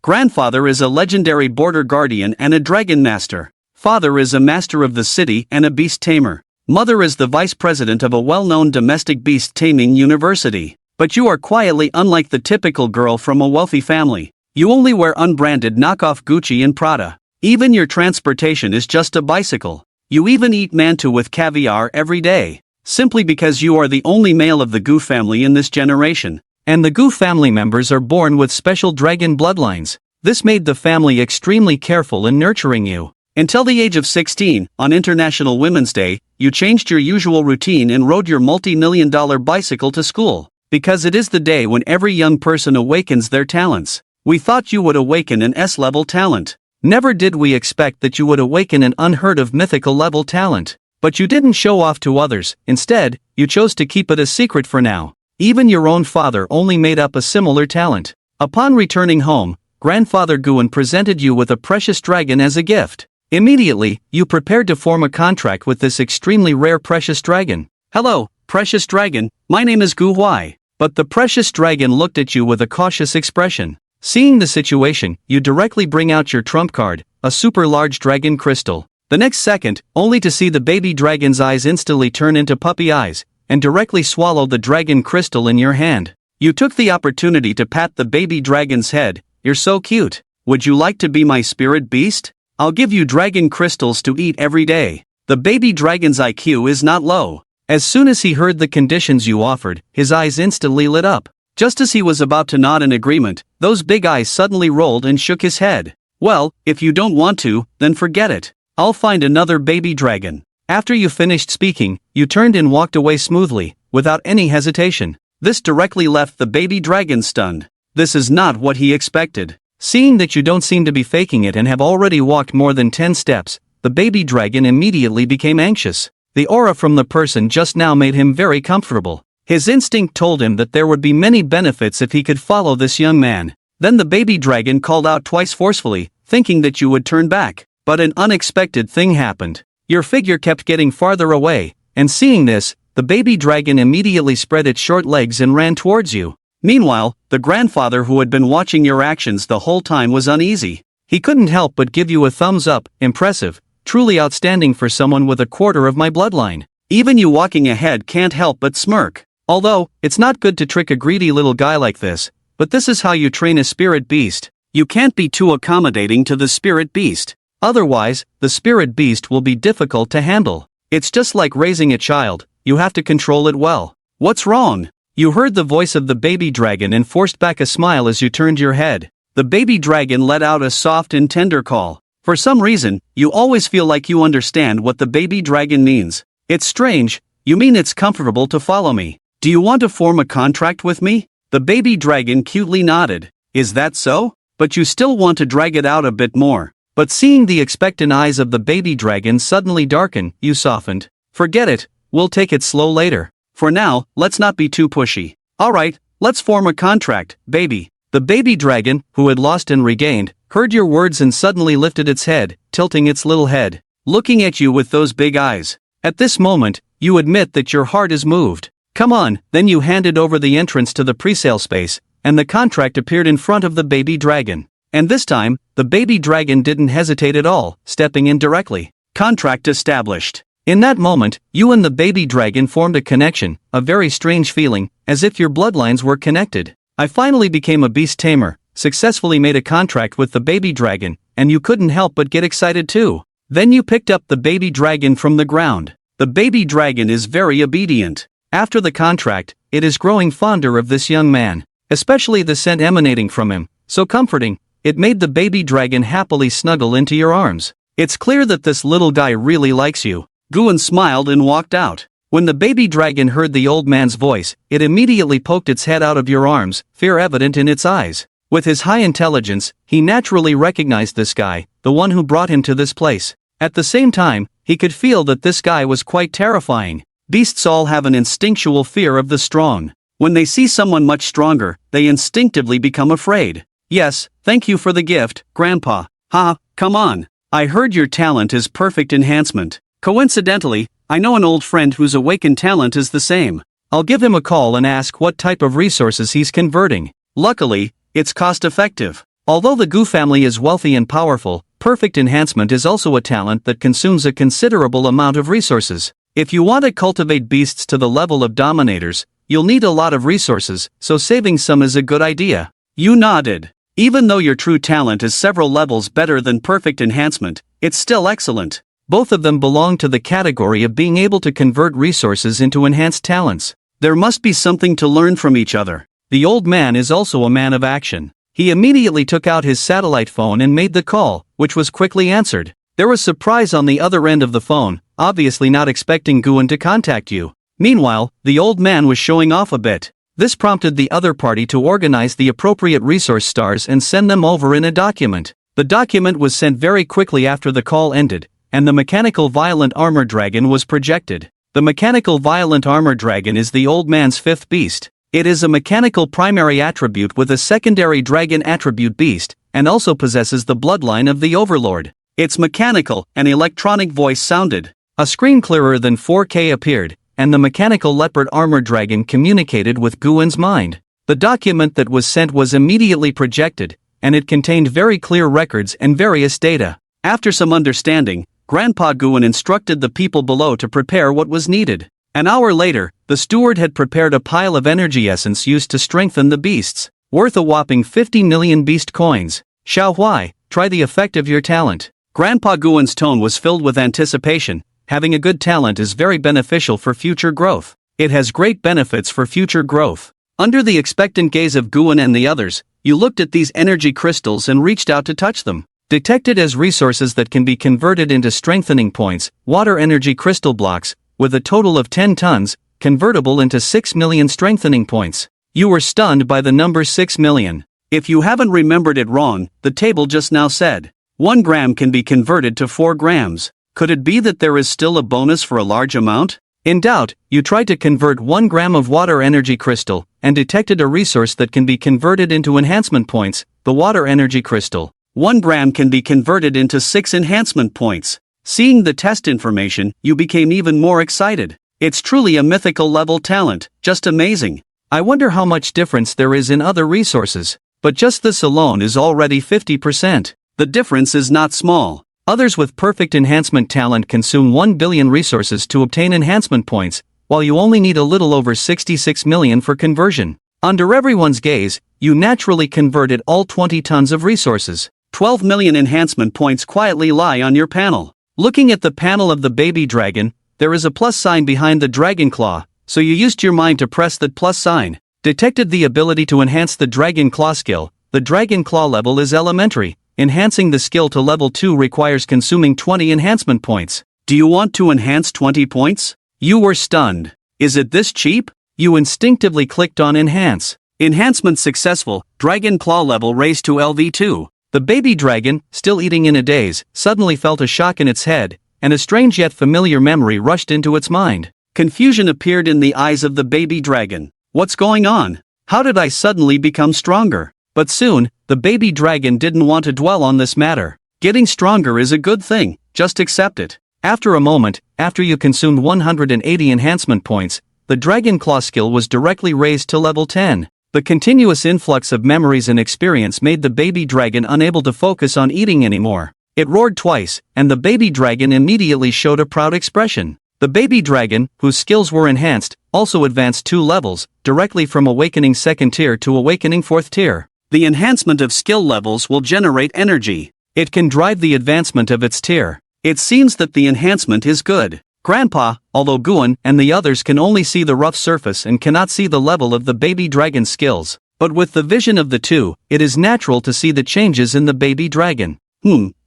Grandfather is a legendary border guardian and a dragon master. Father is a master of the city and a beast tamer. Mother is the vice president of a well-known domestic beast taming university. But you are quietly unlike the typical girl from a wealthy family. You only wear unbranded knockoff Gucci and Prada. Even your transportation is just a bicycle. You even eat mantu with caviar every day. Simply because you are the only male of the Gu family in this generation. And the Gu family members are born with special dragon bloodlines. This made the family extremely careful in nurturing you. Until the age of 16, on International Women's Day, you changed your usual routine and rode your multi-million-dollar bicycle to school. Because it is the day when every young person awakens their talents. We thought you would awaken an S-level talent. Never did we expect that you would awaken an unheard-of mythical level talent. But you didn't show off to others. Instead, you chose to keep it a secret for now. Even your own father only made up a similar talent. Upon returning home, Grandfather Guan presented you with a precious dragon as a gift. Immediately, you prepared to form a contract with this extremely rare precious dragon. Hello, precious dragon, my name is Gu Huai. But the precious dragon looked at you with a cautious expression. Seeing the situation, you directly bring out your trump card, a super large dragon crystal. The next second, only to see the baby dragon's eyes instantly turn into puppy eyes, and directly swallow the dragon crystal in your hand. You took the opportunity to pat the baby dragon's head. You're so cute. Would you like to be my spirit beast? I'll give you dragon crystals to eat every day. The baby dragon's IQ is not low. As soon as he heard the conditions you offered, his eyes instantly lit up. Just as he was about to nod in agreement, those big eyes suddenly rolled and shook his head. Well, if you don't want to, then forget it. I'll find another baby dragon. After you finished speaking, you turned and walked away smoothly, without any hesitation. This directly left the baby dragon stunned. This is not what he expected. Seeing that you don't seem to be faking it and have already walked more than 10 steps, the baby dragon immediately became anxious. The aura from the person just now made him very comfortable. His instinct told him that there would be many benefits if he could follow this young man. Then the baby dragon called out twice forcefully, thinking that you would turn back. But an unexpected thing happened. Your figure kept getting farther away, and seeing this, the baby dragon immediately spread its short legs and ran towards you. Meanwhile, the grandfather who had been watching your actions the whole time was uneasy. He couldn't help but give you a thumbs up. Impressive, truly outstanding for someone with a quarter of my bloodline. Even you walking ahead can't help but smirk. Although, it's not good to trick a greedy little guy like this, but this is how you train a spirit beast. You can't be too accommodating to the spirit beast. Otherwise, the spirit beast will be difficult to handle. It's just like raising a child, you have to control it well. What's wrong? You heard the voice of the baby dragon and forced back a smile as you turned your head. The baby dragon let out a soft and tender call. For some reason, you always feel like you understand what the baby dragon means. It's strange. You mean it's comfortable to follow me? Do you want to form a contract with me? The baby dragon cutely nodded. Is that so? But you still want to drag it out a bit more. But seeing the expectant eyes of the baby dragon suddenly darken, you softened. Forget it, we'll take it slow later. For now, let's not be too pushy. Alright, let's form a contract, baby. The baby dragon, who had lost and regained, heard your words and suddenly lifted its head, tilting its little head, looking at you with those big eyes. At this moment, you admit that your heart is moved. Come on, then you handed over the entrance to the presale space, and the contract appeared in front of the baby dragon. And this time, the baby dragon didn't hesitate at all, stepping in directly. Contract established. In that moment, you and the baby dragon formed a connection, a very strange feeling, as if your bloodlines were connected. I finally became a beast tamer, successfully made a contract with the baby dragon, and you couldn't help but get excited too. Then you picked up the baby dragon from the ground. The baby dragon is very obedient. After the contract, it is growing fonder of this young man, especially the scent emanating from him, so comforting. It made the baby dragon happily snuggle into your arms. It's clear that this little guy really likes you. Guan smiled and walked out. When the baby dragon heard the old man's voice, it immediately poked its head out of your arms, fear evident in its eyes. With his high intelligence, he naturally recognized this guy, the one who brought him to this place. At the same time, he could feel that this guy was quite terrifying. Beasts all have an instinctual fear of the strong. When they see someone much stronger, they instinctively become afraid. Yes, thank you for the gift, Grandpa. Ha, come on. I heard your talent is perfect enhancement. Coincidentally, I know an old friend whose awakened talent is the same. I'll give him a call and ask what type of resources he's converting. Luckily, it's cost-effective. Although the Gu family is wealthy and powerful, perfect enhancement is also a talent that consumes a considerable amount of resources. If you want to cultivate beasts to the level of dominators, you'll need a lot of resources, so saving some is a good idea. You nodded. Even though your true talent is several levels better than perfect enhancement, it's still excellent. Both of them belong to the category of being able to convert resources into enhanced talents. There must be something to learn from each other. The old man is also a man of action. He immediately took out his satellite phone and made the call, which was quickly answered. There was surprise on the other end of the phone, obviously not expecting Guan to contact you. Meanwhile, the old man was showing off a bit. This prompted the other party to organize the appropriate resource stars and send them over in a document. The document was sent very quickly after the call ended, and the mechanical violent armor dragon was projected. The mechanical violent armor dragon is the old man's fifth beast. It is a mechanical primary attribute with a secondary dragon attribute beast, and also possesses the bloodline of the overlord. Its mechanical and electronic voice sounded. A screen clearer than 4K appeared, and the mechanical leopard armor dragon communicated with Guan's mind. The document that was sent was immediately projected, and it contained very clear records and various data. After some understanding, Grandpa Guan instructed the people below to prepare what was needed. An hour later, the steward had prepared a pile of energy essence used to strengthen the beasts, worth a whopping 50 million beast coins. Xiao Huai, try the effect of your talent. Grandpa Guan's tone was filled with anticipation. Having a good talent is very beneficial for future growth. It has great benefits for future growth. Under the expectant gaze of Guan and the others, you looked at these energy crystals and reached out to touch them. Detected as resources that can be converted into strengthening points, water energy crystal blocks, with a total of 10 tons, convertible into 6 million strengthening points. You were stunned by the number 6 million. If you haven't remembered it wrong, the table just now said, 1 gram can be converted to 4 grams. Could it be that there is still a bonus for a large amount? In doubt, you tried to convert 1 gram of water energy crystal, and detected a resource that can be converted into enhancement points, the water energy crystal. 1 gram can be converted into 6 enhancement points. Seeing the test information, you became even more excited. It's truly a mythical level talent, just amazing. I wonder how much difference there is in other resources, but just this alone is already 50%. The difference is not small. Others with perfect enhancement talent consume 1 billion resources to obtain enhancement points, while you only need a little over 66 million for conversion. Under everyone's gaze, you naturally converted all 20 tons of resources. 12 million enhancement points quietly lie on your panel. Looking at the panel of the baby dragon, there is a plus sign behind the dragon claw, so you used your mind to press that plus sign. Detected the ability to enhance the dragon claw skill. The dragon claw level is elementary. Enhancing the skill to level 2 requires consuming 20 enhancement points. Do you want to enhance 20 points? You were stunned. Is it this cheap? You instinctively clicked on enhance. Enhancement successful, dragon claw level raised to LV2. The baby dragon, still eating in a daze, suddenly felt a shock in its head, and a strange yet familiar memory rushed into its mind. Confusion appeared in the eyes of the baby dragon. What's going on? How did I suddenly become stronger? But soon, the baby dragon didn't want to dwell on this matter. Getting stronger is a good thing, just accept it. After a moment, after you consumed 180 enhancement points, the dragon claw skill was directly raised to level 10. The continuous influx of memories and experience made the baby dragon unable to focus on eating anymore. It roared twice, and the baby dragon immediately showed a proud expression. The baby dragon, whose skills were enhanced, also advanced 2 levels, directly from Awakening 2nd tier to Awakening 4th tier. The enhancement of skill levels will generate energy. It can drive the advancement of its tier. It seems that the enhancement is good. Grandpa, although Guan and the others can only see the rough surface and cannot see the level of the baby dragon's skills, but with the vision of the two, it is natural to see the changes in the baby dragon.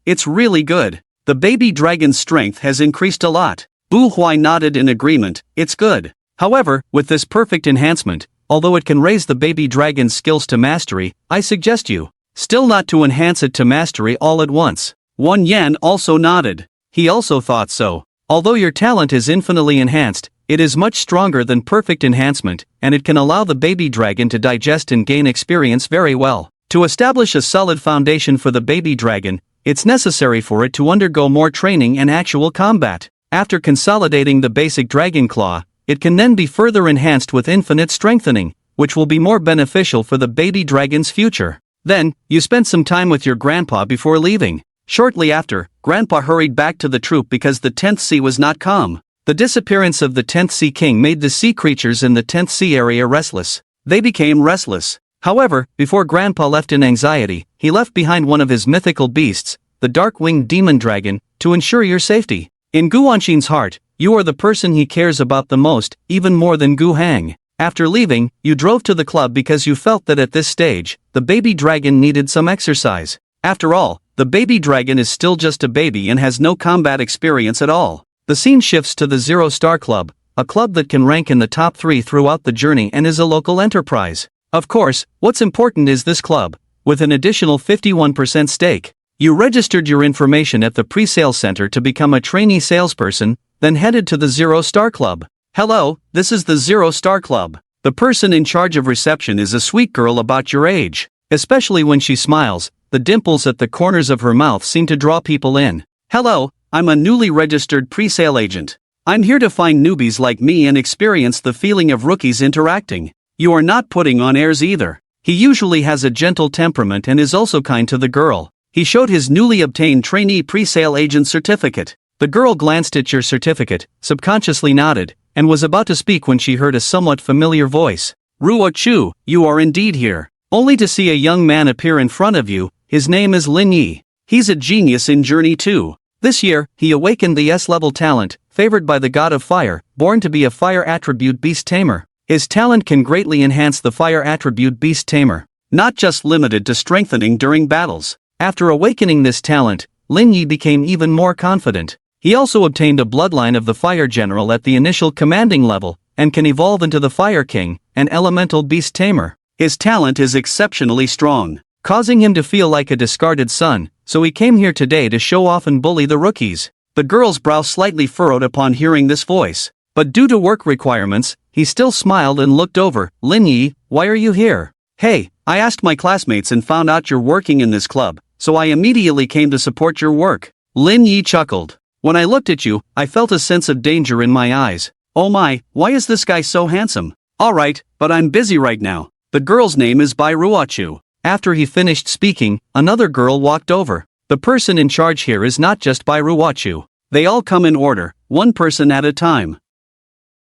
It's really good. The baby dragon's strength has increased a lot. Bu Huai nodded in agreement, it's good. However, with this perfect enhancement, although it can raise the baby dragon's skills to mastery, I suggest you still not to enhance it to mastery all at once. Wan Yan also nodded. He also thought so. Although your talent is infinitely enhanced, it is much stronger than perfect enhancement, and it can allow the baby dragon to digest and gain experience very well. To establish a solid foundation for the baby dragon, it's necessary for it to undergo more training and actual combat. After consolidating the basic dragon claw, it can then be further enhanced with infinite strengthening, which will be more beneficial for the baby dragon's future. Then, you spent some time with your grandpa before leaving. Shortly after, Grandpa hurried back to the troop because the 10th sea was not calm. The disappearance of the 10th Sea King made the sea creatures in the 10th Sea area restless. They became restless. However, before Grandpa left in anxiety, he left behind one of his mythical beasts, the dark-winged demon dragon, to ensure your safety. In Guanshin's heart, you are the person he cares about the most, even more than Gu Hang. After leaving, you drove to the club because you felt that at this stage, the baby dragon needed some exercise. After all, the baby dragon is still just a baby and has no combat experience at all. The scene shifts to the Zero Star Club, a club that can rank in the top 3 throughout the journey and is a local enterprise. Of course, what's important is this club, with an additional 51% stake. You registered your information at the pre-sale center to become a trainee salesperson, then headed to the Zero Star Club. Hello, this is the Zero Star Club. The person in charge of reception is a sweet girl about your age. Especially when she smiles, the dimples at the corners of her mouth seem to draw people in. Hello, I'm a newly registered pre-sale agent. I'm here to find newbies like me and experience the feeling of rookies interacting. You are not putting on airs either. He usually has a gentle temperament and is also kind to the girl. He showed his newly obtained trainee pre-sale agent certificate. The girl glanced at your certificate, subconsciously nodded, and was about to speak when she heard a somewhat familiar voice. Ruo Chu, you are indeed here. Only to see a young man appear in front of you. His name is Lin Yi. He's a genius in Journey 2. This year, he awakened the S-level talent, favored by the god of fire, born to be a fire attribute beast tamer. His talent can greatly enhance the fire attribute beast tamer, not just limited to strengthening during battles. After awakening this talent, Lin Yi became even more confident. He also obtained a bloodline of the Fire General at the initial commanding level, and can evolve into the Fire King, an elemental beast tamer. His talent is exceptionally strong, causing him to feel like a discarded son, so he came here today to show off and bully the rookies. The girl's brow slightly furrowed upon hearing this voice, but due to work requirements, he still smiled and looked over. Lin Yi, why are you here? Hey, I asked my classmates and found out you're working in this club, so I immediately came to support your work. Lin Yi chuckled. When I looked at you, I felt a sense of danger in my eyes. Oh my, why is this guy so handsome? Alright, but I'm busy right now. The girl's name is Bai Ruochu. After he finished speaking, another girl walked over. The person in charge here is not just Bai Ruochu. They all come in order, one person at a time.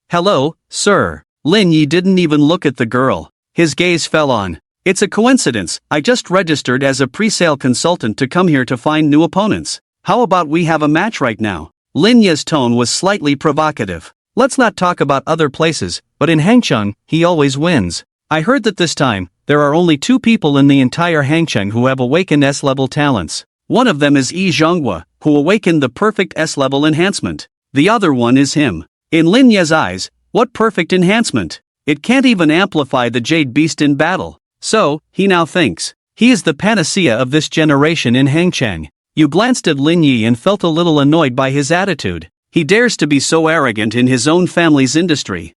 Hello, sir. Lin Yi didn't even look at the girl. His gaze fell on. It's a coincidence, I just registered as a pre-sale consultant to come here to find new opponents. How about we have a match right now? Lin Yi's tone was slightly provocative. Let's not talk about other places, but in Hangcheng, he always wins. I heard that this time, there are only 2 people in the entire Hangcheng who have awakened S-level talents. One of them is Yi Zhonghua, who awakened the perfect S-level enhancement. The other one is him. In Lin Yi's eyes, what perfect enhancement? It can't even amplify the Jade Beast in battle. So, he now thinks, he is the panacea of this generation in Hangcheng. You glanced at Lin Yi and felt a little annoyed by his attitude. He dares to be so arrogant in his own family's industry.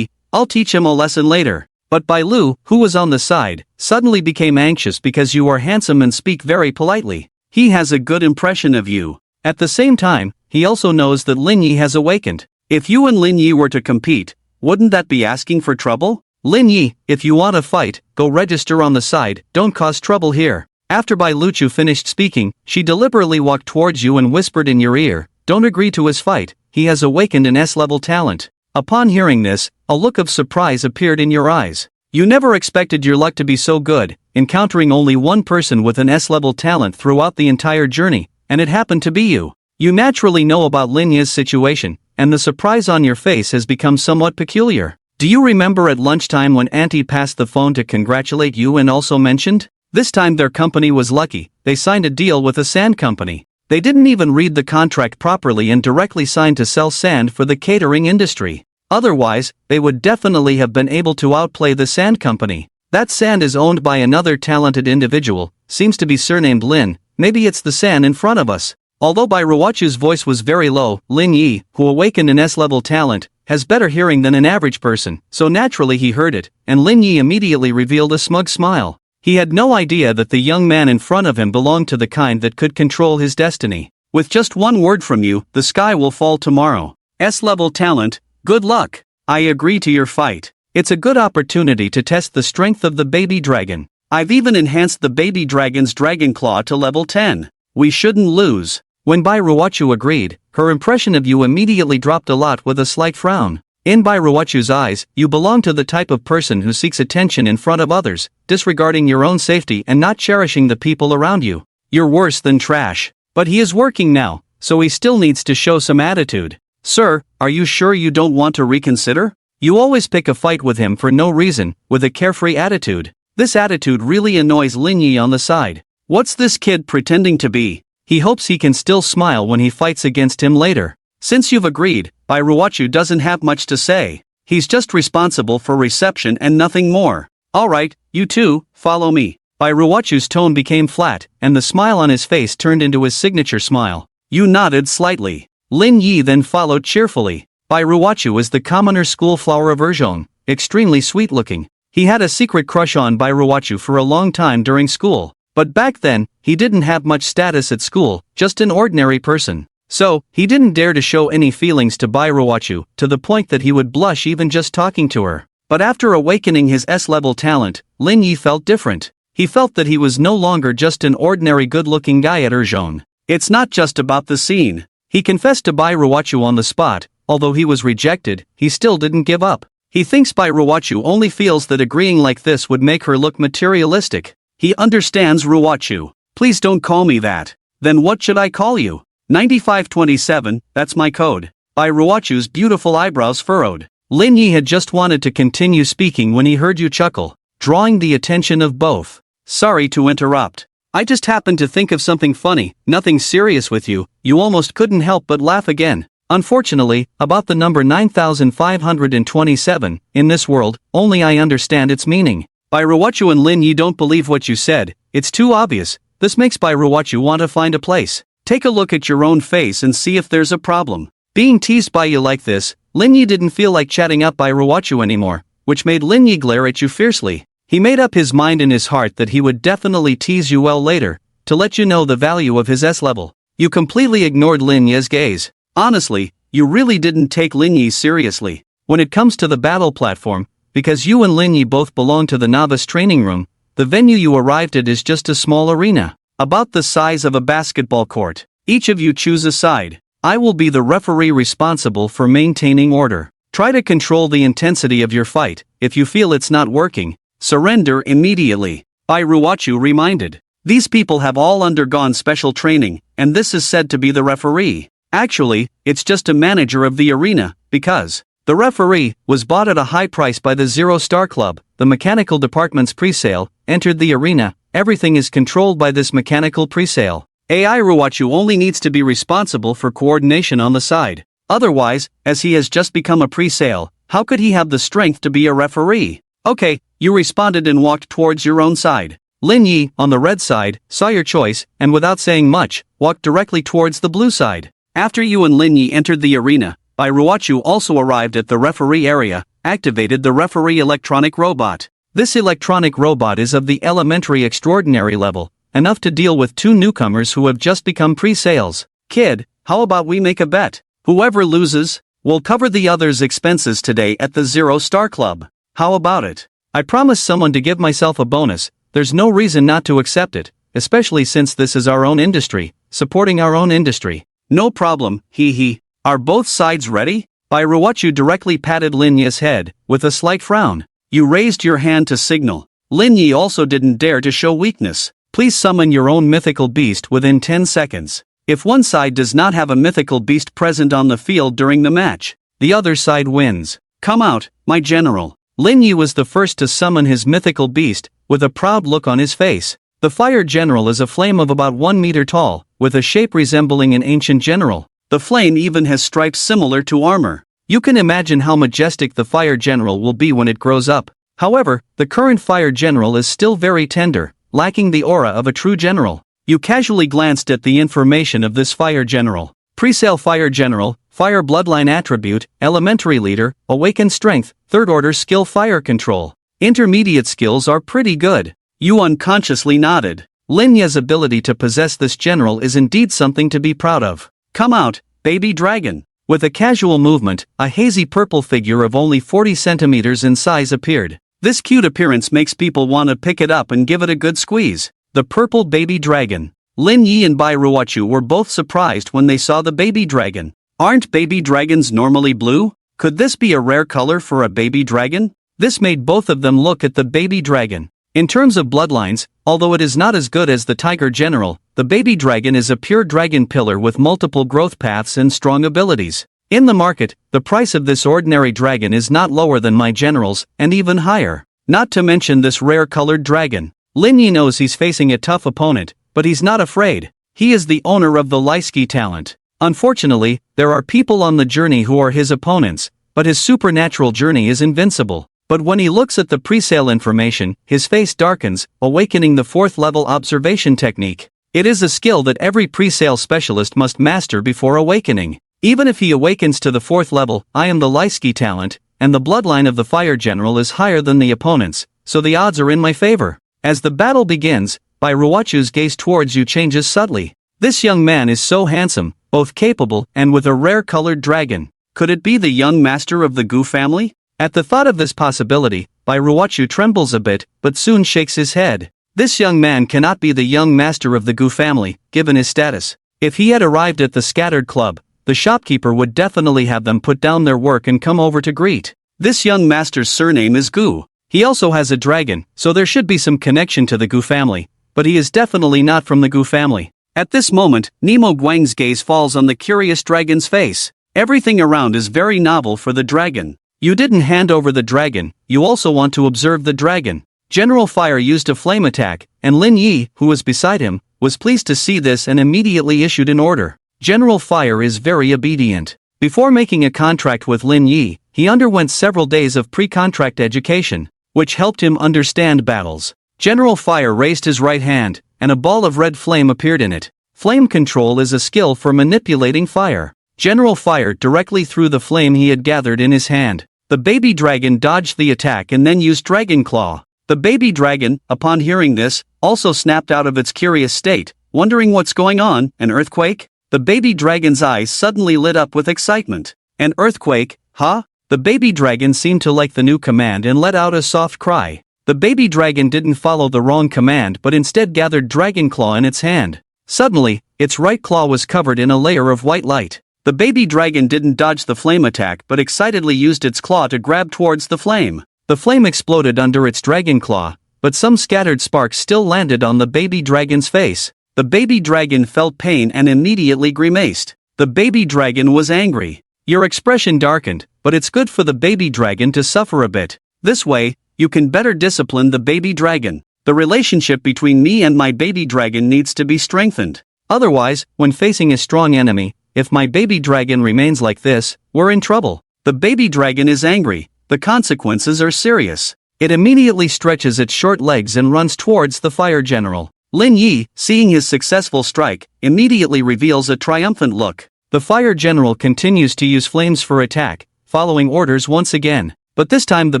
I'll teach him a lesson later. But Bai Lu, who was on the side, suddenly became anxious because you are handsome and speak very politely. He has a good impression of you. At the same time, he also knows that Lin Yi has awakened. If you and Lin Yi were to compete, wouldn't that be asking for trouble? Lin Yi, if you want to fight, go register on the side, don't cause trouble here. After Bai Luchu finished speaking, she deliberately walked towards you and whispered in your ear, don't agree to his fight, he has awakened an S-level talent. Upon hearing this, a look of surprise appeared in your eyes. You never expected your luck to be so good, encountering only one person with an S-level talent throughout the entire journey, and it happened to be you. You naturally know about Lin Yi's situation, and the surprise on your face has become somewhat peculiar. Do you remember at lunchtime when Auntie passed the phone to congratulate you and also mentioned? This time their company was lucky, they signed a deal with a sand company. They didn't even read the contract properly and directly signed to sell sand for the catering industry. Otherwise, they would definitely have been able to outplay the sand company. That sand is owned by another talented individual, seems to be surnamed Lin, maybe it's the sand in front of us. Although Bai Ruochu's voice was very low, Lin Yi, who awakened an S-level talent, has better hearing than an average person, so naturally he heard it, and Lin Yi immediately revealed a smug smile. He had no idea that the young man in front of him belonged to the kind that could control his destiny. With just one word from you, the sky will fall tomorrow. S-level talent, good luck. I agree to your fight. It's a good opportunity to test the strength of the baby dragon. I've even enhanced the baby dragon's dragon claw to level 10. We shouldn't lose. When Bai Ruochu agreed, her impression of you immediately dropped a lot with a slight frown. In Bai Ruochu's eyes, you belong to the type of person who seeks attention in front of others, disregarding your own safety and not cherishing the people around you. You're worse than trash. But he is working now, so he still needs to show some attitude. Sir, are you sure you don't want to reconsider? You always pick a fight with him for no reason, with a carefree attitude. This attitude really annoys Ling Yi on the side. What's this kid pretending to be? He hopes he can still smile when he fights against him later. Since you've agreed, Bai Ruochu doesn't have much to say. He's just responsible for reception and nothing more. Alright, you two, follow me. Bai Ruochu's tone became flat, and the smile on his face turned into his signature smile. You nodded slightly. Lin Yi then followed cheerfully. Bai Ruochu is the commoner school flower of Erzhong, extremely sweet-looking. He had a secret crush on Bai Ruochu for a long time during school. But back then, he didn't have much status at school, just an ordinary person. So, he didn't dare to show any feelings to Bai Ruochu, to the point that he would blush even just talking to her. But after awakening his S-level talent, Lin Yi felt different. He felt that he was no longer just an ordinary good-looking guy at Erzhong. It's not just about the scene. He confessed to Bai Ruochu on the spot. Although he was rejected, he still didn't give up. He thinks Bai Ruochu only feels that agreeing like this would make her look materialistic. He understands Ruochu. Please don't call me that. Then what should I call you? 9527, that's my code. Bai Ruochu's beautiful eyebrows furrowed. Lin Yi had just wanted to continue speaking when he heard you chuckle, drawing the attention of both. Sorry to interrupt. I just happened to think of something funny, nothing serious with you. You almost couldn't help but laugh again. Unfortunately, about the number 9527, in this world, only I understand its meaning. Bai Ruochu and Lin Yi don't believe what you said, it's too obvious. This makes Bai Ruochu want to find a place. Take a look at your own face and see if there's a problem. Being teased by you like this, Lin Yi didn't feel like chatting up Bai Ruochu anymore, which made Lin Yi glare at you fiercely. He made up his mind in his heart that he would definitely tease you well later, to let you know the value of his S-level. You completely ignored Lin Yi's gaze. Honestly, you really didn't take Lin Yi seriously. When it comes to the battle platform, because you and Lin Yi both belong to the novice training room, the venue you arrived at is just a small arena, about the size of a basketball court. Each of you choose a side. I will be the referee responsible for maintaining order. Try to control the intensity of your fight. If you feel it's not working, surrender immediately. Bai Ruochu reminded. These people have all undergone special training, and this is said to be the referee. Actually, it's just a manager of the arena, because the referee was bought at a high price by the Zero Star Club. The mechanical department's presale entered the arena. Everything is controlled by this mechanical presale. AI Ruochu only needs to be responsible for coordination on the side. Otherwise, as he has just become a presale, how could he have the strength to be a referee? Okay, you responded and walked towards your own side. Lin Yi, on the red side, saw your choice, and without saying much, walked directly towards the blue side. After you and Lin Yi entered the arena, Bai Ruochu also arrived at the referee area, activated the referee electronic robot. This electronic robot is of the elementary extraordinary level, enough to deal with two newcomers who have just become pre-sales. Kid, how about we make a bet? Whoever loses, will cover the other's expenses today at the Zero Star Club. How about it? I promised someone to give myself a bonus. There's no reason not to accept it, especially since this is our own industry, supporting our own industry. No problem, hee hee. Are both sides ready? Bai Ruochu directly patted Lin Yi's head, with a slight frown. You raised your hand to signal. Lin Yi also didn't dare to show weakness. Please summon your own mythical beast within 10 seconds. If one side does not have a mythical beast present on the field during the match, the other side wins. Come out, my general. Lin Yi was the first to summon his mythical beast, with a proud look on his face. The fire general is a flame of about 1 meter tall, with a shape resembling an ancient general. The flame even has stripes similar to armor. You can imagine how majestic the fire general will be when it grows up. However, the current fire general is still very tender, lacking the aura of a true general. You casually glanced at the information of this fire general. Presale fire general, fire bloodline attribute, elementary leader, awakened strength, third order skill fire control. Intermediate skills are pretty good. You unconsciously nodded. Lin Yi's ability to possess this general is indeed something to be proud of. Come out, baby dragon. With a casual movement, a hazy purple figure of only 40 centimeters in size appeared. This cute appearance makes people want to pick it up and give it a good squeeze. The purple baby dragon. Lin Yi and Bai Ruochu were both surprised when they saw the baby dragon. Aren't baby dragons normally blue? Could this be a rare color for a baby dragon? This made both of them look at the baby dragon. In terms of bloodlines, although it is not as good as the tiger general, the baby dragon is a pure dragon pillar with multiple growth paths and strong abilities. In the market, the price of this ordinary dragon is not lower than my general's, and even higher. Not to mention this rare-colored dragon. Lin Yi knows he's facing a tough opponent, but he's not afraid. He is the owner of the Leisky talent. Unfortunately, there are people on the journey who are his opponents, but his supernatural journey is invincible. But when he looks at the pre-sale information, his face darkens, awakening the 4th level observation technique. It is a skill that every pre-sale specialist must master before awakening. Even if he awakens to the 4th level, I am the Leisky talent, and the bloodline of the fire general is higher than the opponent's, so the odds are in my favor. As the battle begins, Bai Ruochu's gaze towards you changes subtly. This young man is so handsome, both capable and with a rare-colored dragon. Could it be the young master of the Gu family? At the thought of this possibility, Bai Ruochu trembles a bit, but soon shakes his head. This young man cannot be the young master of the Gu family, given his status. If he had arrived at the scattered club, the shopkeeper would definitely have them put down their work and come over to greet. This young master's surname is Gu. He also has a dragon, so there should be some connection to the Gu family, but he is definitely not from the Gu family. At this moment, Nemo Guang's gaze falls on the curious dragon's face. Everything around is very novel for the dragon. You didn't hand over the dragon, you also want to observe the dragon. General Fire used a flame attack, and Lin Yi, who was beside him, was pleased to see this and immediately issued an order. General Fire is very obedient. Before making a contract with Lin Yi, he underwent several days of pre-contract education, which helped him understand battles. General Fire raised his right hand, and a ball of red flame appeared in it. Flame control is a skill for manipulating fire. General Fire directly threw the flame he had gathered in his hand. The baby dragon dodged the attack and then used Dragon Claw. The baby dragon, upon hearing this, also snapped out of its curious state, wondering what's going on. An earthquake? The baby dragon's eyes suddenly lit up with excitement. An earthquake, huh? The baby dragon seemed to like the new command and let out a soft cry. The baby dragon didn't follow the wrong command but instead gathered Dragon Claw in its hand. Suddenly, its right claw was covered in a layer of white light. The baby dragon didn't dodge the flame attack but excitedly used its claw to grab towards the flame. The flame exploded under its dragon claw, but some scattered sparks still landed on the baby dragon's face. The baby dragon felt pain and immediately grimaced. The baby dragon was angry. Your expression darkened, but it's good for the baby dragon to suffer a bit. This way, you can better discipline the baby dragon. The relationship between me and my baby dragon needs to be strengthened. Otherwise, when facing a strong enemy, if my baby dragon remains like this, we're in trouble. The baby dragon is angry. The consequences are serious. It immediately stretches its short legs and runs towards the fire general. Lin Yi, seeing his successful strike, immediately reveals a triumphant look. The fire general continues to use flames for attack, following orders once again. But this time the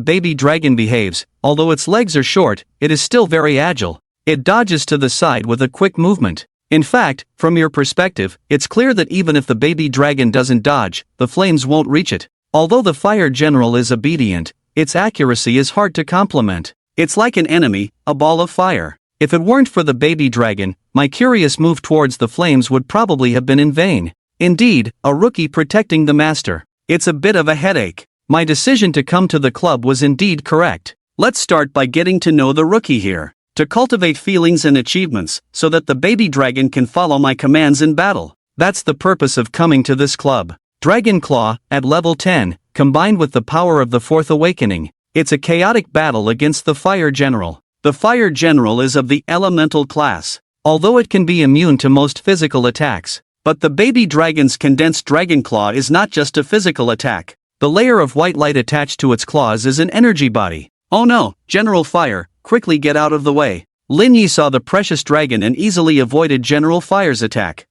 baby dragon behaves. Although its legs are short, it is still very agile. It dodges to the side with a quick movement. In fact, from your perspective, it's clear that even if the baby dragon doesn't dodge, the flames won't reach it. Although the fire general is obedient, its accuracy is hard to compliment. It's like an enemy, a ball of fire. If it weren't for the baby dragon, my curious move towards the flames would probably have been in vain. Indeed, a rookie protecting the master. It's a bit of a headache. My decision to come to the club was indeed correct. Let's start by getting to know the rookie here. To cultivate feelings and achievements, so that the baby dragon can follow my commands in battle. That's the purpose of coming to this club. Dragon Claw, at level 10, combined with the power of the 4th awakening. It's a chaotic battle against the fire general. The fire general is of the elemental class, although it can be immune to most physical attacks. But the baby dragon's condensed dragon claw is not just a physical attack. The layer of white light attached to its claws is an energy body. Oh no, General Fire, quickly get out of the way. Lin Yi saw the precious dragon and easily avoided General Fire's attack.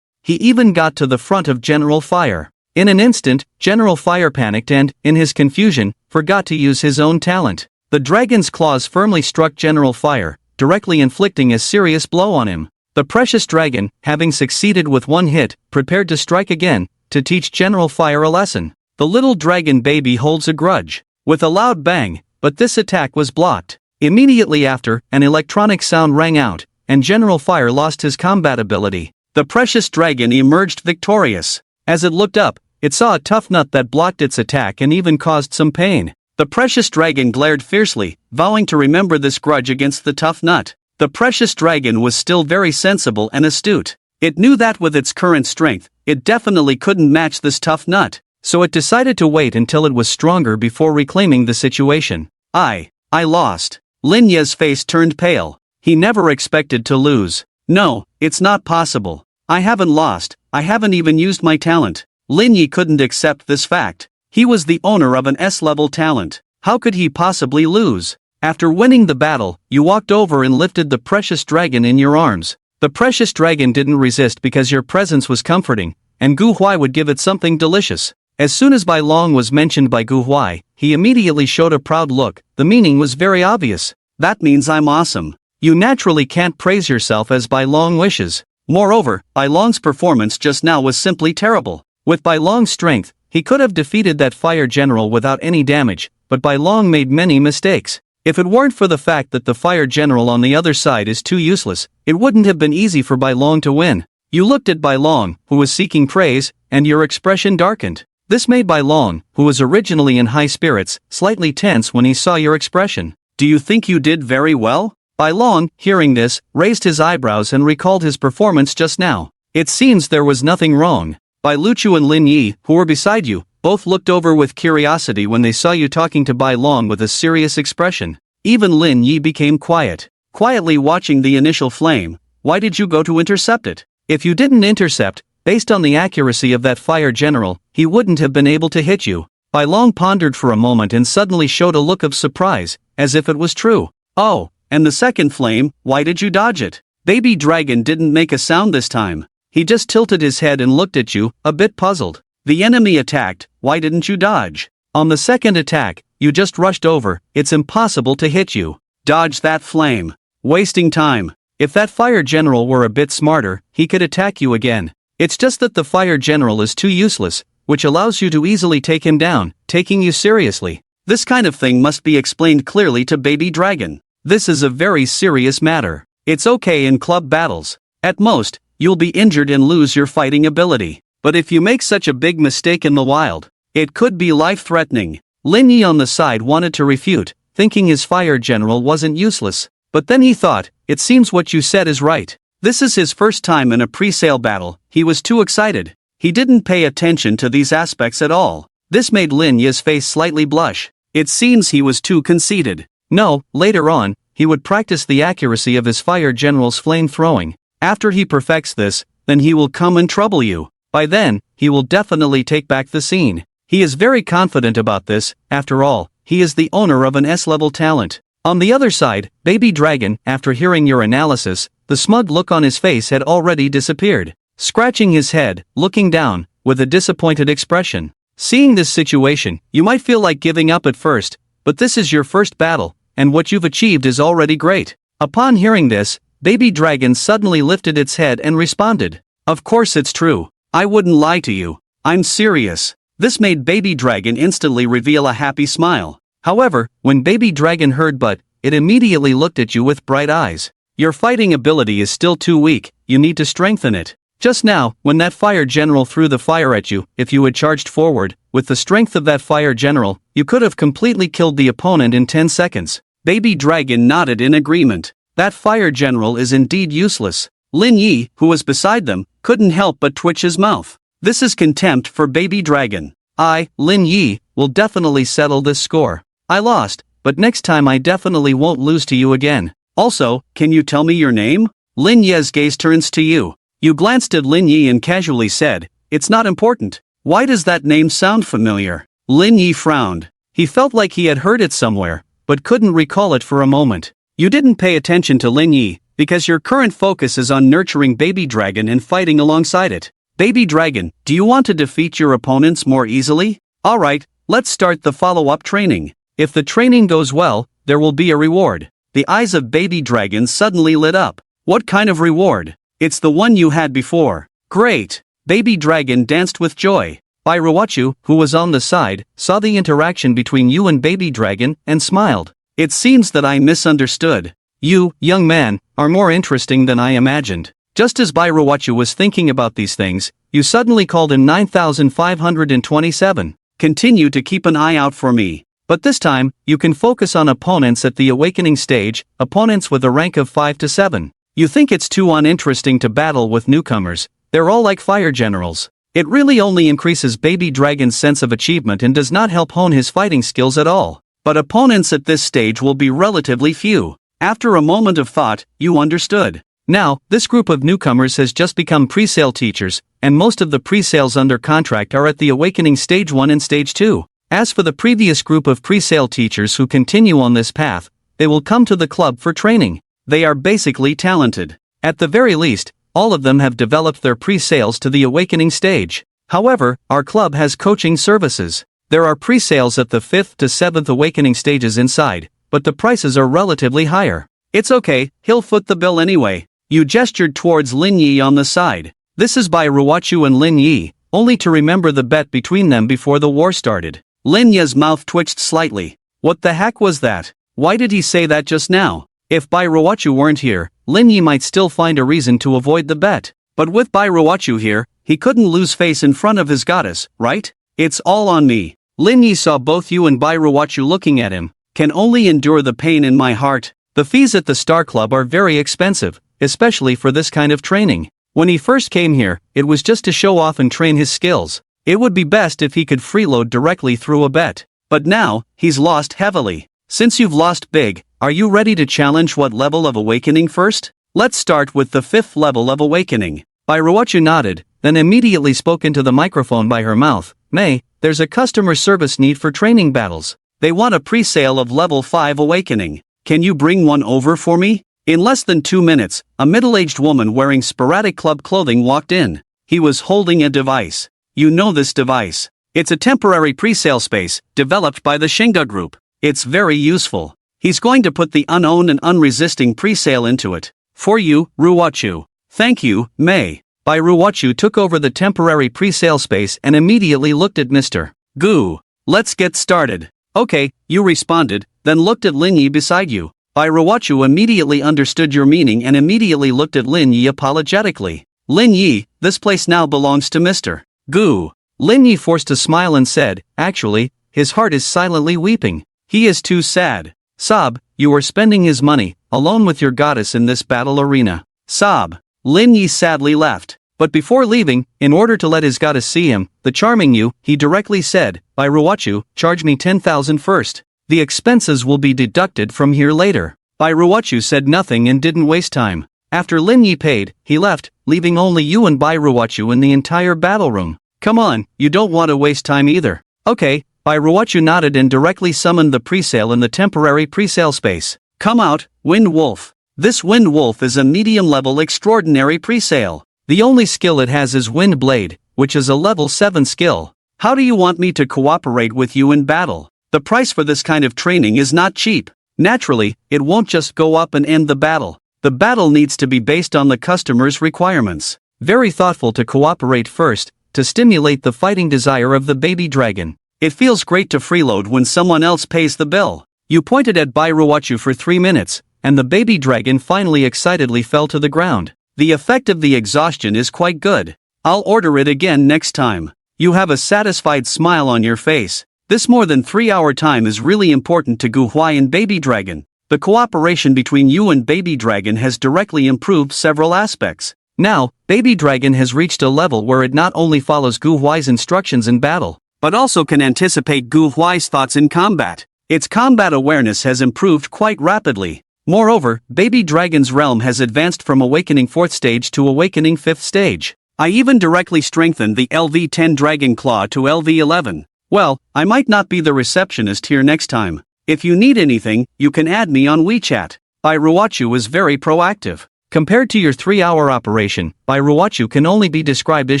He even got to the front of General Fire. In an instant, General Fire panicked and, in his confusion, forgot to use his own talent. The dragon's claws firmly struck General Fire, directly inflicting a serious blow on him. The precious dragon, having succeeded with one hit, prepared to strike again, to teach General Fire a lesson. The little dragon baby holds a grudge. With a loud bang, but this attack was blocked. Immediately after, an electronic sound rang out, and General Fire lost his combat ability. The precious dragon emerged victorious. As it looked up, it saw a tough nut that blocked its attack and even caused some pain. The precious dragon glared fiercely, vowing to remember this grudge against the tough nut. The precious dragon was still very sensible and astute. It knew that with its current strength, it definitely couldn't match this tough nut. So it decided to wait until it was stronger before reclaiming the situation. I lost. Lin Ye's face turned pale. He never expected to lose. No, it's not possible. I haven't lost, I haven't even used my talent. Lin Yi couldn't accept this fact. He was the owner of an S-level talent. How could he possibly lose? After winning the battle, you walked over and lifted the precious dragon in your arms. The precious dragon didn't resist because your presence was comforting, and Gu Huai would give it something delicious. As soon as Bai Long was mentioned by Gu Huai, he immediately showed a proud look. The meaning was very obvious. That means I'm awesome. You naturally can't praise yourself as Bai Long wishes. Moreover, Bai Long's performance just now was simply terrible. With Bai Long's strength, he could have defeated that fire general without any damage, but Bai Long made many mistakes. If it weren't for the fact that the fire general on the other side is too useless, it wouldn't have been easy for Bai Long to win. You looked at Bai Long, who was seeking praise, and your expression darkened. This made Bai Long, who was originally in high spirits, slightly tense when he saw your expression. Do you think you did very well? Bai Long, hearing this, raised his eyebrows and recalled his performance just now. It seems there was nothing wrong. Bai Luchu and Lin Yi, who were beside you, both looked over with curiosity when they saw you talking to Bai Long with a serious expression. Even Lin Yi became quietly watching the initial flame. Why did you go to intercept it? If you didn't intercept, based on the accuracy of that fire general, he wouldn't have been able to hit you. Bai Long pondered for a moment and suddenly showed a look of surprise, as if it was true. Oh, and the second flame, why did you dodge it? Baby Dragon didn't make a sound this time. He just tilted his head and looked at you, a bit puzzled. The enemy attacked, why didn't you dodge? On the second attack, you just rushed over, it's impossible to hit you. Dodge that flame. Wasting time. If that fire general were a bit smarter, he could attack you again. It's just that the fire general is too useless, which allows you to easily take him down, taking you seriously. This kind of thing must be explained clearly to Baby Dragon. This is a very serious matter. It's okay in club battles. At most, you'll be injured and lose your fighting ability. But if you make such a big mistake in the wild, it could be life-threatening. Lin Yi on the side wanted to refute, thinking his fire general wasn't useless. But then he thought, it seems what you said is right. This is his first time in a pre-sale battle. He was too excited. He didn't pay attention to these aspects at all. This made Lin Yi's face slightly blush. It seems he was too conceited. No, later on, he would practice the accuracy of his fire general's flame throwing. After he perfects this, then he will come and trouble you. By then, he will definitely take back the scene. He is very confident about this. After all, he is the owner of an S-level talent. On the other side, Baby Dragon, after hearing your analysis, the smug look on his face had already disappeared. Scratching his head, looking down, with a disappointed expression. Seeing this situation, you might feel like giving up at first, but this is your first battle, and what you've achieved is already great. Upon hearing this, Baby Dragon suddenly lifted its head and responded. Of course it's true. I wouldn't lie to you. I'm serious. This made Baby Dragon instantly reveal a happy smile. However, when Baby Dragon heard but, it immediately looked at you with bright eyes. Your fighting ability is still too weak, you need to strengthen it. Just now, when that fire general threw the fire at you, if you had charged forward, with the strength of that fire general, you could have completely killed the opponent in 10 seconds. Baby Dragon nodded in agreement. That fire general is indeed useless. Lin Yi, who was beside them, couldn't help but twitch his mouth. This is contempt for Baby Dragon. I, Lin Yi, will definitely settle this score. I lost, but next time I definitely won't lose to you again. Also, can you tell me your name? Lin Yi's gaze turns to you. You glanced at Lin Yi and casually said, it's not important. Why does that name sound familiar? Lin Yi frowned. He felt like he had heard it somewhere, but couldn't recall it for a moment. You didn't pay attention to Lin Yi, because your current focus is on nurturing Baby Dragon and fighting alongside it. Baby Dragon, do you want to defeat your opponents more easily? Alright, let's start the follow-up training. If the training goes well, there will be a reward. The eyes of Baby Dragon suddenly lit up. What kind of reward? It's the one you had before. Great! Baby Dragon danced with joy. Bai Ruwachu, who was on the side, saw the interaction between you and Baby Dragon, and smiled. It seems that I misunderstood. You, young man, are more interesting than I imagined. Just as Bai Ruwachu was thinking about these things, you suddenly called him 9527. Continue to keep an eye out for me. But this time, you can focus on opponents at the awakening stage, opponents with a rank of 5 to 7. You think it's too uninteresting to battle with newcomers, they're all like fire generals. It really only increases Baby Dragon's sense of achievement and does not help hone his fighting skills at all. But opponents at this stage will be relatively few. After a moment of thought, you understood. Now, this group of newcomers has just become pre-sale teachers, and most of the pre-sales under contract are at the awakening stage 1 and stage 2. As for the previous group of pre-sale teachers who continue on this path, they will come to the club for training. They are basically talented. At the very least, all of them have developed their pre-sales to the awakening stage. However, our club has coaching services. There are pre-sales at the 5th to 7th awakening stages inside, but the prices are relatively higher. It's okay, he'll foot the bill anyway. You gestured towards Lin Yi on the side. This is by Ruwachu and Lin Yi, only to remember the bet between them before the war started. Lin Yi's mouth twitched slightly. What the heck was that? Why did he say that just now? If Bai Ruwachu weren't here, Lin Yi might still find a reason to avoid the bet. But with Bai Ruwachu here, he couldn't lose face in front of his goddess, right? It's all on me. Lin Yi saw both you and Bai Ruwachu looking at him. Can only endure the pain in my heart. The fees at the Star Club are very expensive, especially for this kind of training. When he first came here, it was just to show off and train his skills. It would be best if he could freeload directly through a bet. But now, he's lost heavily. Since you've lost big, are you ready to challenge what level of awakening first? Let's start with the 5th level of awakening. Bai Ruwachu nodded, then immediately spoke into the microphone by her mouth. May, there's a customer service need for training battles. They want a pre-sale of level 5 awakening. Can you bring one over for me? In less than 2 minutes, a middle-aged woman wearing sporadic club clothing walked in. He was holding a device. You know this device. It's a temporary pre-sale space, developed by the Shinga Group. It's very useful. He's going to put the unowned and unresisting pre-sale into it. For you, Ruwachu. Thank you, May. Bai Ruwachu took over the temporary pre-sale space and immediately looked at Mr. Gu. Let's get started. Okay, you responded, then looked at Lin Yi beside you. Bai Ruwachu immediately understood your meaning and immediately looked at Lin Yi apologetically. Lin Yi, this place now belongs to Mr. Gu. Lin Yi forced a smile and said, actually, his heart is silently weeping. He is too sad. Sob, you are spending his money, alone with your goddess in this battle arena. Sob. Lin Yi sadly left. But before leaving, in order to let his goddess see him, the charming you, he directly said, Bai Ruwachu, charge me 10,000 first. The expenses will be deducted from here later. Bai Ruwachu said nothing and didn't waste time. After Lin Yi paid, he left, leaving only you and Bai Ruwachu in the entire battle room. Come on, you don't want to waste time either. Okay, Bai Ruwachu nodded and directly summoned the presale in the temporary presale space. Come out, Wind Wolf. This Wind Wolf is a medium-level extraordinary presale. The only skill it has is Wind Blade, which is a level 7 skill. How do you want me to cooperate with you in battle? The price for this kind of training is not cheap. Naturally, it won't just go up and end the battle. The battle needs to be based on the customer's requirements. Very thoughtful to cooperate first, to stimulate the fighting desire of the baby dragon. It feels great to freeload when someone else pays the bill. You pointed at Bai Ruwachu for 3 minutes, and the baby dragon finally excitedly fell to the ground. The effect of the exhaustion is quite good. I'll order it again next time. You have a satisfied smile on your face. This more than 3-hour time is really important to Gu Huai and Baby Dragon. The cooperation between you and Baby Dragon has directly improved several aspects. Now, Baby Dragon has reached a level where it not only follows Gu Huai's instructions in battle, but also can anticipate Gu Huai's thoughts in combat. Its combat awareness has improved quite rapidly. Moreover, Baby Dragon's realm has advanced from Awakening 4th stage to Awakening 5th stage. I even directly strengthened the LV10 Dragon Claw to LV11. Well, I might not be the receptionist here next time. If you need anything, you can add me on WeChat. Bai Ruwachu is very proactive. Compared to your 3-hour operation, Bai Ruwachu can only be described as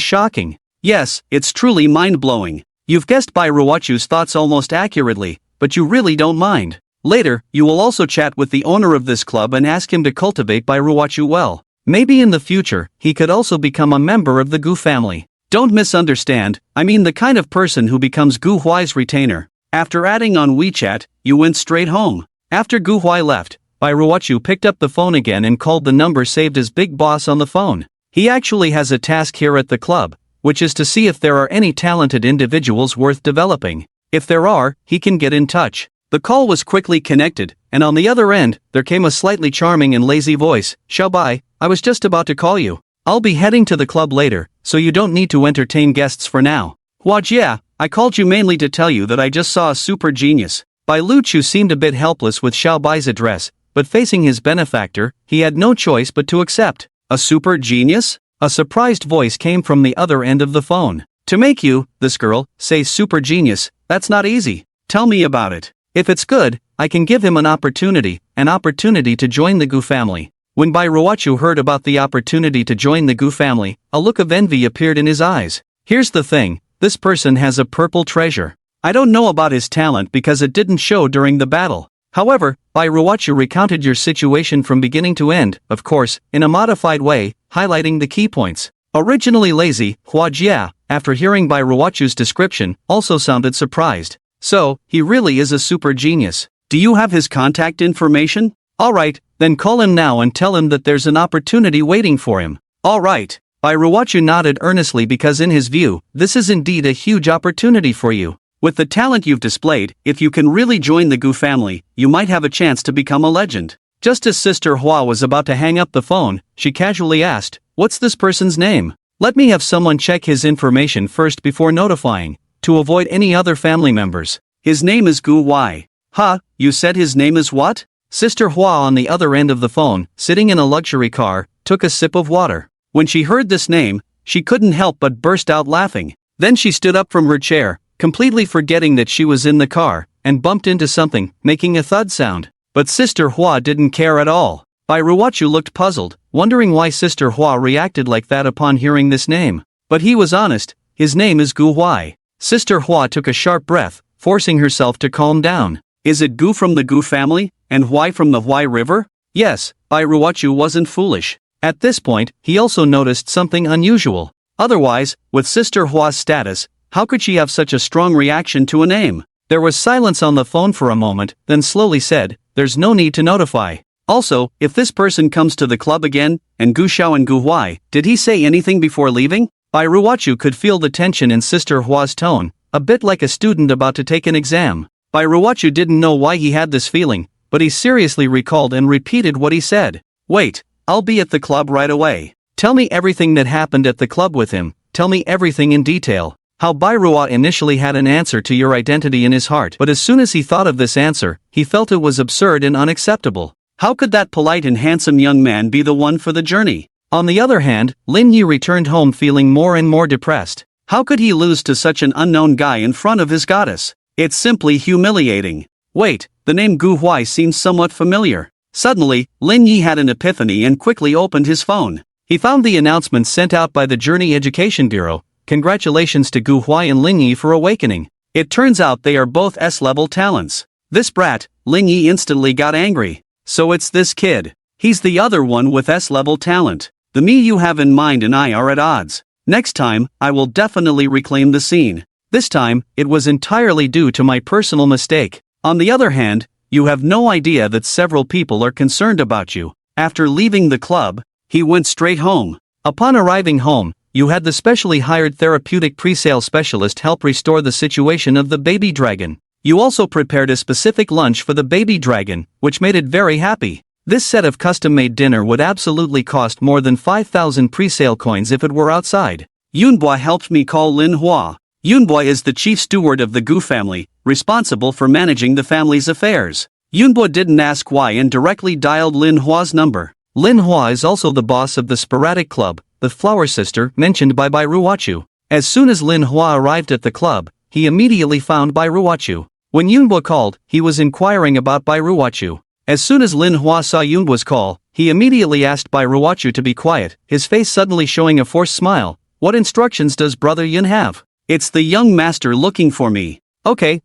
shocking. Yes, it's truly mind-blowing. You've guessed Bai Ruwachu's thoughts almost accurately, but you really don't mind. Later, you will also chat with the owner of this club and ask him to cultivate Bai Ruwachu well. Maybe in the future, he could also become a member of the Gu family. Don't misunderstand, I mean the kind of person who becomes Gu Huai's retainer. After adding on WeChat, you went straight home. After Gu Huai left, Bai Ruochu picked up the phone again and called the number saved as Big Boss on the phone. He actually has a task here at the club, which is to see if there are any talented individuals worth developing. If there are, he can get in touch. The call was quickly connected, and on the other end, there came a slightly charming and lazy voice. Xiao Bai, I was just about to call you. I'll be heading to the club later, so you don't need to entertain guests for now. Huajia, I called you mainly to tell you that I just saw a super genius. Bai Luchu seemed a bit helpless with Xiao Bai's address, but facing his benefactor, he had no choice but to accept. A super genius? A surprised voice came from the other end of the phone. To make you, this girl, say super genius, that's not easy. Tell me about it. If it's good, I can give him an opportunity to join the Gu family. When Bai Ruochu heard about the opportunity to join the Gu family, a look of envy appeared in his eyes. Here's the thing, this person has a purple treasure. I don't know about his talent because it didn't show during the battle. However, Bai Ruochu recounted your situation from beginning to end, of course, in a modified way, highlighting the key points. Originally lazy, Huajia, after hearing Bai Ruochu's description, also sounded surprised. So, he really is a super genius. Do you have his contact information? Alright, then call him now and tell him that there's an opportunity waiting for him. Alright. Bai Ruochu nodded earnestly because in his view, this is indeed a huge opportunity for you. With the talent you've displayed, if you can really join the Gu family, you might have a chance to become a legend. Just as Sister Hua was about to hang up the phone, she casually asked, what's this person's name? Let me have someone check his information first before notifying, to avoid any other family members. His name is Gu Wai. Huh, you said his name is what? Sister Hua on the other end of the phone, sitting in a luxury car, took a sip of water. When she heard this name, she couldn't help but burst out laughing. Then she stood up from her chair, completely forgetting that she was in the car, and bumped into something, making a thud sound. But Sister Hua didn't care at all. Bai Ruochu looked puzzled, wondering why Sister Hua reacted like that upon hearing this name. But he was honest, his name is Gu Huai. Sister Hua took a sharp breath, forcing herself to calm down. Is it Gu from the Gu family, and Huai from the Huai River? Yes, Bai Ruochu wasn't foolish. At this point, he also noticed something unusual. Otherwise, with Sister Hua's status, how could she have such a strong reaction to a name? There was silence on the phone for a moment, then slowly said, there's no need to notify. Also, if this person comes to the club again, and Gu Xiao and Gu Huai, did he say anything before leaving? Bai Ruochu could feel the tension in Sister Hua's tone, a bit like a student about to take an exam. Bai Ruochu didn't know why he had this feeling, but he seriously recalled and repeated what he said. Wait, I'll be at the club right away. Tell me everything that happened at the club with him, tell me everything in detail. How Bai Ruo initially had an answer to your identity in his heart, but as soon as he thought of this answer, he felt it was absurd and unacceptable. How could that polite and handsome young man be the one for the journey? On the other hand, Lin Yi returned home feeling more and more depressed. How could he lose to such an unknown guy in front of his goddess? It's simply humiliating. Wait, the name Gu Huai seems somewhat familiar. Suddenly, Lin Yi had an epiphany and quickly opened his phone. He found the announcement sent out by the Journey Education Bureau. Congratulations to Gu Huai and Ling Yi for awakening. It turns out they are both S-level talents. This brat, Ling Yi instantly got angry. So it's this kid. He's the other one with S-level talent. The me you have in mind and I are at odds. Next time, I will definitely reclaim the scene. This time, it was entirely due to my personal mistake. On the other hand, you have no idea that several people are concerned about you. After leaving the club, he went straight home. Upon arriving home, you had the specially hired therapeutic pre-sale specialist help restore the situation of the baby dragon. You also prepared a specific lunch for the baby dragon, which made it very happy. This set of custom-made dinner would absolutely cost more than 5,000 pre-sale coins if it were outside. Yunbo helped me call Lin Hua. Yunbo is the chief steward of the Gu family, responsible for managing the family's affairs. Yunbo didn't ask why and directly dialed Lin Hua's number. Lin Hua is also the boss of the sporadic club, the flower sister mentioned by Bai Ruochu. As soon as Lin Hua arrived at the club, he immediately found Bai Ruochu. When Yunbo called, he was inquiring about Bai Ruochu. As soon as Lin Hua saw Yunbo's call, he immediately asked Bai Ruochu to be quiet, his face suddenly showing a forced smile. What instructions does Brother Yun have? It's the young master looking for me. Okay,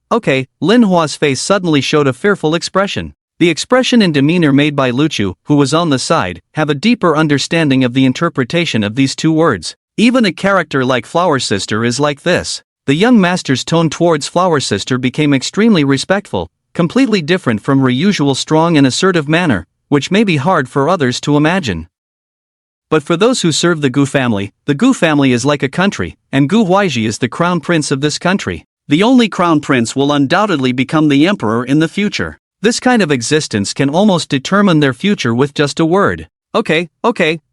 Lin Hua's face suddenly showed a fearful expression. The expression and demeanor made by Luchu, who was on the side, have a deeper understanding of the interpretation of these two words. Even a character like Flower Sister is like this. The young master's tone towards Flower Sister became extremely respectful, completely different from her usual strong and assertive manner, which may be hard for others to imagine. But for those who serve the Gu family is like a country, and Gu Huaiji is the crown prince of this country. The only crown prince will undoubtedly become the emperor in the future. This kind of existence can almost determine their future with just a word. Okay,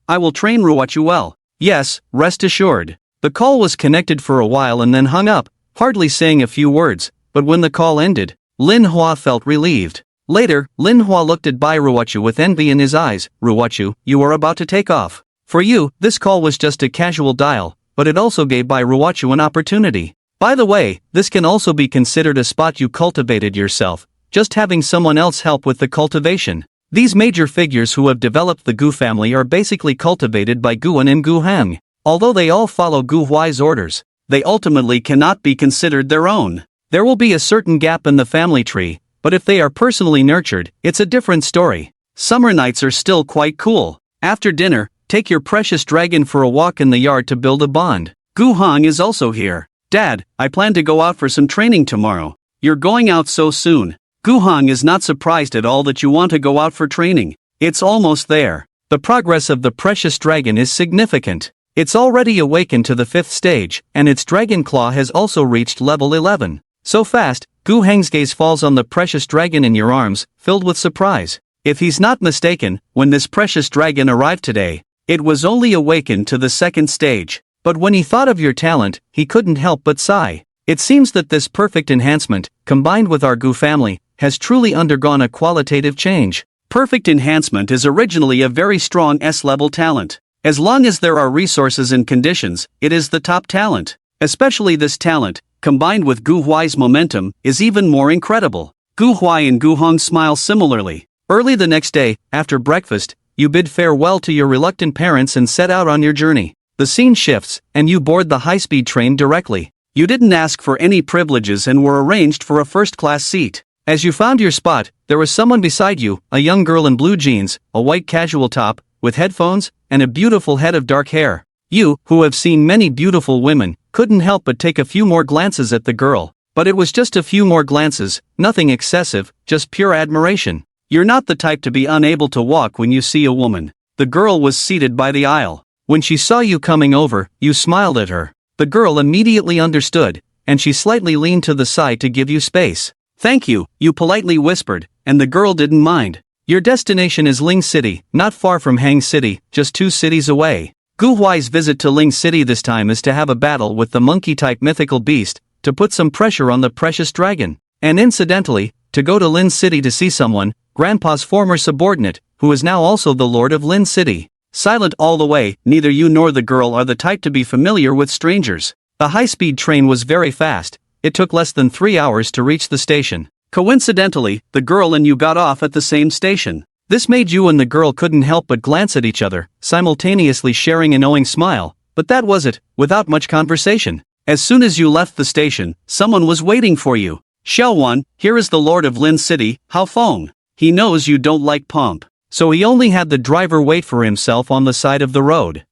I will train Ruochu well. Yes, rest assured. The call was connected for a while and then hung up, hardly saying a few words, but when the call ended, Lin Hua felt relieved. Later, Lin Hua looked at Bai Ruochu with envy in his eyes. Ruochu, you are about to take off. For you, this call was just a casual dial, but it also gave Bai Ruochu an opportunity. By the way, this can also be considered a spot you cultivated yourself, just having someone else help with the cultivation. These major figures who have developed the Gu family are basically cultivated by Guan and Gu Hang. Although they all follow Gu Huai's orders, they ultimately cannot be considered their own. There will be a certain gap in the family tree, but if they are personally nurtured, it's a different story. Summer nights are still quite cool. After dinner, take your precious dragon for a walk in the yard to build a bond. Gu Hang is also here. Dad, I plan to go out for some training tomorrow. You're going out so soon. Gu Hang is not surprised at all that you want to go out for training. It's almost there. The progress of the precious dragon is significant. It's already awakened to the 5th stage, and its dragon claw has also reached level 11. So fast, Gu Hang's gaze falls on the precious dragon in your arms, filled with surprise. If he's not mistaken, when this precious dragon arrived today, it was only awakened to the 2nd stage. But when he thought of your talent, he couldn't help but sigh. It seems that this perfect enhancement, combined with our Gu family, has truly undergone a qualitative change. Perfect enhancement is originally a very strong S-level talent. As long as there are resources and conditions, it is the top talent. Especially this talent, combined with Gu Huai's momentum, is even more incredible. Gu Huai and Gu Hong smile similarly. Early the next day, after breakfast, you bid farewell to your reluctant parents and set out on your journey. The scene shifts, and you board the high-speed train directly. You didn't ask for any privileges and were arranged for a first-class seat. As you found your spot, there was someone beside you, a young girl in blue jeans, a white casual top, with headphones, and a beautiful head of dark hair. You, who have seen many beautiful women, couldn't help but take a few more glances at the girl. But it was just a few more glances, nothing excessive, just pure admiration. You're not the type to be unable to walk when you see a woman. The girl was seated by the aisle. When she saw you coming over, you smiled at her. The girl immediately understood, and she slightly leaned to the side to give you space. Thank you, you politely whispered, and the girl didn't mind. Your destination is Ling City, not far from Hang City, just 2 cities away. Gu Huai's visit to Ling City this time is to have a battle with the monkey-type mythical beast, to put some pressure on the precious dragon, and incidentally, to go to Lin City to see someone, Grandpa's former subordinate, who is now also the Lord of Lin City. Silent all the way, neither you nor the girl are the type to be familiar with strangers. The high-speed train was very fast. It took less than 3 hours to reach the station. Coincidentally, the girl and you got off at the same station. This made you and the girl couldn't help but glance at each other, simultaneously sharing a knowing smile, but that was it, without much conversation. As soon as you left the station, someone was waiting for you. Xiaowan, here is the Lord of Lin City, Hao Feng. He knows you don't like pomp, so he only had the driver wait for himself on the side of the road.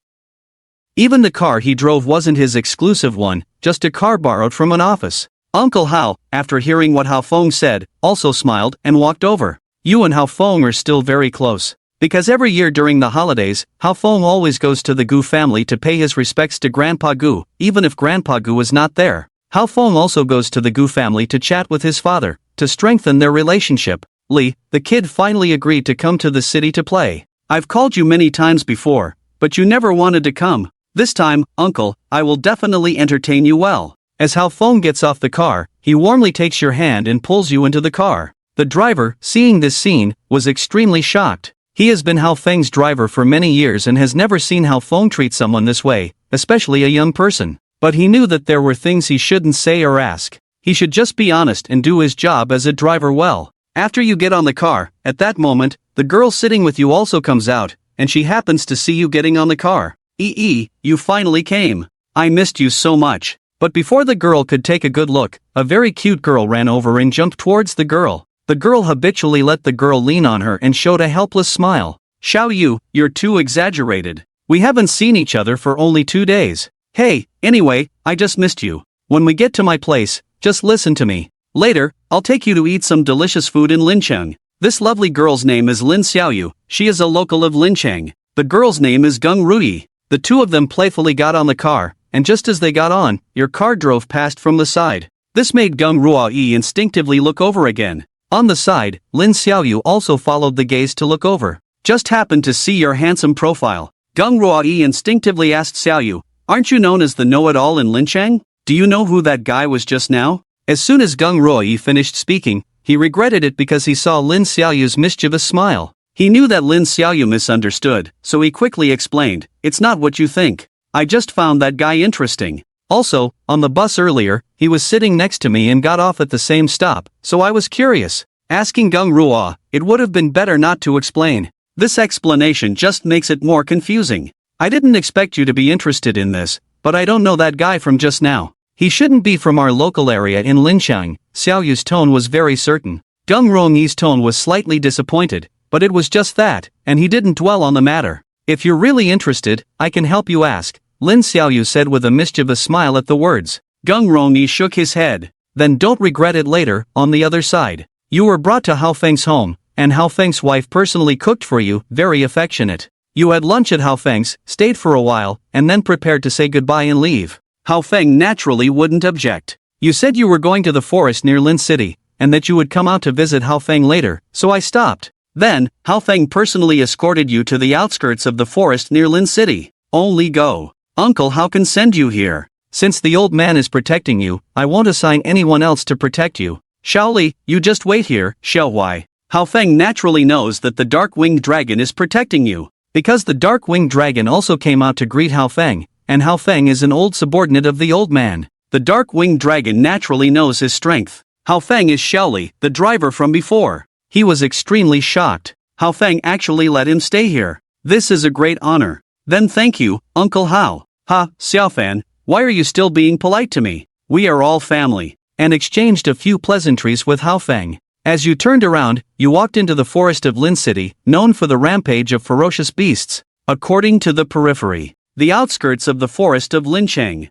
Even the car he drove wasn't his exclusive one, just a car borrowed from an office. Uncle Hao, after hearing what Hao Feng said, also smiled and walked over. You and Hao Feng are still very close. Because every year during the holidays, Hao Feng always goes to the Gu family to pay his respects to Grandpa Gu, even if Grandpa Gu is not there. Hao Feng also goes to the Gu family to chat with his father, to strengthen their relationship. Li, the kid finally agreed to come to the city to play. I've called you many times before, but you never wanted to come. This time, uncle, I will definitely entertain you well. As Hao Feng gets off the car, he warmly takes your hand and pulls you into the car. The driver, seeing this scene, was extremely shocked. He has been Hao Feng's driver for many years and has never seen Hao Feng treat someone this way, especially a young person. But he knew that there were things he shouldn't say or ask. He should just be honest and do his job as a driver well. After you get on the car, at that moment, the girl sitting with you also comes out, and she happens to see you getting on the car. You finally came. I missed you so much. But before the girl could take a good look, a very cute girl ran over and jumped towards the girl. The girl habitually let the girl lean on her and showed a helpless smile. Xiao Yu, you're too exaggerated. We haven't seen each other for only 2 days. Hey, anyway, I just missed you. When we get to my place, just listen to me. Later, I'll take you to eat some delicious food in Lincheng. This lovely girl's name is Lin Xiaoyu, she is a local of Lincheng. The girl's name is Gung Ruyi. The two of them playfully got on the car, and just as they got on, your car drove past from the side. This made Gung Ruyi instinctively look over again. On the side, Lin Xiaoyu also followed the gaze to look over. Just happened to see your handsome profile. Gung Ruyi instinctively asked Xiaoyu, aren't you known as the know-it-all in Lincheng? Do you know who that guy was just now? As soon as Gung Ruyi finished speaking, he regretted it because he saw Lin Xiaoyu's mischievous smile. He knew that Lin Xiaoyu misunderstood, so he quickly explained, it's not what you think. I just found that guy interesting. Also, on the bus earlier, he was sitting next to me and got off at the same stop, so I was curious. Asking Gung Ruyi, it would have been better not to explain. This explanation just makes it more confusing. I didn't expect you to be interested in this, but I don't know that guy from just now. He shouldn't be from our local area in Lincheng. Xiaoyu's tone was very certain. Gung Ruyi's tone was slightly disappointed, but it was just that, and he didn't dwell on the matter. If you're really interested, I can help you ask, Lin Xiaoyu said with a mischievous smile at the words. Gung Ruyi shook his head. Then don't regret it later. On the other side, you were brought to Hao Feng's home, and Hao Feng's wife personally cooked for you, very affectionate. You had lunch at Hao Feng's, stayed for a while, and then prepared to say goodbye and leave. Hao Feng naturally wouldn't object. You said you were going to the forest near Lin City, and that you would come out to visit Hao Feng later, so I stopped. Then, Hao Feng personally escorted you to the outskirts of the forest near Lin City. Only go. Uncle Hao can send you here. Since the old man is protecting you, I won't assign anyone else to protect you. Shaoli, you just wait here, Xiaohui. Hao Feng naturally knows that the dark-winged dragon is protecting you. Because the dark-winged dragon also came out to greet Hao Feng, and Hao Feng is an old subordinate of the old man. The dark-winged dragon naturally knows his strength. Hao Feng is Shaoli, the driver from before. He was extremely shocked. Hao Feng actually let him stay here. This is a great honor. Then thank you, Uncle Hao. Ha, Xiaofan, why are you still being polite to me? We are all family. And exchanged a few pleasantries with Hao Feng. As you turned around, you walked into the forest of Lin City, known for the rampage of ferocious beasts. According to the periphery, the outskirts of the forest of Lincheng.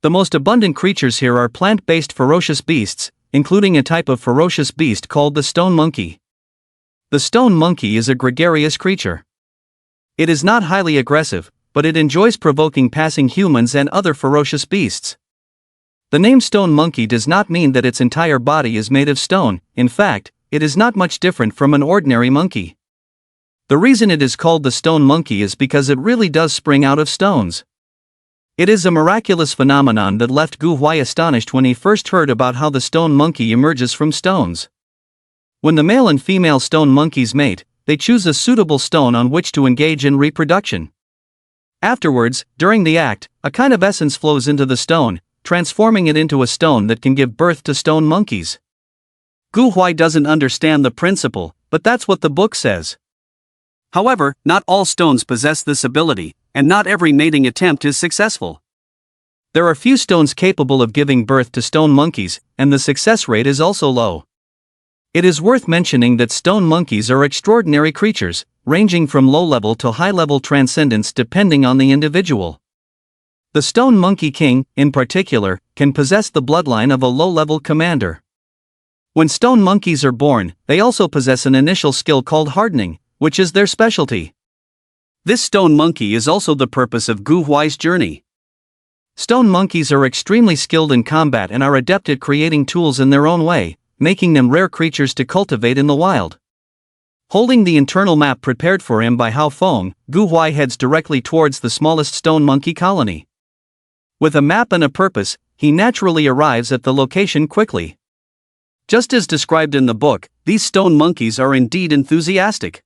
The most abundant creatures here are plant-based ferocious beasts, including a type of ferocious beast called the stone monkey. The stone monkey is a gregarious creature. It is not highly aggressive, but it enjoys provoking passing humans and other ferocious beasts. The name stone monkey does not mean that its entire body is made of stone. In fact, it is not much different from an ordinary monkey. The reason it is called the stone monkey is because it really does spring out of stones. It is a miraculous phenomenon that left Gu Huai astonished when he first heard about how the stone monkey emerges from stones. When the male and female stone monkeys mate, they choose a suitable stone on which to engage in reproduction. Afterwards, during the act, a kind of essence flows into the stone, transforming it into a stone that can give birth to stone monkeys. Gu Huai doesn't understand the principle, but that's what the book says. However, not all stones possess this ability, and not every mating attempt is successful. There are few stones capable of giving birth to stone monkeys, and the success rate is also low. It is worth mentioning that stone monkeys are extraordinary creatures, ranging from low-level to high-level transcendence depending on the individual. The stone monkey king, in particular, can possess the bloodline of a low-level commander. When stone monkeys are born, they also possess an initial skill called hardening, which is their specialty. This stone monkey is also the purpose of Gu Huai's journey. Stone monkeys are extremely skilled in combat and are adept at creating tools in their own way, making them rare creatures to cultivate in the wild. Holding the internal map prepared for him by Hao Feng, Gu Huai heads directly towards the smallest stone monkey colony. With a map and a purpose, he naturally arrives at the location quickly. Just as described in the book, these stone monkeys are indeed enthusiastic.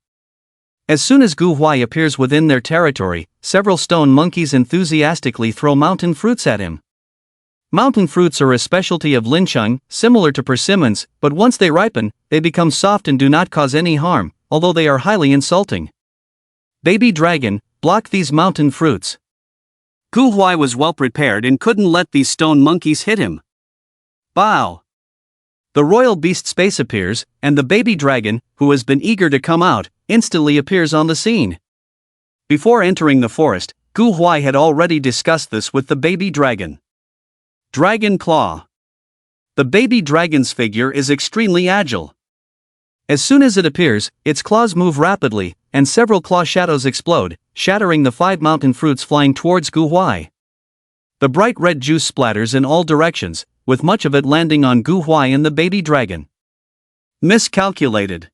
As soon as Gu Huai appears within their territory, several stone monkeys enthusiastically throw mountain fruits at him. Mountain fruits are a specialty of Lincheng, similar to persimmons, but once they ripen, they become soft and do not cause any harm, although they are highly insulting. Baby dragon, block these mountain fruits. Gu Huai was well prepared and couldn't let these stone monkeys hit him. Bow! The royal beast space appears, and the baby dragon, who has been eager to come out, instantly appears on the scene. Before entering the forest, Gu Huai had already discussed this with the baby dragon. Dragon Claw. The baby dragon's figure is extremely agile. As soon as it appears, its claws move rapidly, and several claw shadows explode, shattering the 5 mountain fruits flying towards Gu Huai. The bright red juice splatters in all directions, with much of it landing on Gu Huai and the baby dragon. Miscalculated.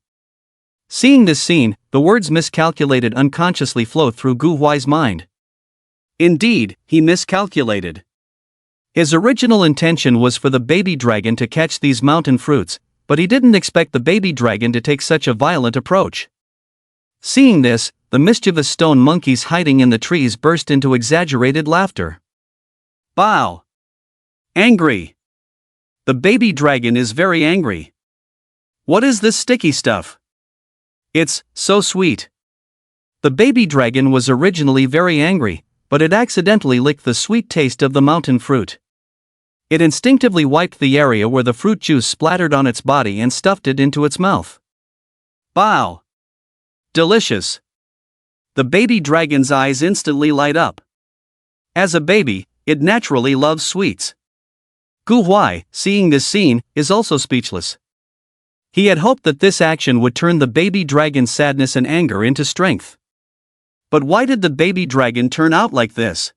Seeing this scene, the words miscalculated unconsciously flow through Gu Huai's mind. Indeed, he miscalculated. His original intention was for the baby dragon to catch these mountain fruits, but he didn't expect the baby dragon to take such a violent approach. Seeing this, the mischievous stone monkeys hiding in the trees burst into exaggerated laughter. Bow. Angry. The baby dragon is very angry. What is this sticky stuff? It's so sweet. The baby dragon was originally very angry, but it accidentally licked the sweet taste of the mountain fruit. It instinctively wiped the area where the fruit juice splattered on its body and stuffed it into its mouth. Bow. Delicious. The baby dragon's eyes instantly light up. As a baby, it naturally loves sweets. Gu Huai, seeing this scene, is also speechless. He had hoped that this action would turn the baby dragon's sadness and anger into strength. But why did the baby dragon turn out like this?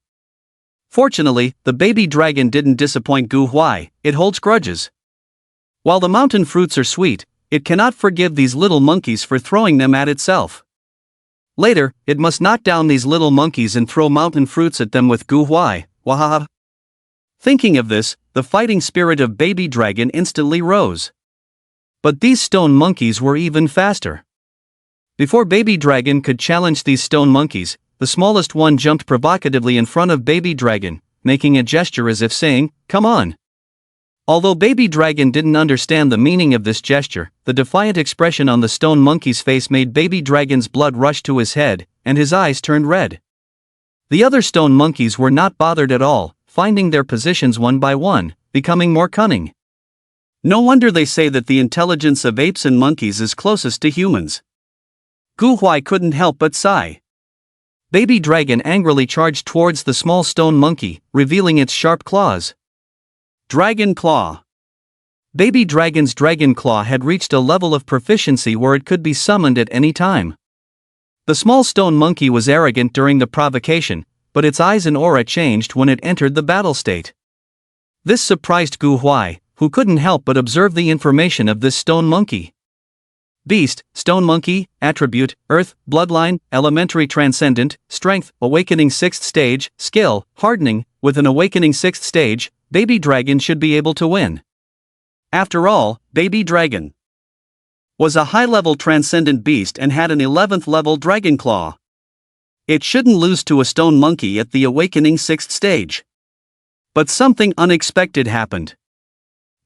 Fortunately, the baby dragon didn't disappoint Gu Huai, it holds grudges. While the mountain fruits are sweet, it cannot forgive these little monkeys for throwing them at itself. Later, it must knock down these little monkeys and throw mountain fruits at them with Gu Huai. Wahaha. Thinking of this, the fighting spirit of baby dragon instantly rose. But these stone monkeys were even faster. Before baby dragon could challenge these stone monkeys, the smallest one jumped provocatively in front of baby dragon, making a gesture as if saying, "Come on." Although baby dragon didn't understand the meaning of this gesture, the defiant expression on the stone monkey's face made baby dragon's blood rush to his head, and his eyes turned red. The other stone monkeys were not bothered at all, finding their positions one by one, becoming more cunning. No wonder they say that the intelligence of apes and monkeys is closest to humans. Gu Huai couldn't help but sigh. Baby dragon angrily charged towards the small stone monkey, revealing its sharp claws. Dragon Claw. Baby dragon's dragon claw had reached a level of proficiency where it could be summoned at any time. The small stone monkey was arrogant during the provocation, but its eyes and aura changed when it entered the battle state. This surprised Gu Huai, who couldn't help but observe the information of this stone monkey. Beast, stone monkey, attribute, earth, bloodline, elementary transcendent, strength, awakening 6th stage, skill, hardening, with an awakening 6th stage, baby dragon should be able to win. After all, baby dragon was a high-level transcendent beast and had an 11th level dragon claw. It shouldn't lose to a stone monkey at the awakening 6th stage. But something unexpected happened.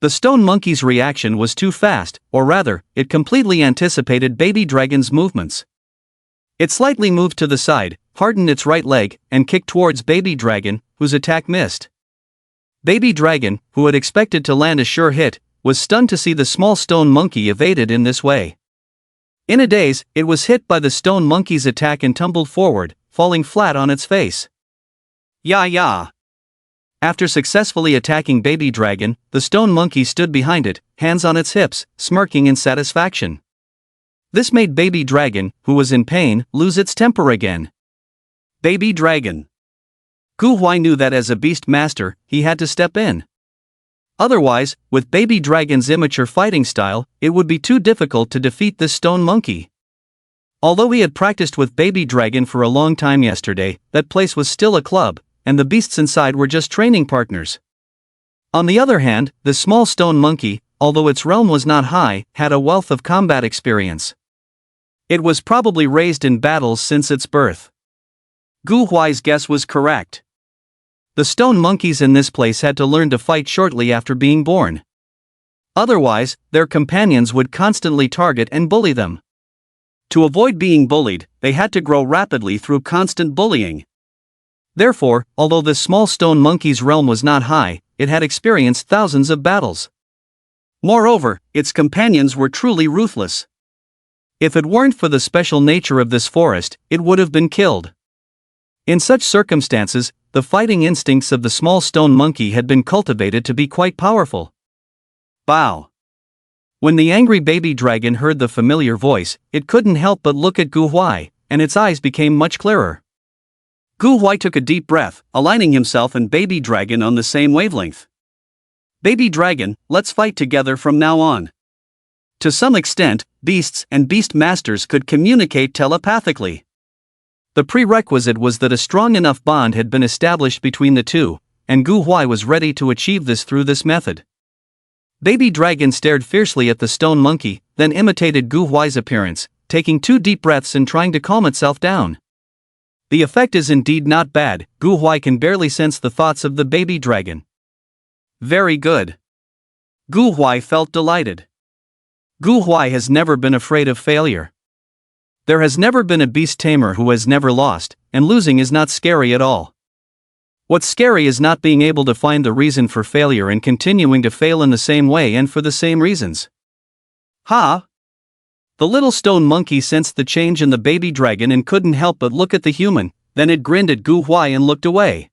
The stone monkey's reaction was too fast, or rather, it completely anticipated baby dragon's movements. It slightly moved to the side, hardened its right leg, and kicked towards baby dragon, whose attack missed. Baby dragon, who had expected to land a sure hit, was stunned to see the small stone monkey evaded in this way. In a daze, it was hit by the stone monkey's attack and tumbled forward, falling flat on its face. Ya. After successfully attacking baby dragon, the stone monkey stood behind it, hands on its hips, smirking in satisfaction. This made baby dragon, who was in pain, lose its temper again. Baby dragon. Gu Huai knew that as a beast master, he had to step in. Otherwise, with baby dragon's immature fighting style, it would be too difficult to defeat this stone monkey. Although he had practiced with baby dragon for a long time yesterday, that place was still a club, and the beasts inside were just training partners. On the other hand, the small stone monkey, although its realm was not high, had a wealth of combat experience. It was probably raised in battles since its birth. Gu Huai's guess was correct. The stone monkeys in this place had to learn to fight shortly after being born. Otherwise, their companions would constantly target and bully them. To avoid being bullied, they had to grow rapidly through constant bullying. Therefore, although this small stone monkey's realm was not high, it had experienced thousands of battles. Moreover, its companions were truly ruthless. If it weren't for the special nature of this forest, it would have been killed. In such circumstances, the fighting instincts of the small stone monkey had been cultivated to be quite powerful. Bow. When the angry baby dragon heard the familiar voice, it couldn't help but look at Gu Huai, and its eyes became much clearer. Gu Huai took a deep breath, aligning himself and baby dragon on the same wavelength. Baby dragon, let's fight together from now on. To some extent, beasts and beast masters could communicate telepathically. The prerequisite was that a strong enough bond had been established between the two, and Gu Huai was ready to achieve this through this method. Baby dragon stared fiercely at the stone monkey, then imitated Gu Huai's appearance, taking 2 deep breaths and trying to calm itself down. The effect is indeed not bad. Gu Huai can barely sense the thoughts of the baby dragon. Very good. Gu Huai felt delighted. Gu Huai has never been afraid of failure. There has never been a beast tamer who has never lost, and losing is not scary at all. What's scary is not being able to find the reason for failure and continuing to fail in the same way and for the same reasons. Ha! The little stone monkey sensed the change in the baby dragon and couldn't help but look at the human, then it grinned at Gu Huai and looked away.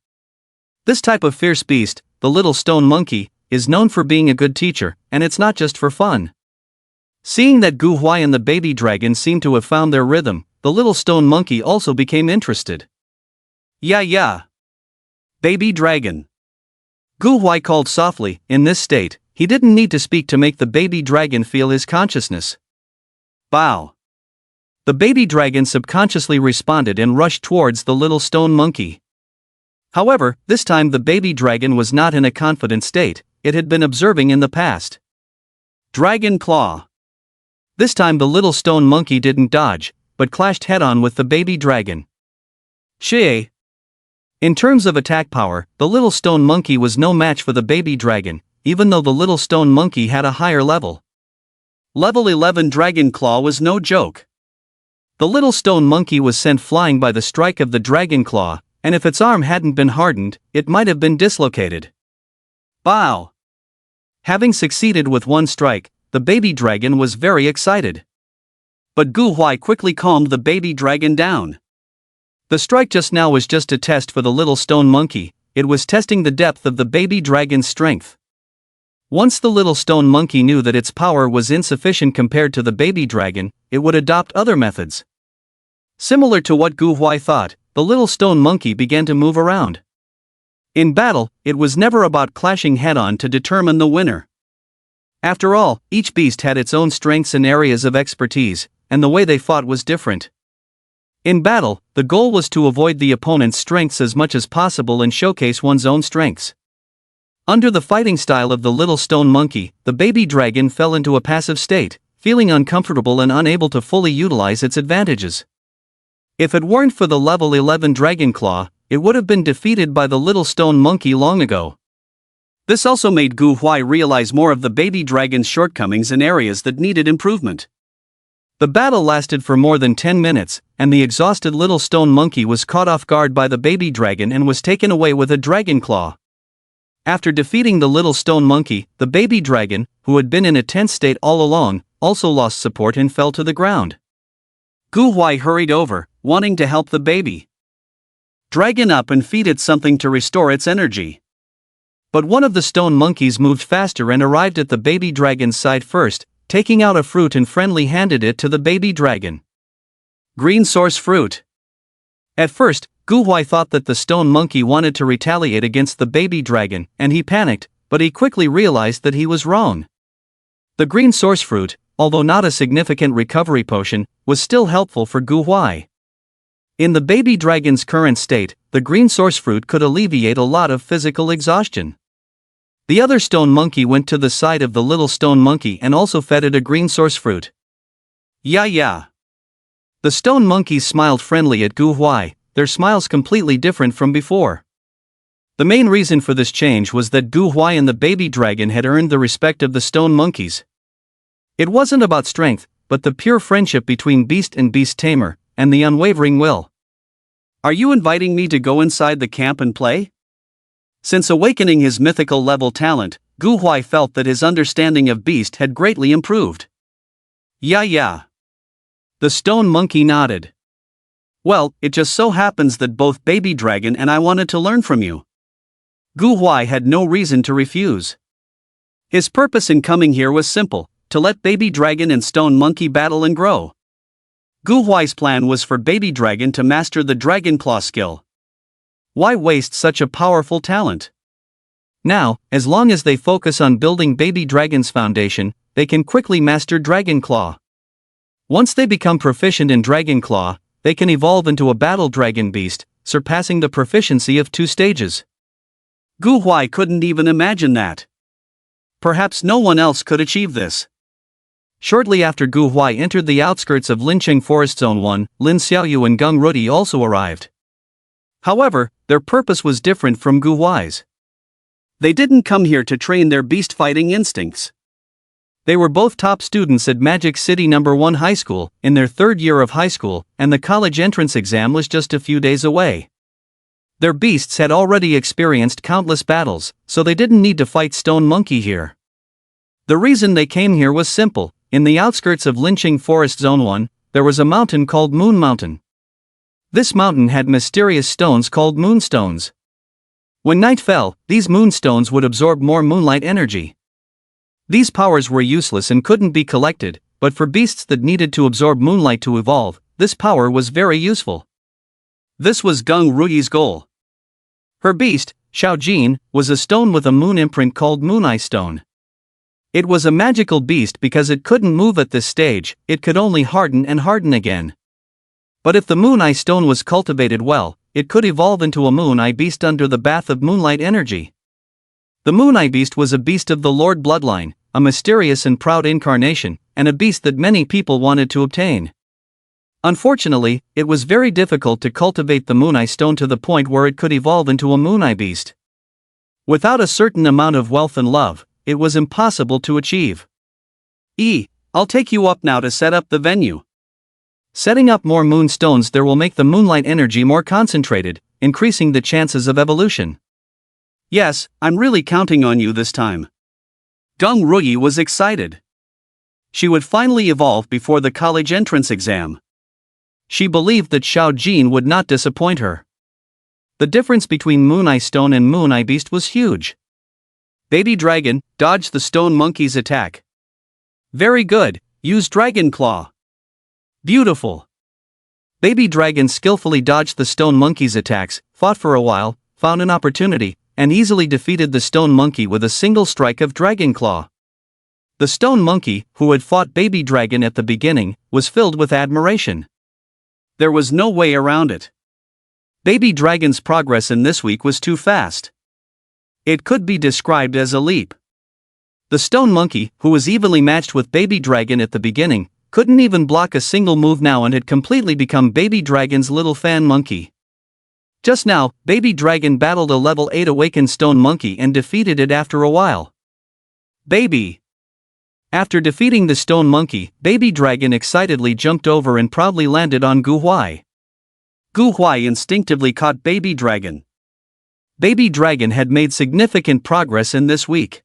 This type of fierce beast, the little stone monkey, is known for being a good teacher, and it's not just for fun. Seeing that Gu Huai and the baby dragon seemed to have found their rhythm, the little stone monkey also became interested. Yeah. Baby dragon. Gu Huai called softly. In this state, he didn't need to speak to make the baby dragon feel his consciousness. Bow. The baby dragon subconsciously responded and rushed towards the little stone monkey. However, this time the baby dragon was not in a confident state. It had been observing in the past. Dragon claw. This time the little stone monkey didn't dodge, but clashed head-on with the baby dragon. Shie. In terms of attack power, the little stone monkey was no match for the baby dragon, even though the little stone monkey had a higher level. Level 11 Dragon Claw was no joke. The little stone monkey was sent flying by the strike of the dragon claw, and if its arm hadn't been hardened, it might have been dislocated. Bow. Having succeeded with one strike, the baby dragon was very excited. But Gu Huai quickly calmed the baby dragon down. The strike just now was just a test for the little stone monkey. It was testing the depth of the baby dragon's strength. Once the little stone monkey knew that its power was insufficient compared to the baby dragon, it would adopt other methods. Similar to what Gu Huai thought, the little stone monkey began to move around. In battle, it was never about clashing head-on to determine the winner. After all, each beast had its own strengths and areas of expertise, and the way they fought was different. In battle, the goal was to avoid the opponent's strengths as much as possible and showcase one's own strengths. Under the fighting style of the little stone monkey, the baby dragon fell into a passive state, feeling uncomfortable and unable to fully utilize its advantages. If it weren't for the level 11 dragon claw, it would have been defeated by the little stone monkey long ago. This also made Gu Huai realize more of the baby dragon's shortcomings and areas that needed improvement. The battle lasted for more than 10 minutes, and the exhausted little stone monkey was caught off guard by the baby dragon and was taken away with a dragon claw. After defeating the little stone monkey, the baby dragon, who had been in a tense state all along, also lost support and fell to the ground. Gu Huai hurried over, wanting to help the baby dragon up and feed it something to restore its energy. But one of the stone monkeys moved faster and arrived at the baby dragon's side first, taking out a fruit and friendly handed it to the baby dragon. Green source fruit. At first, Gu Huai thought that the stone monkey wanted to retaliate against the baby dragon, and he panicked, but he quickly realized that he was wrong. The green source fruit, although not a significant recovery potion, was still helpful for Gu Huai. In the baby dragon's current state, the green source fruit could alleviate a lot of physical exhaustion. The other stone monkey went to the side of the little stone monkey and also fed it a green source fruit. Yeah. The stone monkeys smiled friendly at Gu Huai, their smiles completely different from before. The main reason for this change was that Gu Huai and the baby dragon had earned the respect of the stone monkeys. It wasn't about strength, but the pure friendship between beast and beast tamer, and the unwavering will. Are you inviting me to go inside the camp and play? Since awakening his mythical level talent, Gu Huai felt that his understanding of beast had greatly improved. Yeah. The stone monkey nodded. Well, it just so happens that both Baby Dragon and I wanted to learn from you. Gu Huai had no reason to refuse. His purpose in coming here was simple, to let Baby Dragon and Stone Monkey battle and grow. Gu Huai's plan was for Baby Dragon to master the Dragon Claw skill. Why waste such a powerful talent? Now, as long as they focus on building Baby Dragon's foundation, they can quickly master Dragon Claw. Once they become proficient in Dragon Claw, they can evolve into a battle dragon beast, surpassing the proficiency of 2 stages. Gu Huai couldn't even imagine that. Perhaps no one else could achieve this. Shortly after Gu Huai entered the outskirts of Lincheng Forest Zone 1, Lin Xiaoyu and Geng Rudi also arrived. However, their purpose was different from Gu Huai's. They didn't come here to train their beast-fighting instincts. They were both top students at Magic City No. 1 High School, in their 3rd year of high school, and the college entrance exam was just a few days away. Their beasts had already experienced countless battles, so they didn't need to fight Stone Monkey here. The reason they came here was simple. In the outskirts of Lincheng Forest Zone 1, there was a mountain called Moon Mountain. This mountain had mysterious stones called moonstones. When night fell, these moonstones would absorb more moonlight energy. These powers were useless and couldn't be collected, but for beasts that needed to absorb moonlight to evolve, this power was very useful. This was Geng Ruyi's goal. Her beast, Xiao Jin, was a stone with a moon imprint called Moon Eye Stone. It was a magical beast because it couldn't move at this stage, it could only harden and harden again. But if the Moon Eye Stone was cultivated well, it could evolve into a Moon Eye Beast under the bath of moonlight energy. The Moon Eye Beast was a beast of the Lord Bloodline, a mysterious and proud incarnation, and a beast that many people wanted to obtain. Unfortunately, it was very difficult to cultivate the Moon Eye Stone to the point where it could evolve into a Moon Eye Beast. Without a certain amount of wealth and love, it was impossible to achieve. I'll take you up now to set up the venue. Setting up more moonstones there will make the moonlight energy more concentrated, increasing the chances of evolution. Yes, I'm really counting on you this time. Geng Ruyi was excited. She would finally evolve before the college entrance exam. She believed that Xiao Jin would not disappoint her. The difference between Moon Eye Stone and Moon Eye Beast was huge. Baby Dragon, dodge the Stone Monkey's attack. Very good, use Dragon Claw. Beautiful. Baby Dragon skillfully dodged the Stone Monkey's attacks, fought for a while, found an opportunity, and easily defeated the Stone Monkey with a single strike of Dragon Claw. The Stone Monkey, who had fought Baby Dragon at the beginning, was filled with admiration. There was no way around it. Baby Dragon's progress in this week was too fast. It could be described as a leap. The Stone Monkey, who was evenly matched with Baby Dragon at the beginning, couldn't even block a single move now and had completely become Baby Dragon's little fan monkey. Just now, Baby Dragon battled a level 8 awakened Stone Monkey and defeated it after a while. Baby! After defeating the Stone Monkey, Baby Dragon excitedly jumped over and proudly landed on Gu Huai. Gu Huai instinctively caught Baby Dragon. Baby Dragon had made significant progress in this week.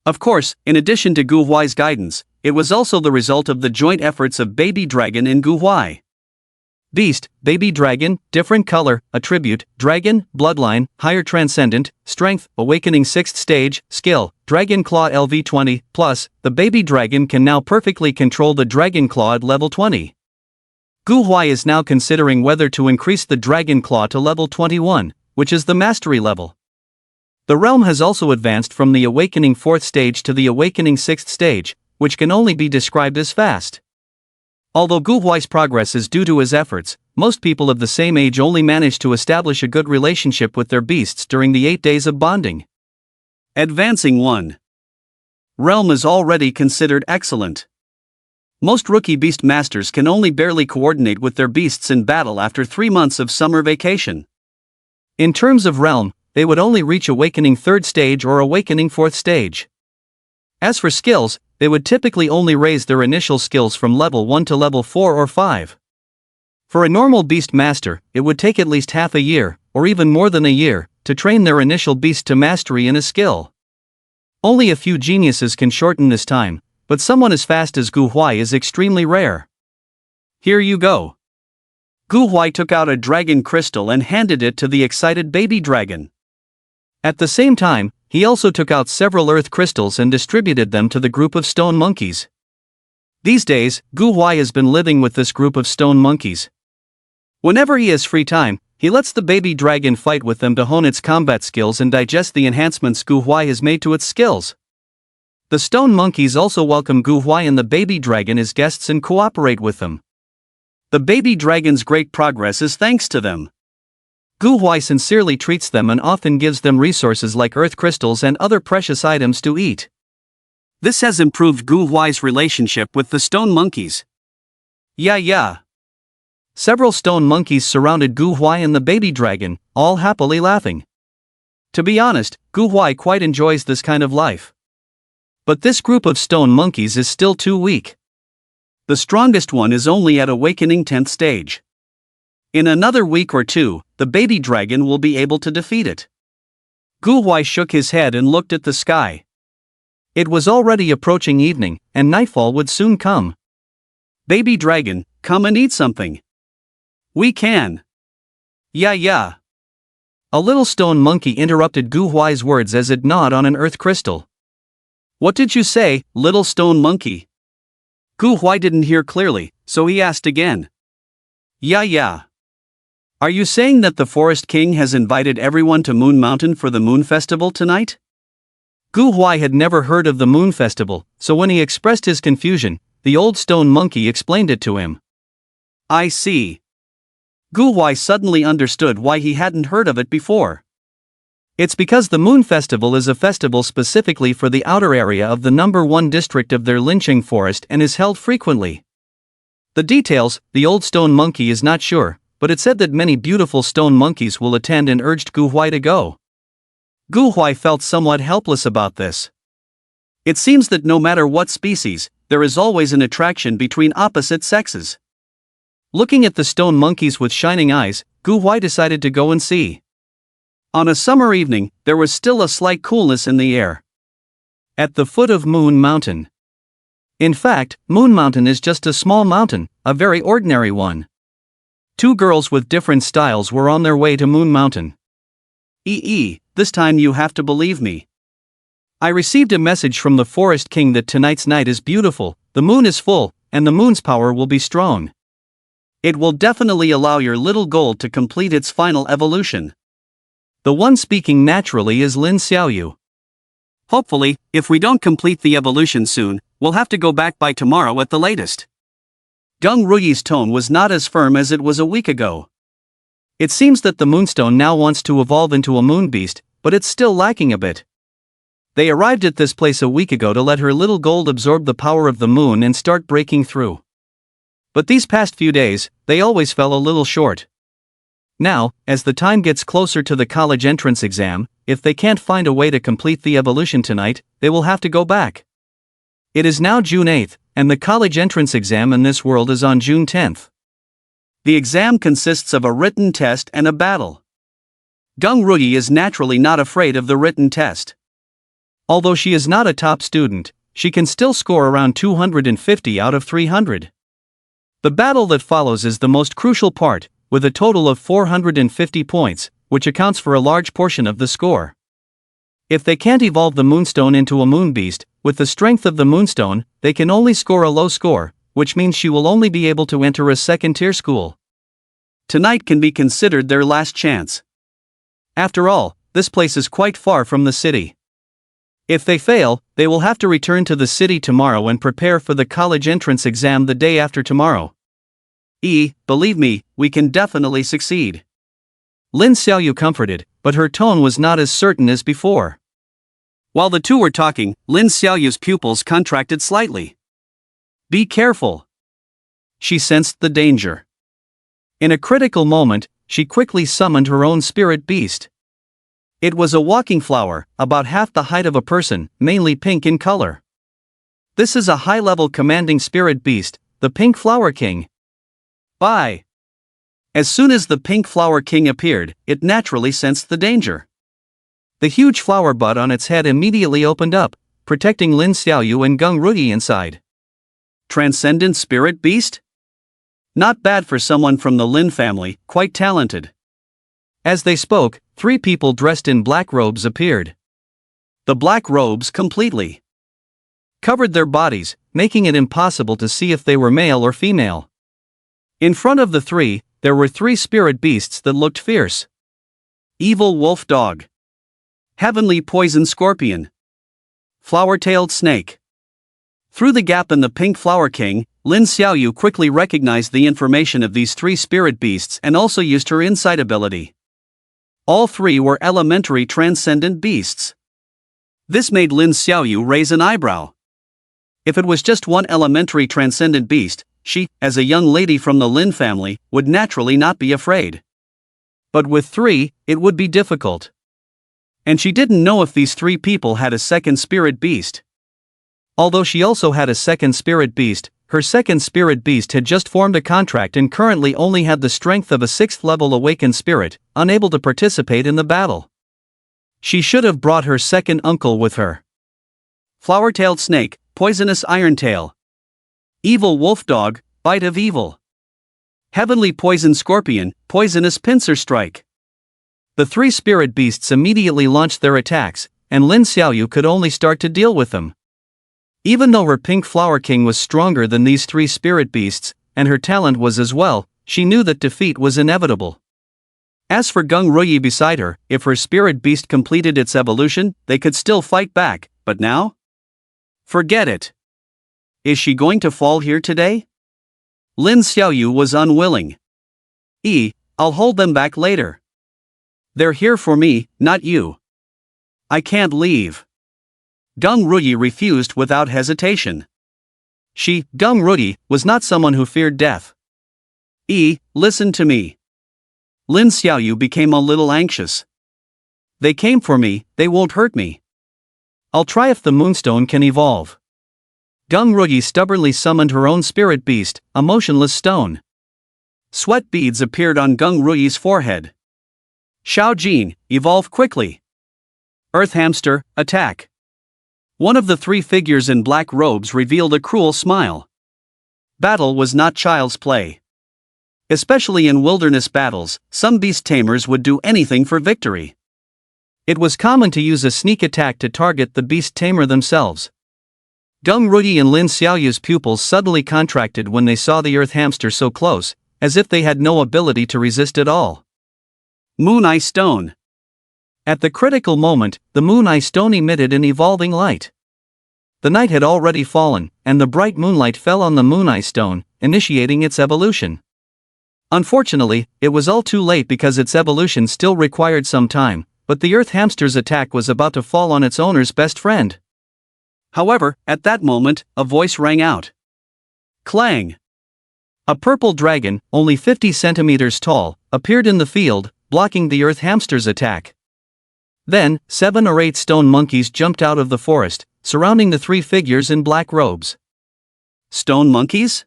Of course, in addition to Gu Huai's guidance, it was also the result of the joint efforts of Baby Dragon and Gu Huai. Beast, Baby Dragon, different color, attribute, Dragon, Bloodline, higher Transcendent, Strength, Awakening 6th stage, Skill, Dragon Claw LV 20+, the Baby Dragon can now perfectly control the Dragon Claw at level 20. Gu Huai is now considering whether to increase the Dragon Claw to level 21, which is the Mastery level. The realm has also advanced from the Awakening 4th stage to the Awakening 6th stage, which can only be described as fast. Although Gu Huai's progress is due to his efforts, most people of the same age only manage to establish a good relationship with their beasts during the 8 days of bonding. Advancing 1. Realm is already considered excellent. Most rookie beast masters can only barely coordinate with their beasts in battle after 3 months of summer vacation. In terms of realm, they would only reach Awakening 3rd stage or Awakening 4th stage. As for skills, they would typically only raise their initial skills from level 1 to level 4 or 5. For a normal beast master, it would take at least half a year, or even more than a year, to train their initial beast to mastery in a skill. Only a few geniuses can shorten this time, but someone as fast as Gu Huai is extremely rare. Here you go. Gu Huai took out a dragon crystal and handed it to the excited baby dragon. At the same time, he also took out several earth crystals and distributed them to the group of stone monkeys. These days, Gu Huai has been living with this group of stone monkeys. Whenever he has free time, he lets the baby dragon fight with them to hone its combat skills and digest the enhancements Gu Huai has made to its skills. The stone monkeys also welcome Gu Huai and the baby dragon as guests and cooperate with them. The baby dragon's great progress is thanks to them. Gu Huai sincerely treats them and often gives them resources like earth crystals and other precious items to eat. This has improved Gu Huai's relationship with the stone monkeys. Yeah. Several stone monkeys surrounded Gu Huai and the baby dragon, all happily laughing. To be honest, Gu Huai quite enjoys this kind of life. But this group of stone monkeys is still too weak. The strongest one is only at awakening 10th stage. In another week or two, the baby dragon will be able to defeat it. Gu Huai shook his head and looked at the sky. It was already approaching evening, and nightfall would soon come. Baby dragon, come and eat something. We can. Yeah. A little stone monkey interrupted Gu Huai's words as it gnawed on an earth crystal. What did you say, little stone monkey? Gu Huai didn't hear clearly, so he asked again. Yeah. Are you saying that the Forest King has invited everyone to Moon Mountain for the Moon Festival tonight? Gu Huai had never heard of the Moon Festival, so when he expressed his confusion, the old stone monkey explained it to him. I see. Gu Huai suddenly understood why he hadn't heard of it before. It's because the Moon Festival is a festival specifically for the outer area of the number 1 district of their Linqing forest and is held frequently. The details, the old stone monkey is not sure, but it said that many beautiful stone monkeys will attend and urged Gu Huai to go. Gu Huai felt somewhat helpless about this. It seems that no matter what species, there is always an attraction between opposite sexes. Looking at the stone monkeys with shining eyes, Gu Huai decided to go and see. On a summer evening, there was still a slight coolness in the air. At the foot of Moon Mountain. In fact, Moon Mountain is just a small mountain, a very ordinary one. 2 girls with different styles were on their way to Moon Mountain. This time you have to believe me. I received a message from the Forest King that tonight's night is beautiful, the moon is full, and the moon's power will be strong. It will definitely allow your little gold to complete its final evolution. The one speaking naturally is Lin Xiaoyu. Hopefully, if we don't complete the evolution soon, we'll have to go back by tomorrow at the latest. Geng Ruyi's tone was not as firm as it was a week ago. It seems that the Moonstone now wants to evolve into a moon beast, but it's still lacking a bit. They arrived at this place a week ago to let her little gold absorb the power of the moon and start breaking through. But these past few days, they always fell a little short. Now, as the time gets closer to the college entrance exam, if they can't find a way to complete the evolution tonight, they will have to go back. It is now June 8th, and the college entrance exam in this world is on June 10th. The exam consists of a written test and a battle. Geng Ruyi is naturally not afraid of the written test. Although she is not a top student, she can still score around 250 out of 300. The battle that follows is the most crucial part, with a total of 450 points, which accounts for a large portion of the score. If they can't evolve the Moonstone into a moon beast, with the strength of the Moonstone, they can only score a low score, which means she will only be able to enter a second-tier school. Tonight can be considered their last chance. After all, this place is quite far from the city. If they fail, they will have to return to the city tomorrow and prepare for the college entrance exam the day after tomorrow. Believe me, we can definitely succeed. Lin Xiaoyu comforted, but her tone was not as certain as before. While the two were talking, Lin Xiaoyu's pupils contracted slightly. Be careful. She sensed the danger. In a critical moment, she quickly summoned her own spirit beast. It was a walking flower, about half the height of a person, mainly pink in color. This is a high-level commanding spirit beast, the Pink Flower King. Bye. As soon as the Pink Flower King appeared, it naturally sensed the danger. The huge flower bud on its head immediately opened up, protecting Lin Xiaoyu and Geng Ruyi inside. Transcendent Spirit Beast? Not bad for someone from the Lin family, quite talented. As they spoke, 3 people dressed in black robes appeared. The black robes completely covered their bodies, making it impossible to see if they were male or female. In front of the 3, there were 3 spirit beasts that looked fierce. Evil wolf dog. Heavenly poison scorpion. Flower-tailed snake. Through the gap in the pink flower king, Lin Xiaoyu quickly recognized the information of these 3 spirit beasts and also used her insight ability. All 3 were elementary transcendent beasts. This made Lin Xiaoyu raise an eyebrow. If it was just one elementary transcendent beast, she, as a young lady from the Lin family, would naturally not be afraid. But with 3, it would be difficult. And she didn't know if these 3 people had a second spirit beast. Although she also had a second spirit beast, her second spirit beast had just formed a contract and currently only had the strength of a 6th level awakened spirit, unable to participate in the battle. She should have brought her second uncle with her. Flower-tailed snake, poisonous irontail. Evil wolf dog, bite of evil. Heavenly poison scorpion, poisonous pincer strike. The 3 spirit beasts immediately launched their attacks, and Lin Xiaoyu could only start to deal with them. Even though her pink flower king was stronger than these 3 spirit beasts, and her talent was as well, she knew that defeat was inevitable. As for Gung Ruyi beside her, if her spirit beast completed its evolution, they could still fight back, but now? Forget it. Is she going to fall here today? Lin Xiaoyu was unwilling. I'll hold them back later. They're here for me, not you. I can't leave. Gung Ruyi refused without hesitation. Gung Ruyi, was not someone who feared death. Listen to me. Lin Xiaoyu became a little anxious. They came for me, they won't hurt me. I'll try if the moonstone can evolve. Gung Ruyi stubbornly summoned her own spirit beast, a motionless stone. Sweat beads appeared on Gung Ruyi's forehead. Xiao Jin, evolve quickly. Earth hamster, attack. One of the 3 figures in black robes revealed a cruel smile. Battle was not child's play. Especially in wilderness battles, some beast tamers would do anything for victory. It was common to use a sneak attack to target the beast tamer themselves. Gung Ruyi and Lin Xiaoyu's pupils suddenly contracted when they saw the earth hamster so close, as if they had no ability to resist at all. Moon Eye Stone. At the critical moment, the Moon Eye Stone emitted an evolving light. The night had already fallen, and the bright moonlight fell on the Moon Eye Stone, initiating its evolution. Unfortunately, it was all too late because its evolution still required some time, but the earth hamster's attack was about to fall on its owner's best friend. However, at that moment, a voice rang out. Clang! A purple dragon, only 50 centimeters tall, appeared in the field, blocking the earth hamster's attack. Then, 7 or 8 stone monkeys jumped out of the forest, surrounding the 3 figures in black robes. Stone monkeys?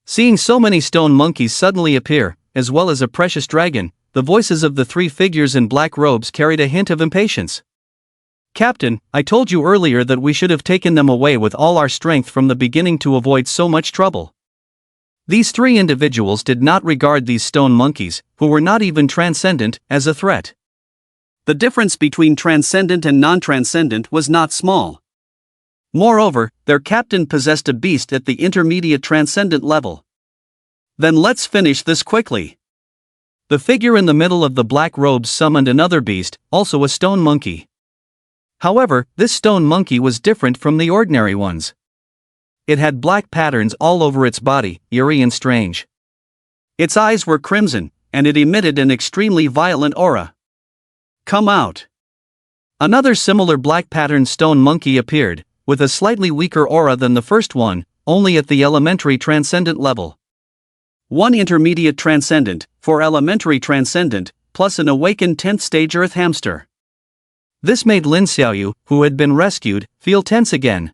Seeing so many stone monkeys suddenly appear, as well as a precious dragon, the voices of the 3 figures in black robes carried a hint of impatience. Captain, I told you earlier that we should have taken them away with all our strength from the beginning to avoid so much trouble. These 3 individuals did not regard these stone monkeys, who were not even transcendent, as a threat. The difference between transcendent and non-transcendent was not small. Moreover, their captain possessed a beast at the intermediate transcendent level. Then let's finish this quickly. The figure in the middle of the black robes summoned another beast, also a stone monkey. However, this stone monkey was different from the ordinary ones. It had black patterns all over its body, eerie and strange. Its eyes were crimson, and it emitted an extremely violent aura. Come out. Another similar black patterned stone monkey appeared, with a slightly weaker aura than the first one, only at the elementary transcendent level. 1 intermediate transcendent, 4 elementary transcendent, plus an awakened 10th stage earth hamster. This made Lin Xiaoyu, who had been rescued, feel tense again.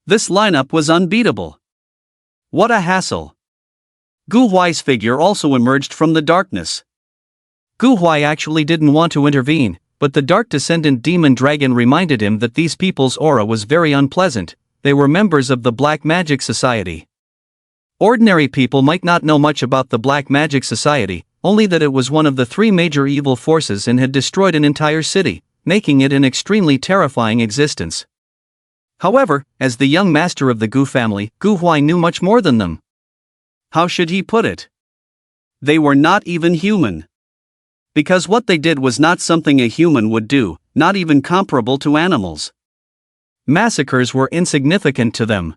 This lineup was unbeatable. What a hassle. Gu Huai's figure also emerged from the darkness. Gu Huai actually didn't want to intervene, but the dark descendant demon dragon reminded him that these people's aura was very unpleasant. They were members of the Black Magic Society. Ordinary people might not know much about the Black Magic Society, only that it was one of the three major evil forces and had destroyed an entire city, making it an extremely terrifying existence. However, as the young master of the Gu family, Gu Huai knew much more than them. How should he put it? They were not even human. Because what they did was not something a human would do, not even comparable to animals. Massacres were insignificant to them.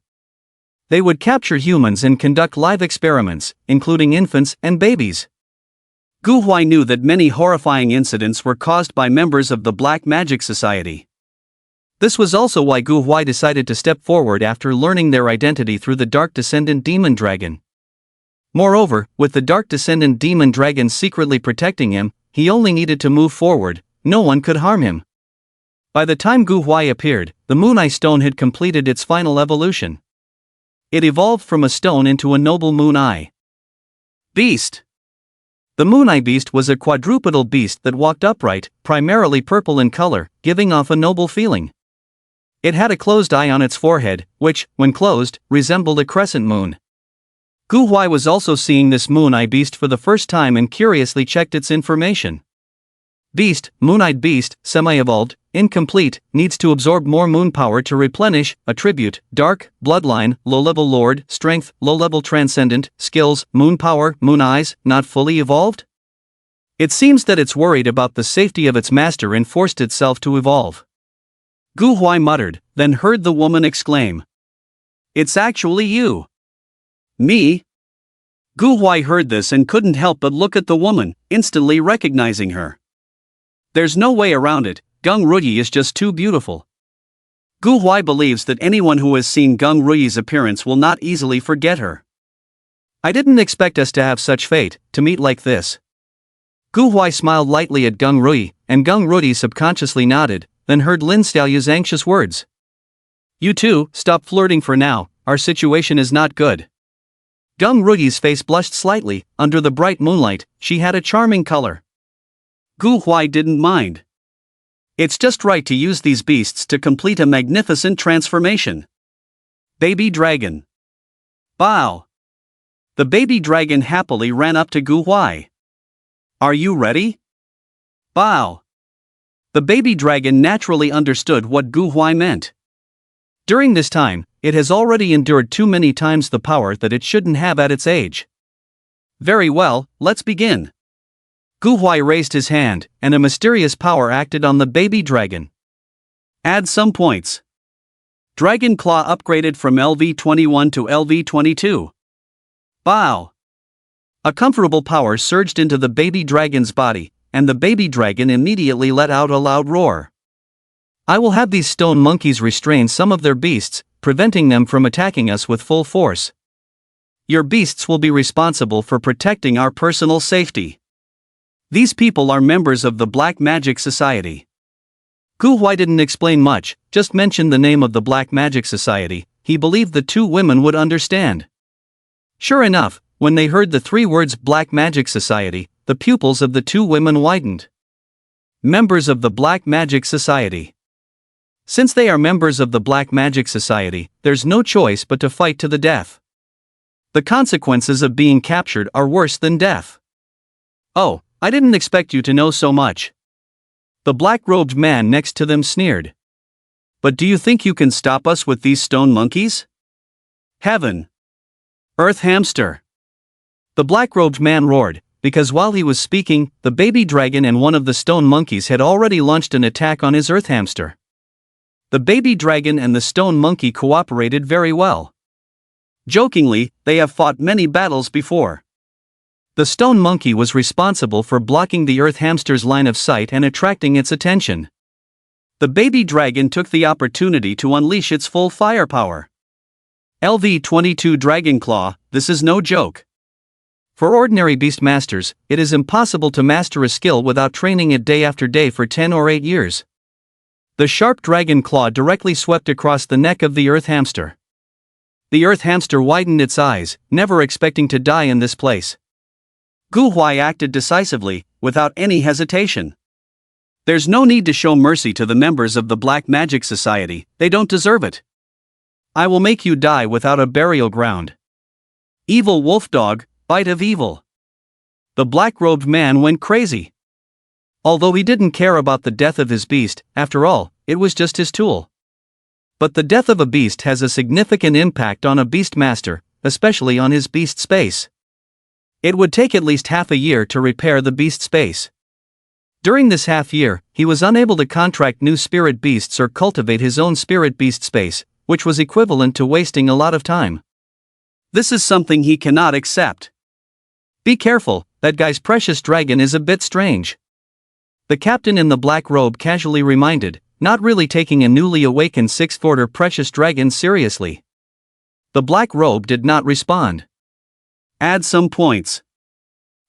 They would capture humans and conduct live experiments, including infants and babies. Gu Huai knew that many horrifying incidents were caused by members of the Black Magic Society. This was also why Gu Huai decided to step forward after learning their identity through the Dark Descendant Demon Dragon. Moreover, with the Dark Descendant Demon Dragon secretly protecting him, he only needed to move forward. No one could harm him. By the time Gu Huai appeared, the Moon Eye Stone had completed its final evolution. It evolved from a stone into a noble Moon Eye Beast. The Moon Eye Beast was a quadrupedal beast that walked upright, primarily purple in color, giving off a noble feeling. It had a closed eye on its forehead, which, when closed, resembled a crescent moon. Gu Huai was also seeing this Moon Eye Beast for the first time and curiously checked its information. Beast, Moon-Eyed Beast, semi-evolved, incomplete, needs to absorb more moon power to replenish, attribute, dark, bloodline, low-level lord, strength, low-level transcendent, skills, moon power, moon eyes, not fully evolved? It seems that it's worried about the safety of its master and forced itself to evolve. Gu Huai muttered, then heard the woman exclaim. It's actually you. Me? Gu Huai heard this and couldn't help but look at the woman, instantly recognizing her. There's no way around it, Gung Ruyi is just too beautiful. Gu Huai believes that anyone who has seen Gung Ruyi's appearance will not easily forget her. I didn't expect us to have such fate, to meet like this. Gu Huai smiled lightly at Gung Ruyi, and Gung Ruyi subconsciously nodded, then heard Lin Xiaoyu's anxious words. You two, stop flirting for now, our situation is not good. Gung Ruyi's face blushed slightly. Under the bright moonlight, she had a charming color. Gu Huai didn't mind. It's just right to use these beasts to complete a magnificent transformation. Baby Dragon. Bow. The baby dragon happily ran up to Gu Huai. Are you ready? Bow. The baby dragon naturally understood what Gu Huai meant. During this time, it has already endured too many times the power that it shouldn't have at its age. Very well, let's begin. Gu Huai raised his hand, and a mysterious power acted on the baby dragon. Add some points. Dragon Claw upgraded from LV21 to LV22. Bow. A comfortable power surged into the baby dragon's body, and the baby dragon immediately let out a loud roar. I will have these stone monkeys restrain some of their beasts, preventing them from attacking us with full force. Your beasts will be responsible for protecting our personal safety. These people are members of the Black Magic Society. Gu Huai didn't explain much, just mentioned the name of the Black Magic Society. He believed the two women would understand. Sure enough, when they heard the three words Black Magic Society, the pupils of the two women widened. Members of the Black Magic Society. Since they are members of the Black Magic Society, there's no choice but to fight to the death. The consequences of being captured are worse than death. Oh, I didn't expect you to know so much. The black-robed man next to them sneered. But do you think you can stop us with these stone monkeys? Heaven. Earth hamster. The black-robed man roared, because while he was speaking, the baby dragon and one of the stone monkeys had already launched an attack on his earth hamster. The baby dragon and the stone monkey cooperated very well. Jokingly, they have fought many battles before. The stone monkey was responsible for blocking the earth hamster's line of sight and attracting its attention. The baby dragon took the opportunity to unleash its full firepower. LV22 Dragon Claw, this is no joke. For ordinary beast masters, it is impossible to master a skill without training it day after day for 10 or 8 years. The sharp dragon claw directly swept across the neck of the earth hamster. The earth hamster widened its eyes, never expecting to die in this place. Gu Huai acted decisively, without any hesitation. There's no need to show mercy to the members of the Black Magic Society, they don't deserve it. I will make you die without a burial ground. Evil wolf dog, bite of evil. The black-robed man went crazy. Although he didn't care about the death of his beast, after all, it was just his tool. But the death of a beast has a significant impact on a beast master, especially on his beast space. It would take at least half a year to repair the beast space. During this half year, he was unable to contract new spirit beasts or cultivate his own spirit beast space, which was equivalent to wasting a lot of time. This is something he cannot accept. Be careful, that guy's precious dragon is a bit strange. The captain in the black robe casually reminded, not really taking a newly awakened 6th Order precious dragon seriously. The black robe did not respond. Add some points.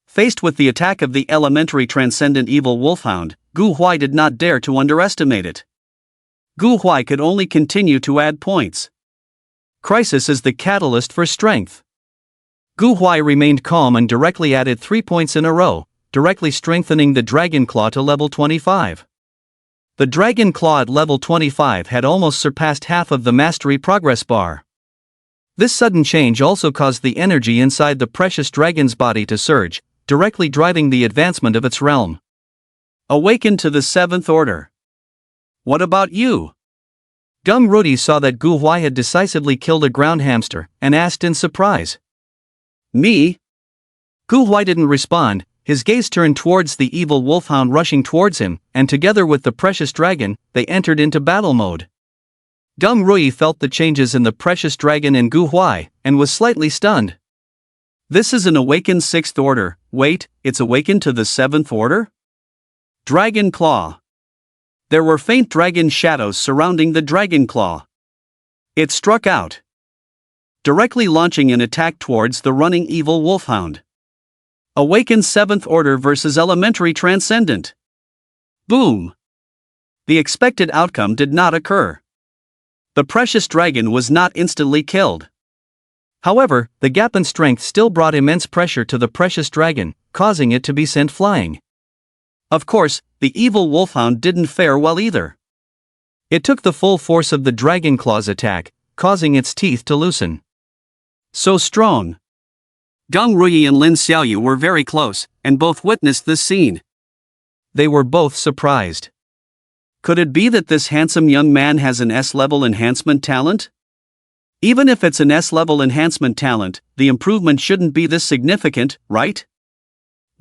Faced with the attack of the elementary transcendent evil wolfhound, Gu Huai did not dare to underestimate it. Gu Huai could only continue to add points. Crisis is the catalyst for strength. Gu Huai remained calm and directly added 3 points in a row, directly strengthening the Dragon Claw to level 25. The Dragon Claw at level 25 had almost surpassed half of the Mastery Progress bar. This sudden change also caused the energy inside the precious dragon's body to surge, directly driving the advancement of its realm. Awaken to the 7th Order. What about you? Gung Rudi saw that Gu Huai had decisively killed a ground hamster, and asked in surprise. Me? Gu Huai didn't respond. His gaze turned towards the evil wolfhound rushing towards him, and together with the precious dragon, they entered into battle mode. Gung Rui felt the changes in the precious dragon in Gu Huai, and was slightly stunned. This is an awakened 6th Order. Wait, it's awakened to the 7th Order? Dragon Claw. There were faint dragon shadows surrounding the Dragon Claw. It struck out, directly launching an attack towards the running evil wolfhound. Awakened 7th Order versus Elementary Transcendent. Boom! The expected outcome did not occur. The precious dragon was not instantly killed. However, the gap in strength still brought immense pressure to the precious dragon, causing it to be sent flying. Of course, the evil wolfhound didn't fare well either. It took the full force of the Dragon Claw's attack, causing its teeth to loosen. So strong. Gung Rui and Lin Xiaoyu were very close, and both witnessed this scene. They were both surprised. Could it be that this handsome young man has an S-level enhancement talent? Even if it's an S-level enhancement talent, the improvement shouldn't be this significant, right?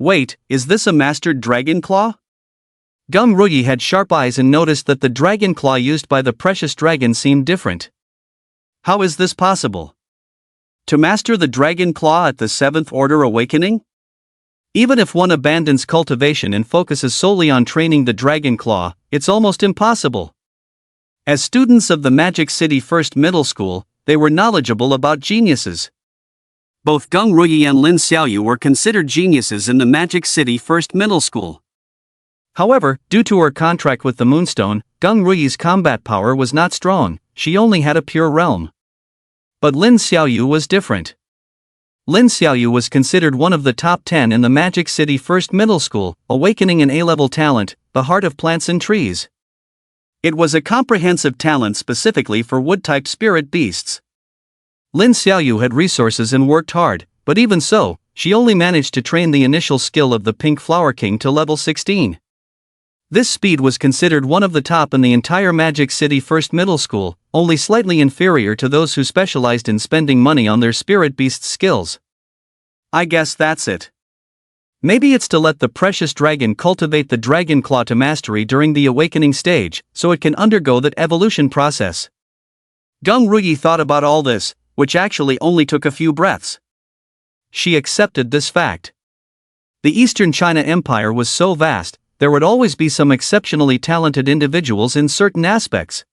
Wait, is this a mastered Dragon Claw? Gung Rui had sharp eyes and noticed that the Dragon Claw used by the precious dragon seemed different. How is this possible? To master the Dragon Claw at the 7th Order Awakening? Even if one abandons cultivation and focuses solely on training the Dragon Claw, it's almost impossible. As students of the Magic City First Middle School, they were knowledgeable about geniuses. Both Gung Rui and Lin Xiaoyu were considered geniuses in the Magic City First Middle School. However, due to her contract with the Moonstone, Gung Rui's combat power was not strong, she only had a pure realm. But Lin Xiaoyu was different. Lin Xiaoyu was considered one of the top 10 in the Magic City First Middle School, awakening an A-level talent, the Heart of Plants and Trees. It was a comprehensive talent specifically for wood-type spirit beasts. Lin Xiaoyu had resources and worked hard, but even so, she only managed to train the initial skill of the Pink Flower King to level 16. This speed was considered one of the top in the entire Magic City First Middle School, only slightly inferior to those who specialized in spending money on their spirit beast skills. I guess that's it. Maybe it's to let the precious dragon cultivate the Dragon Claw to mastery during the awakening stage, so it can undergo that evolution process. Gung Rui thought about all this, which actually only took a few breaths. She accepted this fact. The Eastern China Empire was so vast, there would always be some exceptionally talented individuals in certain aspects.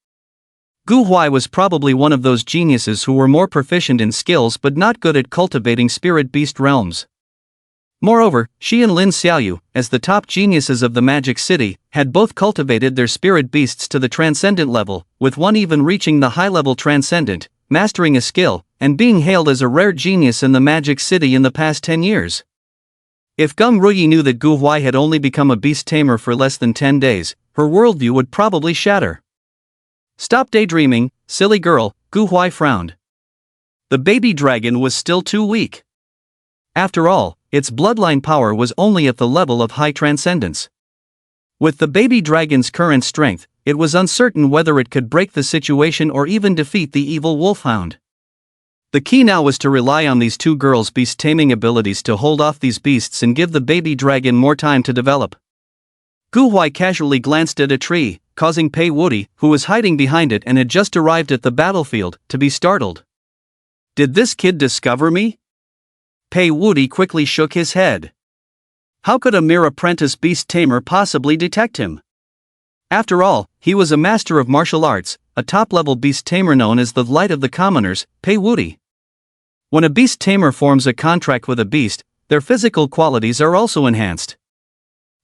Gu Huai was probably one of those geniuses who were more proficient in skills but not good at cultivating spirit beast realms. Moreover, she and Lin Xiaoyu, as the top geniuses of the Magic City, had both cultivated their spirit beasts to the transcendent level, with one even reaching the high-level transcendent, mastering a skill, and being hailed as a rare genius in the Magic City in the past 10 years. If Gung Rui knew that Gu Huai had only become a beast tamer for less than 10 days, her worldview would probably shatter. Stop daydreaming, silly girl, Gu Huai frowned. The baby dragon was still too weak. After all, its bloodline power was only at the level of high transcendence. With the baby dragon's current strength, it was uncertain whether it could break the situation or even defeat the evil wolfhound. The key now was to rely on these two girls' beast taming abilities to hold off these beasts and give the baby dragon more time to develop. Gu Huai casually glanced at a tree, causing Pei Wuti, who was hiding behind it and had just arrived at the battlefield, to be startled. Did this kid discover me? Pei Wuti quickly shook his head. How could a mere apprentice beast tamer possibly detect him? After all, he was a master of martial arts, a top-level beast tamer known as the Light of the Commoners, Pei Wuti. When a beast tamer forms a contract with a beast, their physical qualities are also enhanced.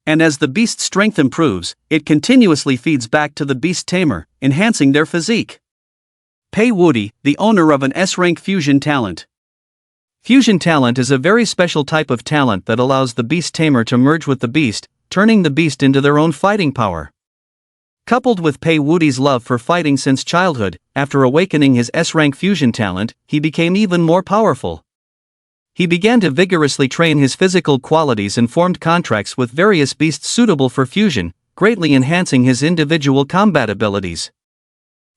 And as the beast's strength improves, it continuously feeds back to the beast tamer, enhancing their physique. Pei Wuti, the owner of an S-rank fusion talent. Fusion talent is a very special type of talent that allows the beast tamer to merge with the beast, turning the beast into their own fighting power. Coupled with Pei Wuti's love for fighting since childhood, after awakening his S-rank fusion talent, he became even more powerful. He began to vigorously train his physical qualities and formed contracts with various beasts suitable for fusion, greatly enhancing his individual combat abilities.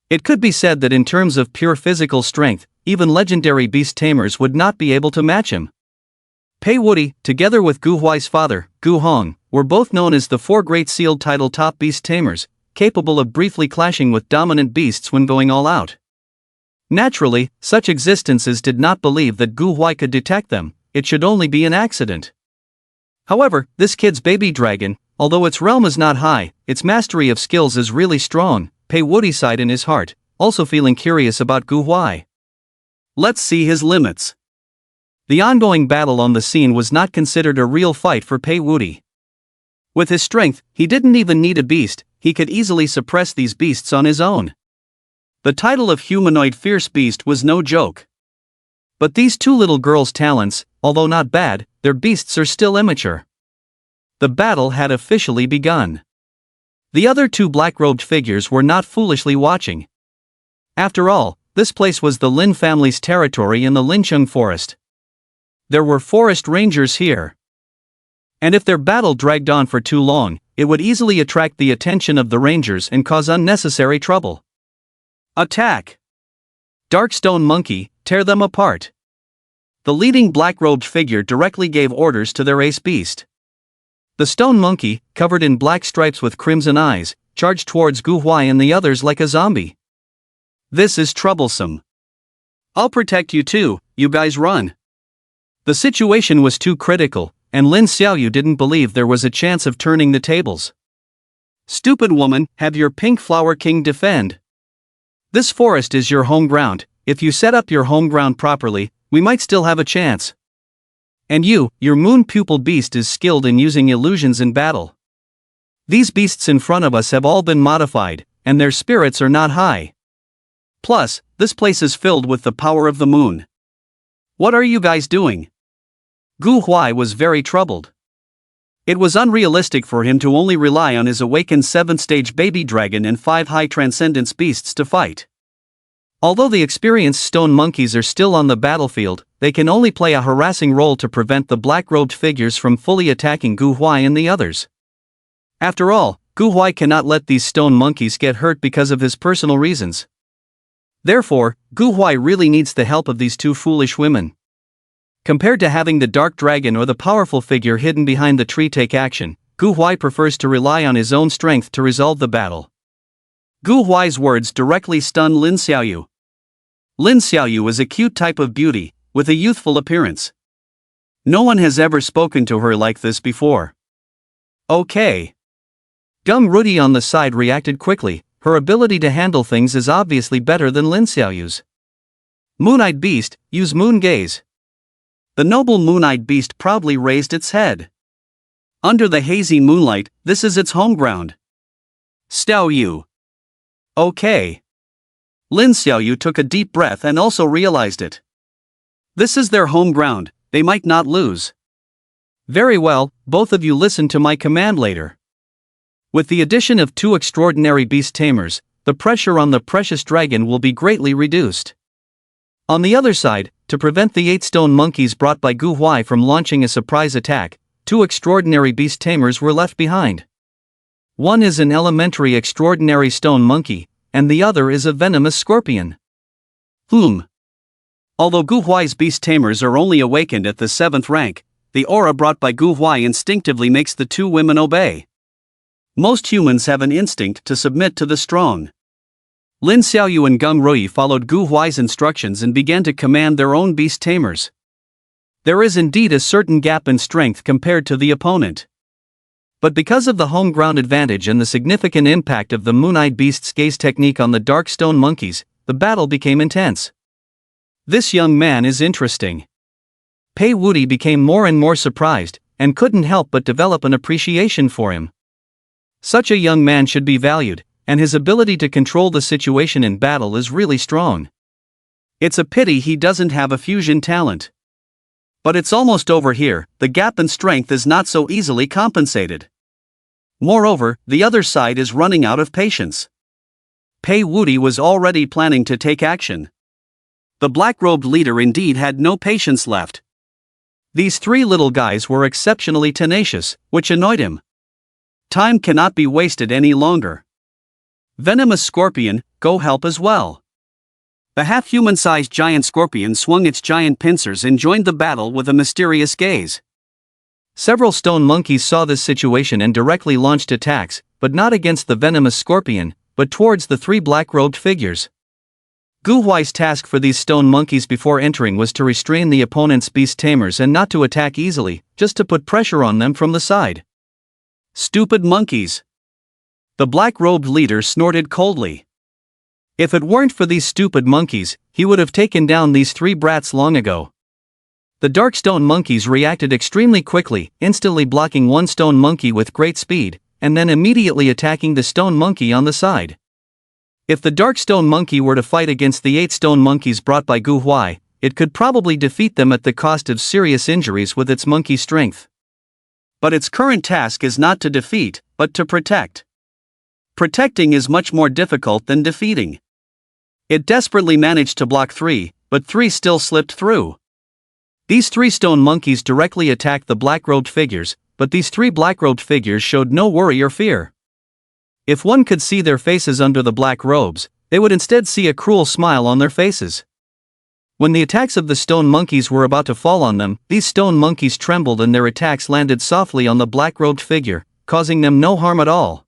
It could be said that in terms of pure physical strength, even legendary beast tamers would not be able to match him. Pei Wuti, together with Gu Huai's father, Gu Hong, were both known as the four great sealed title top beast tamers, capable of briefly clashing with dominant beasts when going all out. Naturally, such existences did not believe that Gu Huai could detect them. It should only be an accident. However, this kid's baby dragon, although its realm is not high, its mastery of skills is really strong, Pei Wuti sighed in his heart, also feeling curious about Gu Huai. Let's see his limits. The ongoing battle on the scene was not considered a real fight for Pei Wuti. With his strength, he didn't even need a beast, he could easily suppress these beasts on his own. The title of humanoid fierce beast was no joke. But these two little girls' talents, although not bad, their beasts are still immature. The battle had officially begun. The other two black-robed figures were not foolishly watching. After all, this place was the Lin family's territory in the Lincheng forest. There were forest rangers here. And if their battle dragged on for too long, it would easily attract the attention of the rangers and cause unnecessary trouble. Attack! Dark Stone Monkey, tear them apart. The leading black-robed figure directly gave orders to their ace beast. The stone monkey, covered in black stripes with crimson eyes, charged towards Gu Huai and the others like a zombie. This is troublesome. I'll protect you too, you guys run. The situation was too critical, and Lin Xiaoyu didn't believe there was a chance of turning the tables. Stupid woman, have your Pink Flower King defend. This forest is your home ground. If you set up your home ground properly, we might still have a chance. And you, your moon pupil beast is skilled in using illusions in battle. These beasts in front of us have all been modified, and their spirits are not high. Plus, this place is filled with the power of the moon. What are you guys doing? Gu Huai was very troubled. It was unrealistic for him to only rely on his awakened 7th-stage baby dragon and 5 high transcendence beasts to fight. Although the experienced stone monkeys are still on the battlefield, they can only play a harassing role to prevent the black-robed figures from fully attacking Gu Huai and the others. After all, Gu Huai cannot let these stone monkeys get hurt because of his personal reasons. Therefore, Gu Huai really needs the help of these two foolish women. Compared to having the dark dragon or the powerful figure hidden behind the tree take action, Gu Huai prefers to rely on his own strength to resolve the battle. Gu Huai's words directly stunned Lin Xiaoyu. Lin Xiaoyu is a cute type of beauty, with a youthful appearance. No one has ever spoken to her like this before. Okay. Gung Rudi on the side reacted quickly. Her ability to handle things is obviously better than Lin Xiaoyu's. Moon-eyed beast, use moon gaze. The noble moon-eyed beast proudly raised its head. Under the hazy moonlight, this is its home ground. Xiaoyu. Okay. Lin Xiaoyu took a deep breath and also realized it. This is their home ground, they might not lose. Very well, both of you listen to my command later. With the addition of 2 extraordinary beast tamers, the pressure on the precious dragon will be greatly reduced. On the other side, to prevent the 8 stone monkeys brought by Gu Huai from launching a surprise attack, 2 extraordinary beast tamers were left behind. One is an elementary extraordinary stone monkey, and the other is a venomous scorpion. Although Gu Huai's beast tamers are only awakened at the 7th rank, the aura brought by Gu Huai instinctively makes the 2 women obey. Most humans have an instinct to submit to the strong. Lin Xiaoyu and Geng Rui followed Gu Huai's instructions and began to command their own beast tamers. There is indeed a certain gap in strength compared to the opponent. But because of the home ground advantage and the significant impact of the Moon-Eyed Beast's gaze technique on the dark stone monkeys, the battle became intense. This young man is interesting. Pei Wuti became more and more surprised, and couldn't help but develop an appreciation for him. Such a young man should be valued, and his ability to control the situation in battle is really strong. It's a pity he doesn't have a fusion talent. But it's almost over here, the gap in strength is not so easily compensated. Moreover, the other side is running out of patience. Pei Wuti was already planning to take action. The black-robed leader indeed had no patience left. These 3 little guys were exceptionally tenacious, which annoyed him. Time cannot be wasted any longer. Venomous scorpion, go help as well. The half-human-sized giant scorpion swung its giant pincers and joined the battle with a mysterious gaze. Several stone monkeys saw this situation and directly launched attacks, but not against the venomous scorpion, but towards the 3 black-robed figures. Gu Huai's task for these stone monkeys before entering was to restrain the opponent's beast tamers and not to attack easily, just to put pressure on them from the side. Stupid monkeys! The black-robed leader snorted coldly. If it weren't for these stupid monkeys, he would have taken down these 3 brats long ago. The dark stone monkeys reacted extremely quickly, instantly blocking one stone monkey with great speed, and then immediately attacking the stone monkey on the side. If the dark stone monkey were to fight against the 8 stone monkeys brought by Gu Huai, it could probably defeat them at the cost of serious injuries with its monkey strength. But its current task is not to defeat, but to protect. Protecting is much more difficult than defeating. It desperately managed to block 3, but 3 still slipped through. These 3 stone monkeys directly attacked the black-robed figures, but these 3 black-robed figures showed no worry or fear. If one could see their faces under the black robes, they would instead see a cruel smile on their faces. When the attacks of the stone monkeys were about to fall on them, these stone monkeys trembled and their attacks landed softly on the black-robed figure, causing them no harm at all.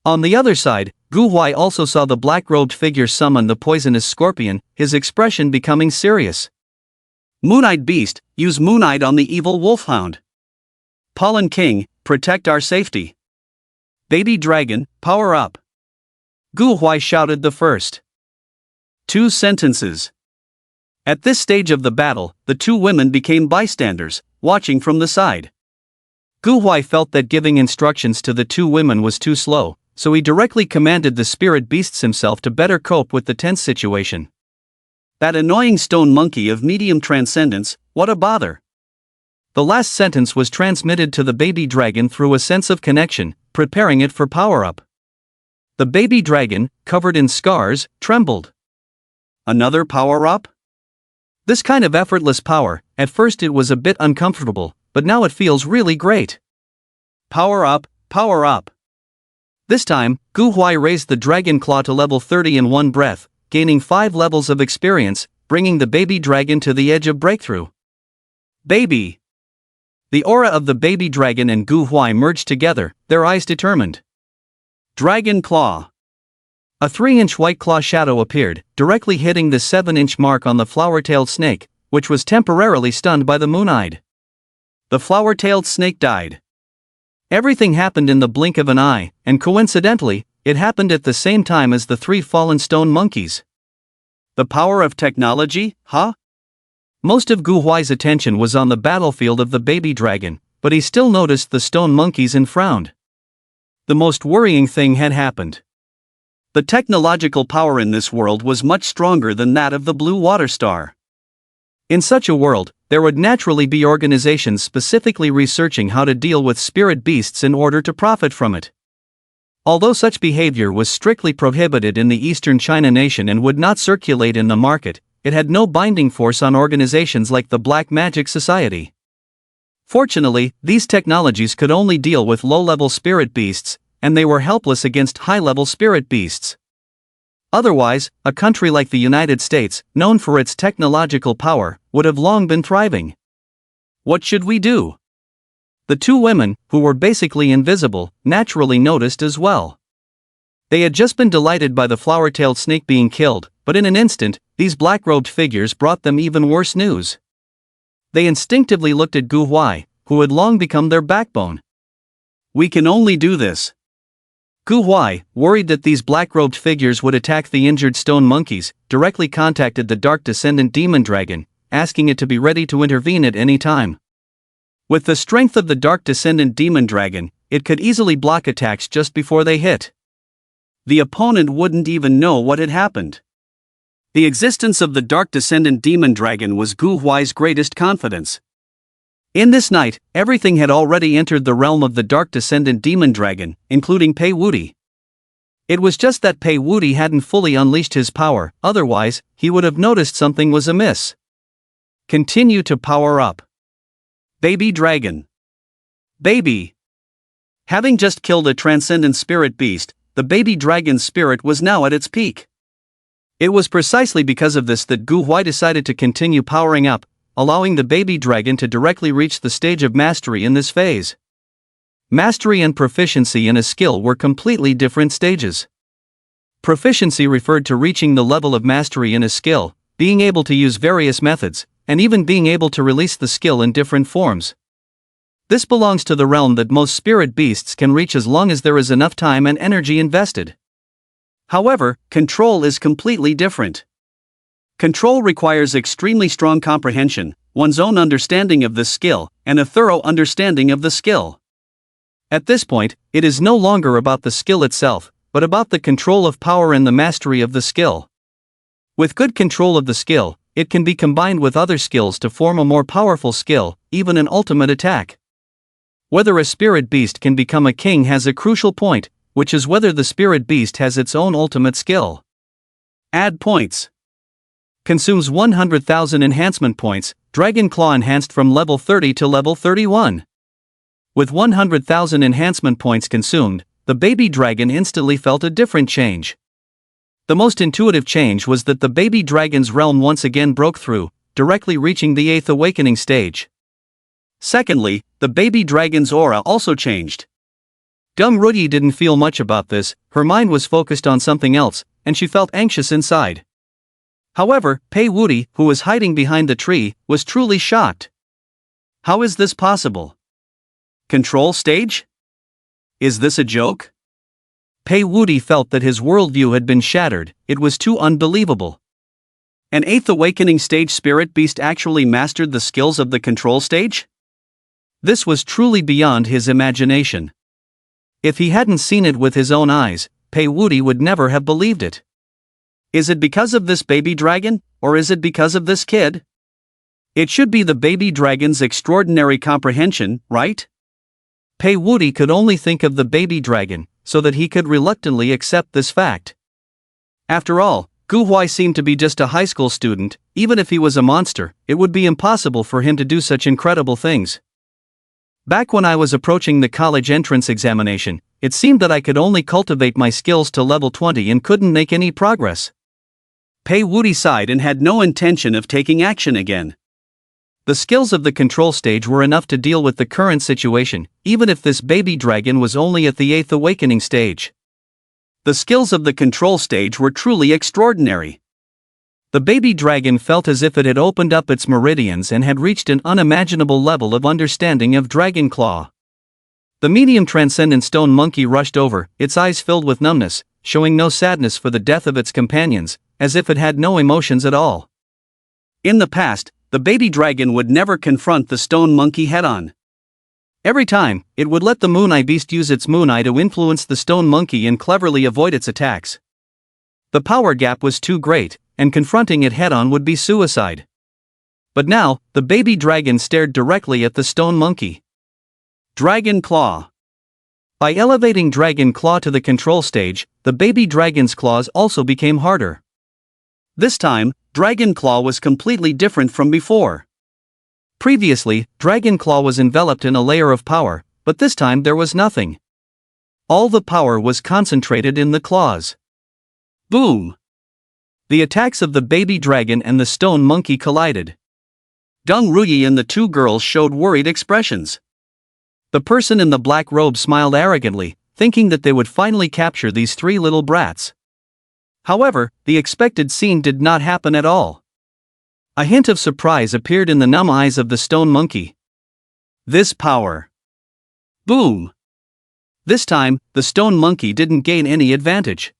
On the other side, Gu Huai also saw the black-robed figure summon the poisonous scorpion, his expression becoming serious. Moon-Eyed Beast, use Moon-Eyed on the evil wolfhound. Pollen King, protect our safety. Baby Dragon, power up. Gu Huai shouted the first 2 sentences. At this stage of the battle, the 2 women became bystanders, watching from the side. Gu Huai felt that giving instructions to the 2 women was too slow, so he directly commanded the spirit beasts himself to better cope with the tense situation. That annoying stone monkey of medium transcendence, what a bother. The last sentence was transmitted to the baby dragon through a sense of connection, preparing it for power-up. The baby dragon, covered in scars, trembled. Another power-up? This kind of effortless power, at first it was a bit uncomfortable, but now it feels really great. Power up, power up. This time, Gu Huai raised the dragon claw to level 30 in one breath, gaining 5 levels of experience, bringing the baby dragon to the edge of breakthrough. Baby! The aura of the baby dragon and Gu Huai merged together, their eyes determined. Dragon Claw. A 3-inch white claw shadow appeared, directly hitting the 7-inch mark on the flower-tailed snake, which was temporarily stunned by the moon-eyed. The flower-tailed snake died. Everything happened in the blink of an eye, and coincidentally, it happened at the same time as the 3 fallen stone monkeys. The power of technology, huh? Most of Gu Huai's attention was on the battlefield of the baby dragon, but he still noticed the stone monkeys and frowned. The most worrying thing had happened. The technological power in this world was much stronger than that of the Blue Water Star. In such a world, there would naturally be organizations specifically researching how to deal with spirit beasts in order to profit from it. Although such behavior was strictly prohibited in the Eastern China nation and would not circulate in the market, it had no binding force on organizations like the Black Magic Society. Fortunately, these technologies could only deal with low-level spirit beasts, and they were helpless against high-level spirit beasts. Otherwise, a country like the United States, known for its technological power, would have long been thriving. What should we do? The two women, who were basically invisible, naturally noticed as well. They had just been delighted by the flower-tailed snake being killed, but in an instant, these black-robed figures brought them even worse news. They instinctively looked at Gu Huai, who had long become their backbone. We can only do this. Gu Huai, worried that these black-robed figures would attack the injured stone monkeys, directly contacted the Dark Descendant Demon Dragon, asking it to be ready to intervene at any time. With the strength of the Dark Descendant Demon Dragon, it could easily block attacks just before they hit. The opponent wouldn't even know what had happened. The existence of the Dark Descendant Demon Dragon was Gu Huai's greatest confidence. In this night, everything had already entered the realm of the Dark Descendant Demon Dragon, including Pei Wuti. It was just that Pei Wuti hadn't fully unleashed his power, otherwise, he would have noticed something was amiss. Continue to power up. Baby Dragon. Baby. Having just killed a transcendent spirit beast, the baby dragon's spirit was now at its peak. It was precisely because of this that Gu Huai decided to continue powering up, allowing the baby dragon to directly reach the stage of mastery in this phase. Mastery and proficiency in a skill were completely different stages. Proficiency referred to reaching the level of mastery in a skill, being able to use various methods, and even being able to release the skill in different forms. This belongs to the realm that most spirit beasts can reach as long as there is enough time and energy invested. However, control is completely different. Control requires extremely strong comprehension, one's own understanding of the skill, and a thorough understanding of the skill. At this point, it is no longer about the skill itself, but about the control of power and the mastery of the skill. With good control of the skill, it can be combined with other skills to form a more powerful skill, even an ultimate attack. Whether a spirit beast can become a king has a crucial point, which is whether the spirit beast has its own ultimate skill. Add points. Consumes 100,000 enhancement points, Dragon Claw enhanced from level 30 to level 31. With 100,000 enhancement points consumed, the baby dragon instantly felt a different change. The most intuitive change was that the baby dragon's realm once again broke through, directly reaching the 8th awakening stage. Secondly, the baby dragon's aura also changed. Dung Ruyi didn't feel much about this, her mind was focused on something else, and she felt anxious inside. However, Pei Wuti, who was hiding behind the tree, was truly shocked. How is this possible? Control stage? Is this a joke? Pei Wuti felt that his worldview had been shattered, it was too unbelievable. An 8th awakening stage spirit beast actually mastered the skills of the control stage? This was truly beyond his imagination. If he hadn't seen it with his own eyes, Pei Wuti would never have believed it. Is it because of this baby dragon, or is it because of this kid? It should be the baby dragon's extraordinary comprehension, right? Pei Wuti could only think of the baby dragon, so that he could reluctantly accept this fact. After all, Gu Huai seemed to be just a high school student. Even if he was a monster, it would be impossible for him to do such incredible things. Back when I was approaching the college entrance examination, it seemed that I could only cultivate my skills to level 20 and couldn't make any progress. Pei Wuti sighed and had no intention of taking action again. The skills of the control stage were enough to deal with the current situation, even if this baby dragon was only at the 8th awakening stage. The skills of the control stage were truly extraordinary. The baby dragon felt as if it had opened up its meridians and had reached an unimaginable level of understanding of Dragon Claw. The medium transcendent stone monkey rushed over, its eyes filled with numbness, showing no sadness for the death of its companions, as if it had no emotions at all. In the past, the baby dragon would never confront the stone monkey head-on. Every time, it would let the Moon Eye beast use its Moon Eye to influence the stone monkey and cleverly avoid its attacks. The power gap was too great, and confronting it head-on would be suicide. But now, the baby dragon stared directly at the stone monkey. Dragon Claw. By elevating Dragon Claw to the control stage, the baby dragon's claws also became harder. This time, Dragon Claw was completely different from before. Previously, Dragon Claw was enveloped in a layer of power, but this time there was nothing. All the power was concentrated in the claws. Boom! The attacks of the baby dragon and the stone monkey collided. Gung Ruyi and the two girls showed worried expressions. The person in the black robe smiled arrogantly, thinking that they would finally capture these three little brats. However, the expected scene did not happen at all. A hint of surprise appeared in the numb eyes of the stone monkey. This power. Boom! This time, the stone monkey didn't gain any advantage.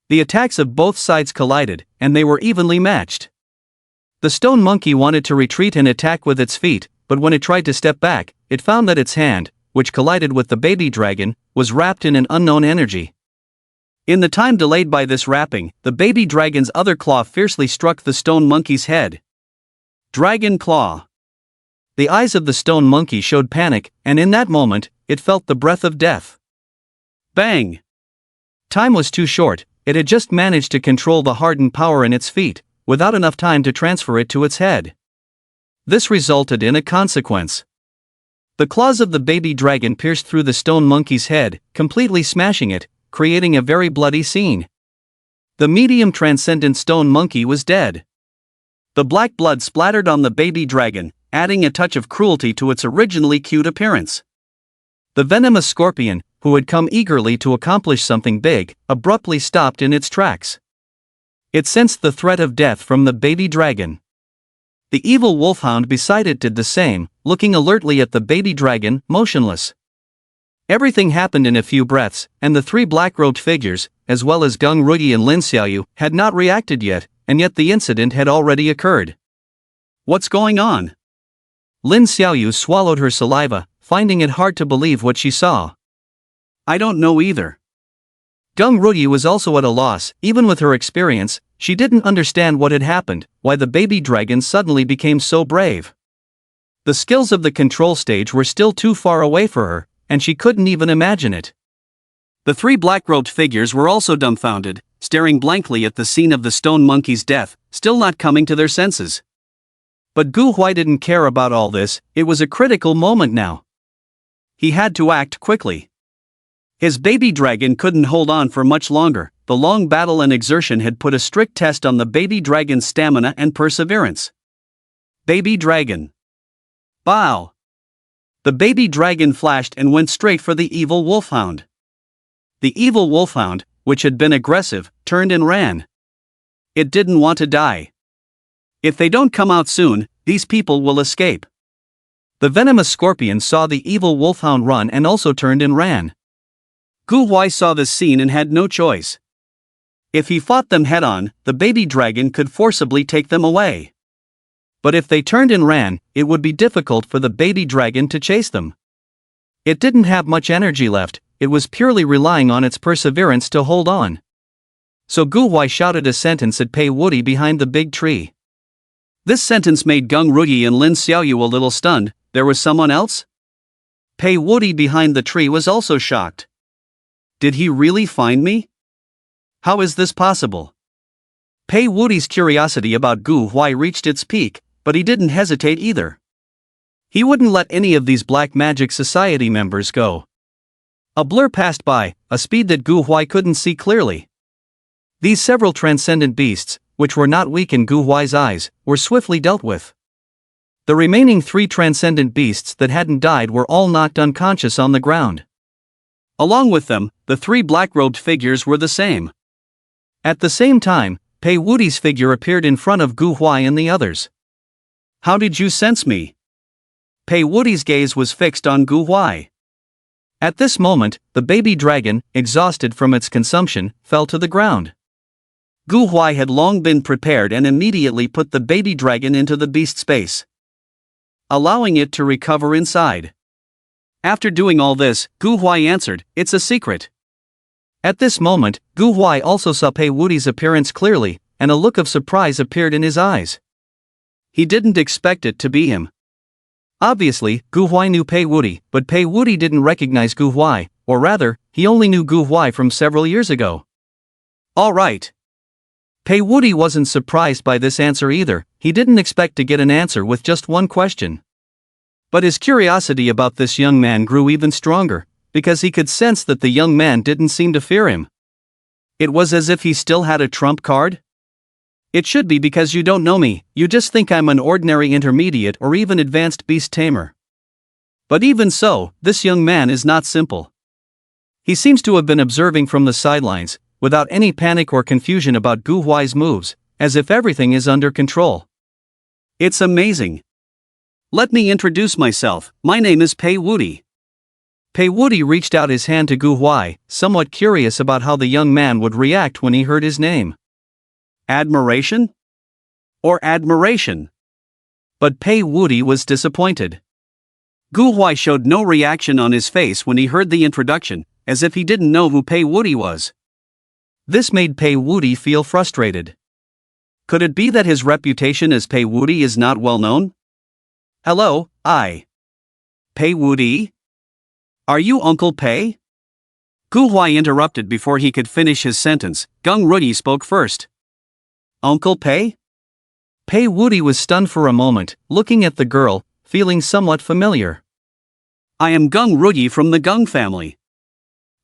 The attacks of both sides collided, and they were evenly matched. The stone monkey wanted to retreat and attack with its feet, but when it tried to step back, it found that its hand, which collided with the baby dragon, was wrapped in an unknown energy. In the time delayed by this wrapping, the baby dragon's other claw fiercely struck the stone monkey's head. Dragon Claw. The eyes of the stone monkey showed panic, and in that moment, it felt the breath of death. Bang! Time was too short. It had just managed to control the hardened power in its feet, without enough time to transfer it to its head. This resulted in a consequence. The claws of the baby dragon pierced through the stone monkey's head, completely smashing it, creating a very bloody scene. The medium transcendent stone monkey was dead. The black blood splattered on the baby dragon, adding a touch of cruelty to its originally cute appearance. The venomous scorpion, who had come eagerly to accomplish something big, abruptly stopped in its tracks. It sensed the threat of death from the baby dragon. The evil wolfhound beside it did the same, looking alertly at the baby dragon, motionless. Everything happened in a few breaths, and the three black-robed figures, as well as Gung Ruyi and Lin Xiaoyu, had not reacted yet, and yet the incident had already occurred. What's going on? Lin Xiaoyu swallowed her saliva, finding it hard to believe what she saw. I don't know either. Gung Ruyi was also at a loss. Even with her experience, she didn't understand what had happened, why the baby dragon suddenly became so brave. The skills of the control stage were still too far away for her, and she couldn't even imagine it. The three black-robed figures were also dumbfounded, staring blankly at the scene of the stone monkey's death, still not coming to their senses. But Gu Huai didn't care about all this. It was a critical moment now. He had to act quickly. His baby dragon couldn't hold on for much longer. The long battle and exertion had put a strict test on the baby dragon's stamina and perseverance. Baby dragon. Bow! The baby dragon flashed and went straight for the evil wolfhound. The evil wolfhound, which had been aggressive, turned and ran. It didn't want to die. If they don't come out soon, these people will escape. The venomous scorpion saw the evil wolfhound run and also turned and ran. Gu Huai saw this scene and had no choice. If he fought them head-on, the baby dragon could forcibly take them away. But if they turned and ran, it would be difficult for the baby dragon to chase them. It didn't have much energy left. It was purely relying on its perseverance to hold on. So Gu Huai shouted a sentence at Pei Wuti behind the big tree. This sentence made Gung Ruyi and Lin Xiaoyu a little stunned. There was someone else? Pei Wuti behind the tree was also shocked. Did he really find me? How is this possible? Pei Wuti's curiosity about Gu Huai reached its peak, but he didn't hesitate either. He wouldn't let any of these Black Magic Society members go. A blur passed by, a speed that Gu Huai couldn't see clearly. These several transcendent beasts, which were not weak in Gu Huai's eyes, were swiftly dealt with. The remaining three transcendent beasts that hadn't died were all knocked unconscious on the ground. Along with them, the three black-robed figures were the same. At the same time, Pei Wuti's figure appeared in front of Gu Huai and the others. How did you sense me? Pei Wuti's gaze was fixed on Gu Huai. At this moment, the baby dragon, exhausted from its consumption, fell to the ground. Gu Huai had long been prepared and immediately put the baby dragon into the beast space, allowing it to recover inside. After doing all this, Gu Huai answered, "It's a secret." At this moment, Gu Huai also saw Pei Wuti's appearance clearly, and a look of surprise appeared in his eyes. He didn't expect it to be him. Obviously, Gu Huai knew Pei Wuti, but Pei Wuti didn't recognize Gu Huai, or rather, he only knew Gu Huai from several years ago. All right. Pei Wuti wasn't surprised by this answer either. He didn't expect to get an answer with just one question. But his curiosity about this young man grew even stronger, because he could sense that the young man didn't seem to fear him. It was as if he still had a trump card? It should be because you don't know me, you just think I'm an ordinary intermediate or even advanced beast tamer. But even so, this young man is not simple. He seems to have been observing from the sidelines, without any panic or confusion about Gu Huai's moves, as if everything is under control. It's amazing. Let me introduce myself, my name is Pei Wuti. Pei Wuti reached out his hand to Gu Huai, somewhat curious about how the young man would react when he heard his name. Admiration? Or admiration? But Pei Wuti was disappointed. Gu Huai showed no reaction on his face when he heard the introduction, as if he didn't know who Pei Wuti was. This made Pei Wuti feel frustrated. Could it be that his reputation as Pei Wuti is not well known? Hello, Pei Wuti? Are you Uncle Pei? Gu Huai interrupted before he could finish his sentence. Gung Ruyi spoke first. Uncle Pei? Pei Wuti was stunned for a moment, looking at the girl, feeling somewhat familiar. I am Gung Ruyi from the Gung family.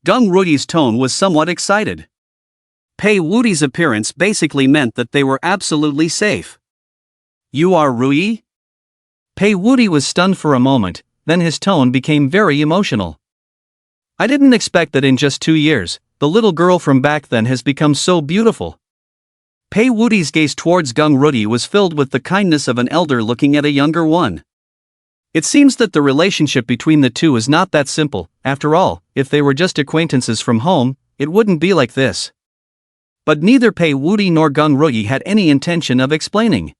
Gung Ruyi's tone was somewhat excited. Pei Wuti's appearance basically meant that they were absolutely safe. You are Ruyi? Pei Wuti was stunned for a moment, then his tone became very emotional. I didn't expect that in just 2 years, the little girl from back then has become so beautiful. Pei Wuti's gaze towards Gung Ruyi was filled with the kindness of an elder looking at a younger one. It seems that the relationship between the two is not that simple. After all, if they were just acquaintances from home, it wouldn't be like this. But neither Pei Wuti nor Gung Ruyi had any intention of explaining.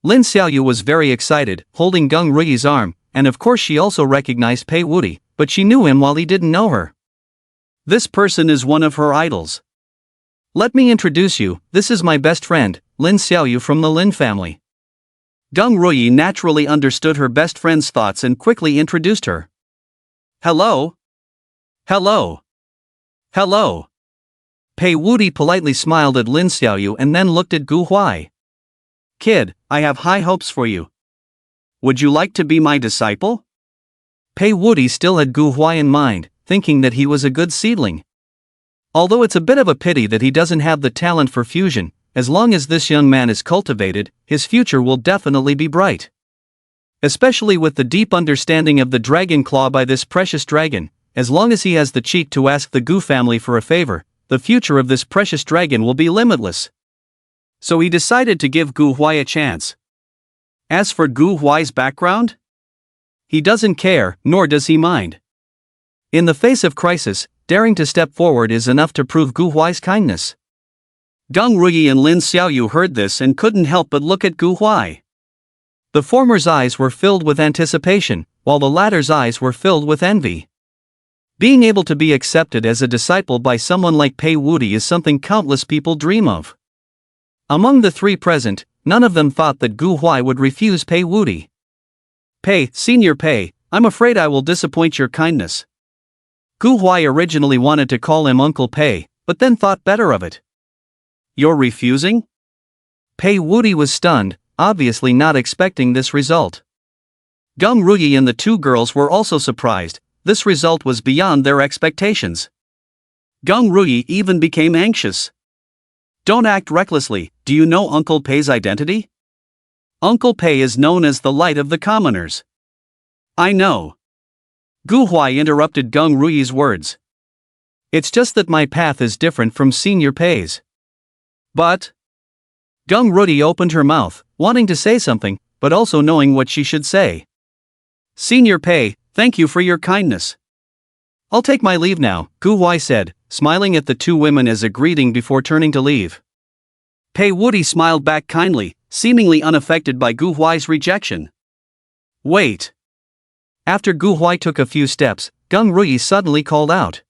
Lin Xiaoyu was very excited, holding Gung Ruyi's arm, and of course she also recognized Pei Wuti, but she knew him while he didn't know her. This person is one of her idols. Let me introduce you, this is my best friend, Lin Xiaoyu from the Lin family. Gung Ruyi naturally understood her best friend's thoughts and quickly introduced her. Hello? Hello? Hello? Pei Wuti politely smiled at Lin Xiaoyu and then looked at Gu Huai. Kid, I have high hopes for you. Would you like to be my disciple? Pei Wuti still had Gu Huai in mind, thinking that he was a good seedling. Although it's a bit of a pity that he doesn't have the talent for fusion, as long as this young man is cultivated, his future will definitely be bright. Especially with the deep understanding of the dragon claw by this precious dragon, as long as he has the cheek to ask the Gu family for a favor, the future of this precious dragon will be limitless. So he decided to give Gu Huai a chance. As for Gu Huai's background? He doesn't care, nor does he mind. In the face of crisis, daring to step forward is enough to prove Gu Huai's kindness. Gung Ruyi and Lin Xiaoyu heard this and couldn't help but look at Gu Huai. The former's eyes were filled with anticipation, while the latter's eyes were filled with envy. Being able to be accepted as a disciple by someone like Pei Wuti is something countless people dream of. Among the three present, none of them thought that Gu Huai would refuse Pei Wuti. Pei, Senior Pei, I'm afraid I will disappoint your kindness. Gu Huai originally wanted to call him Uncle Pei, but then thought better of it. You're refusing? Pei Wuti was stunned, obviously not expecting this result. Gung Ruyi and the two girls were also surprised. This result was beyond their expectations. Gung Ruyi even became anxious. Don't act recklessly. Do you know Uncle Pei's identity? Uncle Pei is known as the light of the commoners. I know. Gu Huai interrupted Gung Ruyi's words. It's just that my path is different from Senior Pei's. But? Gung Ruyi opened her mouth, wanting to say something, but also knowing what she should say. Senior Pei, thank you for your kindness. I'll take my leave now, Gu Huai said, smiling at the two women as a greeting before turning to leave. Pei Wuti smiled back kindly, seemingly unaffected by Gu Huai's rejection. Wait. After Gu Huai took a few steps, Gung Ruyi suddenly called out.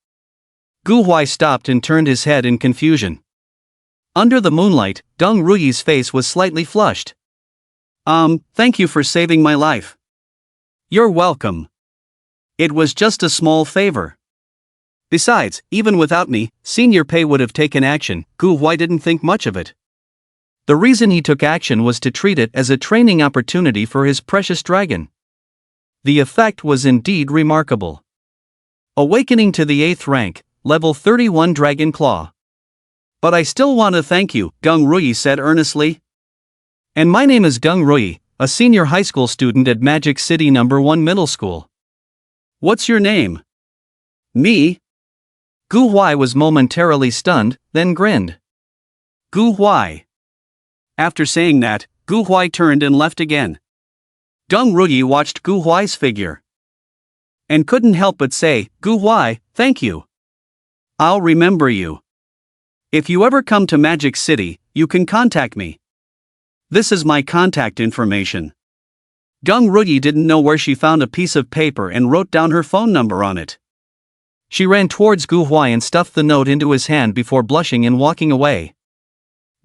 Gu Huai stopped and turned his head in confusion. Under the moonlight, Gung Ruyi's face was slightly flushed. Thank you for saving my life. You're welcome. It was just a small favor. Besides, even without me, Senior Pei would have taken action. Gu Huai didn't think much of it. The reason he took action was to treat it as a training opportunity for his precious dragon. The effect was indeed remarkable. Awakening to the 8th rank, level 31 Dragon Claw. But I still want to thank you, Gung Rui said earnestly. And my name is Gung Rui, a senior high school student at Magic City No. 1 Middle School. What's your name? Me? Gu Huai was momentarily stunned, then grinned. Gu Huai. After saying that, Gu Huai turned and left again. Gung Rui watched Gu Huai's figure and couldn't help but say, Gu Huai, thank you. I'll remember you. If you ever come to Magic City, you can contact me. This is my contact information. Gung Rui didn't know where she found a piece of paper and wrote down her phone number on it. She ran towards Gu Huai and stuffed the note into his hand before blushing and walking away.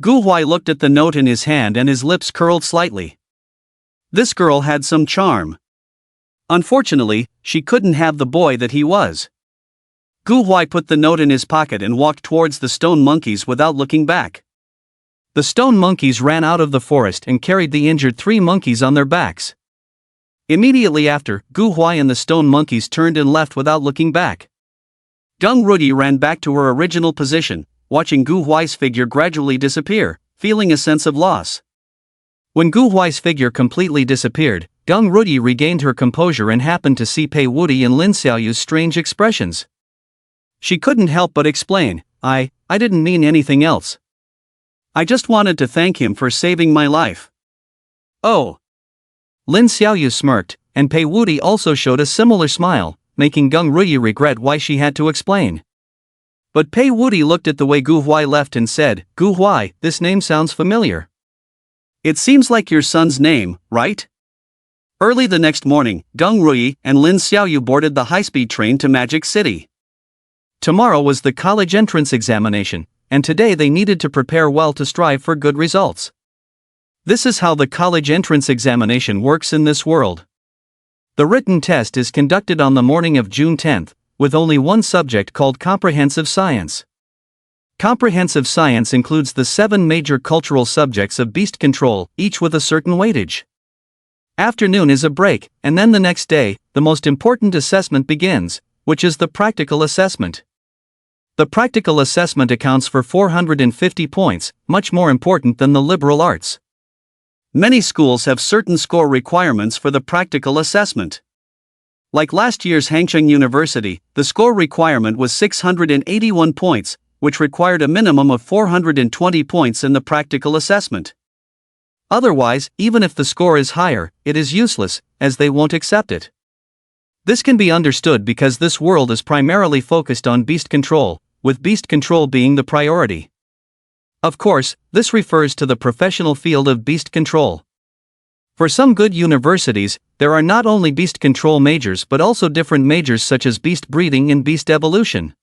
Gu Huai looked at the note in his hand and his lips curled slightly. This girl had some charm. Unfortunately, she couldn't have the boy that he was. Gu Huai put the note in his pocket and walked towards the stone monkeys without looking back. The stone monkeys ran out of the forest and carried the injured 3 monkeys on their backs. Immediately after, Gu Huai and the stone monkeys turned and left without looking back. Gung Rui ran back to her original position, watching Gu Huai's figure gradually disappear, feeling a sense of loss. When Gu Huai's figure completely disappeared, Gung Rui regained her composure and happened to see Pei Wuti and Lin Xiaoyu's strange expressions. She couldn't help but explain, I didn't mean anything else. I just wanted to thank him for saving my life. Oh. Lin Xiaoyu smirked, and Pei Wuti also showed a similar smile, making Gung Rui regret why she had to explain. But Pei Wuti looked at the way Gu Huai left and said, Gu Huai, this name sounds familiar. It seems like your son's name, right? Early the next morning, Gung Rui and Lin Xiaoyu boarded the high-speed train to Magic City. Tomorrow was the college entrance examination, and today they needed to prepare well to strive for good results. This is how the college entrance examination works in this world. The written test is conducted on the morning of June 10th, with only one subject called Comprehensive Science. Comprehensive Science includes the 7 major cultural subjects of beast control, each with a certain weightage. Afternoon is a break, and then the next day, the most important assessment begins, which is the practical assessment. The practical assessment accounts for 450 points, much more important than the liberal arts. Many schools have certain score requirements for the practical assessment. Like last year's Hangzhou University, the score requirement was 681 points, which required a minimum of 420 points in the practical assessment. Otherwise, even if the score is higher, it is useless, as they won't accept it. This can be understood because this world is primarily focused on beast control, with beast control being the priority. Of course, this refers to the professional field of beast control. For some good universities, there are not only beast control majors but also different majors such as beast breeding and beast evolution.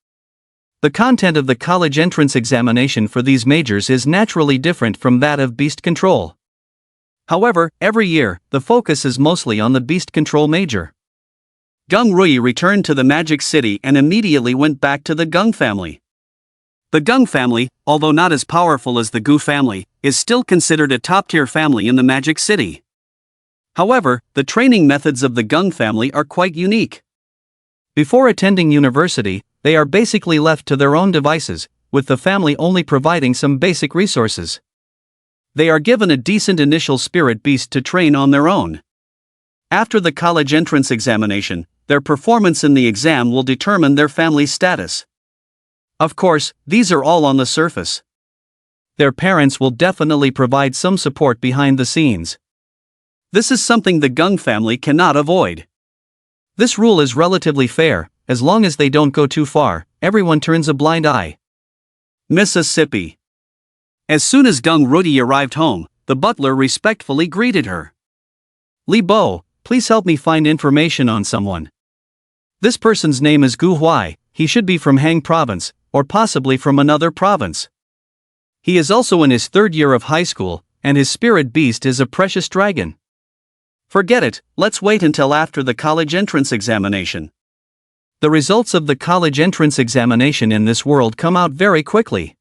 The content of the college entrance examination for these majors is naturally different from that of beast control. However, every year, the focus is mostly on the beast control major. Gung Rui returned to the Magic City and immediately went back to the Gung family. The Gung family, although not as powerful as the Gu family, is still considered a top-tier family in the Magic City. However, the training methods of the Gung family are quite unique. Before attending university, they are basically left to their own devices, with the family only providing some basic resources. They are given a decent initial spirit beast to train on their own. After the college entrance examination, their performance in the exam will determine their family's status. Of course, these are all on the surface. Their parents will definitely provide some support behind the scenes. This is something the Gung family cannot avoid. This rule is relatively fair, as long as they don't go too far, everyone turns a blind eye. Mississippi. As soon as Gung Rui arrived home, the butler respectfully greeted her. Li Bo, please help me find information on someone. This person's name is Gu Huai, he should be from Hang province, or possibly from another province. He is also in his 3rd year of high school, and his spirit beast is a precious dragon. Forget it, let's wait until after the college entrance examination. The results of the college entrance examination in this world come out very quickly.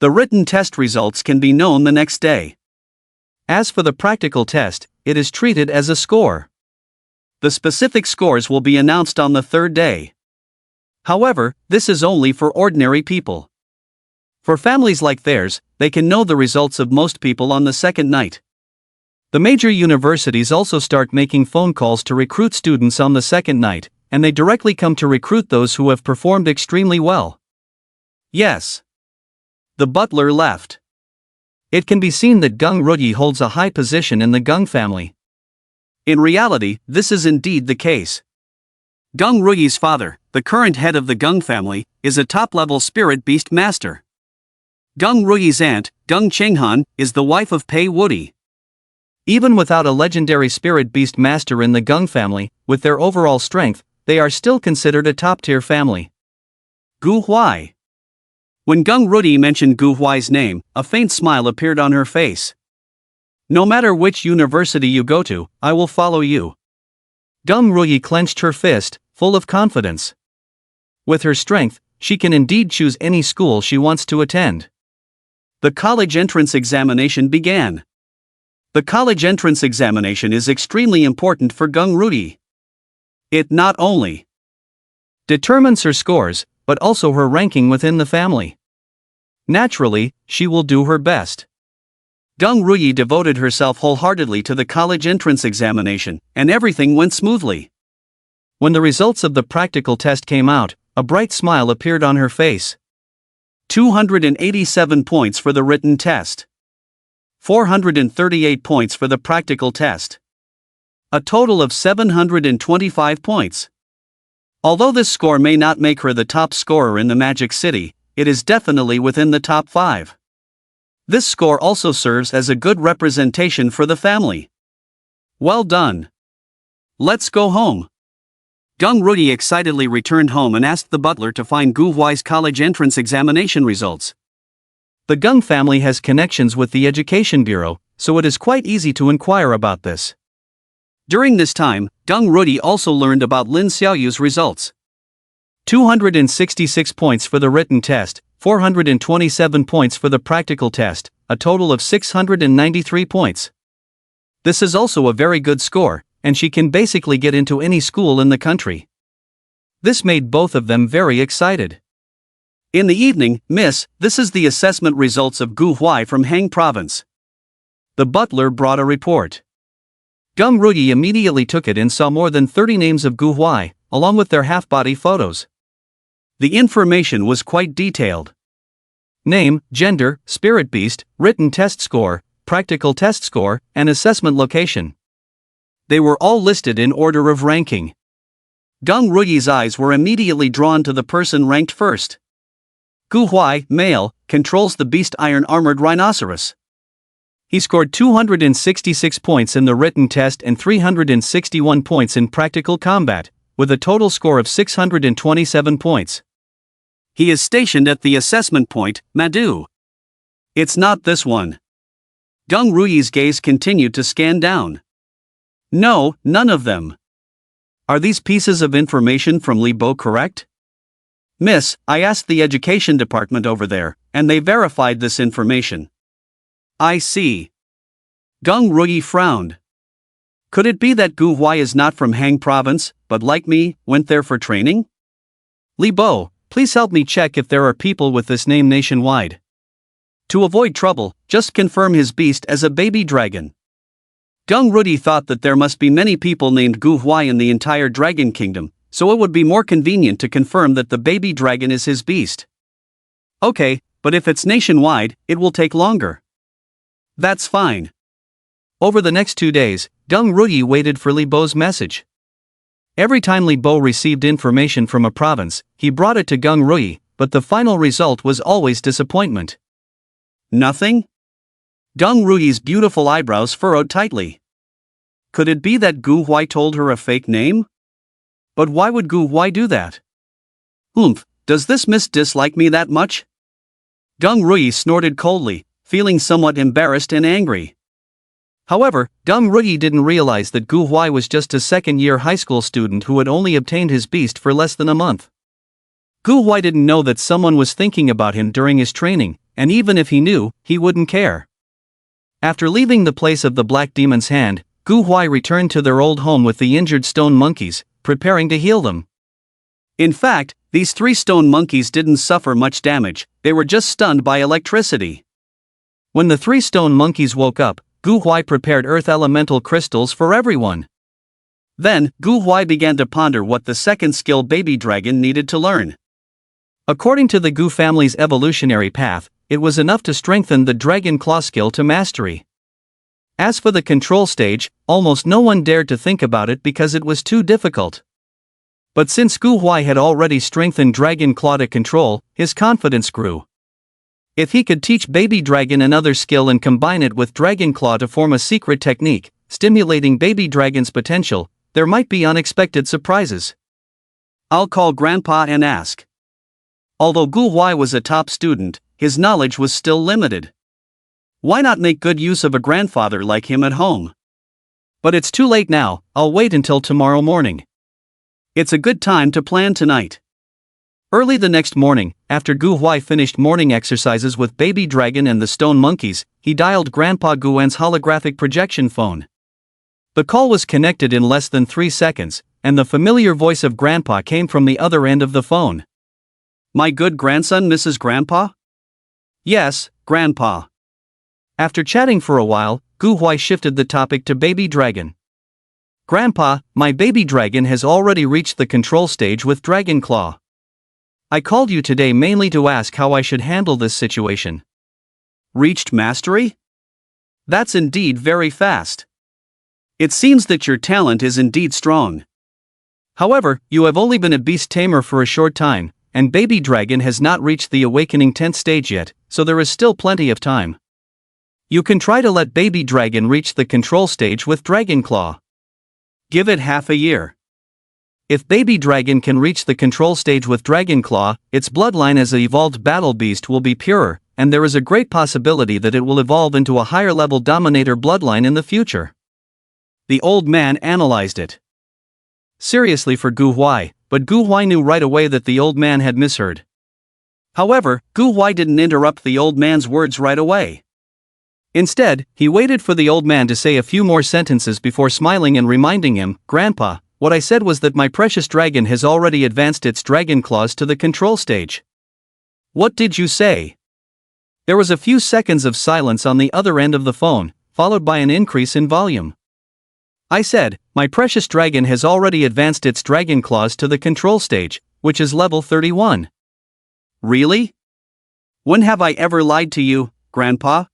The written test results can be known the next day. As for the practical test, it is treated as a score. The specific scores will be announced on the third day. However, this is only for ordinary people. For families like theirs, they can know the results of most people on the second night. The major universities also start making phone calls to recruit students on the second night, and they directly come to recruit those who have performed extremely well. Yes. The butler left. It can be seen that Gung Ruyi holds a high position in the Gung family. In reality, this is indeed the case. Gung Ruyi's father, the current head of the Gung family, is a top-level spirit beast master. Gung Ruyi's aunt, Gung Chenghan, is the wife of Pei Wudi. Even without a legendary spirit beast master in the Gung family, with their overall strength, they are still considered a top-tier family. Gu Huai. When Gung Ruyi mentioned Gu Huai's name, a faint smile appeared on her face. No matter which university you go to, I will follow you. Gung Ruyi clenched her fist, full of confidence. With her strength, she can indeed choose any school she wants to attend. The college entrance examination began. The college entrance examination is extremely important for Gung Ruyi. It not only determines her scores, but also her ranking within the family. Naturally, she will do her best. Gung Ruyi devoted herself wholeheartedly to the college entrance examination, and everything went smoothly. When the results of the practical test came out, a bright smile appeared on her face. 287 points for the written test. 438 points for the practical test. A total of 725 points. Although this score may not make her the top scorer in the Magic City, it is definitely within the top 5. This score also serves as a good representation for the family. Well done. Let's go home. Gung Ruyi excitedly returned home and asked the butler to find Gu Huai's college entrance examination results. The Gung family has connections with the Education Bureau, so it is quite easy to inquire about this. During this time, Gung Ruyi also learned about Lin Xiaoyu's results. 266 points for the written test, 427 points for the practical test, a total of 693 points. This is also a very good score, and she can basically get into any school in the country. This made both of them very excited. In the evening, Miss, this is the assessment results of Gu Huai from Hang Province. The butler brought a report. Gung Ruyi immediately took it and saw more than 30 names of Gu Huai, along with their half-body photos. The information was quite detailed. Name, gender, spirit beast, written test score, practical test score, and assessment location. They were all listed in order of ranking. Gung Ruyi's eyes were immediately drawn to the person ranked first. Gu Huai, male, controls the beast iron armored rhinoceros. He scored 266 points in the written test and 361 points in practical combat, with a total score of 627 points. He is stationed at the assessment point, Batu. It's not this one. Gung Ruyi's gaze continued to scan down. No, none of them. Are these pieces of information from Li Bo correct? Miss, I asked the education department over there, and they verified this information. I see. Gung Ruyi frowned. Could it be that Gu Huai is not from Hang Province, but like me, went there for training? Li Bo, please help me check if there are people with this name nationwide. To avoid trouble, just confirm his beast as a baby dragon. Gung Ruyi thought that there must be many people named Gu Huai in the entire Dragon Kingdom, so it would be more convenient to confirm that the baby dragon is his beast. Okay, but if it's nationwide, it will take longer. That's fine. Over the next 2 days, Gung Ruyi waited for Li Bo's message. Every time Li Bo received information from a province, he brought it to Gung Ruyi, but the final result was always disappointment. Nothing? Gung Ruyi's beautiful eyebrows furrowed tightly. Could it be that Gu Huai told her a fake name? But why would Gu Huai do that? Does this miss dislike me that much? Gung Ruyi snorted coldly, feeling somewhat embarrassed and angry. However, Gung Ruyi didn't realize that Gu Huai was just a second-year high school student who had only obtained his beast for less than a month. Gu Huai didn't know that someone was thinking about him during his training, and even if he knew, he wouldn't care. After leaving the place of the Black Demon's hand, Gu Huai returned to their old home with the injured stone monkeys, preparing to heal them. In fact, these 3 stone monkeys didn't suffer much damage, they were just stunned by electricity. When the 3 stone monkeys woke up, Gu Huai prepared earth elemental crystals for everyone. Then, Gu Huai began to ponder what the second skill Baby Dragon needed to learn. According to the Gu family's evolutionary path, it was enough to strengthen the Dragon Claw skill to mastery. As for the control stage, almost no one dared to think about it because it was too difficult. But since Gu Huai had already strengthened Dragon Claw to control, his confidence grew. If he could teach Baby Dragon another skill and combine it with Dragon Claw to form a secret technique, stimulating Baby Dragon's potential, there might be unexpected surprises. I'll call Grandpa and ask. Although Gu Huai was a top student, his knowledge was still limited. Why not make good use of a grandfather like him at home? But it's too late now, I'll wait until tomorrow morning. It's a good time to plan tonight. Early the next morning, after Gu Huai finished morning exercises with Baby Dragon and the stone monkeys, he dialed Grandpa Guan's holographic projection phone. The call was connected in less than 3 seconds, and the familiar voice of Grandpa came from the other end of the phone. My good grandson, Mrs. Grandpa? Yes, Grandpa. After chatting for a while, Gu Huai shifted the topic to Baby Dragon. Grandpa, my Baby Dragon has already reached the control stage with Dragon Claw. I called you today mainly to ask how I should handle this situation. Reached mastery? That's indeed very fast. It seems that your talent is indeed strong. However, you have only been a beast tamer for a short time, and Baby Dragon has not reached the awakening 10th stage yet, so there is still plenty of time. You can try to let Baby Dragon reach the control stage with Dragon Claw. Give it half a year. If Baby Dragon can reach the control stage with Dragon Claw, its bloodline as an evolved battle beast will be purer, and there is a great possibility that it will evolve into a higher level dominator bloodline in the future. The old man analyzed it. Seriously for Gu Huai, but Gu Huai knew right away that the old man had misheard. However, Gu Huai didn't interrupt the old man's words right away. Instead, he waited for the old man to say a few more sentences before smiling and reminding him, Grandpa, what I said was that my precious dragon has already advanced its dragon claws to the control stage. What did you say? There was a few seconds of silence on the other end of the phone, followed by an increase in volume. I said, my precious dragon has already advanced its dragon claws to the control stage, which is level 31. Really? When have I ever lied to you, Grandpa?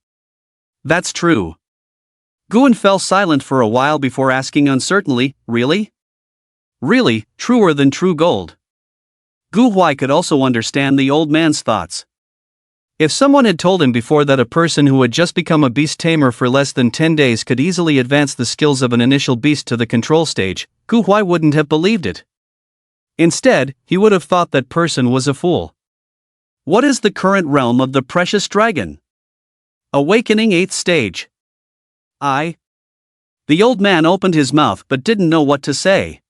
That's true. Guan fell silent for a while before asking uncertainly, really? Really, truer than true gold. Gu Huai could also understand the old man's thoughts. If someone had told him before that a person who had just become a beast tamer for less than 10 days could easily advance the skills of an initial beast to the control stage, Gu Huai wouldn't have believed it. Instead, he would have thought that person was a fool. What is the current realm of the precious dragon? Awakening 8th stage. The old man opened his mouth but didn't know what to say.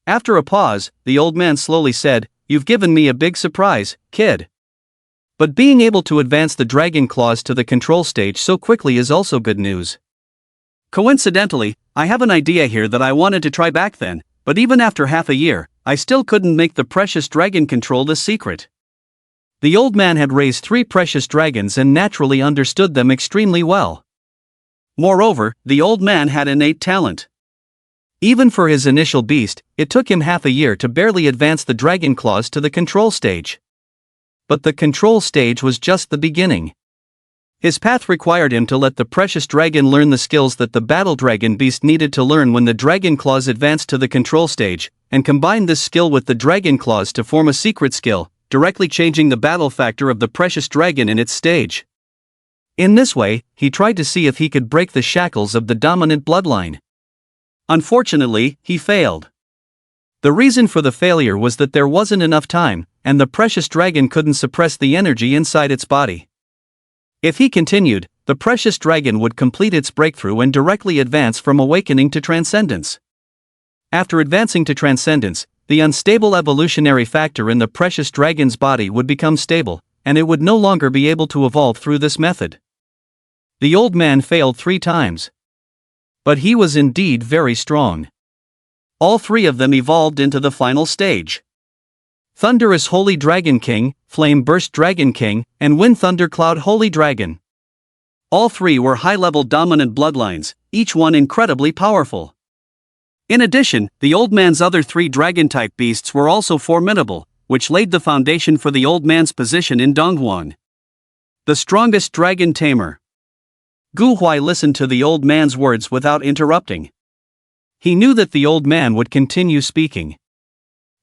After a pause, the old man slowly said, You've given me a big surprise, kid. But being able to advance the dragon claws to the control stage so quickly is also good news. Coincidentally, I have an idea here that I wanted to try back then, but even after half a year, I still couldn't make the precious dragon control the secret. The old man had raised 3 precious dragons and naturally understood them extremely well. Moreover, the old man had innate talent. Even for his initial beast, it took him half a year to barely advance the dragon claws to the control stage. But the control stage was just the beginning. His path required him to let the precious dragon learn the skills that the battle dragon beast needed to learn when the dragon claws advanced to the control stage, and combine this skill with the dragon claws to form a secret skill, directly changing the battle factor of the precious dragon in its stage. In this way, he tried to see if he could break the shackles of the dominant bloodline. Unfortunately, he failed. The reason for the failure was that there wasn't enough time, and the precious dragon couldn't suppress the energy inside its body. If he continued, the precious dragon would complete its breakthrough and directly advance from awakening to transcendence. After advancing to transcendence, the unstable evolutionary factor in the precious dragon's body would become stable, and it would no longer be able to evolve through this method. The old man failed 3 times. But he was indeed very strong. All 3 of them evolved into the final stage. Thunderous Holy Dragon King, Flame Burst Dragon King, and Wind Thundercloud Holy Dragon. All 3 were high-level dominant bloodlines, each one incredibly powerful. In addition, the old man's other 3 dragon-type beasts were also formidable, which laid the foundation for the old man's position in Donghuan. The strongest dragon tamer. Gu Huai listened to the old man's words without interrupting. He knew that the old man would continue speaking.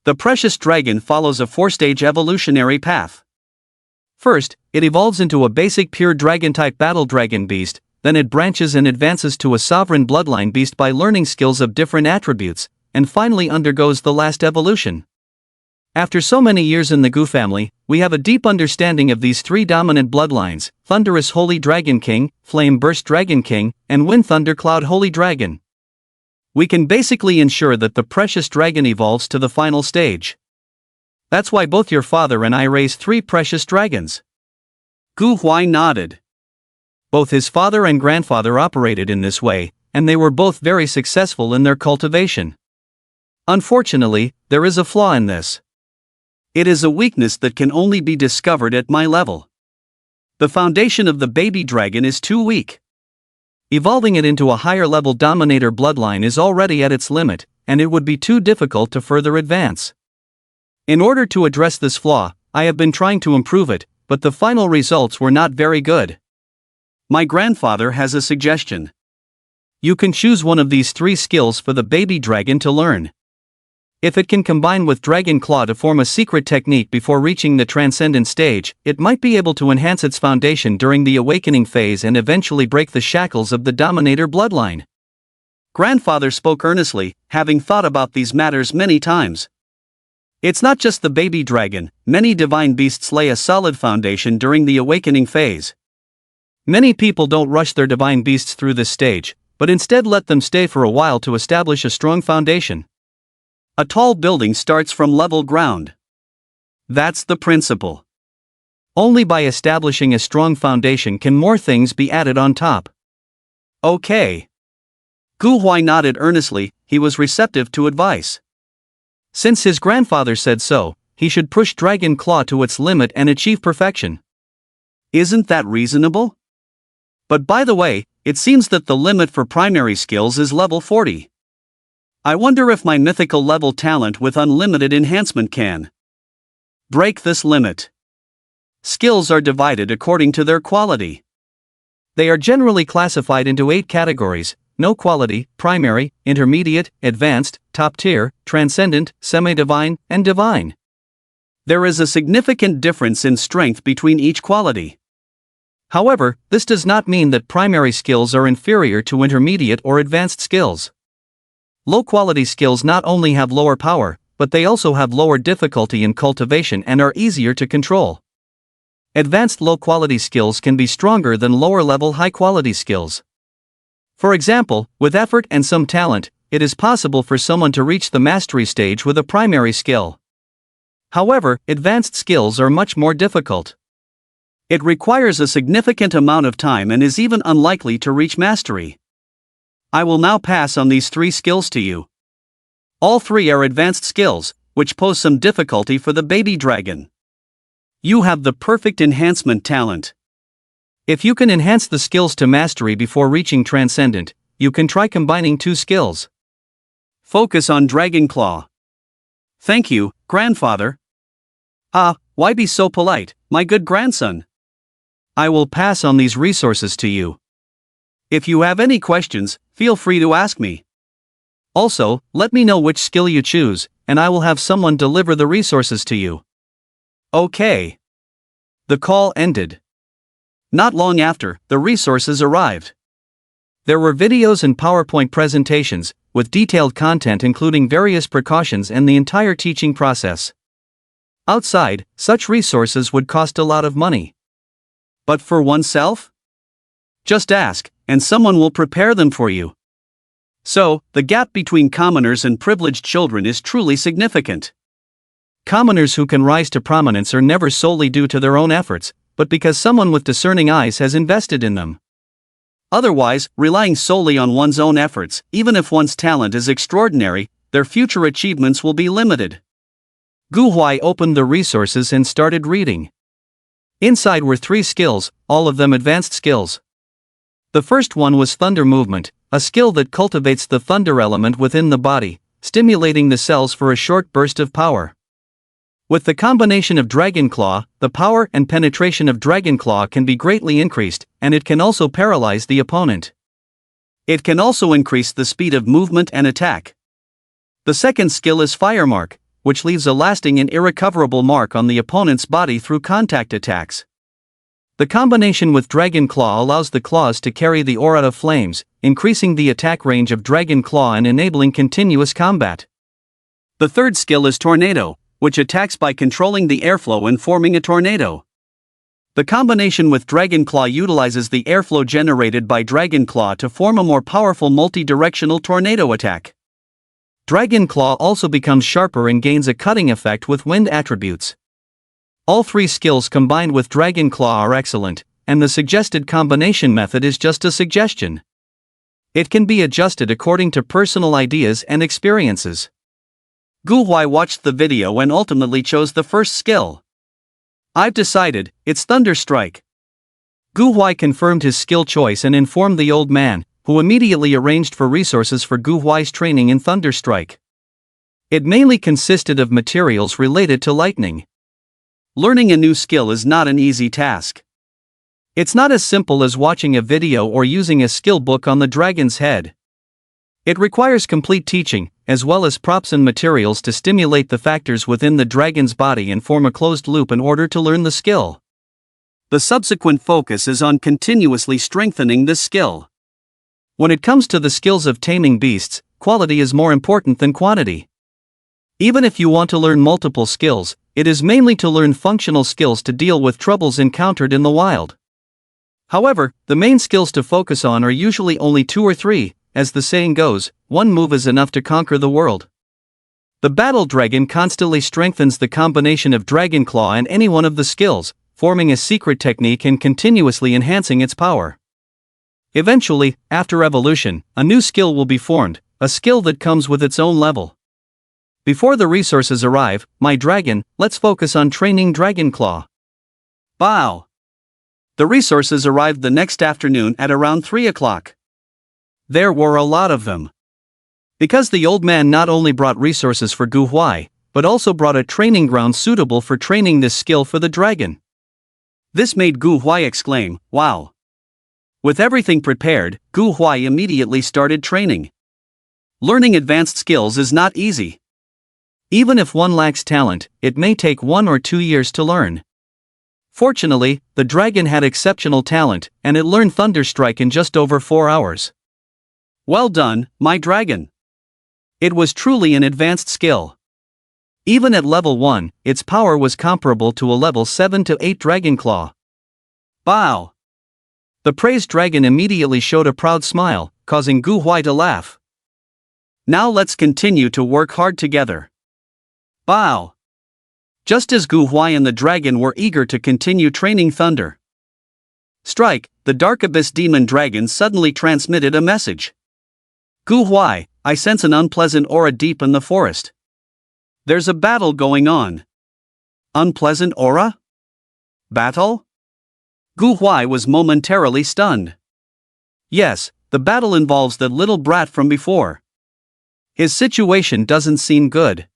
The precious dragon follows a 4-stage evolutionary path. First, it evolves into a basic pure dragon-type battle dragon beast, then it branches and advances to a sovereign bloodline beast by learning skills of different attributes, and finally undergoes the last evolution. After so many years in the Gu family, we have a deep understanding of these 3 dominant bloodlines: Thunderous Holy Dragon King, Flame Burst Dragon King, and Wind Thundercloud Holy Dragon. We can basically ensure that the precious dragon evolves to the final stage. That's why both your father and I raised 3 precious dragons. Gu Huai nodded. Both his father and grandfather operated in this way, and they were both very successful in their cultivation. Unfortunately, there is a flaw in this. It is a weakness that can only be discovered at my level. The foundation of the baby dragon is too weak. Evolving it into a higher-level dominator bloodline is already at its limit, and it would be too difficult to further advance. In order to address this flaw, I have been trying to improve it, but the final results were not very good. My grandfather has a suggestion. You can choose one of these 3 skills for the baby dragon to learn. If it can combine with Dragon Claw to form a secret technique before reaching the transcendent stage, it might be able to enhance its foundation during the awakening phase and eventually break the shackles of the dominator bloodline. Grandfather spoke earnestly, having thought about these matters many times. It's not just the baby dragon, many divine beasts lay a solid foundation during the awakening phase. Many people don't rush their divine beasts through this stage, but instead let them stay for a while to establish a strong foundation. A tall building starts from level ground. That's the principle. Only by establishing a strong foundation can more things be added on top. Okay. Gu Huai nodded earnestly, he was receptive to advice. Since his grandfather said so, he should push Dragon Claw to its limit and achieve perfection. Isn't that reasonable? But by the way, it seems that the limit for primary skills is level 40. I wonder if my mythical level talent with unlimited enhancement can break this limit. Skills are divided according to their quality. They are generally classified into 8 categories: no quality, primary, intermediate, advanced, top tier, transcendent, semi-divine, and divine. There is a significant difference in strength between each quality. However, this does not mean that primary skills are inferior to intermediate or advanced skills. Low-quality skills not only have lower power, but they also have lower difficulty in cultivation and are easier to control. Advanced low-quality skills can be stronger than lower-level high-quality skills. For example, with effort and some talent, it is possible for someone to reach the mastery stage with a primary skill. However, advanced skills are much more difficult. It requires a significant amount of time and is even unlikely to reach mastery. I will now pass on these 3 skills to you. All 3 are advanced skills, which pose some difficulty for the baby dragon. You have the perfect enhancement talent. If you can enhance the skills to mastery before reaching transcendent, you can try combining 2 skills. Focus on Dragon Claw. Thank you, grandfather. Ah, why be so polite, my good grandson? I will pass on these resources to you. If you have any questions, feel free to ask me. Also, let me know which skill you choose, and I will have someone deliver the resources to you. Okay. The call ended. Not long after, the resources arrived. There were videos and PowerPoint presentations, with detailed content including various precautions and the entire teaching process. Outside, such resources would cost a lot of money. But for oneself? Just ask, and someone will prepare them for you. So, the gap between commoners and privileged children is truly significant. Commoners who can rise to prominence are never solely due to their own efforts, but because someone with discerning eyes has invested in them. Otherwise, relying solely on one's own efforts, even if one's talent is extraordinary, their future achievements will be limited. Gu Huai opened the resources and started reading. Inside were 3 skills, all of them advanced skills. The first one was thunder movement, a skill that cultivates the thunder element within the body, stimulating the cells for a short burst of power. With the combination of Dragon Claw, the power and penetration of Dragon Claw can be greatly increased, and it can also paralyze the opponent. It can also increase the speed of movement and attack. The second skill is Fire Mark, which leaves a lasting and irrecoverable mark on the opponent's body through contact attacks. The combination with Dragon Claw allows the claws to carry the aura of flames, increasing the attack range of Dragon Claw and enabling continuous combat. The third skill is Tornado, which attacks by controlling the airflow and forming a tornado. The combination with Dragon Claw utilizes the airflow generated by Dragon Claw to form a more powerful multi-directional tornado attack. Dragon Claw also becomes sharper and gains a cutting effect with wind attributes. All 3 skills combined with Dragon Claw are excellent, and the suggested combination method is just a suggestion. It can be adjusted according to personal ideas and experiences. Gu Huai watched the video and ultimately chose the first skill. "I've decided, it's Thunder Strike." Gu Huai confirmed his skill choice and informed the old man, who immediately arranged for resources for Gu Huai's training in Thunder Strike. It mainly consisted of materials related to lightning. Learning a new skill is not an easy task. It's not as simple as watching a video or using a skill book on the dragon's head. It requires complete teaching, as well as props and materials to stimulate the factors within the dragon's body and form a closed loop in order to learn the skill. The subsequent focus is on continuously strengthening this skill. When it comes to the skills of taming beasts, quality is more important than quantity. Even if you want to learn multiple skills, it is mainly to learn functional skills to deal with troubles encountered in the wild. However, the main skills to focus on are usually only 2 or 3, as the saying goes, one move is enough to conquer the world. The battle dragon constantly strengthens the combination of Dragon Claw and any one of the skills, forming a secret technique and continuously enhancing its power. Eventually, after evolution, a new skill will be formed, a skill that comes with its own level. Before the resources arrive, my dragon, let's focus on training Dragon Claw. Bow. The resources arrived the next afternoon at around 3 o'clock. There were a lot of them. Because the old man not only brought resources for Gu Huai, but also brought a training ground suitable for training this skill for the dragon. This made Gu Huai exclaim, "Wow." With everything prepared, Gu Huai immediately started training. Learning advanced skills is not easy. Even if one lacks talent, it may take 1 or 2 years to learn. Fortunately, the dragon had exceptional talent, and it learned Thunder Strike in just over 4 hours. Well done, my dragon. It was truly an advanced skill. Even at level 1, its power was comparable to a level 7 to 8 Dragon Claw. Bow. The praised dragon immediately showed a proud smile, causing Gu Huai to laugh. Now let's continue to work hard together. Bow. Just as Gu Huai and the dragon were eager to continue training Thunder Strike, the Dark Abyss Demon Dragon suddenly transmitted a message. "Gu Huai, I sense an unpleasant aura deep in the forest. There's a battle going on." Unpleasant aura? Battle? Gu Huai was momentarily stunned. Yes, the battle involves that little brat from before. His situation doesn't seem good.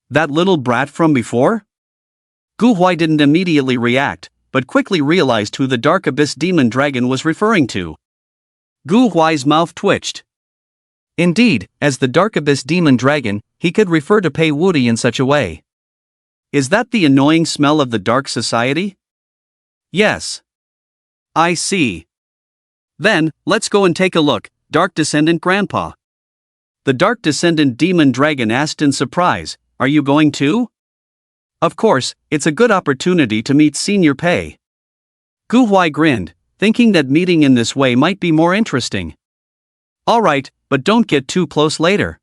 That little brat from before? Gu Huai didn't immediately react, but quickly realized who the Dark Abyss Demon Dragon was referring to. Gu Huai's mouth twitched. Indeed, as the Dark Abyss Demon Dragon, he could refer to Pei Wuti in such a way. Is that the annoying smell of the Dark Society? Yes. I see. Then, let's go and take a look, Dark Descendant Grandpa. The Dark Descendant Demon Dragon asked in surprise, "Are you going too?" Of course, it's a good opportunity to meet Senior Pei. Gu Huai grinned, thinking that meeting in this way might be more interesting. Alright, but don't get too close later.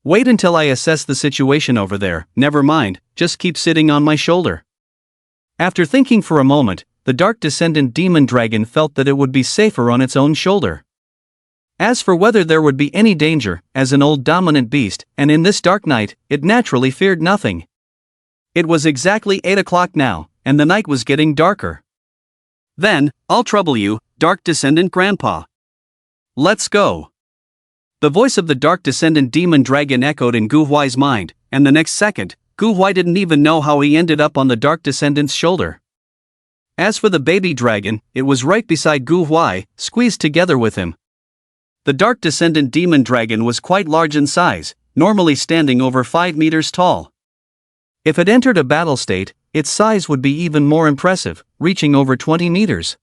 Wait until I assess the situation over there, never mind, just keep sitting on my shoulder. After thinking for a moment, the Dark Descendant Demon Dragon felt that it would be safer on its own shoulder. As for whether there would be any danger, as an old dominant beast, and in this dark night, it naturally feared nothing. It was exactly 8 o'clock now, and the night was getting darker. Then, I'll trouble you, Dark Descendant Grandpa. Let's go. The voice of the Dark Descendant Demon Dragon echoed in Gu Huai's mind, and the next second, Gu Huai didn't even know how he ended up on the Dark Descendant's shoulder. As for the baby dragon, it was right beside Gu Huai, squeezed together with him. The Dark Descendant Demon Dragon was quite large in size, normally standing over 5 meters tall. If it entered a battle state, its size would be even more impressive, reaching over 20 meters.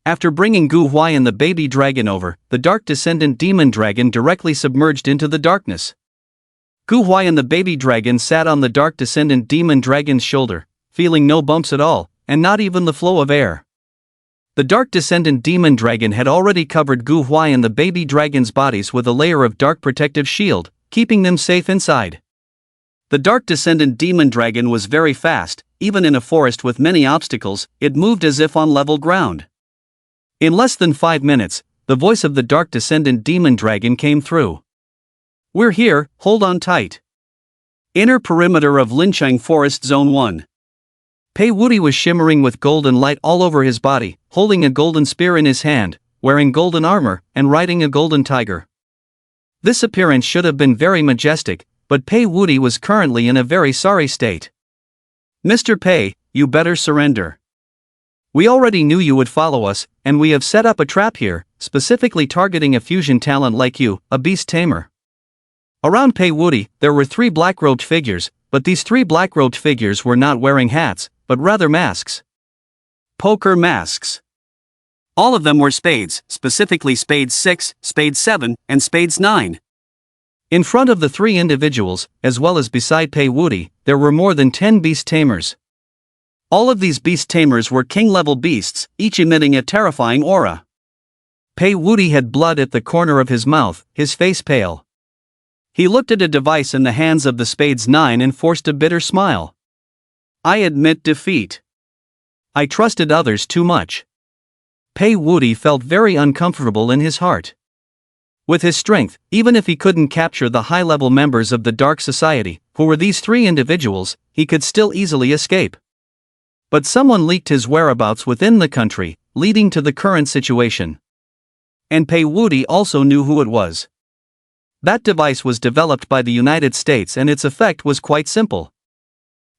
After bringing Gu Huai and the baby dragon over, the Dark Descendant Demon Dragon directly submerged into the darkness. Gu Huai and the baby dragon sat on the Dark Descendant Demon Dragon's shoulder, feeling no bumps at all, and not even the flow of air. The Dark Descendant Demon Dragon had already covered Gu Huai and the baby dragon's bodies with a layer of dark protective shield, keeping them safe inside. The Dark Descendant Demon Dragon was very fast, even in a forest with many obstacles, it moved as if on level ground. In less than 5 minutes, the voice of the Dark Descendant Demon Dragon came through. We're here, hold on tight. Inner perimeter of Linchang Forest Zone 1. Pei Wuti was shimmering with golden light all over his body, holding a golden spear in his hand, wearing golden armor, and riding a golden tiger. This appearance should have been very majestic, but Pei Wuti was currently in a very sorry state. Mr. Pei, you better surrender. We already knew you would follow us, and we have set up a trap here, specifically targeting a fusion talent like you, a beast tamer. Around Pei Wuti, there were 3 black-robed figures, but these 3 black-robed figures were not wearing hats, but rather masks. Poker masks. All of them were spades, specifically spades 6, spades 7, and spades 9. In front of the 3 individuals, as well as beside Pei Wuti, there were more than 10 beast tamers. All of these beast tamers were king-level beasts, each emitting a terrifying aura. Pei Wuti had blood at the corner of his mouth, his face pale. He looked at a device in the hands of the spades 9 and forced a bitter smile. I admit defeat. I trusted others too much. Pei Wuti felt very uncomfortable in his heart. With his strength, even if he couldn't capture the high-level members of the Dark Society, who were these 3 individuals, he could still easily escape. But someone leaked his whereabouts within the country, leading to the current situation. And Pei Wuti also knew who it was. That device was developed by the United States and its effect was quite simple.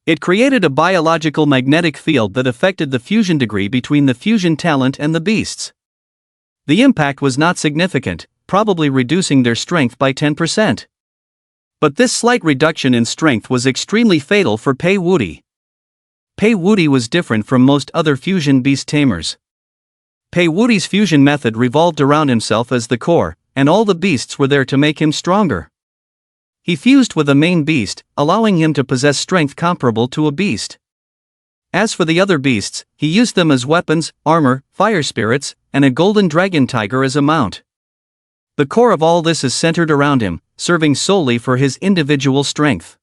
It created a biological magnetic field that affected the fusion degree between the fusion talent and the beasts. The impact was not significant, probably reducing their strength by 10%. But this slight reduction in strength was extremely fatal for Pei Wuti. Pei Wuti was different from most other fusion beast tamers. Pei Wuti's fusion method revolved around himself as the core, and all the beasts were there to make him stronger. He fused with a main beast, allowing him to possess strength comparable to a beast. As for the other beasts, he used them as weapons, armor, fire spirits, and a golden dragon tiger as a mount. The core of all this is centered around him, serving solely for his individual strength.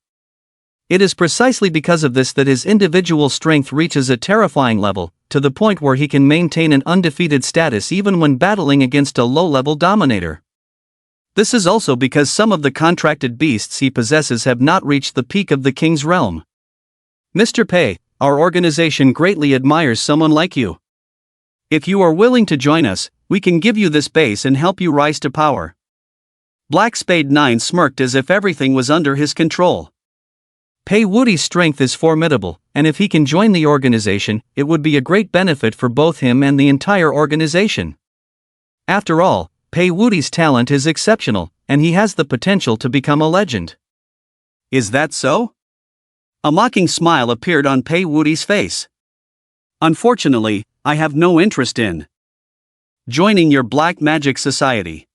It is precisely because of this that his individual strength reaches a terrifying level, to the point where he can maintain an undefeated status even when battling against a low-level dominator. This is also because some of the contracted beasts he possesses have not reached the peak of the king's realm. Mr. Pei, our organization greatly admires someone like you. If you are willing to join us, we can give you this base and help you rise to power. Black Spade 9 smirked as if everything was under his control. Pei Wuti's strength is formidable, and if he can join the organization, it would be a great benefit for both him and the entire organization. After all, Pei Wuti's talent is exceptional, and he has the potential to become a legend. Is that so? A mocking smile appeared on Pei Wuti's face. Unfortunately, I have no interest in joining your Black Magic Society.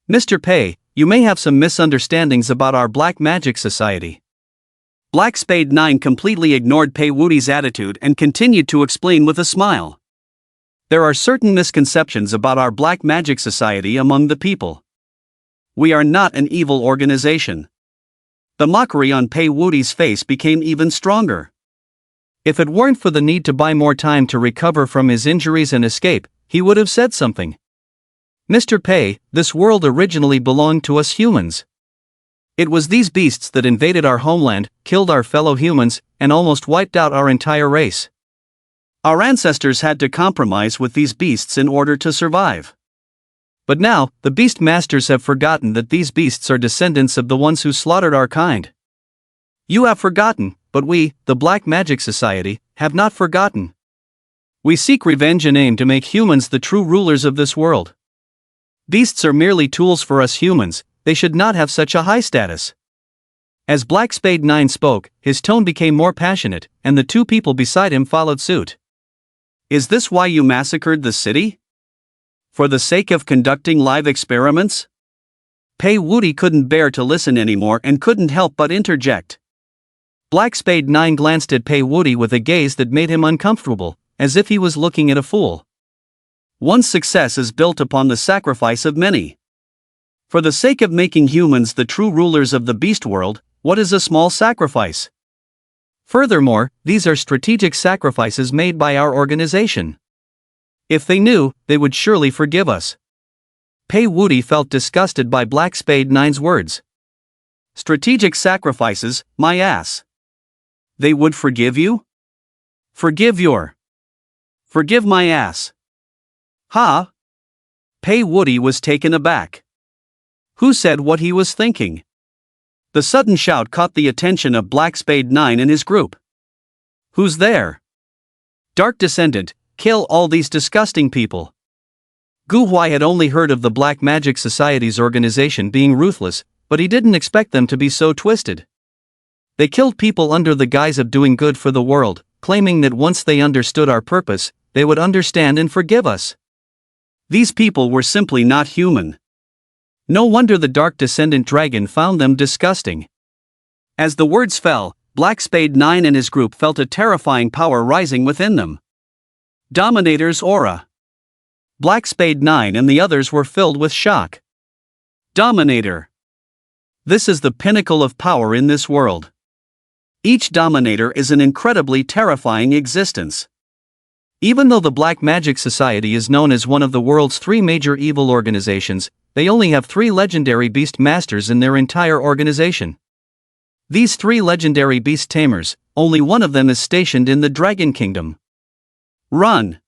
Mr. Pei, you may have some misunderstandings about our Black Magic Society. Black Spade 9 completely ignored Pei Wuti's attitude and continued to explain with a smile. There are certain misconceptions about our Black Magic Society among the people. We are not an evil organization. The mockery on Pei Wudi's face became even stronger. If it weren't for the need to buy more time to recover from his injuries and escape, he would have said something. Mr. Pei, this world originally belonged to us humans. It was these beasts that invaded our homeland, killed our fellow humans, and almost wiped out our entire race. Our ancestors had to compromise with these beasts in order to survive. But now, the beast masters have forgotten that these beasts are descendants of the ones who slaughtered our kind. You have forgotten, but we, the Black Magic Society, have not forgotten. We seek revenge and aim to make humans the true rulers of this world. Beasts are merely tools for us humans, they should not have such a high status. As Black Spade 9 spoke, his tone became more passionate, and the two people beside him followed suit. Is this why you massacred the city? For the sake of conducting live experiments? Pei Wudi couldn't bear to listen anymore and couldn't help but interject. Black Spade 9 glanced at Pei Wudi with a gaze that made him uncomfortable, as if he was looking at a fool. One's success is built upon the sacrifice of many. For the sake of making humans the true rulers of the beast world, what is a small sacrifice? Furthermore, these are strategic sacrifices made by our organization. If they knew, they would surely forgive us. Pei Wudi felt disgusted by Black Spade 9's words. Strategic sacrifices, my ass. They would forgive you? Forgive my ass. Ha! Pei Wudi was taken aback. Who said what he was thinking? The sudden shout caught the attention of Black Spade 9 and his group. Who's there? Dark Descendant, kill all these disgusting people. Gu Huai had only heard of the Black Magic Society's organization being ruthless, but he didn't expect them to be so twisted. They killed people under the guise of doing good for the world, claiming that once they understood our purpose, they would understand and forgive us. These people were simply not human. No wonder the Dark Descendant Dragon found them disgusting. As the words fell, Black Spade 9 and his group felt a terrifying power rising within them. Dominator's aura. Black Spade 9 and the others were filled with shock. Dominator. This is the pinnacle of power in this world. Each Dominator is an incredibly terrifying existence. Even though the Black Magic Society is known as one of the world's 3 major evil organizations, they only have 3 legendary beast masters in their entire organization. These 3 legendary beast tamers, only one of them is stationed in the Dragon Kingdom. Run!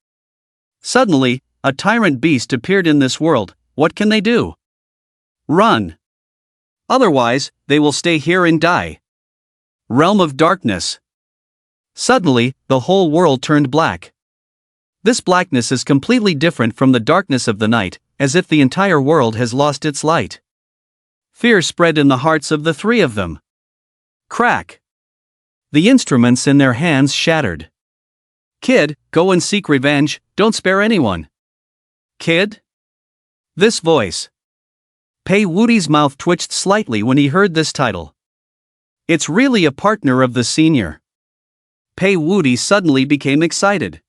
Suddenly, a tyrant beast appeared in this world. What can they do? Run! Otherwise, they will stay here and die. Realm of Darkness. Suddenly, the whole world turned black. This blackness is completely different from the darkness of the night, as if the entire world has lost its light. Fear spread in the hearts of the 3 of them. Crack! The instruments in their hands shattered. Kid, go and seek revenge, don't spare anyone. Kid? This voice. Pei Wudi's mouth twitched slightly when he heard this title. It's really a partner of the senior. Pei Wudi suddenly became excited.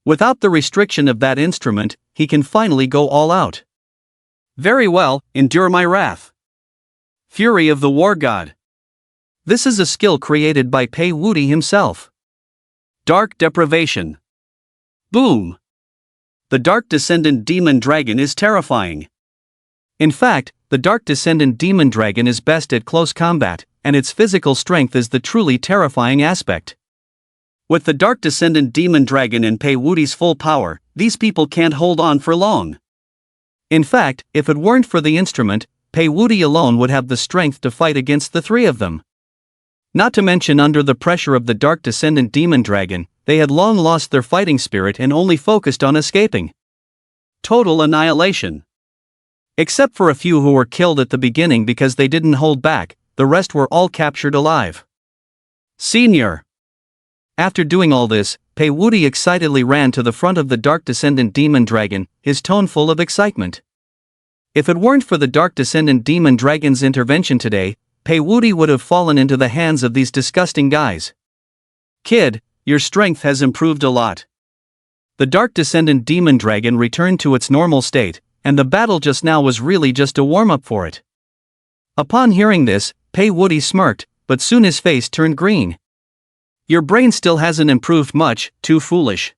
Without the restriction of that instrument, he can finally go all out. Very well, endure my wrath. Fury of the War God. This is a skill created by Pei Wudi himself. Dark Deprivation. Boom! The Dark Descendant Demon Dragon is terrifying. In fact, the Dark Descendant Demon Dragon is best at close combat, and its physical strength is the truly terrifying aspect. With the Dark Descendant Demon Dragon in Pei Wudi's full power, these people can't hold on for long. In fact, if it weren't for the instrument, Pei Wudi alone would have the strength to fight against the 3 of them. Not to mention, under the pressure of the Dark Descendant Demon Dragon, they had long lost their fighting spirit and only focused on escaping. Total annihilation. Except for a few who were killed at the beginning because they didn't hold back, the rest were all captured alive. Senior. After doing all this, Pei Wudi excitedly ran to the front of the Dark Descendant Demon Dragon, his tone full of excitement. If it weren't for the Dark Descendant Demon Dragon's intervention today, Pei Wudi would have fallen into the hands of these disgusting guys. Kid, your strength has improved a lot. The Dark Descendant Demon Dragon returned to its normal state, and the battle just now was really just a warm-up for it. Upon hearing this, Pei Wuti smirked, but soon his face turned green. Your brain still hasn't improved much, too foolish.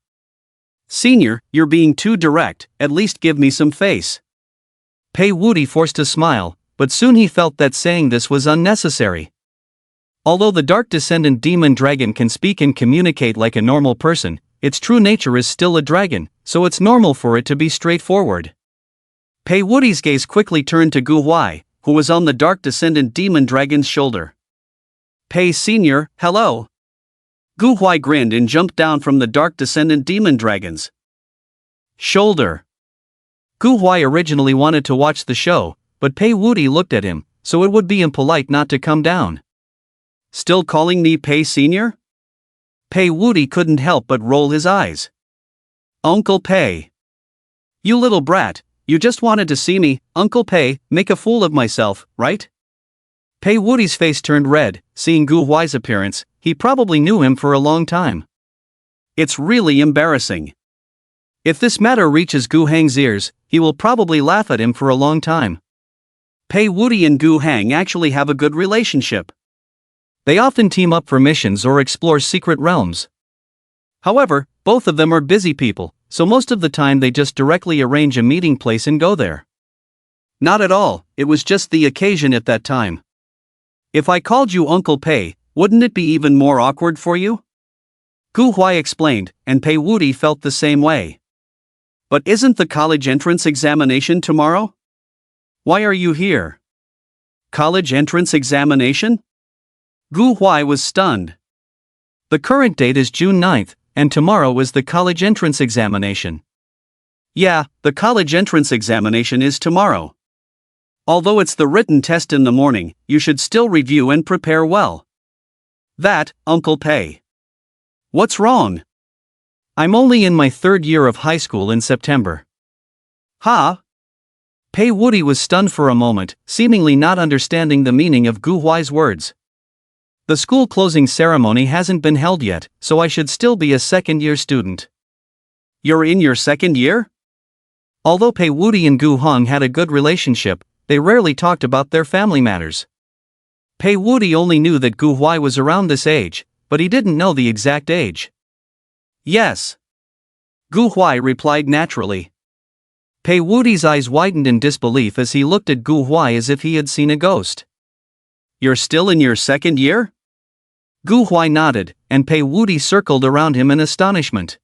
Senior, you're being too direct, at least give me some face. Pei Wuti forced a smile, but soon he felt that saying this was unnecessary. Although the Dark Descendant Demon Dragon can speak and communicate like a normal person, its true nature is still a dragon, so it's normal for it to be straightforward. Pei Wuti's gaze quickly turned to Gu Huai, who was on the Dark Descendant Demon Dragon's shoulder. Pei Senior, hello. Gu Huai grinned and jumped down from the Dark Descendant Demon Dragon's shoulder. Gu Huai originally wanted to watch the show, but Pei Wuti looked at him, so it would be impolite not to come down. Still calling me Pei Senior? Pei Wuti couldn't help but roll his eyes. Uncle Pei. You little brat, you just wanted to see me, Uncle Pei, make a fool of myself, right? Pei Wuti's face turned red, seeing Gu Huai's appearance. He probably knew him for a long time. It's really embarrassing. If this matter reaches Gu Hang's ears, he will probably laugh at him for a long time. Pei Wuti and Gu Hang actually have a good relationship. They often team up for missions or explore secret realms. However, both of them are busy people, so most of the time they just directly arrange a meeting place and go there. Not at all, it was just the occasion at that time. If I called you Uncle Pei, wouldn't it be even more awkward for you? Gu Huai explained, and Pei Wuti felt the same way. But isn't the college entrance examination tomorrow? Why are you here? College entrance examination? Gu Huai was stunned. The current date is June 9th, and tomorrow is the college entrance examination. Yeah, the college entrance examination is tomorrow. Although it's the written test in the morning, you should still review and prepare well. That, Uncle Pei. What's wrong? I'm only in my 3rd year of high school in September. Huh? Pei Wuti was stunned for a moment, seemingly not understanding the meaning of Gu Huai's words. The school closing ceremony hasn't been held yet, so I should still be a 2nd-year student. You're in your 2nd year? Although Pei Wuti and Gu Hang had a good relationship, they rarely talked about their family matters. Pei Wuti only knew that Gu Huai was around this age, but he didn't know the exact age. Yes. Gu Huai replied naturally. Pei Wuti's eyes widened in disbelief as he looked at Gu Huai as if he had seen a ghost. You're still in your 2nd year? Gu Huai nodded, and Pei Wuti circled around him in astonishment.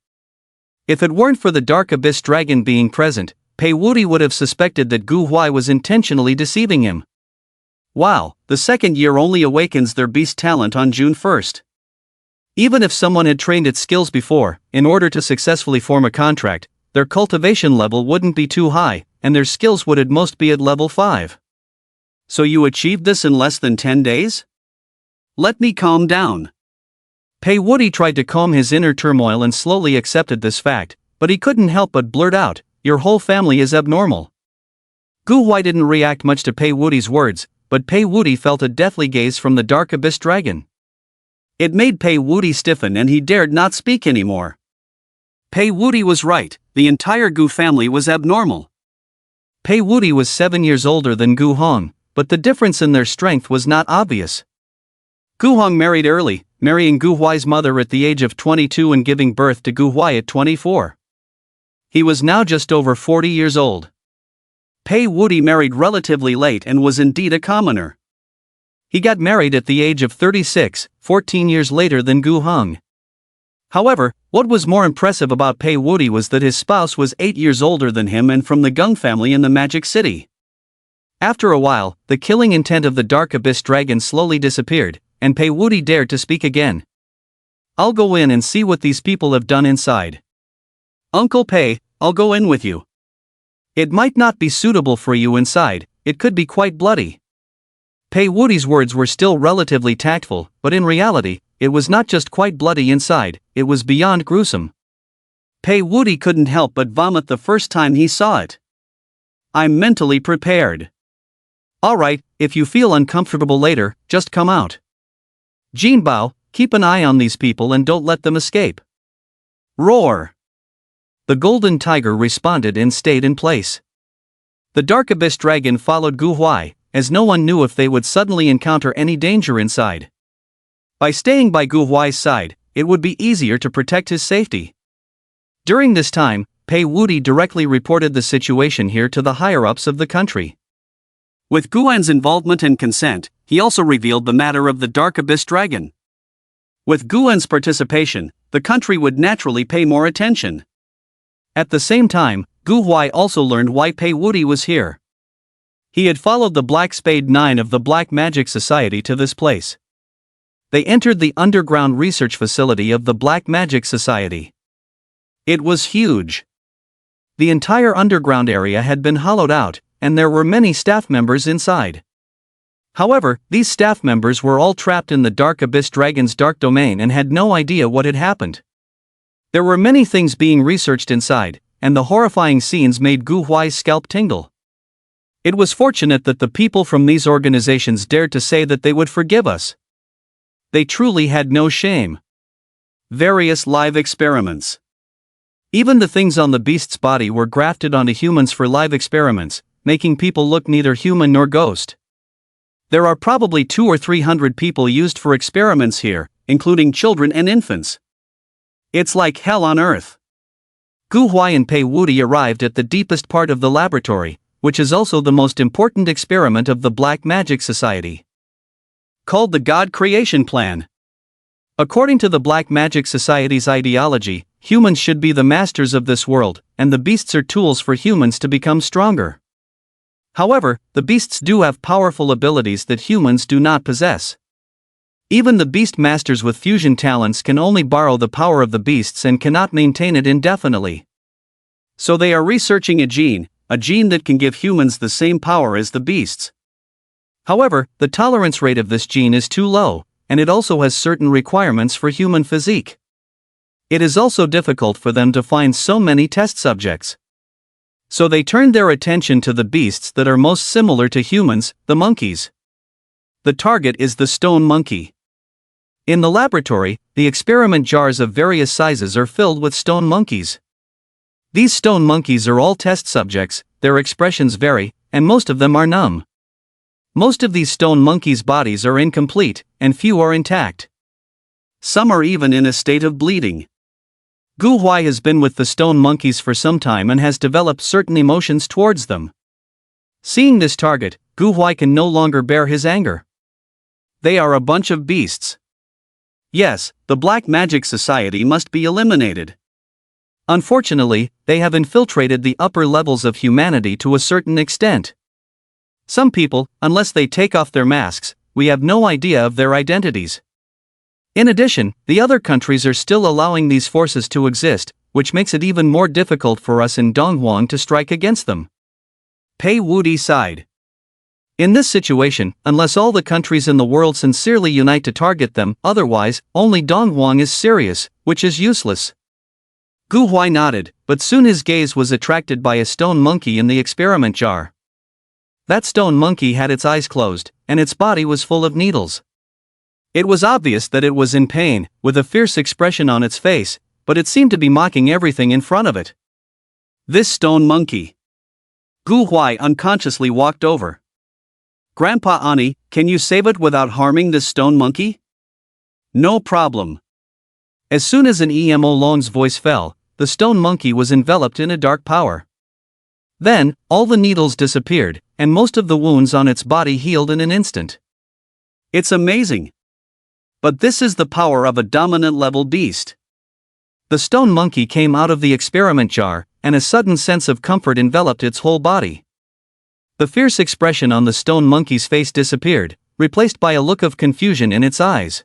If it weren't for the Dark Abyss Dragon being present, Pei Wuti would have suspected that Gu Huai was intentionally deceiving him. Wow, the 2nd year only awakens their beast talent on June 1st. Even if someone had trained its skills before, in order to successfully form a contract, their cultivation level wouldn't be too high, and their skills would at most be at level 5. So you achieved this in less than 10 days? Let me calm down. Pei Wuti tried to calm his inner turmoil and slowly accepted this fact, but he couldn't help but blurt out, "Your whole family is abnormal." Gu Huai didn't react much to Pei Wuti's words, but Pei Wuti felt a deathly gaze from the Dark Abyss Dragon. It made Pei Wuti stiffen and he dared not speak anymore. Pei Wuti was right, the entire Gu family was abnormal. Pei Wuti was 7 years older than Gu Hong, but the difference in their strength was not obvious. Gu Hong married early, marrying Gu Huai's mother at the age of 22 and giving birth to Gu Huai at 24. He was now just over 40 years old. Pei Wuti married relatively late and was indeed a commoner. He got married at the age of 36, 14 years later than Gu Hong. However, what was more impressive about Pei Wuti was that his spouse was 8 years older than him and from the Gung family in the Magic City. After a while, the killing intent of the Dark Abyss Dragon slowly disappeared, and Pei Wuti dared to speak again. I'll go in and see what these people have done inside. Uncle Pei, I'll go in with you. It might not be suitable for you inside, it could be quite bloody. Pei Wuti's words were still relatively tactful, but in reality, it was not just quite bloody inside, it was beyond gruesome. Pei Wuti couldn't help but vomit the first time he saw it. I'm mentally prepared. Alright, if you feel uncomfortable later, just come out. Jinbao, keep an eye on these people and don't let them escape. Roar! The golden tiger responded and stayed in place. The Dark Abyss Dragon followed Gu Huai, as no one knew if they would suddenly encounter any danger inside. By staying by Gu Huai's side, it would be easier to protect his safety. During this time, Pei Wuti directly reported the situation here to the higher-ups of the country. With Guan's involvement and consent, he also revealed the matter of the Dark Abyss Dragon. With Guan's participation, the country would naturally pay more attention. At the same time, Gu Huai also learned why Pei Wuti was here. He had followed the Black Spade 9 of the Black Magic Society to this place. They entered the underground research facility of the Black Magic Society. It was huge. The entire underground area had been hollowed out, and there were many staff members inside. However, these staff members were all trapped in the Dark Abyss Dragon's dark domain and had no idea what had happened. There were many things being researched inside, and the horrifying scenes made Gu Huai's scalp tingle. It was fortunate that the people from these organizations dared to say that they would forgive us. They truly had no shame. Various live experiments. Even the things on the beast's body were grafted onto humans for live experiments, making people look neither human nor ghost. There are probably 200 or 300 people used for experiments here, including children and infants. It's like hell on earth. Gu Huai and Pei Wuti arrived at the deepest part of the laboratory, which is also the most important experiment of the Black Magic Society. Called the God Creation Plan. According to the Black Magic Society's ideology, humans should be the masters of this world, and the beasts are tools for humans to become stronger. However, the beasts do have powerful abilities that humans do not possess. Even the beast masters with fusion talents can only borrow the power of the beasts and cannot maintain it indefinitely. So they are researching a gene that can give humans the same power as the beasts. However, the tolerance rate of this gene is too low, and it also has certain requirements for human physique. It is also difficult for them to find so many test subjects. So they turned their attention to the beasts that are most similar to humans, the monkeys. The target is the stone monkey. In the laboratory, the experiment jars of various sizes are filled with stone monkeys. These stone monkeys are all test subjects, their expressions vary, and most of them are numb. Most of these stone monkeys' bodies are incomplete, and few are intact. Some are even in a state of bleeding. Gu Huai has been with the stone monkeys for some time and has developed certain emotions towards them. Seeing this target, Gu Huai can no longer bear his anger. They are a bunch of beasts. Yes, the Black Magic Society must be eliminated. Unfortunately, they have infiltrated the upper levels of humanity to a certain extent. Some people, unless they take off their masks, we have no idea of their identities. In addition, the other countries are still allowing these forces to exist, which makes it even more difficult for us in Donghuang to strike against them. Pei Wuti sighed. In this situation, unless all the countries in the world sincerely unite to target them, otherwise, only Donghuang is serious, which is useless. Gu Huai nodded, but soon his gaze was attracted by a stone monkey in the experiment jar. That stone monkey had its eyes closed, and its body was full of needles. It was obvious that it was in pain, with a fierce expression on its face, but it seemed to be mocking everything in front of it. This stone monkey. Gu Huai unconsciously walked over. Grandpa Ani, can you save it without harming this stone monkey? No problem. As soon as an Emo Long's voice fell, the stone monkey was enveloped in a dark power. Then, all the needles disappeared, and most of the wounds on its body healed in an instant. It's amazing. But this is the power of a dominant level beast. The stone monkey came out of the experiment jar, and a sudden sense of comfort enveloped its whole body. The fierce expression on the stone monkey's face disappeared, replaced by a look of confusion in its eyes.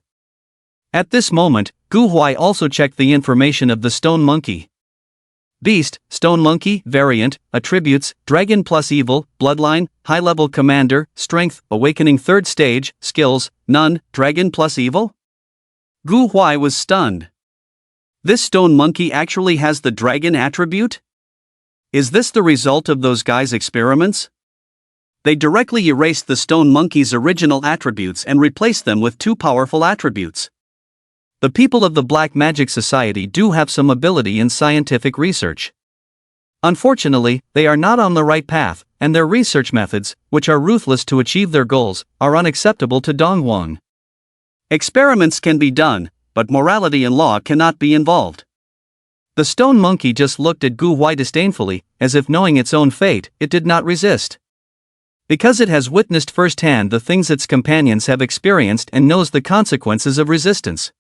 At this moment, Gu Huai also checked the information of the stone monkey. Beast, Stone Monkey, Variant, Attributes, Dragon plus Evil, Bloodline, High-Level Commander, Strength, Awakening 3rd Stage, Skills, None, Dragon plus Evil? Gu Huai was stunned. This stone monkey actually has the dragon attribute? Is this the result of those guys' experiments? They directly erased the stone monkey's original attributes and replaced them with 2 powerful attributes. The people of the Black Magic Society do have some ability in scientific research. Unfortunately, they are not on the right path, and their research methods, which are ruthless to achieve their goals, are unacceptable to Dongwon. Experiments can be done, but morality and law cannot be involved. The stone monkey just looked at Gu Huai disdainfully, as if knowing its own fate, it did not resist. Because it has witnessed firsthand the things its companions have experienced and knows the consequences of resistance.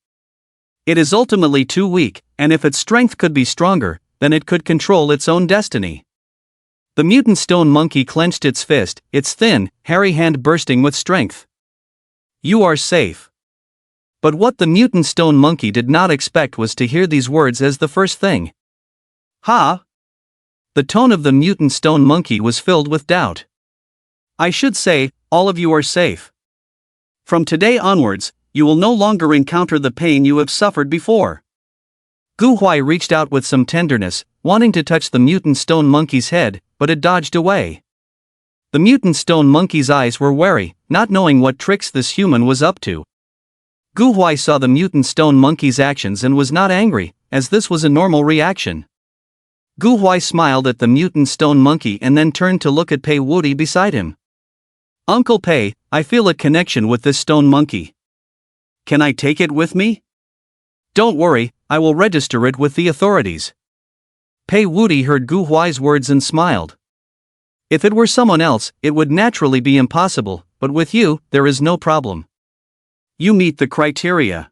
It is ultimately too weak, and if its strength could be stronger, then it could control its own destiny. The mutant stone monkey clenched its fist, its thin, hairy hand bursting with strength. You are safe. But what the mutant stone monkey did not expect was to hear these words as the first thing. Ha! The tone of the mutant stone monkey was filled with doubt. I should say, all of you are safe. From today onwards, you will no longer encounter the pain you have suffered before. Gu Huai reached out with some tenderness, wanting to touch the mutant stone monkey's head, but it dodged away. The mutant stone monkey's eyes were wary, not knowing what tricks this human was up to. Gu Huai saw the mutant stone monkey's actions and was not angry, as this was a normal reaction. Gu Huai smiled at the mutant stone monkey and then turned to look at Pei Wuti beside him. Uncle Pei, I feel a connection with this stone monkey. Can I take it with me? Don't worry, I will register it with the authorities. Pei Wuti heard Gu Huai's words and smiled. If it were someone else, it would naturally be impossible, but with you, there is no problem. You meet the criteria.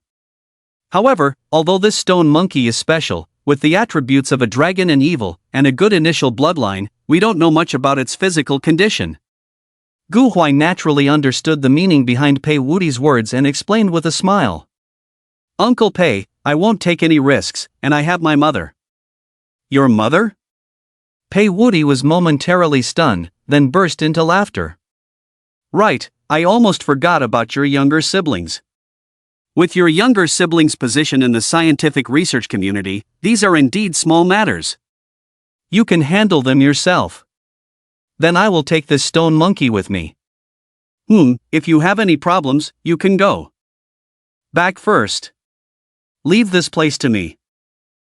However, although this stone monkey is special, with the attributes of a dragon and evil, and a good initial bloodline, we don't know much about its physical condition. Gu Huai naturally understood the meaning behind Pei Wuti's words and explained with a smile. Uncle Pei, I won't take any risks, and I have my mother. Your mother? Pei Wuti was momentarily stunned, then burst into laughter. Right, I almost forgot about your younger siblings. With your younger siblings' position in the scientific research community, these are indeed small matters. You can handle them yourself. Then I will take this stone monkey with me. If you have any problems, you can go. Back first. Leave this place to me.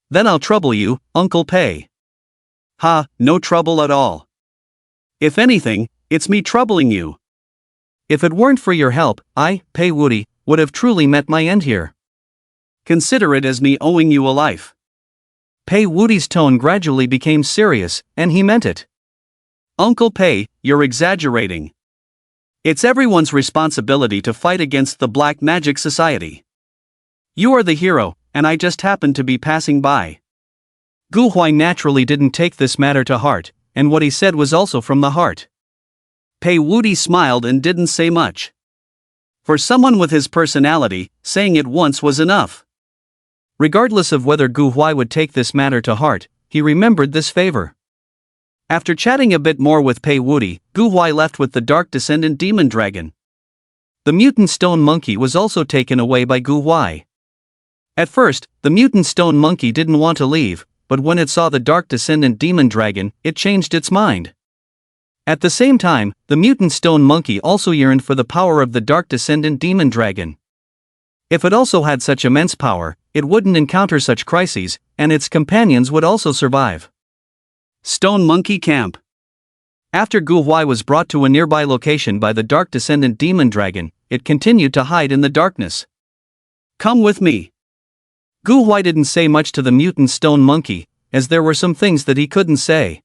Then I'll trouble you, Uncle Pei. Ha, no trouble at all. If anything, it's me troubling you. If it weren't for your help, I, Pei Wuti, would have truly met my end here. Consider it as me owing you a life. Pei Wuti's tone gradually became serious, and he meant it. Uncle Pei, you're exaggerating. It's everyone's responsibility to fight against the Black Magic Society. You are the hero, and I just happened to be passing by. Gu Huai naturally didn't take this matter to heart, and what he said was also from the heart. Pei Wuti smiled and didn't say much. For someone with his personality, saying it once was enough. Regardless of whether Gu Huai would take this matter to heart, he remembered this favor. After chatting a bit more with Pei Wuti, Gu Huai left with the Dark Descendant Demon Dragon. The mutant stone monkey was also taken away by Gu Huai. At first, the mutant stone monkey didn't want to leave, but when it saw the Dark Descendant Demon Dragon, it changed its mind. At the same time, the mutant stone monkey also yearned for the power of the Dark Descendant Demon Dragon. If it also had such immense power, it wouldn't encounter such crises, and its companions would also survive. Stone Monkey Camp. After Gu Huai was brought to a nearby location by the Dark Descendant Demon Dragon, it continued to hide in the darkness. Come with me. Gu Huai didn't say much to the mutant stone monkey, as there were some things that he couldn't say.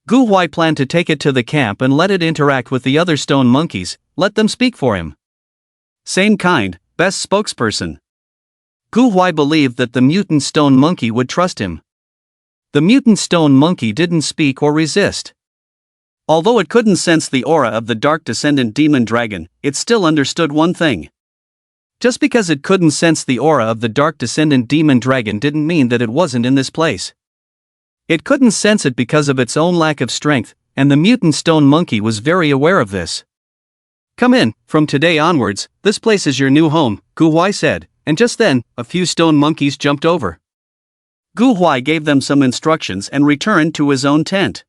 Gu Huai planned to take it to the camp and let it interact with the other stone monkeys, let them speak for him. Same kind, best spokesperson. Gu Huai believed that the mutant stone monkey would trust him. The mutant stone monkey didn't speak or resist. Although it couldn't sense the aura of the Dark Descendant Demon Dragon, it still understood one thing. Just because it couldn't sense the aura of the Dark Descendant Demon Dragon didn't mean that it wasn't in this place. It couldn't sense it because of its own lack of strength, and the mutant stone monkey was very aware of this. Come in, from today onwards, this place is your new home, Gu Huai said, and just then, a few stone monkeys jumped over. Gu Huai gave them some instructions and returned to his own tent.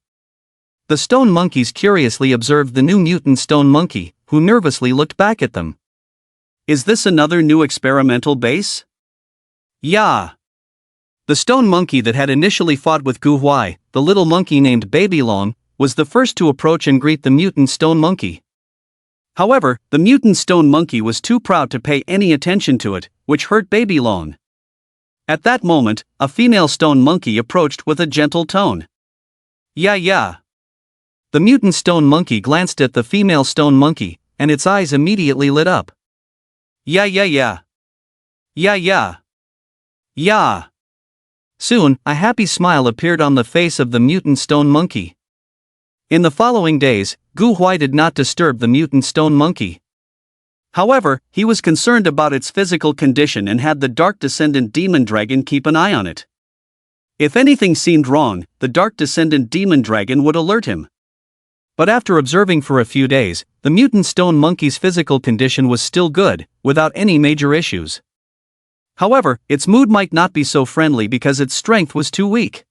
The stone monkeys curiously observed the new mutant stone monkey, who nervously looked back at them. Is this another new experimental base? Yeah. The stone monkey that had initially fought with Gu Huai, the little monkey named Baby Long, was the first to approach and greet the mutant stone monkey. However, the mutant stone monkey was too proud to pay any attention to it, which hurt Baby Long. At that moment, a female stone monkey approached with a gentle tone. Yeah. The mutant stone monkey glanced at the female stone monkey, and its eyes immediately lit up. Yeah. Yeah. Soon, a happy smile appeared on the face of the mutant stone monkey. In the following days, Gu Huai did not disturb the mutant stone monkey. However, he was concerned about its physical condition and had the Dark Descendant Demon Dragon keep an eye on it. If anything seemed wrong, the Dark Descendant Demon Dragon would alert him. But after observing for a few days, the mutant stone monkey's physical condition was still good, without any major issues. However, its mood might not be so friendly because its strength was too weak.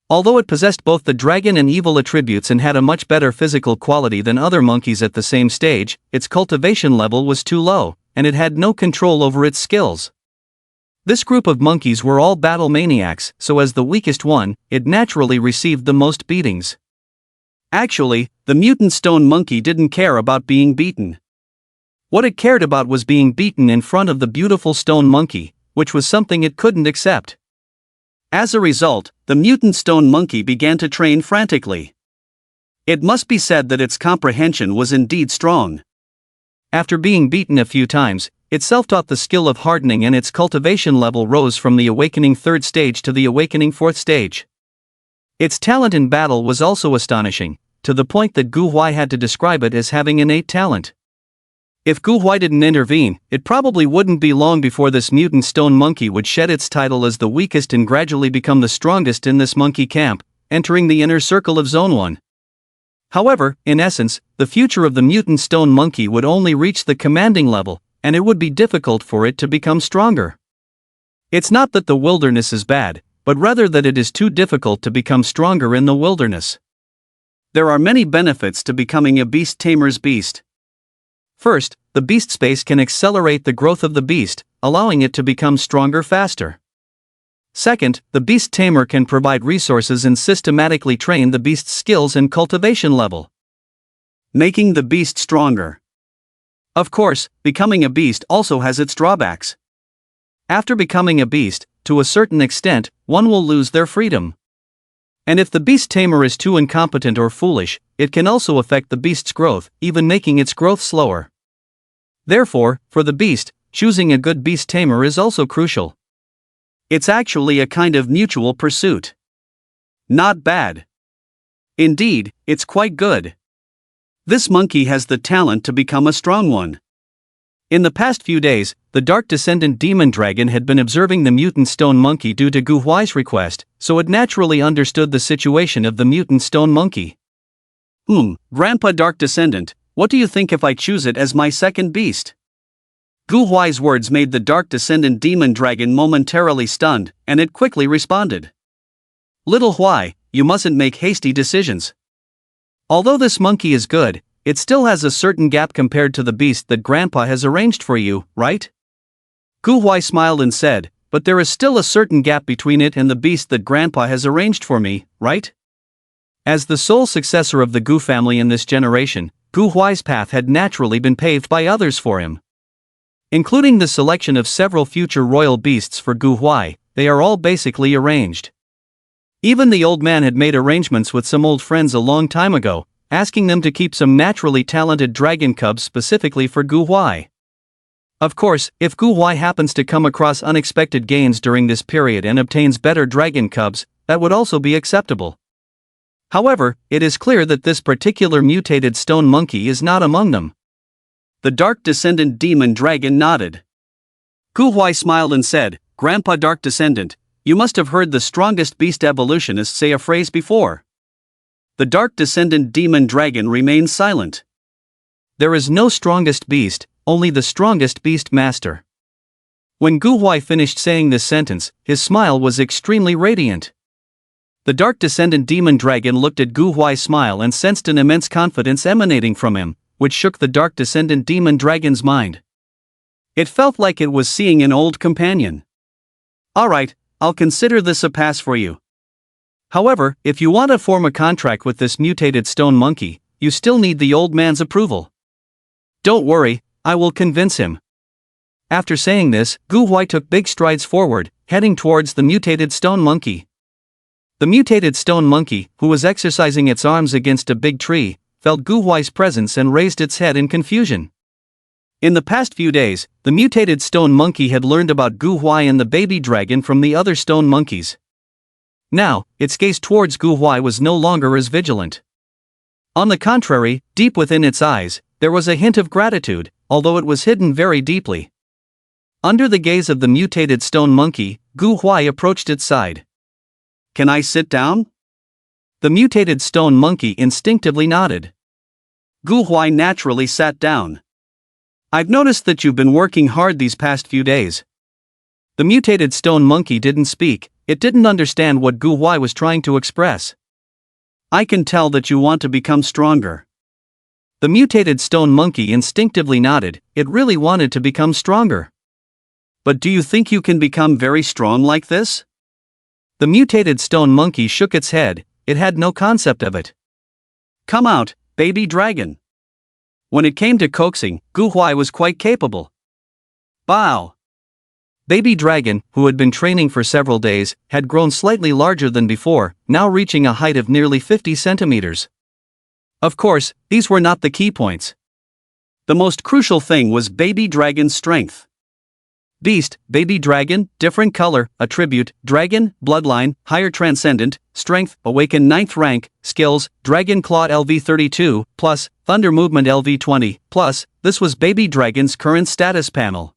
Although it possessed both the dragon and evil attributes and had a much better physical quality than other monkeys at the same stage, its cultivation level was too low, and it had no control over its skills. This group of monkeys were all battle maniacs, so as the weakest one, it naturally received the most beatings. Actually, the mutant stone monkey didn't care about being beaten. What it cared about was being beaten in front of the beautiful stone monkey, which was something it couldn't accept. As a result, the mutant stone monkey began to train frantically. It must be said that its comprehension was indeed strong. After being beaten a few times, it self-taught the skill of hardening and its cultivation level rose from the awakening 3rd stage to the awakening 4th stage. Its talent in battle was also astonishing, to the point that Gu Huai had to describe it as having innate talent. If Gu Huai didn't intervene, it probably wouldn't be long before this mutant stone monkey would shed its title as the weakest and gradually become the strongest in this monkey camp, entering the inner circle of Zone 1. However, in essence, the future of the mutant stone monkey would only reach the commanding level, and it would be difficult for it to become stronger. It's not that the wilderness is bad, but rather that it is too difficult to become stronger in the wilderness. There are many benefits to becoming a beast tamer's beast. First, the beast space can accelerate the growth of the beast, allowing it to become stronger faster. Second, the beast tamer can provide resources and systematically train the beast's skills and cultivation level, making the beast stronger. Of course, becoming a beast also has its drawbacks. After becoming a beast, to a certain extent, one will lose their freedom. And if the beast tamer is too incompetent or foolish, it can also affect the beast's growth, even making its growth slower. Therefore, for the beast, choosing a good beast tamer is also crucial. It's actually a kind of mutual pursuit. Not bad. Indeed, it's quite good. This monkey has the talent to become a strong one. In the past few days, the Dark Descendant Demon Dragon had been observing the mutant stone monkey due to Gu Huai's request, so it naturally understood the situation of the mutant stone monkey. Grandpa Dark Descendant, what do you think if I choose it as my second beast? Gu Huai's words made the Dark Descendant Demon Dragon momentarily stunned, and it quickly responded. Little Huai, you mustn't make hasty decisions. Although this monkey is good, it still has a certain gap compared to the beast that Grandpa has arranged for you, right? Gu Huai smiled and said, but there is still a certain gap between it and the beast that Grandpa has arranged for me, right? As the sole successor of the Gu family in this generation, Gu Huai's path had naturally been paved by others for him. Including the selection of several future royal beasts for Gu Huai, they are all basically arranged. Even the old man had made arrangements with some old friends a long time ago, asking them to keep some naturally talented dragon cubs specifically for Gu Huai. Of course, if Gu Huai happens to come across unexpected gains during this period and obtains better dragon cubs, that would also be acceptable. However, it is clear that this particular mutated stone monkey is not among them. The Dark Descendant Demon Dragon nodded. Gu Huai smiled and said, Grandpa Dark Descendant, you must have heard the strongest beast evolutionist say a phrase before. The Dark Descendant Demon Dragon remained silent. There is no strongest beast, only the strongest beast master. When Gu Huai finished saying this sentence, his smile was extremely radiant. The Dark Descendant Demon Dragon looked at Gu Huai's smile and sensed an immense confidence emanating from him, which shook the Dark Descendant Demon Dragon's mind. It felt like it was seeing an old companion. Alright, I'll consider this a pass for you. However, if you want to form a contract with this mutated stone monkey, you still need the old man's approval. Don't worry, I will convince him. After saying this, Gu Huai took big strides forward, heading towards the mutated stone monkey. The mutated stone monkey, who was exercising its arms against a big tree, felt Gu Huai's presence and raised its head in confusion. In the past few days, the mutated stone monkey had learned about Gu Huai and the baby dragon from the other stone monkeys. Now, its gaze towards Gu Huai was no longer as vigilant. On the contrary, deep within its eyes, there was a hint of gratitude, although it was hidden very deeply. Under the gaze of the mutated stone monkey, Gu Huai approached its side. Can I sit down? The mutated stone monkey instinctively nodded. Gu Huai naturally sat down. I've noticed that you've been working hard these past few days. The mutated stone monkey didn't speak, it didn't understand what Gu Huai was trying to express. I can tell that you want to become stronger. The mutated stone monkey instinctively nodded, it really wanted to become stronger. But do you think you can become very strong like this? The mutated stone monkey shook its head, it had no concept of it. Come out, baby dragon. When it came to coaxing, Gu Huai was quite capable. Bow. Baby dragon, who had been training for several days, had grown slightly larger than before, now reaching a height of nearly 50 centimeters. Of course, these were not the key points. The most crucial thing was baby dragon's strength. Beast, baby dragon, different color, attribute, dragon, bloodline, higher transcendent, strength, awaken 9th rank, skills, dragon claw LV32, plus, thunder movement LV20, plus, this was baby dragon's current status panel.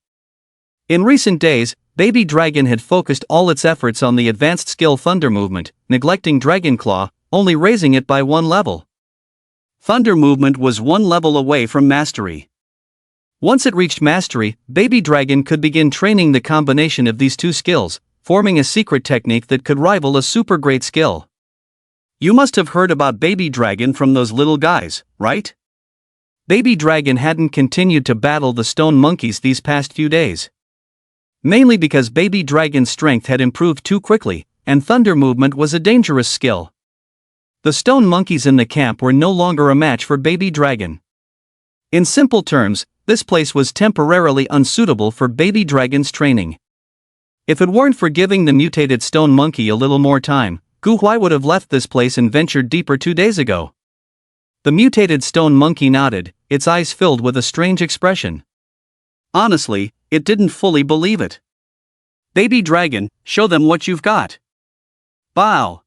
In recent days, baby dragon had focused all its efforts on the advanced skill thunder movement, neglecting dragon claw, only raising it by 1 level. Thunder movement was 1 level away from mastery. Once it reached mastery, baby dragon could begin training the combination of these 2 skills, forming a secret technique that could rival a super great skill. You must have heard about baby dragon from those little guys, right? Baby dragon hadn't continued to battle the stone monkeys these past few days. Mainly because baby dragon's strength had improved too quickly, and thunder movement was a dangerous skill. The stone monkeys in the camp were no longer a match for baby dragon. In simple terms, this place was temporarily unsuitable for baby dragon's training. If it weren't for giving the mutated stone monkey a little more time, Gu Huai would have left this place and ventured deeper 2 days ago. The mutated stone monkey nodded, its eyes filled with a strange expression. Honestly, it didn't fully believe it. Baby dragon, show them what you've got. Bow.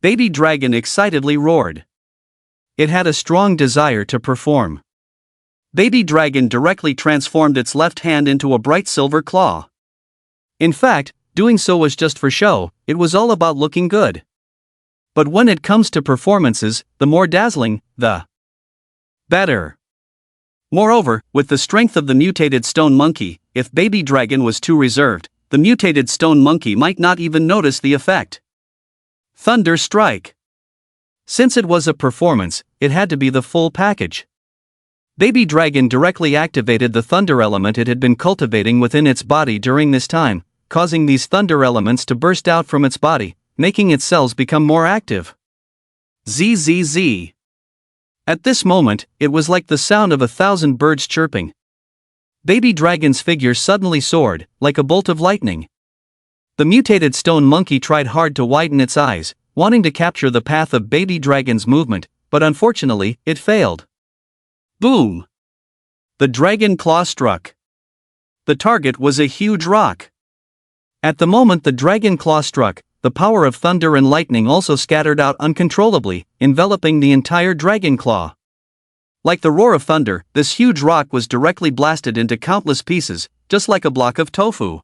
Baby dragon excitedly roared. It had a strong desire to perform. Baby dragon directly transformed its left hand into a bright silver claw. In fact, doing so was just for show, it was all about looking good. But when it comes to performances, the more dazzling, the better. Moreover, with the strength of the mutated stone monkey, if baby dragon was too reserved, the mutated stone monkey might not even notice the effect. Thunder strike. Since it was a performance, it had to be the full package. Baby dragon directly activated the thunder element it had been cultivating within its body during this time, causing these thunder elements to burst out from its body, making its cells become more active. ZZZ. At this moment, it was like the sound of 1,000 birds chirping. Baby dragon's figure suddenly soared, like a bolt of lightning. The mutated stone monkey tried hard to widen its eyes, wanting to capture the path of baby dragon's movement, but unfortunately, it failed. Boom! The dragon claw struck. The target was a huge rock. At the moment the dragon claw struck, the power of thunder and lightning also scattered out uncontrollably, enveloping the entire dragon claw. Like the roar of thunder, this huge rock was directly blasted into countless pieces, just like a block of tofu.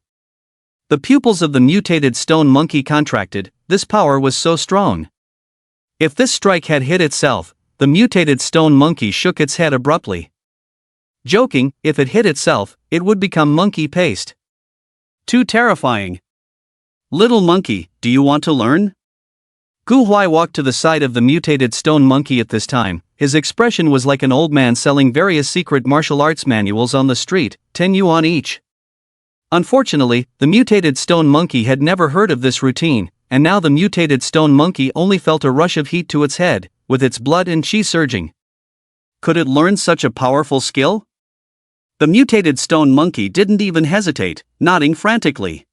The pupils of the mutated stone monkey contracted, this power was so strong. If this strike had hit itself, the mutated stone monkey shook its head abruptly. Joking, if it hit itself, it would become monkey paste. Too terrifying. Little monkey, do you want to learn? Gu Huai walked to the side of the mutated stone monkey at this time. His expression was like an old man selling various secret martial arts manuals on the street, 10 yuan each. Unfortunately, the mutated stone monkey had never heard of this routine, and now the mutated stone monkey only felt a rush of heat to its head, with its blood and chi surging. Could it learn such a powerful skill? The mutated stone monkey didn't even hesitate, nodding frantically.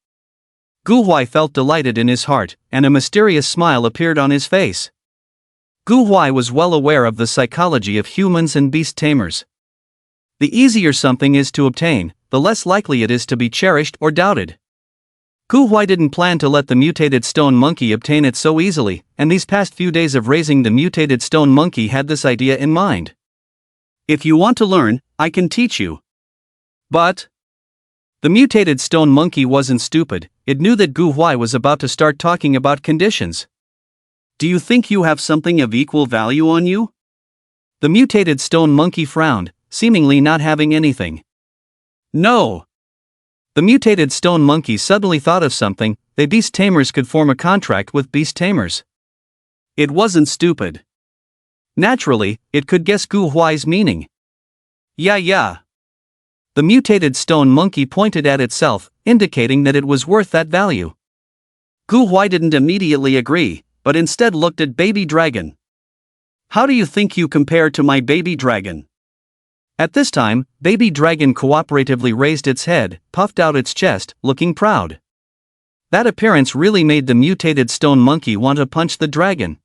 Gu Huai felt delighted in his heart, and a mysterious smile appeared on his face. Gu Huai was well aware of the psychology of humans and beast tamers. The easier something is to obtain, the less likely it is to be cherished or doubted. Gu Huai didn't plan to let the mutated stone monkey obtain it so easily, and these past few days of raising the mutated stone monkey had this idea in mind. If you want to learn, I can teach you. But the mutated stone monkey wasn't stupid, it knew that Gu Huai was about to start talking about conditions. Do you think you have something of equal value on you? The mutated stone monkey frowned, seemingly not having anything. No. The mutated stone monkey suddenly thought of something. They beast tamers could form a contract with beast tamers. It wasn't stupid. Naturally, it could guess Gu Huai's meaning. Yeah. The mutated stone monkey pointed at itself, indicating that it was worth that value. Gu Huai didn't immediately agree, but instead looked at Baby Dragon. How do you think you compare to my baby dragon? At this time, Baby Dragon cooperatively raised its head, puffed out its chest, looking proud. That appearance really made the mutated stone monkey want to punch the dragon.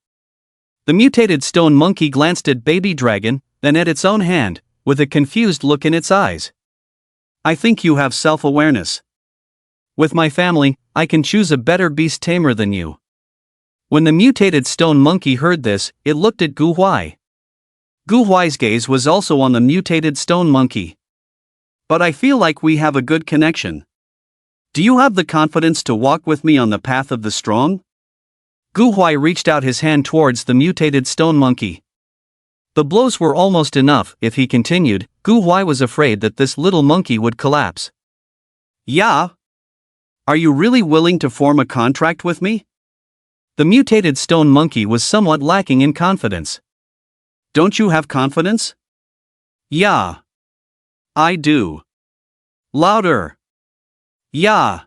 The mutated stone monkey glanced at Baby Dragon, then at its own hand, with a confused look in its eyes. I think you have self-awareness. With my family, I can choose a better beast tamer than you. When the mutated stone monkey heard this, it looked at Gu Huai. Gu Huai's gaze was also on the mutated stone monkey. But I feel like we have a good connection. Do you have the confidence to walk with me on the path of the strong? Gu Huai reached out his hand towards the mutated stone monkey. The blows were almost enough. If he continued, Gu Huai was afraid that this little monkey would collapse. Yeah? Are you really willing to form a contract with me? The mutated stone monkey was somewhat lacking in confidence. Don't you have confidence? Yeah. I do. Louder. Yeah.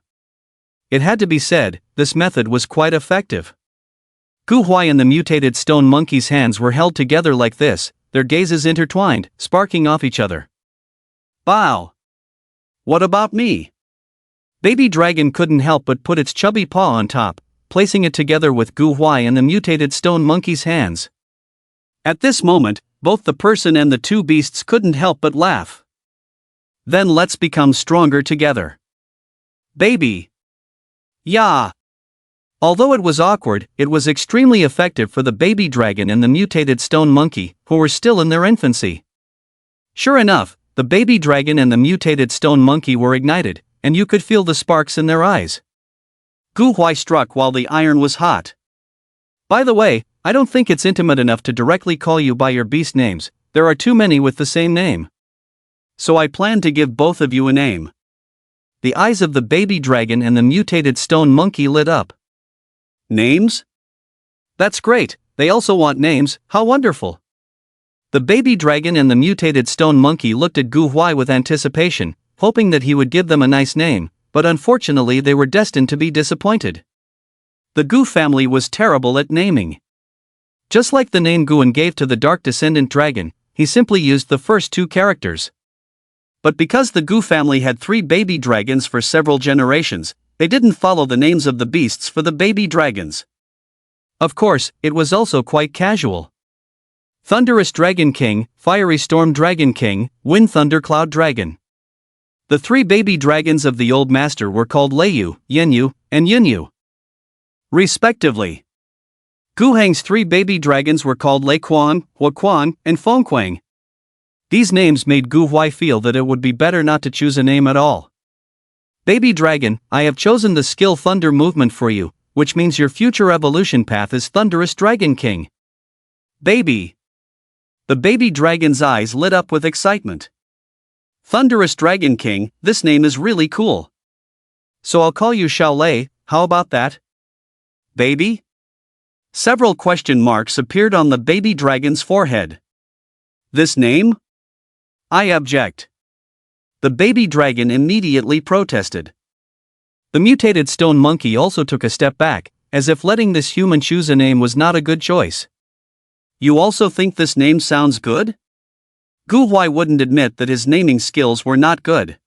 It had to be said, this method was quite effective. Gu Huai and the mutated stone monkey's hands were held together like this, their gazes intertwined, sparking off each other. Bow. What about me? Baby Dragon couldn't help but put its chubby paw on top, placing it together with Gu Huai and the mutated stone monkey's hands. At this moment, both the person and the two beasts couldn't help but laugh. Then let's become stronger together. Baby. Yeah. Although it was awkward, it was extremely effective for the baby dragon and the mutated stone monkey, who were still in their infancy. Sure enough, the baby dragon and the mutated stone monkey were ignited, and you could feel the sparks in their eyes. Gu Huai struck while the iron was hot. By the way, I don't think it's intimate enough to directly call you by your beast names, there are too many with the same name. So I plan to give both of you a name. The eyes of the baby dragon and the mutated stone monkey lit up. Names? That's great, they also want names, how wonderful. The baby dragon and the mutated stone monkey looked at Gu Huai with anticipation, hoping that he would give them a nice name, but unfortunately they were destined to be disappointed. The Gu family was terrible at naming. Just like the name Guan gave to the dark descendant dragon, he simply used the first two characters. But because the Gu family had 3 baby dragons for several generations, they didn't follow the names of the beasts for the baby dragons. Of course, it was also quite casual. Thunderous Dragon King, Fiery Storm Dragon King, Wind Thunder Cloud Dragon. The 3 baby dragons of the Old Master were called Leiyu, Yenyu, and Yunyu, respectively. Gu Heng's 3 baby dragons were called Lei Quan, Hua Quan, and Feng Quang. These names made Gu Huai feel that it would be better not to choose a name at all. Baby Dragon, I have chosen the skill Thunder movement for you, which means your future evolution path is Thunderous Dragon King. Baby. The baby dragon's eyes lit up with excitement. Thunderous Dragon King, this name is really cool. So I'll call you Xiao Lei, how about that? Baby? Several question marks appeared on the baby dragon's forehead. This name? I object. The baby dragon immediately protested. The mutated stone monkey also took a step back, as if letting this human choose a name was not a good choice. You also think this name sounds good? Gu Huai wouldn't admit that his naming skills were not good.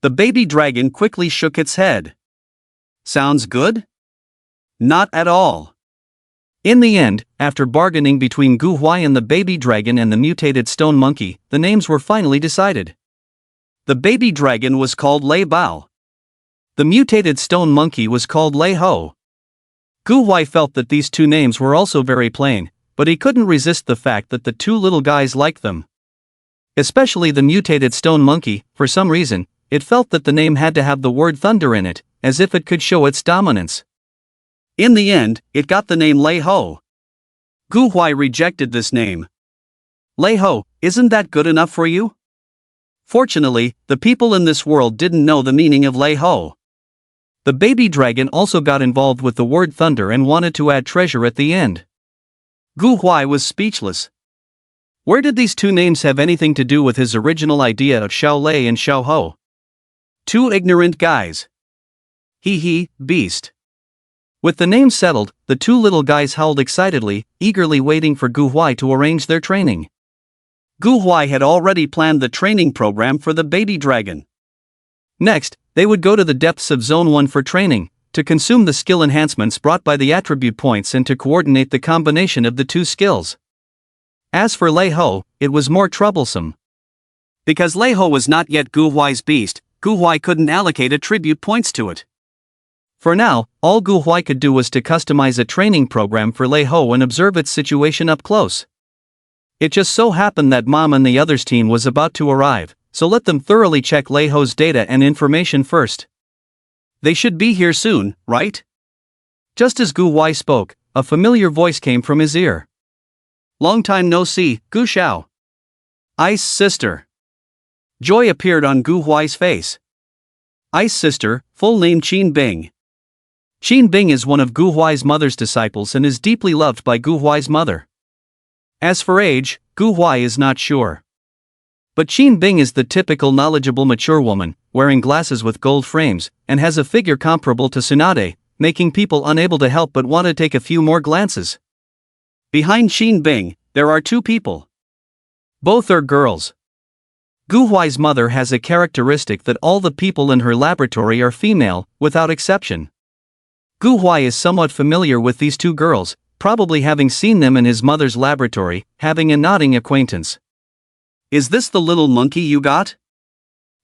The baby dragon quickly shook its head. Sounds good? Not at all. In the end, after bargaining between Gu Huai and the baby dragon and the mutated stone monkey, the names were finally decided. The baby dragon was called Lei Bao. The mutated stone monkey was called Lei Ho. Gu Huai felt that these two names were also very plain, but he couldn't resist the fact that the two little guys liked them. Especially the mutated stone monkey, for some reason, it felt that the name had to have the word thunder in it, as if it could show its dominance. In the end, it got the name Lei Ho. Gu Huai rejected this name. Lei Ho, isn't that good enough for you? Fortunately, the people in this world didn't know the meaning of Lei Ho. The baby dragon also got involved with the word thunder and wanted to add treasure at the end. Gu Huai was speechless. Where did these two names have anything to do with his original idea of Xiao Lei and Xiao Ho? Two ignorant guys. He, beast. With the names settled, the two little guys howled excitedly, eagerly waiting for Gu Huai to arrange their training. Gu Huai had already planned the training program for the baby dragon. Next, they would go to the depths of Zone 1 for training, to consume the skill enhancements brought by the attribute points and to coordinate the combination of the two skills. As for Lei Ho, it was more troublesome. Because Lei Ho was not yet Gu Huai's beast, Gu Huai couldn't allocate attribute points to it. For now, all Gu Huai could do was to customize a training program for Lei Ho and observe its situation up close. It just so happened that Mom and the others' team was about to arrive, so let them thoroughly check Lei Ho's data and information first. They should be here soon, right? Just as Gu Huai spoke, a familiar voice came from his ear. Long time no see, Gu Xiao. Ice sister. Joy appeared on Gu Huai's face. Ice sister, full name Qin Bing. Qin Bing is one of Gu Huai's mother's disciples and is deeply loved by Gu Huai's mother. As for age, Gu Huai is not sure. But Qin Bing is the typical knowledgeable mature woman, wearing glasses with gold frames, and has a figure comparable to Tsunade, making people unable to help but want to take a few more glances. Behind Qin Bing, there are two people. Both are girls. Gu Huai's mother has a characteristic that all the people in her laboratory are female, without exception. Gu Huai is somewhat familiar with these two girls, probably having seen them in his mother's laboratory, having a nodding acquaintance. Is this the little monkey you got?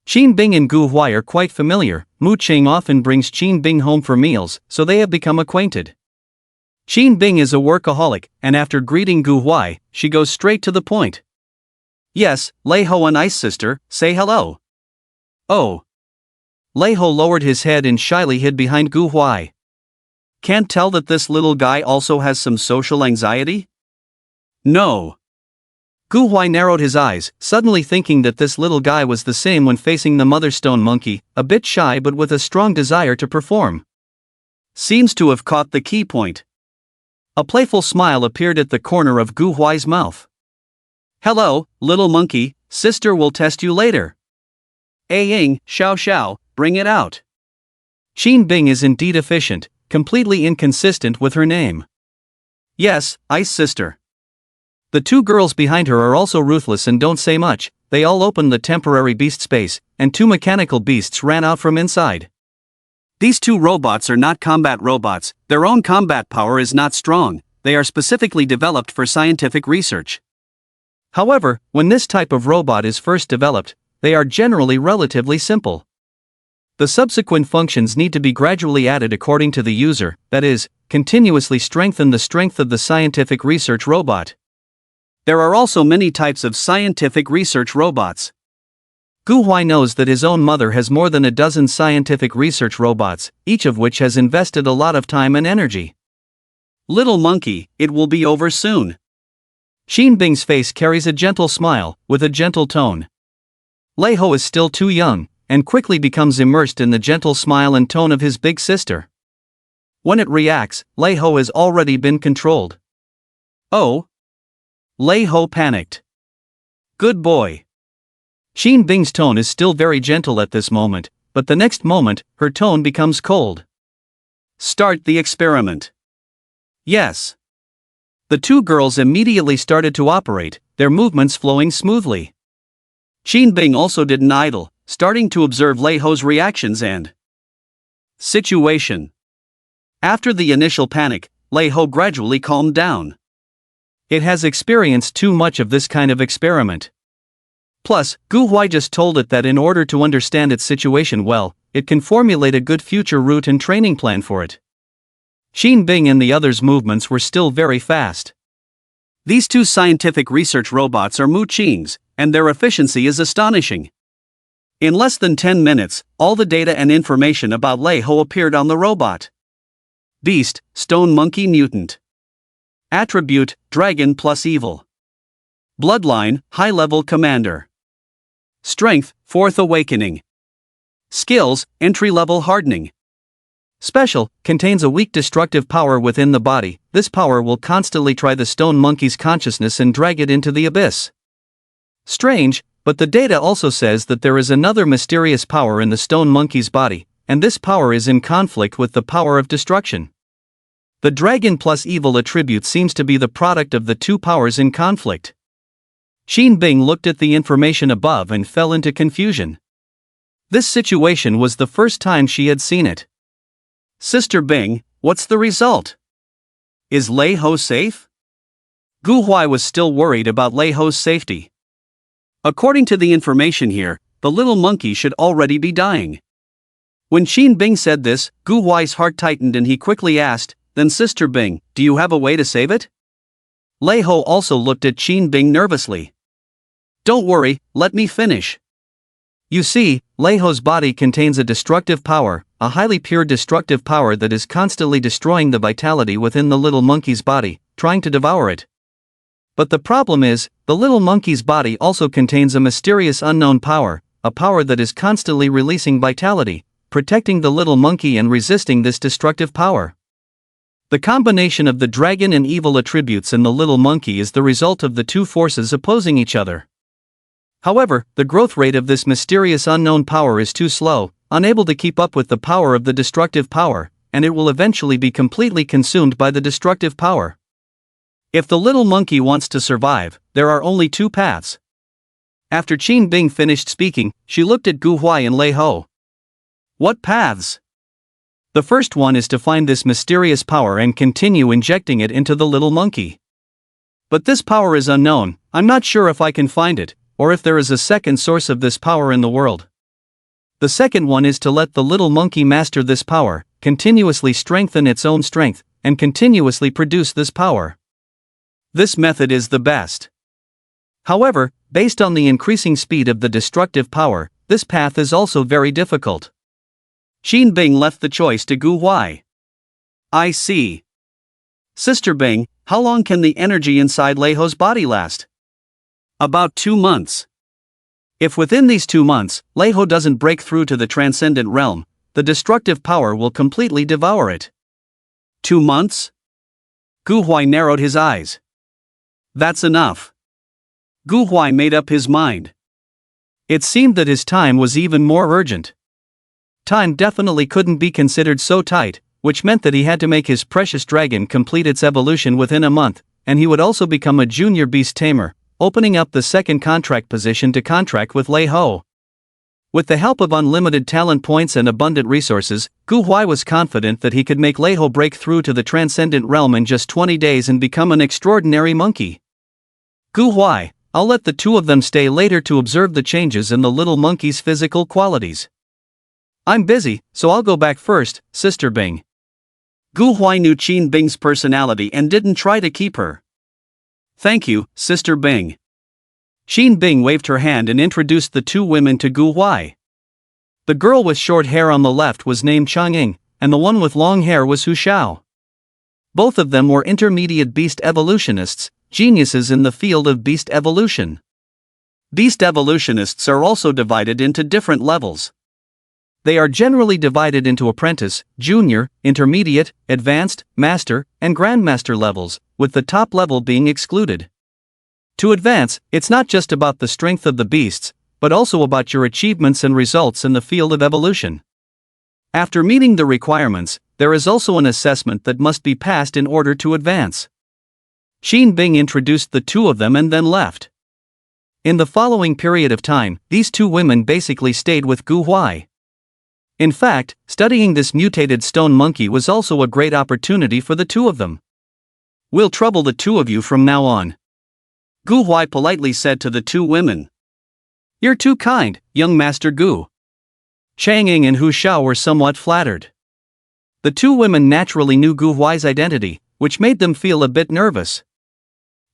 Qin Bing and Gu Huai are quite familiar. Mu Cheng often brings Qin Bing home for meals, so they have become acquainted. Qin Bing is a workaholic, and after greeting Gu Huai, she goes straight to the point. Yes, Lei Ho and Ice sister, say hello. Oh. Lei Ho lowered his head and shyly hid behind Gu Huai. Can't tell that this little guy also has some social anxiety? No. Gu Huai narrowed his eyes, suddenly thinking that this little guy was the same when facing the mother stone monkey, a bit shy but with a strong desire to perform. Seems to have caught the key point. A playful smile appeared at the corner of Gu Huai's mouth. Hello, little monkey, sister will test you later. Ying, Xiao, bring it out. Qin Bing is indeed efficient, completely inconsistent with her name. Yes, Ice sister. The two girls behind her are also ruthless and don't say much. They all opened the temporary beast space, and two mechanical beasts ran out from inside. These two robots are not combat robots, their own combat power is not strong, they are specifically developed for scientific research. However, when this type of robot is first developed, they are generally relatively simple. The subsequent functions need to be gradually added according to the user, that is, continuously strengthen the strength of the scientific research robot. There are also many types of scientific research robots. Gu Huai knows that his own mother has more than a dozen scientific research robots, each of which has invested a lot of time and energy. Little monkey, it will be over soon. Qin Bing's face carries a gentle smile, with a gentle tone. Lei Ho is still too young, and quickly becomes immersed in the gentle smile and tone of his big sister. When it reacts, Lei Ho has already been controlled. Oh? Lei Ho panicked. Good boy. Qin Bing's tone is still very gentle at this moment, but the next moment, her tone becomes cold. Start the experiment. Yes. The two girls immediately started to operate, their movements flowing smoothly. Qin Bing also didn't idle, starting to observe Lei Ho's reactions and situation. After the initial panic, Lei Ho gradually calmed down. It has experienced too much of this kind of experiment. Plus, Gu Huai just told it that in order to understand its situation well, it can formulate a good future route and training plan for it. Qin Bing and the others' movements were still very fast. These two scientific research robots are Mu Qing's, and their efficiency is astonishing. In less than 10 minutes, all the data and information about Lei Ho appeared on the robot. Beast, Stone Monkey Mutant. Attribute, Dragon plus Evil. Bloodline, High-Level Commander. Strength, Fourth Awakening. Skills, Entry-Level Hardening. Special, contains a weak destructive power within the body. This power will constantly try the stone monkey's consciousness and drag it into the abyss. Strange, but the data also says that there is another mysterious power in the stone monkey's body, and this power is in conflict with the power of destruction. The dragon plus evil attribute seems to be the product of the two powers in conflict. Qin Bing looked at the information above and fell into confusion. This situation was the first time she had seen it. Sister Bing, what's the result? Is Lei Ho safe? Gu Huai was still worried about Lei Ho's safety. According to the information here, the little monkey should already be dying. When Qin Bing said this, Gu Huai's heart tightened and he quickly asked, "Then Sister Bing, do you have a way to save it?" Lei Ho also looked at Qin Bing nervously. "Don't worry, let me finish." You see, Lei Ho's body contains a destructive power, a highly pure destructive power that is constantly destroying the vitality within the little monkey's body, trying to devour it. But the problem is, the little monkey's body also contains a mysterious unknown power, a power that is constantly releasing vitality, protecting the little monkey and resisting this destructive power. The combination of the dragon and evil attributes in the little monkey is the result of the two forces opposing each other. However, the growth rate of this mysterious unknown power is too slow, unable to keep up with the power of the destructive power, and it will eventually be completely consumed by the destructive power. If the little monkey wants to survive, there are only two paths. After Qin Bing finished speaking, she looked at Gu Huai and Lei Ho. What paths? The first one is to find this mysterious power and continue injecting it into the little monkey. But this power is unknown. I'm not sure if I can find it, or if there is a second source of this power in the world. The second one is to let the little monkey master this power, continuously strengthen its own strength, and continuously produce this power. This method is the best. However, based on the increasing speed of the destructive power, this path is also very difficult. Qin Bing left the choice to Gu Huai. I see. Sister Bing, how long can the energy inside Lei Ho's body last? About 2 months. If within these 2 months, Lei Ho doesn't break through to the transcendent realm, the destructive power will completely devour it. 2 months? Gu Huai narrowed his eyes. That's enough. Gu Huai made up his mind. It seemed that his time was even more urgent. Time definitely couldn't be considered so tight, which meant that he had to make his precious dragon complete its evolution within a month, and he would also become a junior beast tamer, opening up the second contract position to contract with Lei Ho. With the help of unlimited talent points and abundant resources, Gu Huai was confident that he could make Lei Ho break through to the transcendent realm in just 20 days and become an extraordinary monkey. Gu Huai, I'll let the two of them stay later to observe the changes in the little monkey's physical qualities. I'm busy, so I'll go back first, Sister Bing. Gu Huai knew Qin Bing's personality and didn't try to keep her. Thank you, Sister Bing. Qin Bing waved her hand and introduced the two women to Gu Huai. The girl with short hair on the left was named Chang'ing, and the one with long hair was Hu Xiao. Both of them were intermediate beast evolutionists, geniuses in the field of beast evolution. Beast evolutionists are also divided into different levels. They are generally divided into apprentice, junior, intermediate, advanced, master, and grandmaster levels, with the top level being excluded. To advance, it's not just about the strength of the beasts, but also about your achievements and results in the field of evolution. After meeting the requirements, there is also an assessment that must be passed in order to advance. Xin Bing introduced the two of them and then left. In the following period of time, these two women basically stayed with Gu Huai. In fact, studying this mutated stone monkey was also a great opportunity for the two of them. "We'll trouble the two of you from now on," Gu Huai politely said to the two women. "You're too kind, young Master Gu." Chang Ying and Hu Xiao were somewhat flattered. The two women naturally knew Gu Huai's identity, which made them feel a bit nervous.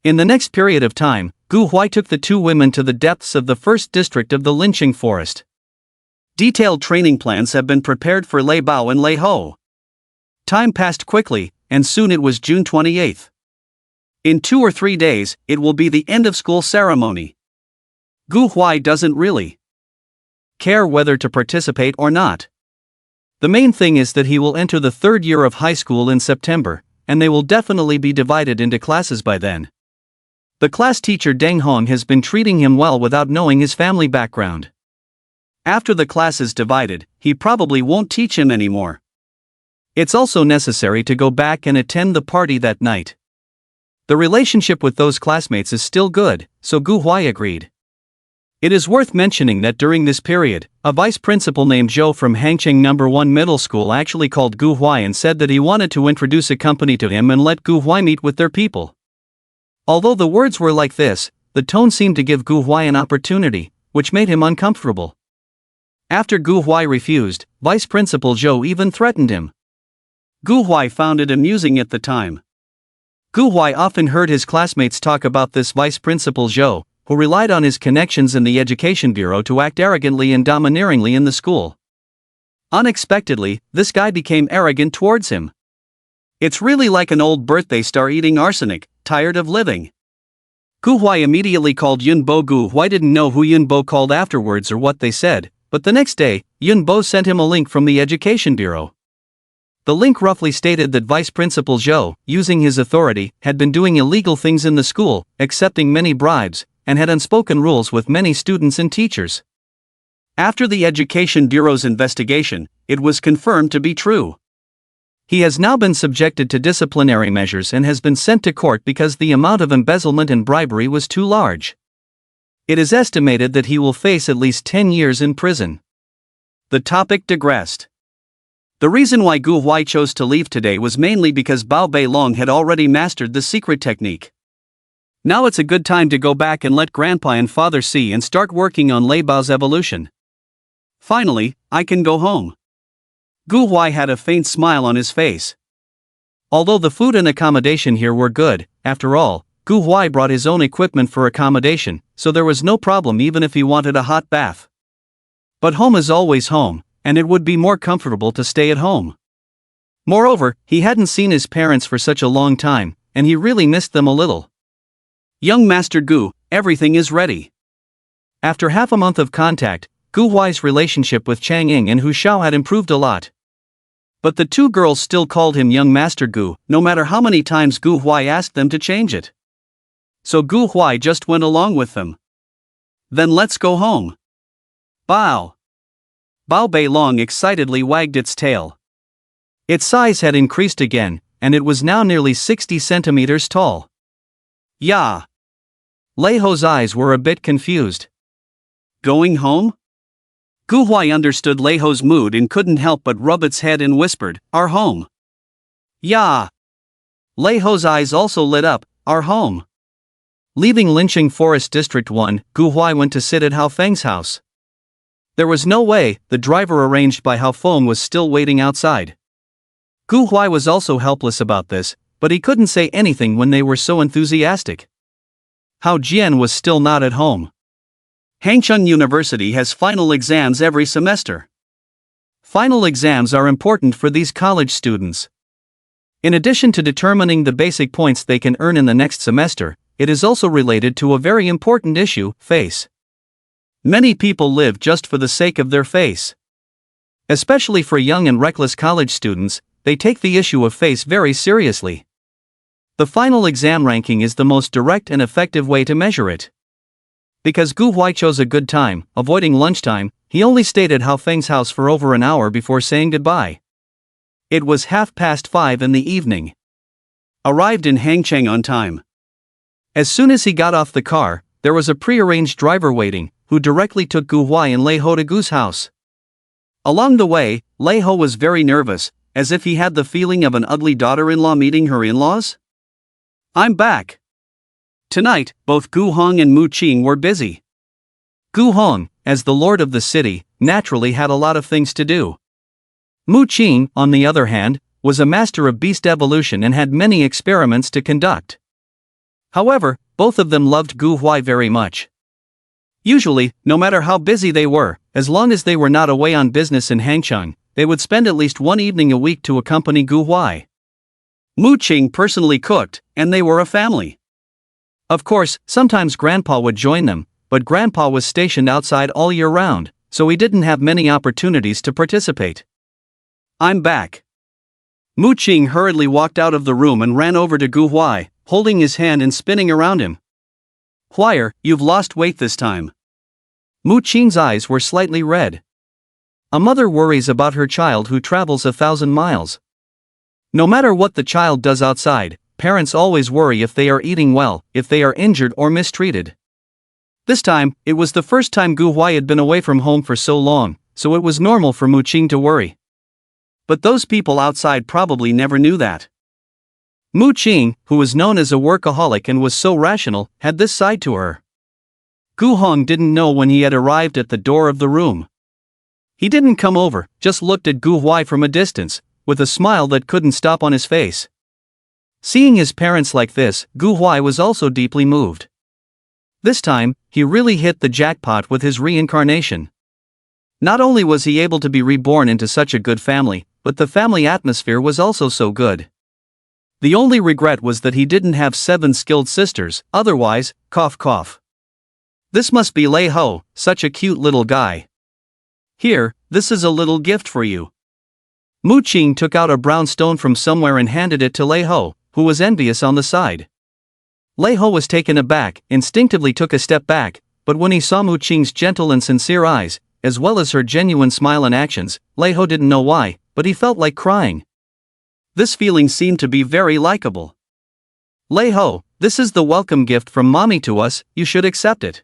In the next period of time, Gu Huai took the two women to the depths of the first district of the Lynching Forest. Detailed training plans have been prepared for Lei Bao and Lei Ho. Time passed quickly, and soon it was June 28th. In 2 or 3 days, it will be the end of school ceremony. Gu Huai doesn't really care whether to participate or not. The main thing is that he will enter the 3rd year of high school in September, and they will definitely be divided into classes by then. The class teacher Deng Hong has been treating him well without knowing his family background. After the class is divided, he probably won't teach him anymore. It's also necessary to go back and attend the party that night. The relationship with those classmates is still good, so Gu Huai agreed. It is worth mentioning that during this period, a vice principal named Zhou from Hangcheng No. 1 Middle School actually called Gu Huai and said that he wanted to introduce a company to him and let Gu Huai meet with their people. Although the words were like this, the tone seemed to give Gu Huai an opportunity, which made him uncomfortable. After Gu Huai refused, Vice Principal Zhou even threatened him. Gu Huai found it amusing at the time. Gu Huai often heard his classmates talk about this Vice Principal Zhou, who relied on his connections in the Education Bureau to act arrogantly and domineeringly in the school. Unexpectedly, this guy became arrogant towards him. It's really like an old birthday star eating arsenic, tired of living. Gu Huai immediately called Yun Bo. Gu Huai didn't know who Yun Bo called afterwards or what they said, but the next day, Yun Bo sent him a link from the Education Bureau. The link roughly stated that Vice Principal Zhou, using his authority, had been doing illegal things in the school, accepting many bribes, and had unspoken rules with many students and teachers. After the Education Bureau's investigation, it was confirmed to be true. He has now been subjected to disciplinary measures and has been sent to court because the amount of embezzlement and bribery was too large. It is estimated that he will face at least 10 years in prison. The topic digressed. The reason why Gu Huai chose to leave today was mainly because Bao Beilong had already mastered the secret technique. Now it's a good time to go back and let Grandpa and Father see and start working on Lei Bao's evolution. Finally, I can go home. Gu Huai had a faint smile on his face. Although the food and accommodation here were good, after all, Gu Huai brought his own equipment for accommodation, so there was no problem even if he wanted a hot bath. But home is always home, and it would be more comfortable to stay at home. Moreover, he hadn't seen his parents for such a long time, and he really missed them a little. "Young Master Gu, everything is ready." After half a month of contact, Gu Huai's relationship with Chang Ying and Hu Xiao had improved a lot. But the two girls still called him Young Master Gu, no matter how many times Gu Huai asked them to change it. So Gu Huai just went along with them. "Then let's go home." Bao. Bao Beilong excitedly wagged its tail. Its size had increased again, and it was now nearly 60 centimeters tall. "Yeah." Lei Ho's eyes were a bit confused. "Going home?" Gu Huai understood Lei Ho's mood and couldn't help but rub its head and whispered, "Our home." "Yeah." Lei Ho's eyes also lit up, "Our home." Leaving Lynching Forest District 1, Gu Huai went to sit at Hao Feng's house. There was no way, the driver arranged by Hao Feng was still waiting outside. Gu Huai was also helpless about this, but he couldn't say anything when they were so enthusiastic. Hao Jian was still not at home. Hangcheng University has final exams every semester. Final exams are important for these college students. In addition to determining the basic points they can earn in the next semester, it is also related to a very important issue, face. Many people live just for the sake of their face. Especially for young and reckless college students, they take the issue of face very seriously. The final exam ranking is the most direct and effective way to measure it. Because Gu Huai chose a good time, avoiding lunchtime, he only stayed at Hao Feng's house for over an hour before saying goodbye. It was 5:30 in the evening. Arrived in Hangchang on time. As soon as he got off the car, there was a pre-arranged driver waiting, who directly took Gu Huai and Lei Ho to Gu's house. Along the way, Lei Ho was very nervous, as if he had the feeling of an ugly daughter-in-law meeting her in-laws. I'm back. Tonight, both Gu Hong and Mu Qing were busy. Gu Hong, as the lord of the city, naturally had a lot of things to do. Mu Qing, on the other hand, was a master of beast evolution and had many experiments to conduct. However, both of them loved Gu Huai very much. Usually, no matter how busy they were, as long as they were not away on business in Hangchang, they would spend at least one evening a week to accompany Gu Huai. Mu Qing personally cooked, and they were a family. Of course, sometimes Grandpa would join them, but Grandpa was stationed outside all year round, so he didn't have many opportunities to participate. I'm back. Mu Qing hurriedly walked out of the room and ran over to Gu Huai, holding his hand and spinning around him. Huaier, you've lost weight this time. Mu Qing's eyes were slightly red. A mother worries about her child who travels 1,000 miles. No matter what the child does outside, parents always worry if they are eating well, if they are injured or mistreated. This time, it was the first time Gu Huai had been away from home for so long, so it was normal for Mu Qing to worry. But those people outside probably never knew that. Mu Qing, who was known as a workaholic and was so rational, had this side to her. Gu Hong didn't know when he had arrived at the door of the room. He didn't come over, just looked at Gu Huai from a distance, with a smile that couldn't stop on his face. Seeing his parents like this, Gu Huai was also deeply moved. This time, he really hit the jackpot with his reincarnation. Not only was he able to be reborn into such a good family, but the family atmosphere was also so good. The only regret was that he didn't have 7 skilled sisters, otherwise, cough cough. This must be Lei Ho, such a cute little guy. Here, this is a little gift for you. Mu Qing took out a brown stone from somewhere and handed it to Lei Ho, who was envious on the side. Lei Ho was taken aback, instinctively took a step back, but when he saw Mu Qing's gentle and sincere eyes, as well as her genuine smile and actions, Lei Ho didn't know why, but he felt like crying. This feeling seemed to be very likable. Lei Ho, this is the welcome gift from Mommy to us, you should accept it.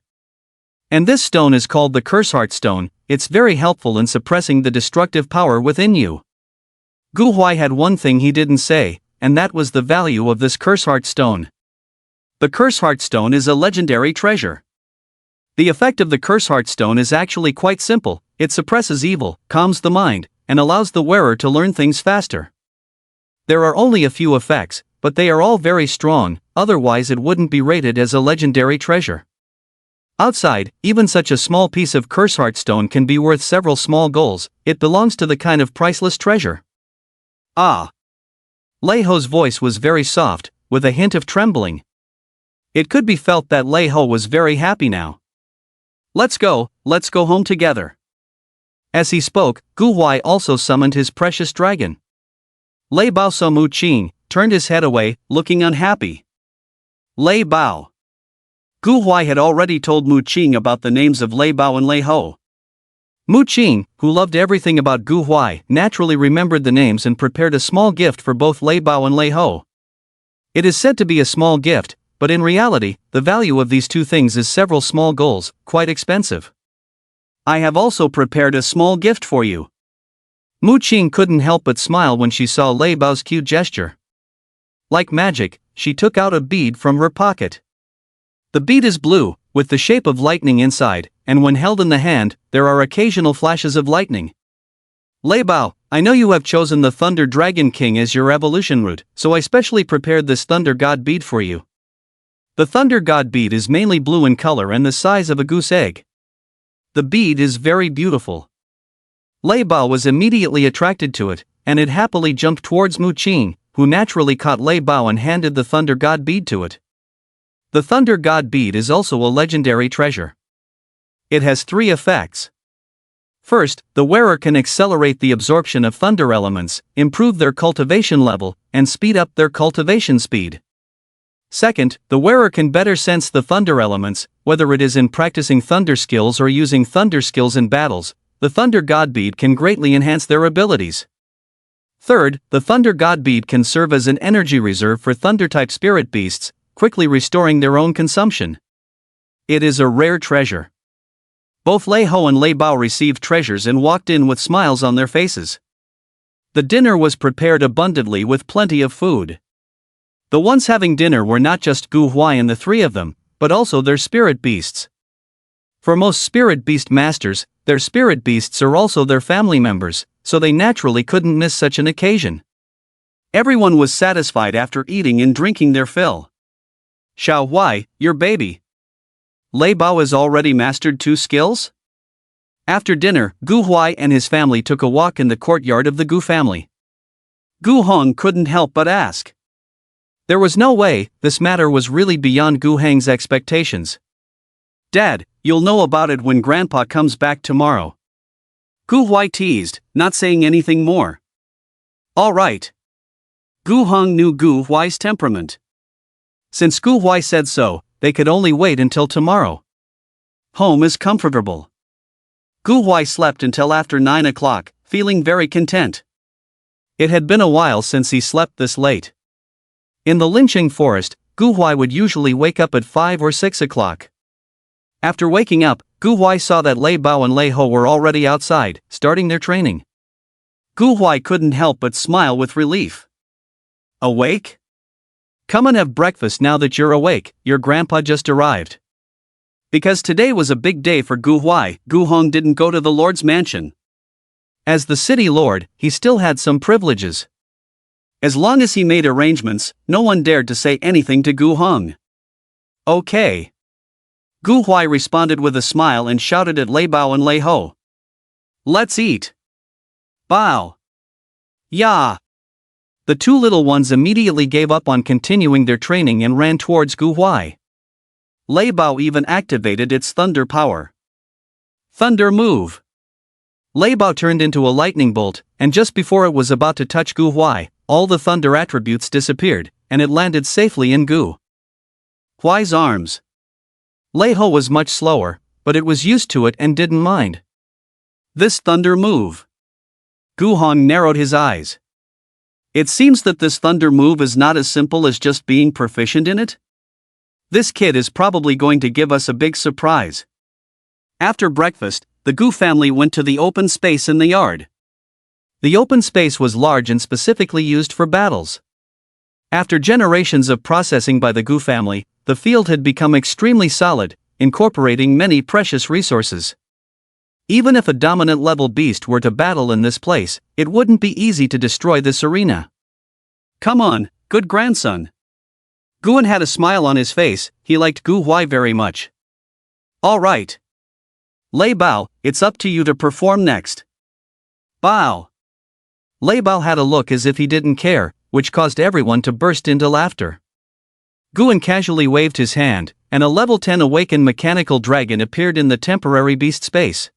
And this stone is called the Curse Heart Stone, it's very helpful in suppressing the destructive power within you. Gu Huai had one thing he didn't say, and that was the value of this Curse Heart Stone. The Curse Heart Stone is a legendary treasure. The effect of the Curse Heart Stone is actually quite simple, it suppresses evil, calms the mind, and allows the wearer to learn things faster. There are only a few effects, but they are all very strong, otherwise it wouldn't be rated as a legendary treasure. Outside, even such a small piece of Curse Heart Stone can be worth several small golds, it belongs to the kind of priceless treasure. Ah. Lei Ho's voice was very soft, with a hint of trembling. It could be felt that Lei Ho was very happy now. Let's go home together. As he spoke, Gu Huai also summoned his precious dragon. Lei Bao saw Mu Qing, turned his head away, looking unhappy. Lei Bao. Gu Huai had already told Mu Qing about the names of Lei Bao and Lei Ho. Mu Qing, who loved everything about Gu Huai, naturally remembered the names and prepared a small gift for both Lei Bao and Lei Ho. It is said to be a small gift, but in reality, the value of these two things is several small golds, quite expensive. I have also prepared a small gift for you. Mu Qing couldn't help but smile when she saw Lei Bao's cute gesture. Like magic, she took out a bead from her pocket. The bead is blue, with the shape of lightning inside, and when held in the hand, there are occasional flashes of lightning. Lei Bao, I know you have chosen the Thunder Dragon King as your evolution route, so I specially prepared this Thunder God bead for you. The Thunder God bead is mainly blue in color and the size of a goose egg. The bead is very beautiful. Lei Bao was immediately attracted to it, and it happily jumped towards Mu Qing, who naturally caught Lei Bao and handed the Thunder God bead to it. The Thunder God bead is also a legendary treasure. It has 3 effects. First, the wearer can accelerate the absorption of thunder elements, improve their cultivation level, and speed up their cultivation speed. Second, the wearer can better sense the thunder elements, whether it is in practicing thunder skills or using thunder skills in battles. The Thunder God bead can greatly enhance their abilities. Third, the Thunder God Bead can serve as an energy reserve for Thunder-type spirit beasts, quickly restoring their own consumption. It is a rare treasure. Both Lei Ho and Lei Bao received treasures and walked in with smiles on their faces. The dinner was prepared abundantly with plenty of food. The ones having dinner were not just Gu Huai and the three of them, but also their spirit beasts. For most spirit beast masters, their spirit beasts are also their family members, so they naturally couldn't miss such an occasion. Everyone was satisfied after eating and drinking their fill. Xiao Huai, your baby. Lei Bao has already mastered 2 skills? After dinner, Gu Huai and his family took a walk in the courtyard of the Gu family. Gu Hong couldn't help but ask. There was no way this matter was really beyond Gu Heng's expectations. Dad, you'll know about it when Grandpa comes back tomorrow. Gu Huai teased, not saying anything more. All right. Gu Hong knew Gu Huai's temperament. Since Gu Huai said so, they could only wait until tomorrow. Home is comfortable. Gu Huai slept until after 9 o'clock, feeling very content. It had been a while since he slept this late. In the Linqing forest, Gu Huai would usually wake up at 5 or 6 o'clock. After waking up, Gu Huai saw that Lei Bao and Lei Ho were already outside, starting their training. Gu Huai couldn't help but smile with relief. Awake? Come and have breakfast now that you're awake, your grandpa just arrived. Because today was a big day for Gu Huai, Gu Hong didn't go to the Lord's mansion. As the city lord, he still had some privileges. As long as he made arrangements, no one dared to say anything to Gu Hong. Okay. Gu Huai responded with a smile and shouted at Lei Bao and Lei Ho. Let's eat. Bao. Ya. The 2 little ones immediately gave up on continuing their training and ran towards Gu Huai. Lei Bao even activated its thunder power. Thunder move. Lei Bao turned into a lightning bolt, and just before it was about to touch Gu Huai, all the thunder attributes disappeared, and it landed safely in Gu Huai's arms. Lei Ho was much slower, but it was used to it and didn't mind. This thunder move. Gu Hong narrowed his eyes. It seems that this thunder move is not as simple as just being proficient in it. This kid is probably going to give us a big surprise. After breakfast, the Gu family went to the open space in the yard. The open space was large and specifically used for battles. After generations of processing by the Gu family, the field had become extremely solid, incorporating many precious resources. Even if a dominant level beast were to battle in this place, it wouldn't be easy to destroy this arena. Come on, good grandson. Guan had a smile on his face, he liked Gu Huai very much. All right. Lei Bao, it's up to you to perform next. Bao. Lei Bao had a look as if he didn't care, which caused everyone to burst into laughter. Guan casually waved his hand, and a level 10 awakened mechanical dragon appeared in the temporary beast space.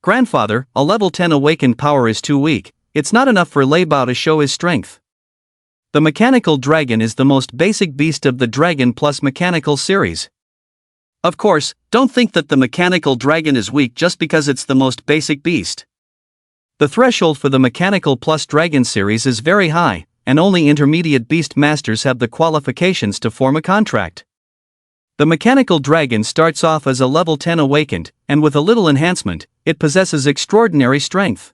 Grandfather, a level 10 awakened power is too weak, it's not enough for Lei Bao to show his strength. The mechanical dragon is the most basic beast of the Dragon plus Mechanical series. Of course, don't think that the mechanical dragon is weak just because it's the most basic beast. The threshold for the Mechanical plus Dragon series is very high, and only intermediate beast masters have the qualifications to form a contract. The mechanical dragon starts off as a level 10 awakened, and with a little enhancement, it possesses extraordinary strength.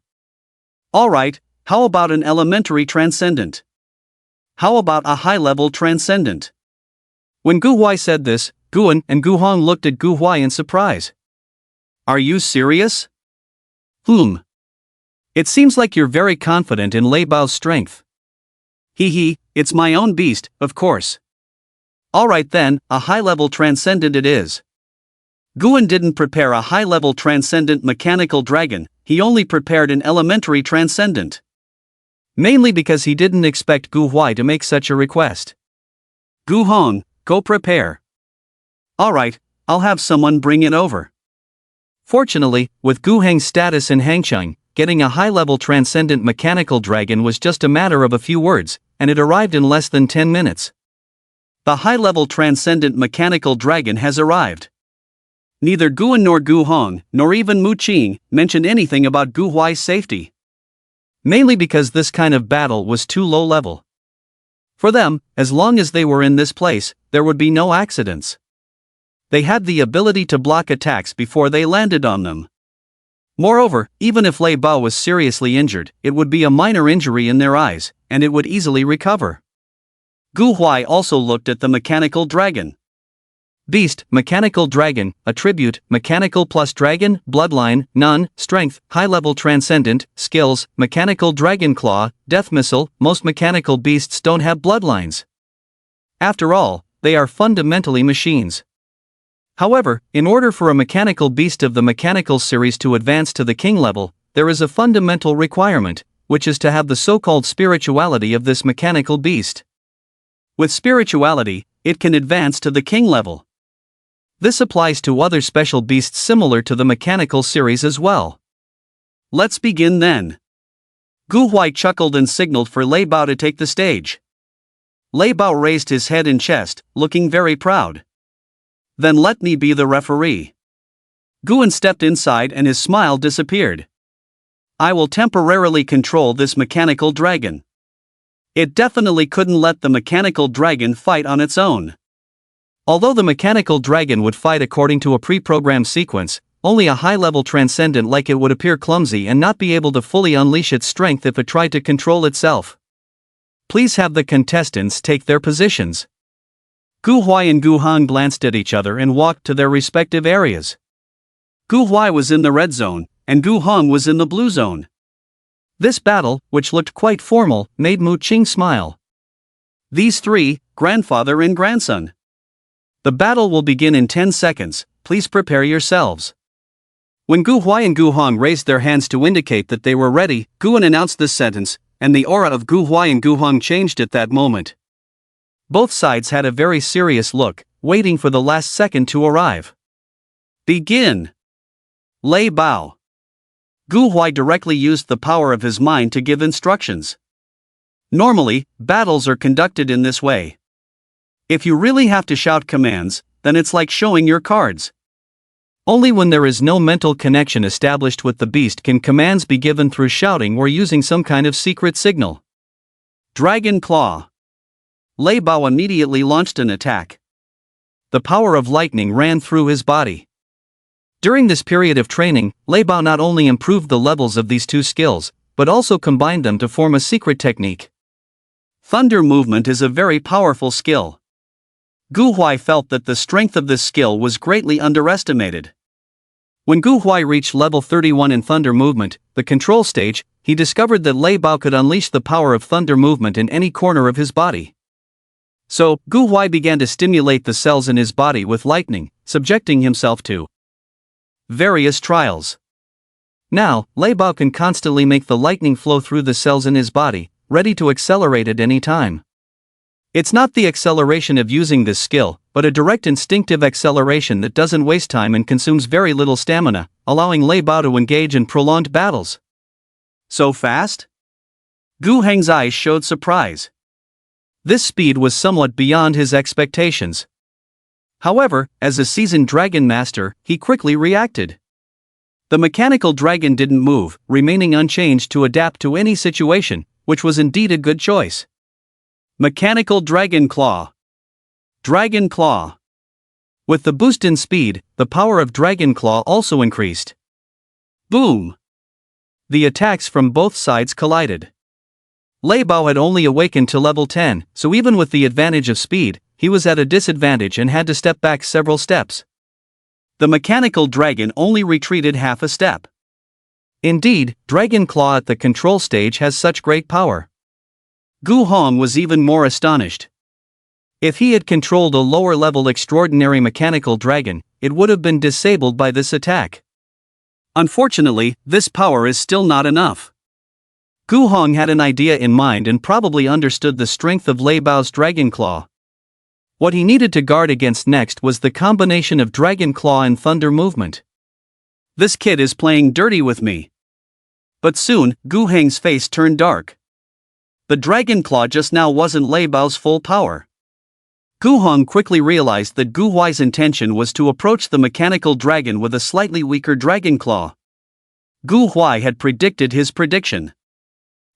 Alright, how about an elementary transcendent? How about a high-level transcendent? When Gu Huai said this, Guan and Gu Hong looked at Gu Huai in surprise. Are you serious? It seems like you're very confident in Lei Bao's strength. It's my own beast, of course. Alright then, a high-level transcendent it is. Guan didn't prepare a high-level transcendent mechanical dragon, he only prepared an elementary transcendent. Mainly because he didn't expect Gu Huai to make such a request. Gu Hong, go prepare. Alright, I'll have someone bring it over. Fortunately, with Gu Heng's status in Hangcheng, getting a high-level transcendent mechanical dragon was just a matter of a few words, and it arrived in less than 10 minutes. The high-level transcendent mechanical dragon has arrived. Neither Guan nor Gu Hong, nor even Mu Qing, mentioned anything about Gu Huai's safety. mainly because this kind of battle was too low level. For them, as long as they were in this place, there would be no accidents. They had the ability to block attacks before they landed on them. Moreover, even if Lei Bao was seriously injured, it would be a minor injury in their eyes, and it would easily recover. Gu Huai also looked at the mechanical dragon. Beast, mechanical dragon, attribute, mechanical plus dragon, bloodline, none, strength, high-level transcendent, skills, mechanical dragon claw, death missile. Most mechanical beasts don't have bloodlines. After all, they are fundamentally machines. However, in order for a mechanical beast of the mechanical series to advance to the king level, there is a fundamental requirement, which is to have the so-called spirituality of this mechanical beast. With spirituality, it can advance to the king level. This applies to other special beasts similar to the mechanical series as well. Let's begin then. Gu Huai chuckled and signaled for Lei Bao to take the stage. Lei Bao raised his head and chest, looking very proud. Then let me be the referee. Guan stepped inside and his smile disappeared. I will temporarily control this mechanical dragon. It definitely couldn't let the mechanical dragon fight on its own. Although the mechanical dragon would fight according to a pre-programmed sequence, only a high-level transcendent like it would appear clumsy and not be able to fully unleash its strength if it tried to control itself. Please have the contestants take their positions. Gu Huai and Gu Hong glanced at each other and walked to their respective areas. Gu Huai was in the red zone, and Gu Hong was in the blue zone. This battle, which looked quite formal, made Mu Qing smile. These three, grandfather and grandson. The battle will begin in 10 seconds, please prepare yourselves. When Gu Huai and Gu Hong raised their hands to indicate that they were ready, Guan announced this sentence, and the aura of Gu Huai and Gu Hong changed at that moment. Both sides had a very serious look, waiting for the last second to arrive. Begin! Lei Bao. Gu Huai directly used the power of his mind to give instructions. Normally, battles are conducted in this way. If you really have to shout commands, then it's like showing your cards. Only when there is no mental connection established with the beast can commands be given through shouting or using some kind of secret signal. Dragon Claw. Lei Bao immediately launched an attack. The power of lightning ran through his body. During this period of training, Lei Bao not only improved the levels of these two skills, but also combined them to form a secret technique. Thunder movement is a very powerful skill. Gu Huai felt that the strength of this skill was greatly underestimated. When Gu Huai reached level 31 in thunder movement, the control stage, he discovered that Lei Bao could unleash the power of thunder movement in any corner of his body. So, Gu Huai began to stimulate the cells in his body with lightning, subjecting himself to various trials. Now, Lei Bao can constantly make the lightning flow through the cells in his body, ready to accelerate at any time. It's not the acceleration of using this skill, but a direct instinctive acceleration that doesn't waste time and consumes very little stamina, allowing Lei Bao to engage in prolonged battles. So fast? Gu Heng's eyes showed surprise. This speed was somewhat beyond his expectations. However, as a seasoned dragon master, he quickly reacted. The mechanical dragon didn't move, remaining unchanged to adapt to any situation, which was indeed a good choice. Mechanical Dragon Claw. Dragon Claw. With the boost in speed, the power of Dragon Claw also increased. Boom! The attacks from both sides collided. Lei Bao had only awakened to level 10, so even with the advantage of speed, he was at a disadvantage and had to step back several steps. The mechanical dragon only retreated half a step. Indeed, Dragon Claw at the control stage has such great power. Gu Hong was even more astonished. If he had controlled a lower-level extraordinary mechanical dragon, it would have been disabled by this attack. Unfortunately, this power is still not enough. Gu Hong had an idea in mind and probably understood the strength of Lei Bao's Dragon Claw. What he needed to guard against next was the combination of Dragon Claw and Thunder Movement. This kid is playing dirty with me. But soon, Gu Heng's face turned dark. The Dragon Claw just now wasn't Lei Bao's full power. Gu Hong quickly realized that Gu Huai's intention was to approach the mechanical dragon with a slightly weaker Dragon Claw. Gu Huai had predicted his prediction.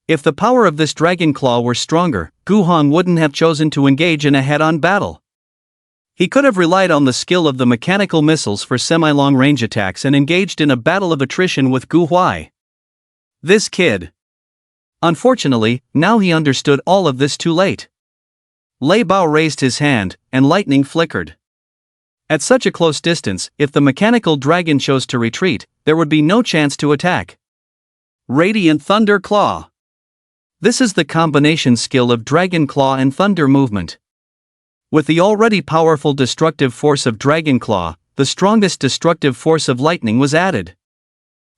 If the power of this dragon claw were stronger, Guhong wouldn't have chosen to engage in a head-on battle. He could have relied on the skill of the mechanical missiles for semi-long range attacks and engaged in a battle of attrition with Gu Huai. This kid. Unfortunately, now he understood all of this too late. Lei Bao raised his hand, and lightning flickered. At such a close distance, if the mechanical dragon chose to retreat, there would be no chance to attack. Radiant Thunder Claw. This is the combination skill of Dragon Claw and Thunder movement. With the already powerful destructive force of Dragon Claw, the strongest destructive force of lightning was added.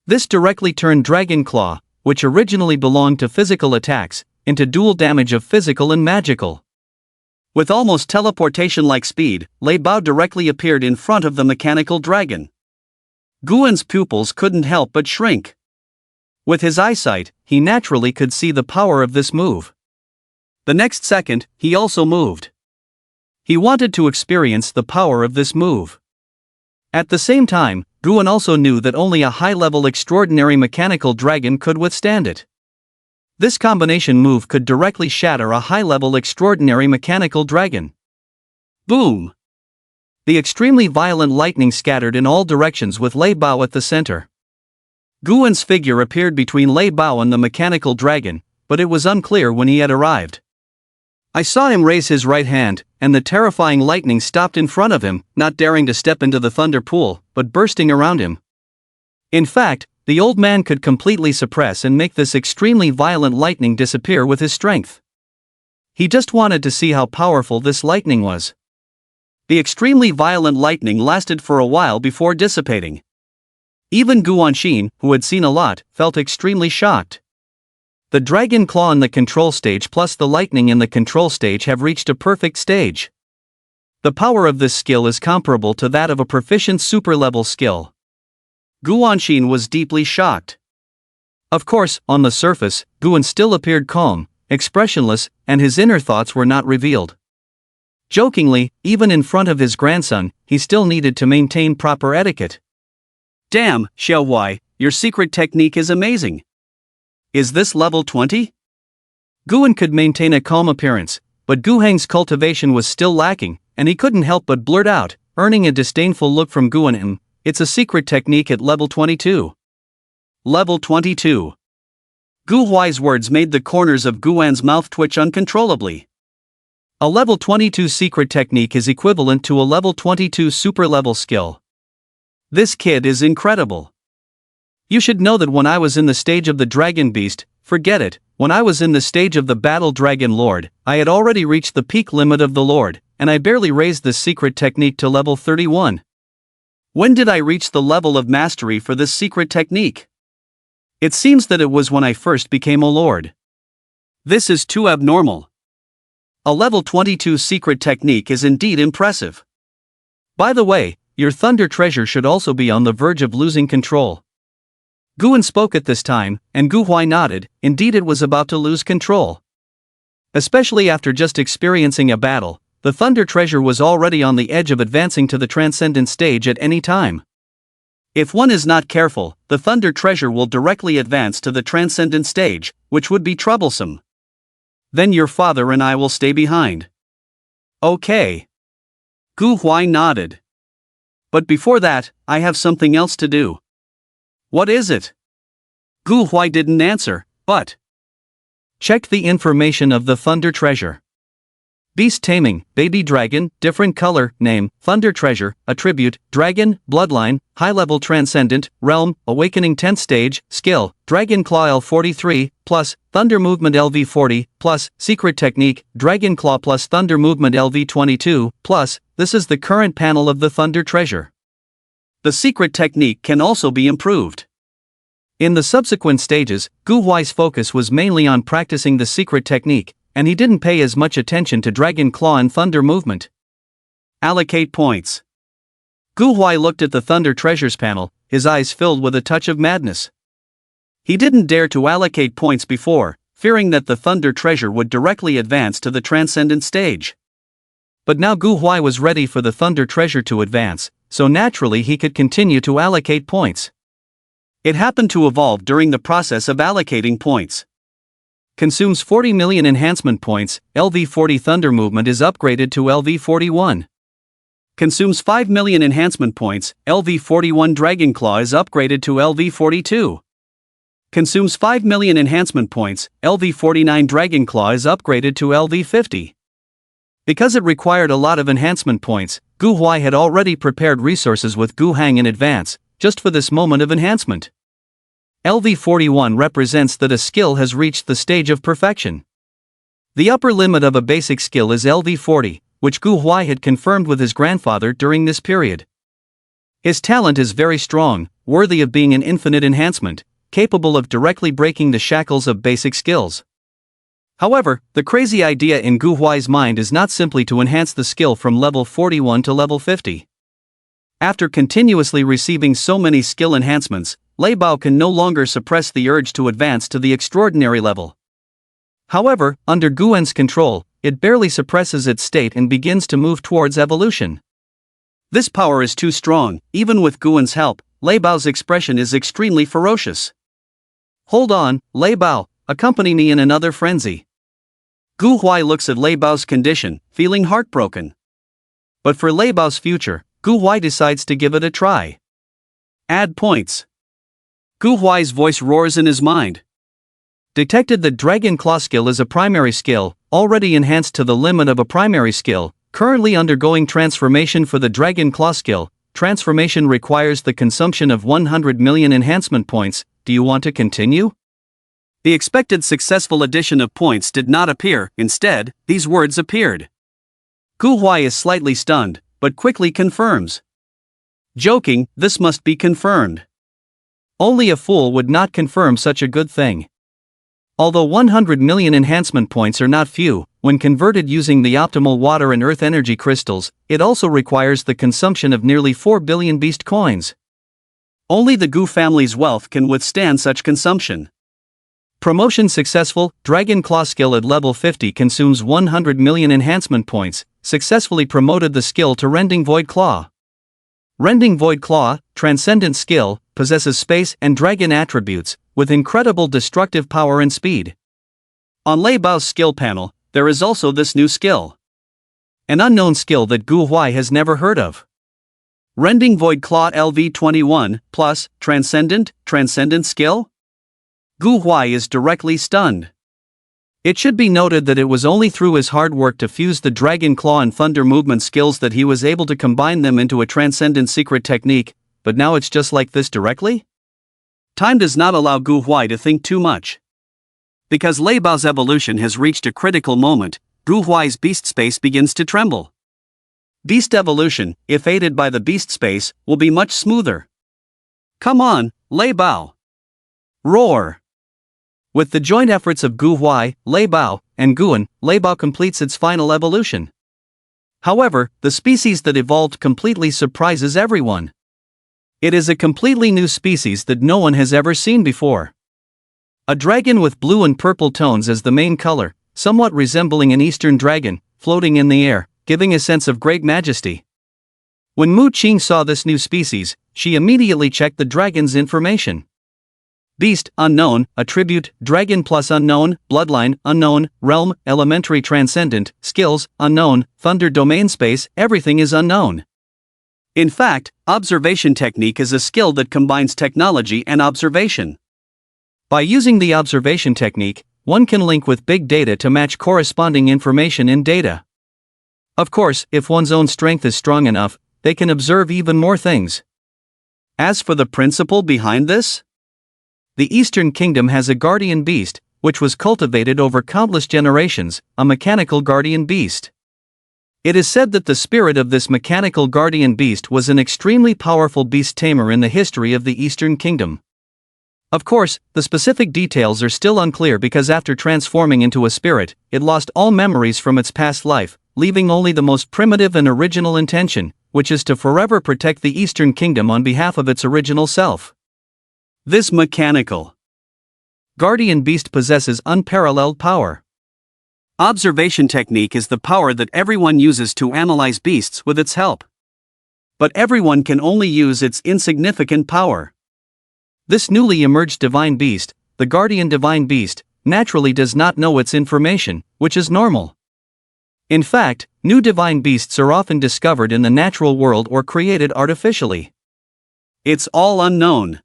This directly turned Dragon Claw, which originally belonged to physical attacks, into dual damage of physical and magical. With almost teleportation-like speed, Lei Bao directly appeared in front of the mechanical dragon. Guan's pupils couldn't help but shrink. With his eyesight, he naturally could see the power of this move. The next second, he also moved. He wanted to experience the power of this move. At the same time, Guan also knew that only a high-level extraordinary mechanical dragon could withstand it. This combination move could directly shatter a high-level extraordinary mechanical dragon. Boom! The extremely violent lightning scattered in all directions with Lei Bao at the center. Guan's figure appeared between Lei Bao and the mechanical dragon, but it was unclear when he had arrived. I saw him raise his right hand, and the terrifying lightning stopped in front of him, not daring to step into the thunder pool, but bursting around him. In fact, the old man could completely suppress and make this extremely violent lightning disappear with his strength. He just wanted to see how powerful this lightning was. The extremely violent lightning lasted for a while before dissipating. Even Guanxin, who had seen a lot, felt extremely shocked. The dragon claw in the control stage plus the lightning in the control stage have reached a perfect stage. The power of this skill is comparable to that of a proficient super-level skill. Guanxin was deeply shocked. Of course, on the surface, Guan still appeared calm, expressionless, and his inner thoughts were not revealed. Jokingly, even in front of his grandson, he still needed to maintain proper etiquette. Damn, Xiaohuai, your secret technique is amazing. Is this level 20? Guan could maintain a calm appearance, but Guheng's cultivation was still lacking, and he couldn't help but blurt out, earning a disdainful look from Guan. It's a secret technique at level 22. Level 22. Gu Huai's words made the corners of Guan's mouth twitch uncontrollably. A level 22 secret technique is equivalent to a level 22 super level skill. This kid is incredible. You should know that when I was in the stage of the Dragon Beast, forget it, when I was in the stage of the Battle Dragon Lord, I had already reached the peak limit of the Lord, and I barely raised this secret technique to level 31. When did I reach the level of mastery for this secret technique? It seems that it was when I first became a Lord. This is too abnormal. A level 22 secret technique is indeed impressive. By the way, your Thunder Treasure should also be on the verge of losing control. Guan spoke at this time, and Gu Huai nodded. Indeed, it was about to lose control. Especially after just experiencing a battle, the Thunder Treasure was already on the edge of advancing to the Transcendent stage at any time. If one is not careful, the Thunder Treasure will directly advance to the Transcendent stage, which would be troublesome. Then your father and I will stay behind. Okay. Gu Huai nodded. But before that, I have something else to do. What is it? Gu Huai didn't answer, but check the information of the Thunder Treasure. Beast Taming, Baby Dragon, different color, name, Thunder Treasure, attribute, Dragon, Bloodline, High-Level Transcendent, Realm, Awakening 10th Stage, Skill, Dragon Claw L43, plus, Thunder Movement LV40, plus, Secret Technique, Dragon Claw plus Thunder Movement LV22, plus, this is the current panel of the Thunder Treasure. The secret technique can also be improved. In the subsequent stages, Gu Huai's focus was mainly on practicing the secret technique, and he didn't pay as much attention to Dragon Claw and Thunder movement. Allocate points. Gu Huai looked at the Thunder Treasures panel, his eyes filled with a touch of madness. He didn't dare to allocate points before, fearing that the Thunder Treasure would directly advance to the Transcendent stage. But now Gu Huai was ready for the Thunder Treasure to advance, so naturally he could continue to allocate points. It happened to evolve during the process of allocating points. Consumes 40 million enhancement points, LV40 Thunder Movement is upgraded to LV41. Consumes 5 million enhancement points, LV41 Dragon Claw is upgraded to LV42. Consumes 5 million enhancement points, LV49 Dragon Claw is upgraded to LV50. Because it required a lot of enhancement points, Gu Huai had already prepared resources with Gu Hang in advance, just for this moment of enhancement. LV41 represents that a skill has reached the stage of perfection. The upper limit of a basic skill is LV40, which Gu Huai had confirmed with his grandfather during this period. His talent is very strong, worthy of being an infinite enhancement, capable of directly breaking the shackles of basic skills. However, the crazy idea in Gu Huai's mind is not simply to enhance the skill from level 41 to level 50. After continuously receiving so many skill enhancements, Lei Bao can no longer suppress the urge to advance to the extraordinary level. However, under Guan's control, it barely suppresses its state and begins to move towards evolution. This power is too strong. Even with Guan's help, Lei Bao's expression is extremely ferocious. Hold on, Lei Bao, accompany me in another frenzy. Gu Huai looks at Lei Bao's condition, feeling heartbroken. But for Lei Bao's future, Gu Huai decides to give it a try. Add points. Gu Huai's voice roars in his mind. Detected that Dragon Claw skill is a primary skill, already enhanced to the limit of a primary skill, currently undergoing transformation for the Dragon Claw skill. Transformation requires the consumption of 100 million enhancement points. Do you want to continue? The expected successful addition of points did not appear. Instead, these words appeared. Gu Huai is slightly stunned, but quickly confirms. Joking, this must be confirmed. Only a fool would not confirm such a good thing. Although 100 million enhancement points are not few, when converted using the optimal water and earth energy crystals, it also requires the consumption of nearly 4 billion beast coins. Only the Gu family's wealth can withstand such consumption. Promotion successful. Dragon Claw skill at level 50 consumes 100 million enhancement points, successfully promoted the skill to Rending Void Claw. Rending Void Claw, transcendent skill, possesses space and dragon attributes, with incredible destructive power and speed. On Lei Bao's skill panel, there is also this new skill. An unknown skill that Gu Huai has never heard of. Rending Void Claw LV21, plus, transcendent skill? Gu Huai is directly stunned. It should be noted that it was only through his hard work to fuse the Dragon Claw and Thunder Movement skills that he was able to combine them into a transcendent secret technique, but now it's just like this directly? Time does not allow Gu Huai to think too much. Because Lei Bao's evolution has reached a critical moment, Gu Huai's beast space begins to tremble. Beast evolution, if aided by the beast space, will be much smoother. Come on, Lei Bao! Roar! With the joint efforts of Gu Huai, Lei Bao, and Guan, Lei Bao completes its final evolution. However, the species that evolved completely surprises everyone. It is a completely new species that no one has ever seen before. A dragon with blue and purple tones as the main color, somewhat resembling an eastern dragon, floating in the air, giving a sense of great majesty. When Mu Qing saw this new species, she immediately checked the dragon's information. Beast, unknown, attribute, dragon plus unknown, bloodline, unknown, realm, elementary transcendent, skills, unknown, thunder domain space, everything is unknown. In fact, observation technique is a skill that combines technology and observation. By using the observation technique, one can link with big data to match corresponding information in data. Of course, if one's own strength is strong enough, they can observe even more things. As for the principle behind this, the Eastern Kingdom has a guardian beast, which was cultivated over countless generations, a mechanical guardian beast. It is said that the spirit of this mechanical guardian beast was an extremely powerful beast tamer in the history of the Eastern Kingdom. Of course, the specific details are still unclear because after transforming into a spirit, it lost all memories from its past life, leaving only the most primitive and original intention, which is to forever protect the Eastern Kingdom on behalf of its original self. This mechanical guardian beast possesses unparalleled power. Observation technique is the power that everyone uses to analyze beasts with its help. But everyone can only use its insignificant power. This newly emerged divine beast, the guardian divine beast, naturally does not know its information, which is normal. In fact, new divine beasts are often discovered in the natural world or created artificially. It's all unknown.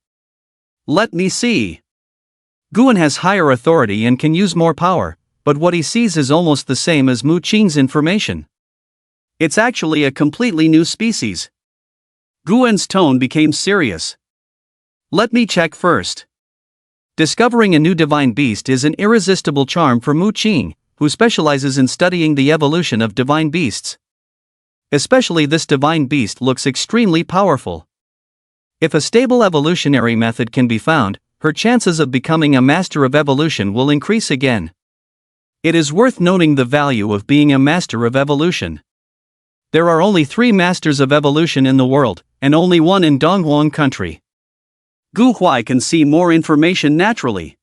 Let me see. Guan has higher authority and can use more power, but what he sees is almost the same as Mu Qing's information. It's actually a completely new species. Guan's tone became serious. Let me check first. Discovering a new divine beast is an irresistible charm for Mu Qing, who specializes in studying the evolution of divine beasts. Especially this divine beast looks extremely powerful. If a stable evolutionary method can be found, her chances of becoming a master of evolution will increase again. It is worth noting the value of being a master of evolution. There are only 3 masters of evolution in the world, and only one in Donghuang country. Gu Huai can see more information naturally.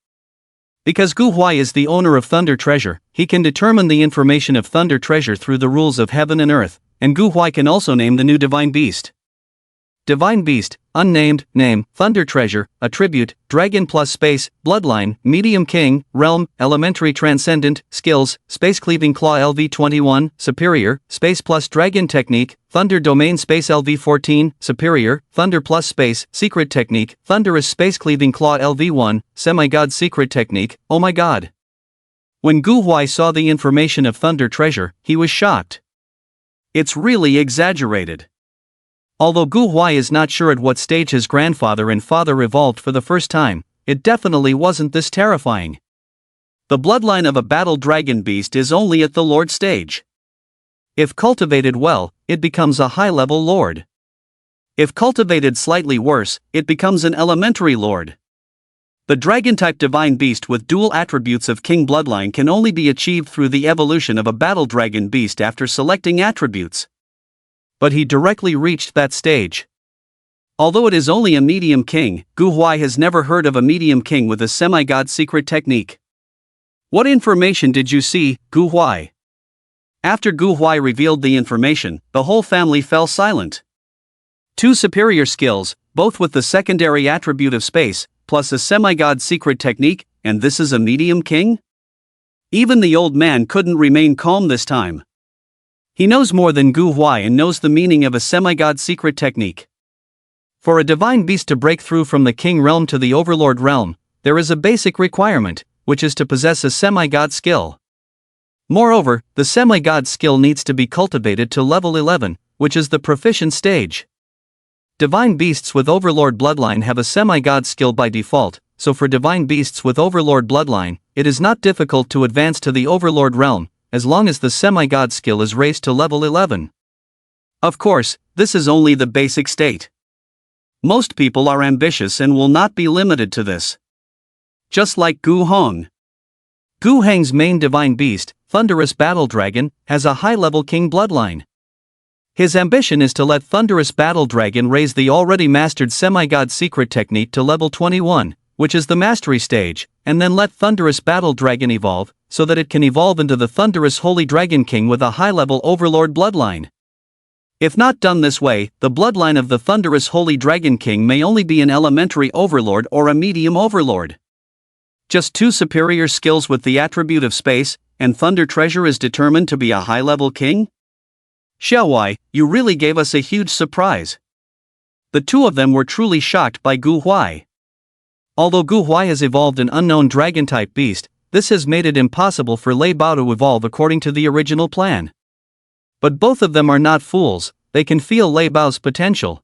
Because Gu Huai is the owner of Thunder Treasure, he can determine the information of Thunder Treasure through the rules of heaven and earth, and Gu Huai can also name the new divine beast. Divine beast, unnamed, name, Thunder Treasure, attribute, dragon plus space, bloodline, medium king, realm, elementary transcendent, skills, space cleaving claw LV21, superior, space plus dragon technique, thunder domain space LV14, superior, thunder plus space, secret technique, thunderous space cleaving claw LV1, semi-god secret technique, oh my god. When Gu Huai saw the information of Thunder Treasure, he was shocked. It's really exaggerated. Although Gu Huai is not sure at what stage his grandfather and father evolved for the first time, it definitely wasn't this terrifying. The bloodline of a battle dragon beast is only at the Lord stage. If cultivated well, it becomes a high-level Lord. If cultivated slightly worse, it becomes an elementary Lord. The dragon-type divine beast with dual attributes of king bloodline can only be achieved through the evolution of a battle dragon beast after selecting attributes. But he directly reached that stage. Although it is only a medium king, Gu Huai has never heard of a medium king with a semi-god secret technique. What information did you see, Gu Huai? After Gu Huai revealed the information, the whole family fell silent. 2 superior skills, both with the secondary attribute of space, plus a semi-god secret technique, and this is a medium king? Even the old man couldn't remain calm this time. He knows more than Gu Huai and knows the meaning of a semi-god secret technique. For a divine beast to break through from the king realm to the overlord realm, there is a basic requirement, which is to possess a semi-god skill. Moreover, the semi-god skill needs to be cultivated to level 11, which is the proficient stage. Divine beasts with overlord bloodline have a semi-god skill by default, so for divine beasts with overlord bloodline, it is not difficult to advance to the overlord realm, as long as the semi-god skill is raised to level 11. Of course, this is only the basic state. Most people are ambitious and will not be limited to this. Just like Gu Hong. Gu Heng's main divine beast, Thunderous Battle Dragon, has a high-level king bloodline. His ambition is to let Thunderous Battle Dragon raise the already mastered semi-god secret technique to level 21, which is the mastery stage, and then let Thunderous Battle Dragon evolve, so that it can evolve into the Thunderous Holy Dragon King with a high-level overlord bloodline. If not done this way, the bloodline of the Thunderous Holy Dragon King may only be an elementary overlord or a medium overlord. Just 2 superior skills with the attribute of space, and Thunder Treasure is determined to be a high-level king? Xiaowai, you really gave us a huge surprise. The 2 of them were truly shocked by Gu Huai. Although Gu Huai has evolved an unknown dragon-type beast, this has made it impossible for Lei Bao to evolve according to the original plan. But both of them are not fools, they can feel Lei Bao's potential.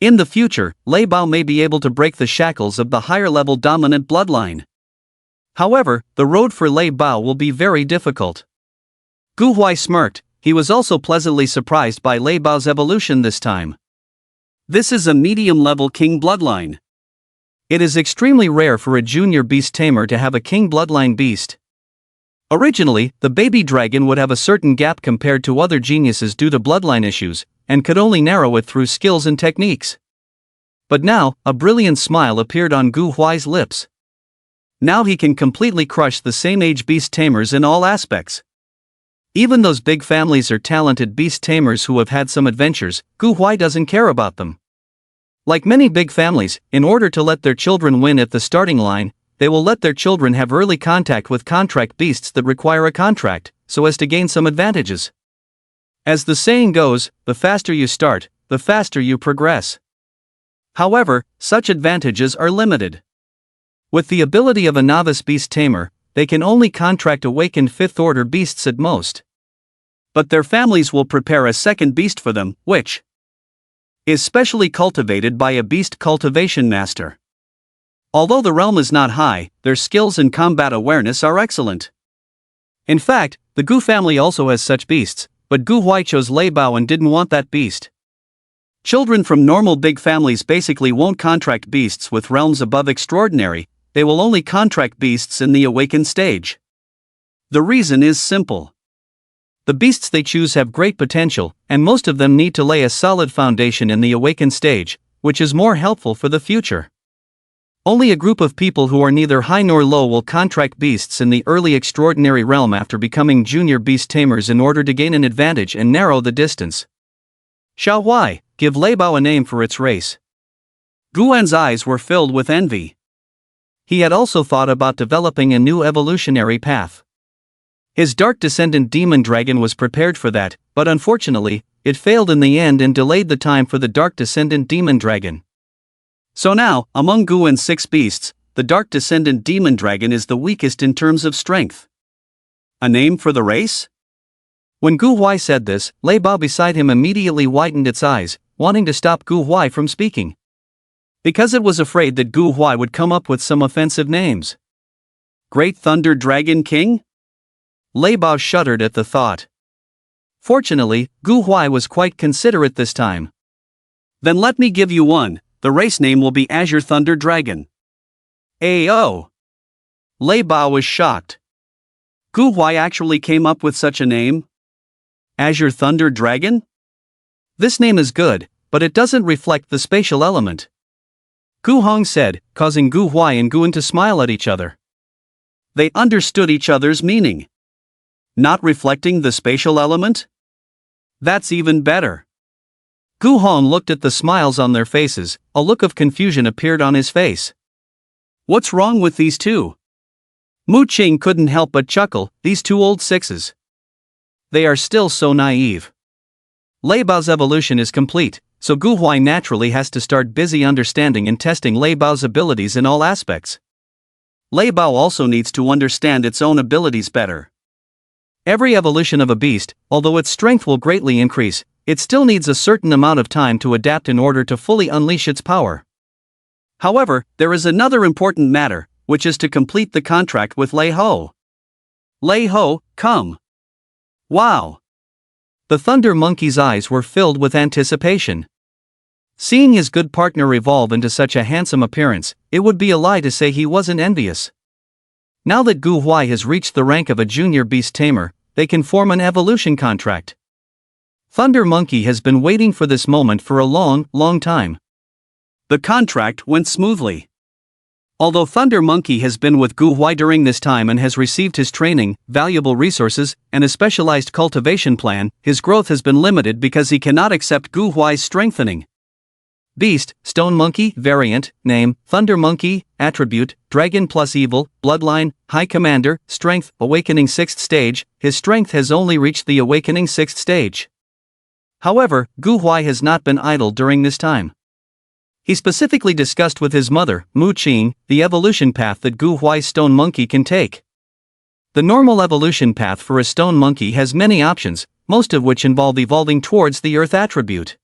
In the future, Lei Bao may be able to break the shackles of the higher-level dominant bloodline. However, the road for Lei Bao will be very difficult. Gu Huai smirked. He was also pleasantly surprised by Lei Bao's evolution this time. This is a medium-level king bloodline. It is extremely rare for a junior beast tamer to have a king bloodline beast. Originally, the baby dragon would have a certain gap compared to other geniuses due to bloodline issues, and could only narrow it through skills and techniques. But now, a brilliant smile appeared on Gu Huai's lips. Now he can completely crush the same-age beast tamers in all aspects. Even those big families are talented beast tamers who have had some adventures, Gu Huai doesn't care about them. Like many big families, in order to let their children win at the starting line, they will let their children have early contact with contract beasts that require a contract, so as to gain some advantages. As the saying goes, the faster you start, the faster you progress. However, such advantages are limited. With the ability of a novice beast tamer, they can only contract awakened 5th order beasts at most. But their families will prepare a second beast for them, which is specially cultivated by a beast cultivation master. Although the realm is not high, their skills and combat awareness are excellent. In fact, the Gu family also has such beasts, but Gu Huai chose Lei Bao and didn't want that beast. Children from normal big families basically won't contract beasts with realms above extraordinary, they will only contract beasts in the awakened stage. The reason is simple. The beasts they choose have great potential, and most of them need to lay a solid foundation in the awakened stage, which is more helpful for the future. Only a group of people who are neither high nor low will contract beasts in the early extraordinary realm after becoming junior beast tamers in order to gain an advantage and narrow the distance. Xiao Huai, give Lei Bao a name for its race. Guan's eyes were filled with envy. He had also thought about developing a new evolutionary path. His dark descendant demon dragon was prepared for that, but unfortunately, it failed in the end and delayed the time for the dark descendant demon dragon. So now, among Guan's 6 beasts, the dark descendant demon dragon is the weakest in terms of strength. A name for the race? When Gu Huai said this, Lei Bao beside him immediately widened its eyes, wanting to stop Gu Huai from speaking. Because it was afraid that Gu Huai would come up with some offensive names. Great Thunder Dragon King? Lei Bao shuddered at the thought. Fortunately, Gu Huai was quite considerate this time. Then let me give you one, the race name will be Azure Thunder Dragon. Ayo! Lei Bao was shocked. Gu Huai actually came up with such a name? Azure Thunder Dragon? This name is good, but it doesn't reflect the spatial element. Gu Hong said, causing Gu Huai and Guan to smile at each other. They understood each other's meaning. Not reflecting the spatial element? That's even better. Gu Hong looked at the smiles on their faces, a look of confusion appeared on his face. What's wrong with these two? Mu Qing couldn't help but chuckle, these two old sixes. They are still so naive. Lei Bao's evolution is complete, so Gu Huai naturally has to start busy understanding and testing Lei Bao's abilities in all aspects. Lei Bao also needs to understand its own abilities better. Every evolution of a beast, although its strength will greatly increase, it still needs a certain amount of time to adapt in order to fully unleash its power. However, there is another important matter, which is to complete the contract with Lei Ho. Lei Ho, come. Wow! The Thunder Monkey's eyes were filled with anticipation. Seeing his good partner evolve into such a handsome appearance, it would be a lie to say he wasn't envious. Now that Gu Huai has reached the rank of a junior beast tamer, they can form an evolution contract. Thunder Monkey has been waiting for this moment for a long, long time. The contract went smoothly. Although Thunder Monkey has been with Gu Huai during this time and has received his training, valuable resources, and a specialized cultivation plan, his growth has been limited because he cannot accept Gu Huai's strengthening. Beast, Stone Monkey, Variant, Name, Thunder Monkey, Attribute, Dragon plus Evil, Bloodline, High Commander, Strength, Awakening 6th Stage, his strength has only reached the Awakening 6th Stage. However, Gu Huai has not been idle during this time. He specifically discussed with his mother, Mu Qing, the evolution path that Gu Huai's Stone Monkey can take. The normal evolution path for a Stone Monkey has many options, most of which involve evolving towards the Earth attribute.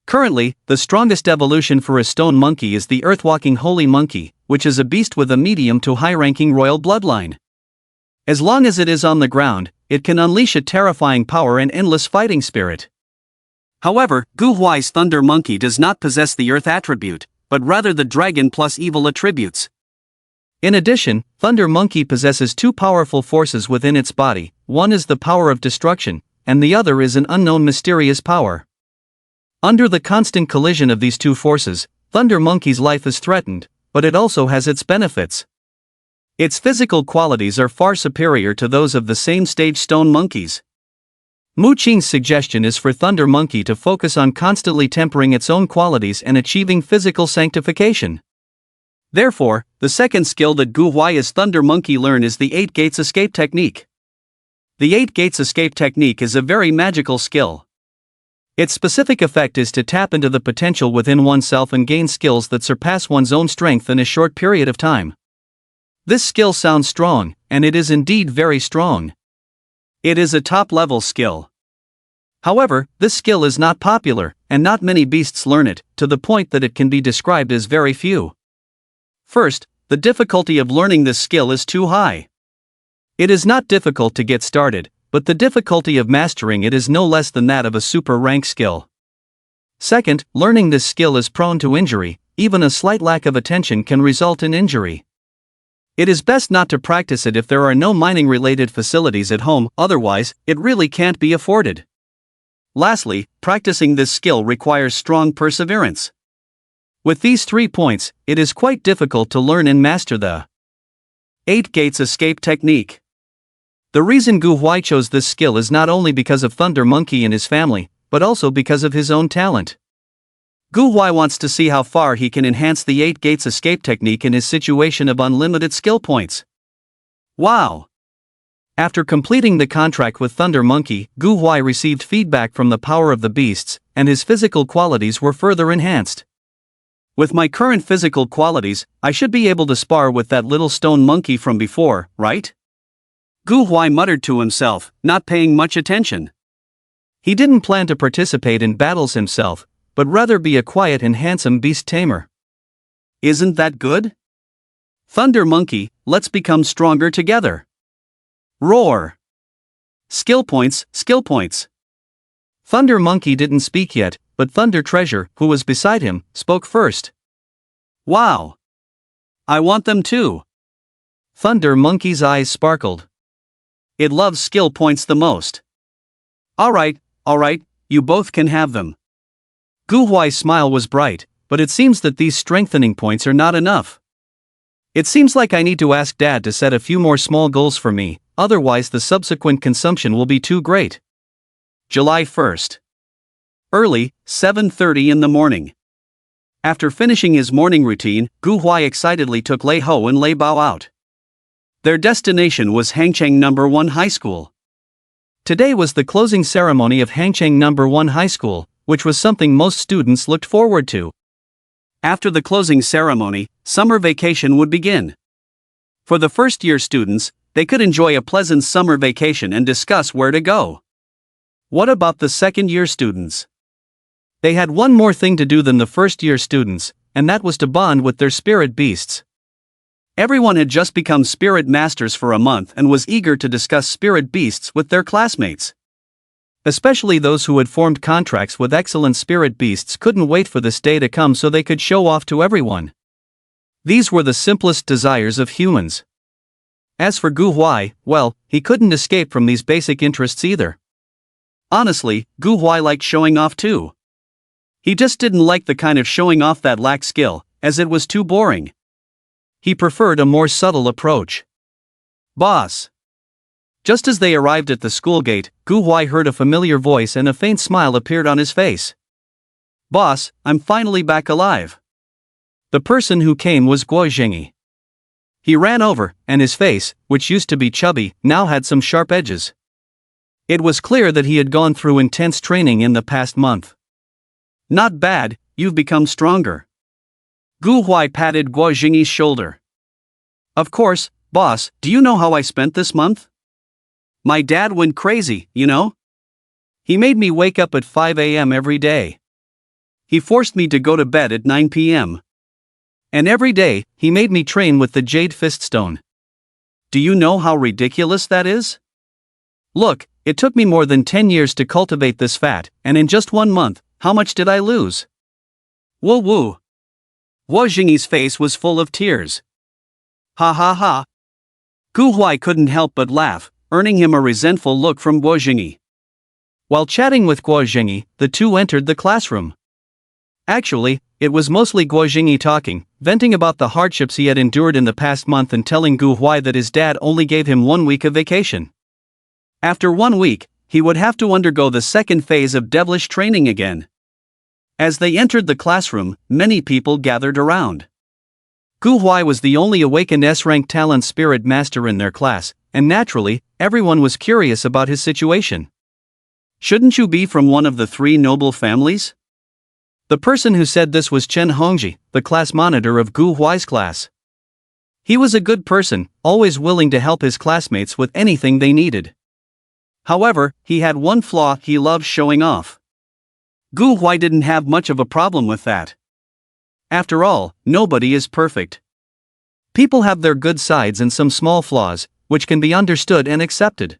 Currently, the strongest evolution for a Stone Monkey is the Earth-walking Holy Monkey, which is a beast with a medium to high-ranking royal bloodline. As long as it is on the ground, it can unleash a terrifying power and endless fighting spirit. However, Gu Huai's Thunder Monkey does not possess the Earth attribute, but rather the Dragon plus Evil attributes. In addition, Thunder Monkey possesses two powerful forces within its body, one is the power of destruction, and the other is an unknown mysterious power. Under the constant collision of these two forces, Thunder Monkey's life is threatened, but it also has its benefits. Its physical qualities are far superior to those of the same stage Stone Monkeys. Mu Qing's suggestion is for Thunder Monkey to focus on constantly tempering its own qualities and achieving physical sanctification. Therefore, the second skill that Gu Huai's Thunder Monkey learn is the 8 Gates Escape Technique. The 8 Gates Escape Technique is a very magical skill. Its specific effect is to tap into the potential within oneself and gain skills that surpass one's own strength in a short period of time. This skill sounds strong, and it is indeed very strong. It is a top-level skill. However, this skill is not popular, and not many beasts learn it, to the point that it can be described as very few. First, the difficulty of learning this skill is too high. It is not difficult to get started, but the difficulty of mastering it is no less than that of a super rank skill. Second, learning this skill is prone to injury. Even a slight lack of attention can result in injury. It is best not to practice it if there are no mining-related facilities at home, otherwise, it really can't be afforded. Lastly, practicing this skill requires strong perseverance. With these 3 points, it is quite difficult to learn and master the 8 Gates Escape Technique. The reason Gu Huai chose this skill is not only because of Thunder Monkey and his family, but also because of his own talent. Gu Huai wants to see how far he can enhance the 8 Gates Escape Technique in his situation of unlimited skill points. Wow! After completing the contract with Thunder Monkey, Gu Huai received feedback from the power of the beasts, and his physical qualities were further enhanced. With my current physical qualities, I should be able to spar with that little stone monkey from before, right? Gu Huai muttered to himself, not paying much attention. He didn't plan to participate in battles himself, but rather be a quiet and handsome beast tamer. Isn't that good? Thunder Monkey, let's become stronger together. Roar! Skill points, skill points. Thunder Monkey didn't speak yet, but Thunder Treasure, who was beside him, spoke first. Wow! I want them too. Thunder Monkey's eyes sparkled. It loves skill points the most. Alright, you both can have them. Gu Huai's smile was bright, but it seems that these strengthening points are not enough. It seems like I need to ask Dad to set a few more small goals for me, otherwise the subsequent consumption will be too great. July 1st. Early, 7:30 in the morning. After finishing his morning routine, Gu Huai excitedly took Lei Ho and Lei Bao out. Their destination was Hangcheng No. 1 High School. Today was the closing ceremony of Hangcheng No. 1 High School, which was something most students looked forward to. After the closing ceremony, summer vacation would begin. For the first-year students, they could enjoy a pleasant summer vacation and discuss where to go. What about the second-year students? They had one more thing to do than the first-year students, and that was to bond with their spirit beasts. Everyone had just become spirit masters for a month and was eager to discuss spirit beasts with their classmates. Especially those who had formed contracts with excellent spirit beasts couldn't wait for this day to come so they could show off to everyone. These were the simplest desires of humans. As for Gu Huai, well, he couldn't escape from these basic interests either. Honestly, Gu Huai liked showing off too. He just didn't like the kind of showing off that lacked skill, as it was too boring. He preferred a more subtle approach. Boss! Just as they arrived at the school gate, Gu Huai heard a familiar voice and a faint smile appeared on his face. Boss, I'm finally back alive. The person who came was Guo Zhengyi. He ran over, and his face, which used to be chubby, now had some sharp edges. It was clear that he had gone through intense training in the past month. Not bad, you've become stronger. Gu Huai patted Guo Zhengyi's shoulder. Of course, boss, do you know how I spent this month? My dad went crazy, you know? He made me wake up at 5 a.m. every day. He forced me to go to bed at 9 p.m. And every day, he made me train with the Jade Fist Stone. Do you know how ridiculous that is? Look, it took me more than 10 years to cultivate this fat, and in just 1 month, how much did I lose? Woo woo. Guo Zhengyi's face was full of tears. Ha ha ha. Gu Huai couldn't help but laugh, earning him a resentful look from Guo Zhengyi. While chatting with Guo Zhengyi, the two entered the classroom. Actually, it was mostly Guo Zhengyi talking, venting about the hardships he had endured in the past month and telling Gu Huai that his dad only gave him 1 week of vacation. After 1 week, he would have to undergo the second phase of devilish training again. As they entered the classroom, many people gathered around. Gu Huai was the only awakened S-rank talent spirit master in their class, and naturally, everyone was curious about his situation. Shouldn't you be from one of the three noble families? The person who said this was Chen Hongji, the class monitor of Gu Huai's class. He was a good person, always willing to help his classmates with anything they needed. However, he had one flaw: he loved showing off. Gu Huai didn't have much of a problem with that. After all, nobody is perfect. People have their good sides and some small flaws, which can be understood and accepted.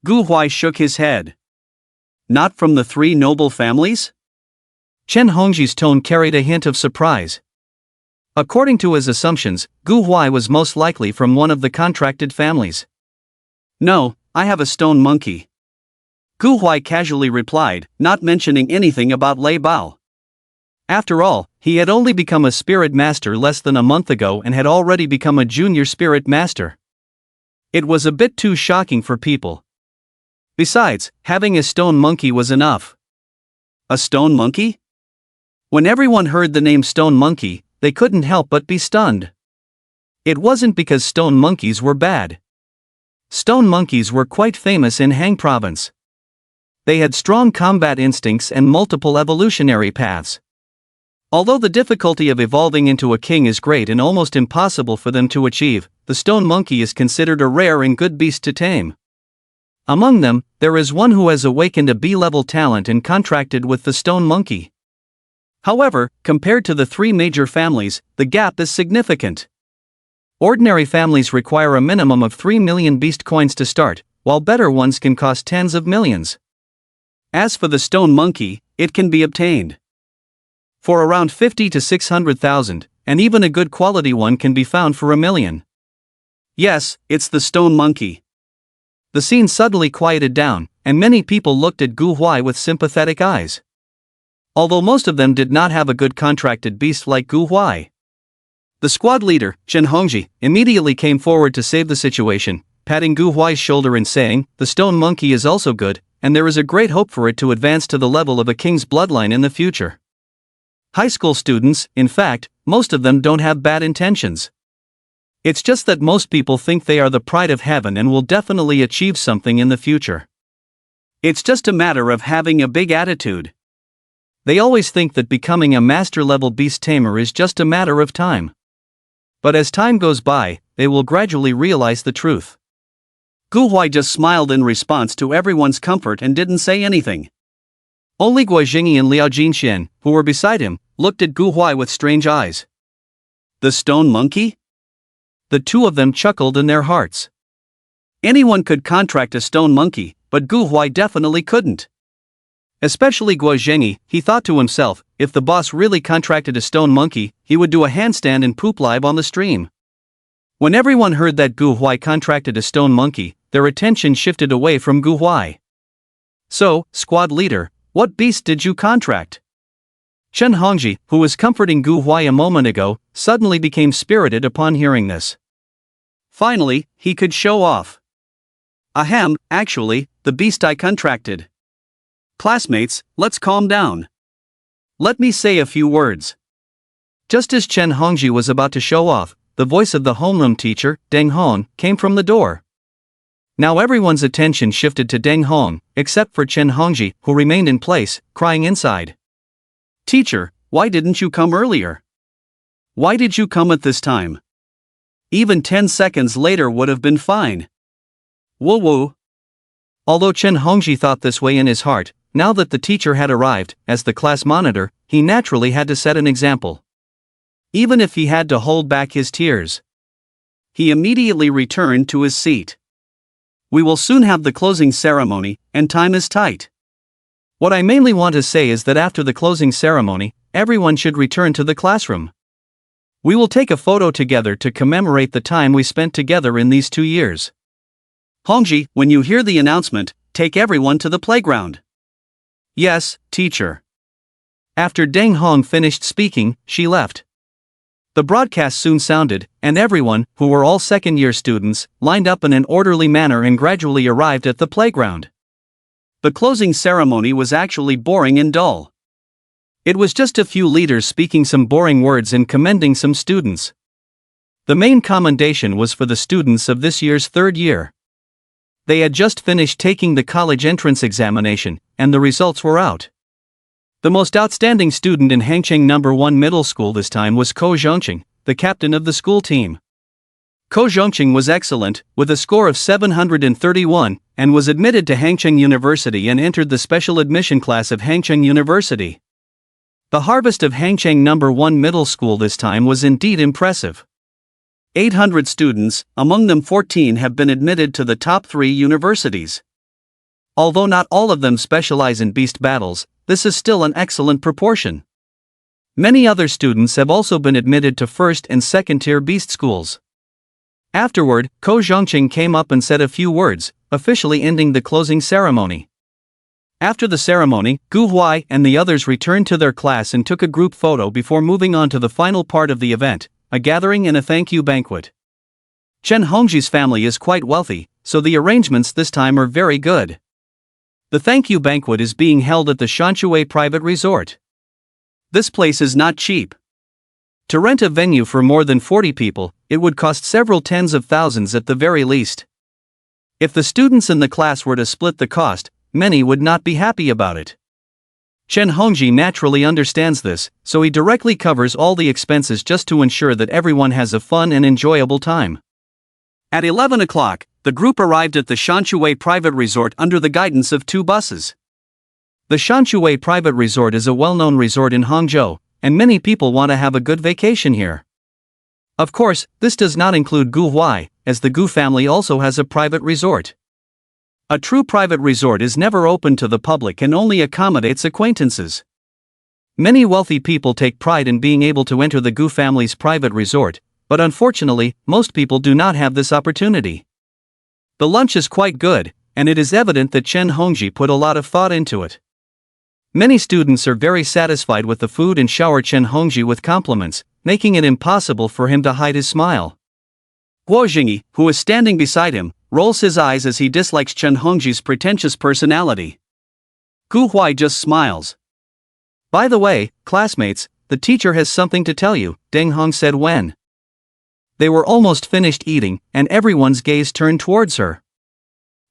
Gu Huai shook his head. Not from the three noble families? Chen Hongji's tone carried a hint of surprise. According to his assumptions, Gu Huai was most likely from one of the contracted families. No, I have a stone monkey. Gu Huai casually replied, not mentioning anything about Lei Bao. After all, he had only become a spirit master less than a month ago and had already become a junior spirit master. It was a bit too shocking for people. Besides, having a stone monkey was enough. A stone monkey? When everyone heard the name stone monkey, they couldn't help but be stunned. It wasn't because stone monkeys were bad. Stone monkeys were quite famous in Han province. They had strong combat instincts and multiple evolutionary paths. Although the difficulty of evolving into a king is great and almost impossible for them to achieve, the stone monkey is considered a rare and good beast to tame. Among them, there is one who has awakened a B-level talent and contracted with the stone monkey. However, compared to the three major families, the gap is significant. Ordinary families require a minimum of 3 million beast coins to start, while better ones can cost tens of millions. As for the stone monkey, it can be obtained for around 50 to 600,000, and even a good quality one can be found for 1 million. Yes, it's the stone monkey. The scene suddenly quieted down, and many people looked at Gu Huai with sympathetic eyes. Although most of them did not have a good contracted beast like Gu Huai. The squad leader, Chen Hongji, immediately came forward to save the situation, patting Gu Huai's shoulder and saying, "The stone monkey is also good, and there is a great hope for it to advance to the level of a king's bloodline in the future." High school students, in fact, most of them don't have bad intentions. It's just that most people think they are the pride of heaven and will definitely achieve something in the future. It's just a matter of having a big attitude. They always think that becoming a master-level beast tamer is just a matter of time. But as time goes by, they will gradually realize the truth. Gu Huai just smiled in response to everyone's comfort and didn't say anything. Only Guo Jingyi and Liao Jinxian, who were beside him, looked at Gu Huai with strange eyes. The stone monkey? The two of them chuckled in their hearts. Anyone could contract a stone monkey, but Gu Huai definitely couldn't. Especially Guo Jingyi, he thought to himself, if the boss really contracted a stone monkey, he would do a handstand and poop live on the stream. When everyone heard that Gu Huai contracted a stone monkey, their attention shifted away from Gu Huai. "So, squad leader, what beast did you contract?" Chen Hongji, who was comforting Gu Huai a moment ago, suddenly became spirited upon hearing this. Finally, he could show off. "Ahem, actually, the beast I contracted." "Classmates, let's calm down. Let me say a few words." Just as Chen Hongji was about to show off, the voice of the homeroom teacher, Deng Hong, came from the door. Now everyone's attention shifted to Deng Hong, except for Chen Hongji, who remained in place, crying inside. "Teacher, why didn't you come earlier? Why did you come at this time? Even 10 seconds later would have been fine." Woo woo. Although Chen Hongji thought this way in his heart, now that the teacher had arrived, as the class monitor, he naturally had to set an example. Even if he had to hold back his tears. He immediately returned to his seat. "We will soon have the closing ceremony, and time is tight. What I mainly want to say is that after the closing ceremony, everyone should return to the classroom. We will take a photo together to commemorate the time we spent together in these 2 years. Hongji, when you hear the announcement, take everyone to the playground." "Yes, teacher." After Deng Hong finished speaking, she left. The broadcast soon sounded, and everyone, who were all second-year students, lined up in an orderly manner and gradually arrived at the playground. The closing ceremony was actually boring and dull. It was just a few leaders speaking some boring words and commending some students. The main commendation was for the students of this year's third year. They had just finished taking the college entrance examination, and the results were out. The most outstanding student in Hangcheng No. 1 Middle School this time was Ko Zhongqing, the captain of the school team. Ko Zhongqing was excellent, with a score of 731, and was admitted to Hangcheng University and entered the special admission class of Hangcheng University. The harvest of Hangcheng No. 1 Middle School this time was indeed impressive. 800 students, among them 14 have been admitted to the top 3 universities. Although not all of them specialize in beast battles, this is still an excellent proportion. Many other students have also been admitted to first and second tier beast schools. Afterward, Ko Zhongqing came up and said a few words, officially ending the closing ceremony. After the ceremony, Gu Huai and the others returned to their class and took a group photo before moving on to the final part of the event, a gathering and a thank you banquet. Chen Hongji's family is quite wealthy, so the arrangements this time are very good. The thank you banquet is being held at the Shanshui Private Resort. This place is not cheap. To rent a venue for more than 40 people, it would cost several tens of thousands at the very least. If the students in the class were to split the cost, many would not be happy about it. Chen Hongji naturally understands this, so he directly covers all the expenses just to ensure that everyone has a fun and enjoyable time. At 11 o'clock, the group arrived at the Shanshui Private Resort under the guidance of 2 buses. The Shanshui Private Resort is a well-known resort in Hangzhou, and many people want to have a good vacation here. Of course, this does not include Gu Huai, as the Gu family also has a private resort. A true private resort is never open to the public and only accommodates acquaintances. Many wealthy people take pride in being able to enter the Gu family's private resort, but unfortunately, most people do not have this opportunity. The lunch is quite good, and it is evident that Chen Hongji put a lot of thought into it. Many students are very satisfied with the food and shower Chen Hongji with compliments, making it impossible for him to hide his smile. Guo Jingyi, who is standing beside him, rolls his eyes as he dislikes Chen Hongji's pretentious personality. Gu Huai just smiles. "By the way, classmates, the teacher has something to tell you," Deng Hong said when they were almost finished eating, and everyone's gaze turned towards her.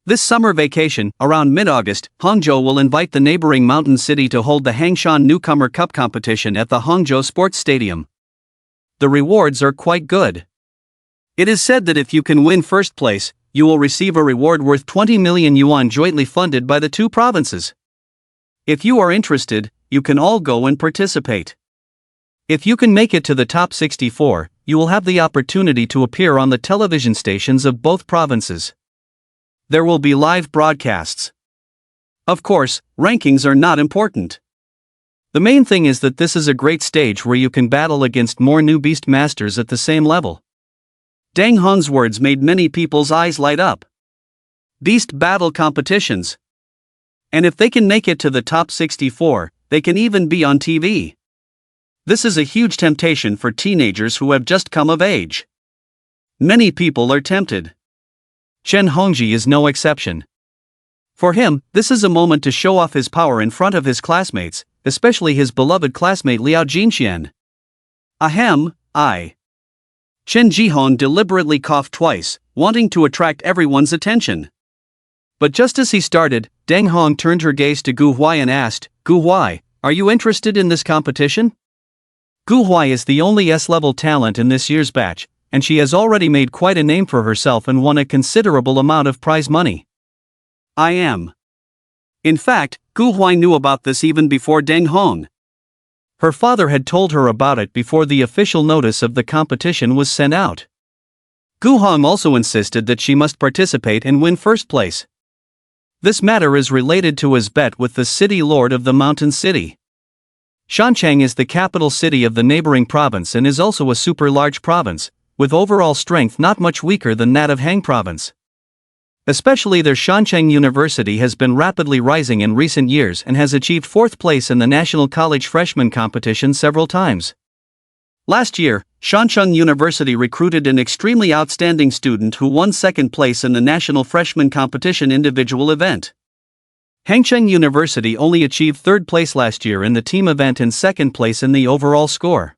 This summer vacation, around mid-August, Hangzhou will invite the neighboring mountain city to hold the Hangshan Newcomer Cup competition at the Hangzhou Sports Stadium. The rewards are quite good. It is said that if you can win first place, you will receive a reward worth 20 million yuan jointly funded by the 2 provinces. If you are interested, you can all go and participate. If you can make it to the top 64, you will have the opportunity to appear on the television stations of both provinces. There will be live broadcasts. Of course, rankings are not important. The main thing is that this is a great stage where you can battle against more new beast masters at the same level. Deng Hong's words made many people's eyes light up. Beast battle competitions. And if they can make it to the top 64, they can even be on TV. This is a huge temptation for teenagers who have just come of age. Many people are tempted. Chen Hongji is no exception. For him, this is a moment to show off his power in front of his classmates, especially his beloved classmate Liao Jinxian. Ahem, I. Chen Jihong deliberately coughed twice, wanting to attract everyone's attention. But just as he started, Deng Hong turned her gaze to Gu Huai and asked, "Gu Huai, are you interested in this competition?" Gu Huai is the only S-level talent in this year's batch, and she has already made quite a name for herself and won a considerable amount of prize money. "I am." In fact, Gu Huai knew about this even before Deng Hong. Her father had told her about it before the official notice of the competition was sent out. Gu Hong also insisted that she must participate and win first place. This matter is related to his bet with the city lord of the mountain city. Shanchang is the capital city of the neighboring province and is also a super large province, with overall strength not much weaker than that of Hang province. Especially their Shanchang University has been rapidly rising in recent years and has achieved 4th place in the National College Freshman Competition several times. Last year, Shanchang University recruited an extremely outstanding student who won 2nd place in the National Freshman Competition individual event. Hangcheng University only achieved 3rd place last year in the team event and 2nd place in the overall score.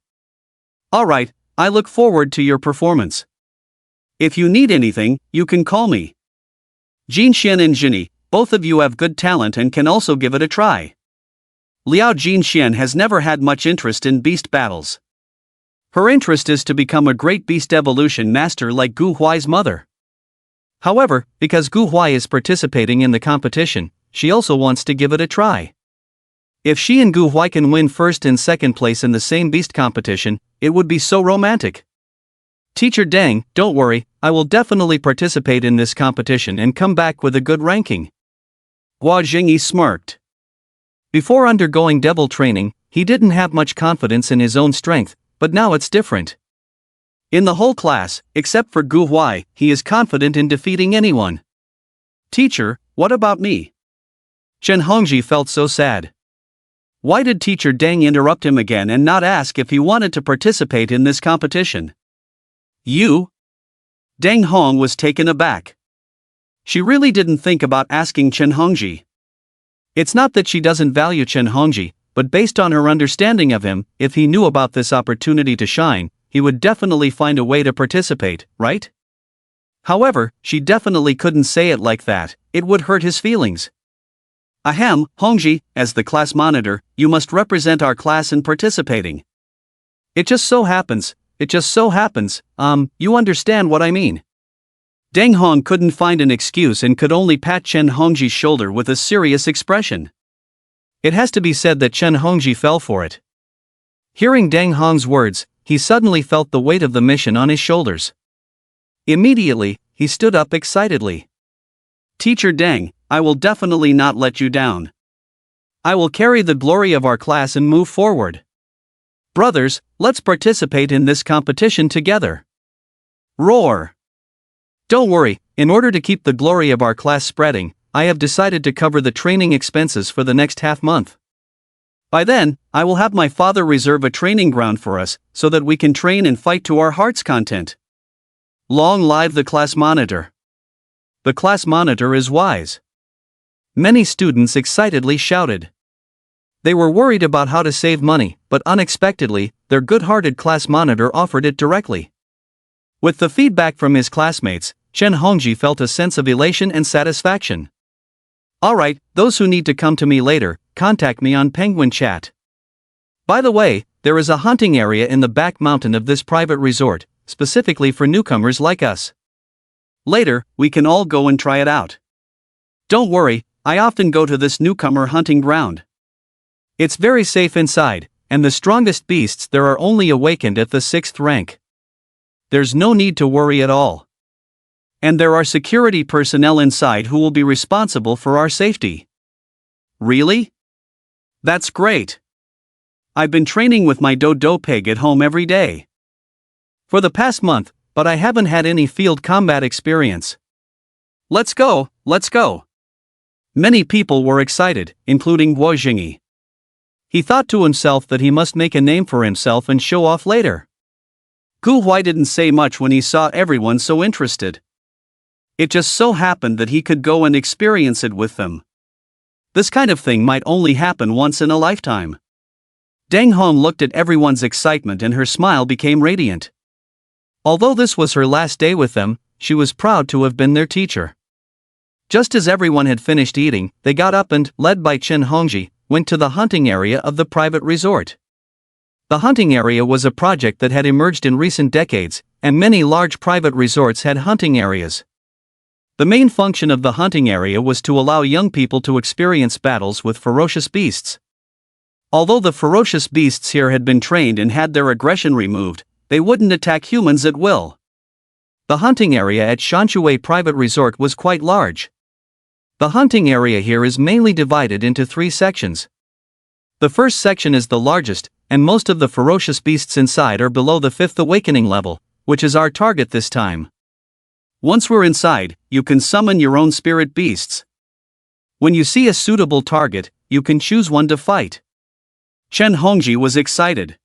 Alright, I look forward to your performance. If you need anything, you can call me. Jinxian and Jinny, both of you have good talent and can also give it a try. Liao Jinxian has never had much interest in beast battles. Her interest is to become a great beast evolution master like Gu Huai's mother. However, because Gu Huai is participating in the competition, she also wants to give it a try. If she and Gu Huai can win 1st and 2nd place in the same beast competition, it would be so romantic. Teacher Deng, don't worry, I will definitely participate in this competition and come back with a good ranking. Hua Jingyi smirked. Before undergoing devil training, he didn't have much confidence in his own strength, but now it's different. In the whole class, except for Gu Huai, he is confident in defeating anyone. Teacher, what about me? Chen Hongji felt so sad. Why did Teacher Deng interrupt him again and not ask if he wanted to participate in this competition? You? Deng Hong was taken aback. She really didn't think about asking Chen Hongji. It's not that she doesn't value Chen Hongji, but based on her understanding of him, if he knew about this opportunity to shine, he would definitely find a way to participate, right? However, she definitely couldn't say it like that, it would hurt his feelings. Ahem, Hongji, as the class monitor, you must represent our class in participating. It just so happens, you understand what I mean. Deng Hong couldn't find an excuse and could only pat Chen Hongji's shoulder with a serious expression. It has to be said that Chen Hongji fell for it. Hearing Deng Hong's words, he suddenly felt the weight of the mission on his shoulders. Immediately, he stood up excitedly. Teacher Deng, I will definitely not let you down. I will carry the glory of our class and move forward. Brothers, let's participate in this competition together. Roar! Don't worry, in order to keep the glory of our class spreading, I have decided to cover the training expenses for the next half month. By then, I will have my father reserve a training ground for us, so that we can train and fight to our heart's content. Long live the class monitor. The class monitor is wise. Many students excitedly shouted. They were worried about how to save money, but unexpectedly, their good-hearted class monitor offered it directly. With the feedback from his classmates, Chen Hongji felt a sense of elation and satisfaction. Alright, those who need to come to me later, contact me on Penguin Chat. By the way, there is a hunting area in the back mountain of this private resort, specifically for newcomers like us. Later, we can all go and try it out. Don't worry, I often go to this newcomer hunting ground. It's very safe inside, and the strongest beasts there are only awakened at the 6th rank. There's no need to worry at all. And there are security personnel inside who will be responsible for our safety. Really? That's great. I've been training with my dodo pig at home every day. For the past month, but I haven't had any field combat experience. Let's go, let's go. Many people were excited, including Guo Jingyi. He thought to himself that he must make a name for himself and show off later. Gu Huai didn't say much when he saw everyone so interested. It just so happened that he could go and experience it with them. This kind of thing might only happen once in a lifetime. Deng Hong looked at everyone's excitement and her smile became radiant. Although this was her last day with them, she was proud to have been their teacher. Just as everyone had finished eating, they got up and, led by Chen Hongji, went to the hunting area of the private resort. The hunting area was a project that had emerged in recent decades, and many large private resorts had hunting areas. The main function of the hunting area was to allow young people to experience battles with ferocious beasts. Although the ferocious beasts here had been trained and had their aggression removed, they wouldn't attack humans at will. The hunting area at Shanshui Private Resort was quite large. The hunting area here is mainly divided into 3 sections. The first section is the largest, and most of the ferocious beasts inside are below the 5th awakening level, which is our target this time. Once we're inside, you can summon your own spirit beasts. When you see a suitable target, you can choose one to fight. Chen Hongji was excited.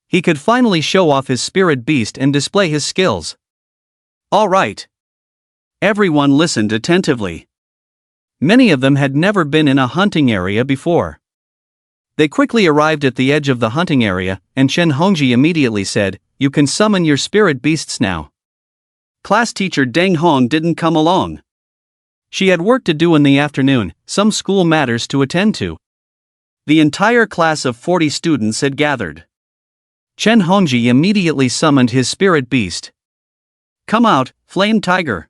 He could finally show off his spirit beast and display his skills. All right. Everyone listened attentively. Many of them had never been in a hunting area before. They quickly arrived at the edge of the hunting area, and Chen Hongji immediately said, "You can summon your spirit beasts now." Class teacher Deng Hong didn't come along. She had work to do in the afternoon, some school matters to attend to. The entire class of 40 students had gathered. Chen Hongji immediately summoned his spirit beast. "Come out, Flame Tiger."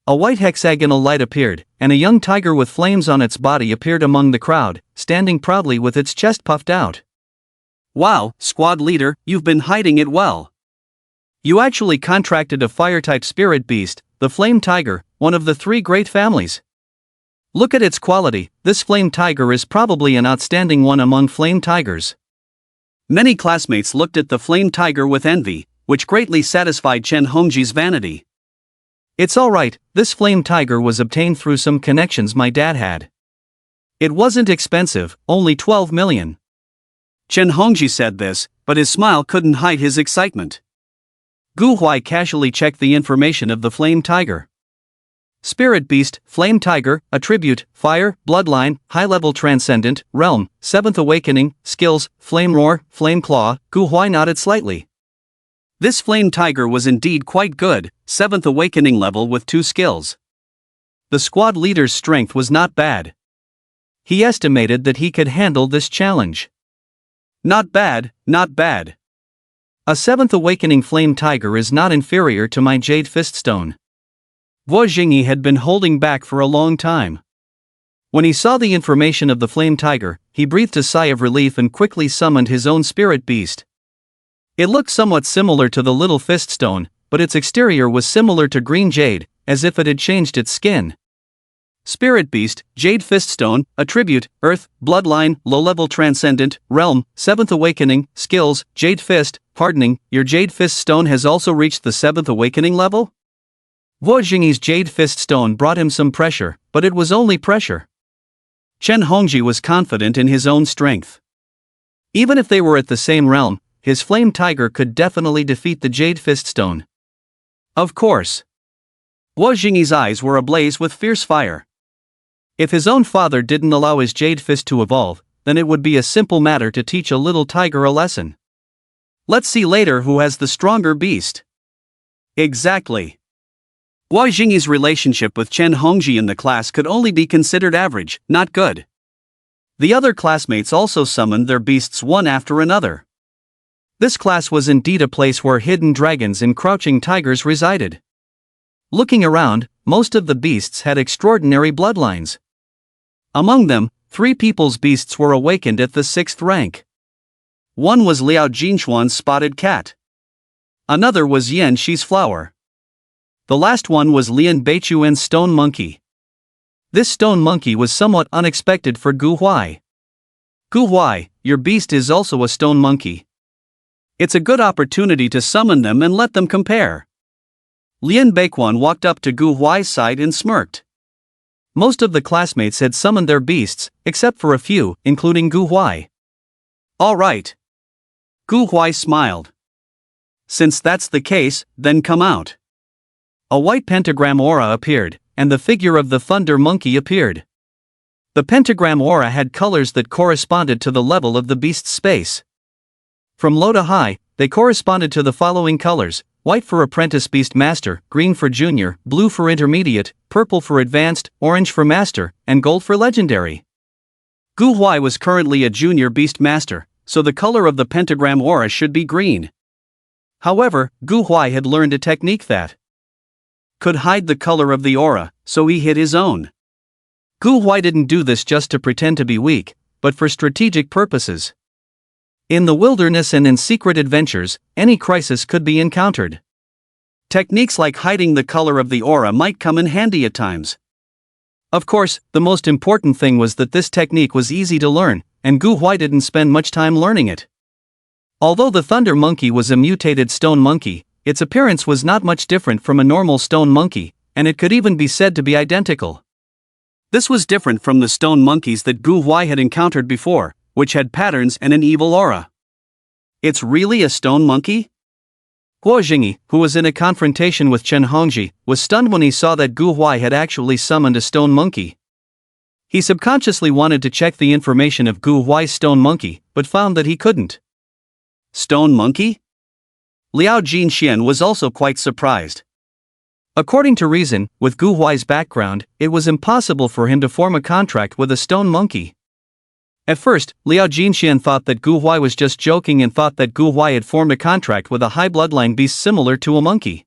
A white hexagonal light appeared, and a young tiger with flames on its body appeared among the crowd, standing proudly with its chest puffed out. "Wow, squad leader, you've been hiding it well. You actually contracted a fire-type spirit beast, the Flame Tiger, one of the 3 great families. Look at its quality, this Flame Tiger is probably an outstanding one among Flame Tigers." Many classmates looked at the Flame Tiger with envy, which greatly satisfied Chen Hongji's vanity. "It's alright, this Flame Tiger was obtained through some connections my dad had. It wasn't expensive, only 12 million. Chen Hongji said this, but his smile couldn't hide his excitement. Gu Huai casually checked the information of the Flame Tiger. Spirit Beast, Flame Tiger, Attribute, Fire, Bloodline, High-Level Transcendent, Realm, 7th Awakening, Skills, Flame Roar, Flame Claw. Gu Huai nodded slightly. This Flame Tiger was indeed quite good, 7th Awakening level with 2 skills. The squad leader's strength was not bad. He estimated that he could handle this challenge. Not bad, not bad. A 7th Awakening Flame Tiger is not inferior to my Jade Fiststone. Guo Jingyi had been holding back for a long time. When he saw the information of the Flame Tiger, he breathed a sigh of relief and quickly summoned his own spirit beast. It looked somewhat similar to the little Fiststone, but its exterior was similar to green jade, as if it had changed its skin. Spirit Beast, Jade Fiststone, Attribute, Earth, Bloodline, Low-Level Transcendent, Realm, 7th Awakening, Skills, Jade Fist, Hardening. Your Jade Fiststone has also reached the 7th Awakening level? Guo Jingyi's Jade Fiststone brought him some pressure, but it was only pressure. Chen Hongji was confident in his own strength. Even if they were at the same realm, his Flame Tiger could definitely defeat the Jade Fiststone. Of course. Guo Jingyi's eyes were ablaze with fierce fire. If his own father didn't allow his Jade Fist to evolve, then it would be a simple matter to teach a little tiger a lesson. Let's see later who has the stronger beast. Exactly. Guo Jingyi's relationship with Chen Hongji in the class could only be considered average, not good. The other classmates also summoned their beasts one after another. This class was indeed a place where hidden dragons and crouching tigers resided. Looking around, most of the beasts had extraordinary bloodlines. Among them, 3 people's beasts were awakened at the 6th rank. One was Liao Jinxuan's spotted cat. Another was Yan Shi's flower. The last one was Lian Beichuan's stone monkey. This stone monkey was somewhat unexpected for Gu Huai. Gu Huai, your beast is also a stone monkey. It's a good opportunity to summon them and let them compare. Lian Beiquan walked up to Gu Huai's side and smirked. Most of the classmates had summoned their beasts, except for a few, including Gu Huai. All right. Gu Huai smiled. Since that's the case, then come out. A white pentagram aura appeared, and the figure of the thunder monkey appeared. The pentagram aura had colors that corresponded to the level of the beast's space. From low to high, they corresponded to the following colors: white for apprentice beast master, green for junior, blue for intermediate, purple for advanced, orange for master, and gold for legendary. Gu Huai was currently a junior beast master, so the color of the pentagram aura should be green. However, Gu Huai had learned a technique that could hide the color of the aura, so he hid his own. Gu Huai didn't do this just to pretend to be weak, but for strategic purposes. In the wilderness and in secret adventures, any crisis could be encountered. Techniques like hiding the color of the aura might come in handy at times. Of course, the most important thing was that this technique was easy to learn, and Gu Huai didn't spend much time learning it. Although the thunder monkey was a mutated stone monkey, its appearance was not much different from a normal stone monkey, and it could even be said to be identical. This was different from the stone monkeys that Gu Huai had encountered before, which had patterns and an evil aura. It's really a stone monkey? Guo Jingyi, who was in a confrontation with Chen Hongji, was stunned when he saw that Gu Huai had actually summoned a stone monkey. He subconsciously wanted to check the information of Gu Huai's stone monkey, but found that he couldn't. Stone monkey? Liao Jinxian was also quite surprised. According to reason, with Gu Huai's background, it was impossible for him to form a contract with a stone monkey. At first, Liao Jinxian thought that Gu Huai was just joking and thought that Gu Huai had formed a contract with a high bloodline beast similar to a monkey.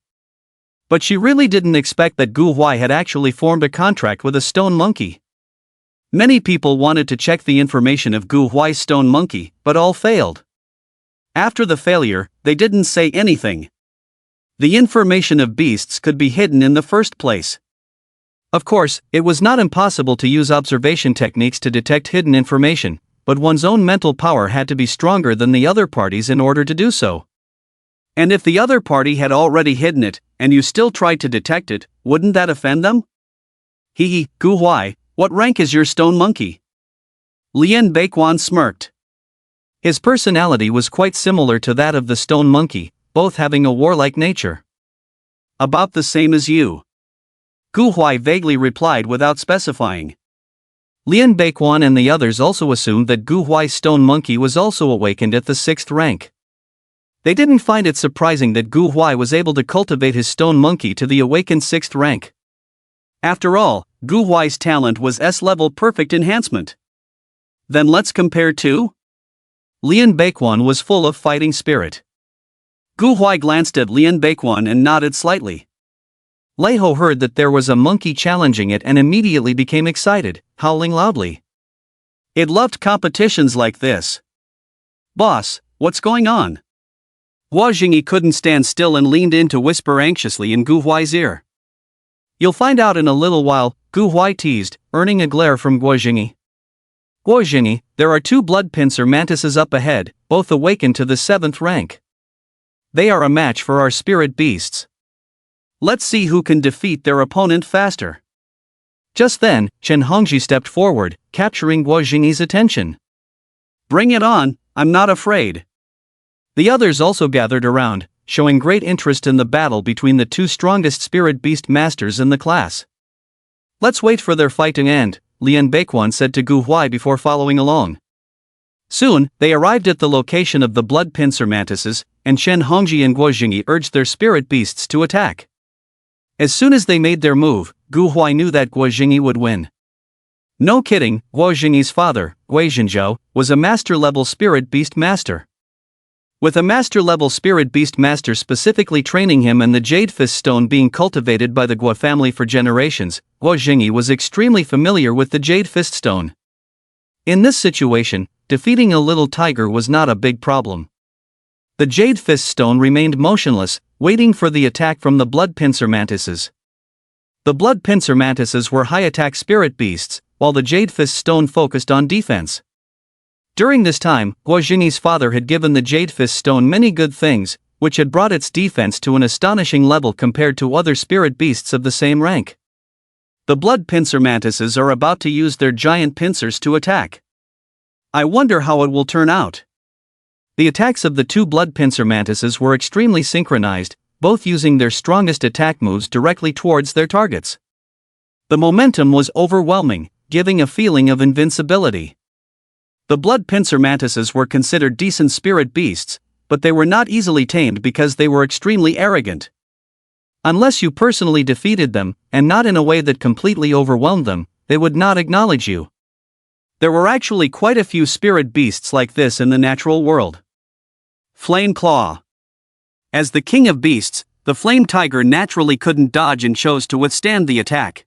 But she really didn't expect that Gu Huai had actually formed a contract with a stone monkey. Many people wanted to check the information of Gu Huai's stone monkey, but all failed. After the failure, they didn't say anything. The information of beasts could be hidden in the first place. Of course, it was not impossible to use observation techniques to detect hidden information, but one's own mental power had to be stronger than the other party's in order to do so. And if the other party had already hidden it, and you still tried to detect it, wouldn't that offend them? Gu Huai, what rank is your stone monkey? Lian Baiquan smirked. His personality was quite similar to that of the stone monkey, both having a warlike nature. About the same as you. Gu Huai vaguely replied without specifying. Lian Baiquan and the others also assumed that Gu Huai's stone monkey was also awakened at the 6th rank. They didn't find it surprising that Gu Huai was able to cultivate his stone monkey to the awakened 6th rank. After all, Gu Huai's talent was S-level perfect enhancement. Then let's compare two? Lian Baiquan was full of fighting spirit. Gu Huai glanced at Lian Baiquan and nodded slightly. Lei High heard that there was a monkey challenging it and immediately became excited, howling loudly. It loved competitions like this. Boss, what's going on? Guo Jingyi couldn't stand still and leaned in to whisper anxiously in Gu Huai's ear. You'll find out in a little while, Gu Huai teased, earning a glare from Guo Jingyi. Guo Jingyi, there are 2 blood pincer mantises up ahead, both awakened to the 7th rank. They are a match for our spirit beasts. Let's see who can defeat their opponent faster. Just then, Chen Hongji stepped forward, capturing Guo Jingyi's attention. Bring it on, I'm not afraid. The others also gathered around, showing great interest in the battle between the 2 strongest spirit beast masters in the class. Let's wait for their fight to end, Lian Baiquan said to Gu Huai before following along. Soon, they arrived at the location of the blood pincer mantises, and Chen Hongji and Guo Jingyi urged their spirit beasts to attack. As soon as they made their move, Gu Huai knew that Guo Jingyi would win. No kidding, Guo Jingyi's father, Gui Zhenjiao, was a master-level spirit beast master. With a master-level spirit beast master specifically training him and the Jade Fist Stone being cultivated by the Guo family for generations, Guo Jingyi was extremely familiar with the Jade Fist Stone. In this situation, defeating a little tiger was not a big problem. The Jade Fist Stone remained motionless, waiting for the attack from the Blood Pincer Mantises. The Blood Pincer Mantises were high-attack spirit beasts, while the Jade Fist Stone focused on defense. During this time, Guo Jingyi's father had given the Jade Fist Stone many good things, which had brought its defense to an astonishing level compared to other spirit beasts of the same rank. The Blood Pincer Mantises are about to use their giant pincers to attack. I wonder how it will turn out. The attacks of the 2 Blood Pincer Mantises were extremely synchronized, both using their strongest attack moves directly towards their targets. The momentum was overwhelming, giving a feeling of invincibility. The Blood Pincer Mantises were considered decent spirit beasts, but they were not easily tamed because they were extremely arrogant. Unless you personally defeated them, and not in a way that completely overwhelmed them, they would not acknowledge you. There were actually quite a few spirit beasts like this in the natural world. Flame Claw. As the king of beasts, the flame tiger naturally couldn't dodge and chose to withstand the attack.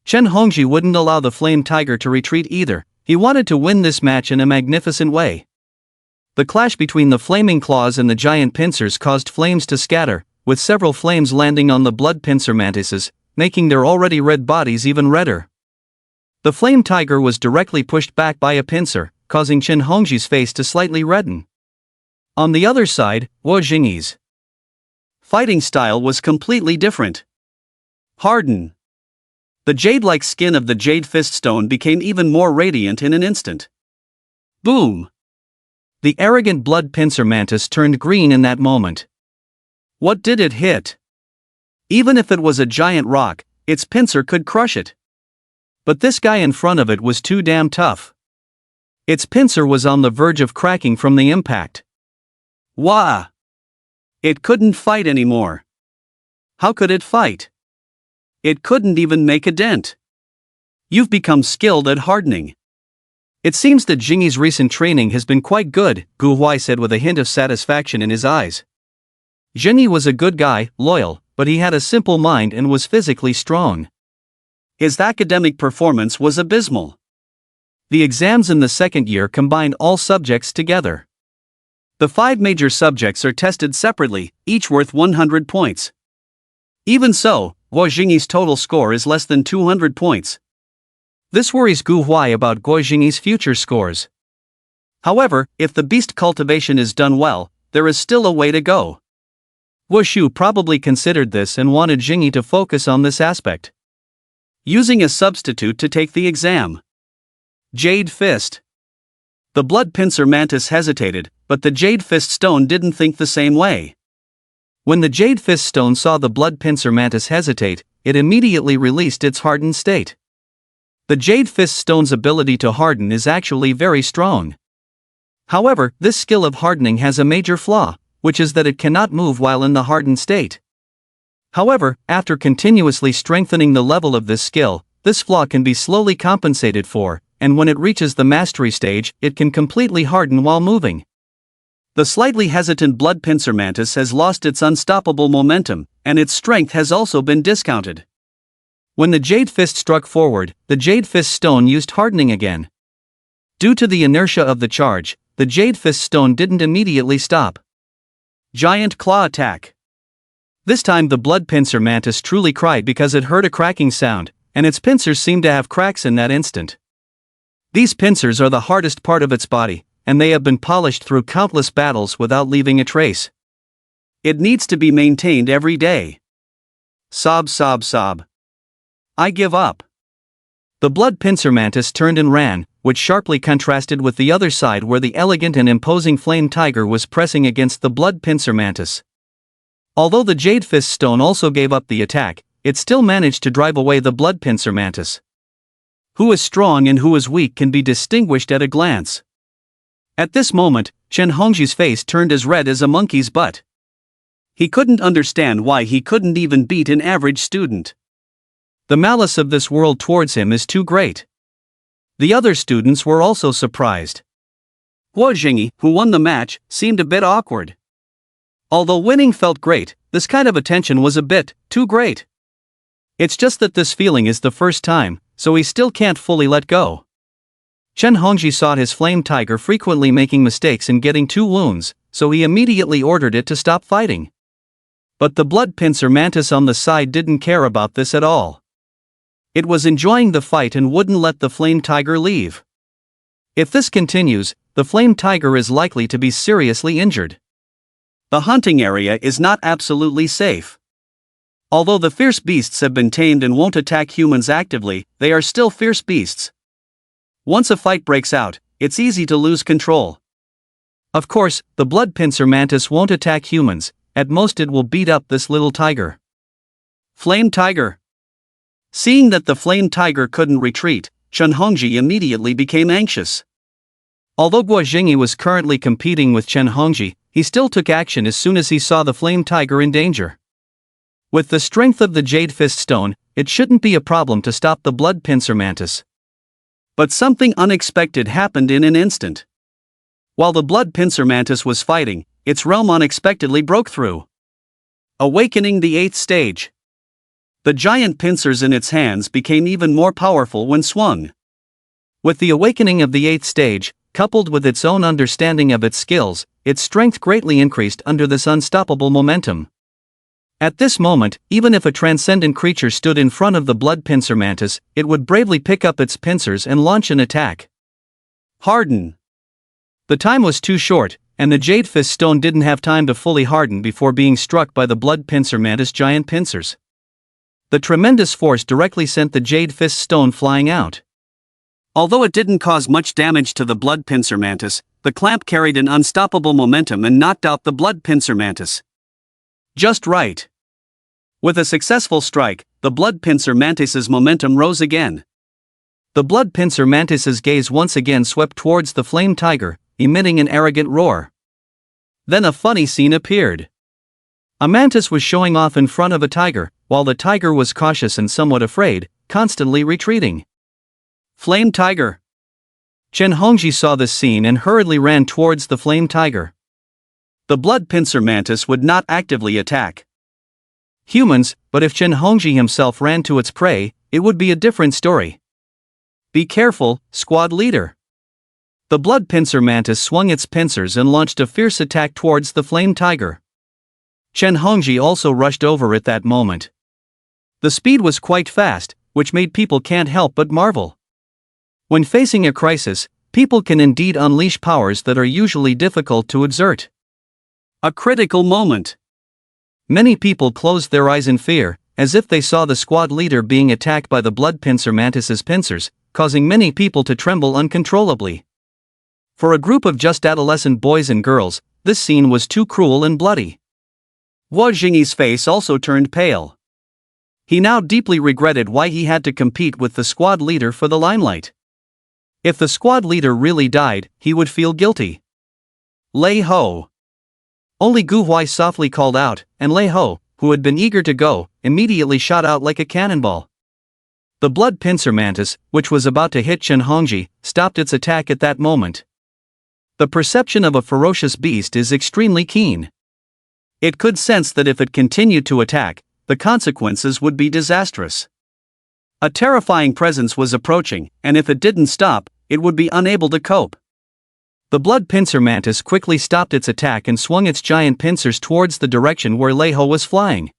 Chen Hongji wouldn't allow the flame tiger to retreat either. He wanted to win this match in a magnificent way. The clash between the flaming claws and the giant pincers caused flames to scatter, with several flames landing on the blood pincer mantises, making their already red bodies even redder. The flame tiger was directly pushed back by a pincer, causing Chen Hongji's face to slightly redden. On the other side, Guo Jingyi's fighting style was completely different. Harden. The jade-like skin of the Jade Fist Stone became even more radiant in an instant. Boom! The arrogant blood pincer mantis turned green in that moment. What did it hit? Even if it was a giant rock, its pincer could crush it. But this guy in front of it was too damn tough. Its pincer was on the verge of cracking from the impact. Wah! It couldn't fight anymore. How could it fight? It couldn't even make a dent. You've become skilled at hardening. It seems that Jingyi's recent training has been quite good, Gu Huai said with a hint of satisfaction in his eyes. Jingyi was a good guy, loyal, but he had a simple mind and was physically strong. His academic performance was abysmal. The exams in the second year combined all subjects together. The 5 major subjects are tested separately, each worth 100 points. Even so, Guo Jingyi's total score is less than 200 points. This worries Gu Huai about Guo Jingyi's future scores. However, if the beast cultivation is done well, there is still a way to go. Guo Shu probably considered this and wanted Jingyi to focus on this aspect. Using a substitute to take the exam. Jade Fist. The blood pincer mantis hesitated, but the Jade Fist stone didn't think the same way. When the Jade Fist stone saw the blood pincer mantis hesitate, it immediately released its hardened state. The Jade Fist stone's ability to harden is actually very strong. However, this skill of hardening has a major flaw, which is that it cannot move while in the hardened state. However, after continuously strengthening the level of this skill, this flaw can be slowly compensated for, and when it reaches the mastery stage, it can completely harden while moving. The slightly hesitant blood pincer mantis has lost its unstoppable momentum, and its strength has also been discounted. When the Jade Fist struck forward, the Jade Fist stone used hardening again. Due to the inertia of the charge, the Jade Fist stone didn't immediately stop. Giant claw attack. This time the blood pincer mantis truly cried because it heard a cracking sound, and its pincers seemed to have cracks in that instant. These pincers are the hardest part of its body, and they have been polished through countless battles without leaving a trace. It needs to be maintained every day. Sob sob sob. I give up. The blood pincer mantis turned and ran, which sharply contrasted with the other side where the elegant and imposing flame tiger was pressing against the blood pincer mantis. Although the Jade Fist stone also gave up the attack, it still managed to drive away the blood pincer mantis. Who is strong and who is weak can be distinguished at a glance. At this moment, Chen Hongji's face turned as red as a monkey's butt. He couldn't understand why he couldn't even beat an average student. The malice of this world towards him is too great. The other students were also surprised. Guo Jingyi, who won the match, seemed a bit awkward. Although winning felt great, this kind of attention was a bit too great. It's just that this feeling is the first time, so he still can't fully let go. Chen Hongji saw his flame tiger frequently making mistakes and getting 2 wounds, so he immediately ordered it to stop fighting. But the blood pincer mantis on the side didn't care about this at all. It was enjoying the fight and wouldn't let the flame tiger leave. If this continues, the flame tiger is likely to be seriously injured. The hunting area is not absolutely safe. Although the fierce beasts have been tamed and won't attack humans actively, they are still fierce beasts. Once a fight breaks out, it's easy to lose control. Of course, the blood pincer mantis won't attack humans, at most it will beat up this little tiger. Flame tiger. Seeing that the flame tiger couldn't retreat, Chen Hongji immediately became anxious. Although Guo Jingyi was currently competing with Chen Hongji, he still took action as soon as he saw the flame tiger in danger. With the strength of the Jade Fist stone, it shouldn't be a problem to stop the blood pincer mantis. But something unexpected happened in an instant. While the blood pincer mantis was fighting, its realm unexpectedly broke through, awakening the 8th stage. The giant pincers in its hands became even more powerful when swung. With the awakening of the 8th stage, coupled with its own understanding of its skills, its strength greatly increased under this unstoppable momentum. At this moment, even if a transcendent creature stood in front of the blood pincer mantis, it would bravely pick up its pincers and launch an attack. Harden. The time was too short, and the Jade Fist stone didn't have time to fully harden before being struck by the blood pincer mantis' giant pincers. The tremendous force directly sent the Jade Fist stone flying out. Although it didn't cause much damage to the blood pincer mantis, the clamp carried an unstoppable momentum and knocked out the blood pincer mantis. Just right. With a successful strike, the blood pincer mantis's momentum rose again. The blood pincer mantis's gaze once again swept towards the flame tiger, emitting an arrogant roar. Then a funny scene appeared. A mantis was showing off in front of a tiger, while the tiger was cautious and somewhat afraid, constantly retreating. Flame tiger! Chen Hongji saw this scene and hurriedly ran towards the flame tiger. The blood pincer mantis would not actively attack humans, but if Chen Hongji himself ran to its prey, it would be a different story. Be careful, squad leader. The blood pincer mantis swung its pincers and launched a fierce attack towards the flame tiger. Chen Hongji also rushed over at that moment. The speed was quite fast, which made people can't help but marvel. When facing a crisis, people can indeed unleash powers that are usually difficult to exert. A critical moment. Many people closed their eyes in fear, as if they saw the squad leader being attacked by the blood pincer mantis's pincers, causing many people to tremble uncontrollably. For a group of just adolescent boys and girls, this scene was too cruel and bloody. Hua Jingyi's face also turned pale. He now deeply regretted why he had to compete with the squad leader for the limelight. If the squad leader really died, he would feel guilty. Lei Ho. Only Gu Huai softly called out, and Lei Ho, who had been eager to go, immediately shot out like a cannonball. The blood pincer mantis, which was about to hit Chen Hongji, stopped its attack at that moment. The perception of a ferocious beast is extremely keen. It could sense that if it continued to attack, the consequences would be disastrous. A terrifying presence was approaching, and if it didn't stop, it would be unable to cope. The blood pincer mantis quickly stopped its attack and swung its giant pincers towards the direction where Lei Ho was flying.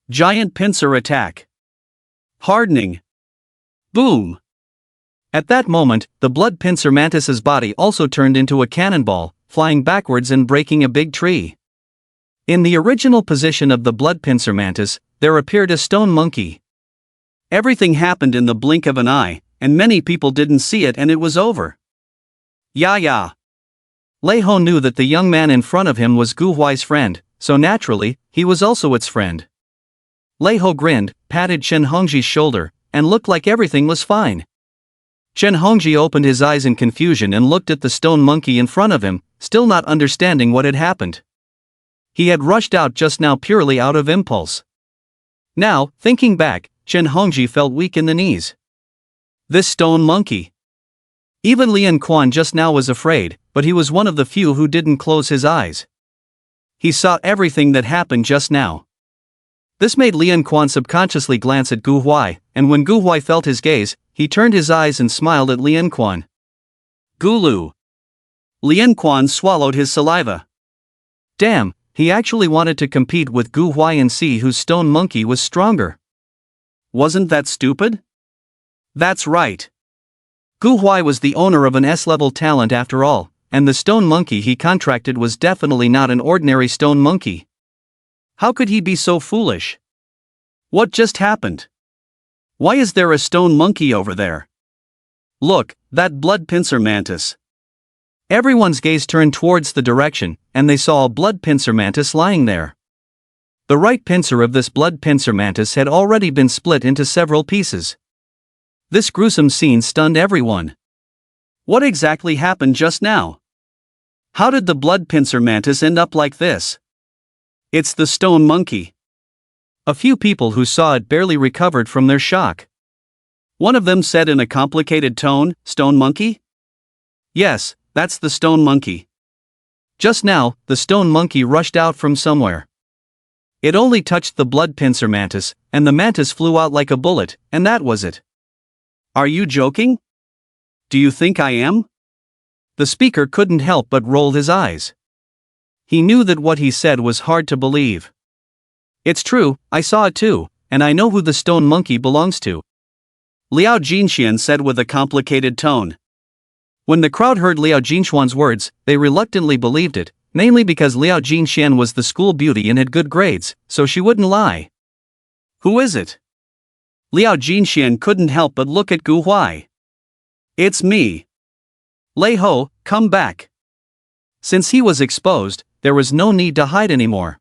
Giant pincer attack. Hardening. Boom. At that moment, the blood pincer mantis's body also turned into a cannonball, flying backwards and breaking a big tree. In the original position of the blood pincer mantis, there appeared a stone monkey. Everything happened in the blink of an eye, and many people didn't see it and it was over. Ya. Lei Ho knew that the young man in front of him was Gu Huai's friend, so naturally, he was also its friend. Lei Ho grinned, patted Chen Hongji's shoulder, and looked like everything was fine. Chen Hongji opened his eyes in confusion and looked at the stone monkey in front of him, still not understanding what had happened. He had rushed out just now purely out of impulse. Now, thinking back, Chen Hongji felt weak in the knees. This stone monkey. Even Lian Quan just now was afraid, but he was one of the few who didn't close his eyes. He saw everything that happened just now. This made Lian Quan subconsciously glance at Gu Huai, and when Gu Huai felt his gaze, he turned his eyes and smiled at Lian Quan. Gulu. Lian Quan swallowed his saliva. Damn, he actually wanted to compete with Gu Huai and see whose stone monkey was stronger. Wasn't that stupid? That's right. Gu Huai was the owner of an S-level talent after all, and the stone monkey he contracted was definitely not an ordinary stone monkey. How could he be so foolish? What just happened? Why is there a stone monkey over there? Look, that blood pincer mantis. Everyone's gaze turned towards the direction, and they saw a blood pincer mantis lying there. The right pincer of this blood pincer mantis had already been split into several pieces. This gruesome scene stunned everyone. What exactly happened just now? How did the blood pincer mantis end up like this? It's the stone monkey. A few people who saw it barely recovered from their shock. One of them said in a complicated tone, "Stone monkey?" Yes, that's the stone monkey. Just now, the stone monkey rushed out from somewhere. It only touched the blood pincer mantis, and the mantis flew out like a bullet, and that was it. Are you joking? Do you think I am? The speaker couldn't help but roll his eyes. He knew that what he said was hard to believe. It's true, I saw it too, and I know who the stone monkey belongs to. Liao Jinxian said with a complicated tone. When the crowd heard Liao Jinxuan's words, they reluctantly believed it, mainly because Liao Jinxian was the school beauty and had good grades, so she wouldn't lie. Who is it? Liao Jinxian couldn't help but look at Gu Huai. It's me. Lei Ho, come back. Since he was exposed, there was no need to hide anymore.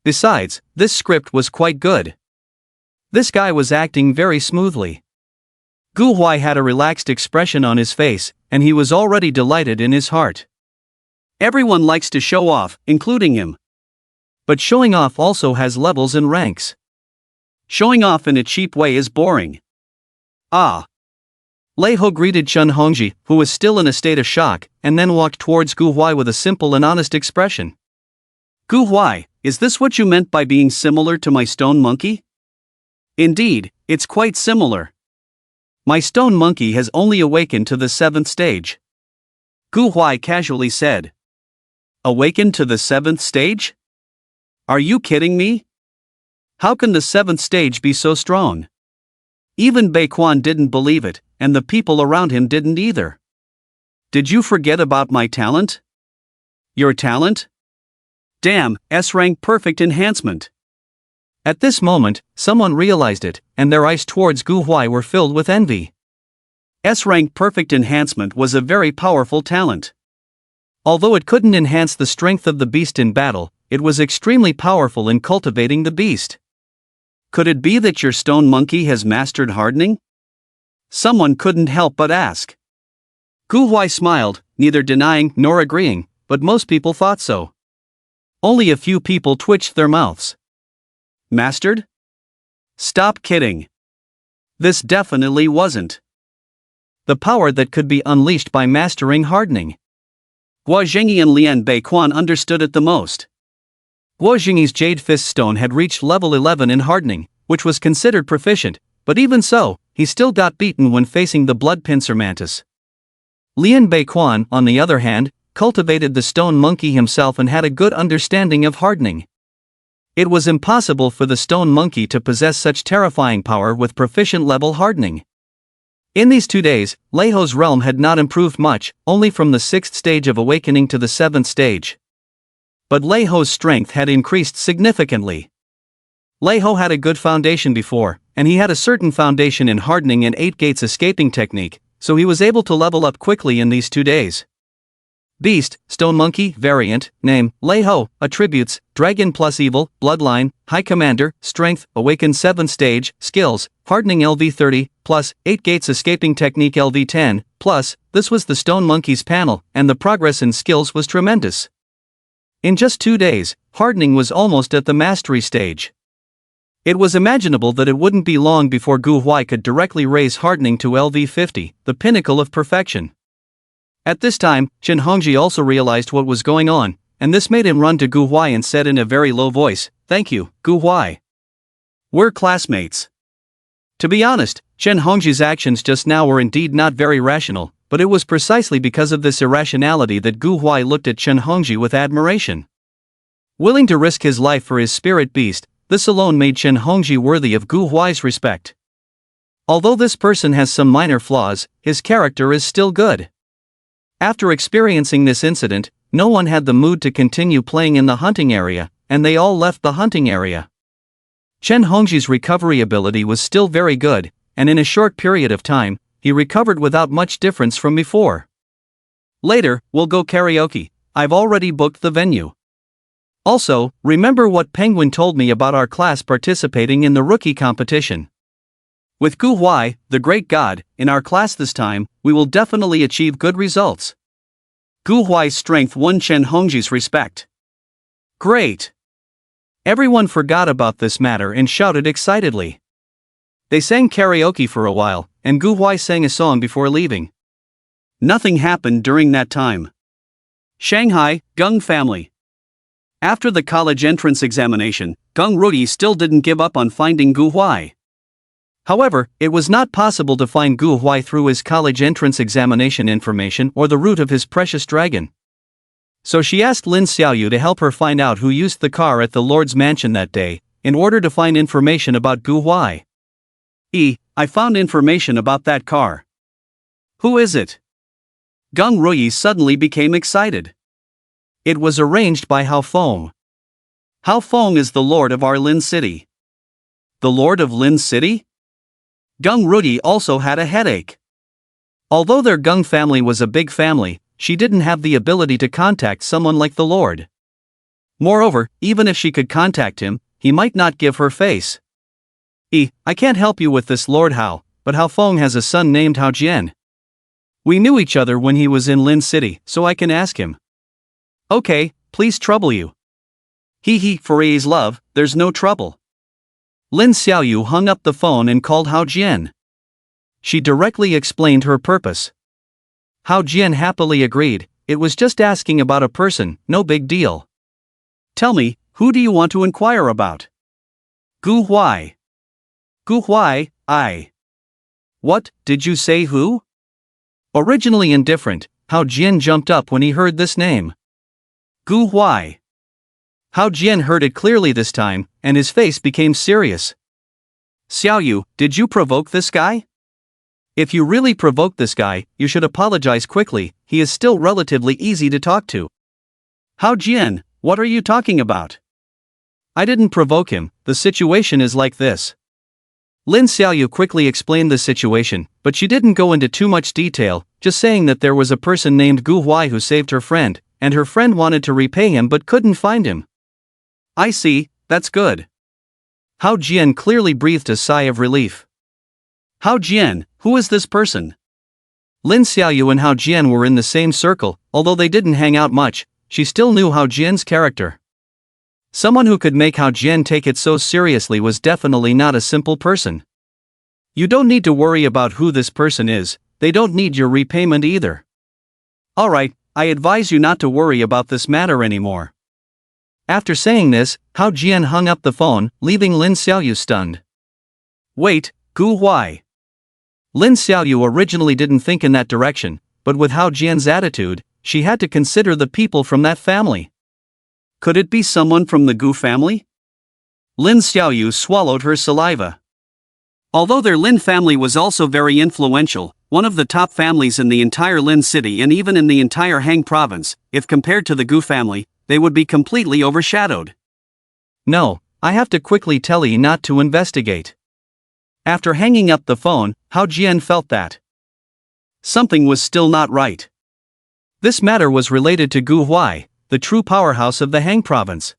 Besides, this script was quite good. This guy was acting very smoothly. Gu Huai had a relaxed expression on his face, and he was already delighted in his heart. Everyone likes to show off, including him. But showing off also has levels and ranks. Showing off in a cheap way is boring. Ah. Lei High greeted Chen Hongji, who was still in a state of shock, and then walked towards Gu Huai with a simple and honest expression. Gu Huai, is this what you meant by being similar to my stone monkey? Indeed, it's quite similar. My stone monkey has only awakened to the 7th stage. Gu Huai casually said. Awakened to the 7th stage? Are you kidding me? How can the 7th stage be so strong? Even Bei Quan didn't believe it, and the people around him didn't either. Did you forget about my talent? Your talent? Damn, S-rank perfect enhancement. At this moment, someone realized it, and their eyes towards Gu Huai were filled with envy. S-rank perfect enhancement was a very powerful talent. Although it couldn't enhance the strength of the beast in battle, it was extremely powerful in cultivating the beast. Could it be that your stone monkey has mastered hardening? Someone couldn't help but ask. Gu Huai smiled, neither denying nor agreeing, but most people thought so. Only a few people twitched their mouths. Mastered? Stop kidding. This definitely wasn't the power that could be unleashed by mastering hardening. Guo Zhengyi and Lian Bei Quan understood it the most. Guo Zhengyi's Jade Fist Stone had reached level 11 in hardening, which was considered proficient, but even so, he still got beaten when facing the Blood Pincer Mantis. Lian Bei Quan, on the other hand, cultivated the stone monkey himself and had a good understanding of hardening. It was impossible for the stone monkey to possess such terrifying power with proficient level hardening. In these 2 days, Lei High's realm had not improved much, only from the 6th stage of awakening to the 7th stage. But Lei High's strength had increased significantly. Lei High had a good foundation before, and he had a certain foundation in hardening and 8 gates escaping technique, so he was able to level up quickly in these 2 days. Beast, Stone Monkey, Variant, Name, Lei High, Attributes, Dragon plus Evil, Bloodline, High Commander, Strength, Awakened 7th Stage, Skills, Hardening LV30, plus, 8 Gates Escaping Technique LV10, plus, this was the Stone Monkey's panel, and the progress in skills was tremendous. In just 2 days, hardening was almost at the mastery stage. It was imaginable that it wouldn't be long before Gu Huai could directly raise hardening to LV50, the pinnacle of perfection. At this time, Chen Hongji also realized what was going on, and this made him run to Gu Huai and said in a very low voice, "Thank you, Gu Huai. We're classmates." To be honest, Chen Hongji's actions just now were indeed not very rational, but it was precisely because of this irrationality that Gu Huai looked at Chen Hongji with admiration. Willing to risk his life for his spirit beast, this alone made Chen Hongji worthy of Gu Huai's respect. Although this person has some minor flaws, his character is still good. After experiencing this incident, no one had the mood to continue playing in the hunting area, and they all left the hunting area. Chen Hongji's recovery ability was still very good, and in a short period of time, he recovered without much difference from before. Later, we'll go karaoke. I've already booked the venue. Also, remember what Penguin told me about our class participating in the rookie competition. With Gu Huai, the great god, in our class this time, we will definitely achieve good results. Gu Huai's strength won Chen Hongji's respect. Great! Everyone forgot about this matter and shouted excitedly. They sang karaoke for a while, and Gu Huai sang a song before leaving. Nothing happened during that time. Shanghai, Gung family. After the college entrance examination, Gung Ruyi still didn't give up on finding Gu Huai. However, it was not possible to find Gu Huai through his college entrance examination information or the route of his precious dragon. So she asked Lin Xiaoyu to help her find out who used the car at the Lord's mansion that day, in order to find information about Gu Huai. I found information about that car. Who is it? Gung Ruyi suddenly became excited. It was arranged by Hao Feng. Hao Feng is the lord of our Lin City. The lord of Lin City? Gung Ruyi also had a headache. Although their Gung family was a big family, she didn't have the ability to contact someone like the lord. Moreover, even if she could contact him, he might not give her face. I can't help you with this, Lord Hao, but Hao Feng has a son named Hao Jian. We knew each other when he was in Lin City, so I can ask him. Okay, please trouble you. For A's love, there's no trouble. Lin Xiaoyu hung up the phone and called Hao Jian. She directly explained her purpose. Hao Jian happily agreed. It was just asking about a person, no big deal. Tell me, who do you want to inquire about? Gu Huai. Gu Huai, I. What, did you say who? Originally indifferent, Hao Jian jumped up when he heard this name. Gu Huai. Hao Jian heard it clearly this time, and his face became serious. Xiaoyu, did you provoke this guy? If you really provoked this guy, you should apologize quickly, he is still relatively easy to talk to. Hao Jian, what are you talking about? I didn't provoke him, the situation is like this. Lin Xiaoyu quickly explained the situation, but she didn't go into too much detail, just saying that there was a person named Gu Huai who saved her friend, and her friend wanted to repay him but couldn't find him. I see, that's good. Hao Jian clearly breathed a sigh of relief. Hao Jian, who is this person? Lin Xiaoyu and Hao Jian were in the same circle, although they didn't hang out much, she still knew Hao Jian's character. Someone who could make Hao Jian take it so seriously was definitely not a simple person. You don't need to worry about who this person is, they don't need your repayment either. Alright, I advise you not to worry about this matter anymore. After saying this, Hao Jian hung up the phone, leaving Lin Xiaoyu stunned. Wait, Gu Huai. Lin Xiaoyu originally didn't think in that direction, but with Hao Jian's attitude, she had to consider the people from that family. Could it be someone from the Gu family? Lin Xiaoyu swallowed her saliva. Although their Lin family was also very influential, one of the top families in the entire Lin city and even in the entire Hang province, if compared to the Gu family, they would be completely overshadowed. No, I have to quickly tell Yi not to investigate. After hanging up the phone, Hao Jian felt that something was still not right. This matter was related to Gu Huai, the true powerhouse of the Hang province.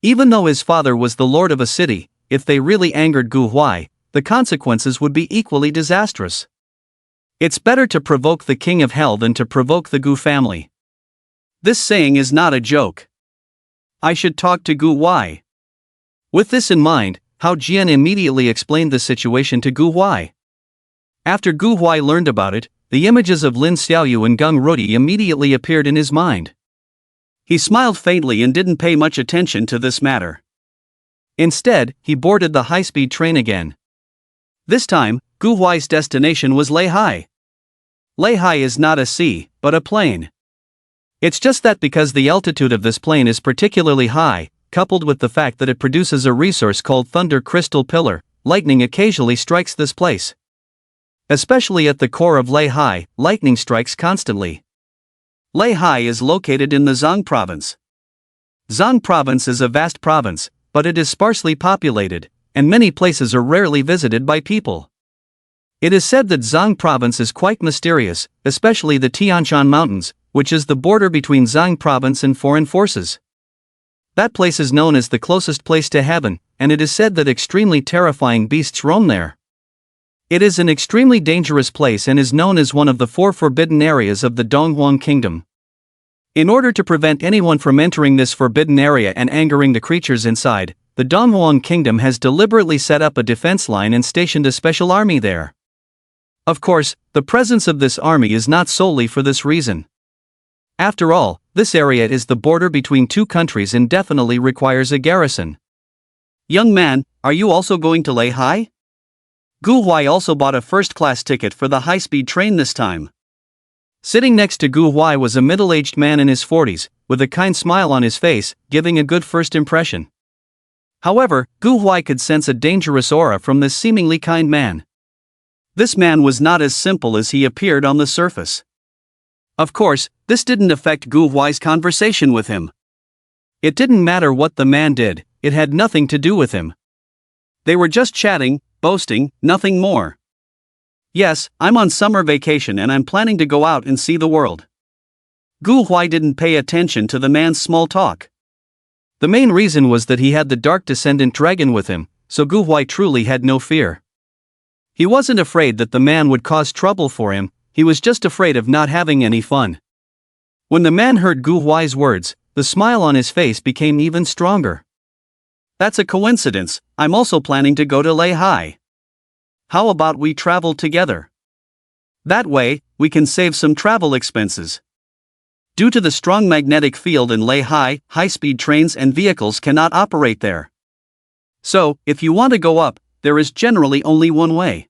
Even though his father was the lord of a city, if they really angered Gu Huai, the consequences would be equally disastrous. It's better to provoke the king of hell than to provoke the Gu family. This saying is not a joke. I should talk to Gu Huai. With this in mind, Hao Jian immediately explained the situation to Gu Huai. After Gu Huai learned about it, the images of Lin Xiaoyu and Geng Rudi immediately appeared in his mind. He smiled faintly and didn't pay much attention to this matter. Instead, he boarded the high-speed train again. This time, Gu Huai's destination was Lei High. Lei High is not a sea, but a plain. It's just that because the altitude of this plane is particularly high, coupled with the fact that it produces a resource called Thunder Crystal Pillar, lightning occasionally strikes this place. Especially at the core of Lei High, lightning strikes constantly. Lei High is located in the Zhang province. Zhang province is a vast province, but it is sparsely populated, and many places are rarely visited by people. It is said that Zhang province is quite mysterious, especially the Tianshan Mountains, which is the border between Zhang province and foreign forces. That place is known as the closest place to heaven, and it is said that extremely terrifying beasts roam there. It is an extremely dangerous place and is known as one of the 4 forbidden areas of the Donghuang Kingdom. In order to prevent anyone from entering this forbidden area and angering the creatures inside, the Donghuang Kingdom has deliberately set up a defense line and stationed a special army there. Of course, the presence of this army is not solely for this reason. After all, this area is the border between 2 countries and definitely requires a garrison. Young man, are you also going to Lei High? Gu Huai also bought a first-class ticket for the high-speed train this time. Sitting next to Gu Huai was a middle-aged man in his 40s, with a kind smile on his face, giving a good first impression. However, Gu Huai could sense a dangerous aura from this seemingly kind man. This man was not as simple as he appeared on the surface. Of course, this didn't affect Gu Huai's conversation with him. It didn't matter what the man did, it had nothing to do with him. They were just chatting, boasting, nothing more. Yes, I'm on summer vacation and I'm planning to go out and see the world. Gu Huai didn't pay attention to the man's small talk. The main reason was that he had the Dark Descendant Dragon with him, so Gu Huai truly had no fear. He wasn't afraid that the man would cause trouble for him, he was just afraid of not having any fun. When the man heard Gu Huai's words, the smile on his face became even stronger. That's a coincidence, I'm also planning to go to Lei High. How about we travel together? That way, we can save some travel expenses. Due to the strong magnetic field in Lei High, high-speed trains and vehicles cannot operate there. So, if you want to go up, there is generally only one way.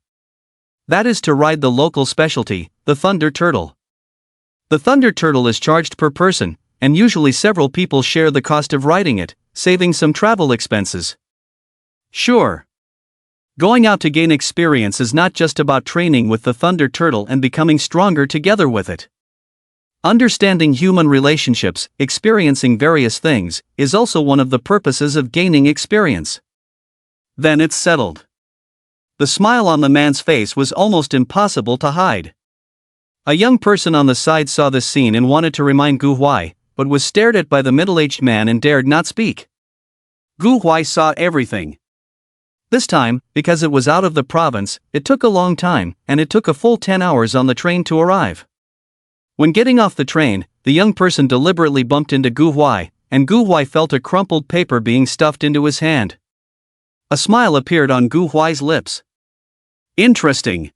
That is to ride the local specialty, the Thunder Turtle. The Thunder Turtle is charged per person, and usually several people share the cost of riding it, saving some travel expenses. Sure. Going out to gain experience is not just about training with the Thunder Turtle and becoming stronger together with it. Understanding human relationships, experiencing various things, is also one of the purposes of gaining experience. Then it's settled. The smile on the man's face was almost impossible to hide. A young person on the side saw this scene and wanted to remind Gu Huai, but was stared at by the middle-aged man and dared not speak. Gu Huai saw everything. This time, because it was out of the province, it took a long time, and it took a full 10 hours on the train to arrive. When getting off the train, the young person deliberately bumped into Gu Huai, and Gu Huai felt a crumpled paper being stuffed into his hand. A smile appeared on Gu Huai's lips. Interesting.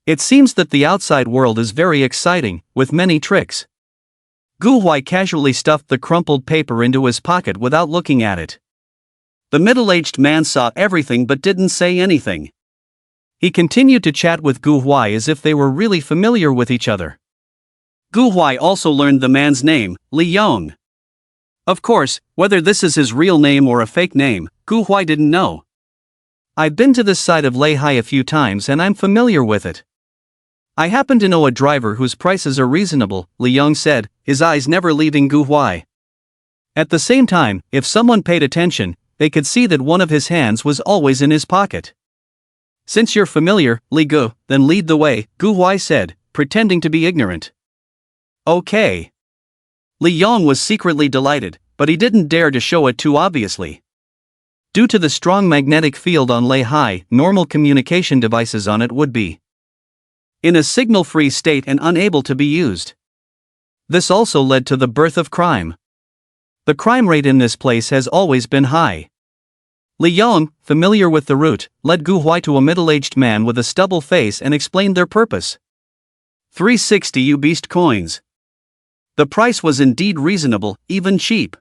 It seems that the outside world is very exciting, with many tricks. Gu Huai casually stuffed the crumpled paper into his pocket without looking at it. The middle-aged man saw everything but didn't say anything. He continued to chat with Gu Huai as if they were really familiar with each other. Gu Huai also learned the man's name, Ling. Of course, whether this is his real name or a fake name, Gu Huai didn't know. I've been to this side of Lei High a few times and I'm familiar with it. I happen to know a driver whose prices are reasonable, Ling said, his eyes never leaving Gu Huai. At the same time, if someone paid attention, they could see that one of his hands was always in his pocket. Since you're familiar, Li Gu, then lead the way, Gu Huai said, pretending to be ignorant. Okay. Ling was secretly delighted, but he didn't dare to show it too obviously. Due to the strong magnetic field on Lei High, normal communication devices on it would be in a signal-free state and unable to be used. This also led to the birth of crime. The crime rate in this place has always been high. Ling, familiar with the route, led Gu Huai to a middle-aged man with a stubble face and explained their purpose. 360 U beast coins. The price was indeed reasonable, even cheap.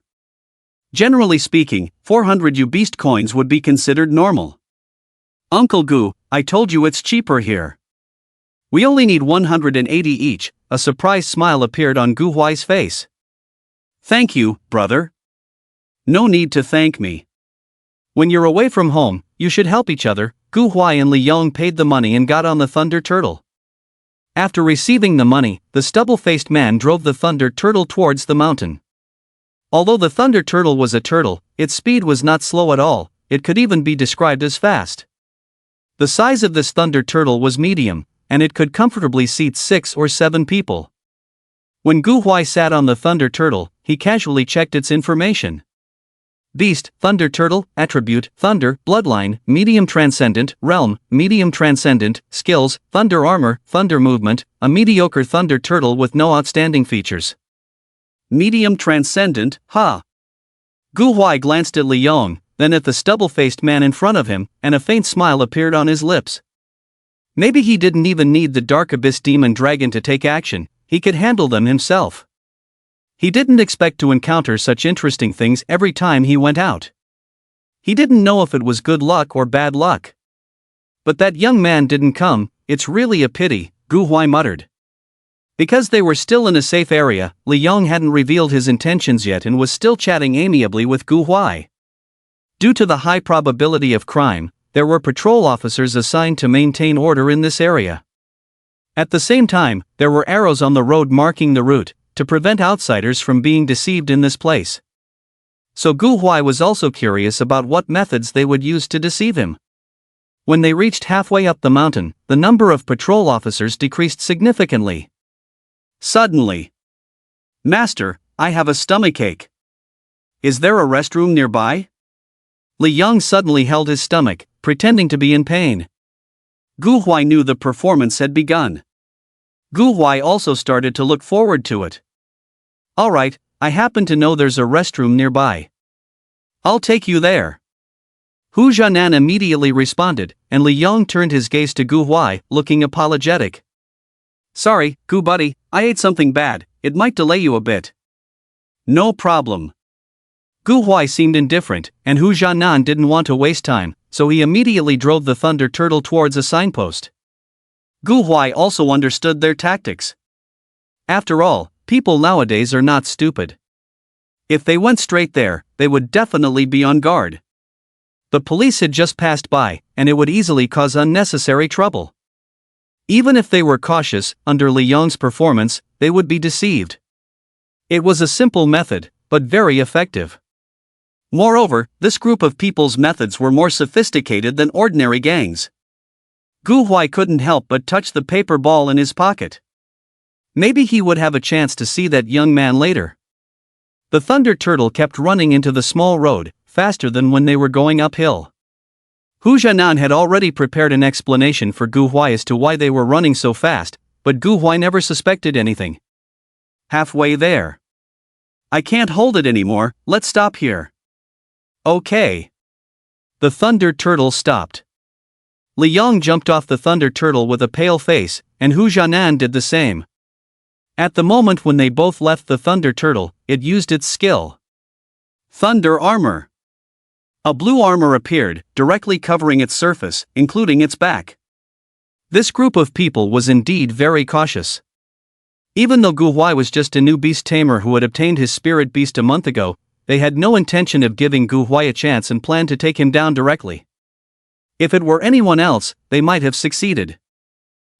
Generally speaking, 400 U beast coins would be considered normal. Uncle Gu, I told you it's cheaper here. We only need 180 each, a surprised smile appeared on Gu Huai's face. Thank you, brother. No need to thank me. When you're away from home, you should help each other. Gu Huai and Ling paid the money and got on the Thunder Turtle. After receiving the money, the stubble-faced man drove the Thunder Turtle towards the mountain. Although the Thunder Turtle was a turtle, its speed was not slow at all, it could even be described as fast. The size of this Thunder Turtle was medium, and it could comfortably seat 6 or 7 people. When Gu Huai sat on the Thunder Turtle, he casually checked its information. Beast, Thunder Turtle, Attribute, Thunder, Bloodline, Medium Transcendent, Realm, Medium Transcendent, Skills, Thunder Armor, Thunder Movement, a mediocre Thunder Turtle with no outstanding features. Medium Transcendent, huh? Gu Huai glanced at Ling, then at the stubble-faced man in front of him, and a faint smile appeared on his lips. Maybe he didn't even need the Dark Abyss Demon Dragon to take action, he could handle them himself. He didn't expect to encounter such interesting things every time he went out. He didn't know if it was good luck or bad luck. But that young man didn't come, it's really a pity, Gu Huai muttered. Because they were still in a safe area, Ling hadn't revealed his intentions yet and was still chatting amiably with Gu Huai. Due to the high probability of crime, there were patrol officers assigned to maintain order in this area. At the same time, there were arrows on the road marking the route, to prevent outsiders from being deceived in this place. So Gu Huai was also curious about what methods they would use to deceive him. When they reached halfway up the mountain, the number of patrol officers decreased significantly. Suddenly, Master, I have a stomachache. Is there a restroom nearby? Ling suddenly held his stomach, pretending to be in pain. Gu Huai knew the performance had begun. Gu Huai also started to look forward to it. Alright, I happen to know there's a restroom nearby. I'll take you there. Hu Jianan immediately responded, and Li Yong turned his gaze to Gu Huai, looking apologetic. Sorry, Gu buddy, I ate something bad, it might delay you a bit. No problem. Gu Huai seemed indifferent, and Hu Jianan didn't want to waste time, so he immediately drove the Thunder Turtle towards a signpost. Gu Huai also understood their tactics. After all, people nowadays are not stupid. If they went straight there, they would definitely be on guard. The police had just passed by, and it would easily cause unnecessary trouble. Even if they were cautious, under Li Yong's performance, they would be deceived. It was a simple method, but very effective. Moreover, this group of people's methods were more sophisticated than ordinary gangs. Gu Huai couldn't help but touch the paper ball in his pocket. Maybe he would have a chance to see that young man later. The Thunder Turtle kept running into the small road, faster than when they were going uphill. Hu Jianan had already prepared an explanation for Gu Huai as to why they were running so fast, but Gu Huai never suspected anything. Halfway there. I can't hold it anymore, let's stop here. Okay. The Thunder Turtle stopped. Li Yong jumped off the Thunder Turtle with a pale face, and Hu Jianan did the same. At the moment when they both left the Thunder Turtle, it used its skill. Thunder Armor. A blue armor appeared, directly covering its surface, including its back. This group of people was indeed very cautious. Even though Gu Huai was just a new beast tamer who had obtained his spirit beast a month ago, they had no intention of giving Gu Huai a chance and planned to take him down directly. If it were anyone else, they might have succeeded.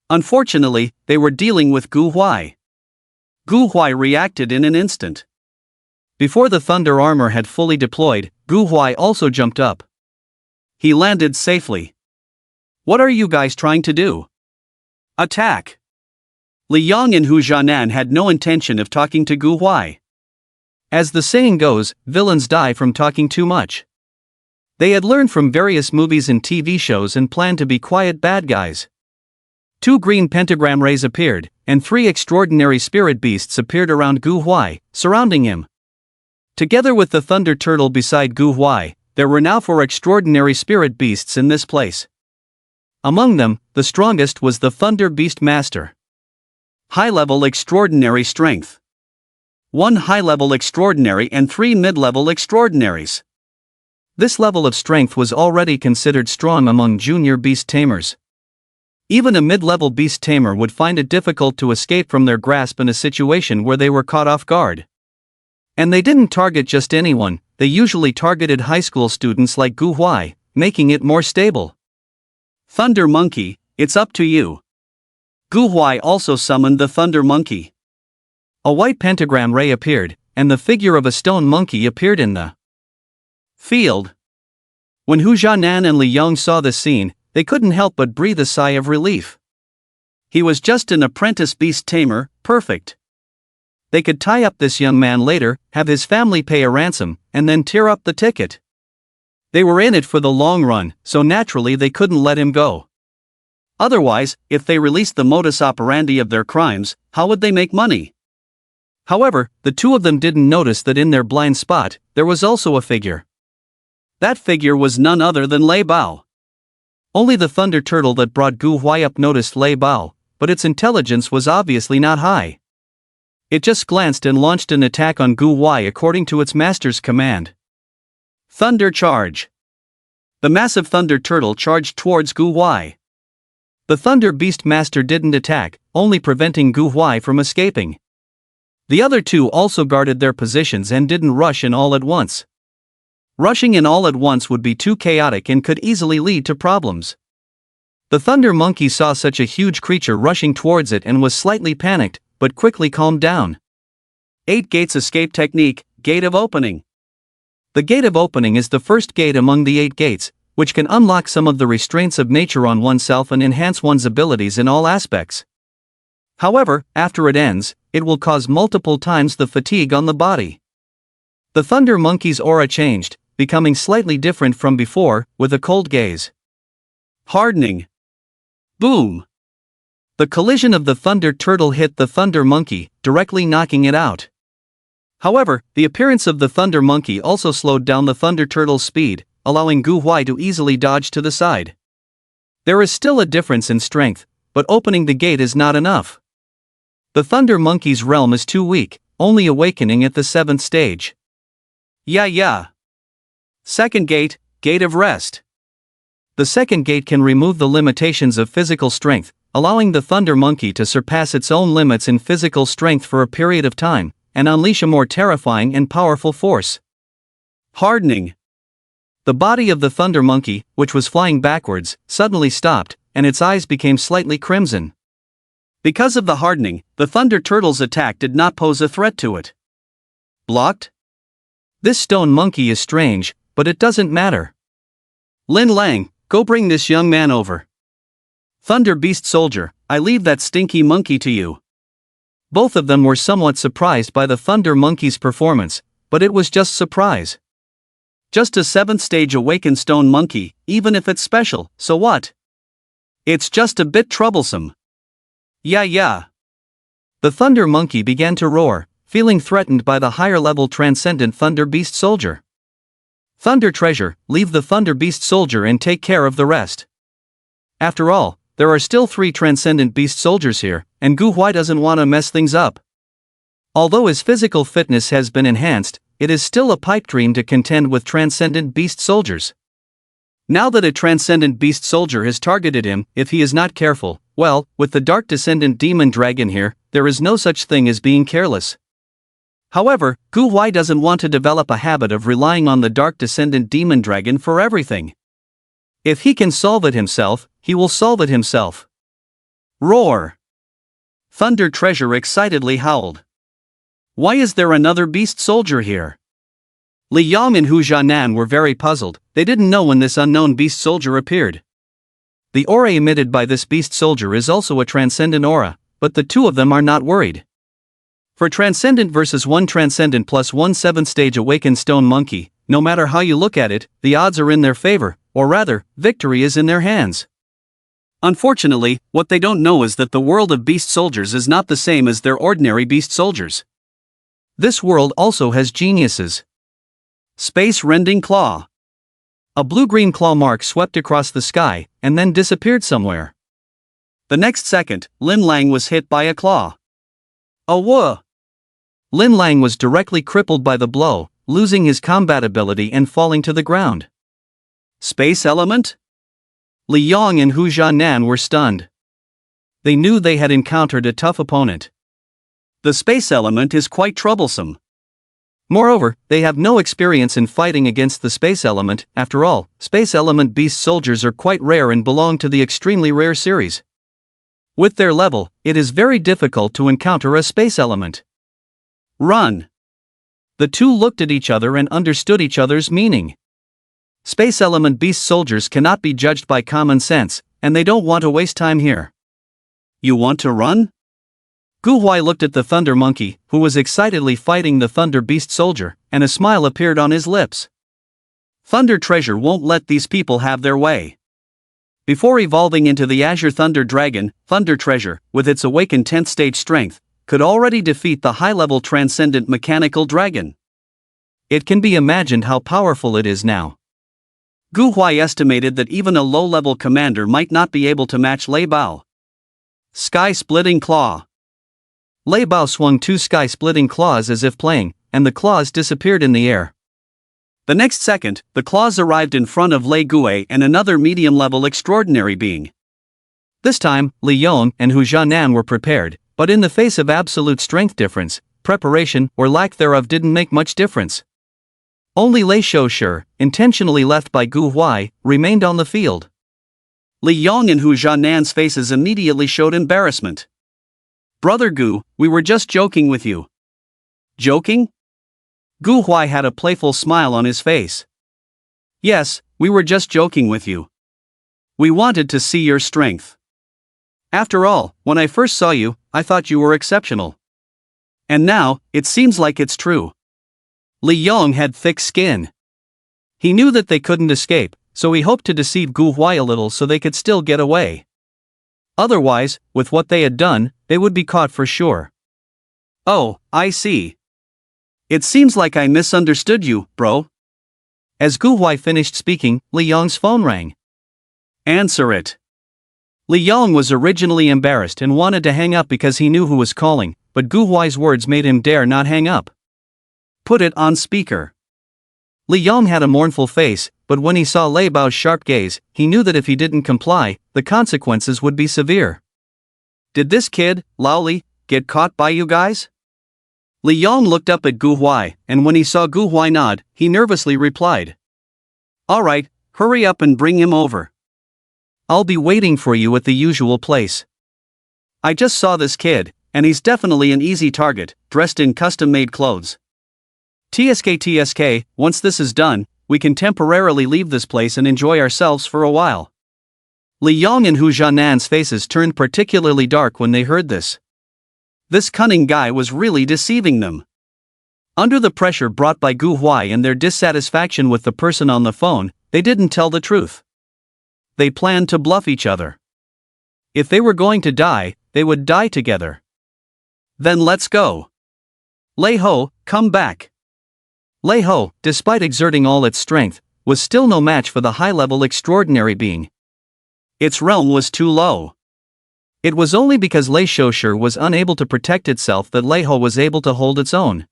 Unfortunately, they were dealing with Gu Huai. Gu Huai reacted in an instant. Before the Thunder Armor had fully deployed, Gu Huai also jumped up. He landed safely. What are you guys trying to do? Attack! Li Yong and Hu Jianan had no intention of talking to Gu Huai. As the saying goes, villains die from talking too much. They had learned from various movies and TV shows and planned to be quiet bad guys. 2 green pentagram rays appeared, and 3 extraordinary spirit beasts appeared around Gu Huai, surrounding him. Together with the Thunder Turtle beside Gu Huai, there were now 4 extraordinary spirit beasts in this place. Among them, the strongest was the Thunder Beast Master. High-level extraordinary strength. 1 high-level extraordinary and 3 mid-level extraordinaries. This level of strength was already considered strong among junior beast tamers. Even a mid-level beast tamer would find it difficult to escape from their grasp in a situation where they were caught off guard. And they didn't target just anyone, they usually targeted high school students like Gu Huai, making it more stable. Thunder Monkey, it's up to you. Gu Huai also summoned the Thunder Monkey. A white pentagram ray appeared, and the figure of a stone monkey appeared in the field. When Hu Jianan and Li Yong saw this scene, they couldn't help but breathe a sigh of relief. He was just an apprentice beast tamer, perfect. They could tie up this young man later, have his family pay a ransom, and then tear up the ticket. They were in it for the long run, so naturally they couldn't let him go. Otherwise, if they released the modus operandi of their crimes, how would they make money? However, the two of them didn't notice that in their blind spot, there was also a figure. That figure was none other than Lei Bao. Only the Thunder Turtle that brought Gu Huai up noticed Lei Bao, but its intelligence was obviously not high. It just glanced and launched an attack on Gu Huai according to its master's command. Thunder Charge. The massive Thunder Turtle charged towards Gu Huai. The Thunder Beast Master didn't attack, only preventing Gu Huai from escaping. The other two also guarded their positions and didn't rush in all at once. Rushing in all at once would be too chaotic and could easily lead to problems. The Thunder Monkey saw such a huge creature rushing towards it and was slightly panicked, but quickly calmed down. 8 Gates Escape Technique, Gate of Opening. The Gate of Opening is the first gate among the 8 gates, which can unlock some of the restraints of nature on oneself and enhance one's abilities in all aspects. However, after it ends, it will cause multiple times the fatigue on the body. The Thunder Monkey's aura changed, becoming slightly different from before, with a cold gaze. Hardening. Boom! The collision of the Thunder Turtle hit the Thunder Monkey, directly knocking it out. However, the appearance of the Thunder Monkey also slowed down the Thunder Turtle's speed, allowing Gu Huai to easily dodge to the side. There is still a difference in strength, but opening the gate is not enough. The Thunder Monkey's realm is too weak, only awakening at the 7th stage. Yeah. Second gate, Gate of Rest. The second gate can remove the limitations of physical strength, allowing the Thunder Monkey to surpass its own limits in physical strength for a period of time, and unleash a more terrifying and powerful force. Hardening. The body of the Thunder Monkey, which was flying backwards, suddenly stopped, and its eyes became slightly crimson. Because of the hardening, the Thunder Turtle's attack did not pose a threat to it. Blocked? This stone monkey is strange, but it doesn't matter. Lin Lang, go bring this young man over. Thunder Beast Soldier, I leave that stinky monkey to you. Both of them were somewhat surprised by the Thunder Monkey's performance, but it was just surprise. Just a 7th stage awakened stone monkey, even if it's special, so what? It's just a bit troublesome. Yeah. The Thunder Monkey began to roar, feeling threatened by the higher-level transcendent Thunder Beast Soldier. Thunder Treasure, leave the Thunder Beast Soldier and take care of the rest. After all, there are still 3 Transcendent Beast Soldiers here, and Gu Huai doesn't want to mess things up. Although his physical fitness has been enhanced, it is still a pipe dream to contend with Transcendent Beast Soldiers. Now that a Transcendent Beast Soldier has targeted him, if he is not careful, well, with the Dark Descendant Demon Dragon here, there is no such thing as being careless. However, Gu Huai doesn't want to develop a habit of relying on the Dark Descendant Demon Dragon for everything. If he can solve it himself, he will solve it himself. Roar! Thunder Treasure excitedly howled. Why is there another beast soldier here? Li Yang and Hu Jianan were very puzzled. They didn't know when this unknown beast soldier appeared. The aura emitted by this beast soldier is also a transcendent aura, but the two of them are not worried. For Transcendent versus 1 Transcendent plus 1 7th stage awakened stone monkey, no matter how you look at it, the odds are in their favor, or rather, victory is in their hands. Unfortunately, what they don't know is that the world of beast soldiers is not the same as their ordinary beast soldiers. This world also has geniuses. Space Rending Claw. A blue-green claw mark swept across the sky, and then disappeared somewhere. The next second, Lin Lang was hit by a claw. Oh whoa! Lin Lang was directly crippled by the blow, losing his combat ability and falling to the ground. Space Element? Li Yang and Hu Jianan were stunned. They knew they had encountered a tough opponent. The Space Element is quite troublesome. Moreover, they have no experience in fighting against the Space Element. After all, Space Element beast soldiers are quite rare and belong to the extremely rare series. With their level, it is very difficult to encounter a Space Element. Run! The two looked at each other and understood each other's meaning. Space Element beast soldiers cannot be judged by common sense, and they don't want to waste time here. You want to run? Gu Huai looked at the Thunder Monkey, who was excitedly fighting the Thunder Beast Soldier, and a smile appeared on his lips. Thunder Treasure won't let these people have their way. Before evolving into the Azure Thunder Dragon, Thunder Treasure, with its awakened 10th stage strength, could already defeat the high-level Transcendent Mechanical Dragon. It can be imagined how powerful it is now. Gu Huai estimated that even a low-level commander might not be able to match Lei Bao. Sky-Splitting Claw. Lei Bao swung 2 sky-splitting claws as if playing, and the claws disappeared in the air. The next second, the claws arrived in front of Lei Guai and another medium-level extraordinary being. This time, Li Yang and Hu Jianan were prepared, but in the face of absolute strength difference, preparation or lack thereof didn't make much difference. Only Lei Shoushi, intentionally left by Gu Huai, remained on the field. Li Yang and Hu Jianan's faces immediately showed embarrassment. Brother Gu, we were just joking with you. Joking? Gu Huai had a playful smile on his face. Yes, we were just joking with you. We wanted to see your strength. After all, when I first saw you, I thought you were exceptional. And now, it seems like it's true. Li Yang had thick skin. He knew that they couldn't escape, so he hoped to deceive Gu Huai a little so they could still get away. Otherwise, with what they had done, they would be caught for sure. Oh, I see. It seems like I misunderstood you, bro. As Gu Huai finished speaking, Li Yong's phone rang. Answer it. Li Yong was originally embarrassed and wanted to hang up because he knew who was calling, but Gu Huai's words made him dare not hang up. Put it on speaker. Li Yong had a mournful face, but when he saw Lei Bao's sharp gaze, he knew that if he didn't comply, the consequences would be severe. Did this kid, Lao Li, get caught by you guys? Li Yong looked up at Gu Huai, and when he saw Gu Huai nod, he nervously replied. Alright, hurry up and bring him over. I'll be waiting for you at the usual place. I just saw this kid, and he's definitely an easy target, dressed in custom-made clothes. TSK, once this is done, we can temporarily leave this place and enjoy ourselves for a while. Li Yong and Hu Jianan's faces turned particularly dark when they heard this. This cunning guy was really deceiving them. Under the pressure brought by Gu Huai and their dissatisfaction with the person on the phone, they didn't tell the truth. They planned to bluff each other. If they were going to die, they would die together. Then let's go. Lei Ho, come back. Lei Ho, despite exerting all its strength, was still no match for the high-level extraordinary being. Its realm was too low. It was only because Lei Shoushi was unable to protect itself that Lei Ho was able to hold its own.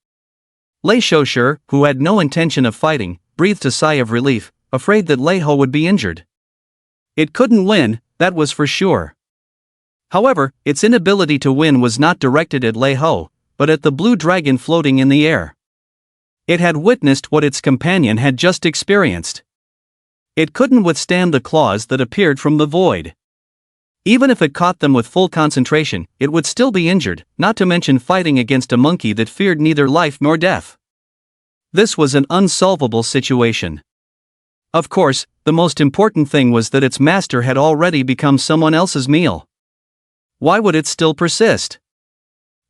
Lei Shoushi, who had no intention of fighting, breathed a sigh of relief, afraid that Lei Ho would be injured. It couldn't win, that was for sure. However, its inability to win was not directed at Lei Ho, but at the blue dragon floating in the air. It had witnessed what its companion had just experienced. It couldn't withstand the claws that appeared from the void. Even if it caught them with full concentration, it would still be injured, not to mention fighting against a monkey that feared neither life nor death. This was an unsolvable situation. Of course, the most important thing was that its master had already become someone else's meal. Why would it still persist?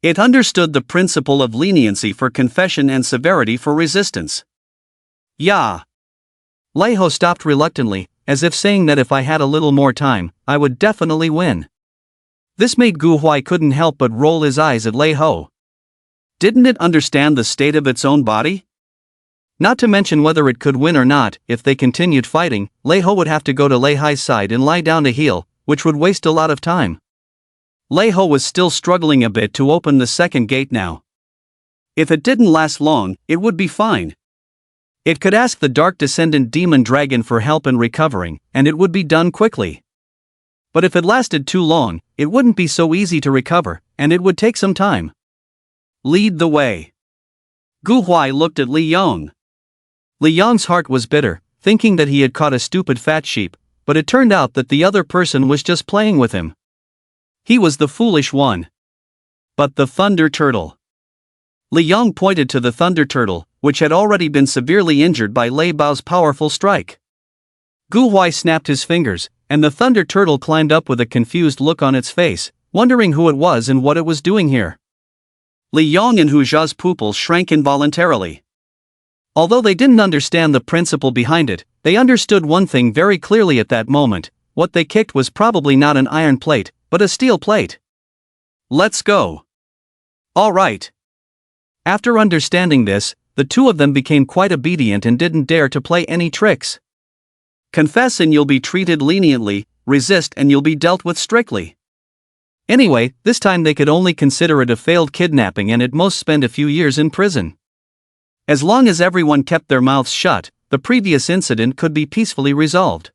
It understood the principle of leniency for confession and severity for resistance. Yeah. Lei Ho stopped reluctantly, as if saying that if I had a little more time, I would definitely win. This made Gu Huai couldn't help but roll his eyes at Lei Ho. Didn't it understand the state of its own body? Not to mention whether it could win or not. If they continued fighting, Lei Ho would have to go to Lei High's side and lie down to heal, which would waste a lot of time. Lei Ho was still struggling a bit to open the second gate now. If it didn't last long, it would be fine. It could ask the Dark Descendant Demon Dragon for help in recovering, and it would be done quickly. But if it lasted too long, it wouldn't be so easy to recover, and it would take some time. Lead the way. Gu Huai looked at Li Yong. Li Yong's heart was bitter, thinking that he had caught a stupid fat sheep, but it turned out that the other person was just playing with him. He was the foolish one. But the Thunder Turtle. Li Yong pointed to the Thunder Turtle, which had already been severely injured by Lei Bao's powerful strike. Gu Huai snapped his fingers, and the Thunder Turtle climbed up with a confused look on its face, wondering who it was and what it was doing here. Li Yong and Hu Zha's pupils shrank involuntarily. Although they didn't understand the principle behind it, they understood one thing very clearly at that moment: what they kicked was probably not an iron plate, but a steel plate. Let's go. All right. After understanding this, the two of them became quite obedient and didn't dare to play any tricks. Confess and you'll be treated leniently, resist and you'll be dealt with strictly. Anyway, this time they could only consider it a failed kidnapping and at most spend a few years in prison. As long as everyone kept their mouths shut, the previous incident could be peacefully resolved.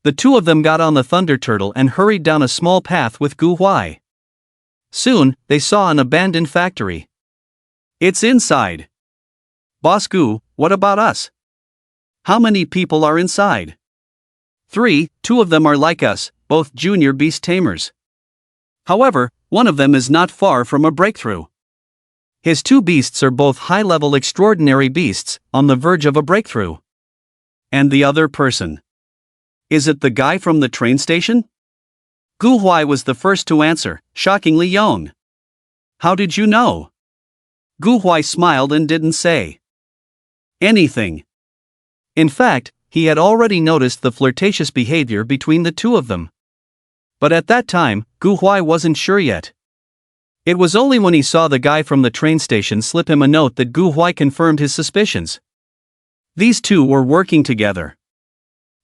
The two of them got on the Thunder Turtle and hurried down a small path with Gu Huai. Soon, they saw an abandoned factory. It's inside. Boss Gu, what about us? How many people are inside? 3, 2 of them are like us, both junior beast tamers. However, one of them is not far from a breakthrough. His 2 beasts are both high-level extraordinary beasts, on the verge of a breakthrough. And the other person? Is it the guy from the train station? Gu Huai was the first to answer, shocking Li Yong. How did you know? Gu Huai smiled and didn't say anything. In fact, he had already noticed the flirtatious behavior between the two of them. But at that time, Gu Huai wasn't sure yet. It was only when he saw the guy from the train station slip him a note that Gu Huai confirmed his suspicions. These two were working together.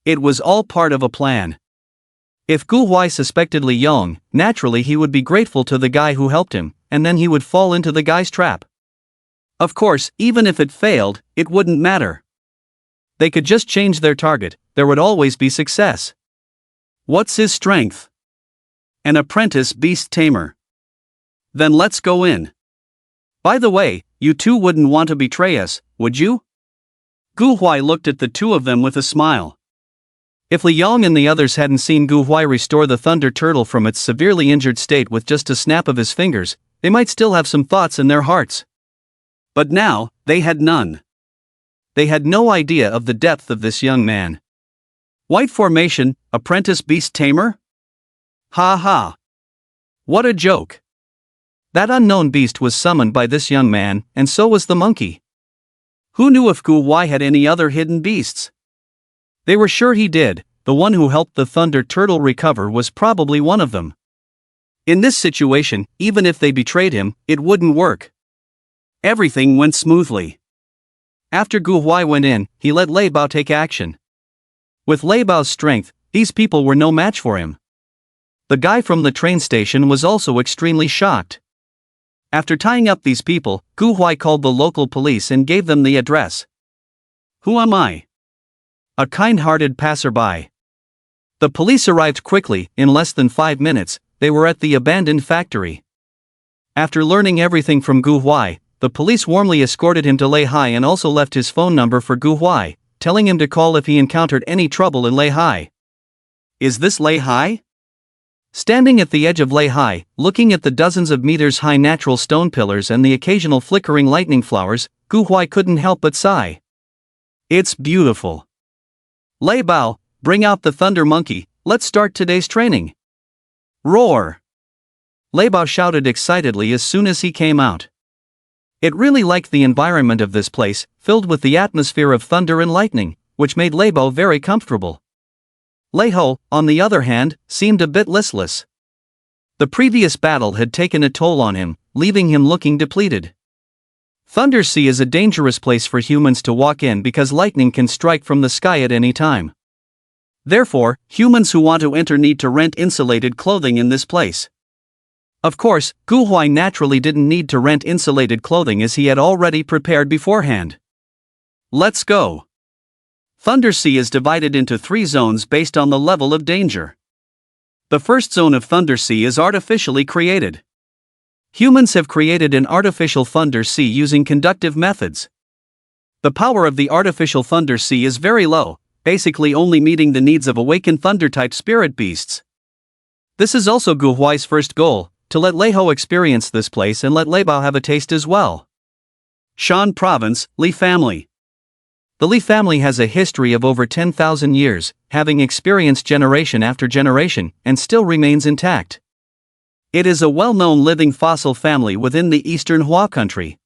It was all part of a plan. If Gu Huai suspected Li Yong, naturally he would be grateful to the guy who helped him, and then he would fall into the guy's trap. Of course, even if it failed, it wouldn't matter. They could just change their target, there would always be success. What's his strength? An apprentice beast tamer. Then let's go in. By the way, you two wouldn't want to betray us, would you? Gu Huai looked at the two of them with a smile. If Li Yong and the others hadn't seen Gu Huai restore the Thunder Turtle from its severely injured state with just a snap of his fingers, they might still have some thoughts in their hearts. But now, they had none. They had no idea of the depth of this young man. White formation, apprentice beast tamer? Ha ha. What a joke. That unknown beast was summoned by this young man, and so was the monkey. Who knew if Gu Huai had any other hidden beasts? They were sure he did. The one who helped the Thunder Turtle recover was probably one of them. In this situation, even if they betrayed him, it wouldn't work. Everything went smoothly. After Gu Huai went in, he let Lei Bao take action. With Lei Bao's strength, these people were no match for him. The guy from the train station was also extremely shocked. After tying up these people, Gu Huai called the local police and gave them the address. Who am I? A kind-hearted passerby. The police arrived quickly. In less than 5 minutes, they were at the abandoned factory. After learning everything from Gu Huai, the police warmly escorted him to Lei High and also left his phone number for Gu Huai, telling him to call if he encountered any trouble in Lei High. Is this Lei High? Standing at the edge of Lei High, looking at the dozens of meters high natural stone pillars and the occasional flickering lightning flowers, Gu Huai couldn't help but sigh. It's beautiful. Lei Bao, bring out the thunder monkey, let's start today's training. Roar! Lei Bao shouted excitedly as soon as he came out. It really liked the environment of this place, filled with the atmosphere of thunder and lightning, which made Lei Bao very comfortable. Lei Ho, on the other hand, seemed a bit listless. The previous battle had taken a toll on him, leaving him looking depleted. Thunder Sea is a dangerous place for humans to walk in because lightning can strike from the sky at any time. Therefore, humans who want to enter need to rent insulated clothing in this place. Of course, Gu Huai naturally didn't need to rent insulated clothing as he had already prepared beforehand. Let's go. Thunder Sea is divided into 3 zones based on the level of danger. The first zone of Thunder Sea is artificially created. Humans have created an artificial Thunder Sea using conductive methods. The power of the artificial Thunder Sea is very low, basically only meeting the needs of awakened Thunder-type spirit beasts. This is also Gu Huai's first goal, to let Lei Ho experience this place and let Lei Bao have a taste as well. Shan Province, Li family. The Li family has a history of over 10,000 years, having experienced generation after generation, and still remains intact. It is a well-known living fossil family within the Eastern Hua country.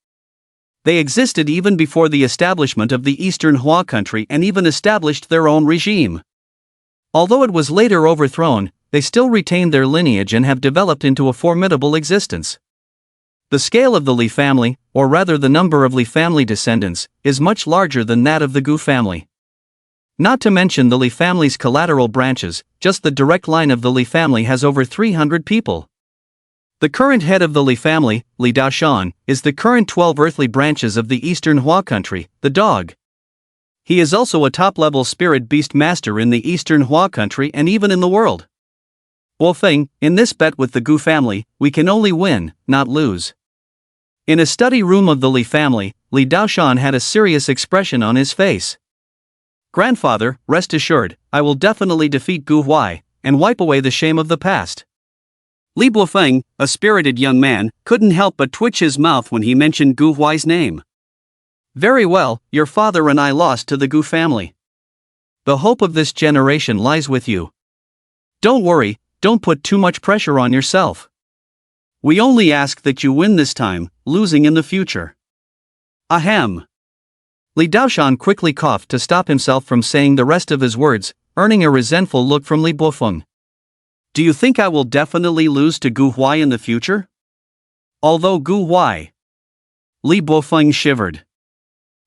They existed even before the establishment of the Eastern Hua country and even established their own regime. Although it was later overthrown, they still retained their lineage and have developed into a formidable existence. The scale of the Li family, or rather the number of Li family descendants, is much larger than that of the Gu family. Not to mention the Li family's collateral branches, just the direct line of the Li family has over 300 people. The current head of the Li family, Li Daoshan, is the current 12 earthly branches of the Eastern Hua country, the dog. He is also a top-level spirit beast master in the Eastern Hua country and even in the world. Well Feng, in this bet with the Gu family, we can only win, not lose. In a study room of the Li family, Li Daoshan had a serious expression on his face. Grandfather, rest assured, I will definitely defeat Gu Huai, and wipe away the shame of the past. Li Buofeng, a spirited young man, couldn't help but twitch his mouth when he mentioned Gu Huai's name. Very well, your father and I lost to the Gu family. The hope of this generation lies with you. Don't worry, don't put too much pressure on yourself. We only ask that you win this time, losing in the future. Ahem. Li Daoshan quickly coughed to stop himself from saying the rest of his words, earning a resentful look from Li Buofeng. Do you think I will definitely lose to Gu Huai in the future? Although Gu Huai. Li Bofeng shivered.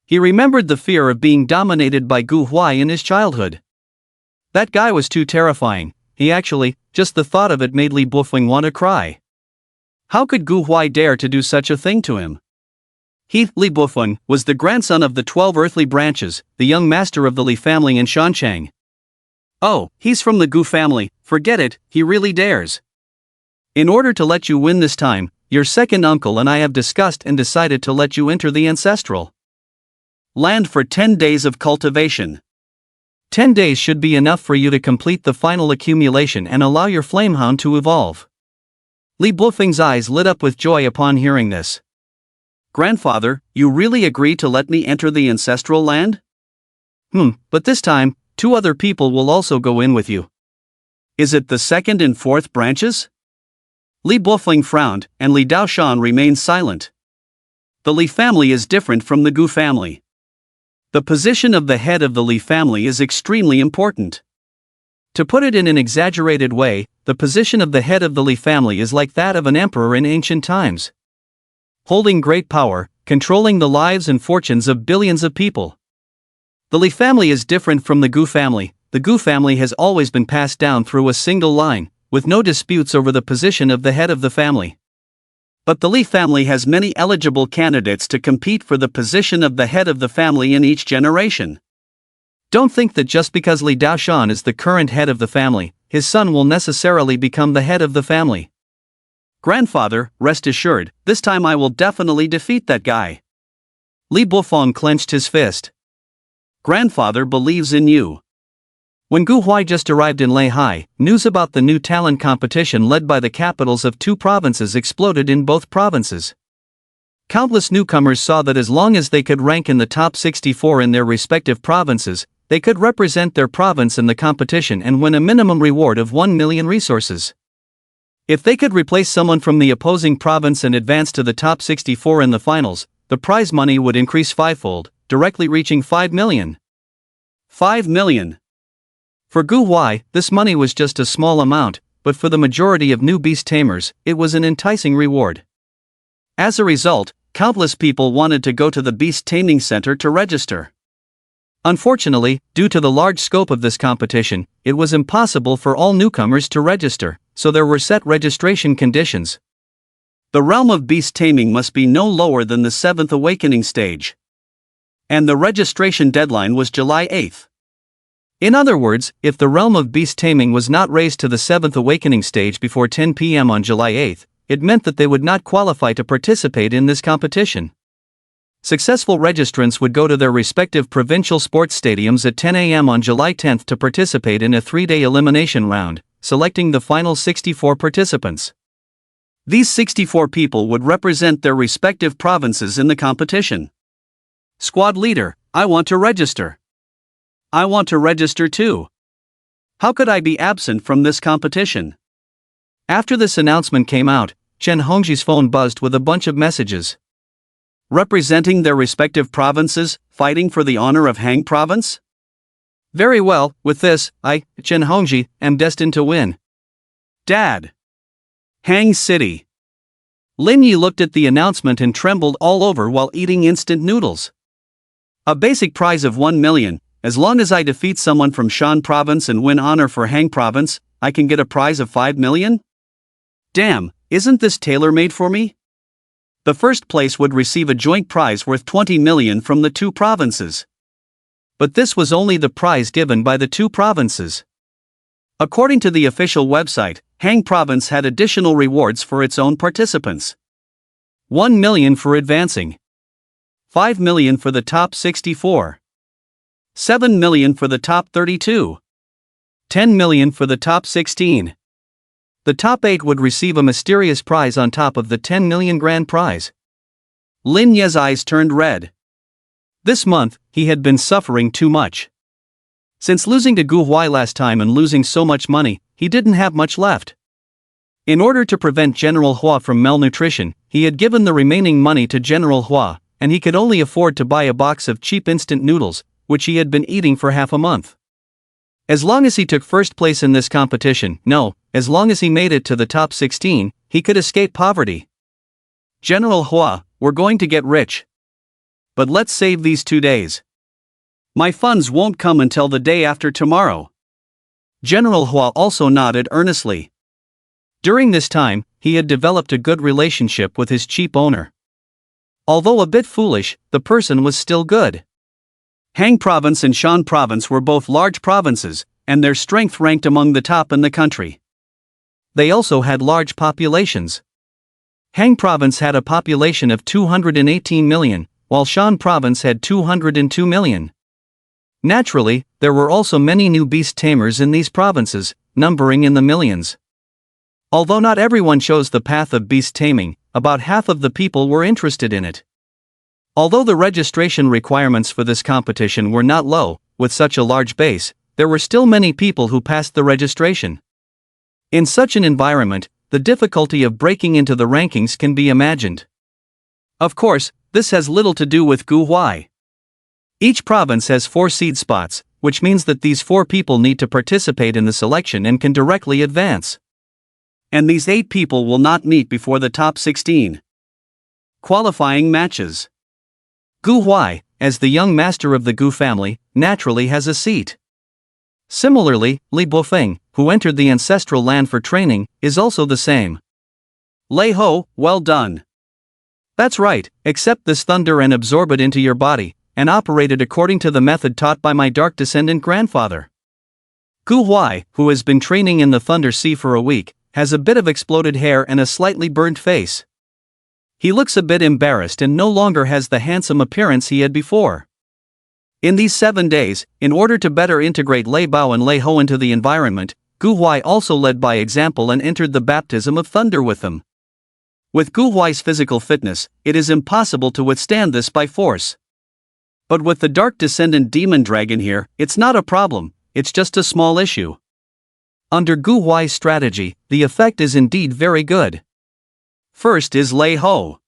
He remembered the fear of being dominated by Gu Huai in his childhood. That guy was too terrifying. Just the thought of it made Li Bofeng want to cry. How could Gu Huai dare to do such a thing to him? He, Li Bofeng, was the grandson of the 12 earthly branches, the young master of the Li family in Shanchang. Oh, he's from the Gu family, forget it, he really dares. In order to let you win this time, your second uncle and I have discussed and decided to let you enter the ancestral land for 10 days of cultivation. 10 days should be enough for you to complete the final accumulation and allow your flamehound to evolve. Li Bofeng's eyes lit up with joy upon hearing this. Grandfather, you really agree to let me enter the ancestral land? But this time, 2 other people will also go in with you. Is it the 2nd and 4th branches? Li Bofeng frowned, and Li Daoshan remained silent. The Li family is different from the Gu family. The position of the head of the Li family is extremely important. To put it in an exaggerated way, the position of the head of the Li family is like that of an emperor in ancient times. Holding great power, controlling the lives and fortunes of billions of people. The Li family is different from the Gu family. The Gu family has always been passed down through a single line, with no disputes over the position of the head of the family. But the Li family has many eligible candidates to compete for the position of the head of the family in each generation. Don't think that just because Li Daoshan is the current head of the family, his son will necessarily become the head of the family. Grandfather, rest assured, this time I will definitely defeat that guy. Li Bofeng clenched his fist. Grandfather believes in you. When Gu Huai just arrived in Lei High, news about the new talent competition led by the capitals of 2 provinces exploded in both provinces. Countless newcomers saw that as long as they could rank in the top 64 in their respective provinces, they could represent their province in the competition and win a minimum reward of 1 million resources. If they could replace someone from the opposing province and advance to the top 64 in the finals, the prize money would increase 5-fold, directly reaching 5 million. 5 million. For Gu Huai, this money was just a small amount, but for the majority of new beast tamers, it was an enticing reward. As a result, countless people wanted to go to the beast taming center to register. Unfortunately, due to the large scope of this competition, it was impossible for all newcomers to register, so there were set registration conditions. The realm of beast taming must be no lower than the 7th awakening stage. And the registration deadline was July 8th. In other words, if the realm of beast taming was not raised to the 7th awakening stage before 10 p.m. on July 8th, it meant that they would not qualify to participate in this competition. Successful registrants would go to their respective provincial sports stadiums at 10 a.m. on July 10th to participate in a 3-day elimination round, selecting the final 64 participants. These 64 people would represent their respective provinces in the competition. Squad leader, I want to register. I want to register too. How could I be absent from this competition? After this announcement came out, Chen Hongji's phone buzzed with a bunch of messages. Representing their respective provinces, fighting for the honor of Hang Province? Very well, with this, I, Chen Hongji, am destined to win. Dad. Hang City. Lin Yi looked at the announcement and trembled all over while eating instant noodles. A basic prize of 1 million, as long as I defeat someone from Shan Province and win honor for Hang Province, I can get a prize of 5 million? Damn, isn't this tailor-made for me? The first place would receive a joint prize worth 20 million from the 2 provinces. But this was only the prize given by the 2 provinces. According to the official website, Hang Province had additional rewards for its own participants. 1 million for advancing. 5 million for the top 64. 7 million for the top 32. 10 million for the top 16. The top 8 would receive a mysterious prize on top of the 10 million grand prize. Lin Ye's eyes turned red. This month, he had been suffering too much. Since losing to Gu Huai last time and losing so much money, he didn't have much left. In order to prevent General Hua from malnutrition, he had given the remaining money to General Hua, and he could only afford to buy a box of cheap instant noodles, which he had been eating for half a month. As long as he took first place in this competition, no, as long as he made it to the top 16, he could escape poverty. General Hua, we're going to get rich. But let's save these 2 days. My funds won't come until the day after tomorrow. General Hua also nodded earnestly. During this time, he had developed a good relationship with his chief owner. Although a bit foolish, the person was still good. Hang Province and Shan Province were both large provinces, and their strength ranked among the top in the country. They also had large populations. Hang Province had a population of 218 million, while Shan Province had 202 million. Naturally, there were also many new beast tamers in these provinces, numbering in the millions. Although not everyone chose the path of beast taming, about half of the people were interested in it. Although the registration requirements for this competition were not low, with such a large base, there were still many people who passed the registration. In such an environment, the difficulty of breaking into the rankings can be imagined. Of course, this has little to do with Gu Huai. Each province has 4 seed spots, which means that these 4 people need to participate in the selection and can directly advance. And these 8 people will not meet before the top 16. Qualifying matches. Gu Huai, as the young master of the Gu family, naturally has a seat. Similarly, Li Bofeng, who entered the ancestral land for training, is also the same. Lei Ho, well done. That's right, accept this thunder and absorb it into your body, and operate it according to the method taught by my dark descendant grandfather. Gu Huai, who has been training in the Thunder Sea for a week, has a bit of exploded hair and a slightly burnt face. He looks a bit embarrassed and no longer has the handsome appearance he had before. In these 7 days, in order to better integrate Lei Bao and Lei Ho into the environment, Gu Huai also led by example and entered the baptism of thunder with them. With Gu Huai's physical fitness, it is impossible to withstand this by force. But with the Dark Descendant Demon Dragon here, it's not a problem, it's just a small issue. Under Gu Huai's strategy, the effect is indeed very good. First is Lei Ho.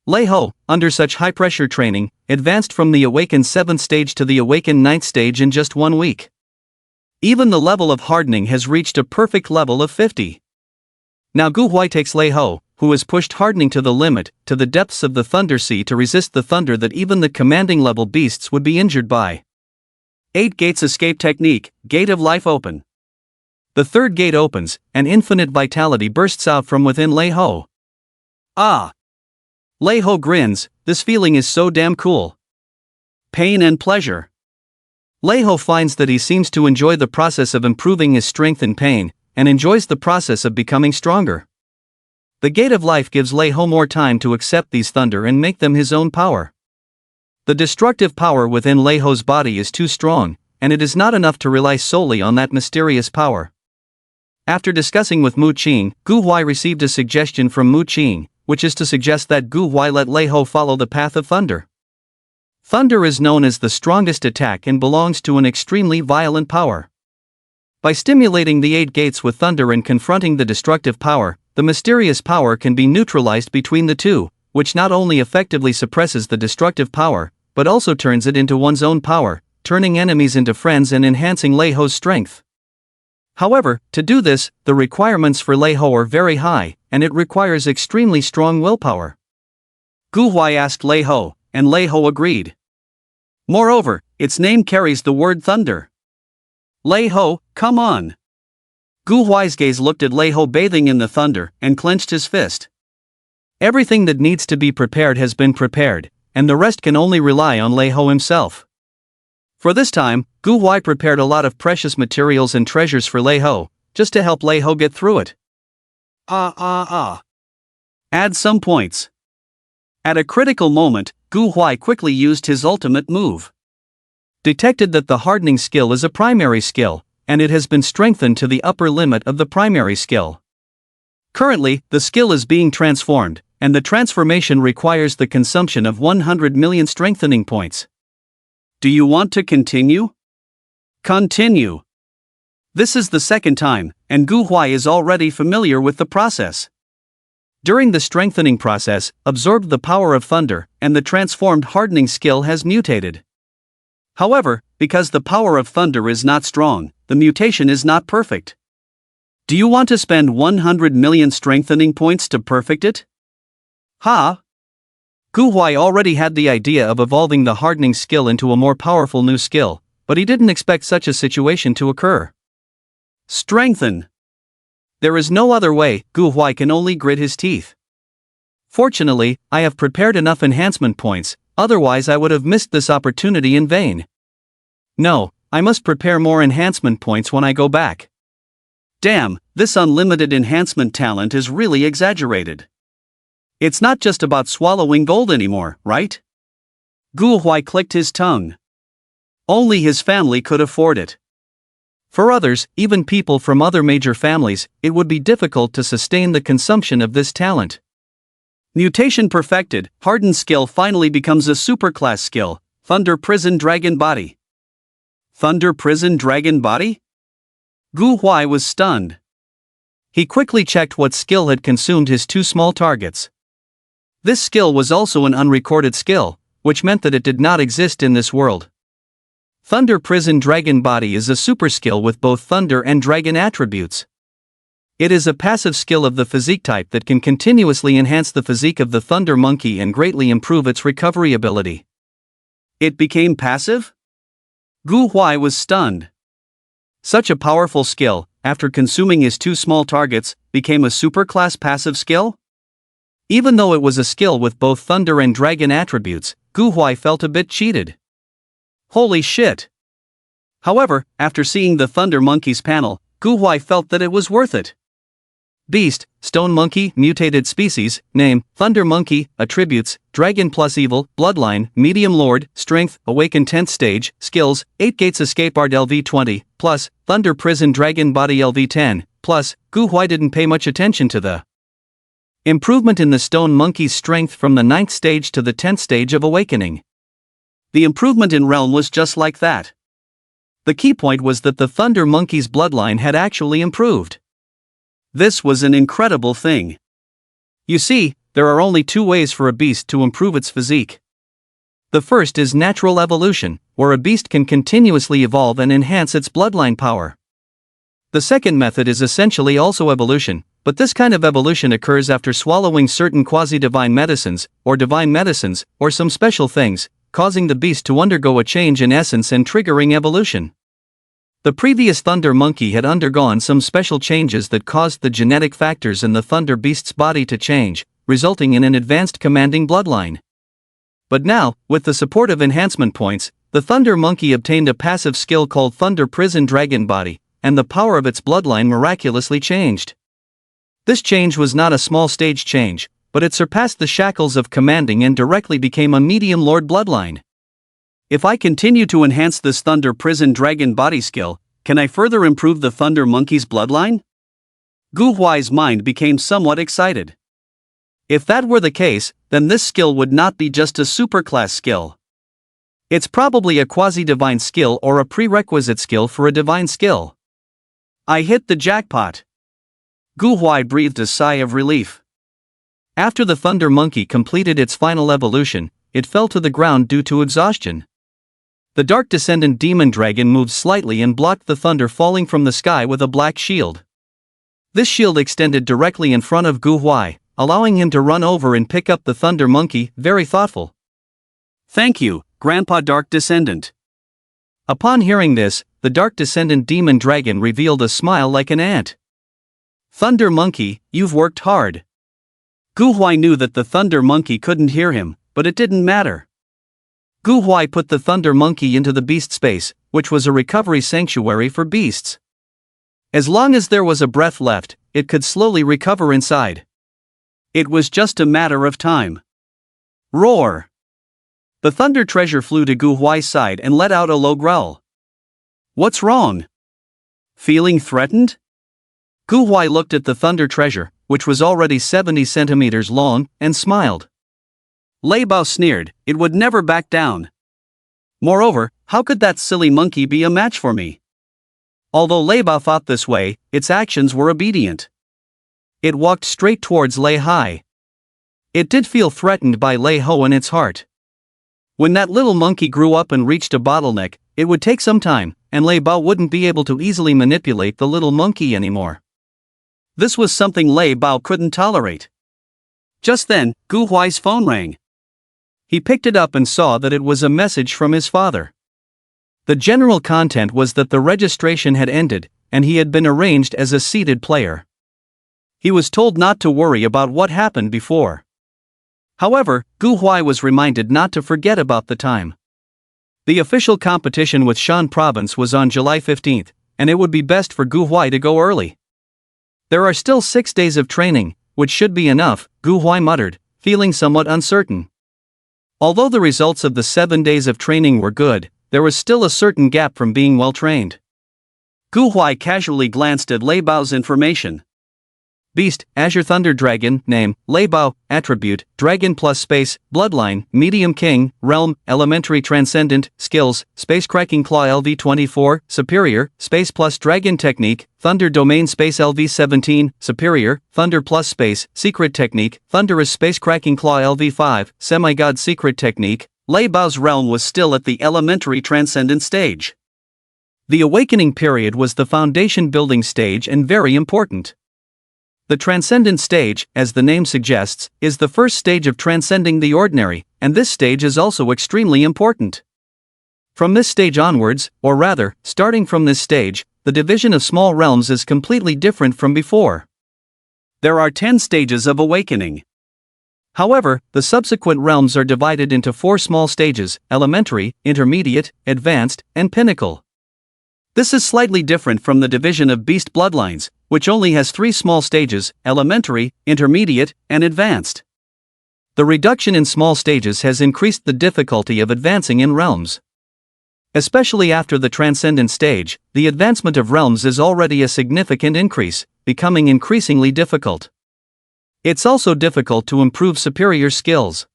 Lei Ho, under such high-pressure training, advanced from the Awakened 7th stage to the Awakened 9th stage in just 1 week. Even the level of hardening has reached a perfect level of 50. Now Gu Huai takes Lei Ho, who has pushed hardening to the limit, to the depths of the Thunder Sea to resist the thunder that even the commanding level beasts would be injured by. 8 gates escape technique, Gate of Life open. The 3rd gate opens, and infinite vitality bursts out from within Lei Ho. Ah! Lei Ho grins, this feeling is so damn cool. Pain and pleasure. Lei Ho finds that he seems to enjoy the process of improving his strength and pain, and enjoys the process of becoming stronger. The Gate of Life gives Lei Ho more time to accept these thunder and make them his own power. The destructive power within Lei Ho's body is too strong, and it is not enough to rely solely on that mysterious power. After discussing with Mu Qing, Gu Huai received a suggestion from Mu Qing, which is to suggest that Gu Huai let Lei Ho follow the path of thunder. Thunder is known as the strongest attack and belongs to an extremely violent power. By stimulating the 8 gates with thunder and confronting the destructive power, the mysterious power can be neutralized between the two, which not only effectively suppresses the destructive power, but also turns it into one's own power, turning enemies into friends and enhancing Lei Ho's strength. However, to do this, the requirements for Lei Ho are very high, and it requires extremely strong willpower. Gu Huai asked Lei Ho, and Lei Ho agreed. Moreover, its name carries the word thunder. Lei Ho, come on! Gu Huai's gaze looked at Lei Ho bathing in the thunder, and clenched his fist. Everything that needs to be prepared has been prepared, and the rest can only rely on Lei Ho himself. For this time, Gu Huai prepared a lot of precious materials and treasures for Lei Ho, just to help Lei Ho get through it. Add some points. At a critical moment, Gu Huai quickly used his ultimate move. Detected that the hardening skill is a primary skill, and it has been strengthened to the upper limit of the primary skill. Currently, the skill is being transformed, and the transformation requires the consumption of 100 million strengthening points. Do you want to continue? Continue. This is the 2nd time, and Gu Huai is already familiar with the process. During the strengthening process, absorbed the power of thunder, and the transformed hardening skill has mutated. However, because the power of thunder is not strong, the mutation is not perfect. Do you want to spend 100 million strengthening points to perfect it? Gu Huai already had the idea of evolving the hardening skill into a more powerful new skill, but he didn't expect such a situation to occur. Strengthen. There is no other way. Gu Huai can only grit his teeth. Fortunately, I have prepared enough enhancement points, otherwise I would have missed this opportunity in vain. No, I must prepare more enhancement points when I go back. Damn, this unlimited enhancement talent is really exaggerated. It's not just about swallowing gold anymore, right? Gu Huai clicked his tongue. Only his family could afford it. For others, even people from other major families, it would be difficult to sustain the consumption of this talent. Mutation perfected, hardened skill finally becomes a superclass skill, Thunder Prison Dragon Body. Thunder Prison Dragon Body? Gu Huai was stunned. He quickly checked what skill had consumed his two small targets. This skill was also an unrecorded skill, which meant that it did not exist in this world. Thunder Prison Dragon Body is a super skill with both thunder and dragon attributes. It is a passive skill of the physique type that can continuously enhance the physique of the Thunder Monkey and greatly improve its recovery ability. It became passive? Gu Huai was stunned. Such a powerful skill, after consuming his two small targets, became a superclass passive skill? Even though it was a skill with both thunder and dragon attributes, Gu Huai felt a bit cheated. Holy shit! However, after seeing the Thunder Monkey's panel, Gu Huai felt that it was worth it. Beast, Stone Monkey, Mutated Species, Name, Thunder Monkey, Attributes, Dragon plus Evil, Bloodline, Medium Lord, Strength, Awaken 10th Stage, Skills, 8 Gates Escape Art LV20, plus, Thunder Prison Dragon Body LV10, plus, Gu Huai didn't pay much attention to the improvement in the Stone Monkey's strength from the 9th stage to the 10th stage of Awakening. The improvement in Realm was just like that. The key point was that the Thunder Monkey's bloodline had actually improved. This was an incredible thing. You see, there are only two ways for a beast to improve its physique. The first is natural evolution, where a beast can continuously evolve and enhance its bloodline power. The second method is essentially also evolution, but this kind of evolution occurs after swallowing certain quasi-divine medicines, or some special things, causing the beast to undergo a change in essence and triggering evolution. The previous Thunder Monkey had undergone some special changes that caused the genetic factors in the Thunder Beast's body to change, resulting in an advanced commanding bloodline. But now, with the support of enhancement points, the Thunder Monkey obtained a passive skill called Thunder Prison Dragon Body, and the power of its bloodline miraculously changed. This change was not a small stage change, but it surpassed the shackles of commanding and directly became a Medium Lord bloodline. If I continue to enhance this Thunder Prison Dragon Body skill, can I further improve the Thunder Monkey's bloodline? Gu Huai's mind became somewhat excited. If that were the case, then this skill would not be just a superclass skill. It's probably a quasi-divine skill or a prerequisite skill for a divine skill. I hit the jackpot. Gu Huai breathed a sigh of relief. After the Thunder Monkey completed its final evolution, it fell to the ground due to exhaustion. The Dark Descendant Demon Dragon moved slightly and blocked the thunder falling from the sky with a black shield. This shield extended directly in front of Gu Huai, allowing him to run over and pick up the Thunder Monkey, very thoughtful. Thank you, Grandpa Dark Descendant. Upon hearing this, the Dark Descendant Demon Dragon revealed a smile like an ant. Thunder Monkey, you've worked hard. Gu Huai knew that the Thunder Monkey couldn't hear him, but it didn't matter. Gu Huai put the Thunder Monkey into the beast space, which was a recovery sanctuary for beasts. As long as there was a breath left, it could slowly recover inside. It was just a matter of time. Roar! The Thunder Treasure flew to Gu Huai's side and let out a low growl. What's wrong? Feeling threatened? Gu Huai looked at the Thunder Treasure, which was already 70 centimeters long, and smiled. Lei Bao sneered, it would never back down. Moreover, how could that silly monkey be a match for me? Although Lei Bao thought this way, its actions were obedient. It walked straight towards Lei High. It did feel threatened by Lei Ho in its heart. When that little monkey grew up and reached a bottleneck, it would take some time, and Lei Bao wouldn't be able to easily manipulate the little monkey anymore. This was something Lei Bao couldn't tolerate. Just then, Gu Huai's phone rang. He picked it up and saw that it was a message from his father. The general content was that the registration had ended, and he had been arranged as a seated player. He was told not to worry about what happened before. However, Gu Huai was reminded not to forget about the time. The official competition with Shan Province was on July 15th, and it would be best for Gu Huai to go early. There are still 6 days of training, which should be enough, Gu Huai muttered, feeling somewhat uncertain. Although the results of the 7 days of training were good, there was still a certain gap from being well trained. Gu Huai casually glanced at Lei Bao's information. Beast, Azure Thunder Dragon, name, Lei Bao, attribute, Dragon plus space, Bloodline, Medium King, Realm, Elementary Transcendent, Skills, Space Cracking Claw LV24, Superior, Space plus Dragon Technique, Thunder Domain Space LV17, Superior, Thunder plus Space, Secret Technique, Thunderous Space Cracking Claw LV5, Semi-God Secret Technique. Lei Bao's realm was still at the Elementary Transcendent stage. The awakening period was the foundation building stage and very important. The Transcendent stage, as the name suggests, is the first stage of transcending the ordinary, and this stage is also extremely important. From this stage onwards, or rather, starting from this stage, the division of small realms is completely different from before. There are 10 stages of awakening. However, the subsequent realms are divided into 4 small stages: elementary, intermediate, advanced, and pinnacle. This is slightly different from the division of beast bloodlines, which only has 3 small stages: elementary, intermediate, and advanced. The reduction in small stages has increased the difficulty of advancing in realms. Especially after the transcendent stage, the advancement of realms is already a significant increase, becoming increasingly difficult. It's also difficult to improve superior skills.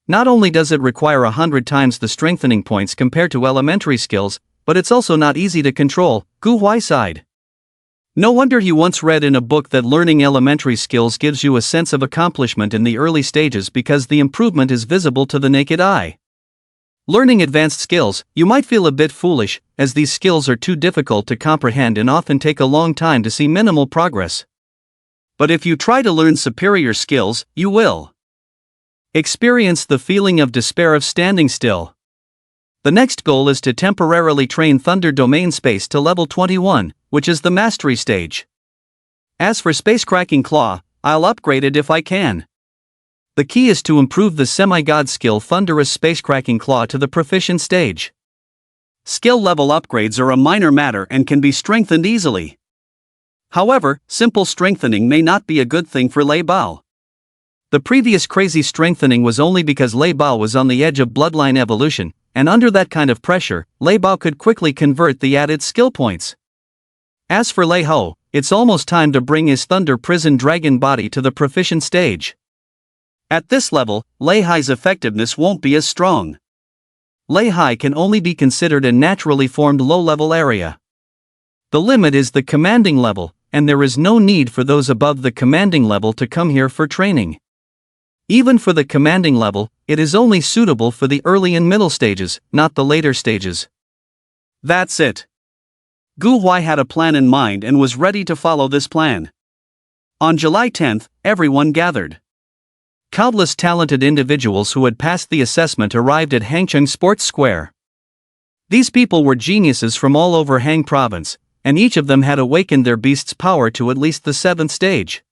Not only does it require 100 times the strengthening points compared to elementary skills, but it's also not easy to control, Gu Huai sighed. No wonder he once read in a book that learning elementary skills gives you a sense of accomplishment in the early stages because the improvement is visible to the naked eye. Learning advanced skills, you might feel a bit foolish, as these skills are too difficult to comprehend and often take a long time to see minimal progress. But if you try to learn superior skills, you will experience the feeling of despair of standing still. The next goal is to temporarily train Thunder Domain Space to level 21, which is the mastery stage. As for Space Cracking Claw, I'll upgrade it if I can. The key is to improve the semi-god skill Thunderous Space Cracking Claw to the proficient stage. Skill level upgrades are a minor matter and can be strengthened easily. However, simple strengthening may not be a good thing for Lei Bao. The previous crazy strengthening was only because Lei Bao was on the edge of bloodline evolution, and under that kind of pressure, Lei Bao could quickly convert the added skill points. As for Lei Ho, it's almost time to bring his Thunder Prison Dragon body to the proficient stage. At this level, Lei High's effectiveness won't be as strong. Lei High can only be considered a naturally formed low-level area. The limit is the commanding level, and there is no need for those above the commanding level to come here for training. Even for the commanding level, it is only suitable for the early and middle stages, not the later stages. That's it. Gu Huai had a plan in mind and was ready to follow this plan. On July 10th, everyone gathered. Countless talented individuals who had passed the assessment arrived at Hangcheng Sports Square. These people were geniuses from all over Hang Province, and each of them had awakened their beast's power to at least the 7th stage.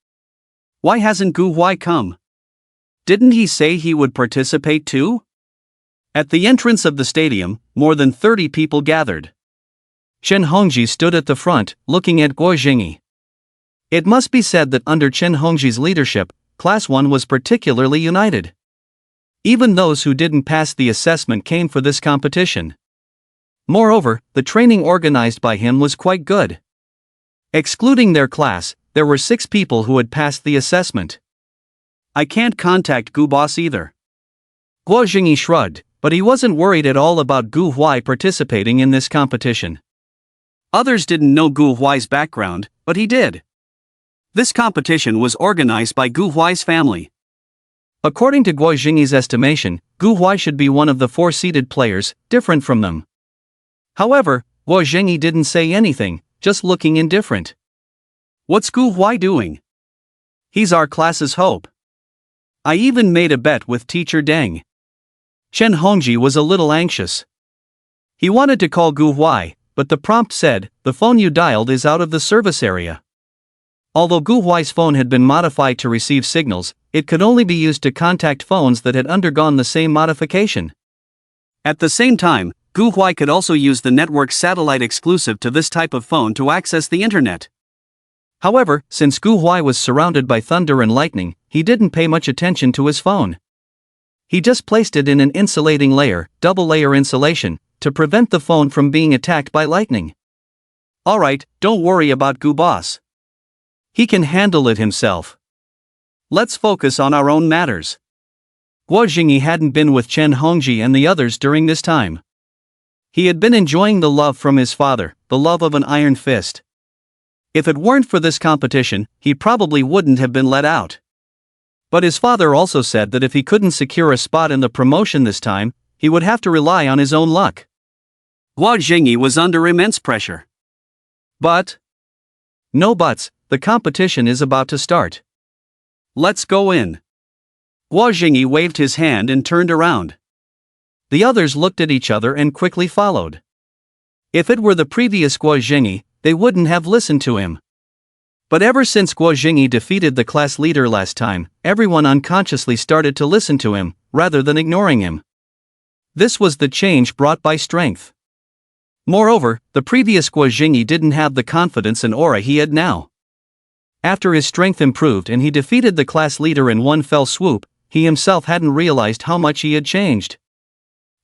Why hasn't Gu Huai come? Didn't he say he would participate too? At the entrance of the stadium, more than 30 people gathered. Chen Hongji stood at the front, looking at Guo Jingyi. It must be said that under Chen Hongji's leadership, Class 1 was particularly united. Even those who didn't pass the assessment came for this competition. Moreover, the training organized by him was quite good. Excluding their class, there were 6 people who had passed the assessment. I can't contact Gu Boss either. Guo Jingyi shrugged, but he wasn't worried at all about Gu Huai participating in this competition. Others didn't know Gu Huai's background, but he did. This competition was organized by Gu Huai's family. According to Guo Jingyi's estimation, Gu Huai should be one of the 4 seeded players, different from them. However, Guo Jingyi didn't say anything, just looking indifferent. What's Gu Huai doing? He's our class's hope. I even made a bet with teacher Deng. Chen Hongji was a little anxious. He wanted to call Gu Huai, but the prompt said, "The phone you dialed is out of the service area." Although Gu Huai's phone had been modified to receive signals, it could only be used to contact phones that had undergone the same modification. At the same time, Gu Huai could also use the network satellite exclusive to this type of phone to access the internet. However, since Gu Huai was surrounded by thunder and lightning, he didn't pay much attention to his phone. He just placed it in an insulating layer, double-layer insulation, to prevent the phone from being attacked by lightning. Alright, don't worry about Gu Boss. He can handle it himself. Let's focus on our own matters. Guo Jingyi hadn't been with Chen Hongji and the others during this time. He had been enjoying the love from his father, the love of an iron fist. If it weren't for this competition, he probably wouldn't have been let out. But his father also said that if he couldn't secure a spot in the promotion this time, he would have to rely on his own luck. Guo Jingyi was under immense pressure. But no buts, the competition is about to start. Let's go in. Guo Jingyi waved his hand and turned around. The others looked at each other and quickly followed. If it were the previous Guo Jingyi, they wouldn't have listened to him. But ever since Guo Jingyi defeated the class leader last time, everyone unconsciously started to listen to him, rather than ignoring him. This was the change brought by strength. Moreover, the previous Guo Jingyi didn't have the confidence and aura he had now. After his strength improved and he defeated the class leader in one fell swoop, he himself hadn't realized how much he had changed.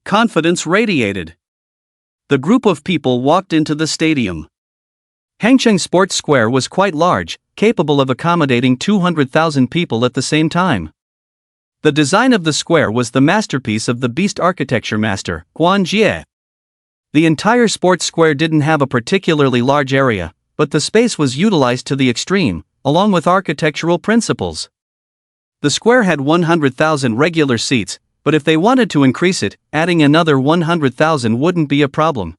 Confidence radiated. The group of people walked into the stadium. Hangcheng Sports Square was quite large, capable of accommodating 200,000 people at the same time. The design of the square was the masterpiece of the beast architecture master, Guan Jie. The entire sports square didn't have a particularly large area, but the space was utilized to the extreme, along with architectural principles. The square had 100,000 regular seats, but if they wanted to increase it, adding another 100,000 wouldn't be a problem.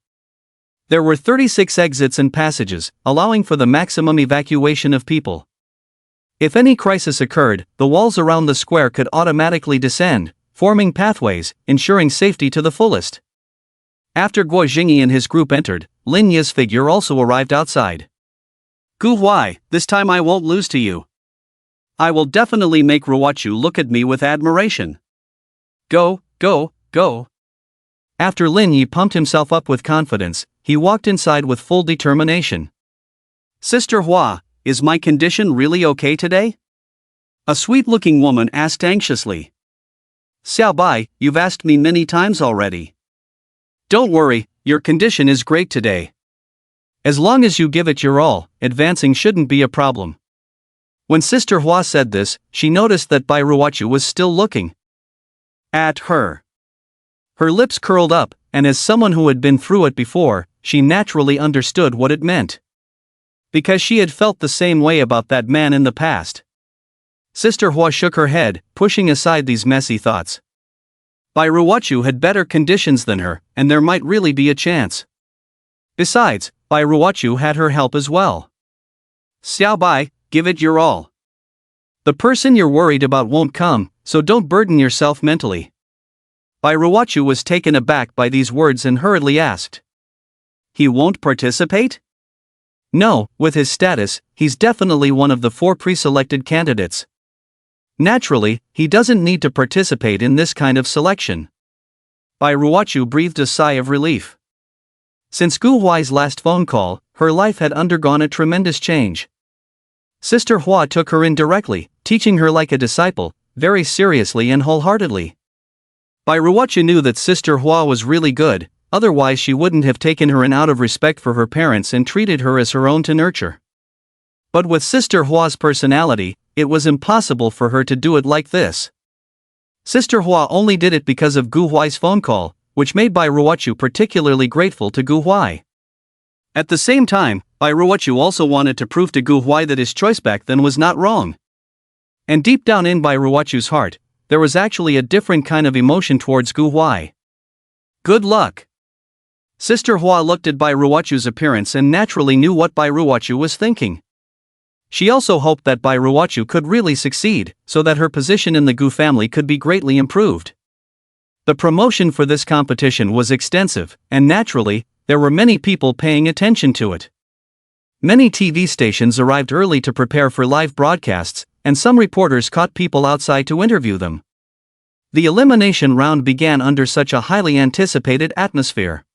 There were 36 exits and passages, allowing for the maximum evacuation of people. If any crisis occurred, the walls around the square could automatically descend, forming pathways, ensuring safety to the fullest. After Guo Jingyi and his group entered, Lin Ye's figure also arrived outside. Gu Huai, this time I won't lose to you. I will definitely make Ruochu look at me with admiration. Go, go, go. After Lin Yi pumped himself up with confidence, he walked inside with full determination. Sister Hua, is my condition really okay today? A sweet-looking woman asked anxiously. Xiao Bai, you've asked me many times already. Don't worry, your condition is great today. As long as you give it your all, advancing shouldn't be a problem. When Sister Hua said this, she noticed that Bai Ruochu was still looking at her. Her lips curled up, and as someone who had been through it before, she naturally understood what it meant. Because she had felt the same way about that man in the past. Sister Hua shook her head, pushing aside these messy thoughts. Bai Ruochu had better conditions than her, and there might really be a chance. Besides, Bai Ruochu had her help as well. Xiao Bai, give it your all. The person you're worried about won't come, so don't burden yourself mentally. Bai Ruochu was taken aback by these words and hurriedly asked. He won't participate? No, with his status, he's definitely one of the 4 pre-selected candidates. Naturally, he doesn't need to participate in this kind of selection. Bai Ruochu breathed a sigh of relief. Since Gu Huai's last phone call, her life had undergone a tremendous change. Sister Hua took her in directly, teaching her like a disciple, very seriously and wholeheartedly. Bai Ruochu knew that Sister Hua was really good, otherwise she wouldn't have taken her in out of respect for her parents and treated her as her own to nurture. But with Sister Hua's personality, it was impossible for her to do it like this. Sister Hua only did it because of Gu Huai's phone call, which made Bai Ruochu particularly grateful to Gu Huai. At the same time, Bai Ruochu also wanted to prove to Gu Huai that his choice back then was not wrong. And deep down in Bai Ruochu's heart, there was actually a different kind of emotion towards Gu Huai. Good luck. Sister Hua looked at Bai Ruochu's appearance and naturally knew what Bai Ruochu was thinking. She also hoped that Bai Ruochu could really succeed, so that her position in the Gu family could be greatly improved. The promotion for this competition was extensive, and naturally, there were many people paying attention to it. Many TV stations arrived early to prepare for live broadcasts, and some reporters caught people outside to interview them. The elimination round began under such a highly anticipated atmosphere.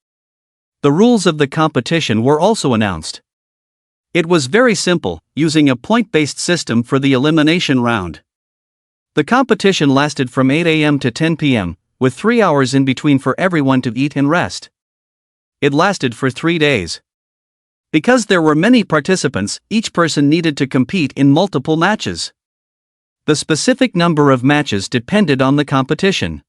The rules of the competition were also announced. It was very simple, using a point-based system for the elimination round. The competition lasted from 8 a.m. to 10 p.m., with 3 hours in between for everyone to eat and rest. It lasted for 3 days. Because there were many participants, each person needed to compete in multiple matches. The specific number of matches depended on the competition.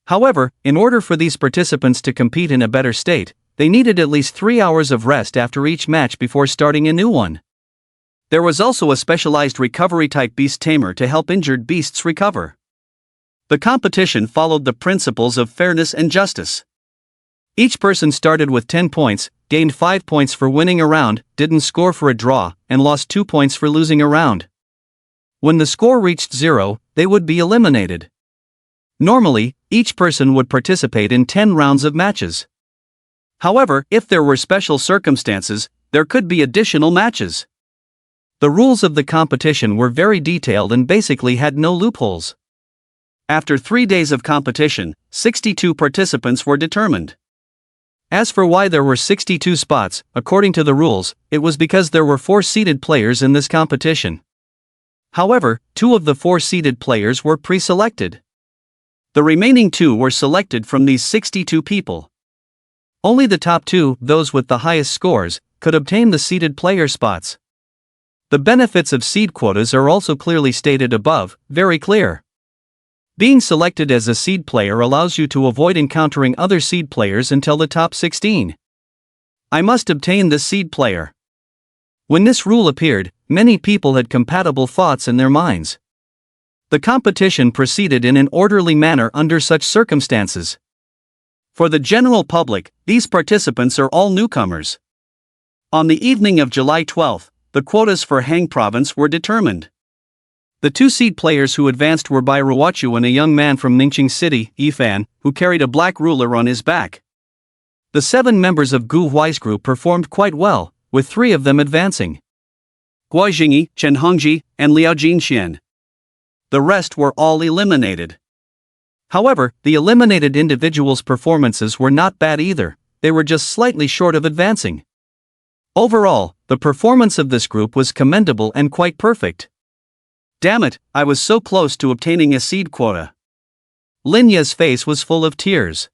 However, in order for these participants to compete in a better state, they needed at least 3 hours of rest after each match before starting a new one. There was also a specialized recovery-type beast tamer to help injured beasts recover. The competition followed the principles of fairness and justice. Each person started with 10 points, gained 5 points for winning a round, didn't score for a draw, and lost 2 points for losing a round. When the score reached 0, they would be eliminated. Normally, each person would participate in 10 rounds of matches. However, if there were special circumstances, there could be additional matches. The rules of the competition were very detailed and basically had no loopholes. After 3 days of competition, 62 participants were determined. As for why there were 62 spots, according to the rules, it was because there were 4 seeded players in this competition. However, 2 of the 4 seeded players were pre-selected. The remaining 2 were selected from these 62 people. Only the top 2, those with the highest scores, could obtain the seeded player spots. The benefits of seed quotas are also clearly stated above, very clear. Being selected as a seed player allows you to avoid encountering other seed players until the top 16. I must obtain this seed player. When this rule appeared, many people had compatible thoughts in their minds. The competition proceeded in an orderly manner under such circumstances. For the general public, these participants are all newcomers. On the evening of July 12, the quotas for Hang Province were determined. The 2 seed players who advanced were Bai Ruochu and a young man from Ningxing City, Yifan, who carried a black ruler on his back. The 7 members of Gu Huai's group performed quite well, with 3 of them advancing: Guo Jingyi, Chen Hongji, and Liao Jinxian. The rest were all eliminated. However, the eliminated individuals' performances were not bad either, they were just slightly short of advancing. Overall, the performance of this group was commendable and quite perfect. Damn it, I was so close to obtaining a seed quota. Lin Ye's face was full of tears.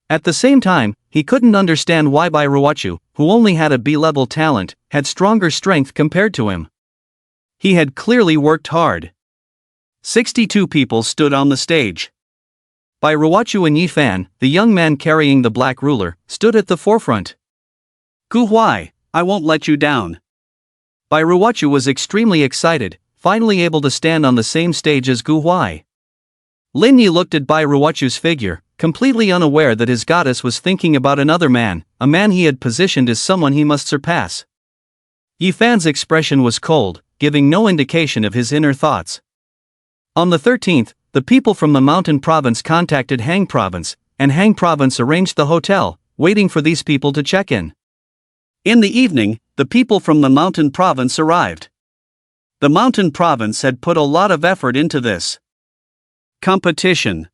At the same time, he couldn't understand why Bai Ruochu, who only had a B-level talent, had stronger strength compared to him. He had clearly worked hard. 62 people stood on the stage. Bai Ruochu and Yifan, the young man carrying the black ruler, stood at the forefront. Gu Huai, I won't let you down. Bai Ruochu was extremely excited, finally able to stand on the same stage as Gu Huai. Lin Yi looked at Bai Ruochu's figure, completely unaware that his goddess was thinking about another man, a man he had positioned as someone he must surpass. Yifan's expression was cold, giving no indication of his inner thoughts. On the 13th, the people from the Mountain Province contacted Hang Province, and Hang Province arranged the hotel, waiting for these people to check in. In the evening, the people from the Mountain Province arrived. The Mountain Province had put a lot of effort into this competition.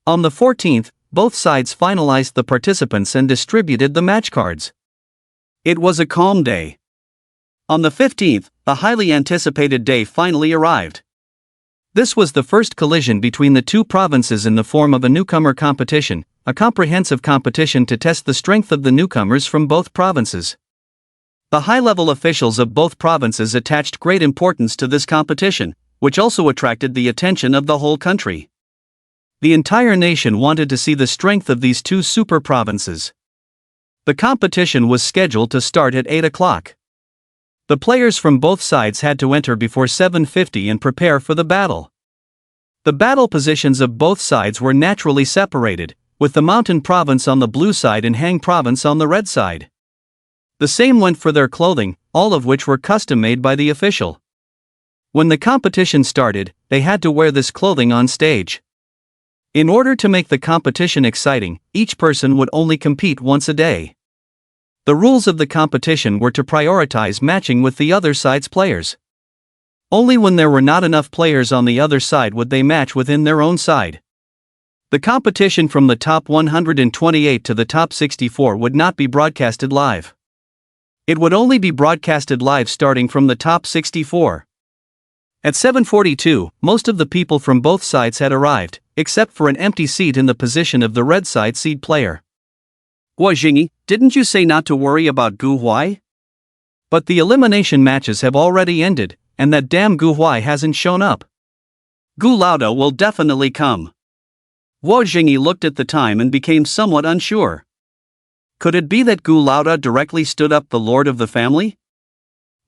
On the 14th, both sides finalized the participants and distributed the match cards. It was a calm day. On the 15th, the highly anticipated day finally arrived. This was the first collision between the 2 provinces in the form of a newcomer competition, a comprehensive competition to test the strength of the newcomers from both provinces. The high-level officials of both provinces attached great importance to this competition, which also attracted the attention of the whole country. The entire nation wanted to see the strength of these 2 super provinces. The competition was scheduled to start at 8 o'clock. The players from both sides had to enter before 7:50 and prepare for the battle. The battle positions of both sides were naturally separated, with the Mountain Province on the blue side and Hang Province on the red side. The same went for their clothing, all of which were custom-made by the official. When the competition started, they had to wear this clothing on stage. In order to make the competition exciting, each person would only compete once a day. The rules of the competition were to prioritize matching with the other side's players. Only when there were not enough players on the other side would they match within their own side. The competition from the top 128 to the top 64 would not be broadcasted live. It would only be broadcasted live starting from the top 64. At 7:42, most of the people from both sides had arrived, except for an empty seat in the position of the red side seed player. Guo Jingyi, didn't you say not to worry about Gu Huai? But the elimination matches have already ended, and that damn Gu Huai hasn't shown up. Gu Laoda will definitely come. Guo Jingyi looked at the time and became somewhat unsure. Could it be that Gu Laoda directly stood up the lord of the family?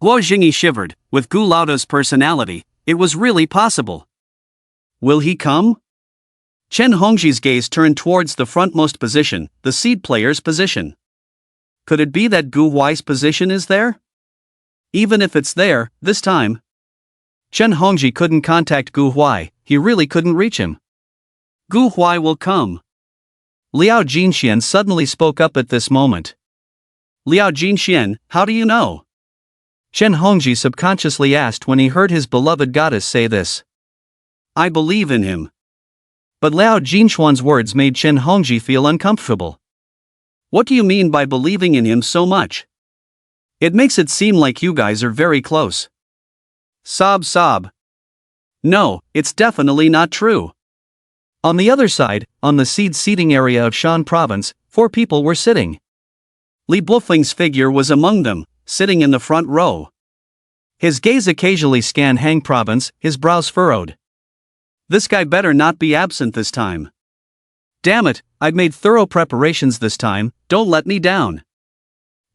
Guo Jingyi shivered. With Gu Laoda's personality, it was really possible. Will he come? Chen Hongji's gaze turned towards the frontmost position, the seed player's position. Could it be that Gu Huai's position is there? Even if it's there, this time. Chen Hongji couldn't contact Gu Huai, he really couldn't reach him. Gu Huai will come. Liao Jinxian suddenly spoke up at this moment. Liao Jinxian, how do you know? Chen Hongji subconsciously asked when he heard his beloved goddess say this. I believe in him. But Liao Jinxuan's words made Chen Hongji feel uncomfortable. What do you mean by believing in him so much? It makes it seem like you guys are very close. Sob sob. No, it's definitely not true. On the other side, on the seating area of Shan Province, 4 people were sitting. Li Blufeng's figure was among them, sitting in the front row. His gaze occasionally scanned Hang Province, his brows furrowed. This guy better not be absent this time. Damn it, I've made thorough preparations this time, don't let me down.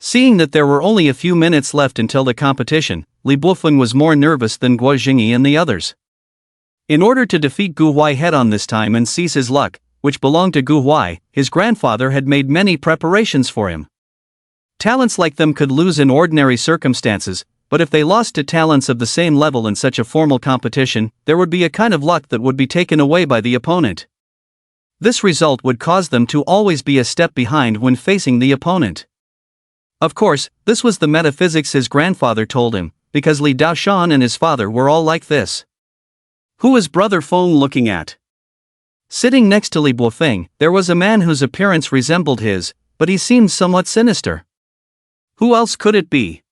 Seeing that there were only a few minutes left until the competition, Li Blufeng was more nervous than Guo Jingyi and the others. In order to defeat Gu Huai head-on this time and seize his luck, which belonged to Gu Huai, his grandfather had made many preparations for him. Talents like them could lose in ordinary circumstances, but if they lost to talents of the same level in such a formal competition, there would be a kind of luck that would be taken away by the opponent. This result would cause them to always be a step behind when facing the opponent. Of course, this was the metaphysics his grandfather told him, because Li Daoshan and his father were all like this. Who is Brother Feng looking at? Sitting next to Li Blufeng, there was a man whose appearance resembled his, but he seemed somewhat sinister. Who else could it be?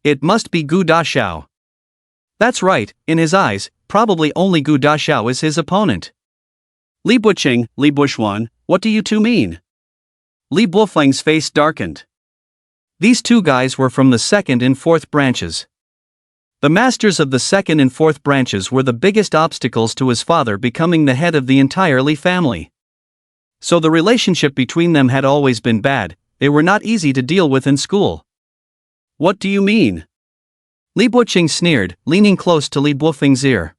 It must be Gu Dashao. That's right, in his eyes, probably only Gu Dashao is his opponent. Li Buqing, Li Buxuan, what do you two mean? Li Blufeng's face darkened. These 2 guys were from the 2nd and 4th branches. The masters of the 2nd and 4th branches were the biggest obstacles to his father becoming the head of the entire Li family. So the relationship between them had always been bad, they were not easy to deal with in school. What do you mean? Li Buqing sneered, leaning close to Li Blufeng's ear.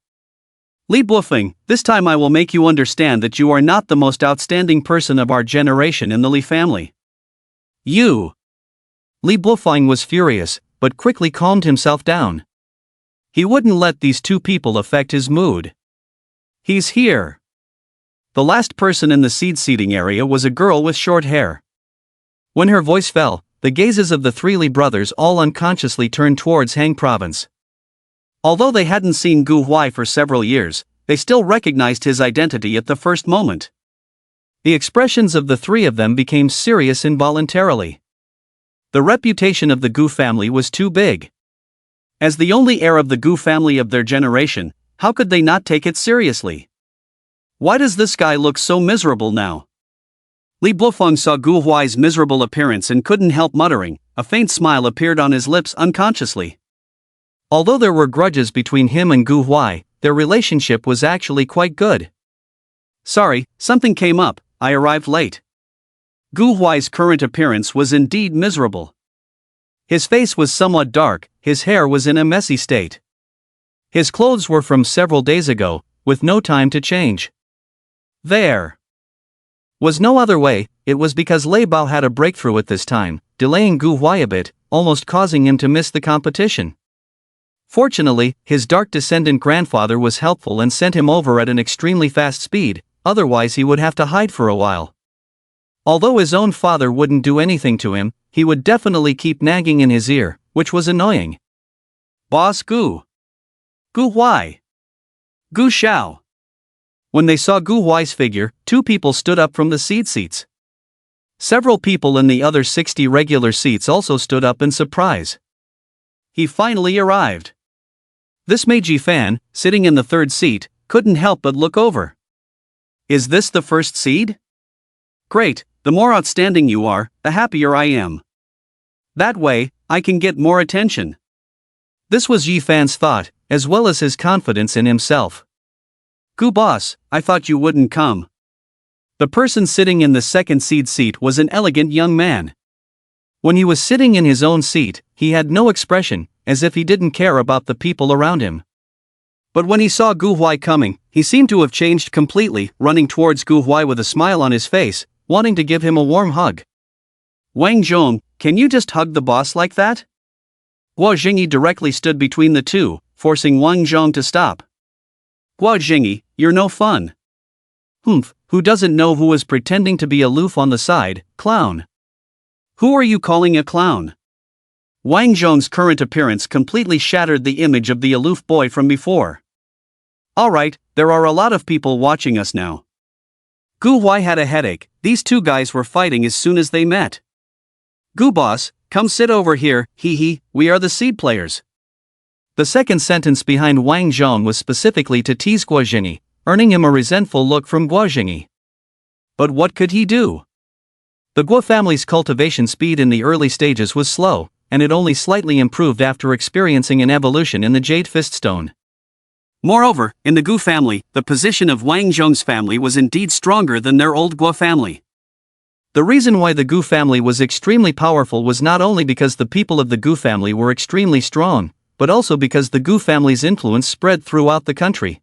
Li Blufeng, this time I will make you understand that you are not the most outstanding person of our generation in the Li family. You! Li Blufeng was furious, but quickly calmed himself down. He wouldn't let these 2 people affect his mood. He's here. The last person in the seating area was a girl with short hair. When her voice fell, the gazes of the 3 Li brothers all unconsciously turned towards Hang Province. Although they hadn't seen Gu Huai for several years, they still recognized his identity at the first moment. The expressions of the 3 of them became serious involuntarily. The reputation of the Gu family was too big. As the only heir of the Gu family of their generation, how could they not take it seriously? Why does this guy look so miserable now? Li Blufeng saw Gu Huai's miserable appearance and couldn't help muttering. A faint smile appeared on his lips unconsciously. Although there were grudges between him and Gu Huai, their relationship was actually quite good. Sorry, something came up, I arrived late. Gu Huai's current appearance was indeed miserable. His face was somewhat dark, his hair was in a messy state. His clothes were from several days ago, with no time to change. There was no other way. It was because Lei Bao had a breakthrough at this time, delaying Gu Huai a bit, almost causing him to miss the competition. Fortunately, his dark descendant grandfather was helpful and sent him over at an extremely fast speed, otherwise he would have to hide for a while. Although his own father wouldn't do anything to him, he would definitely keep nagging in his ear, which was annoying. Boss Gu. Gu Huai. Gu Xiao. When they saw Gu Huai's figure, 2 people stood up from the seats. Several people in the other 60 regular seats also stood up in surprise. He finally arrived. This made Ji Fan, sitting in the 3rd seat, couldn't help but look over. Is this the first seed? Great, the more outstanding you are, the happier I am. That way, I can get more attention. This was Ji Fan's thought, as well as his confidence in himself. Gu boss, I thought you wouldn't come. The person sitting in the 2nd seat was an elegant young man. When he was sitting in his own seat, he had no expression, as if he didn't care about the people around him. But when he saw Gu Huai coming, he seemed to have changed completely, running towards Gu Huai with a smile on his face, wanting to give him a warm hug. Wang Zhong, can you just hug the boss like that? Guo Jingyi directly stood between the two, forcing Wang Zhong to stop. Guo Jingyi, you're no fun. Humph, who doesn't know who was pretending to be aloof on the side, clown? Who are you calling a clown? Wang Zhong's current appearance completely shattered the image of the aloof boy from before. Alright, there are a lot of people watching us now. Gu Huai had a headache. These 2 guys were fighting as soon as they met. Gu boss, come sit over here, we are the seed players. The second sentence behind Wang Zhong was specifically to tease Guo Jingyi, earning him a resentful look from Guo Jingyi. But what could he do? The Guo family's cultivation speed in the early stages was slow, and it only slightly improved after experiencing an evolution in the Jade Fist Stone. Moreover, in the Gu family, the position of Wang Zhong's family was indeed stronger than their old Guo family. The reason why the Gu family was extremely powerful was not only because the people of the Gu family were extremely strong, but also because the Gu family's influence spread throughout the country.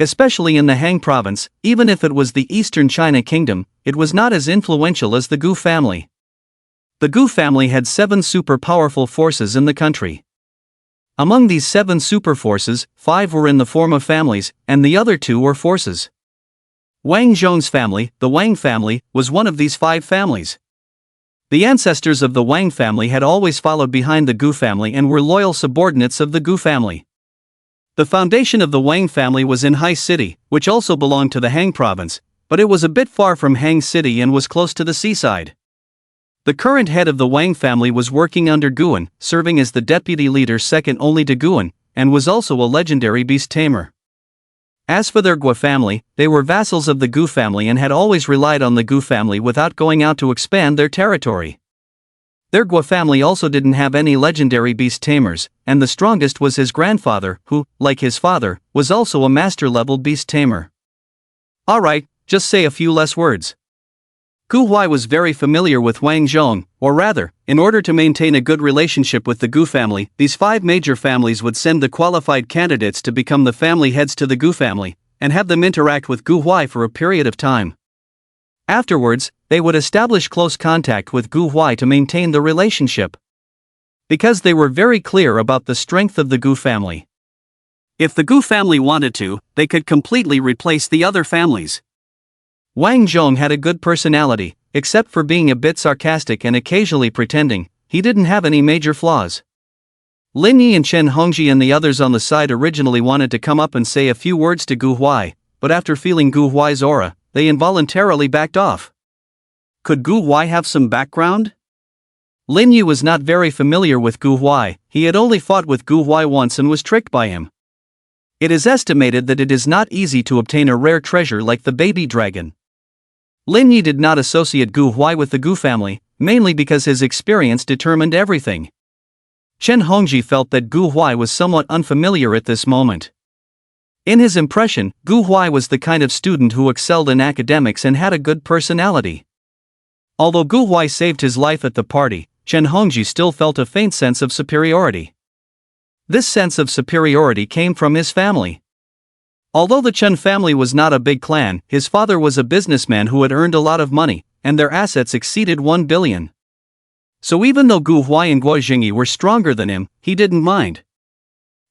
Especially in the Han province, even if it was the Eastern China Kingdom, it was not as influential as the Gu family. The Gu family had 7 super powerful forces in the country. Among these 7 super forces, 5 were in the form of families, and the other 2 were forces. Wang Zhong's family, the Wang family, was one of these 5 families. The ancestors of the Wang family had always followed behind the Gu family and were loyal subordinates of the Gu family. The foundation of the Wang family was in Hai City, which also belonged to the Han province, but it was a bit far from Han City and was close to the seaside. The current head of the Wang family was working under Guan, serving as the deputy leader second only to Guan, and was also a legendary beast tamer. As for their Guo family, they were vassals of the Gu family and had always relied on the Gu family without going out to expand their territory. Their Guo family also didn't have any legendary beast tamers, and the strongest was his grandfather, who, like his father, was also a master-level beast tamer. Alright, just say a few less words. Gu Huai was very familiar with Wang Zhong, or rather, in order to maintain a good relationship with the Gu family, these 5 major families would send the qualified candidates to become the family heads to the Gu family, and have them interact with Gu Huai for a period of time. Afterwards, they would establish close contact with Gu Huai to maintain the relationship. Because they were very clear about the strength of the Gu family. If the Gu family wanted to, they could completely replace the other families. Wang Zhong had a good personality, except for being a bit sarcastic and occasionally pretending. He didn't have any major flaws. Lin Yi and Chen Hongji and the others on the side originally wanted to come up and say a few words to Gu Huai, but after feeling Gu Huai's aura, they involuntarily backed off. Could Gu Huai have some background? Lin Yi was not very familiar with Gu Huai. He had only fought with Gu Huai once and was tricked by him. It is estimated that it is not easy to obtain a rare treasure like the baby dragon. Lin Yi did not associate Gu Huai with the Gu family, mainly because his experience determined everything. Chen Hongji felt that Gu Huai was somewhat unfamiliar at this moment. In his impression, Gu Huai was the kind of student who excelled in academics and had a good personality. Although Gu Huai saved his life at the party, Chen Hongji still felt a faint sense of superiority. This sense of superiority came from his family. Although the Chen family was not a big clan, his father was a businessman who had earned a lot of money, and their assets exceeded 1 billion. So even though Gu Huai and Guo Jingyi were stronger than him, he didn't mind.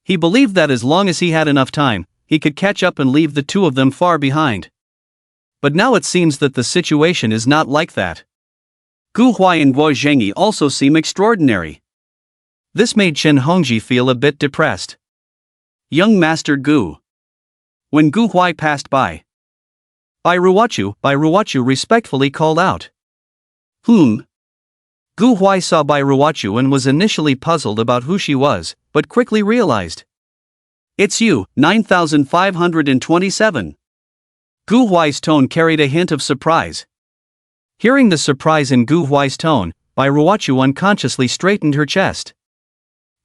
He believed that as long as he had enough time, he could catch up and leave the two of them far behind. But now it seems that the situation is not like that. Gu Huai and Guo Jingyi also seem extraordinary. This made Chen Hongji feel a bit depressed. Young Master Gu. When Gu Huai passed by, Bai Ruochu respectfully called out. Gu Huai saw Bai Ruochu and was initially puzzled about who she was, but quickly realized. It's you, 9527. Gu Huai's tone carried a hint of surprise. Hearing the surprise in Gu Huai's tone, Bai Ruochu unconsciously straightened her chest.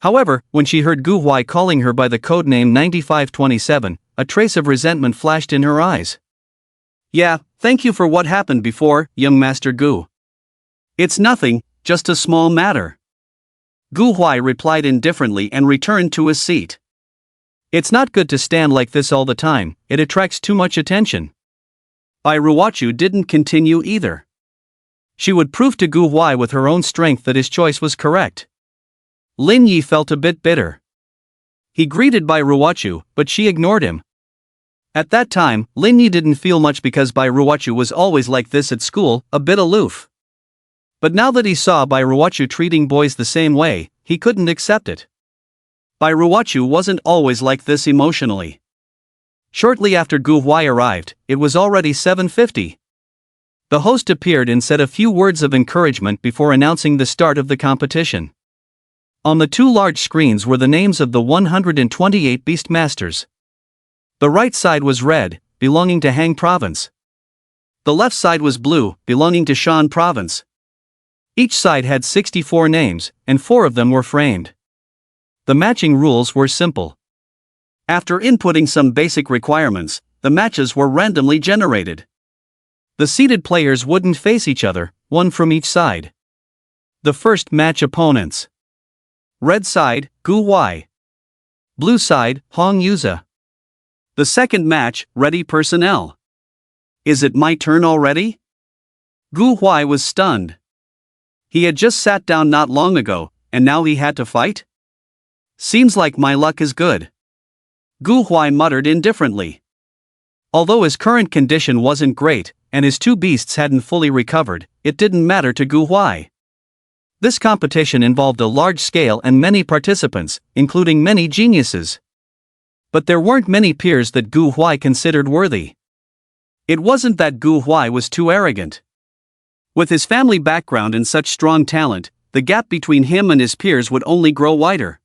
However, when she heard Gu Huai calling her by the codename 9527, a trace of resentment flashed in her eyes. Yeah, thank you for what happened before, young Master Gu. It's nothing, just a small matter. Gu Huai replied indifferently and returned to his seat. It's not good to stand like this all the time, it attracts too much attention. Bai Ruochu didn't continue either. She would prove to Gu Huai with her own strength that his choice was correct. Lin Yi felt a bit bitter. He greeted Bai Ruochu, but she ignored him. At that time, Lin Yi didn't feel much because Bai Ruochu was always like this at school, a bit aloof. But now that he saw Bai Ruochu treating boys the same way, he couldn't accept it. Bai Ruochu wasn't always like this emotionally. Shortly after Gu Huai arrived, it was already 7:50. The host appeared and said a few words of encouragement before announcing the start of the competition. On the two large screens were the names of the 128 Beast Masters. The right side was red, belonging to Hang Province. The left side was blue, belonging to Shan Province. Each side had 64 names, and 4 of them were framed. The matching rules were simple. After inputting some basic requirements, the matches were randomly generated. The seeded players wouldn't face each other, one from each side. The first match opponents. Red side, Gu Huai. Blue side, Hong Yuza. The second match, ready personnel. Is it my turn already? Gu Huai was stunned. He had just sat down not long ago, and now he had to fight? Seems like my luck is good. Gu Huai muttered indifferently. Although his current condition wasn't great, and his two beasts hadn't fully recovered, it didn't matter to Gu Huai. This competition involved a large scale and many participants, including many geniuses. But there weren't many peers that Gu Huai considered worthy. It wasn't that Gu Huai was too arrogant. With his family background and such strong talent, the gap between him and his peers would only grow wider.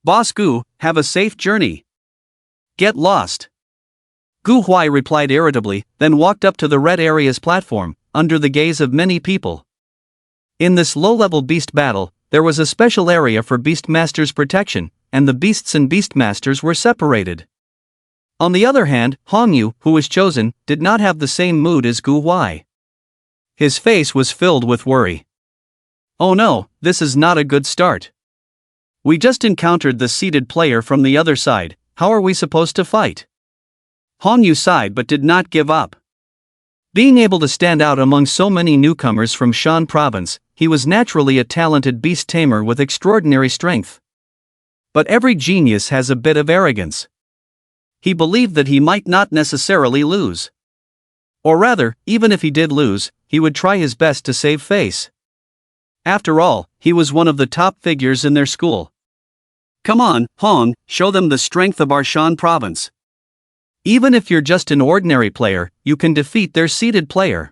Boss Gu, have a safe journey. Get lost. Gu Huai replied irritably, then walked up to the red area's platform, under the gaze of many people. In this low-level beast battle, there was a special area for Beastmaster's protection, and the beasts and Beastmasters were separated. On the other hand, Hong Yu, who was chosen, did not have the same mood as Gu Huai. His face was filled with worry. Oh no, this is not a good start. We just encountered the seeded player from the other side, how are we supposed to fight? Hong Yu sighed but did not give up. Being able to stand out among so many newcomers from Shan Province, he was naturally a talented beast tamer with extraordinary strength. But every genius has a bit of arrogance. He believed that he might not necessarily lose. Or rather, even if he did lose, he would try his best to save face. After all, he was one of the top figures in their school. Come on, Hong, show them the strength of our Shan Province. Even if you're just an ordinary player, you can defeat their seeded player.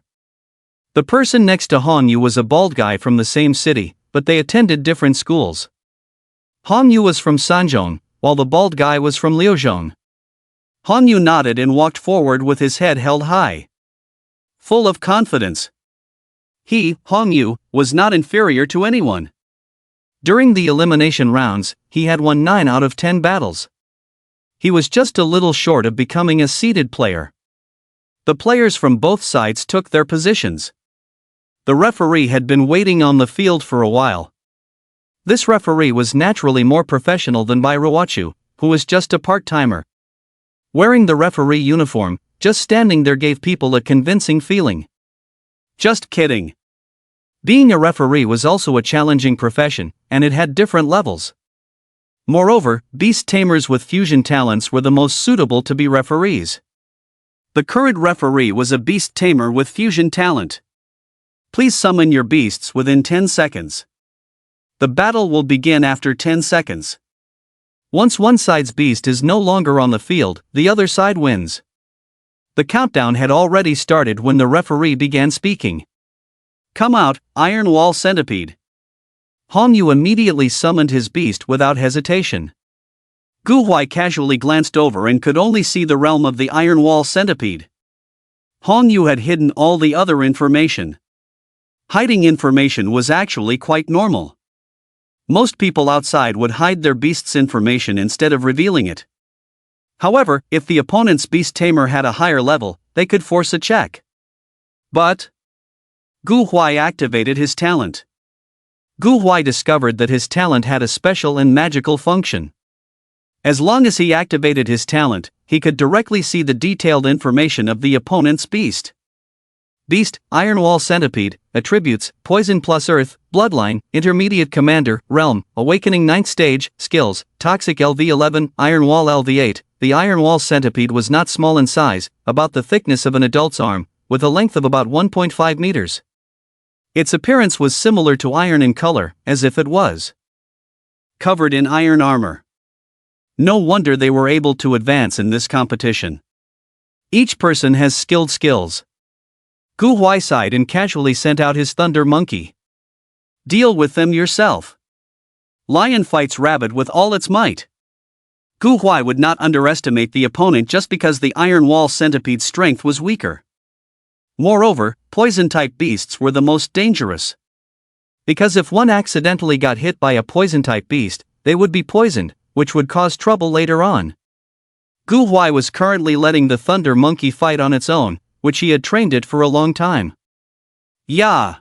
The person next to Hong Yu was a bald guy from the same city, but they attended different schools. Hong Yu was from Sanzhong, while the bald guy was from Liuzhong. Hong Yu nodded and walked forward with his head held high. Full of confidence. He, Hong Yu, was not inferior to anyone. During the elimination rounds, he had won 9 out of 10 battles. He was just a little short of becoming a seeded player. The players from both sides took their positions. The referee had been waiting on the field for a while. This referee was naturally more professional than Bai Ruochu, who was just a part-timer. Wearing the referee uniform, just standing there gave people a convincing feeling. Just kidding. Being a referee was also a challenging profession, and it had different levels. Moreover, beast tamers with fusion talents were the most suitable to be referees. The current referee was a beast tamer with fusion talent. Please summon your beasts within 10 seconds. The battle will begin after 10 seconds. Once one side's beast is no longer on the field, the other side wins. The countdown had already started when the referee began speaking. Come out, Iron Wall Centipede. Han Yu immediately summoned his beast without hesitation. Gu Huai casually glanced over and could only see the realm of the Iron Wall Centipede. Han Yu had hidden all the other information. Hiding information was actually quite normal. Most people outside would hide their beast's information instead of revealing it. However, if the opponent's beast tamer had a higher level, they could force a check. But Gu Huai activated his talent. Gu Huai discovered that his talent had a special and magical function. As long as he activated his talent, he could directly see the detailed information of the opponent's beast. Beast, Iron Wall Centipede, Attributes, Poison plus Earth, Bloodline, Intermediate Commander, Realm, Awakening 9th Stage, Skills, Toxic LV11, Iron Wall LV8. The Iron Wall Centipede was not small in size, about the thickness of an adult's arm, with a length of about 1.5 meters. Its appearance was similar to iron in color, as if it was covered in iron armor. No wonder they were able to advance in this competition. Each person has skilled skills. Gu Huai sighed and casually sent out his thunder monkey. Deal with them yourself. Lion fights rabbit with all its might. Gu Huai would not underestimate the opponent just because the Iron Wall Centipede's strength was weaker. Moreover, poison-type beasts were the most dangerous. Because if one accidentally got hit by a poison-type beast, they would be poisoned, which would cause trouble later on. Gu Huai was currently letting the thunder monkey fight on its own, which he had trained it for a long time. Yeah!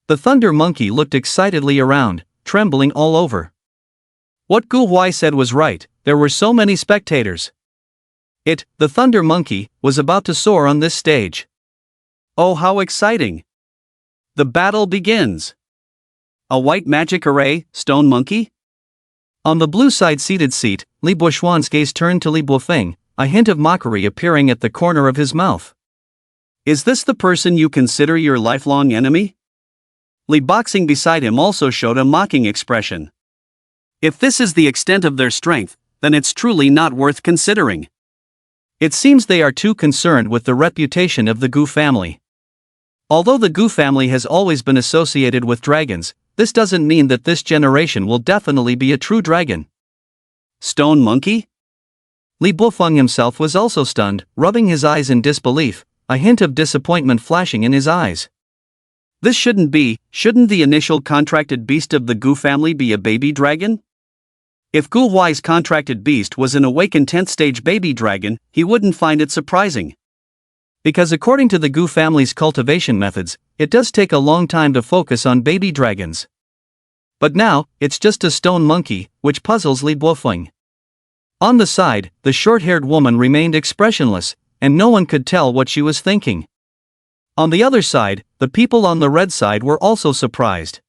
The thunder monkey looked excitedly around, trembling all over. What Gu Huai said was right, there were so many spectators. It, the thunder monkey, was about to soar on this stage. Oh, how exciting! The battle begins. A white magic array, stone monkey? On the blue side seated seat, Li Buoxuan's gaze turned to Li Buofeng, a hint of mockery appearing at the corner of his mouth. Is this the person you consider your lifelong enemy? Li Boxing beside him also showed a mocking expression. If this is the extent of their strength, then it's truly not worth considering. It seems they are too concerned with the reputation of the Gu family. Although the Gu family has always been associated with dragons, this doesn't mean that this generation will definitely be a true dragon. Stone monkey? Li Buofeng himself was also stunned, rubbing his eyes in disbelief, a hint of disappointment flashing in his eyes. This shouldn't the initial contracted beast of the Gu family be a baby dragon? If Gu Huai's contracted beast was an awakened 10th stage baby dragon, he wouldn't find it surprising. Because according to the Gu family's cultivation methods, it does take a long time to focus on baby dragons. But now, it's just a stone monkey, which puzzles Li Buofeng. On the side, the short-haired woman remained expressionless, and no one could tell what she was thinking. On the other side, the people on the red side were also surprised.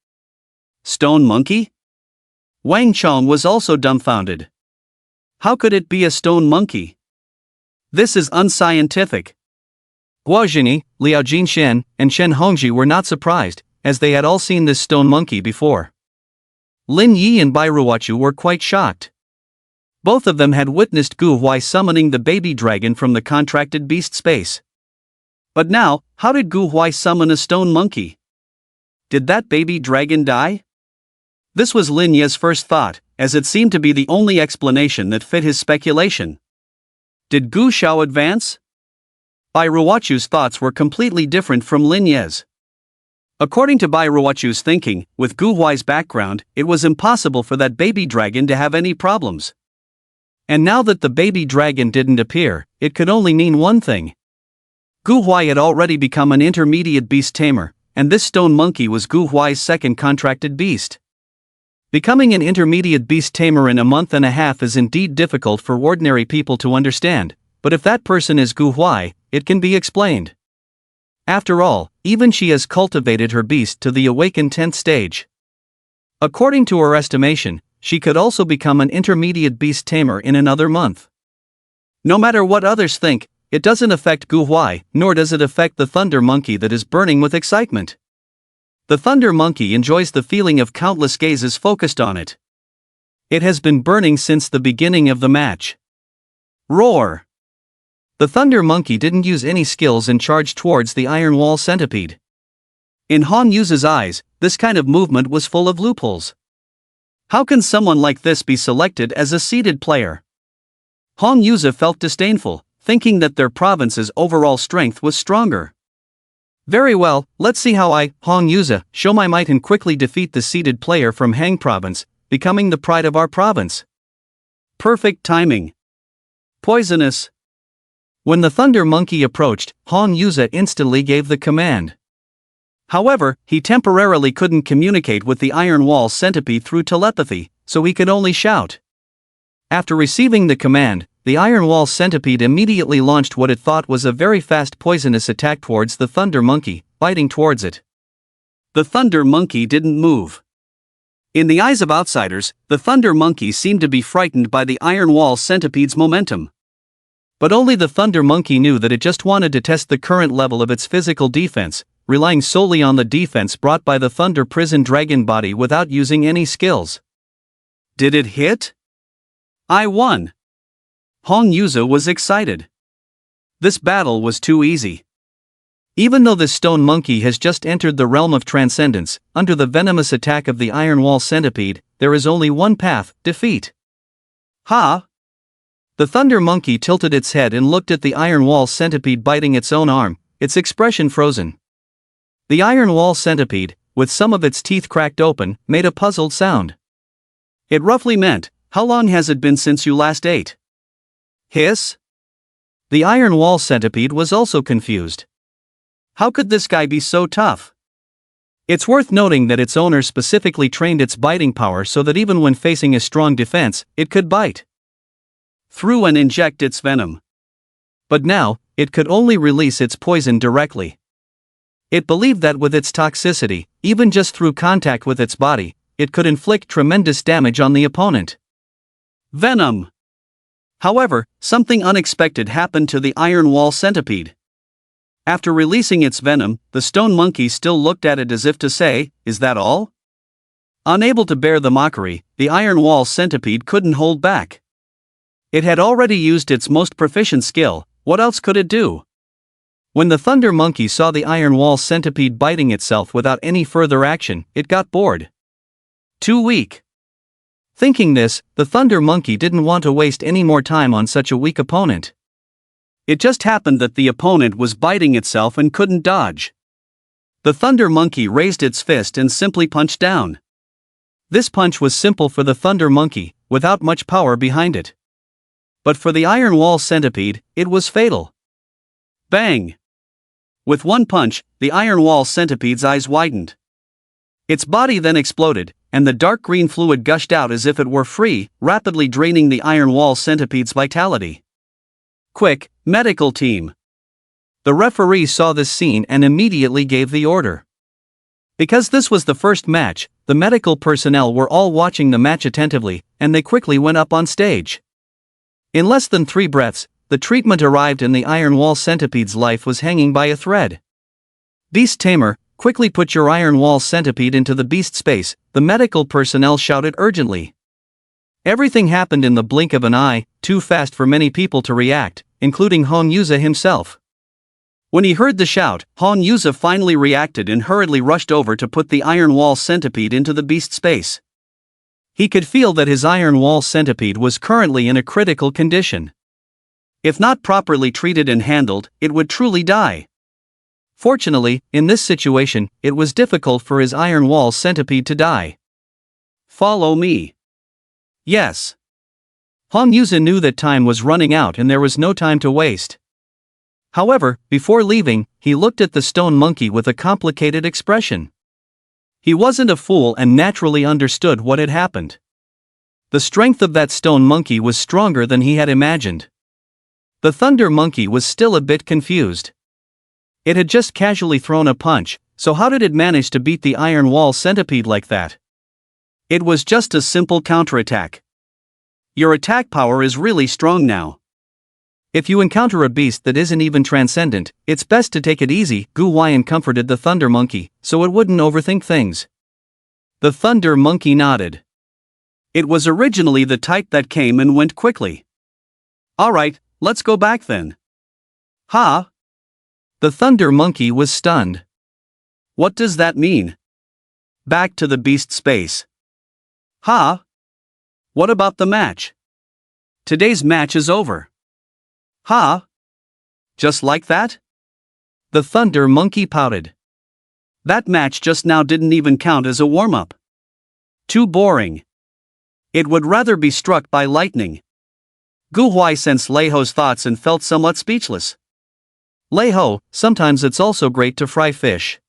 Stone monkey? Wang Chong was also dumbfounded. How could it be a stone monkey? This is unscientific. Guo Jini, Liao Jinshen, and Shen Hongji were not surprised, as they had all seen this stone monkey before. Lin Yi and Bai Ruochu were quite shocked. Both of them had witnessed Gu Huai summoning the baby dragon from the contracted beast space. But now, how did Gu Huai summon a stone monkey? Did that baby dragon die? This was Lin Ye's first thought, as it seemed to be the only explanation that fit his speculation. Did Gu Shao advance? Bai Ruochu's thoughts were completely different from Lin Ye's. According to Bai Ruochu's thinking, with Gu Huai's background, it was impossible for that baby dragon to have any problems. And now that the baby dragon didn't appear, it could only mean one thing. Gu Huai had already become an intermediate beast tamer, and this stone monkey was Gu Huai's second contracted beast. Becoming an intermediate beast tamer in a month and a half is indeed difficult for ordinary people to understand, but if that person is Gu Huai, it can be explained. After all, even she has cultivated her beast to the awakened 10th stage. According to her estimation, she could also become an intermediate beast tamer in another month. No matter what others think, it doesn't affect Gu Huai, nor does it affect the thunder monkey that is burning with excitement. The thunder monkey enjoys the feeling of countless gazes focused on it. It has been burning since the beginning of the match. Roar! The thunder monkey didn't use any skills and charged towards the iron wall centipede. In Han Yu's eyes, this kind of movement was full of loopholes. How can someone like this be selected as a seeded player? Han Yu felt disdainful, thinking that their province's overall strength was stronger. Very well, let's see how I, Han Yu, show my might and quickly defeat the seeded player from Hang Province, becoming the pride of our province. Perfect timing. Poisonous. When the thunder monkey approached, Han Yu instantly gave the command. However, he temporarily couldn't communicate with the iron wall centipede through telepathy, so he could only shout. After receiving the command, the iron wall centipede immediately launched what it thought was a very fast poisonous attack towards the thunder monkey, biting towards it. The thunder monkey didn't move. In the eyes of outsiders, the thunder monkey seemed to be frightened by the iron wall centipede's momentum. But only the thunder monkey knew that it just wanted to test the current level of its physical defense, relying solely on the defense brought by the thunder prison dragon body without using any skills. Did it hit? I won! Han Yu was excited. This battle was too easy. Even though this stone monkey has just entered the realm of transcendence, under the venomous attack of the iron wall centipede, there is only one path: defeat. Ha! The thunder monkey tilted its head and looked at the iron wall centipede biting its own arm, its expression frozen. The iron wall centipede, with some of its teeth cracked open, made a puzzled sound. It roughly meant, "How long has it been since you last ate?" Hiss? The iron wall centipede was also confused. How could this guy be so tough? It's worth noting that its owner specifically trained its biting power so that even when facing a strong defense, it could bite through and inject its venom. But now, it could only release its poison directly. It believed that with its toxicity, even just through contact with its body, it could inflict tremendous damage on the opponent. Venom! However, something unexpected happened to the iron wall centipede. After releasing its venom, the stone monkey still looked at it as if to say, "Is that all?" Unable to bear the mockery, the iron wall centipede couldn't hold back. It had already used its most proficient skill, what else could it do? When the thunder monkey saw the iron wall centipede biting itself without any further action, it got bored. Too weak. Thinking this, the thunder monkey didn't want to waste any more time on such a weak opponent. It just happened that the opponent was biting itself and couldn't dodge. The thunder monkey raised its fist and simply punched down. This punch was simple for the thunder monkey, without much power behind it. But for the iron wall centipede, it was fatal. Bang! With one punch, the iron wall centipede's eyes widened. Its body then exploded, and the dark green fluid gushed out as if it were free, rapidly draining the iron wall centipede's vitality. Quick, medical team! The referee saw this scene and immediately gave the order. Because this was the first match, the medical personnel were all watching the match attentively, and they quickly went up on stage. In less than 3 breaths, the treatment arrived and the iron wall centipede's life was hanging by a thread. Beast Tamer, quickly put your iron wall centipede into the beast space, the medical personnel shouted urgently. Everything happened in the blink of an eye, too fast for many people to react, including Han Yu himself. When he heard the shout, Han Yu finally reacted and hurriedly rushed over to put the iron wall centipede into the beast space. He could feel that his iron wall centipede was currently in a critical condition. If not properly treated and handled, it would truly die. Fortunately, in this situation, it was difficult for his iron wall centipede to die. Follow me. Yes. Han Yu knew that time was running out and there was no time to waste. However, before leaving, he looked at the stone monkey with a complicated expression. He wasn't a fool and naturally understood what had happened. The strength of that stone monkey was stronger than he had imagined. The thunder monkey was still a bit confused. It had just casually thrown a punch, so how did it manage to beat the iron wall centipede like that? It was just a simple counterattack. Your attack power is really strong now. If you encounter a beast that isn't even transcendent, it's best to take it easy, Gu Huaiyan comforted the thunder monkey, so it wouldn't overthink things. The thunder monkey nodded. It was originally the type that came and went quickly. Alright, let's go back then. Ha! The thunder monkey was stunned. What does that mean? Back to the beast space. Ha! What about the match? Today's match is over. Ha! Just like that? The thunder monkey pouted. That match just now didn't even count as a warm-up. Too boring. It would rather be struck by lightning. Gu Huai sensed Lei Ho's thoughts and felt somewhat speechless. Lei Ho, sometimes it's also great to fry fish.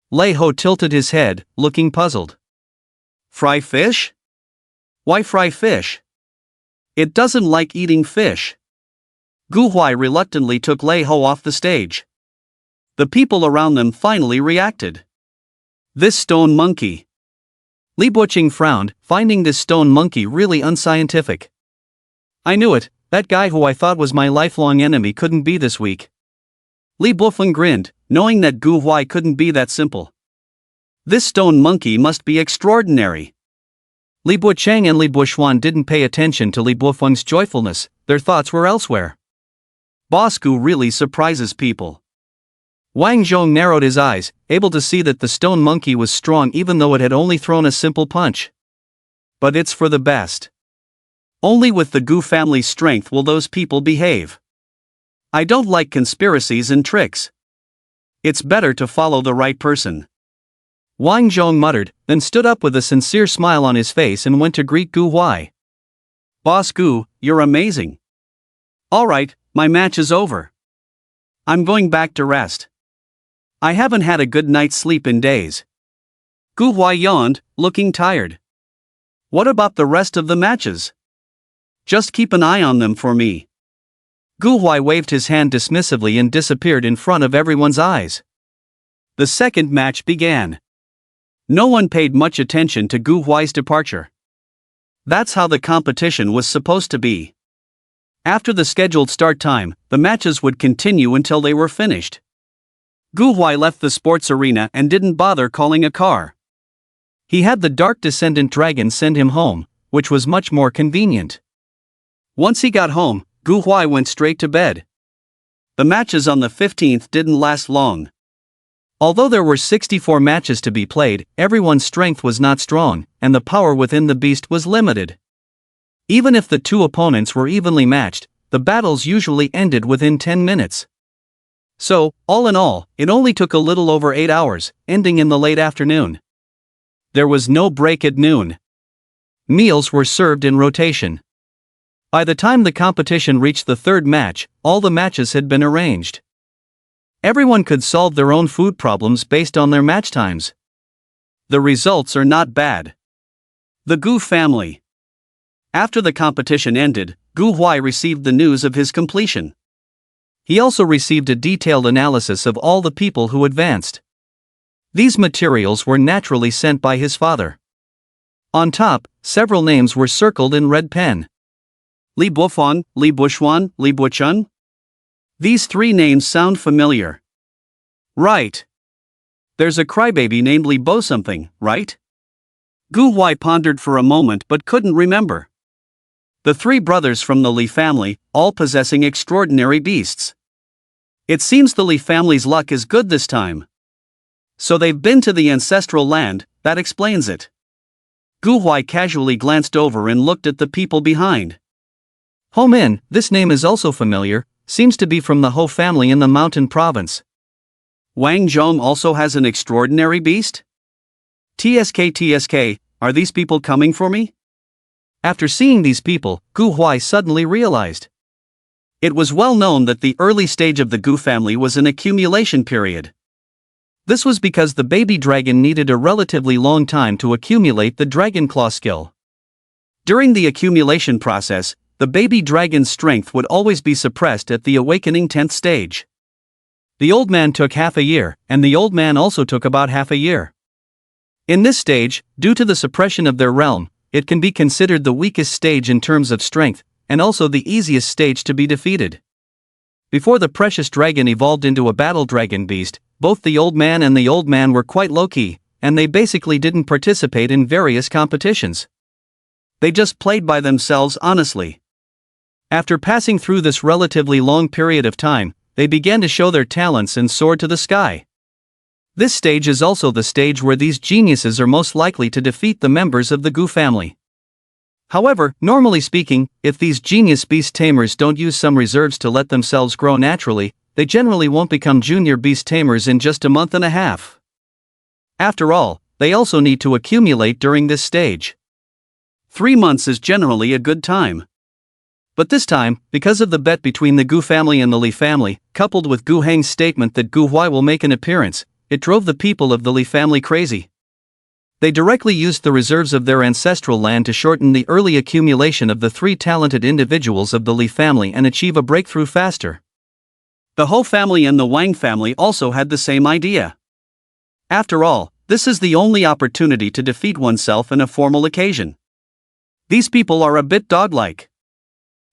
Lei Ho tilted his head, looking puzzled. Fry fish? Why fry fish? It doesn't like eating fish. Gu Huai reluctantly took Lei Ho off the stage. The people around them finally reacted. This stone monkey. Li Buqing frowned, finding this stone monkey really unscientific. I knew it, that guy who I thought was my lifelong enemy couldn't be this weak. Li Bufeng grinned, knowing that Gu Huai couldn't be that simple. This stone monkey must be extraordinary. Li Bucheng and Li Buxuan didn't pay attention to Li Bufeng's joyfulness, their thoughts were elsewhere. Boss Gu really surprises people. Wang Zhong narrowed his eyes, able to see that the stone monkey was strong even though it had only thrown a simple punch. But it's for the best. Only with the Gu family's strength will those people behave. I don't like conspiracies and tricks. It's better to follow the right person. Wang Zhong muttered, then stood up with a sincere smile on his face and went to greet Gu Huai. Boss Gu, you're amazing. Alright, my match is over. I'm going back to rest. I haven't had a good night's sleep in days. Gu Huai yawned, looking tired. What about the rest of the matches? Just keep an eye on them for me. Gu Huai waved his hand dismissively and disappeared in front of everyone's eyes. The second match began. No one paid much attention to Gu Huai's departure. That's how the competition was supposed to be. After the scheduled start time, the matches would continue until they were finished. Gu Huai left the sports arena and didn't bother calling a car. He had the Dark Descendant Dragon send him home, which was much more convenient. Once he got home, Gu Huai went straight to bed. The matches on the 15th didn't last long. Although there were 64 matches to be played, everyone's strength was not strong, and the power within the beast was limited. Even if the two opponents were evenly matched, the battles usually ended within 10 minutes. So, all in all, it only took a little over 8 hours, ending in the late afternoon. There was no break at noon. Meals were served in rotation. By the time the competition reached the third match, all the matches had been arranged. Everyone could solve their own food problems based on their match times. The results are not bad. The Gu family. After the competition ended, Gu Huai received the news of his completion. He also received a detailed analysis of all the people who advanced. These materials were naturally sent by his father. On top, several names were circled in red pen. Li Bufeng, Li Buxuan, Li Bucheng? These three names sound familiar. Right. There's a crybaby named Li Bo something, right? Gu Huai pondered for a moment but couldn't remember. The three brothers from the Li family, all possessing extraordinary beasts. It seems the Li family's luck is good this time. So they've been to the ancestral land, that explains it. Gu Huai casually glanced over and looked at the people behind. Ho Min, this name is also familiar, seems to be from the Ho family in the mountain province. Wang Zhong also has an extraordinary beast? TSK, are these people coming for me? After seeing these people, Gu Huai suddenly realized. It was well known that the early stage of the Gu family was an accumulation period. This was because the baby dragon needed a relatively long time to accumulate the Dragon Claw skill. During the accumulation process, the baby dragon's strength would always be suppressed at the awakening 10th stage. The old man took half a year, and the old man also took about half a year. In this stage, due to the suppression of their realm, it can be considered the weakest stage in terms of strength, and also the easiest stage to be defeated. Before the precious dragon evolved into a battle dragon beast, both the old man and the old man were quite low-key, and they basically didn't participate in various competitions. They just played by themselves honestly. After passing through this relatively long period of time, they began to show their talents and soared to the sky. This stage is also the stage where these geniuses are most likely to defeat the members of the Gu family. However, normally speaking, if these genius beast tamers don't use some reserves to let themselves grow naturally, they generally won't become junior beast tamers in just a month and a half. After all, they also need to accumulate during this stage. 3 months is generally a good time. But this time, because of the bet between the Gu family and the Li family, coupled with Gu Heng's statement that Gu Huai will make an appearance, it drove the people of the Li family crazy. They directly used the reserves of their ancestral land to shorten the early accumulation of the 3 talented individuals of the Li family and achieve a breakthrough faster. The Ho family and the Wang family also had the same idea. After all, this is the only opportunity to defeat oneself in a formal occasion. These people are a bit dog-like.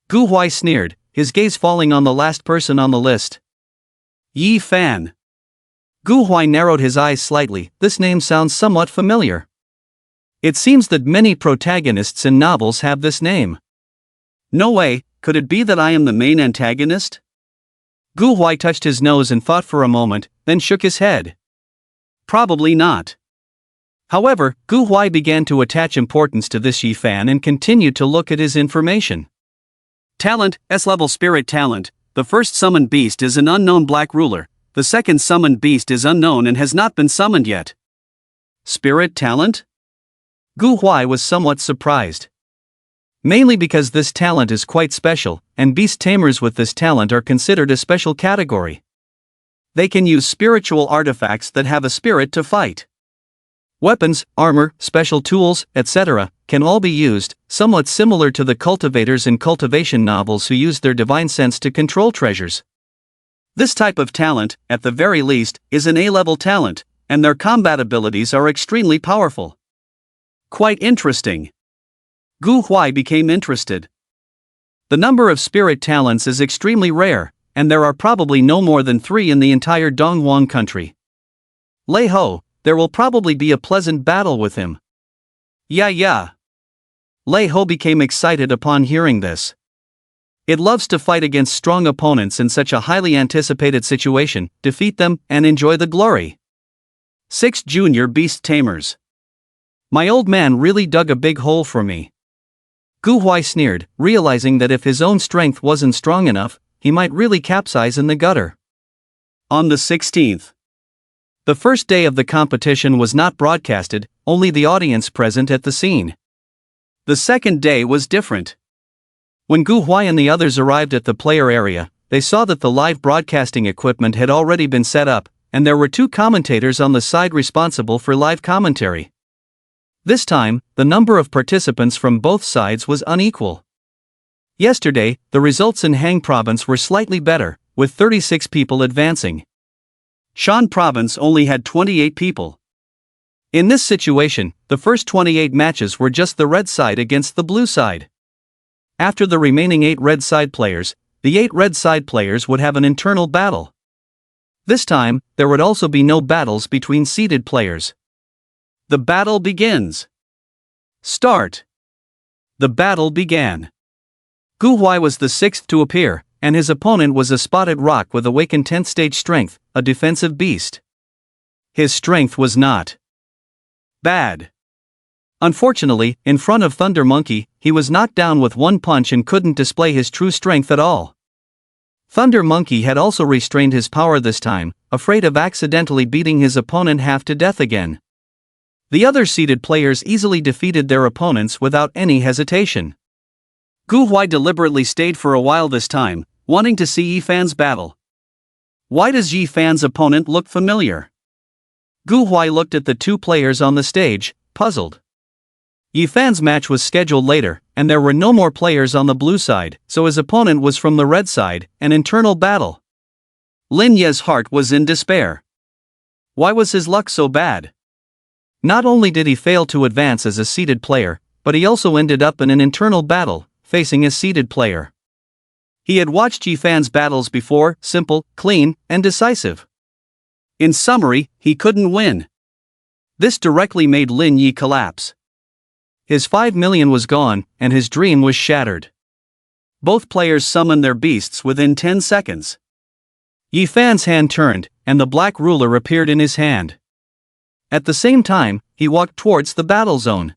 Gu Huai sneered, his gaze falling on the last person on the list. Yi Fan. Gu Huai narrowed his eyes slightly. This name sounds somewhat familiar. It seems that many protagonists in novels have this name. No way, could it be that I am the main antagonist? Gu Huai touched his nose and thought for a moment, then shook his head. Probably not. However, Gu Huai began to attach importance to this Yi Fan and continued to look at his information. Talent, S-level spirit talent. The first summoned beast is an unknown black ruler. The second summoned beast is unknown and has not been summoned yet. Spirit talent? Gu Huai was somewhat surprised. Mainly because this talent is quite special, and beast tamers with this talent are considered a special category. They can use spiritual artifacts that have a spirit to fight. Weapons, armor, special tools, etc., can all be used, somewhat similar to the cultivators in cultivation novels who use their divine sense to control treasures. This type of talent, at the very least, is an A-level talent, and their combat abilities are extremely powerful. Quite interesting. Gu Huai became interested. The number of spirit talents is extremely rare, and there are probably no more than 3 in the entire Dongwon country. Lei Ho, there will probably be a pleasant battle with him. Yeah. Lei Ho became excited upon hearing this. It loves to fight against strong opponents in such a highly anticipated situation, defeat them, and enjoy the glory. 6 junior beast tamers. My old man really dug a big hole for me. Gu Huai sneered, realizing that if his own strength wasn't strong enough, he might really capsize in the gutter. On the 16th. The first day of the competition was not broadcasted, only the audience present at the scene. The second day was different. When Gu Huai and the others arrived at the player area, they saw that the live broadcasting equipment had already been set up, and there were 2 commentators on the side responsible for live commentary. This time, the number of participants from both sides was unequal. Yesterday, the results in Hang Province were slightly better, with 36 people advancing. Shan Province only had 28 people. In this situation, the first 28 matches were just the red side against the blue side. After the remaining 8 red side players, the 8 red side players would have an internal battle. This time, there would also be no battles between seeded players. The battle begins. Start. The battle began. Gu Huai was the 6th to appear, and his opponent was a spotted rock with awakened 10th stage strength, a defensive beast. His strength was not bad. Unfortunately, in front of Thunder Monkey, he was knocked down with 1 punch and couldn't display his true strength at all. Thunder Monkey had also restrained his power this time, afraid of accidentally beating his opponent half to death again. The other seeded players easily defeated their opponents without any hesitation. Gu Huai deliberately stayed for a while this time, wanting to see Yi Fan's battle. Why does Yi Fan's opponent look familiar? Gu Huai looked at the two players on the stage, puzzled. Yifan's match was scheduled later, and there were no more players on the blue side, so his opponent was from the red side, an internal battle. Lin Ye's heart was in despair. Why was his luck so bad? Not only did he fail to advance as a seeded player, but he also ended up in an internal battle, facing a seeded player. He had watched Yifan's battles before, simple, clean, and decisive. In summary, he couldn't win. This directly made Lin Yi collapse. His 5 million was gone, and his dream was shattered. Both players summoned their beasts within 10 seconds. Yifan's hand turned, and the black ruler appeared in his hand. At the same time, he walked towards the battle zone.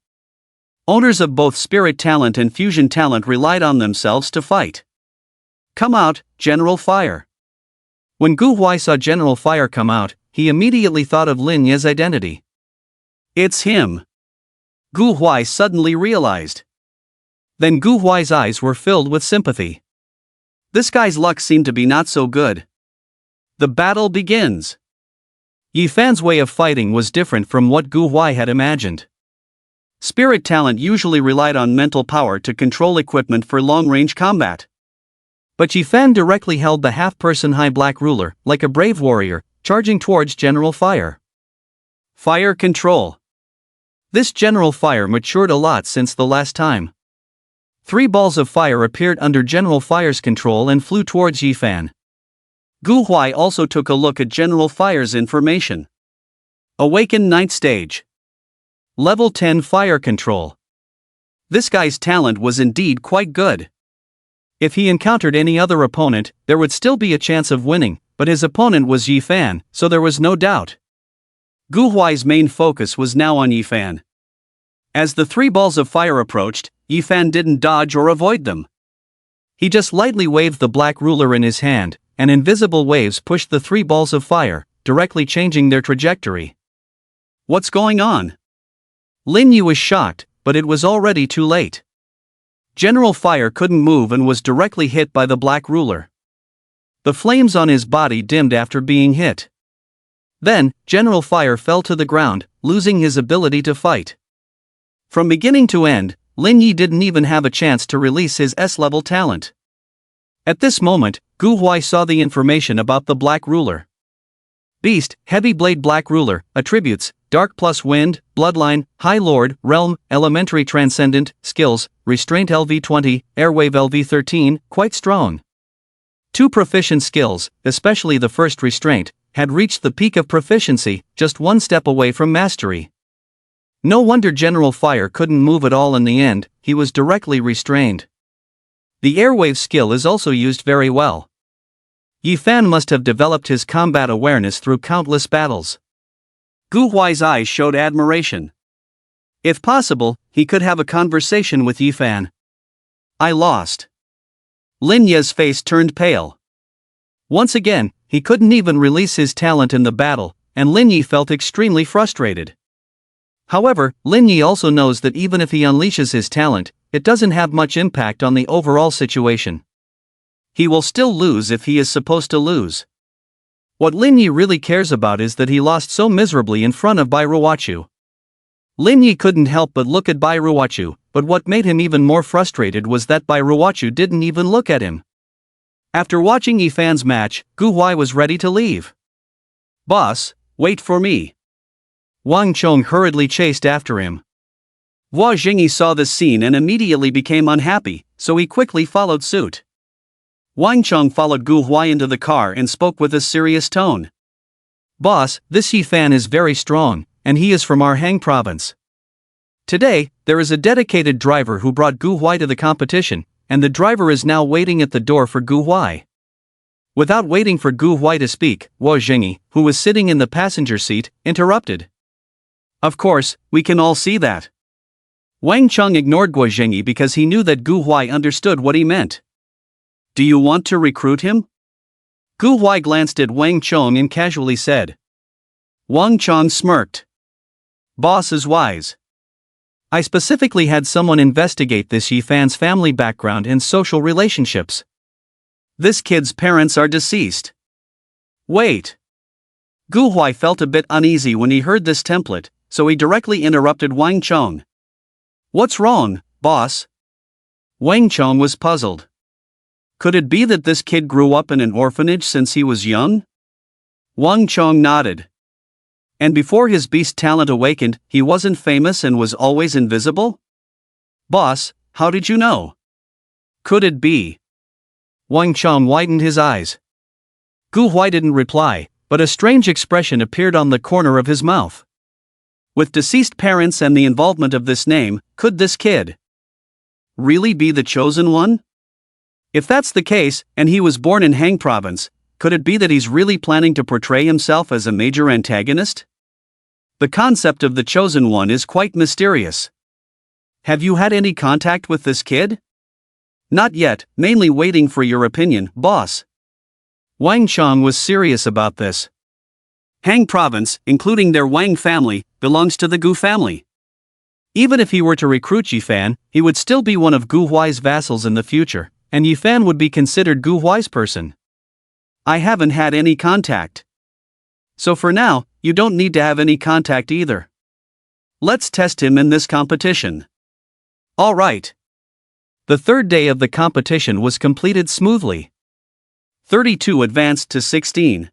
Owners of both spirit talent and fusion talent relied on themselves to fight. Come out, General Fire. When Gu Huai saw General Fire come out, he immediately thought of Lin Ye's identity. It's him. Gu Huai suddenly realized. Then Gu Huai's eyes were filled with sympathy. This guy's luck seemed to be not so good. The battle begins. Yifan's way of fighting was different from what Gu Huai had imagined. Spirit talent usually relied on mental power to control equipment for long-range combat. But Yifan directly held the half-person high black ruler, like a brave warrior, charging towards General Fire. Fire control. This General Fire matured a lot since the last time. 3 balls of fire appeared under General Fire's control and flew towards Yifan. Gu Huai also took a look at General Fire's information. Awaken 9th stage. Level 10 fire control. This guy's talent was indeed quite good. If he encountered any other opponent, there would still be a chance of winning, but his opponent was Yifan, so there was no doubt. Gu Huai's main focus was now on Yifan. As the 3 balls of fire approached, Yifan didn't dodge or avoid them. He just lightly waved the black ruler in his hand, and invisible waves pushed the 3 balls of fire, directly changing their trajectory. What's going on? Lin Yi was shocked, but it was already too late. General Fire couldn't move and was directly hit by the black ruler. The flames on his body dimmed after being hit. Then, General Fire fell to the ground, losing his ability to fight. From beginning to end, Lin Yi didn't even have a chance to release his S-level talent. At this moment, Gu Huai saw the information about the Black Ruler. Beast, Heavy Blade Black Ruler, Attributes, Dark plus Wind, Bloodline, High Lord, Realm, Elementary Transcendent, Skills, Restraint LV20, Airwave LV13, quite strong. 2 proficient skills, especially the first Restraint, had reached the peak of proficiency, just 1 step away from mastery. No wonder General Fire couldn't move at all in the end, he was directly restrained. The Airwave skill is also used very well. Yifan must have developed his combat awareness through countless battles. Gu Huai's eyes showed admiration. If possible, he could have a conversation with Yifan. I lost. Lin Ye's face turned pale. Once again, he couldn't even release his talent in the battle, and Lin Yi felt extremely frustrated. However, Lin Yi also knows that even if he unleashes his talent, it doesn't have much impact on the overall situation. He will still lose if he is supposed to lose. What Lin Yi really cares about is that he lost so miserably in front of Bai Ruochu. Lin Yi couldn't help but look at Bai Ruochu, but what made him even more frustrated was that Bai Ruochu didn't even look at him. After watching Yifan's match, Gu Huai was ready to leave. Boss, wait for me. Wang Chong hurriedly chased after him. Hua Jingyi saw this scene and immediately became unhappy, so he quickly followed suit. Wang Chong followed Gu Huai into the car and spoke with a serious tone. Boss, this Yifan is very strong, and he is from our Hang province. Today, there is a dedicated driver who brought Gu Huai to the competition, and the driver is now waiting at the door for Gu Huai. Without waiting for Gu Huai to speak, Hua Jingyi, who was sitting in the passenger seat, interrupted. Of course, we can all see that. Wang Chong ignored Hua Jingyi because he knew that Gu Huai understood what he meant. Do you want to recruit him? Gu Huai glanced at Wang Chong and casually said. Wang Chong smirked. Boss is wise. I specifically had someone investigate this Yifan's family background and social relationships. This kid's parents are deceased. Wait. Gu Huai felt a bit uneasy when he heard this template, so he directly interrupted Wang Chong. "What's wrong, boss?" Wang Chong was puzzled. Could it be that this kid grew up in an orphanage since he was young? Wang Chong nodded. And before his beast talent awakened, he wasn't famous and was always invisible? "Boss, how did you know?" "Could it be?" Wang Chong widened his eyes. Gu Huai didn't reply, but a strange expression appeared on the corner of his mouth. With deceased parents and the involvement of this name, could this kid really be the chosen one? If that's the case, and he was born in Hang Province, could it be that he's really planning to portray himself as a major antagonist? The concept of the chosen one is quite mysterious. Have you had any contact with this kid? Not yet, mainly waiting for your opinion, boss. Wang Chong was serious about this. Hang Province, including their Wang family, belongs to the Gu family. Even if he were to recruit Yifan, he would still be one of Gu Huai's vassals in the future, and Yifan would be considered Gu Huai's person. I haven't had any contact. So for now, you don't need to have any contact either. Let's test him in this competition. All right. The third day of the competition was completed smoothly. 32 advanced to 16.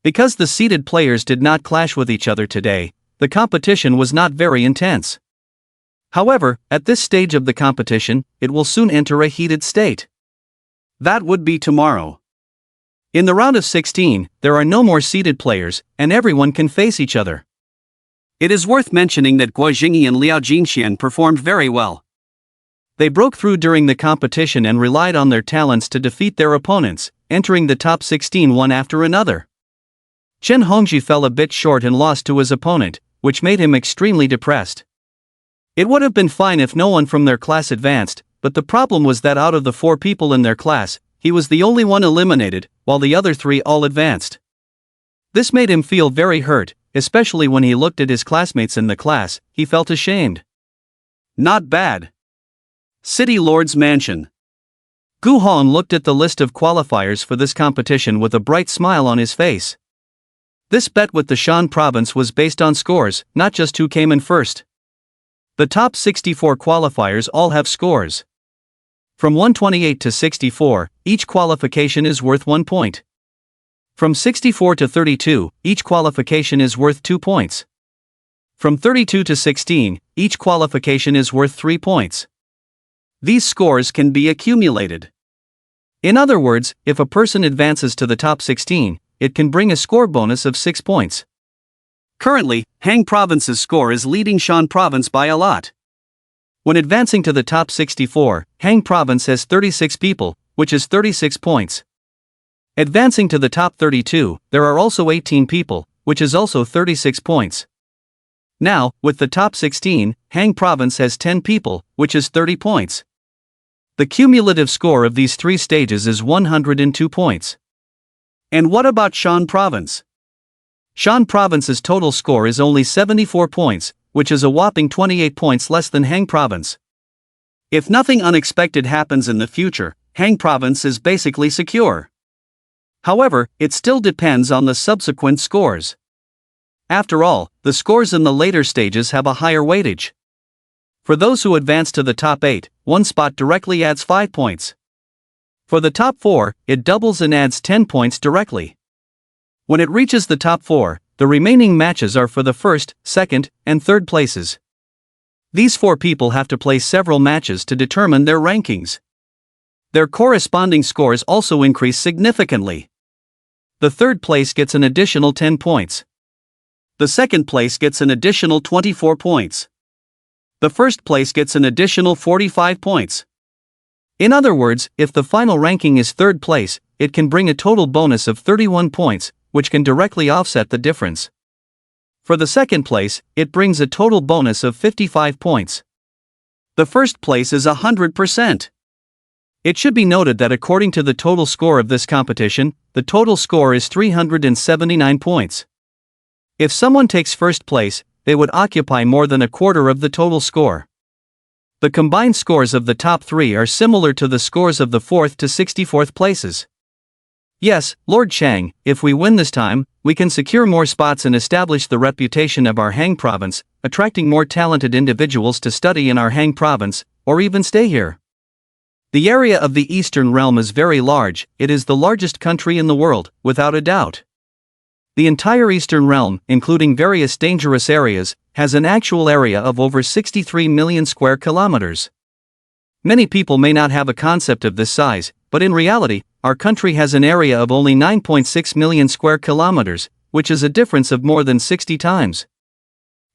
Because the seeded players did not clash with each other today, the competition was not very intense. However, at this stage of the competition, it will soon enter a heated state. That would be tomorrow. In the round of 16, there are no more seeded players, and everyone can face each other. It is worth mentioning that Guo Jingyi and Liao Jingxian performed very well. They broke through during the competition and relied on their talents to defeat their opponents, entering the top 16 one after another. Chen Hongji fell a bit short and lost to his opponent, which made him extremely depressed. It would have been fine if no one from their class advanced, but the problem was that out of the 4 people in their class, he was the only one eliminated, while the other 3 all advanced. This made him feel very hurt, especially when he looked at his classmates in the class. He felt ashamed. Not bad. City Lord's Mansion. Gu Hong looked at the list of qualifiers for this competition with a bright smile on his face. This bet with the Shan province was based on scores, not just who came in first. The top 64 qualifiers all have scores. From 128 to 64, each qualification is worth 1 point. From 64 to 32, each qualification is worth 2 points. From 32 to 16, each qualification is worth 3 points. These scores can be accumulated. In other words, if a person advances to the top 16, it can bring a score bonus of 6 points. Currently, Hang Province's score is leading Shan Province by a lot. When advancing to the top 64, Hang Province has 36 people, which is 36 points. Advancing to the top 32, there are also 18 people, which is also 36 points. Now, with the top 16, Hang Province has 10 people, which is 30 points. The cumulative score of these 3 stages is 102 points. And what about Shan Province? Shan Province's total score is only 74 points, which is a whopping 28 points less than Hang Province. If nothing unexpected happens in the future, Hang Province is basically secure. However, it still depends on the subsequent scores. After all, the scores in the later stages have a higher weightage. For those who advance to the top 8, one spot directly adds 5 points. For the top 4, it doubles and adds 10 points directly. When it reaches the top 4, the remaining matches are for the first, second, and third places. These 4 people have to play several matches to determine their rankings. Their corresponding scores also increase significantly. The third place gets an additional 10 points. The second place gets an additional 24 points. The first place gets an additional 45 points. In other words, if the final ranking is third place, it can bring a total bonus of 31 points, which can directly offset the difference. For the second place, it brings a total bonus of 55 points. The first place is 100%. It should be noted that according to the total score of this competition, the total score is 379 points. If someone takes first place, they would occupy more than a quarter of the total score. The combined scores of the top 3 are similar to the scores of the 4th to 64th places. Yes, Lord Chang, if we win this time, we can secure more spots and establish the reputation of our Hang province, attracting more talented individuals to study in our Hang province, or even stay here. The area of the Eastern Realm is very large, it is the largest country in the world, without a doubt. The entire Eastern Realm, including various dangerous areas, has an actual area of over 63 million square kilometers. Many people may not have a concept of this size, but in reality, our country has an area of only 9.6 million square kilometers, which is a difference of more than 60 times.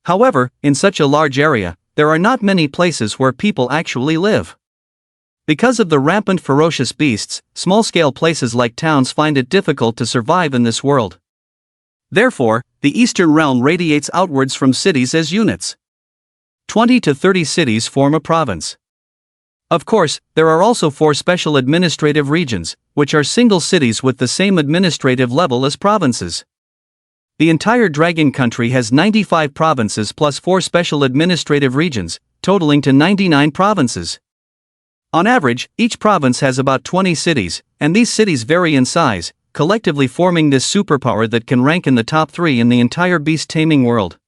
However, in such a large area, there are not many places where people actually live. Because of the rampant ferocious beasts, small-scale places like towns find it difficult to survive in this world. Therefore, the Eastern Realm radiates outwards from cities as units. 20 to 30 cities form a province. Of course, there are also 4 special administrative regions, which are single cities with the same administrative level as provinces. The entire Dragon Country has 95 provinces plus 4 special administrative regions, totaling to 99 provinces. On average, each province has about 20 cities, and these cities vary in size, collectively forming this superpower that can rank in the top 3 in the entire beast-taming world.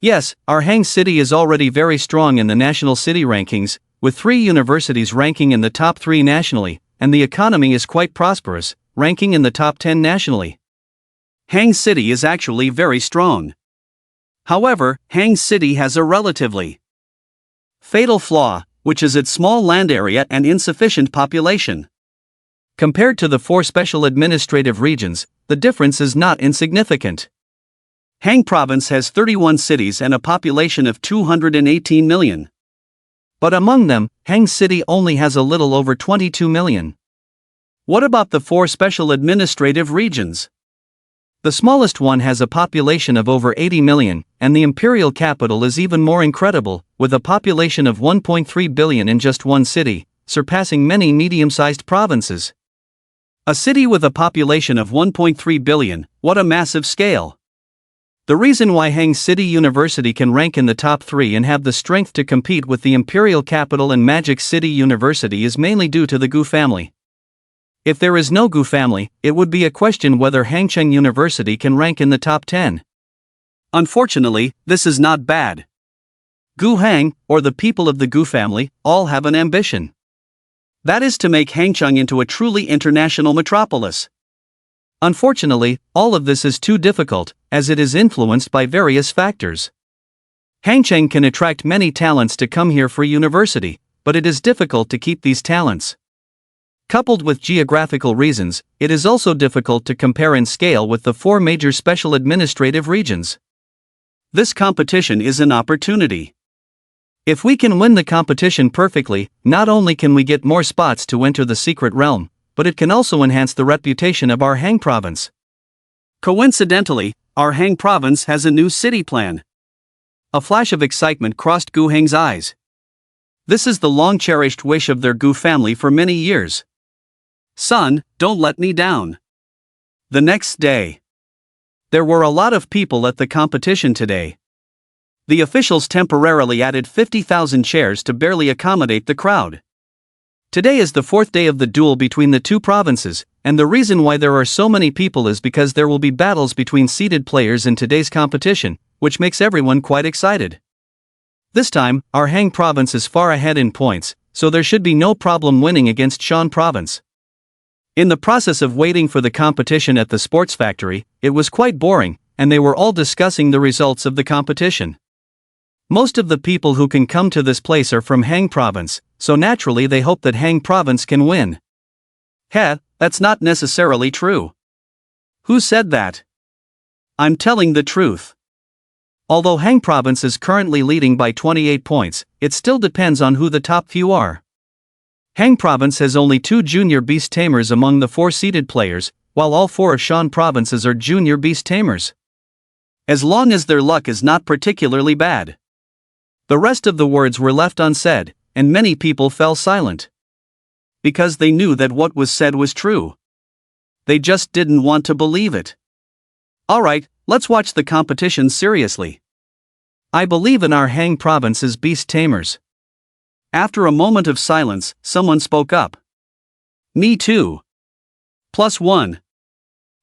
Yes, our Hang City is already very strong in the national city rankings, with 3 universities ranking in the top 3 nationally, and the economy is quite prosperous, ranking in the top 10 nationally. Hang City is actually very strong. However, Hang City has a relatively fatal flaw, which is its small land area and insufficient population. Compared to the 4 special administrative regions, the difference is not insignificant. Hang Province has 31 cities and a population of 218 million. But among them, Hang City only has a little over 22 million. What about the 4 special administrative regions? The smallest one has a population of over 80 million, and the imperial capital is even more incredible, with a population of 1.3 billion in just one city, surpassing many medium-sized provinces. A city with a population of 1.3 billion, what a massive scale! The reason why Hang City University can rank in the top 3 and have the strength to compete with the Imperial Capital and Magic City University is mainly due to the Gu family. If there is no Gu family, it would be a question whether Hangcheng University can rank in the top 10. Unfortunately, this is not bad. Gu Hang, or the people of the Gu family, all have an ambition. That is to make Hangcheng into a truly international metropolis. Unfortunately, all of this is too difficult, as it is influenced by various factors. Hangcheng can attract many talents to come here for university, but it is difficult to keep these talents. Coupled with geographical reasons, it is also difficult to compare in scale with the 4 major special administrative regions. This competition is an opportunity. If we can win the competition perfectly, not only can we get more spots to enter the secret realm, but it can also enhance the reputation of our Hang province. Coincidentally, our Hang province has a new city plan. A flash of excitement crossed Gu Hang's eyes. This is the long-cherished wish of their Gu family for many years. Son, don't let me down. The next day. There were a lot of people at the competition today. The officials temporarily added 50,000 chairs to barely accommodate the crowd. Today is the 4th day of the duel between the 2 provinces, and the reason why there are so many people is because there will be battles between seeded players in today's competition, which makes everyone quite excited. This time, our Hang province is far ahead in points, so there should be no problem winning against Shan province. In the process of waiting for the competition at the sports factory, it was quite boring, and they were all discussing the results of the competition. Most of the people who can come to this place are from Hang province, so naturally they hope that Hang province can win. Heh, that's not necessarily true. Who said that? I'm telling the truth. Although Hang province is currently leading by 28 points, it still depends on who the top few are. Hang province has only 2 junior beast tamers among the 4 seeded players, while all 4 of Shan provinces are junior beast tamers. As long as their luck is not particularly bad. The rest of the words were left unsaid, and many people fell silent. Because they knew that what was said was true. They just didn't want to believe it. Alright, let's watch the competition seriously. I believe in our Hang province's beast tamers. After a moment of silence, someone spoke up. Me too. +1.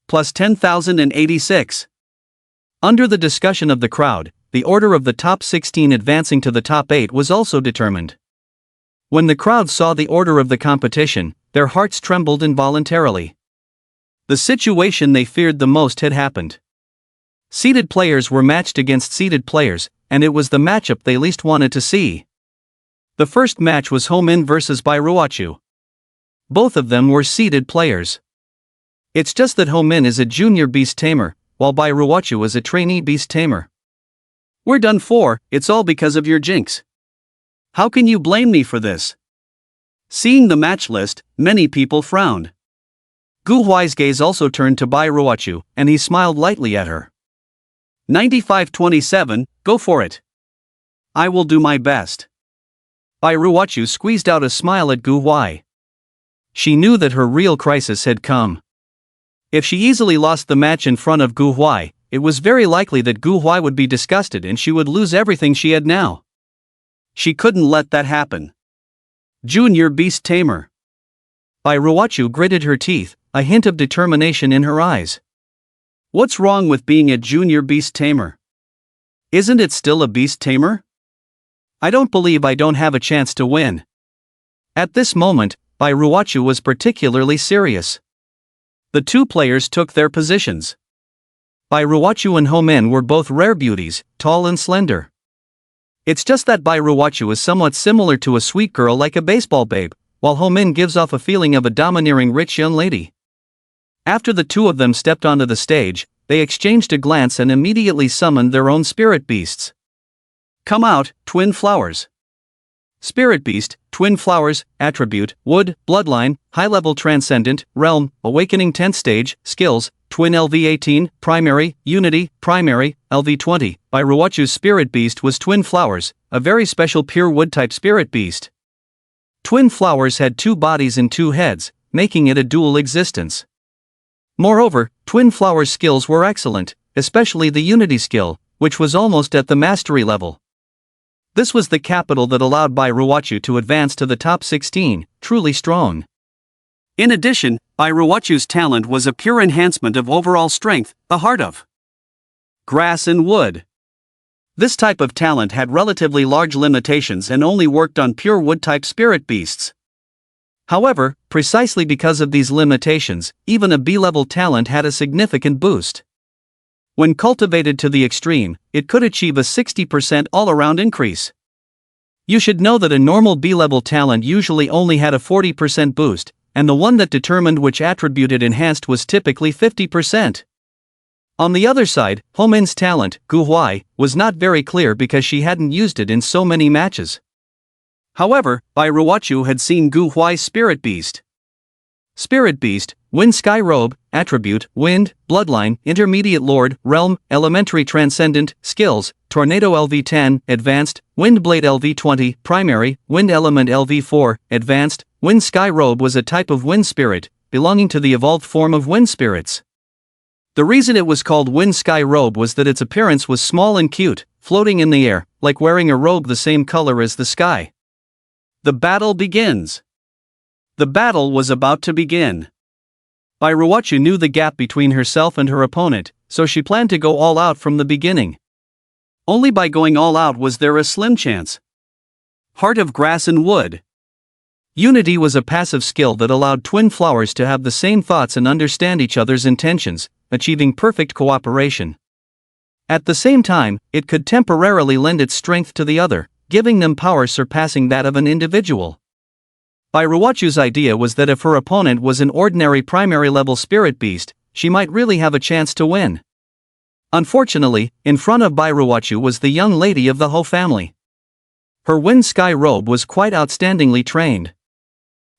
Plus 10,086. Under the discussion of the crowd, the order of the top 16 advancing to the top 8 was also determined. When the crowd saw the order of the competition, their hearts trembled involuntarily. The situation they feared the most had happened. Seeded players were matched against seeded players, and it was the matchup they least wanted to see. The first match was Homin versus Bairuwachu. Both of them were seeded players. It's just that Homin is a junior beast tamer, while Bairuwachu is a trainee beast tamer. We're done for, it's all because of your jinx. How can you blame me for this? Seeing the match list, many people frowned. Gu Huai's gaze also turned to Bairuwachu, and he smiled lightly at her. 95-27, go for it. I will do my best. Bairuwachu squeezed out a smile at Gu Huai. She knew that her real crisis had come. If she easily lost the match in front of Gu Huai, it was very likely that Gu Huai would be disgusted and she would lose everything she had now. She couldn't let that happen. Junior Beast Tamer. Bairuwachu gritted her teeth, a hint of determination in her eyes. What's wrong with being a junior Beast Tamer? Isn't it still a Beast Tamer? I don't believe I don't have a chance to win. At this moment, Bairuwachu was particularly serious. The two players took their positions. Bairuwachu and Homin were both rare beauties, tall and slender. It's just that Bairuwachu is somewhat similar to a sweet girl like a baseball babe, while Homin gives off a feeling of a domineering rich young lady. After the two of them stepped onto the stage, they exchanged a glance and immediately summoned their own spirit beasts. Come out, twin flowers. Spirit beast, twin flowers, attribute, wood, bloodline, high-level transcendent, realm, awakening 10th stage, skills, twin LV18, primary, unity, primary, LV20. Bairuwachu's spirit beast was twin flowers, a very special pure wood-type spirit beast. Twin flowers had 2 bodies and 2 heads, making it a dual existence. Moreover, twin flowers' skills were excellent, especially the unity skill, which was almost at the mastery level. This was the capital that allowed Bairuwachu to advance to the top 16, truly strong. In addition, Bairuwachu's talent was a pure enhancement of overall strength, the heart of grass and wood. This type of talent had relatively large limitations and only worked on pure wood-type spirit beasts. However, precisely because of these limitations, even a B-level talent had a significant boost. When cultivated to the extreme, it could achieve a 60% all-around increase. You should know that a normal B-level talent usually only had a 40% boost, and the one that determined which attribute it enhanced was typically 50%. On the other side, Homin's talent, Gu Huai, was not very clear because she hadn't used it in so many matches. However, Bairuwachu had seen Gu Huai's Spirit Beast. Spirit Beast, Wind Sky Robe, Attribute, Wind, Bloodline, Intermediate Lord, Realm, Elementary Transcendent, Skills, Tornado LV10, Advanced, Wind Blade LV20, Primary, Wind Element LV4, Advanced. Wind Sky Robe was a type of wind spirit, belonging to the evolved form of wind spirits. The reason it was called Wind Sky Robe was that its appearance was small and cute, floating in the air, like wearing a robe the same color as the sky. The battle begins. The battle was about to begin. Bairuwachu knew the gap between herself and her opponent, so she planned to go all out from the beginning. Only by going all out was there a slim chance. Heart of Grass and Wood. Unity was a passive skill that allowed twin flowers to have the same thoughts and understand each other's intentions, achieving perfect cooperation. At the same time, it could temporarily lend its strength to the other, giving them power surpassing that of an individual. Bairuwachu's idea was that if her opponent was an ordinary primary-level spirit beast, she might really have a chance to win. Unfortunately, in front of Bairuwachu was the young lady of the Ho family. Her Wind Sky Robe was quite outstandingly trained.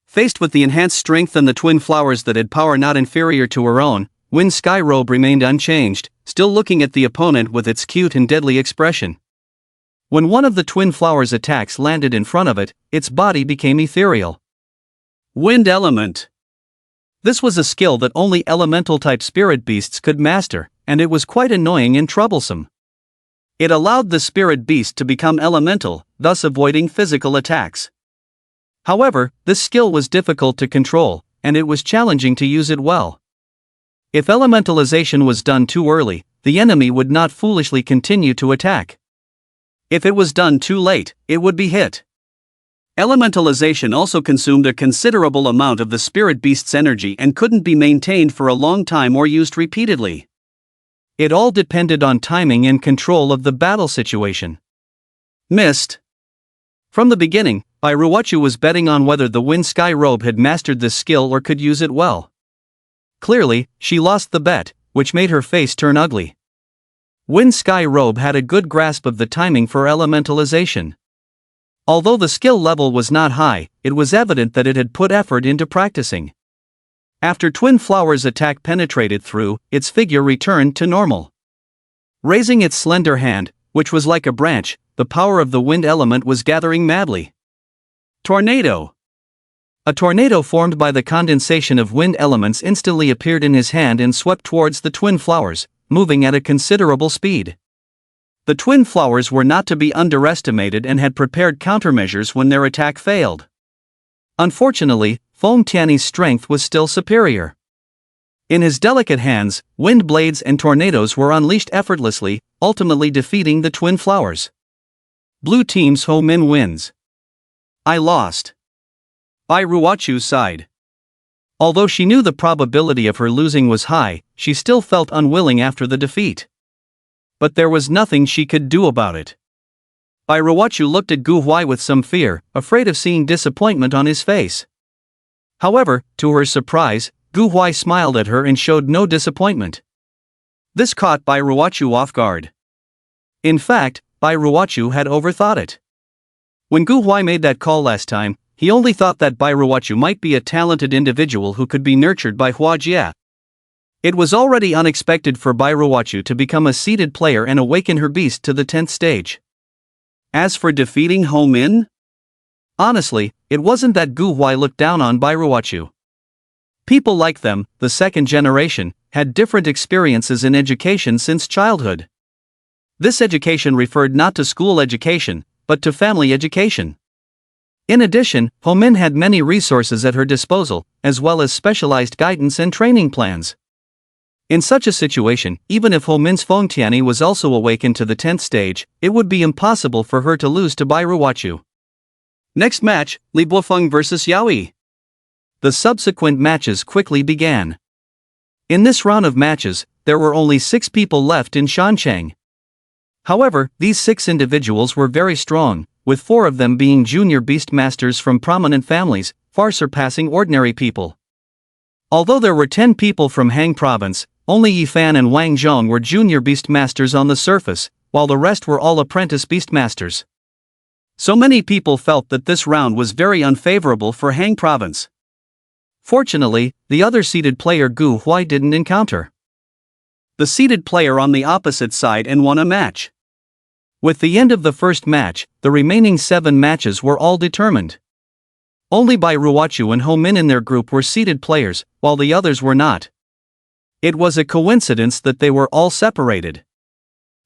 Faced with the enhanced strength and the twin flowers that had power not inferior to her own, Wind Sky Robe remained unchanged, still looking at the opponent with its cute and deadly expression. When one of the twin flowers' attacks landed in front of it, its body became ethereal. Wind Element. This was a skill that only elemental-type spirit beasts could master, and it was quite annoying and troublesome. It allowed the spirit beast to become elemental, thus avoiding physical attacks. However, this skill was difficult to control, and it was challenging to use it well. If elementalization was done too early, the enemy would not foolishly continue to attack. If it was done too late, it would be hit. Elementalization also consumed a considerable amount of the spirit beast's energy and couldn't be maintained for a long time or used repeatedly. It all depended on timing and control of the battle situation. Missed. From the beginning, Bairuwachu was betting on whether the Wind Sky Robe had mastered this skill or could use it well. Clearly, she lost the bet, which made her face turn ugly. Wind Sky Robe had a good grasp of the timing for elementalization. Although the skill level was not high, it was evident that it had put effort into practicing. After Twin Flower's attack penetrated through, its figure returned to normal. Raising its slender hand, which was like a branch, the power of the wind element was gathering madly. Tornado. A tornado formed by the condensation of wind elements instantly appeared in his hand and swept towards the Twin Flowers, moving at a considerable speed. The Twin Flowers were not to be underestimated and had prepared countermeasures when their attack failed. Unfortunately, Feng Tiany's strength was still superior. In his delicate hands, wind blades and tornadoes were unleashed effortlessly, ultimately defeating the Twin Flowers. Blue Team's Ho Min wins. I lost. Bairuwachu sighed. Although she knew the probability of her losing was high, she still felt unwilling after the defeat. But there was nothing she could do about it. Bairuwachu looked at Gu Huai with some fear, afraid of seeing disappointment on his face. However, to her surprise, Gu Huai smiled at her and showed no disappointment. This caught Bairuwachu off guard. In fact, Bairuwachu had overthought it. When Gu Huai made that call last time, he only thought that Bairuwachu might be a talented individual who could be nurtured by Hua Jia. It was already unexpected for Bairuwachu to become a seeded player and awaken her beast to the 10th stage. As for defeating Ho Min? Honestly, it wasn't that Gu Huai looked down on Bairuwachu. People like them, the second generation, had different experiences in education since childhood. This education referred not to school education, but to family education. In addition, Ho Min had many resources at her disposal, as well as specialized guidance and training plans. In such a situation, even if Ho Min's Feng Tiany was also awakened to the 10th stage, it would be impossible for her to lose to Bairuwachu. Next match, Li Buofeng vs Yaoi. The subsequent matches quickly began. In this round of matches, there were only 6 people left in Shancheng. However, these 6 individuals were very strong, with 4 of them being junior beastmasters from prominent families, far surpassing ordinary people. Although there were 10 people from Han province, only Yifan and Wang Zhong were junior beastmasters on the surface, while the rest were all apprentice beastmasters. So many people felt that this round was very unfavorable for Han province. Fortunately, the other seeded player Gu Huai didn't encounter the seeded player on the opposite side and won a match. With the end of the first match, the remaining 7 matches were all determined. Only Bairuwachu and Ho Min in their group were seeded players, while the others were not. It was a coincidence that they were all separated.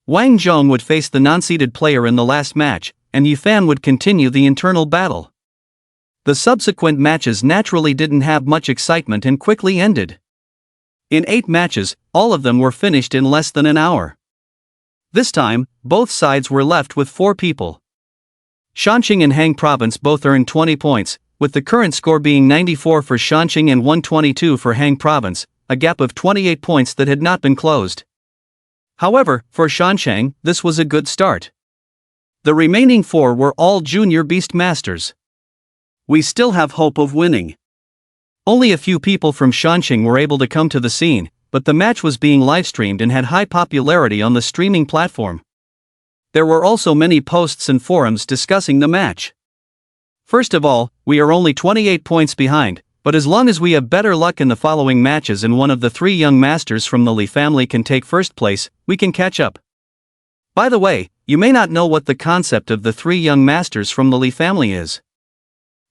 Wang Zhong would face the non-seeded player in the last match, and Yifan would continue the internal battle. The subsequent matches naturally didn't have much excitement and quickly ended. In 8 matches, all of them were finished in less than an hour. This time, both sides were left with 4 people. Shanxing and Han province both earned 20 points, with the current score being 94 for Shanxing and 122 for Han province, a gap of 28 points that had not been closed. However, for Shanxing, this was a good start. The remaining 4 were all junior beastmasters. We still have hope of winning. Only a few people from Shanxing were able to come to the scene, but the match was being livestreamed and had high popularity on the streaming platform. There were also many posts and forums discussing the match. First of all, we are only 28 points behind, but as long as we have better luck in the following matches and one of the 3 young masters from the Li family can take first place, we can catch up. By the way, you may not know what the concept of the 3 young masters from the Li family is.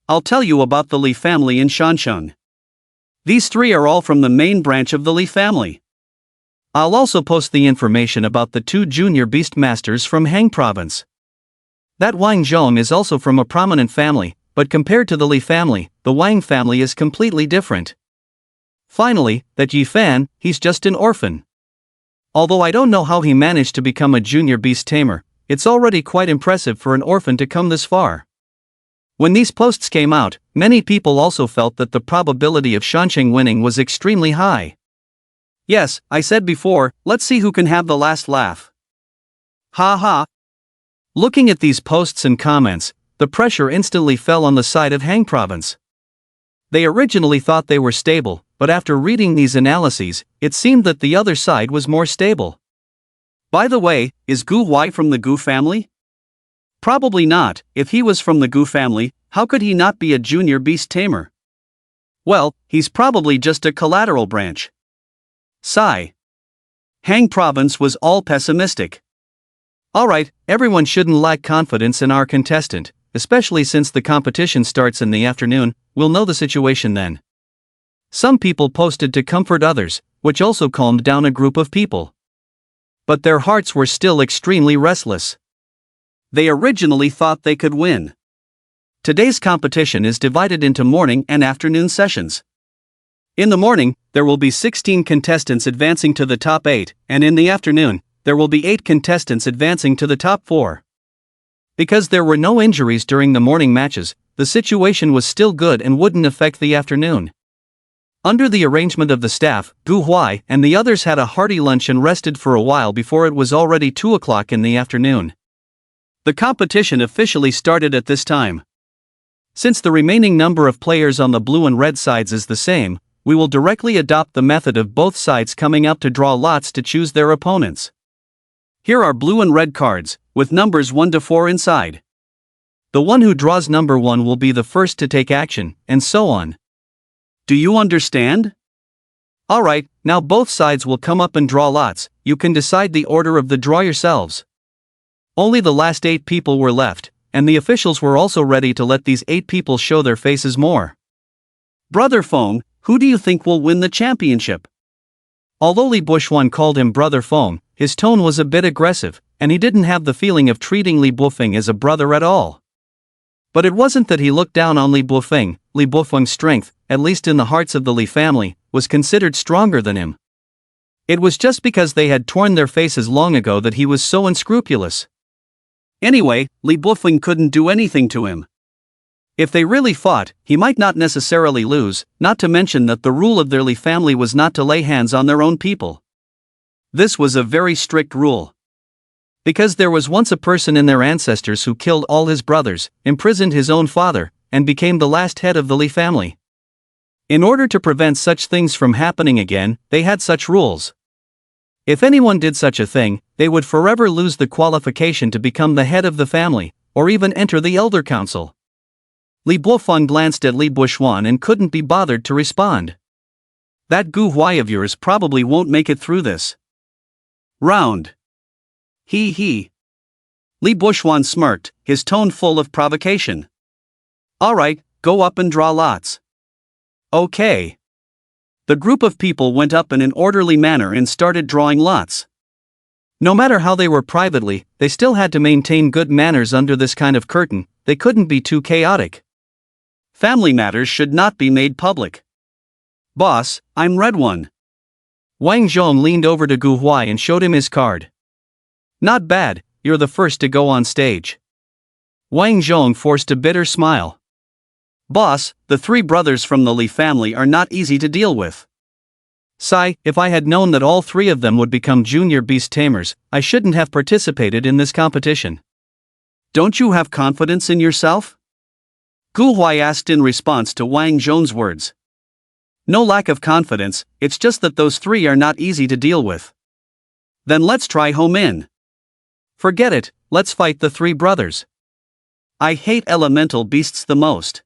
I'll tell you about the Li family in Shanxing. These 3 are all from the main branch of the Li family. I'll also post the information about the 2 junior beastmasters from Han province. That Wang Zhong is also from a prominent family, but compared to the Li family, the Wang family is completely different. Finally, that Yi Fan, he's just an orphan. Although I don't know how he managed to become a junior beast tamer, it's already quite impressive for an orphan to come this far. When these posts came out, many people also felt that the probability of Shanqing winning was extremely high. Yes, I said before, let's see who can have the last laugh. Ha ha. Looking at these posts and comments, the pressure instantly fell on the side of Hang Province. They originally thought they were stable, but after reading these analyses, it seemed that the other side was more stable. By the way, is Gu Huai from the Gu family? Probably not. If he was from the Gu family, how could he not be a junior beast tamer? Well, he's probably just a collateral branch. Sigh. Hang Province was all pessimistic. Alright, everyone shouldn't lack confidence in our contestant, especially since the competition starts in the afternoon. We'll know the situation then. Some people posted to comfort others, which also calmed down a group of people. But their hearts were still extremely restless. They originally thought they could win. Today's competition is divided into morning and afternoon sessions. In the morning, there will be 16 contestants advancing to the top 8, and in the afternoon, there will be 8 contestants advancing to the top 4. Because there were no injuries during the morning matches, the situation was still good and wouldn't affect the afternoon. Under the arrangement of the staff, Gu Huai and the others had a hearty lunch and rested for a while before it was already 2 o'clock in the afternoon. The competition officially started at this time. Since the remaining number of players on the blue and red sides is the same, we will directly adopt the method of both sides coming up to draw lots to choose their opponents. Here are blue and red cards, with numbers 1 to 4 inside. The one who draws number 1 will be the first to take action, and so on. Do you understand? Alright, now both sides will come up and draw lots. You can decide the order of the draw yourselves. Only the last 8 people were left, and the officials were also ready to let these 8 people show their faces more. Brother Feng, who do you think will win the championship? Although Li Buxuan called him Brother Feng, his tone was a bit aggressive, and he didn't have the feeling of treating Li Bufeng as a brother at all. But it wasn't that he looked down on Li Bufeng. Li Bufeng's strength, at least in the hearts of the Li family, was considered stronger than him. It was just because they had torn their faces long ago that he was so unscrupulous. Anyway, Li Bufeng couldn't do anything to him. If they really fought, he might not necessarily lose, not to mention that the rule of their Li family was not to lay hands on their own people. This was a very strict rule. Because there was once a person in their ancestors who killed all his brothers, imprisoned his own father, and became the last head of the Li family. In order to prevent such things from happening again, they had such rules. If anyone did such a thing, they would forever lose the qualification to become the head of the family, or even enter the elder council. Li Bufeng glanced at Li Buxuan and couldn't be bothered to respond. That Gu Huai of yours probably won't make it through this round. Hee hee. Li Buxuan smirked, his tone full of provocation. Alright, go up and draw lots. Okay. The group of people went up in an orderly manner and started drawing lots. No matter how they were privately, they still had to maintain good manners under this kind of curtain. They couldn't be too chaotic. Family matters should not be made public. Boss, I'm red one. Wang Zhong leaned over to Gu Huai and showed him his card. Not bad, you're the first to go on stage. Wang Zhong forced a bitter smile. Boss, the 3 brothers from the Li family are not easy to deal with. Sigh, if I had known that all 3 of them would become junior beast tamers, I shouldn't have participated in this competition. Don't you have confidence in yourself? Gu Huai asked in response to Wang Zhong's words. No lack of confidence, it's just that those 3 are not easy to deal with. Then let's try Home In. Forget it, let's fight the 3 brothers. I hate elemental beasts the most.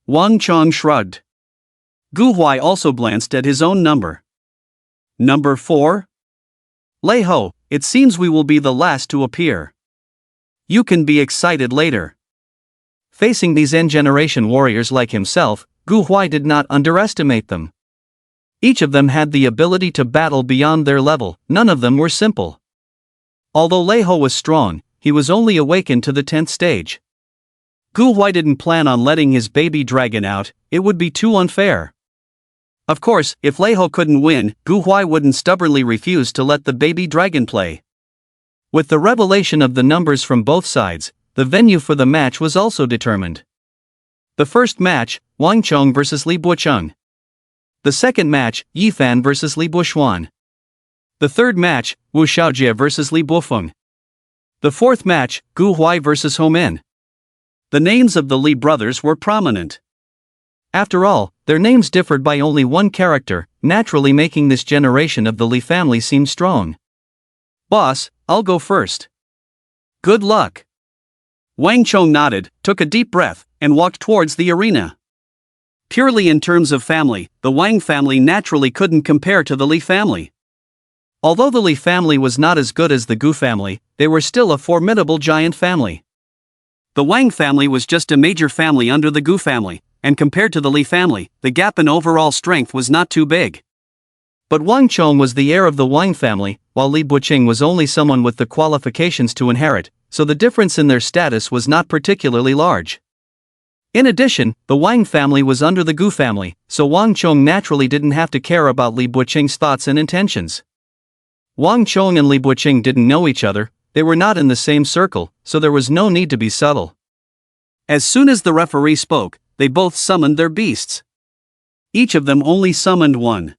Wang Chong shrugged. Gu Huai also glanced at his own number. Number 4? Lei Ho, it seems we will be the last to appear. You can be excited later. Facing these N-generation warriors like himself, Gu Huai did not underestimate them. Each of them had the ability to battle beyond their level, none of them were simple. Although Lei Ho was strong, he was only awakened to the 10th stage. Gu Huai didn't plan on letting his baby dragon out, it would be too unfair. Of course, if Lei High couldn't win, Gu Huai wouldn't stubbornly refuse to let the baby dragon play. With the revelation of the numbers from both sides, the venue for the match was also determined. The first match, Wang Chong vs Li Buocheng. The second match, Yi Fan vs Li Buoxuan. The third match, Wu Xiaojie vs Li Buofeng. The fourth match, Gu Huai vs Hou Men. The names of the Li brothers were prominent. After all, their names differed by only one character, naturally making this generation of the Li family seem strong. "Boss, I'll go first." "Good luck." Wang Chong nodded, took a deep breath, and walked towards the arena. Purely in terms of family, the Wang family naturally couldn't compare to the Li family. Although the Li family was not as good as the Gu family, they were still a formidable giant family. The Wang family was just a major family under the Gu family, and compared to the Li family, the gap in overall strength was not too big. But Wang Chong was the heir of the Wang family, while Li Buocheng was only someone with the qualifications to inherit, so the difference in their status was not particularly large. In addition, the Wang family was under the Gu family, so Wang Chong naturally didn't have to care about Li Buocheng's thoughts and intentions. Wang Chong and Li Buocheng didn't know each other, they were not in the same circle, so there was no need to be subtle. As soon as the referee spoke, they both summoned their beasts. Each of them only summoned one.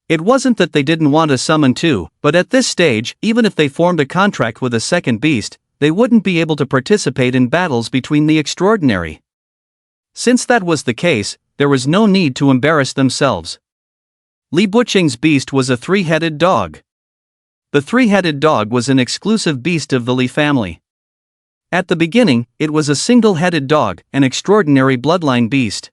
It wasn't that they didn't want to summon two, but at this stage, even if they formed a contract with a second beast, they wouldn't be able to participate in battles between the extraordinary. Since that was the case, there was no need to embarrass themselves. Li Buocheng's beast was a three-headed dog. The three-headed dog was an exclusive beast of the Li family. At the beginning, it was a single-headed dog, an extraordinary bloodline beast.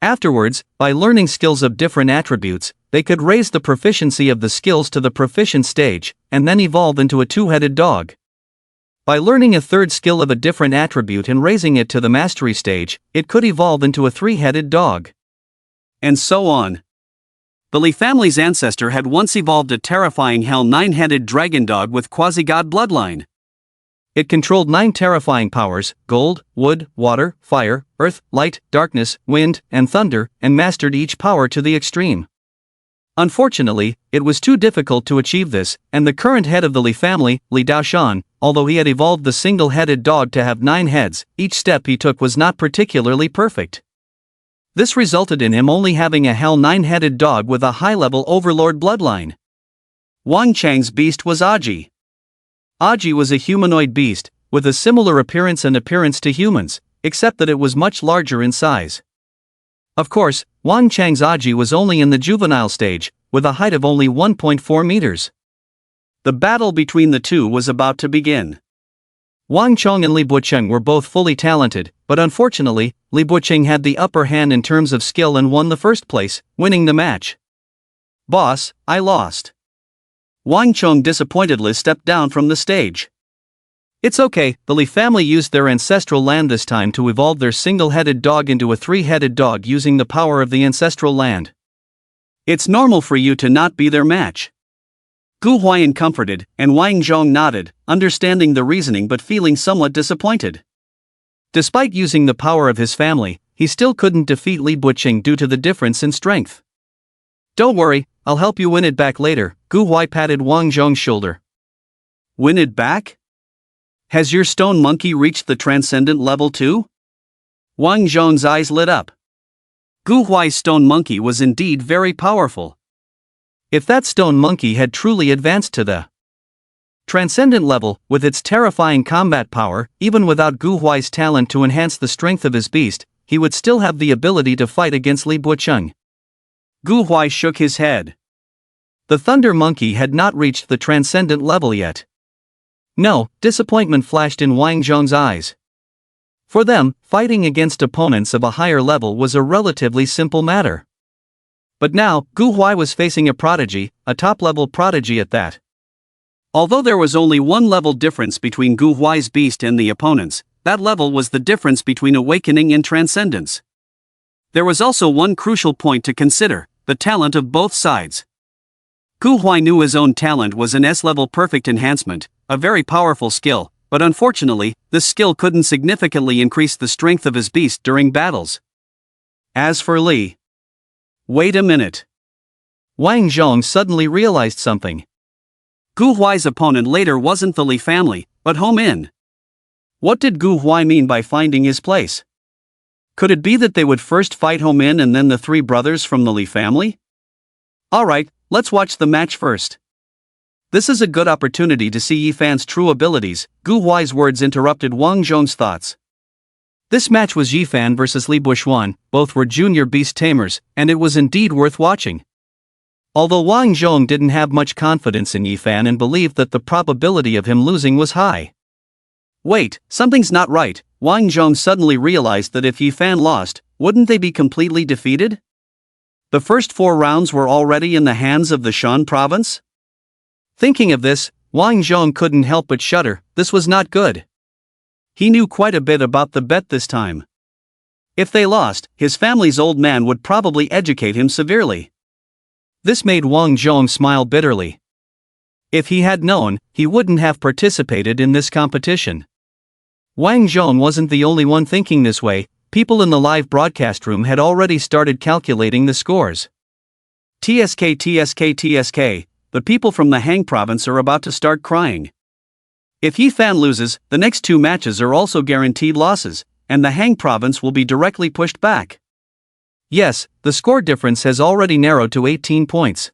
Afterwards, by learning skills of different attributes, they could raise the proficiency of the skills to the proficient stage, and then evolve into a two-headed dog. By learning a third skill of a different attribute and raising it to the mastery stage, it could evolve into a three-headed dog. And so on. The Li family's ancestor had once evolved a terrifying hell 9-headed dragon dog with quasi-god bloodline. It controlled 9 terrifying powers: gold, wood, water, fire, earth, light, darkness, wind, and thunder, and mastered each power to the extreme. Unfortunately, it was too difficult to achieve this, and the current head of the Li family, Li Daoshan, although he had evolved the single-headed dog to have 9 heads, each step he took was not particularly perfect. This resulted in him only having a hell 9-headed dog with a high-level overlord bloodline. Wang Chang's beast was Aji. Aji was a humanoid beast, with a similar appearance to humans, except that it was much larger in size. Of course, Wang Chang's Aji was only in the juvenile stage, with a height of only 1.4 meters. The battle between the two was about to begin. Wang Chong and Li Buocheng were both fully talented, but unfortunately, Li Buocheng had the upper hand in terms of skill and won the first place, winning the match. "Boss, I lost." Wang Chong disappointedly stepped down from the stage. "It's okay, the Li family used their ancestral land this time to evolve their single-headed dog into a three-headed dog using the power of the ancestral land. It's normal for you to not be their match." Gu Huai comforted, and Wang Zhong nodded, understanding the reasoning but feeling somewhat disappointed. Despite using the power of his family, he still couldn't defeat Li Buocheng due to the difference in strength. "Don't worry, I'll help you win it back later," Gu Huai patted Wang Zhong's shoulder. "Win it back? Has your stone monkey reached the transcendent level too?" Wang Zhong's eyes lit up. Gu Huai's stone monkey was indeed very powerful. If that stone monkey had truly advanced to the transcendent level, with its terrifying combat power, even without Gu Huai's talent to enhance the strength of his beast, he would still have the ability to fight against Li Buocheng. Gu Huai shook his head. The thunder monkey had not reached the transcendent level yet. No, disappointment flashed in Wang Zhong's eyes. For them, fighting against opponents of a higher level was a relatively simple matter. But now, Gu Huai was facing a prodigy, a top-level prodigy at that. Although there was only one level difference between Gu Huai's beast and the opponents, that level was the difference between awakening and transcendence. There was also one crucial point to consider: the talent of both sides. Gu Huai knew his own talent was an S-level perfect enhancement, a very powerful skill, but unfortunately, this skill couldn't significantly increase the strength of his beast during battles. As for Li... Wait a minute. Wang Zhong suddenly realized something. Gu Huai's opponent later wasn't the Li family, but Ho Min. What did Gu Huai mean by finding his place? Could it be that they would first fight Ho Min and then the three brothers from the Li family? Alright, let's watch the match first. This is a good opportunity to see Yi Fan's true abilities. Gu Huai's words interrupted Wang Zhong's thoughts. This match was Yi Fan versus Li Buxuan, both were junior beast tamers, and it was indeed worth watching. Although Wang Zhong didn't have much confidence in Yi Fan and believed that the probability of him losing was high. Wait, something's not right. Wang Zhong suddenly realized that if Yi Fan lost, wouldn't they be completely defeated? The first 4 rounds were already in the hands of the Shan province? Thinking of this, Wang Zhong couldn't help but shudder. This was not good. He knew quite a bit about the bet this time. If they lost, his family's old man would probably educate him severely. This made Wang Zhong smile bitterly. If he had known, he wouldn't have participated in this competition. Wang Zhong wasn't the only one thinking this way. People in the live broadcast room had already started calculating the scores. TSK, the people from the Hang province are about to start crying. If Yi Fan loses, the next 2 matches are also guaranteed losses, and the Hang province will be directly pushed back. Yes, the score difference has already narrowed to 18 points.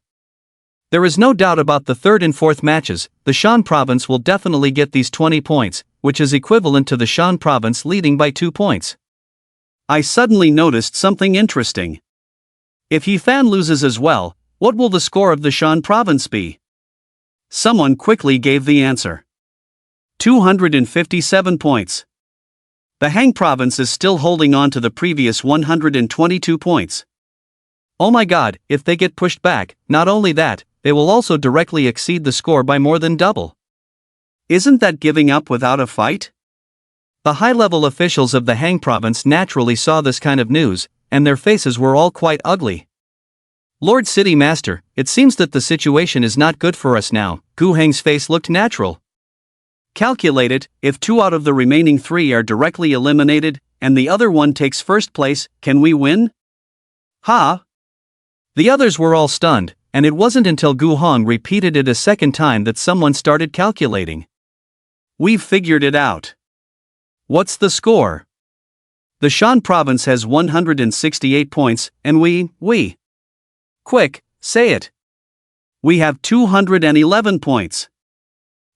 There is no doubt about the 3rd and 4th matches. The Shan province will definitely get these 20 points, which is equivalent to the Shan province leading by 2 points. I suddenly noticed something interesting. If Yi Fan loses as well, what will the score of the Shan province be? Someone quickly gave the answer. 257 points. The Hang province is still holding on to the previous 122 points. Oh my god, if they get pushed back, not only that, they will also directly exceed the score by more than double. Isn't that giving up without a fight? The high-level officials of the Hang province naturally saw this kind of news, and their faces were all quite ugly. Lord City Master, it seems that the situation is not good for us now. Gu Heng's face looked natural. Calculate it, if 2 out of the remaining 3 are directly eliminated, and the other one takes first place, can we win? Ha! The others were all stunned, and it wasn't until Gu Hong repeated it a second time that someone started calculating. We've figured it out. What's the score? The Shan province has 168 points, and we. Quick, say it. We have 211 points.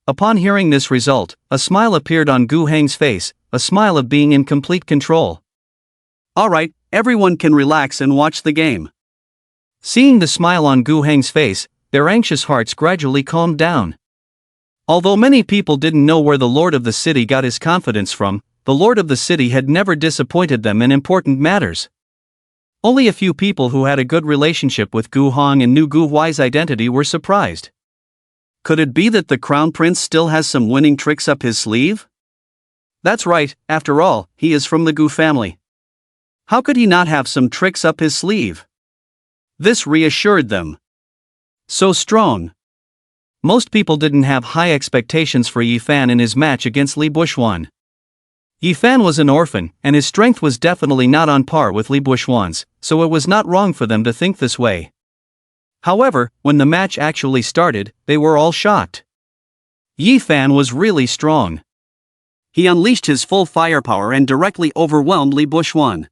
Upon hearing this result, a smile appeared on Gu Heng's face, a smile of being in complete control. Alright, everyone can relax and watch the game. Seeing the smile on Gu Heng's face, their anxious hearts gradually calmed down. Although many people didn't know where the Lord of the City got his confidence from, the Lord of the City had never disappointed them in important matters. Only a few people who had a good relationship with Gu Hong and knew Gu Huai's identity were surprised. Could it be that the Crown Prince still has some winning tricks up his sleeve? That's right, after all, he is from the Gu family. How could he not have some tricks up his sleeve? This reassured them. So strong. Most people didn't have high expectations for Yi Fan in his match against Li Buxuan. Yi Fan was an orphan, and his strength was definitely not on par with Li Buxuan's, so it was not wrong for them to think this way. However, when the match actually started, they were all shocked. Yi Fan was really strong. He unleashed his full firepower and directly overwhelmed Li Buxuan.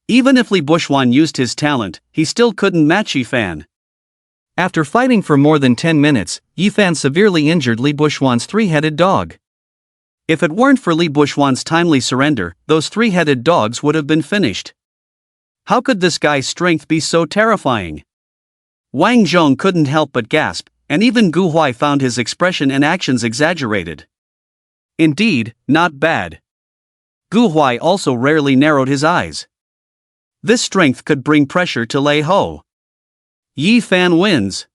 Even if Li Buxuan used his talent, he still couldn't match Yi Fan. After fighting for more than 10 minutes, Yi Fan severely injured Li Buxuan's 3-headed dog. If it weren't for Li Buxuan's timely surrender, those 3-headed dogs would have been finished. How could this guy's strength be so terrifying? Wang Zhong couldn't help but gasp, and even Gu Huai found his expression and actions exaggerated. Indeed, not bad. Gu Huai also rarely narrowed his eyes. This strength could bring pressure to Lei High. Yi Fan wins.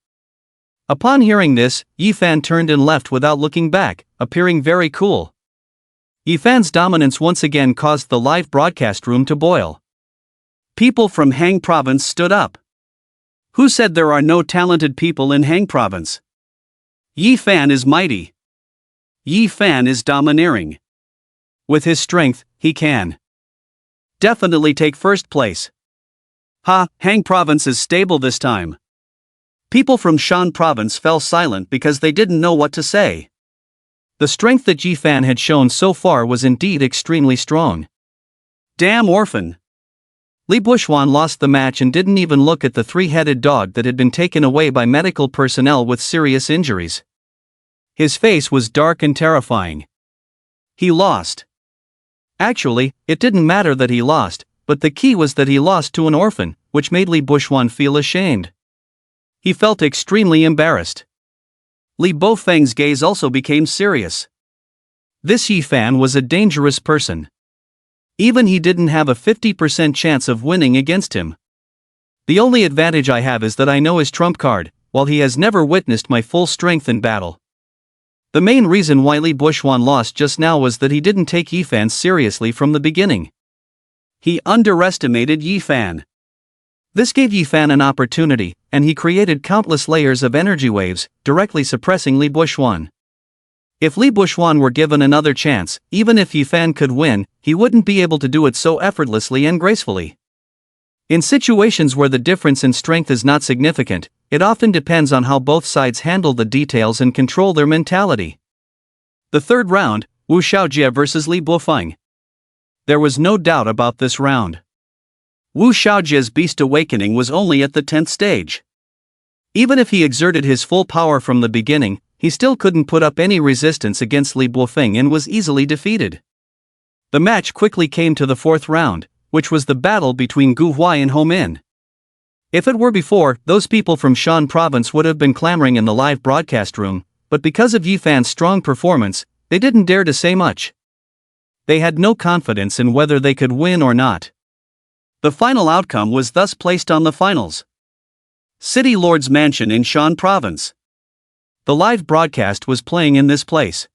Upon hearing this, Yi Fan turned and left without looking back, appearing very cool. Yi Fan's dominance once again caused the live broadcast room to boil. People from Hang province stood up. Who said there are no talented people in Hang province? Yi Fan is mighty. Yi Fan is domineering. With his strength, he can definitely take first place. Hang Province is stable this time. People from Shan Province fell silent because they didn't know what to say. The strength that Yi Fan had shown so far was indeed extremely strong. Damn orphan. Li Buxuan lost the match and didn't even look at the three-headed dog that had been taken away by medical personnel with serious injuries. His face was dark and terrifying. He lost. Actually, it didn't matter that he lost, but the key was that he lost to an orphan, which made Li Buxuan feel ashamed. He felt extremely embarrassed. Li Bofeng's gaze also became serious. This Yi Fan was a dangerous person. Even he didn't have a 50% chance of winning against him. The only advantage I have is that I know his trump card, while he has never witnessed my full strength in battle. The main reason why Li Buxuan lost just now was that he didn't take Yi Fan seriously from the beginning. He underestimated Yi Fan. This gave Yi Fan an opportunity, and he created countless layers of energy waves, directly suppressing Li Buxuan. If Li Buxuan were given another chance, even if Yi Fan could win, he wouldn't be able to do it so effortlessly and gracefully. In situations where the difference in strength is not significant, it often depends on how both sides handle the details and control their mentality. The third round, Wu Xiaojie versus Li Bofeng. There was no doubt about this round. Wu Xiaojie's Beast Awakening was only at the 10th stage. Even if he exerted his full power from the beginning, he still couldn't put up any resistance against Li Bofeng and was easily defeated. The match quickly came to the fourth round, which was the battle between Gu Huai and Ho Min. If it were before, those people from Shan Province would have been clamoring in the live broadcast room, but because of Yi Fan's strong performance, they didn't dare to say much. They had no confidence in whether they could win or not. The final outcome was thus placed on the finals. City Lord's Mansion in Shan Province. The live broadcast was playing in this place.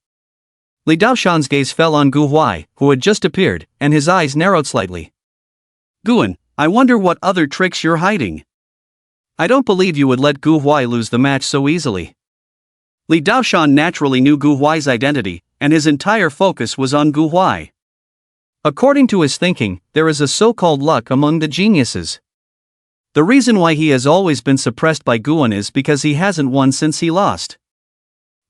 Li Daoshan's gaze fell on Gu Huai, who had just appeared, and his eyes narrowed slightly. Guan, I wonder what other tricks you're hiding. I don't believe you would let Gu Huai lose the match so easily. Li Daoshan naturally knew Gu Huai's identity, and his entire focus was on Gu Huai. According to his thinking, there is a so-called luck among the geniuses. The reason why he has always been suppressed by Guan is because he hasn't won since he lost.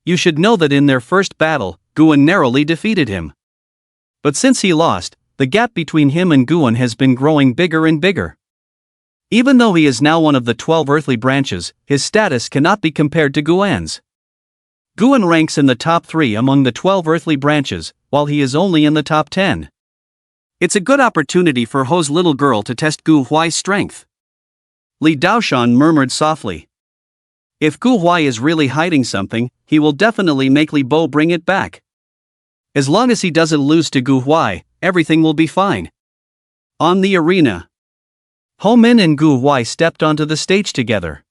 You should know that in their first battle, Guan narrowly defeated him. But since he lost, the gap between him and Guan has been growing bigger and bigger. Even though he is now one of the 12 earthly branches, his status cannot be compared to Guan's. Guan ranks in the top 3 among the 12 earthly branches, while he is only in the top 10. It's a good opportunity for Ho's little girl to test Gu Huai's strength. Li Daoshan murmured softly. If Gu Huai is really hiding something, he will definitely make Li Bo bring it back. As long as he doesn't lose to Gu Huai, everything will be fine. On the arena, Ho Min and Gu Huai stepped onto the stage together.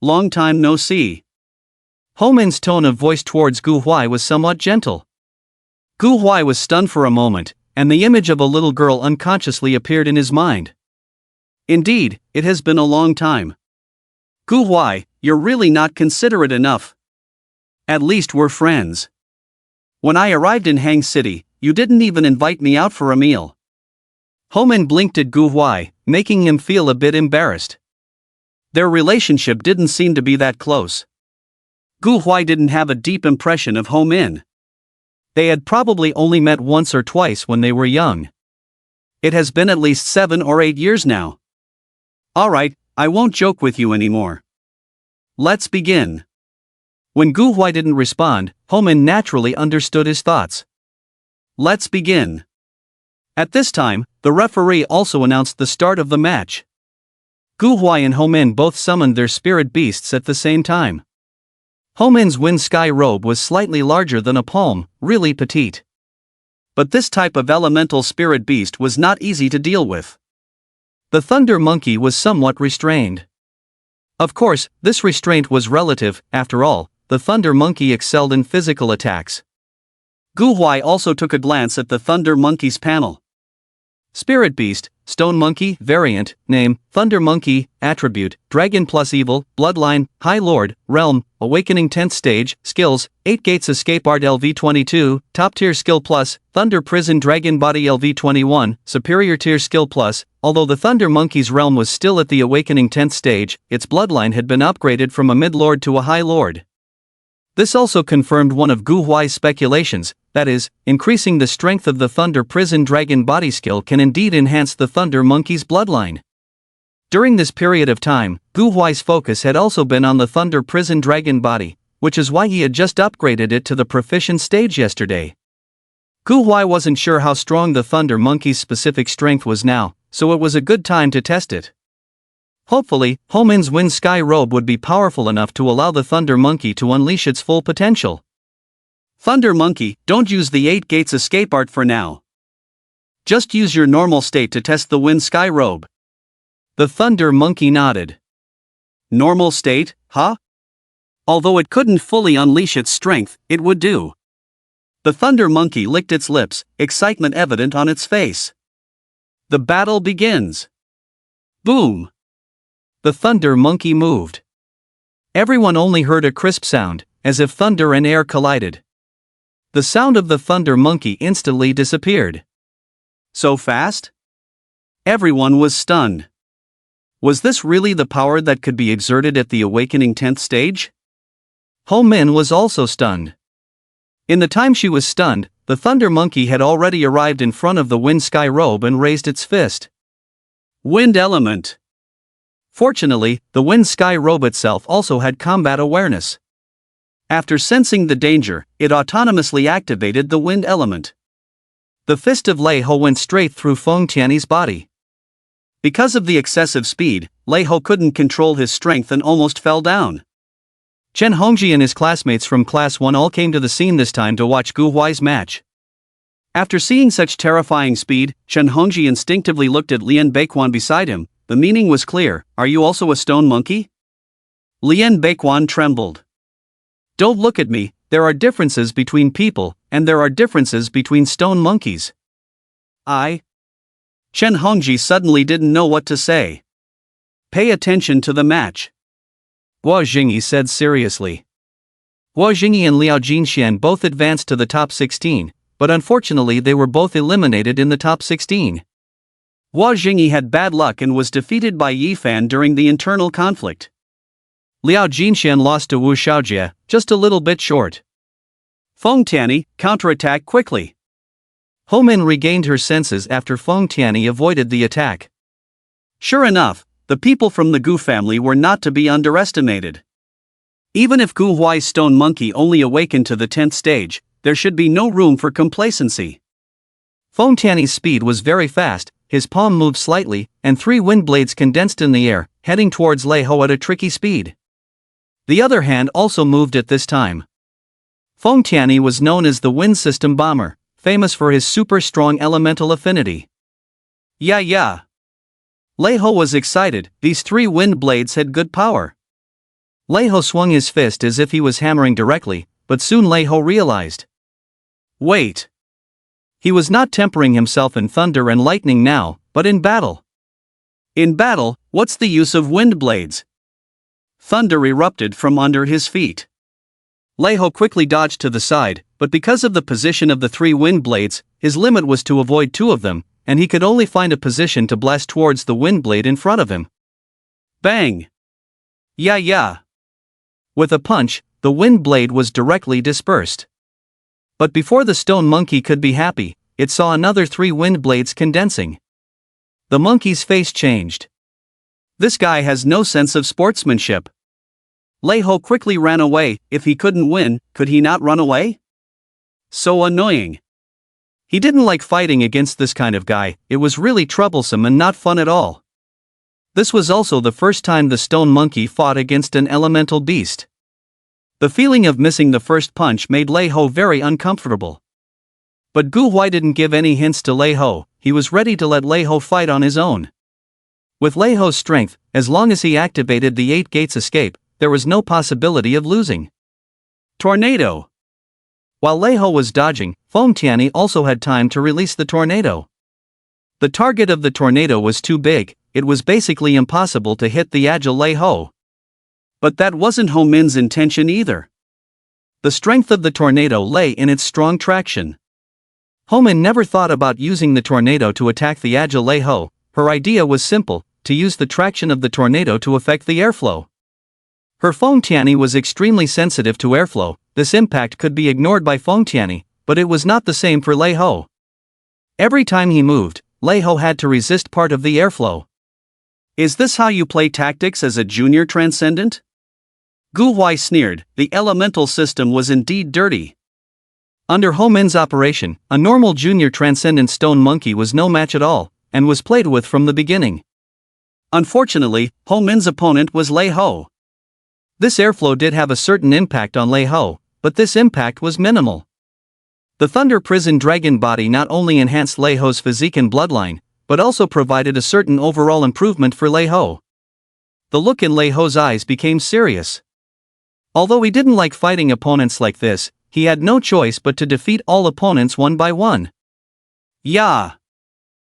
Long time no see. Ho Min's tone of voice towards Gu Huai was somewhat gentle. Gu Huai was stunned for a moment, and the image of a little girl unconsciously appeared in his mind. Indeed, it has been a long time. Gu Huai, you're really not considerate enough. At least we're friends. When I arrived in Hang City, you didn't even invite me out for a meal. Ho Min blinked at Gu Huai, making him feel a bit embarrassed. Their relationship didn't seem to be that close. Gu Huai didn't have a deep impression of Ho Min. They had probably only met once or twice when they were young. It has been at least 7 or 8 years now. Alright, I won't joke with you anymore. Let's begin. When Gu Huai didn't respond, Ho Min naturally understood his thoughts. Let's begin. At this time, the referee also announced the start of the match. Gu Huai and Ho Min both summoned their spirit beasts at the same time. Ho Min's wind sky robe was slightly larger than a palm, really petite. But this type of elemental spirit beast was not easy to deal with. The thunder monkey was somewhat restrained. Of course, this restraint was relative. After all, the thunder monkey excelled in physical attacks. Gu Huai also took a glance at the thunder monkey's panel. Spirit Beast, Stone Monkey, Variant, Name, Thunder Monkey, Attribute, Dragon plus Evil, Bloodline, High Lord, Realm, Awakening 10th Stage, Skills, 8 Gates Escape Art LV22, Top Tier Skill Plus, Thunder Prison Dragon Body LV21, Superior Tier Skill Plus. Although the Thunder Monkey's realm was still at the Awakening 10th Stage, its bloodline had been upgraded from a Mid-Lord to a High Lord. This also confirmed one of Gu Huai's speculations, that is, increasing the strength of the Thunder Prison Dragon Body skill can indeed enhance the Thunder Monkey's bloodline. During this period of time, Gu Huai's focus had also been on the Thunder Prison Dragon Body, which is why he had just upgraded it to the proficient stage yesterday. Gu Huai wasn't sure how strong the Thunder Monkey's specific strength was now, so it was a good time to test it. Hopefully, Homin's Wind Sky Robe would be powerful enough to allow the Thunder Monkey to unleash its full potential. Thunder Monkey, don't use the 8 Gates Escape Art for now. Just use your normal state to test the Wind Sky Robe. The Thunder Monkey nodded. Normal state, huh? Although it couldn't fully unleash its strength, it would do. The Thunder Monkey licked its lips, excitement evident on its face. The battle begins. Boom! The Thunder Monkey moved. Everyone only heard a crisp sound, as if thunder and air collided. The sound of the Thunder Monkey instantly disappeared. So fast? Everyone was stunned. Was this really the power that could be exerted at the Awakening 10th Stage? Ho Min was also stunned. In the time she was stunned, the Thunder Monkey had already arrived in front of the Wind Sky Robe and raised its fist. Wind Element. Fortunately, the Wind Sky Robe itself also had combat awareness. After sensing the danger, it autonomously activated the Wind Element. The fist of Lei Ho went straight through Feng Tiany's body. Because of the excessive speed, Lei Ho couldn't control his strength and almost fell down. Chen Hongji and his classmates from Class 1 all came to the scene this time to watch Gu Huai's match. After seeing such terrifying speed, Chen Hongji instinctively looked at Lien Beiquan beside him. The meaning was clear. Are you also a stone monkey? Lien Beiquan trembled. Don't look at me, there are differences between people, and there are differences between stone monkeys. Chen Hongji suddenly didn't know what to say. Pay attention to the match. Guo Jingyi said seriously. Guo Jingyi and Liao Jinxian both advanced to the top 16, but unfortunately they were both eliminated in the top 16. Guo Jingyi had bad luck and was defeated by Yi Fan during the internal conflict. Liao Jinxian lost to Wu Xiaojie, just a little bit short. Feng Tianyi, counterattack quickly. Ho Min regained her senses after Feng Tianyi avoided the attack. Sure enough, the people from the Gu family were not to be underestimated. Even if Gu Huai's stone monkey only awakened to the 10th stage, there should be no room for complacency. Feng Tianyi's speed was very fast, his palm moved slightly, and 3 wind blades condensed in the air, heading towards Lei Ho at a tricky speed. The other hand also moved at this time. Feng Tianyi was known as the Wind System Bomber, famous for his super strong elemental affinity. Yeah. Lei Ho was excited, these 3 wind blades had good power. Lei Ho swung his fist as if he was hammering directly, but soon Lei Ho realized. Wait. He was not tempering himself in thunder and lightning now, but in battle. In battle, what's the use of wind blades? Thunder erupted from under his feet. Lei Ho quickly dodged to the side, but because of the position of the 3 wind blades, his limit was to avoid 2 of them, and he could only find a position to blast towards the wind blade in front of him. Bang! Yeah. With a punch, the wind blade was directly dispersed. But before the stone monkey could be happy, it saw another 3 wind blades condensing. The monkey's face changed. This guy has no sense of sportsmanship. Lei Ho quickly ran away. If he couldn't win, could he not run away? So annoying. He didn't like fighting against this kind of guy, it was really troublesome and not fun at all. This was also the first time the stone monkey fought against an elemental beast. The feeling of missing the first punch made Lei Ho very uncomfortable. But Gu Huai didn't give any hints to Lei Ho, he was ready to let Lei Ho fight on his own. With Lei Ho's strength, as long as he activated the 8 gates escape, there was no possibility of losing. Tornado! While Lei Ho was dodging, Feng Tianyi also had time to release the tornado. The target of the tornado was too big, it was basically impossible to hit the agile Lei Ho. But that wasn't Ho Min's intention either. The strength of the tornado lay in its strong traction. Ho Min never thought about using the tornado to attack the agile Lei Ho. Her idea was simple, to use the traction of the tornado to affect the airflow. Her Feng Tianyi was extremely sensitive to airflow. This impact could be ignored by Feng Tianyi, but it was not the same for Lei Ho. Every time he moved, Lei Ho had to resist part of the airflow. Is this how you play tactics as a junior transcendent? Gu Huai sneered. The elemental system was indeed dirty. Under Ho Min's operation, a normal junior transcendent stone monkey was no match at all, and was played with from the beginning. Unfortunately, Ho Min's opponent was Lei Ho. This airflow did have a certain impact on Lei Ho, but this impact was minimal. The Thunder Prison Dragon body not only enhanced Lei Ho's physique and bloodline, but also provided a certain overall improvement for Lei Ho. The look in Lei Ho's eyes became serious. Although he didn't like fighting opponents like this, he had no choice but to defeat all opponents one by one. Yeah.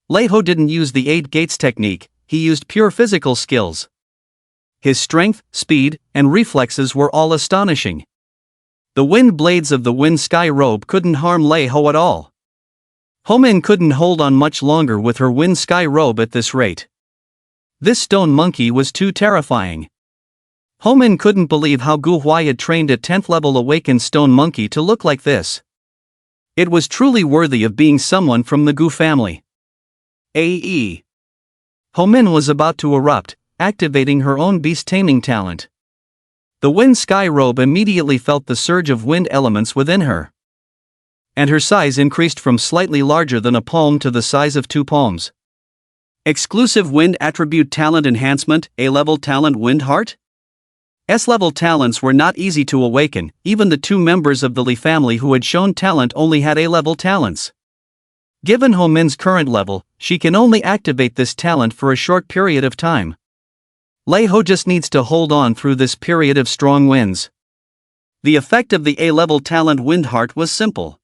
Lei Ho didn't use the 8 gates technique, he used pure physical skills. His strength, speed, and reflexes were all astonishing. The wind blades of the wind sky robe couldn't harm Lei Ho at all. Ho Min couldn't hold on much longer with her wind sky robe at this rate. This stone monkey was too terrifying. Ho Min couldn't believe how Gu Huai had trained a 10th level awakened stone monkey to look like this. It was truly worthy of being someone from the Gu family. AE. Ho Min was about to erupt, activating her own beast taming talent. The wind sky robe immediately felt the surge of wind elements within her. And her size increased from slightly larger than a palm to the size of 2 palms. Exclusive wind attribute talent enhancement, A-level talent Wind Heart? S-level talents were not easy to awaken, even the 2 members of the Li family who had shown talent only had A-level talents. Given Ho Min's current level, she can only activate this talent for a short period of time. Lei Ho just needs to hold on through this period of strong winds. The effect of the A-level talent Wind Heart was simple.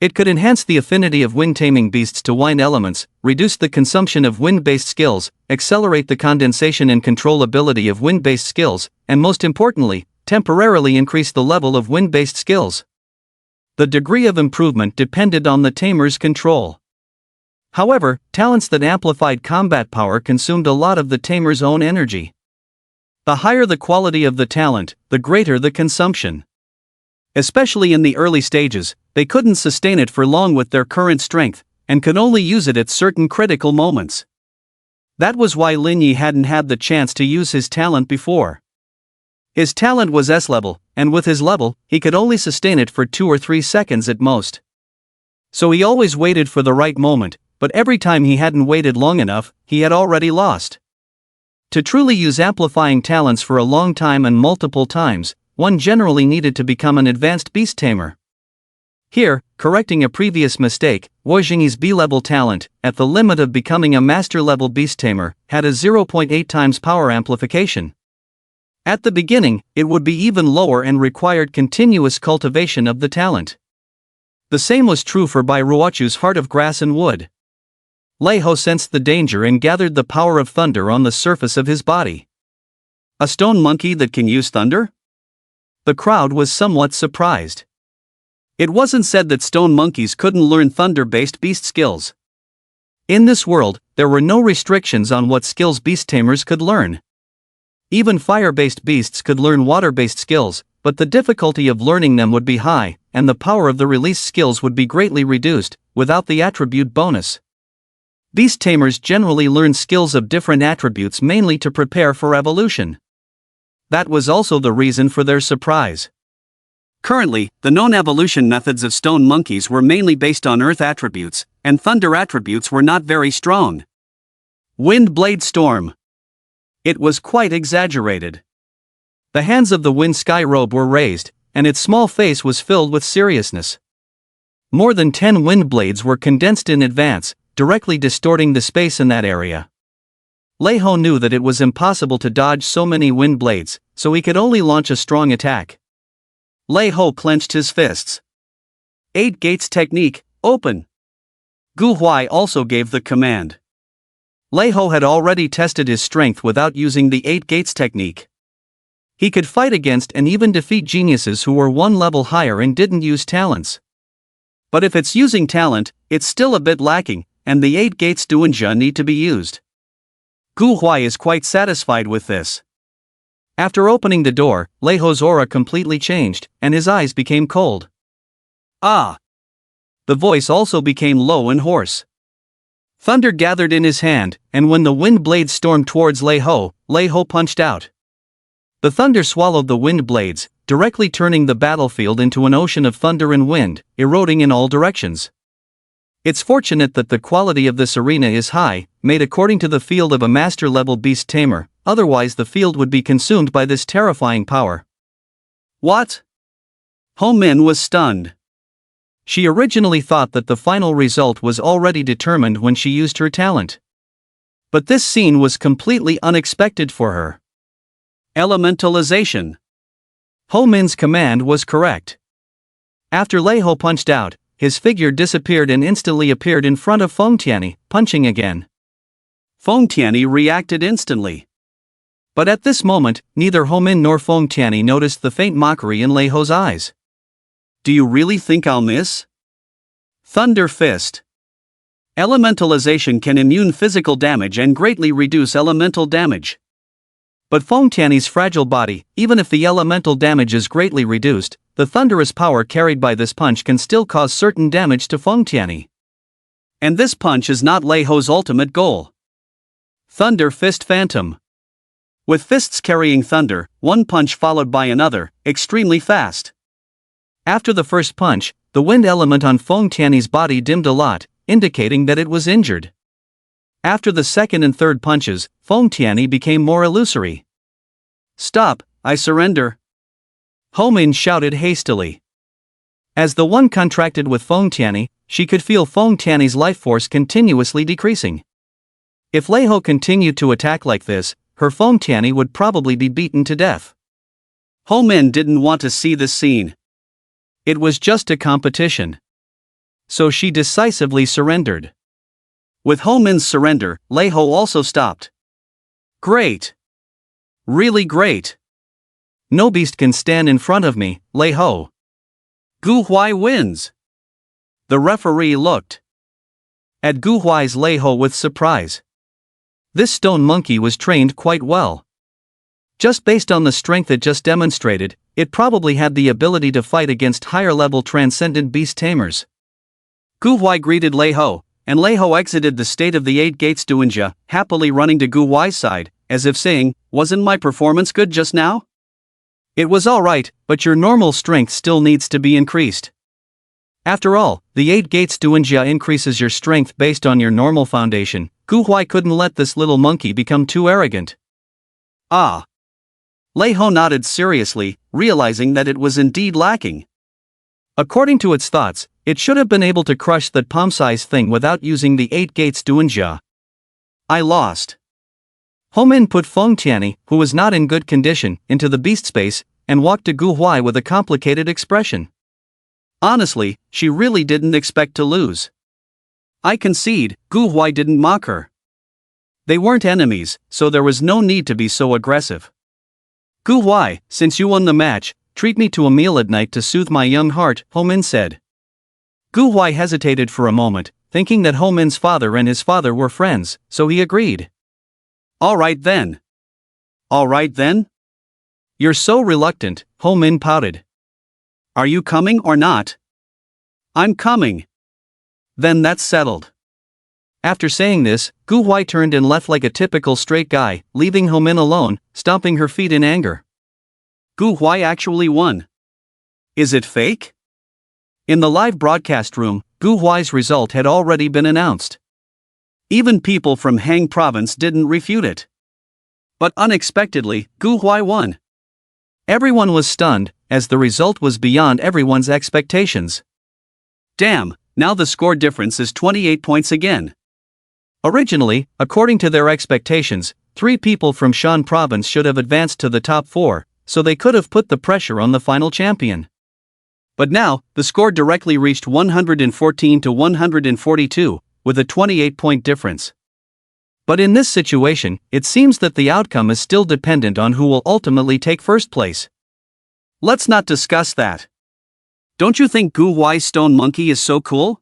It could enhance the affinity of wind-taming beasts to wind elements, reduce the consumption of wind-based skills, accelerate the condensation and controllability of wind-based skills, and most importantly, temporarily increase the level of wind-based skills. The degree of improvement depended on the tamer's control. However, talents that amplified combat power consumed a lot of the tamer's own energy. The higher the quality of the talent, the greater the consumption. Especially in the early stages, they couldn't sustain it for long with their current strength, and could only use it at certain critical moments. That was why Lin Yi hadn't had the chance to use his talent before. His talent was S-level, and with his level, he could only sustain it for 2 or 3 seconds at most. So he always waited for the right moment, but every time he hadn't waited long enough, he had already lost. To truly use amplifying talents for a long time and multiple times, one generally needed to become an advanced beast tamer. Here, correcting a previous mistake, Wu Jingyi's B-level talent, at the limit of becoming a master-level beast tamer, had a 0.8 times power amplification. At the beginning, it would be even lower and required continuous cultivation of the talent. The same was true for Bai Ruochu's Heart of Grass and Wood. Lei Ho sensed the danger and gathered the power of thunder on the surface of his body. A stone monkey that can use thunder? The crowd was somewhat surprised. It wasn't said that stone monkeys couldn't learn thunder-based beast skills. In this world, there were no restrictions on what skills beast tamers could learn. Even fire-based beasts could learn water-based skills, but the difficulty of learning them would be high, and the power of the released skills would be greatly reduced, without the attribute bonus. Beast tamers generally learn skills of different attributes mainly to prepare for evolution. That was also the reason for their surprise. Currently, the known evolution methods of stone monkeys were mainly based on earth attributes, and thunder attributes were not very strong. Wind Blade Storm. It was quite exaggerated. The hands of the wind sky robe were raised, and its small face was filled with seriousness. More than 10 wind blades were condensed in advance, directly distorting the space in that area. Lei Ho knew that it was impossible to dodge so many wind blades, so he could only launch a strong attack. Lei Ho clenched his fists. 8 gates technique, open. Gu Huai also gave the command. Lei Ho had already tested his strength without using the 8 gates technique. He could fight against and even defeat geniuses who were one level higher and didn't use talents. But if it's using talent, it's still a bit lacking, and the 8 gates Duanjia need to be used. Gu Huai is quite satisfied with this. After opening the door, Lei Ho's aura completely changed, and his eyes became cold. Ah! The voice also became low and hoarse. Thunder gathered in his hand, and when the wind blades stormed towards Lei Ho punched out. The thunder swallowed the wind blades, directly turning the battlefield into an ocean of thunder and wind, eroding in all directions. It's fortunate that the quality of this arena is high, made according to the field of a master-level beast tamer, otherwise the field would be consumed by this terrifying power. What? Ho Min was stunned. She originally thought that the final result was already determined when she used her talent. But this scene was completely unexpected for her. Elementalization. Ho Min's command was correct. After Lei Ho punched out, his figure disappeared and instantly appeared in front of Feng Tianyi, punching again. Feng Tianyi reacted instantly. But at this moment, neither Ho Min nor Feng Tianyi noticed the faint mockery in Lei Ho's eyes. Do you really think I'll miss? Thunder Fist. Elementalization can immune physical damage and greatly reduce elemental damage. But Feng Tianyi's fragile body, even if the elemental damage is greatly reduced, the thunderous power carried by this punch can still cause certain damage to Feng Tianyi. And this punch is not Lei Ho's ultimate goal. Thunder Fist Phantom. With fists carrying thunder, one punch followed by another, extremely fast. After the first punch, the wind element on Feng Tianyi's body dimmed a lot, indicating that it was injured. After the second and third punches, Feng Tianyi became more illusory. Stop, I surrender. Ho Min shouted hastily. As the one contracted with Feng Tianyi, she could feel Feng Tianyi's life force continuously decreasing. If Lei Ho continued to attack like this, her Feng Tianyi would probably be beaten to death. Ho Min didn't want to see this scene. It was just a competition. So she decisively surrendered. With Ho Min's surrender, Lei Ho also stopped. Great. Really great. No beast can stand in front of me, Lei Ho. Gu Huai wins. The referee looked at Gu Huai's Lei Ho with surprise. This stone monkey was trained quite well. Just based on the strength it just demonstrated, it probably had the ability to fight against higher-level transcendent beast tamers. Gu Huai greeted Lei Ho, and Lei Ho exited the state of the 8 gates Duanjia, happily running to Gu Huai's side, as if saying, "Wasn't my performance good just now?" It was alright, but your normal strength still needs to be increased. After all, the 8 gates Duanjia increases your strength based on your normal foundation. Gu Huai couldn't let this little monkey become too arrogant. Ah. Lei Ho nodded seriously, realizing that it was indeed lacking. According to its thoughts, it should have been able to crush that palm-sized thing without using the 8 gates Duanjia. I lost. Ho Min put Feng Tianyi, who was not in good condition, into the beast space, and walked to Gu Huai with a complicated expression. Honestly, she really didn't expect to lose. I concede, Gu Huai didn't mock her. They weren't enemies, so there was no need to be so aggressive. Gu Huai, since you won the match, treat me to a meal at night to soothe my young heart, Ho Min said. Gu Huai hesitated for a moment, thinking that Ho Min's father and his father were friends, so he agreed. Alright then. Alright then? You're so reluctant, Ho Min pouted. Are you coming or not? I'm coming. Then that's settled. After saying this, Gu Huai turned and left like a typical straight guy, leaving Ho Min alone, stomping her feet in anger. Gu Huai actually won. Is it fake? In the live broadcast room, Gu Huai's result had already been announced. Even people from Hang province didn't refute it. But unexpectedly, Gu Huai won. Everyone was stunned, as the result was beyond everyone's expectations. Damn, now the score difference is 28 points again. Originally, according to their expectations, 3 people from Shan province should have advanced to the top 4, so they could have put the pressure on the final champion. But now, the score directly reached 114 to 142, with a 28-point difference. But in this situation, it seems that the outcome is still dependent on who will ultimately take first place. Let's not discuss that. Don't you think Gu Huai's stone monkey is so cool?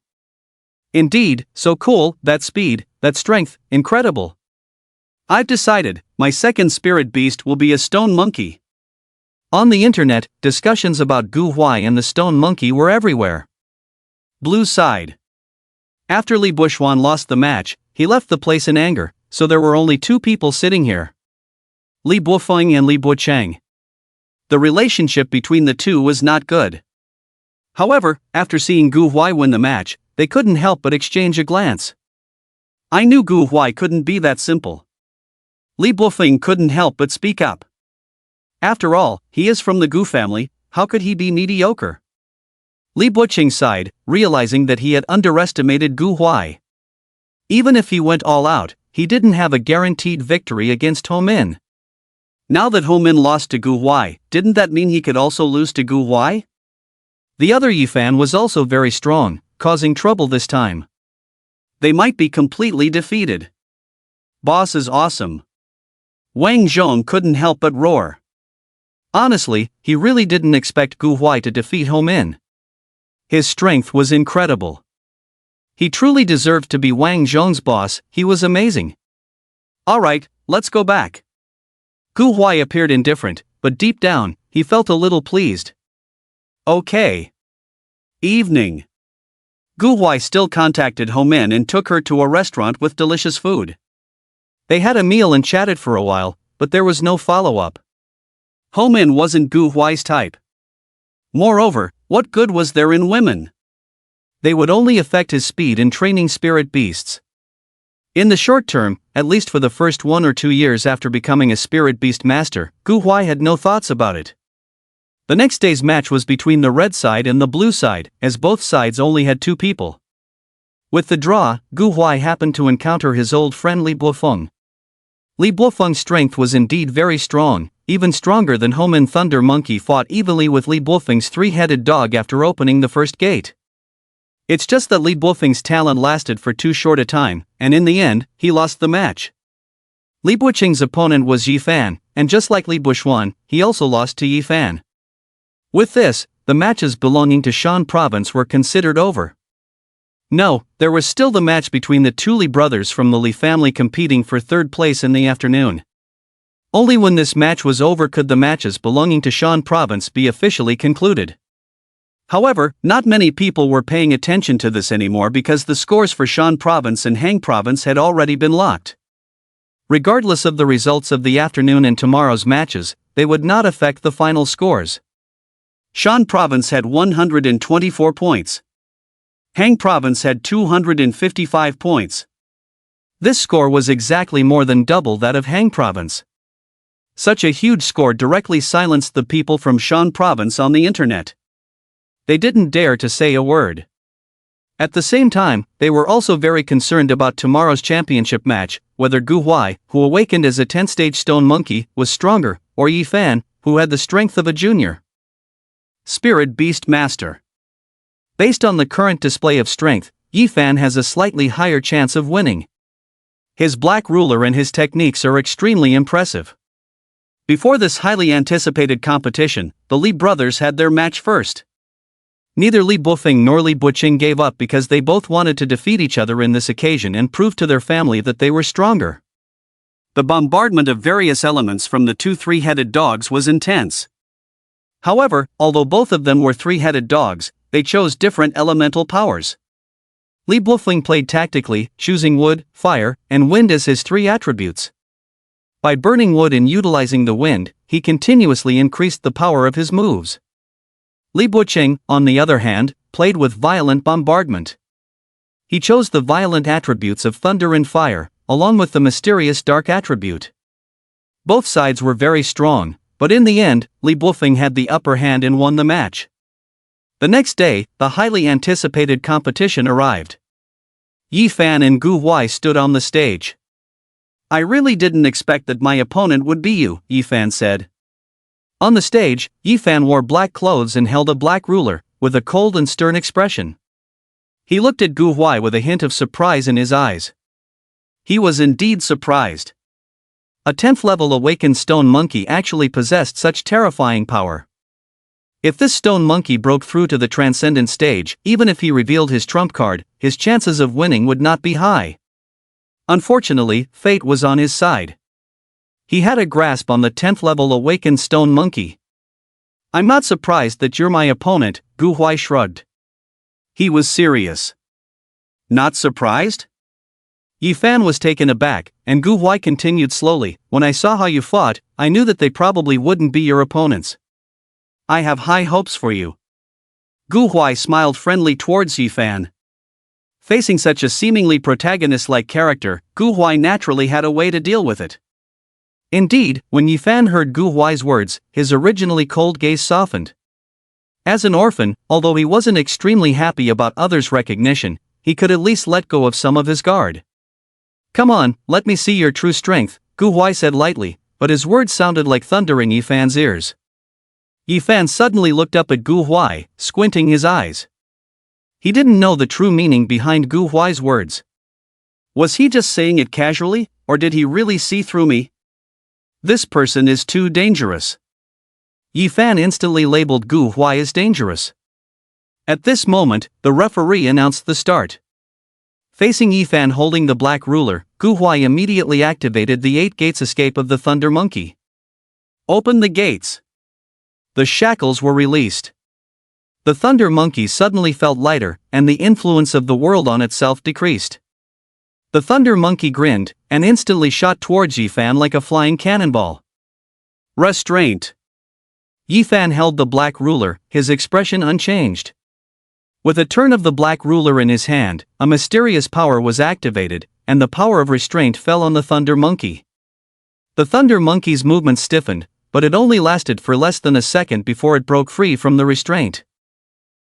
Indeed, so cool, that speed, that strength, incredible. I've decided, my second spirit beast will be a stone monkey. On the internet, discussions about Gu Huai and the stone monkey were everywhere. Blue side. After Li Buxuan lost the match, he left the place in anger, so there were only two people sitting here. Li Buofeng and Li Buchang. The relationship between the two was not good. However, after seeing Gu Huai win the match, they couldn't help but exchange a glance. I knew Gu Huai couldn't be that simple. Li Buofeng couldn't help but speak up. After all, he is from the Gu family, how could he be mediocre? Li Bucheng sighed, realizing that he had underestimated Gu Huai. Even if he went all out, he didn't have a guaranteed victory against Ho Min. Now that Ho Min lost to Gu Huai, didn't that mean he could also lose to Gu Huai? The other Yifan was also very strong, causing trouble this time. They might be completely defeated. Boss is awesome. Wang Zhong couldn't help but roar. Honestly, he really didn't expect Gu Huai to defeat Ho Min. His strength was incredible. He truly deserved to be Wang Zhong's boss, he was amazing. Alright, let's go back. Gu Huai appeared indifferent, but deep down, he felt a little pleased. Okay. Evening. Gu Huai still contacted Ho Min and took her to a restaurant with delicious food. They had a meal and chatted for a while, but there was no follow-up. Ho Min wasn't Gu Huai's type. Moreover, what good was there in women? They would only affect his speed in training spirit beasts. In the short term, at least for the first 1 or 2 years after becoming a spirit beast master, Gu Huai had no thoughts about it. The next day's match was between the red side and the blue side, as both sides only had 2 people. With the draw, Gu Huai happened to encounter his old friend Li Buofeng. Li Buofeng's strength was indeed very strong, even stronger than Ho Min. Thunder Monkey fought evenly with Li Buofeng's 3-headed dog after opening the first gate. It's just that Li Buofeng's talent lasted for too short a time, and in the end, he lost the match. Li Bucheng's opponent was Yifan, and just like Li Buxuan, he also lost to Yifan. With this, the matches belonging to Shan Province were considered over. No, there was still the match between the 2 Li brothers from the Li family competing for 3rd place in the afternoon. Only when this match was over could the matches belonging to Shan Province be officially concluded. However, not many people were paying attention to this anymore because the scores for Shan Province and Hang Province had already been locked. Regardless of the results of the afternoon and tomorrow's matches, they would not affect the final scores. Shan Province had 124 points. Hang Province had 255 points. This score was exactly more than double that of Hang Province. Such a huge score directly silenced the people from Shan Province on the internet. They didn't dare to say a word. At the same time, they were also very concerned about tomorrow's championship match, whether Gu Huai, who awakened as a 10th-stage stone monkey, was stronger, or Yifan, who had the strength of a junior Spirit Beast Master. Based on the current display of strength, Yifan has a slightly higher chance of winning. His black ruler and his techniques are extremely impressive. Before this highly anticipated competition, the Li brothers had their match first. Neither Li Buofeng nor Li Bucheng gave up because they both wanted to defeat each other in this occasion and prove to their family that they were stronger. The bombardment of various elements from the 2 3-headed dogs was intense. However, although both of them were 3-headed dogs, they chose different elemental powers. Li Buofeng played tactically, choosing wood, fire, and wind as his 3 attributes. By burning wood and utilizing the wind, he continuously increased the power of his moves. Li Bucheng, on the other hand, played with violent bombardment. He chose the violent attributes of thunder and fire, along with the mysterious dark attribute. Both sides were very strong, but in the end, Li Buofeng had the upper hand and won the match. The next day, the highly anticipated competition arrived. Yifan and Gu Huai stood on the stage. I really didn't expect that my opponent would be you, Yifan said. On the stage, Yifan wore black clothes and held a black ruler, with a cold and stern expression. He looked at Gu Huai with a hint of surprise in his eyes. He was indeed surprised. A 10th level awakened stone monkey actually possessed such terrifying power. If this stone monkey broke through to the transcendent stage, even if he revealed his trump card, his chances of winning would not be high. Unfortunately, fate was on his side. He had a grasp on the 10th level awakened stone monkey. I'm not surprised that you're my opponent, Gu Huai shrugged. He was serious. Not surprised? Yi Fan was taken aback, and Gu Huai continued slowly, when I saw how you fought, I knew that they probably wouldn't be your opponents. I have high hopes for you. Gu Huai smiled friendly towards Yi Fan. Facing such a seemingly protagonist-like character, Gu Huai naturally had a way to deal with it. Indeed, when Yi Fan heard Gu Huai's words, his originally cold gaze softened. As an orphan, although he wasn't extremely happy about others' recognition, he could at least let go of some of his guard. Come on, let me see your true strength, Gu Huai said lightly, but his words sounded like thunder in Yi Fan's ears. Yi Fan suddenly looked up at Gu Huai, squinting his eyes. He didn't know the true meaning behind Gu Huai's words. Was he just saying it casually, or did he really see through me? This person is too dangerous. Yi Fan instantly labeled Gu Huai as dangerous. At this moment, the referee announced the start. Facing Yi Fan holding the black ruler, Gu Huai immediately activated the 8 gates escape of the Thunder Monkey. Open the gates. The shackles were released. The Thunder Monkey suddenly felt lighter, and the influence of the world on itself decreased. The Thunder Monkey grinned, and instantly shot towards Yi Fan like a flying cannonball. Restraint. Yi Fan held the black ruler, his expression unchanged. With a turn of the black ruler in his hand, a mysterious power was activated, and the power of restraint fell on the Thunder Monkey. The Thunder Monkey's movement stiffened, but it only lasted for less than a second before it broke free from the restraint.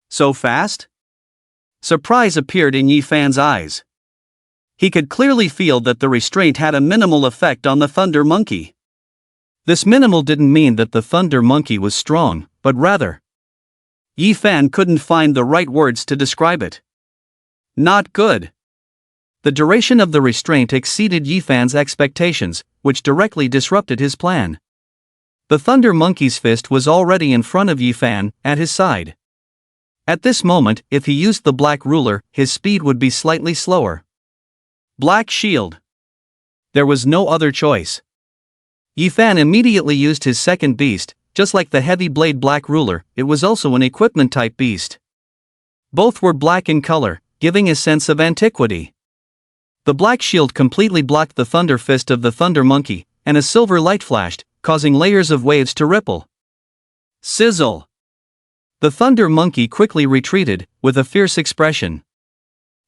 So fast? Surprise appeared in Yi Fan's eyes. He could clearly feel that the restraint had a minimal effect on the Thunder Monkey. This minimal didn't mean that the Thunder Monkey was strong, but rather, Yi Fan couldn't find the right words to describe it. Not good. The duration of the restraint exceeded Yi Fan's expectations, which directly disrupted his plan. The Thunder Monkey's fist was already in front of Yi Fan, at his side. At this moment, if he used the black ruler, his speed would be slightly slower. Black Shield. There was no other choice. Yi Fan immediately used his second beast. Just like the heavy blade black ruler, it was also an equipment-type beast. Both were black in color, giving a sense of antiquity. The black shield completely blocked the thunder fist of the Thunder Monkey, and a silver light flashed, causing layers of waves to ripple. Sizzle! The Thunder Monkey quickly retreated, with a fierce expression.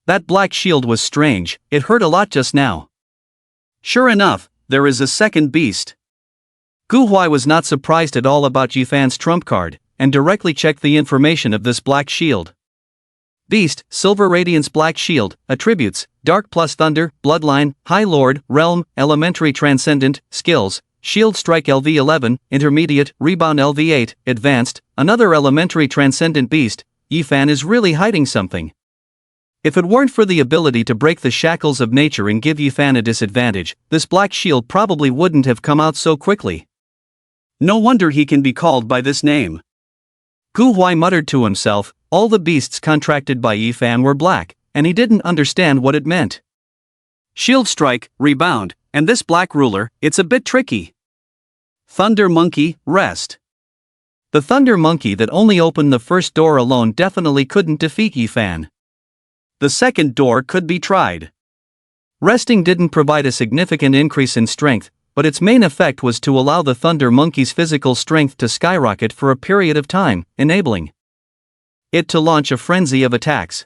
That black shield was strange, it hurt a lot just now. Sure enough, there is a second beast. Gu Huai was not surprised at all about Yi Fan's trump card, and directly checked the information of this black shield. Beast, Silver Radiance Black Shield, Attributes, Dark plus Thunder, Bloodline, High Lord, Realm, Elementary Transcendent, Skills, Shield Strike LV11, Intermediate, Rebound LV8, Advanced, another Elementary Transcendent Beast. Yi Fan is really hiding something. If it weren't for the ability to break the shackles of nature and give Yi Fan a disadvantage, this black shield probably wouldn't have come out so quickly. No wonder he can be called by this name. Gu Huai muttered to himself, all the beasts contracted by Yi Fan were black, and he didn't understand what it meant. Shield Strike, Rebound, and this black ruler, it's a bit tricky. Thunder Monkey, Rest. The Thunder Monkey that only opened the first door alone definitely couldn't defeat Yi Fan. The second door could be tried. Resting didn't provide a significant increase in strength, but its main effect was to allow the Thunder Monkey's physical strength to skyrocket for a period of time, enabling it to launch a frenzy of attacks.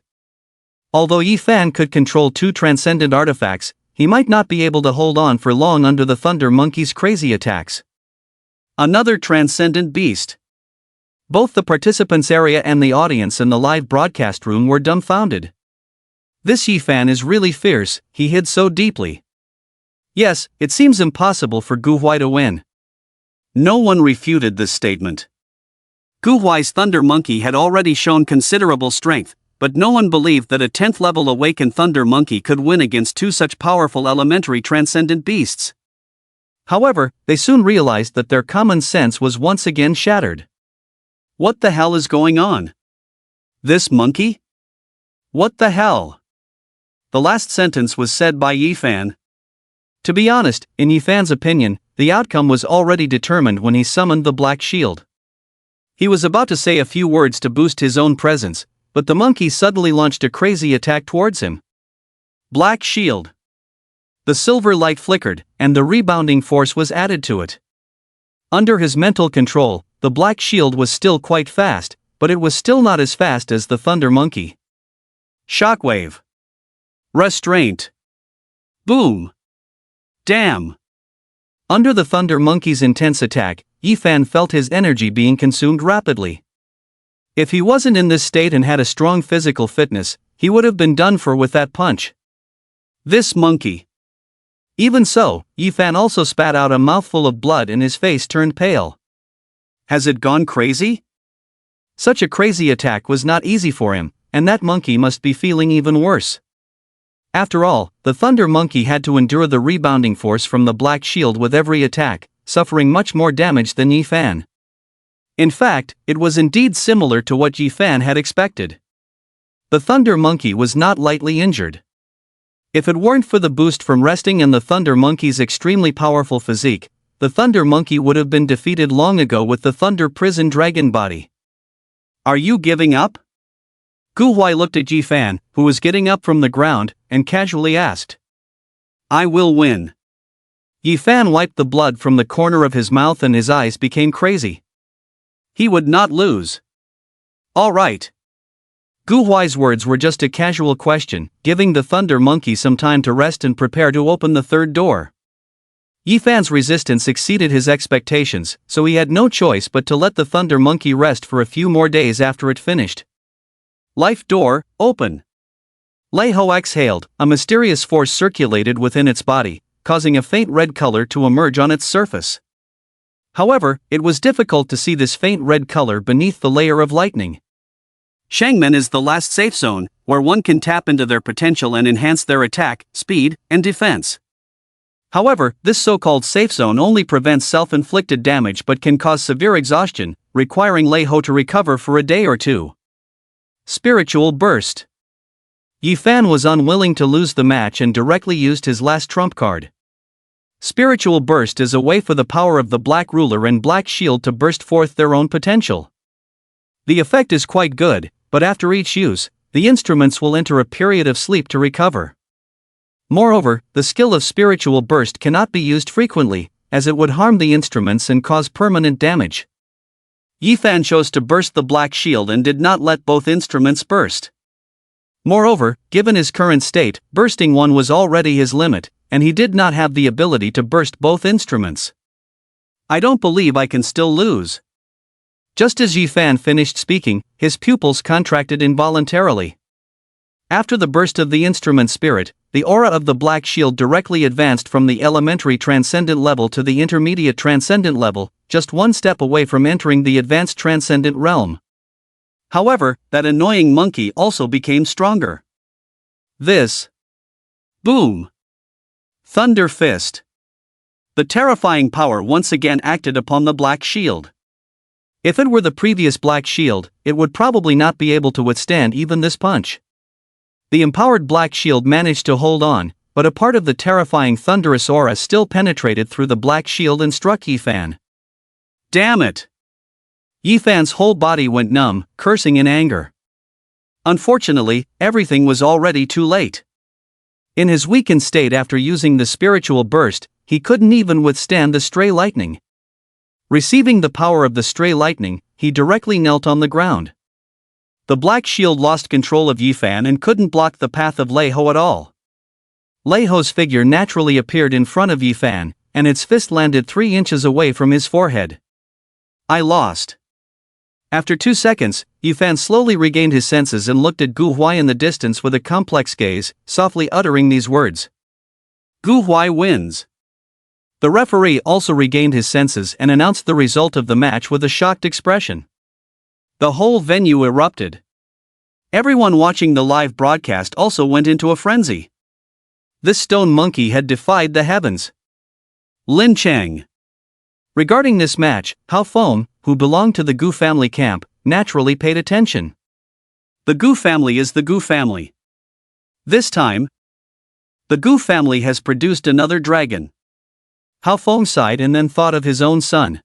Although Yi Fan could control 2 transcendent artifacts, he might not be able to hold on for long under the Thunder Monkey's crazy attacks. Another transcendent beast. Both the participants area and the audience in the live broadcast room were dumbfounded. This Yi Fan is really fierce, he hid so deeply. Yes, it seems impossible for Gu Huai to win. No one refuted this statement. Gu Huai's Thunder Monkey had already shown considerable strength, but no one believed that a 10th level awakened Thunder Monkey could win against two such powerful elementary transcendent beasts. However, they soon realized that their common sense was once again shattered. What the hell is going on? This monkey? What the hell? The last sentence was said by Yifan. To be honest, in Yifan's opinion, the outcome was already determined when he summoned the Black Shield. He was about to say a few words to boost his own presence, but the monkey suddenly launched a crazy attack towards him. Black Shield. The silver light flickered, and the rebounding force was added to it. Under his mental control, the Black Shield was still quite fast, but it was still not as fast as the Thunder Monkey. Shockwave. Restraint. Boom. Damn. Under the Thunder Monkey's intense attack, Yifan felt his energy being consumed rapidly. If he wasn't in this state and had a strong physical fitness, he would have been done for with that punch. This monkey. Even so, Yifan also spat out a mouthful of blood and his face turned pale. Has it gone crazy? Such a crazy attack was not easy for him, and that monkey must be feeling even worse. After all, the Thunder Monkey had to endure the rebounding force from the Black Shield with every attack, suffering much more damage than Yifan. In fact, it was indeed similar to what Yifan had expected. The Thunder Monkey was not lightly injured. If it weren't for the boost from resting and the Thunder Monkey's extremely powerful physique, the Thunder Monkey would have been defeated long ago with the Thunder Prison Dragon body. Are you giving up? Gu Huai looked at Yifan, who was getting up from the ground, and casually asked. I will win. Yifan wiped the blood from the corner of his mouth and his eyes became crazy. He would not lose. All right. Gu Huai's words were just a casual question, giving the Thunder Monkey some time to rest and prepare to open the third door. Yifan's resistance exceeded his expectations, so he had no choice but to let the Thunder Monkey rest for a few more days after it finished. Life door, open. Lei High exhaled, a mysterious force circulated within its body, causing a faint red color to emerge on its surface. However, it was difficult to see this faint red color beneath the layer of lightning. Shangmen is the last safe zone, where one can tap into their potential and enhance their attack, speed, and defense. However, this so-called safe zone only prevents self-inflicted damage but can cause severe exhaustion, requiring Lei High to recover for a day or two. Spiritual Burst. Yifan was unwilling to lose the match and directly used his last trump card. Spiritual Burst is a way for the power of the Black Ruler and Black Shield to burst forth their own potential. The effect is quite good, but after each use, the instruments will enter a period of sleep to recover. Moreover, the skill of Spiritual Burst cannot be used frequently, as it would harm the instruments and cause permanent damage. Yifan chose to burst the Black Shield and did not let both instruments burst. Moreover, given his current state, bursting one was already his limit, and he did not have the ability to burst both instruments. I don't believe I can still lose. Just as Yifan finished speaking, his pupils contracted involuntarily. After the burst of the instrument spirit, the aura of the Black Shield directly advanced from the elementary transcendent level to the intermediate transcendent level, just one step away from entering the advanced transcendent realm. However, that annoying monkey also became stronger. This. Boom. Thunder Fist. The terrifying power once again acted upon the Black Shield. If it were the previous Black Shield, it would probably not be able to withstand even this punch. The empowered Black Shield managed to hold on, but a part of the terrifying thunderous aura still penetrated through the Black Shield and struck Yifan. Damn it! Yifan's whole body went numb, cursing in anger. Unfortunately, everything was already too late. In his weakened state after using the Spiritual Burst, he couldn't even withstand the stray lightning. Receiving the power of the stray lightning, he directly knelt on the ground. The Black Shield lost control of Yifan and couldn't block the path of Lei High at all. Lei High's figure naturally appeared in front of Yifan, and its fist landed 3 inches away from his forehead. I lost. After 2 seconds, Yifan slowly regained his senses and looked at Gu Huai in the distance with a complex gaze, softly uttering these words. Gu Huai wins. The referee also regained his senses and announced the result of the match with a shocked expression. The whole venue erupted. Everyone watching the live broadcast also went into a frenzy. This stone monkey had defied the heavens. Lin Chang. Regarding this match, Hao Feng, who belonged to the Gu family camp, naturally paid attention. The Gu family is the Gu family. This time, the Gu family has produced another dragon. Hao Feng sighed and then thought of his own son.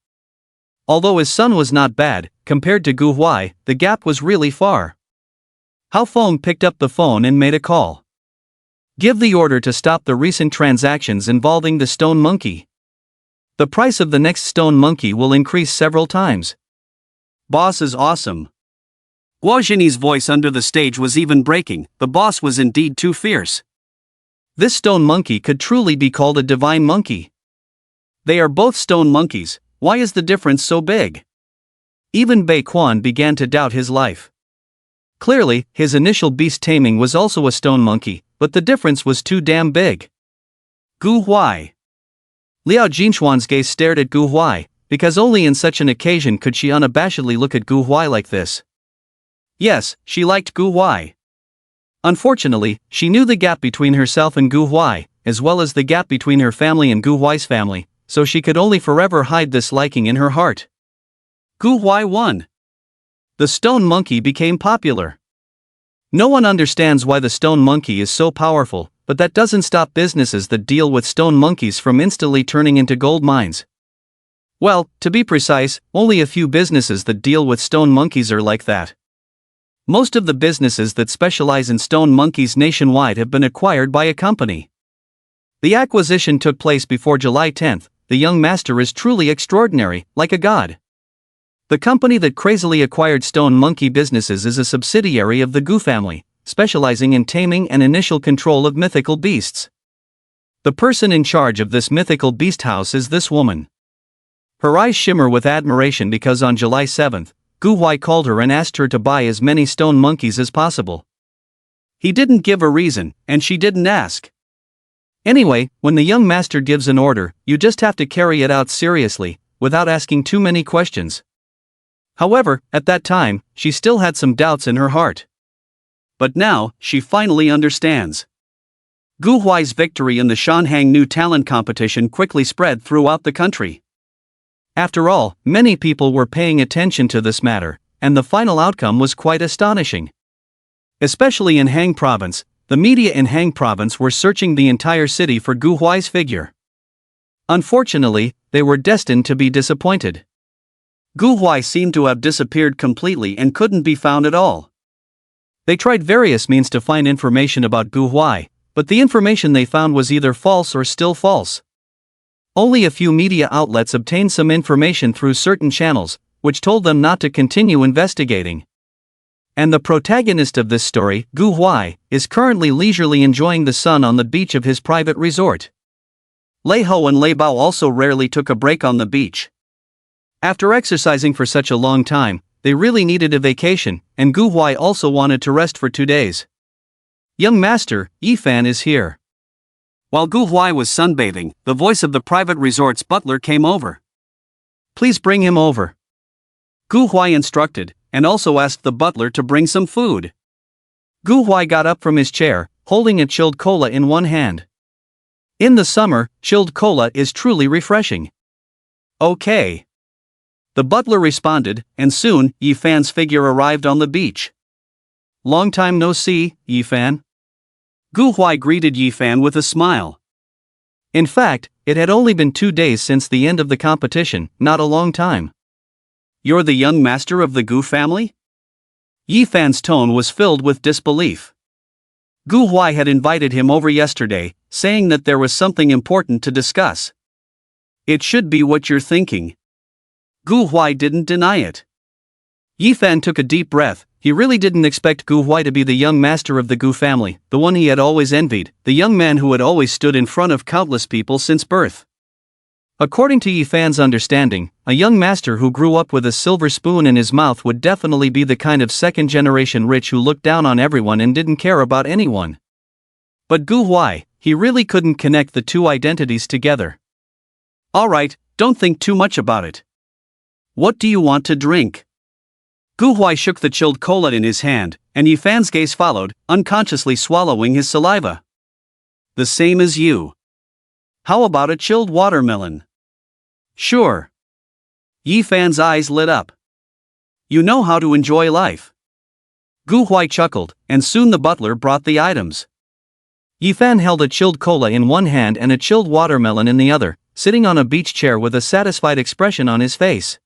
Although his son was not bad, compared to Gu Huai, the gap was really far. Hao Feng picked up the phone and made a call. Give the order to stop the recent transactions involving the stone monkey. The price of the next stone monkey will increase several times. Boss is awesome. Guo Xinyi's voice under the stage was even breaking. The boss was indeed too fierce. This stone monkey could truly be called a divine monkey. They are both stone monkeys. Why is the difference so big? Even Bei Quan began to doubt his life. Clearly, his initial beast taming was also a stone monkey, but the difference was too damn big. Gu Huai. Liao Jinchuan's gaze stared at Gu Huai, because only in such an occasion could she unabashedly look at Gu Huai like this. Yes, she liked Gu Huai. Unfortunately, she knew the gap between herself and Gu Huai, as well as the gap between her family and Gu Huai's family, so she could only forever hide this liking in her heart. Gu Huai won. The stone monkey became popular. No one understands why the stone monkey is so powerful, but that doesn't stop businesses that deal with stone monkeys from instantly turning into gold mines. Well, to be precise, only a few businesses that deal with stone monkeys are like that. Most of the businesses that specialize in stone monkeys nationwide have been acquired by a company. The acquisition took place before July 10th. The young master is truly extraordinary, like a god. The company that crazily acquired stone monkey businesses is a subsidiary of the Gu family, specializing in taming and initial control of mythical beasts. The person in charge of this mythical beast house is this woman. Her eyes shimmer with admiration because on July 7th, Gu Huai called her and asked her to buy as many stone monkeys as possible. He didn't give a reason, and she didn't ask. Anyway, when the young master gives an order, you just have to carry it out seriously, without asking too many questions. However, at that time, she still had some doubts in her heart. But now, she finally understands. Gu Huai's victory in the Shanhang New Talent Competition quickly spread throughout the country. After all, many people were paying attention to this matter, and the final outcome was quite astonishing. Especially in Hang Province, the media in Hang Province were searching the entire city for Gu Huai's figure. Unfortunately, they were destined to be disappointed. Gu Huai seemed to have disappeared completely and couldn't be found at all. They tried various means to find information about Gu Huai, but the information they found was either false or still false. Only a few media outlets obtained some information through certain channels, which told them not to continue investigating. And the protagonist of this story, Gu Huai, is currently leisurely enjoying the sun on the beach of his private resort. Lei Ho and Lei Bao also rarely took a break on the beach. After exercising for such a long time, they really needed a vacation, and Gu Huai also wanted to rest for 2 days. Young master, Yifan is here. While Gu Huai was sunbathing, the voice of the private resort's butler came over. Please bring him over. Gu Huai instructed, and also asked the butler to bring some food. Gu Huai got up from his chair, holding a chilled cola in one hand. In the summer, chilled cola is truly refreshing. Okay. The butler responded, and soon, Yifan's figure arrived on the beach. Long time no see, Yifan. Gu Huai greeted Yifan with a smile. In fact, it had only been 2 days since the end of the competition, not a long time. You're the young master of the Gu family? Yifan's tone was filled with disbelief. Gu Huai had invited him over yesterday, saying that there was something important to discuss. It should be what you're thinking. Gu Huai didn't deny it. Yifan took a deep breath. He really didn't expect Gu Huai to be the young master of the Gu family, the one he had always envied, the young man who had always stood in front of countless people since birth. According to Yifan's understanding, a young master who grew up with a silver spoon in his mouth would definitely be the kind of second-generation rich who looked down on everyone and didn't care about anyone. But Gu Huai, he really couldn't connect the two identities together. Alright, don't think too much about it. What do you want to drink? Gu Huai shook the chilled cola in his hand, and Yifan's gaze followed, unconsciously swallowing his saliva. The same as you. How about a chilled watermelon? Sure. Yifan's eyes lit up. You know how to enjoy life. Gu Huai chuckled, and soon the butler brought the items. Yifan held a chilled cola in one hand and a chilled watermelon in the other, sitting on a beach chair with a satisfied expression on his face.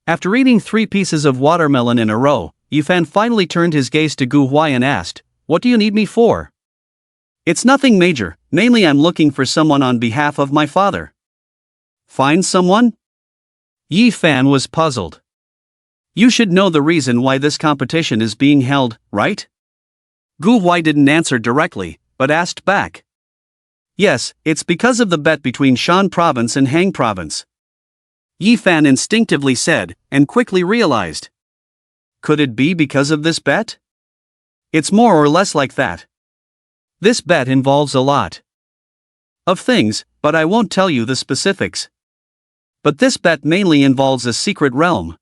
After eating 3 pieces of watermelon in a row, Yifan finally turned his gaze to Gu Huai and asked, "What do you need me for?" "It's nothing major, mainly I'm looking for someone on behalf of my father." "Find someone?" Yifan was puzzled. "You should know the reason why this competition is being held, right?" Gu Huai didn't answer directly, but asked back. "Yes, it's because of the bet between Shan Province and Hang Province." Yifan instinctively said, and quickly realized. Could it be because of this bet? It's more or less like that. This bet involves a lot of things, but I won't tell you the specifics. But this bet mainly involves a secret realm.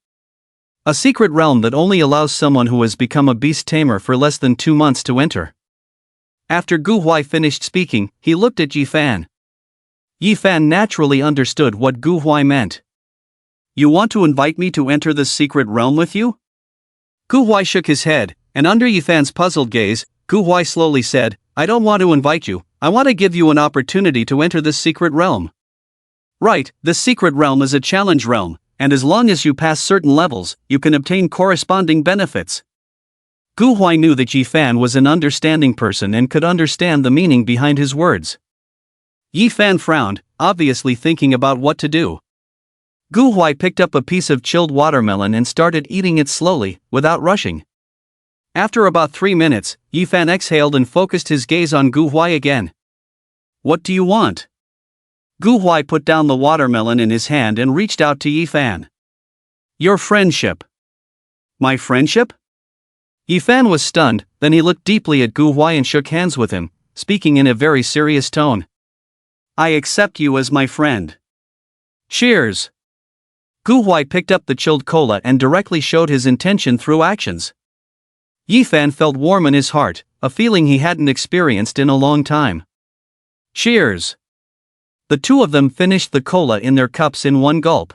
A secret realm that only allows someone who has become a beast tamer for less than 2 months to enter. After Gu Huai finished speaking, he looked at Yifan. Yifan naturally understood what Gu Huai meant. "You want to invite me to enter this secret realm with you?" Gu Huai shook his head, and under Yifan's puzzled gaze, Gu Huai slowly said, "I don't want to invite you, I want to give you an opportunity to enter this secret realm." "Right, this secret realm is a challenge realm, and as long as you pass certain levels, you can obtain corresponding benefits." Gu Huai knew that Yifan was an understanding person and could understand the meaning behind his words. Yifan frowned, obviously thinking about what to do. Gu Huai picked up a piece of chilled watermelon and started eating it slowly, without rushing. After about 3 minutes, Yifan exhaled and focused his gaze on Gu Huai again. "What do you want?" Gu Huai put down the watermelon in his hand and reached out to Yifan. "Your friendship." "My friendship?" Yifan was stunned, then he looked deeply at Gu Huai and shook hands with him, speaking in a very serious tone. "I accept you as my friend. Cheers." Gu Huai picked up the chilled cola and directly showed his intention through actions. Yifan felt warm in his heart, a feeling he hadn't experienced in a long time. Cheers. The two of them finished the cola in their cups in one gulp.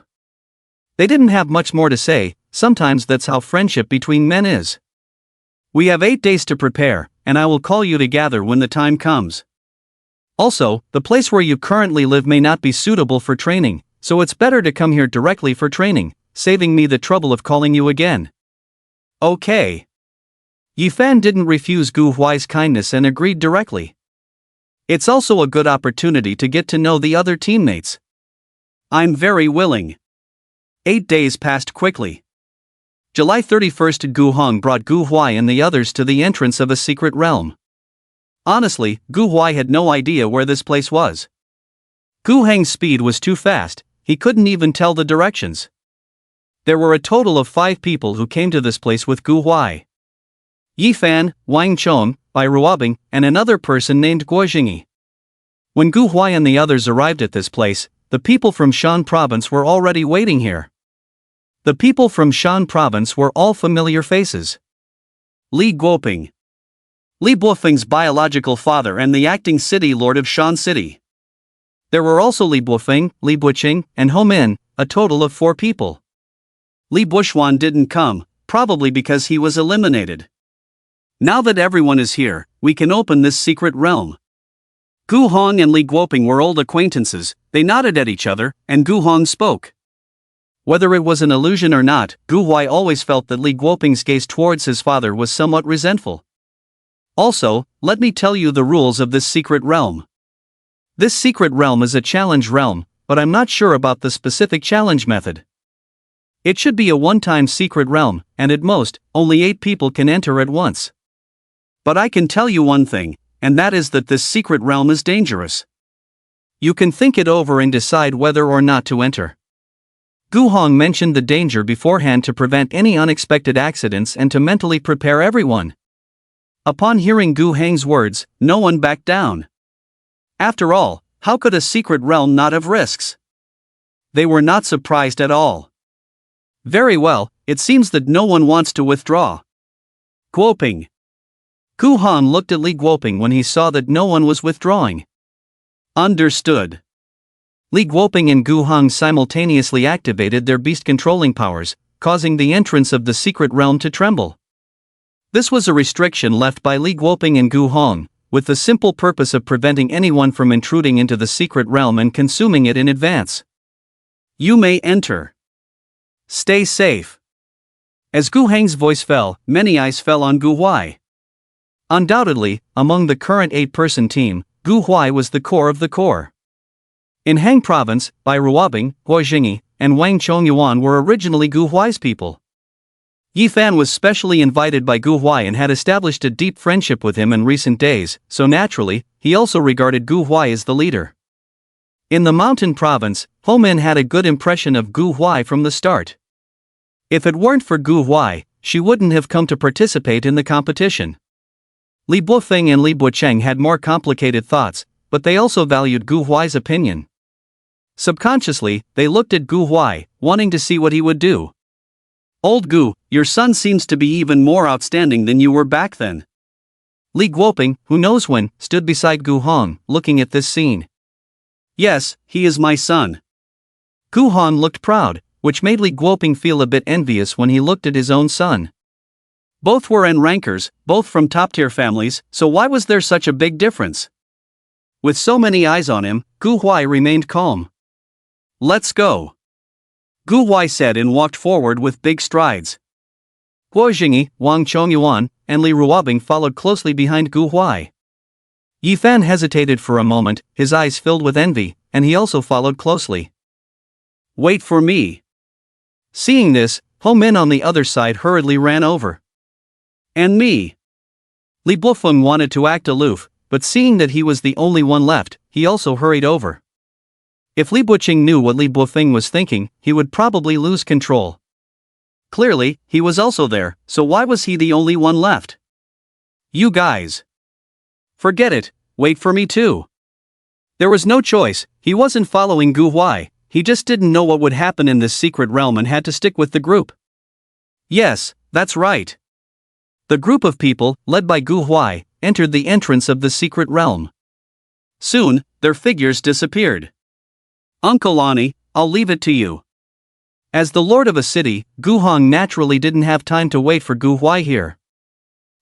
They didn't have much more to say, sometimes that's how friendship between men is. "We have 8 days to prepare, and I will call you to gather when the time comes. Also, the place where you currently live may not be suitable for training, so it's better to come here directly for training, saving me the trouble of calling you again." "Okay." Yifan didn't refuse Gu Huai's kindness and agreed directly. It's also a good opportunity to get to know the other teammates. "I'm very willing." 8 days passed quickly. July 31st, Gu Hong brought Gu Huai and the others to the entrance of a secret realm. Honestly, Gu Huai had no idea where this place was. Gu Heng's speed was too fast, he couldn't even tell the directions. There were a total of 5 people who came to this place with Gu Huai. Yifan, Wang Chong, Bai Ruobing, and another person named Guo Jingyi. When Gu Huai and the others arrived at this place, the people from Shan Province were already waiting here. The people from Shan Province were all familiar faces. Li Guoping, Li Buofeng's biological father and the acting city lord of Shan City. There were also Li Buofeng, Li Buqing, and Ho Min, a total of 4 people. Li Buxuan didn't come, probably because he was eliminated. Now that everyone is here, we can open this secret realm. Gu Hong and Li Guoping were old acquaintances, they nodded at each other, and Gu Hong spoke. Whether it was an illusion or not, Gu Huai always felt that Li Guoping's gaze towards his father was somewhat resentful. Also, let me tell you the rules of this secret realm. This secret realm is a challenge realm, but I'm not sure about the specific challenge method. It should be a one-time secret realm, and at most, only 8 people can enter at once. But I can tell you one thing, and that is that this secret realm is dangerous. You can think it over and decide whether or not to enter. Gu Hong mentioned the danger beforehand to prevent any unexpected accidents and to mentally prepare everyone. Upon hearing Gu Heng's words, no one backed down. After all, how could a secret realm not have risks? They were not surprised at all. Very well, it seems that no one wants to withdraw. Guoping. Gu Han looked at Li Guoping when he saw that no one was withdrawing. Understood. Li Guoping and Gu Han simultaneously activated their beast controlling powers, causing the entrance of the secret realm to tremble. This was a restriction left by Li Guoping and Gu Han, with the simple purpose of preventing anyone from intruding into the secret realm and consuming it in advance. You may enter. Stay safe. As Gu Hang's voice fell, many eyes fell on Gu Huai. Undoubtedly, among the current 8-person team, Gu Huai was the core of the core. In Hang Province, Bai Ruobing, Huo Jingyi, and Wang Chongyuan were originally Gu Huai's people. Yi Fan was specially invited by Gu Huai and had established a deep friendship with him in recent days, so naturally, he also regarded Gu Huai as the leader. In the Mountain Province, Ho Min had a good impression of Gu Huai from the start. If it weren't for Gu Huai, she wouldn't have come to participate in the competition. Li Buofeng and Li Bucheng had more complicated thoughts, but they also valued Gu Huai's opinion. Subconsciously, they looked at Gu Huai, wanting to see what he would do. Old Gu, your son seems to be even more outstanding than you were back then. Li Guoping, who knows when, stood beside Gu Han, looking at this scene. Yes, he is my son. Gu Han looked proud, which made Li Guoping feel a bit envious when he looked at his own son. Both were N-rankers, both from top-tier families, so why was there such a big difference? With so many eyes on him, Gu Huai remained calm. Let's go. Gu Huai said and walked forward with big strides. Huo Jingyi, Wang Chongyuan, and Li Ruobing followed closely behind Gu Huai. Yi Fan hesitated for a moment, his eyes filled with envy, and he also followed closely. Wait for me. Seeing this, Ho Min on the other side hurriedly ran over. And me. Li Buofeng wanted to act aloof, but seeing that he was the only one left, he also hurried over. If Li Buqing knew what Li Buofeng was thinking, he would probably lose control. Clearly, he was also there, so why was he the only one left? You guys. Forget it, wait for me too. There was no choice, he wasn't following Gu Huai, he just didn't know what would happen in this secret realm and had to stick with the group. Yes, that's right. The group of people, led by Gu Huai, entered the entrance of the secret realm. Soon, their figures disappeared. Uncle Ani, I'll leave it to you. As the lord of a city, Gu Hong naturally didn't have time to wait for Gu Huai here.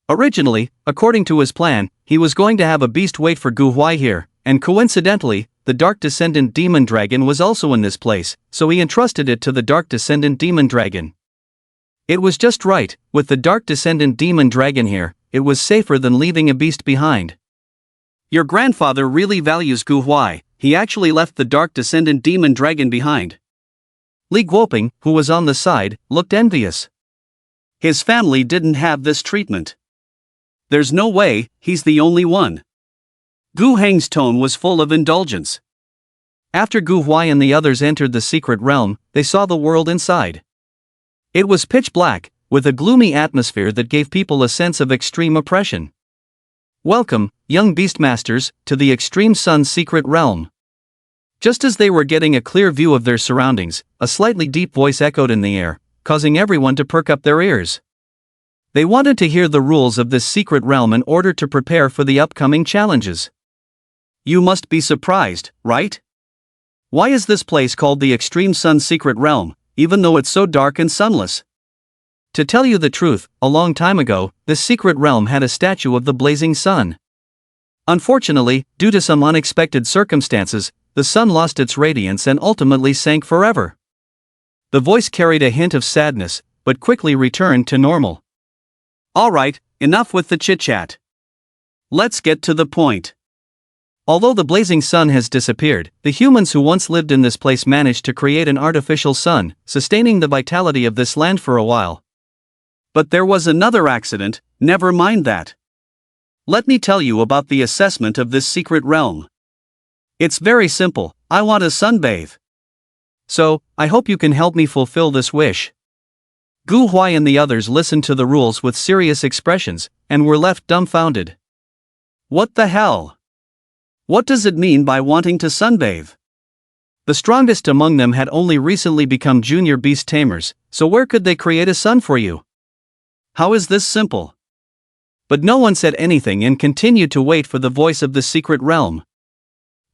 Originally, according to his plan, he was going to have a beast wait for Gu Huai here, and coincidentally, the Dark Descendant Demon Dragon was also in this place, so he entrusted it to the Dark Descendant Demon Dragon. It was just right, with the Dark Descendant Demon Dragon here, it was safer than leaving a beast behind. Your grandfather really values Gu Huai, he actually left the Dark Descendant Demon Dragon behind. Li Guoping, who was on the side, looked envious. His family didn't have this treatment. There's no way, he's the only one. Gu Hang's tone was full of indulgence. After Gu Huai and the others entered the secret realm, they saw the world inside. It was pitch black, with a gloomy atmosphere that gave people a sense of extreme oppression. Welcome, young beastmasters, to the Extreme Sun's secret realm. Just as they were getting a clear view of their surroundings, a slightly deep voice echoed in the air, causing everyone to perk up their ears. They wanted to hear the rules of this secret realm in order to prepare for the upcoming challenges. You must be surprised, right? Why is this place called the Extreme Sun Secret Realm, even though it's so dark and sunless? To tell you the truth, a long time ago, this secret realm had a statue of the blazing sun. Unfortunately, due to some unexpected circumstances, the sun lost its radiance and ultimately sank forever. The voice carried a hint of sadness, but quickly returned to normal. Alright, enough with the chit-chat. Let's get to the point. Although the blazing sun has disappeared, the humans who once lived in this place managed to create an artificial sun, sustaining the vitality of this land for a while. But there was another accident, never mind that. Let me tell you about the assessment of this secret realm. It's very simple, I want a sunbathe. So, I hope you can help me fulfill this wish. Gu Huai and the others listened to the rules with serious expressions, and were left dumbfounded. What the hell? What does it mean by wanting to sunbathe? The strongest among them had only recently become junior beast tamers, so where could they create a sun for you? How is this simple? But no one said anything and continued to wait for the voice of the secret realm.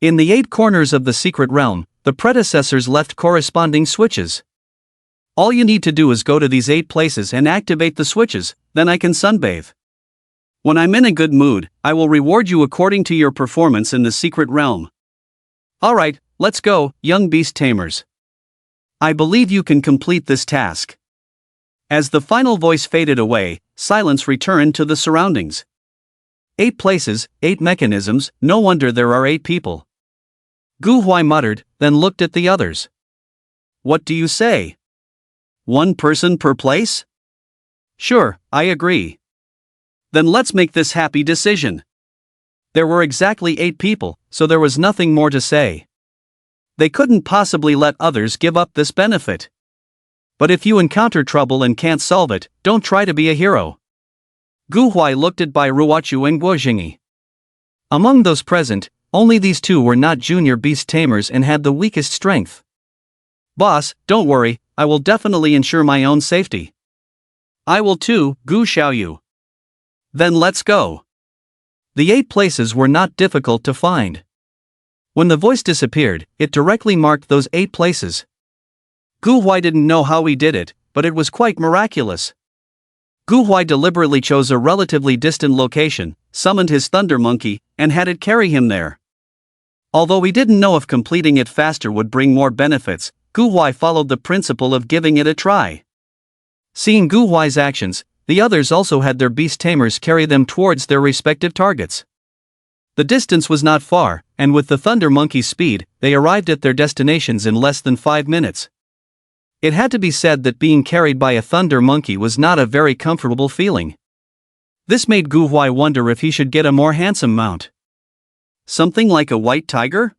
In the 8 corners of the secret realm, the predecessors left corresponding switches. All you need to do is go to these 8 places and activate the switches, then I can sunbathe. When I'm in a good mood, I will reward you according to your performance in the secret realm. Alright, let's go, young beast tamers. I believe you can complete this task. As the final voice faded away, silence returned to the surroundings. 8 places, 8 mechanisms, no wonder there are 8 people. Gu Huai muttered, then looked at the others. What do you say? 1 person per place? Sure, I agree. Then let's make this happy decision. There were exactly 8 people, so there was nothing more to say. They couldn't possibly let others give up this benefit. But if you encounter trouble and can't solve it, don't try to be a hero. Gu Huai looked at Bai Ruochu and Guo Jingyi. Among those present, only these 2 were not junior beast tamers and had the weakest strength. Boss, don't worry, I will definitely ensure my own safety. I will too, Gu Xiaoyu. Then let's go. The 8 places were not difficult to find. When the voice disappeared, it directly marked those 8 places. Gu Huai didn't know how he did it, but it was quite miraculous. Gu Huai deliberately chose a relatively distant location, summoned his thunder monkey, and had it carry him there. Although he didn't know if completing it faster would bring more benefits, Gu Huai followed the principle of giving it a try. Seeing Gu Huai's actions, the others also had their beast tamers carry them towards their respective targets. The distance was not far, and with the thunder monkey's speed, they arrived at their destinations in less than 5 minutes. It had to be said that being carried by a thunder monkey was not a very comfortable feeling. This made Gu Huai wonder if he should get a more handsome mount. Something like a white tiger?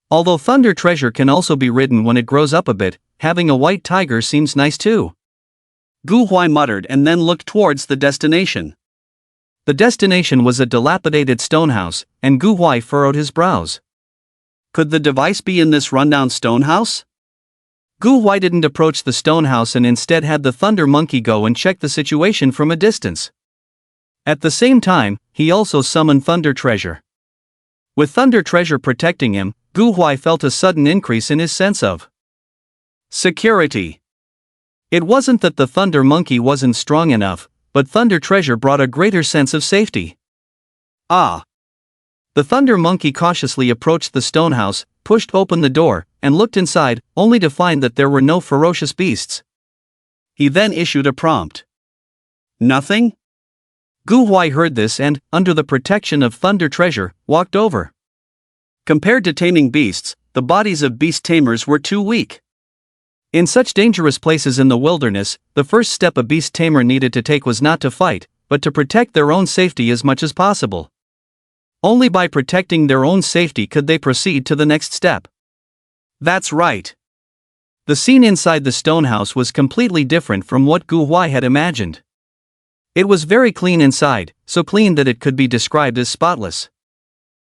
Although thunder treasure can also be ridden when it grows up a bit, having a white tiger seems nice too. Gu Huai muttered and then looked towards the destination. The destination was a dilapidated stone house, and Gu Huai furrowed his brows. Could the device be in this rundown stone house? Gu Huai didn't approach the stone house and instead had the thunder monkey go and check the situation from a distance. At the same time, he also summoned thunder treasure. With thunder treasure protecting him, Gu Huai felt a sudden increase in his sense of security. It wasn't that the thunder monkey wasn't strong enough, but thunder treasure brought a greater sense of safety. Ah! The thunder monkey cautiously approached the stone house, pushed open the door, and looked inside, only to find that there were no ferocious beasts. He then issued a prompt. Nothing? Gu Huai heard this and, under the protection of thunder treasure, walked over. Compared to taming beasts, the bodies of beast tamers were too weak. In such dangerous places in the wilderness, the first step a beast tamer needed to take was not to fight, but to protect their own safety as much as possible. Only by protecting their own safety could they proceed to the next step. That's right. The scene inside the stone house was completely different from what Gu Huai had imagined. It was very clean inside, so clean that it could be described as spotless.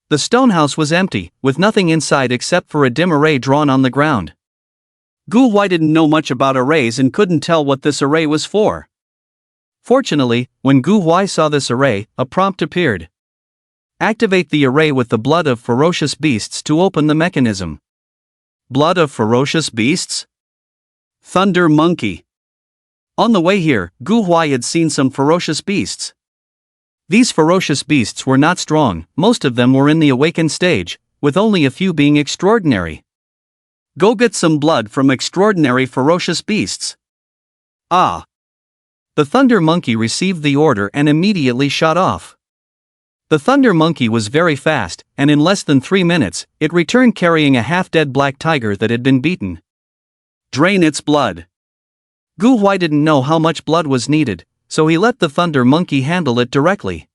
The stone house was empty, with nothing inside except for a dim array drawn on the ground. Gu Huai didn't know much about arrays and couldn't tell what this array was for. Fortunately, when Gu Huai saw this array, a prompt appeared. Activate the array with the blood of ferocious beasts to open the mechanism. Blood of ferocious beasts? Thunder monkey. On the way here, Gu Huai had seen some ferocious beasts. These ferocious beasts were not strong, most of them were in the awakened stage, with only a few being extraordinary. Go get some blood from extraordinary ferocious beasts. Ah! The thunder monkey received the order and immediately shot off. The thunder monkey was very fast, and in less than 3 minutes, it returned carrying a half-dead black tiger that had been beaten. Drain its blood. Gu Huai didn't know how much blood was needed, so he let the thunder monkey handle it directly.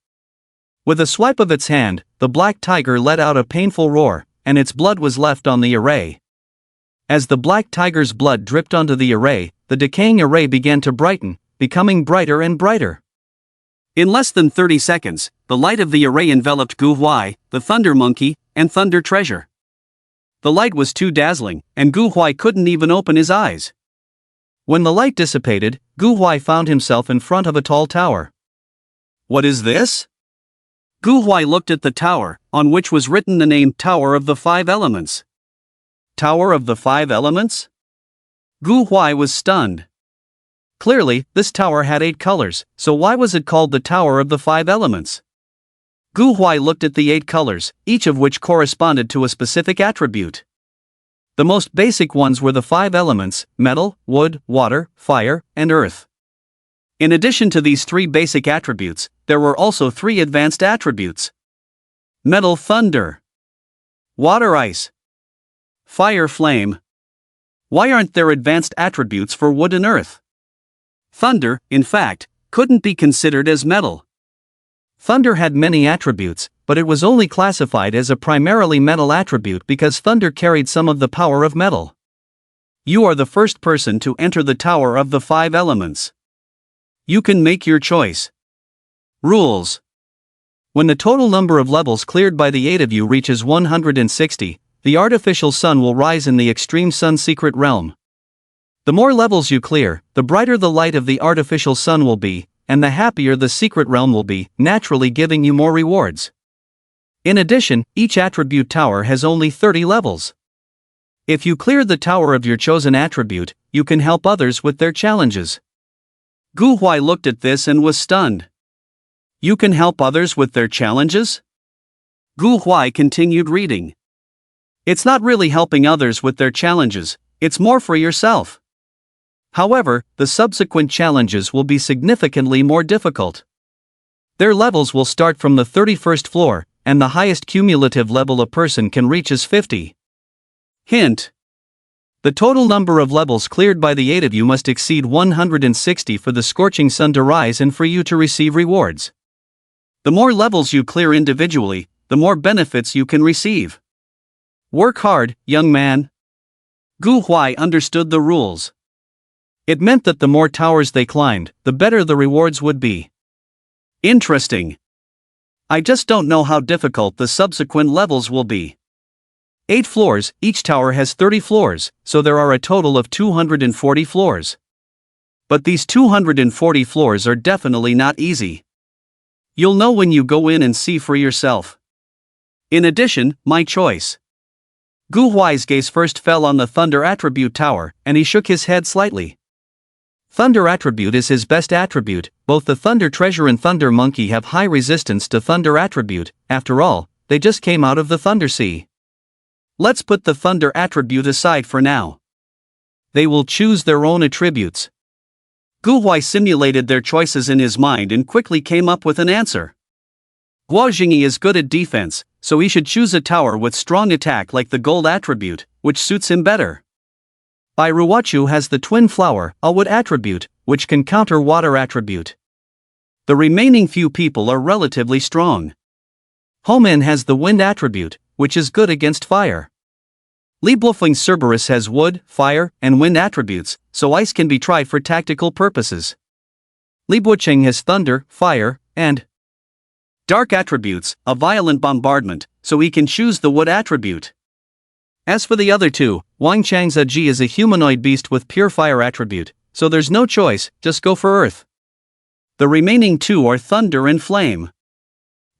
With a swipe of its hand, the black tiger let out a painful roar, and its blood was left on the array. As the black tiger's blood dripped onto the array, the decaying array began to brighten, becoming brighter and brighter. In less than 30 seconds, the light of the array enveloped Gu Huai, the thunder monkey, and thunder treasure. The light was too dazzling, and Gu Huai couldn't even open his eyes. When the light dissipated, Gu Huai found himself in front of a tall tower. What is this? Gu Huai looked at the tower, on which was written the name Tower of the Five Elements. Tower of the Five Elements? Gu Huai was stunned. Clearly, this tower had 8 colors, so why was it called the Tower of the Five Elements? Gu Huai looked at the 8 colors, each of which corresponded to a specific attribute. The most basic ones were the 5 elements: metal, wood, water, fire, and earth. In addition to these 3 basic attributes, there were also 3 advanced attributes: metal, thunder; water, ice; fire, flame. Why aren't there advanced attributes for wood and earth? Thunder, in fact, couldn't be considered as metal. Thunder had many attributes, but it was only classified as a primarily metal attribute because thunder carried some of the power of metal. You are the first person to enter the Tower of the Five Elements. You can make your choice. Rules. When the total number of levels cleared by the 8 of you reaches 160, the artificial sun will rise in the extreme sun secret realm. The more levels you clear, the brighter the light of the artificial sun will be, and the happier the secret realm will be, naturally giving you more rewards. In addition, each attribute tower has only 30 levels. If you clear the tower of your chosen attribute, you can help others with their challenges. Gu Huai looked at this and was stunned. You can help others with their challenges? Gu Huai continued reading. It's not really helping others with their challenges, it's more for yourself. However, the subsequent challenges will be significantly more difficult. Their levels will start from the 31st floor, and the highest cumulative level a person can reach is 50. Hint. The total number of levels cleared by the 8 of you must exceed 160 for the scorching sun to rise and for you to receive rewards. The more levels you clear individually, the more benefits you can receive. Work hard, young man. Gu Huai understood the rules. It meant that the more towers they climbed, the better the rewards would be. Interesting. I just don't know how difficult the subsequent levels will be. 8 floors, each tower has 30 floors, so there are a total of 240 floors. But these 240 floors are definitely not easy. You'll know when you go in and see for yourself. In addition, my choice. Gu Huai's gaze first fell on the Thunder attribute tower, and he shook his head slightly. Thunder attribute is his best attribute. Both the Thunder Treasure and Thunder Monkey have high resistance to Thunder attribute. After all, they just came out of the Thunder Sea. Let's put the Thunder attribute aside for now. They will choose their own attributes. Gu Huai simulated their choices in his mind and quickly came up with an answer. Guo Jingyi is good at defense, so he should choose a tower with strong attack like the gold attribute, which suits him better. Bai Ruochu has the twin flower, a wood attribute, which can counter water attribute. The remaining few people are relatively strong. Homin has the wind attribute, which is good against fire. Li Blufling Cerberus has wood, fire, and wind attributes, so ice can be tried for tactical purposes. Li Bucheng has thunder, fire, and dark attributes, a violent bombardment, so he can choose the wood attribute. As for the other two, Wang Chang's Ji is a humanoid beast with pure fire attribute, so there's no choice, just go for earth. The remaining two are thunder and flame.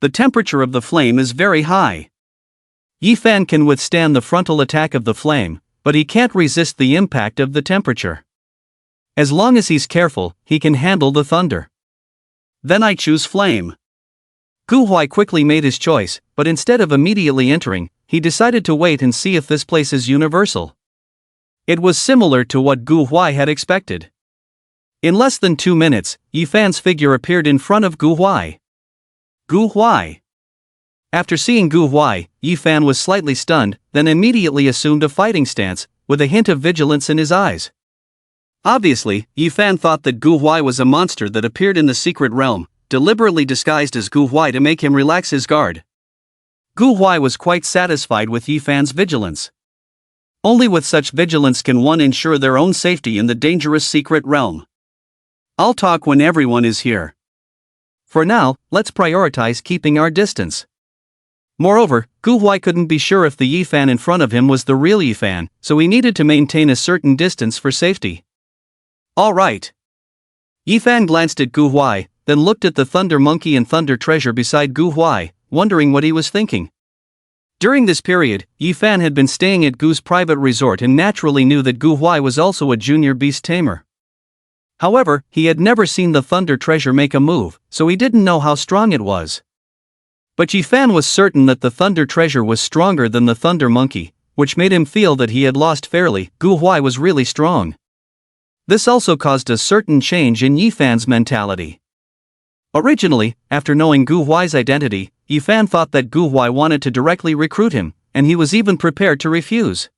The temperature of the flame is very high. Yi Fan can withstand the frontal attack of the flame, but he can't resist the impact of the temperature. As long as he's careful, he can handle the thunder. Then I choose flame. Gu Huai quickly made his choice, but instead of immediately entering, he decided to wait and see if this place is universal. It was similar to what Gu Huai had expected. In less than 2 minutes, Yi Fan's figure appeared in front of Gu Huai. Gu Huai. After seeing Gu Huai, Yi Fan was slightly stunned, then immediately assumed a fighting stance, with a hint of vigilance in his eyes. Obviously, Yi Fan thought that Gu Huai was a monster that appeared in the secret realm, deliberately disguised as Gu Huai to make him relax his guard. Gu Huai was quite satisfied with Yi Fan's vigilance. Only with such vigilance can one ensure their own safety in the dangerous secret realm. I'll talk when everyone is here. For now, let's prioritize keeping our distance. Moreover, Gu Huai couldn't be sure if the Yi Fan in front of him was the real Yi Fan, so he needed to maintain a certain distance for safety. All right. Yi Fan glanced at Gu Huai, then looked at the Thunder Monkey and Thunder Treasure beside Gu Huai, wondering what he was thinking. During this period, Yi Fan had been staying at Gu's private resort and naturally knew that Gu Huai was also a junior beast tamer. However, he had never seen the Thunder Treasure make a move, so he didn't know how strong it was. But Yi Fan was certain that the Thunder Treasure was stronger than the Thunder Monkey, which made him feel that he had lost fairly. Gu Huai was really strong. This also caused a certain change in Yi Fan's mentality. Originally, after knowing Gu Huai's identity, Yi Fan thought that Gu Huai wanted to directly recruit him, and he was even prepared to refuse.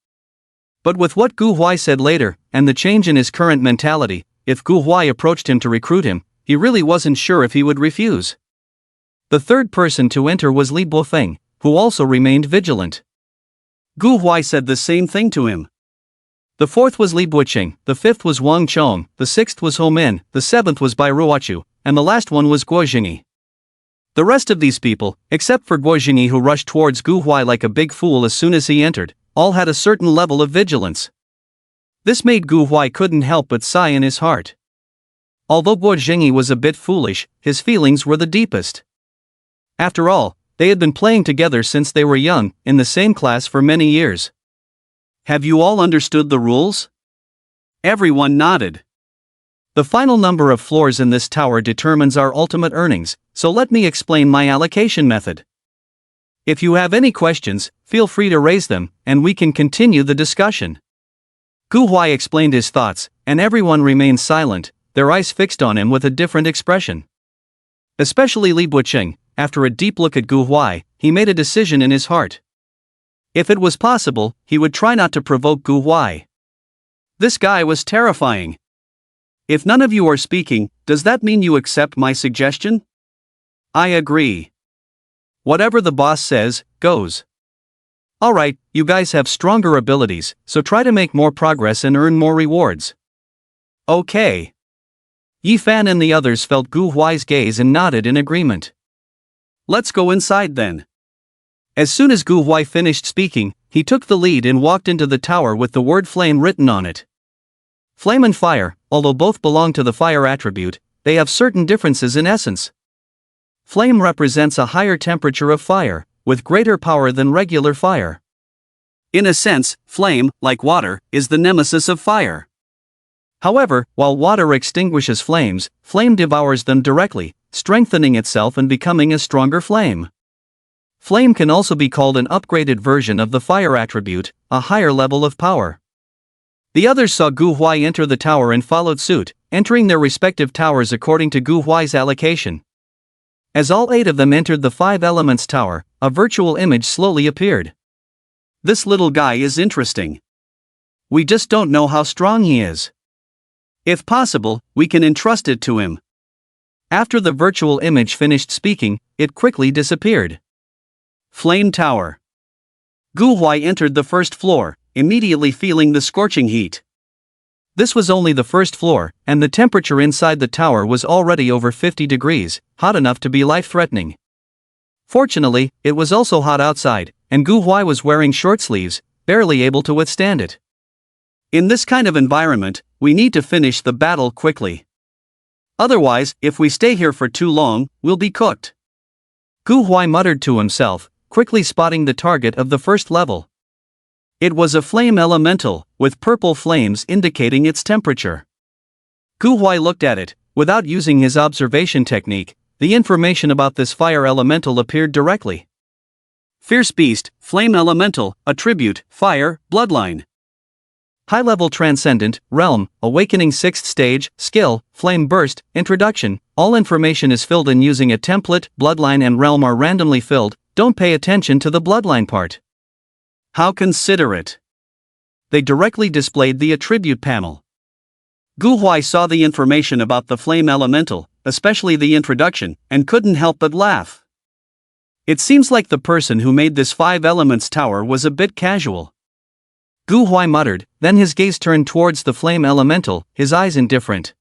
But with what Gu Huai said later, and the change in his current mentality, if Gu Huai approached him to recruit him, he really wasn't sure if he would refuse. The third person to enter was Li Bofeng, who also remained vigilant. Gu Huai said the same thing to him. The fourth was Li Buqing, the fifth was Wang Chong, the sixth was Ho Min, the seventh was Bai Ruochu, and the last one was Guo Jingyi. The rest of these people, except for Guo Jingyi who rushed towards Gu Huai like a big fool as soon as he entered, all had a certain level of vigilance. This made Gu Huai couldn't help but sigh in his heart. Although Guo Jingyi was a bit foolish, his feelings were the deepest. After all, they had been playing together since they were young, in the same class for many years. Have you all understood the rules? Everyone nodded. The final number of floors in this tower determines our ultimate earnings, so let me explain my allocation method. If you have any questions, feel free to raise them, and we can continue the discussion. Gu Huai explained his thoughts, and everyone remained silent, their eyes fixed on him with a different expression. Especially Li Buqing, after a deep look at Gu Huai, he made a decision in his heart. If it was possible, he would try not to provoke Gu Huai. This guy was terrifying. If none of you are speaking, does that mean you accept my suggestion? I agree. Whatever the boss says, goes. Alright, you guys have stronger abilities, so try to make more progress and earn more rewards. Okay. Yi Fan and the others felt Gu Huai's gaze and nodded in agreement. Let's go inside then. As soon as Gu Huai finished speaking, he took the lead and walked into the tower with the word flame written on it. Flame and fire, although both belong to the fire attribute, they have certain differences in essence. Flame represents a higher temperature of fire, with greater power than regular fire. In a sense, flame, like water, is the nemesis of fire. However, while water extinguishes flames, flame devours them directly, strengthening itself and becoming a stronger flame. Flame can also be called an upgraded version of the fire attribute, a higher level of power. The others saw Gu Huai enter the tower and followed suit, entering their respective towers according to Gu Huai's allocation. As all 8 of them entered the 5 Elements Tower, a virtual image slowly appeared. This little guy is interesting. We just don't know how strong he is. If possible, we can entrust it to him. After the virtual image finished speaking, it quickly disappeared. Flame Tower. Gu Huai entered the first floor, immediately feeling the scorching heat. This was only the first floor, and the temperature inside the tower was already over 50 degrees, hot enough to be life-threatening. Fortunately, it was also hot outside, and Gu Huai was wearing short sleeves, barely able to withstand it. In this kind of environment, we need to finish the battle quickly. Otherwise, if we stay here for too long, we'll be cooked. Gu Huai muttered to himself, quickly spotting the target of the first level. It was a flame elemental, with purple flames indicating its temperature. Gu Huai looked at it. Without using his observation technique, the information about this fire elemental appeared directly. Fierce Beast, Flame Elemental, Attribute, Fire, Bloodline. High-level Transcendent, Realm, Awakening 6th Stage, Skill, Flame Burst, Introduction. All information is filled in using a template. Bloodline and Realm are randomly filled. Don't pay attention to the Bloodline part. How considerate. They directly displayed the attribute panel. Gu Huai saw the information about the flame elemental, especially the introduction, and couldn't help but laugh. It seems like the person who made this 5 Elements Tower was a bit casual. Gu Huai muttered, then his gaze turned towards the flame elemental, his eyes indifferent.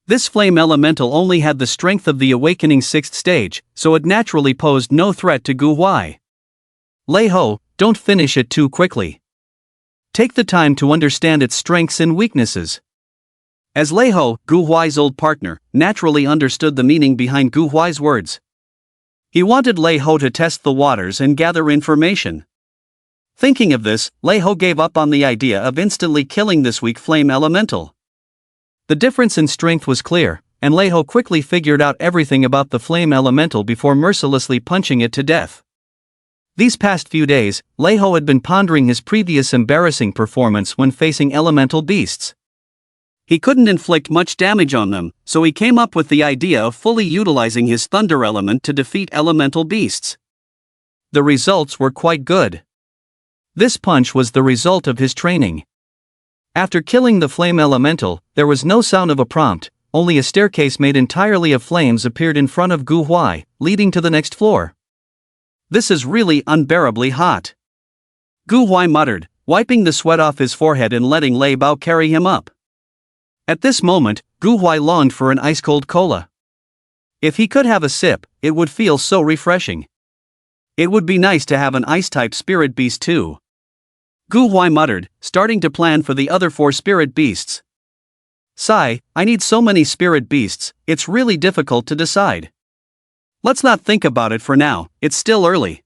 This flame elemental only had the strength of the Awakening 6th Stage, so it naturally posed no threat to Gu Huai. Lei High, don't finish it too quickly. Take the time to understand its strengths and weaknesses. As Lei High, Gu Huai's old partner, naturally understood the meaning behind Gu Huai's words. He wanted Lei High to test the waters and gather information. Thinking of this, Lei High gave up on the idea of instantly killing this weak flame elemental. The difference in strength was clear, and Lei High quickly figured out everything about the flame elemental before mercilessly punching it to death. These past few days, Lei High had been pondering his previous embarrassing performance when facing elemental beasts. He couldn't inflict much damage on them, so he came up with the idea of fully utilizing his thunder element to defeat elemental beasts. The results were quite good. This punch was the result of his training. After killing the flame elemental, there was no sound of a prompt, only a staircase made entirely of flames appeared in front of Gu Huai, leading to the next floor. This is really unbearably hot. Gu Huai muttered, wiping the sweat off his forehead and letting Lei Bao carry him up. At this moment, Gu Huai longed for an ice-cold cola. If he could have a sip, it would feel so refreshing. It would be nice to have an ice-type spirit beast too. Gu Huai muttered, starting to plan for the other 4 spirit beasts. Sigh, I need so many spirit beasts, it's really difficult to decide. Let's not think about it for now, it's still early.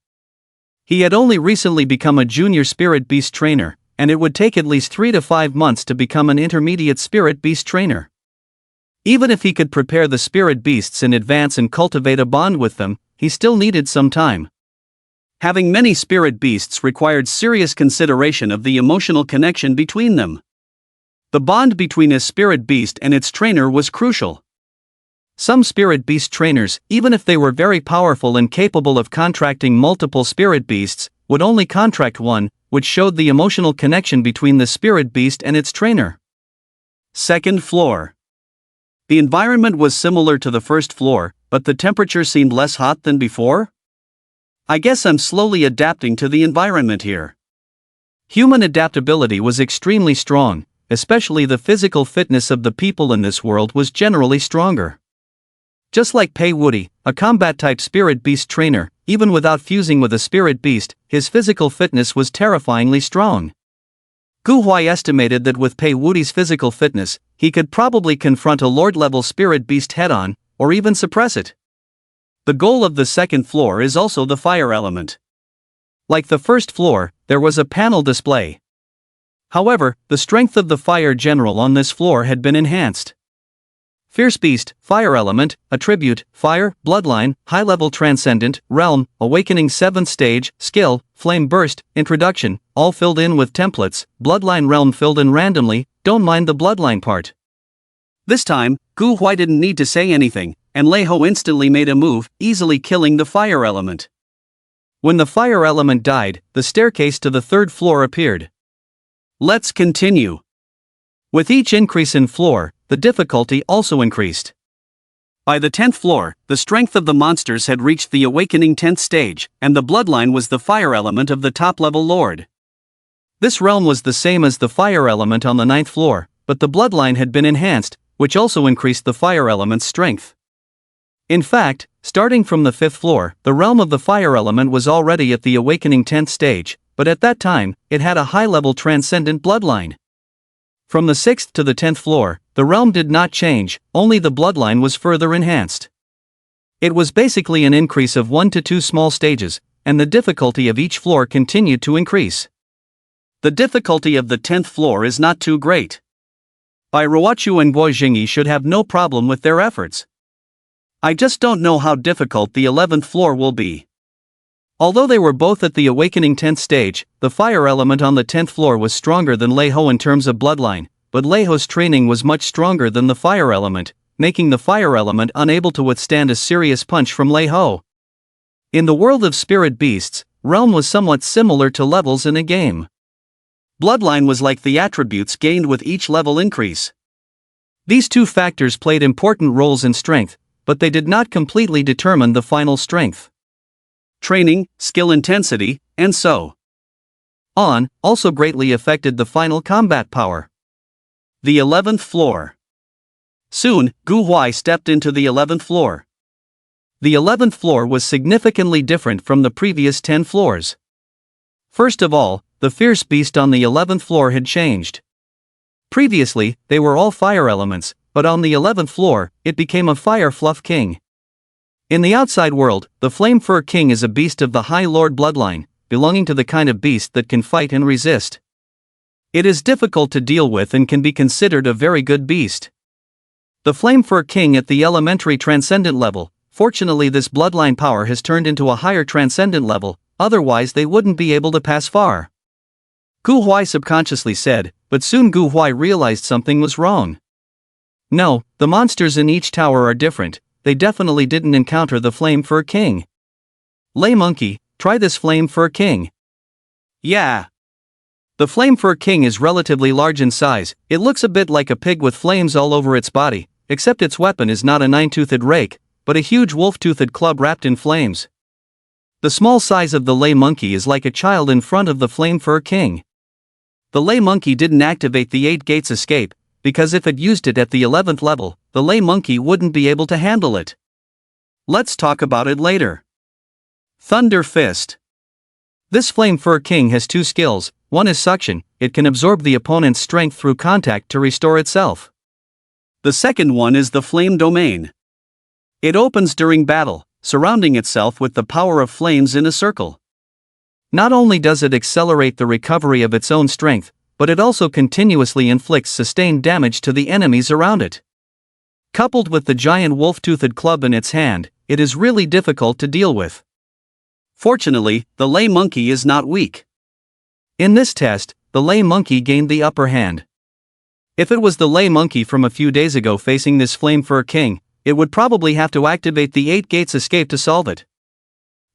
He had only recently become a junior spirit beast trainer, and it would take at least 3 to 5 months to become an intermediate spirit beast trainer. Even if he could prepare the spirit beasts in advance and cultivate a bond with them, he still needed some time. Having many spirit beasts required serious consideration of the emotional connection between them. The bond between a spirit beast and its trainer was crucial. Some spirit beast trainers, even if they were very powerful and capable of contracting multiple spirit beasts, would only contract one, which showed the emotional connection between the spirit beast and its trainer. Second floor. The environment was similar to the first floor, but the temperature seemed less hot than before? I guess I'm slowly adapting to the environment here. Human adaptability was extremely strong, especially the physical fitness of the people in this world was generally stronger. Just like Pei Woody, a combat-type spirit beast trainer, even without fusing with a spirit beast, his physical fitness was terrifyingly strong. Gu Huai estimated that with Pei Woody's physical fitness, he could probably confront a Lord-level spirit beast head-on, or even suppress it. The goal of the second floor is also the fire element. Like the first floor, there was a panel display. However, the strength of the fire general on this floor had been enhanced. Fierce Beast, Fire Element, Attribute, Fire, Bloodline, High-Level Transcendent, Realm, Awakening 7th Stage, Skill, Flame Burst, Introduction, all filled in with templates, Bloodline Realm filled in randomly, don't mind the Bloodline part. This time, Gu Huai didn't need to say anything, and Lei High instantly made a move, easily killing the Fire Element. When the Fire Element died, the staircase to the 3rd floor appeared. Let's continue. With each increase in floor, the difficulty also increased. By the 10th floor, the strength of the monsters had reached the awakening 10th stage, and the bloodline was the fire element of the top-level lord. This realm was the same as the fire element on the 9th floor, but the bloodline had been enhanced, which also increased the fire element's strength. In fact, starting from the 5th floor, the realm of the fire element was already at the awakening 10th stage, but at that time, it had a high-level transcendent bloodline. From the 6th to the 10th floor, the realm did not change, only the bloodline was further enhanced. It was basically an increase of 1 to 2 small stages, and the difficulty of each floor continued to increase. The difficulty of the 10th floor is not too great. Bai Ruochu and Guo Jingyi should have no problem with their efforts. I just don't know how difficult the 11th floor will be. Although they were both at the awakening 10th stage, the fire element on the 10th floor was stronger than Lei High in terms of bloodline, but Lei Hig's training was much stronger than the fire element, making the fire element unable to withstand a serious punch from Lei High. In the world of spirit beasts, realm was somewhat similar to levels in a game. Bloodline was like the attributes gained with each level increase. These two factors played important roles in strength, but they did not completely determine the final strength. Training, skill intensity, and so on, also greatly affected the final combat power. The 11th floor. Soon, Gu Huai stepped into the 11th floor. The 11th floor was significantly different from the previous 10 floors. First of all, the fierce beast on the 11th floor had changed. Previously, they were all fire elements, but on the 11th floor, it became a fire fluff king. In the outside world, the Flame Fur King is a beast of the High Lord bloodline, belonging to the kind of beast that can fight and resist. It is difficult to deal with and can be considered a very good beast. The Flame Fur King at the elementary transcendent level. Fortunately, this bloodline power has turned into a higher transcendent level, otherwise they wouldn't be able to pass far. Gu Huai subconsciously said, but soon Gu Huai realized something was wrong. No, the monsters in each tower are different, they definitely didn't encounter the Flame Fur King. Lei Monkey, try this Flame Fur King. Yeah. The Flame Fur King is relatively large in size, it looks a bit like a pig with flames all over its body, except its weapon is not a nine-toothed rake, but a huge wolf-toothed club wrapped in flames. The small size of the Lei Monkey is like a child in front of the Flame Fur King. The Lei Monkey didn't activate the 8 gates escape, because if it used it at the 11th level, the Lei Monkey wouldn't be able to handle it. Let's talk about it later. Thunder Fist. This Flame Fur King has 2 skills, one is suction, it can absorb the opponent's strength through contact to restore itself. The second one is the Flame Domain. It opens during battle, surrounding itself with the power of flames in a circle. Not only does it accelerate the recovery of its own strength, but it also continuously inflicts sustained damage to the enemies around it. Coupled with the giant wolf-toothed club in its hand, it is really difficult to deal with. Fortunately, the Lei Monkey is not weak. In this test, the Lei Monkey gained the upper hand. If it was the Lei Monkey from a few days ago facing this Flame Fur King, it would probably have to activate the 8 gates escape to solve it.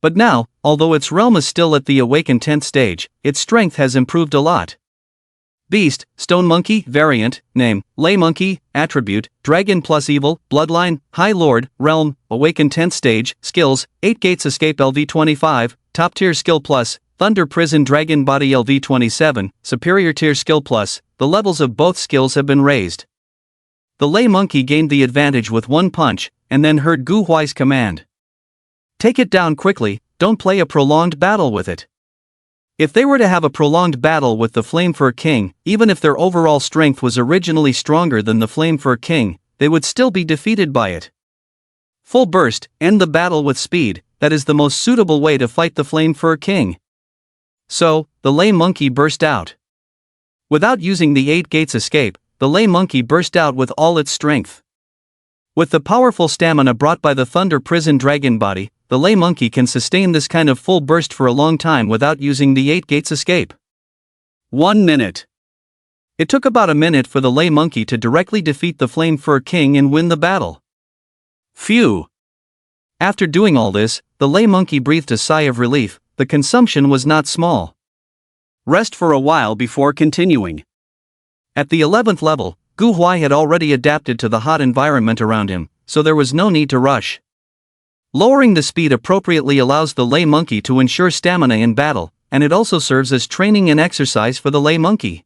But now, although its realm is still at the awakened 10th stage, its strength has improved a lot. Beast, Stone Monkey, Variant, Name, Lei Monkey, Attribute, Dragon plus Evil, Bloodline, High Lord, Realm, Awakened 10th Stage, Skills, 8 Gates Escape LV25, Top Tier Skill Plus, Thunder Prison Dragon Body LV27, Superior Tier Skill Plus, the levels of both skills have been raised. The Lei Monkey gained the advantage with one punch, and then heard Gu Huai's command. Take it down quickly, don't play a prolonged battle with it. If they were to have a prolonged battle with the Flame Fur King, even if their overall strength was originally stronger than the Flame Fur King, they would still be defeated by it. Full burst, end the battle with speed, that is the most suitable way to fight the Flame Fur King. So, the Lei Monkey burst out. Without using the 8 gates escape, the Lei Monkey burst out with all its strength. With the powerful stamina brought by the Thunder Prison Dragon Body, the Lei Monkey can sustain this kind of full burst for a long time without using the 8 gates escape. 1 minute. It took about a minute for the Lei Monkey to directly defeat the Flame Fur King and win the battle. Phew. After doing all this, the Lei Monkey breathed a sigh of relief, the consumption was not small. Rest for a while before continuing. At the 11th level, Gu Huai had already adapted to the hot environment around him, so there was no need to rush. Lowering the speed appropriately allows the Lei Monkey to ensure stamina in battle, and it also serves as training and exercise for the Lei Monkey.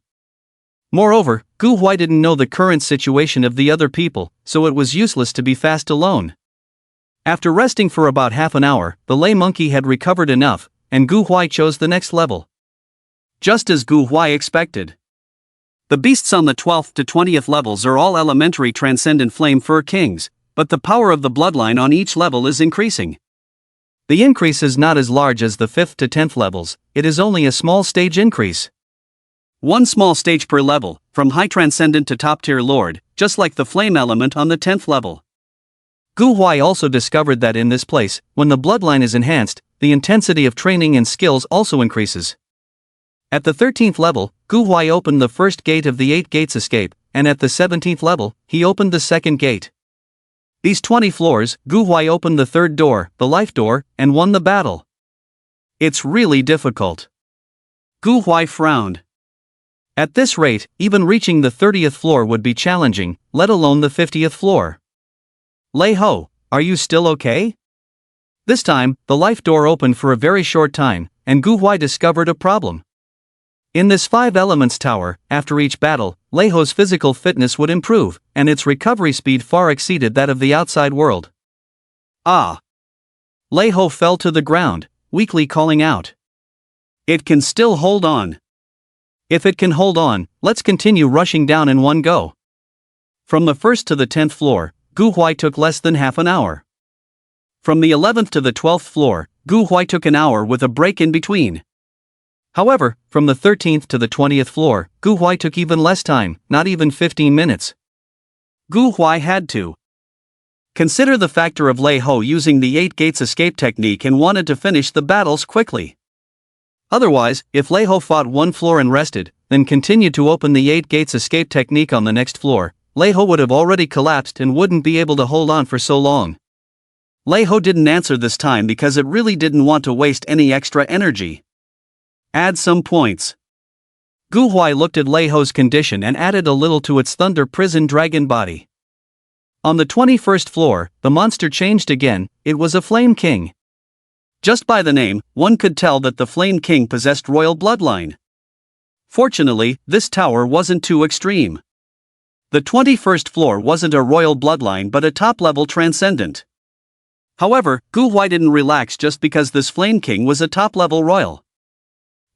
Moreover, Gu Huai didn't know the current situation of the other people, so it was useless to be fast alone. After resting for about half an hour, the Lei Monkey had recovered enough, and Gu Huai chose the next level. Just as Gu Huai expected. The beasts on the 12th to 20th levels are all elementary transcendent Flame Fur Kings, but the power of the bloodline on each level is increasing. The increase is not as large as the 5th to 10th levels, it is only a small stage increase. One small stage per level, from High Transcendent to Top Tier Lord, just like the Flame Element on the 10th level. Gu Huai also discovered that in this place, when the bloodline is enhanced, the intensity of training and skills also increases. At the 13th level, Gu Huai opened the first gate of the 8 gates escape, and at the 17th level, he opened the second gate. These 20 floors, Gu Huai opened the third door, the life door, and won the battle. It's really difficult. Gu Huai frowned. At this rate, even reaching the 30th floor would be challenging, let alone the 50th floor. Lei Ho, are you still okay? This time, the life door opened for a very short time, and Gu Huai discovered a problem. In this 5 elements tower, after each battle, Lei Ho's physical fitness would improve, and its recovery speed far exceeded that of the outside world. Ah! Lei Ho fell to the ground, weakly calling out. It can still hold on. If it can hold on, let's continue rushing down in one go. From the 1st to the 10th floor, Gu Huai took less than half an hour. From the 11th to the 12th floor, Gu Huai took an hour with a break in between. However, from the 13th to the 20th floor, Gu Huai took even less time, not even 15 minutes. Gu Huai had to consider the factor of Lei High using the 8 gates escape technique and wanted to finish the battles quickly. Otherwise, if Lei High fought one floor and rested, then continued to open the 8 gates escape technique on the next floor, Lei High would have already collapsed and wouldn't be able to hold on for so long. Lei High didn't answer this time because it really didn't want to waste any extra energy. Add some points. Gu Huai looked at Lei High's condition and added a little to its thunder prison dragon body. On the 21st floor, the monster changed again. It was a Flame King. Just by the name, one could tell that the Flame King possessed royal bloodline. Fortunately, this tower wasn't too extreme. The 21st floor wasn't a royal bloodline but a top-level transcendent. However, Gu Huai didn't relax just because this Flame King was a top-level royal.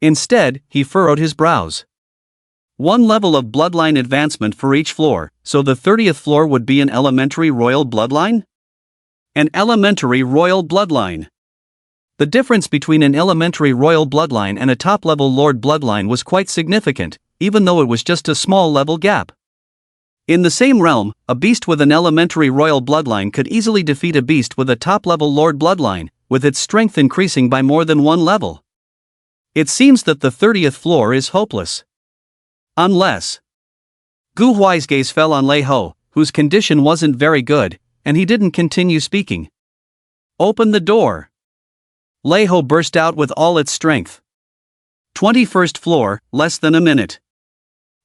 Instead, he furrowed his brows. One level of bloodline advancement for each floor, so the 30th floor would be an elementary royal bloodline? An elementary royal bloodline. The difference between an elementary royal bloodline and a top-level lord bloodline was quite significant, even though it was just a small level gap. In the same realm, a beast with an elementary royal bloodline could easily defeat a beast with a top-level lord bloodline, with its strength increasing by more than one level. It seems that the 30th floor is hopeless. Unless... Gu Huai's gaze fell on Lei High, whose condition wasn't very good, and he didn't continue speaking. Open the door. Lei High burst out with all its strength. 21st floor, less than a minute.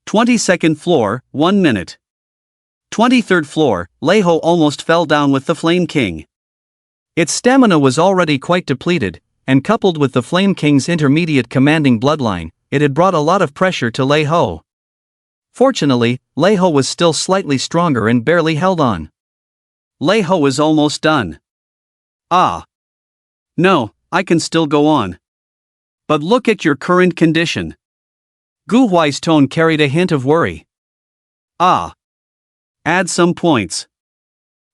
22nd floor, 1 minute. 23rd floor, Lei High almost fell down with the Flame King. Its stamina was already quite depleted, and coupled with the Flame King's intermediate commanding bloodline, it had brought a lot of pressure to Lei High. Fortunately, Lei High was still slightly stronger and barely held on. Lei High was almost done. Ah. No, I can still go on. But look at your current condition. Gu Huai's tone carried a hint of worry. Ah. Add some points.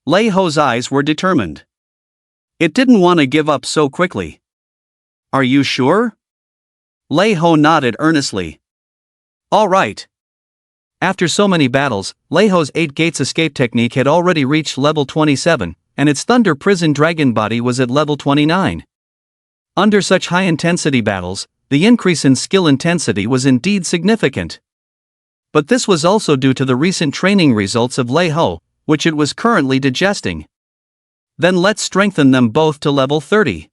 Lei High's eyes were determined. It didn't want to give up so quickly. Are you sure? Lei High nodded earnestly. All right. After so many battles, Lei High's 8 gates escape technique had already reached level 27, and its thunder prison dragon body was at level 29. Under such high-intensity battles, the increase in skill intensity was indeed significant. But this was also due to the recent training results of Lei High, which it was currently digesting. Then let's strengthen them both to level 30.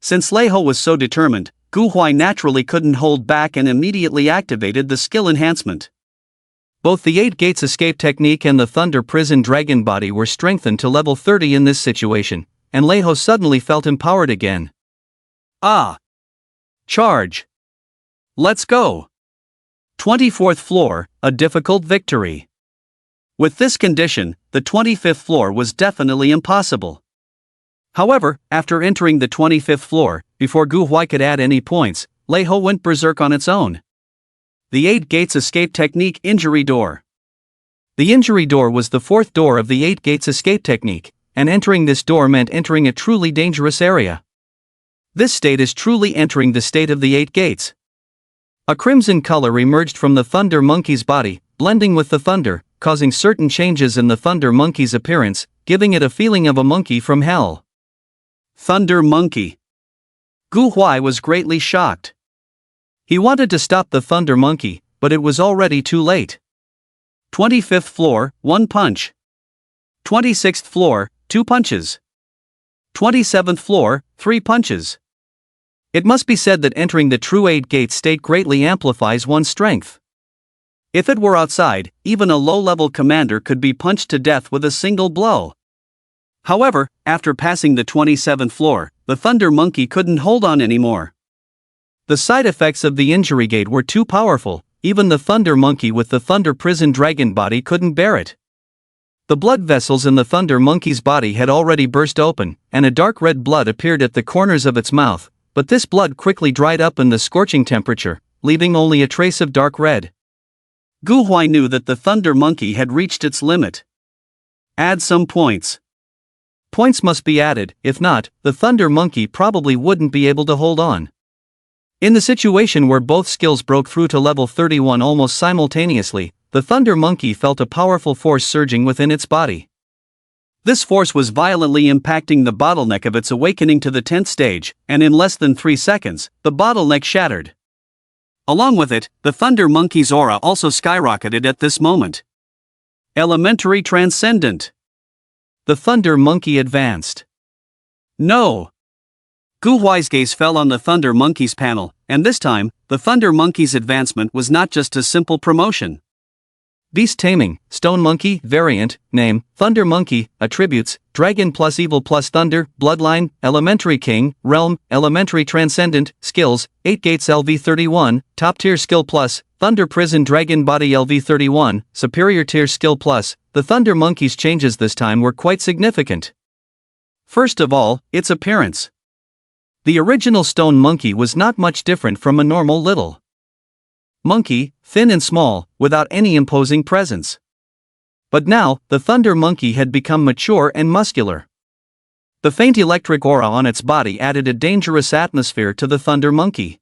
Since Lei High was so determined, Gu Huai naturally couldn't hold back and immediately activated the skill enhancement. Both the 8 gates escape technique and the thunder prison dragon body were strengthened to level 30 in this situation, and Lei High suddenly felt empowered again. Ah! Charge! Let's go! 24th floor, a difficult victory. With this condition, the 25th floor was definitely impossible. However, after entering the 25th floor, before Gu Huai could add any points, Lei High went berserk on its own. The 8 gates escape technique injury door. The injury door was the 4th door of the 8 gates escape technique, and entering this door meant entering a truly dangerous area. This state is truly entering the state of the 8 gates. A crimson color emerged from the thunder monkey's body, blending with the thunder, causing certain changes in the thunder monkey's appearance, giving it a feeling of a monkey from hell. Thunder monkey. Gu Huai was greatly shocked. He wanted to stop the thunder monkey, but it was already too late. 25th floor, 1 punch. 26th floor, 2 punches. 27th floor, 3 punches. It must be said that entering the true 8 gate state greatly amplifies one's strength. If it were outside, even a low-level commander could be punched to death with a single blow. However, after passing the 27th floor, the thunder monkey couldn't hold on anymore. The side effects of the injury gate were too powerful, even the thunder monkey with the thunder prison dragon body couldn't bear it. The blood vessels in the thunder monkey's body had already burst open, and a dark red blood appeared at the corners of its mouth, but this blood quickly dried up in the scorching temperature, leaving only a trace of dark red. Gu Huai knew that the Thunder Monkey had reached its limit. Add some points. Points must be added, if not, the Thunder Monkey probably wouldn't be able to hold on. In the situation where both skills broke through to level 31 almost simultaneously, the Thunder Monkey felt a powerful force surging within its body. This force was violently impacting the bottleneck of its awakening to the 10th stage, and in less than 3 seconds, the bottleneck shattered. Along with it, the Thunder Monkey's aura also skyrocketed at this moment. Elementary Transcendent. The Thunder Monkey advanced. No! Gu Huai's gaze fell on the Thunder Monkey's panel, and this time, the Thunder Monkey's advancement was not just a simple promotion. Beast Taming, Stone Monkey, Variant, Name, Thunder Monkey, Attributes, Dragon plus Evil plus Thunder, Bloodline, Elementary King, Realm, Elementary Transcendent, Skills, 8 Gates LV31, Top Tier Skill Plus, Thunder Prison Dragon Body LV31, Superior Tier Skill Plus. The Thunder Monkey's changes this time were quite significant. First of all, its appearance. The original Stone Monkey was not much different from a normal little monkey, thin and small, without any imposing presence. But now, the Thunder Monkey had become mature and muscular. The faint electric aura on its body added a dangerous atmosphere to the Thunder Monkey.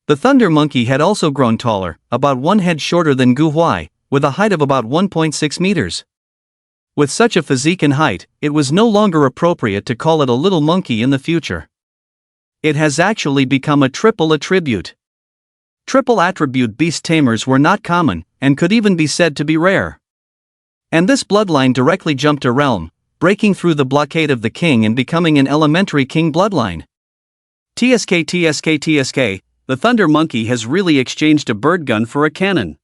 The Thunder Monkey had also grown taller, about 1 head shorter than Gu Huai, with a height of about 1.6 meters. With such a physique and height, it was no longer appropriate to call it a little monkey in the future. It has actually become a triple attribute. Triple attribute beast tamers were not common, and could even be said to be rare. And this bloodline directly jumped a realm, breaking through the blockade of the king and becoming an elementary king bloodline. TSK, the Thunder Monkey has really exchanged a bird gun for a cannon.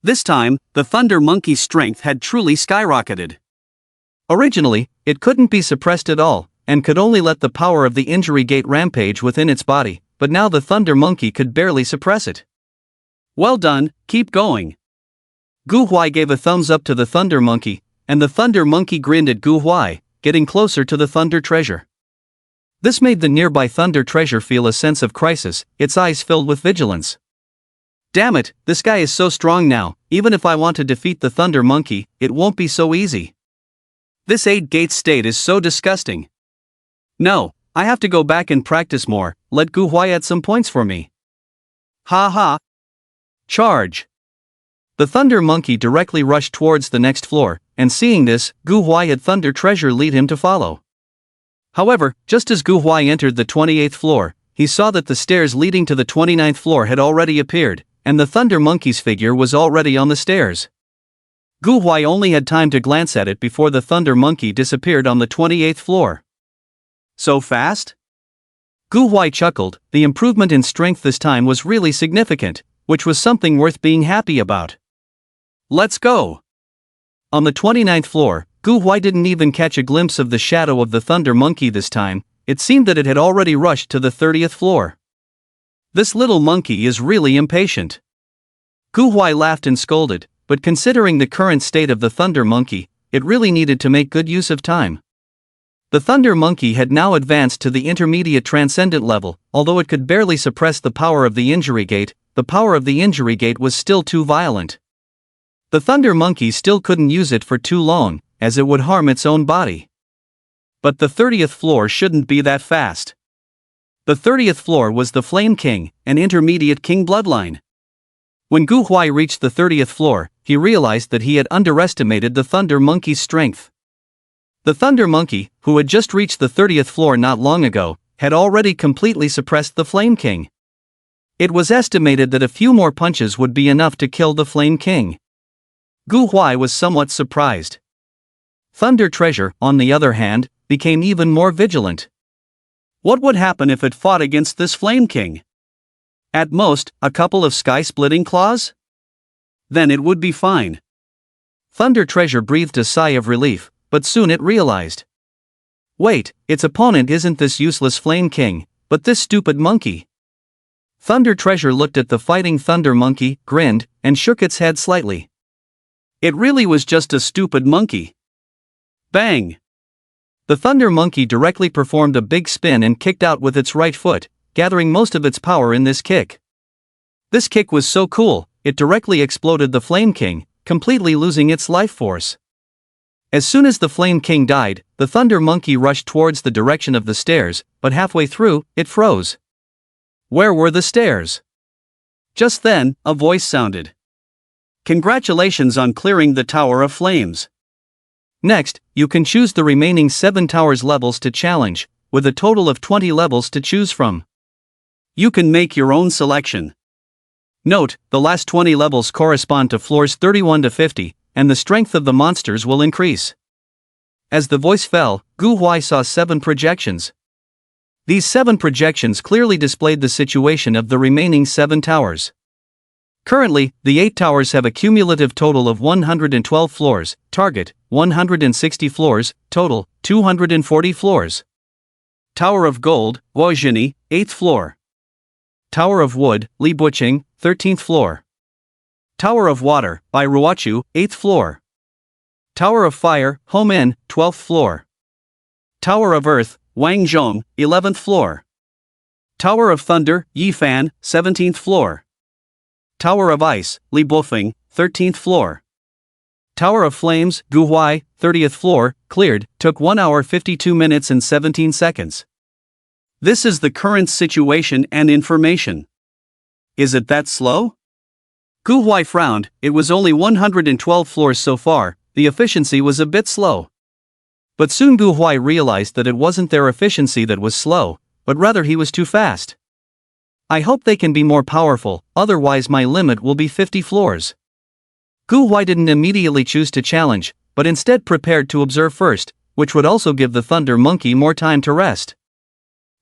This time, the Thunder Monkey's strength had truly skyrocketed. Originally, it couldn't be suppressed at all, and could only let the power of the injury gate rampage within its body, but now the Thunder Monkey could barely suppress it. Well done, keep going. Gu Huai gave a thumbs up to the Thunder Monkey, and the Thunder Monkey grinned at Gu Huai, getting closer to the Thunder Treasure. This made the nearby Thunder Treasure feel a sense of crisis, its eyes filled with vigilance. Damn it, this guy is so strong now, even if I want to defeat the Thunder Monkey, it won't be so easy. This 8-gate state is so disgusting. No, I have to go back and practice more. Let Gu Huai add some points for me. Ha ha. Charge. The Thunder Monkey directly rushed towards the next floor, and seeing this, Gu Huai had Thunder Treasure lead him to follow. However, just as Gu Huai entered the 28th floor, he saw that the stairs leading to the 29th floor had already appeared, and the Thunder Monkey's figure was already on the stairs. Gu Huai only had time to glance at it before the Thunder Monkey disappeared on the 28th floor. So fast? Gu Huai chuckled. The improvement in strength this time was really significant, which was something worth being happy about. Let's go. On the 29th floor, Gu Huai didn't even catch a glimpse of the shadow of the Thunder Monkey this time. It seemed that it had already rushed to the 30th floor. This little monkey is really impatient. Gu Huai laughed and scolded, but considering the current state of the Thunder Monkey, it really needed to make good use of time. The Thunder Monkey had now advanced to the intermediate transcendent level. Although it could barely suppress the power of the injury gate, the power of the injury gate was still too violent. The Thunder Monkey still couldn't use it for too long, as it would harm its own body. But the 30th floor shouldn't be that fast. The 30th floor was the Flame King, an intermediate king bloodline. When Gu Huai reached the 30th floor, he realized that he had underestimated the Thunder Monkey's strength. The Thunder Monkey, who had just reached the 30th floor not long ago, had already completely suppressed the Flame King. It was estimated that a few more punches would be enough to kill the Flame King. Gu Huai was somewhat surprised. Thunder Treasure, on the other hand, became even more vigilant. What would happen if it fought against this Flame King? At most, a couple of sky-splitting claws? Then it would be fine. Thunder Treasure breathed a sigh of relief, but soon it realized. Wait, its opponent isn't this useless Flame King, but this stupid monkey. Thunder Treasure looked at the fighting Thunder Monkey, grinned, and shook its head slightly. It really was just a stupid monkey. Bang! The Thunder Monkey directly performed a big spin and kicked out with its right foot, gathering most of its power in this kick. This kick was so cool, it directly exploded the Flame King, completely losing its life force. As soon as the Flame King died, the Thunder Monkey rushed towards the direction of the stairs, but halfway through, it froze. Where were the stairs? Just then, a voice sounded. Congratulations on clearing the Tower of Flames. Next, you can choose the remaining 7 towers levels to challenge, with a total of 20 levels to choose from. You can make your own selection. Note, the last 20 levels correspond to floors 31 to 50, and the strength of the monsters will increase. As the voice fell, Gu Huai saw 7 projections. These 7 projections clearly displayed the situation of the remaining 7 towers. Currently, the 8 towers have a cumulative total of 112 floors, target, 160 floors, total, 240 floors. Tower of Gold, Guojini, 8th floor. Tower of Wood, Li Buqing, 13th floor. Tower of Water, by Ruochu, 8th floor. Tower of Fire, Homen, 12th floor. Tower of Earth, Wang Zhong, 11th floor. Tower of Thunder, Yifan, 17th floor. Tower of Ice, Li Bufeng, 13th floor. Tower of Flames, Gu Huai, 30th floor, cleared, took 1 hour 52 minutes and 17 seconds. This is the current situation and information. Is it that slow? Gu Huai frowned. It was only 112 floors so far, the efficiency was a bit slow. But soon Gu Huai realized that it wasn't their efficiency that was slow, but rather he was too fast. I hope they can be more powerful, otherwise my limit will be 50 floors. Gu Huai didn't immediately choose to challenge, but instead prepared to observe first, which would also give the Thunder Monkey more time to rest.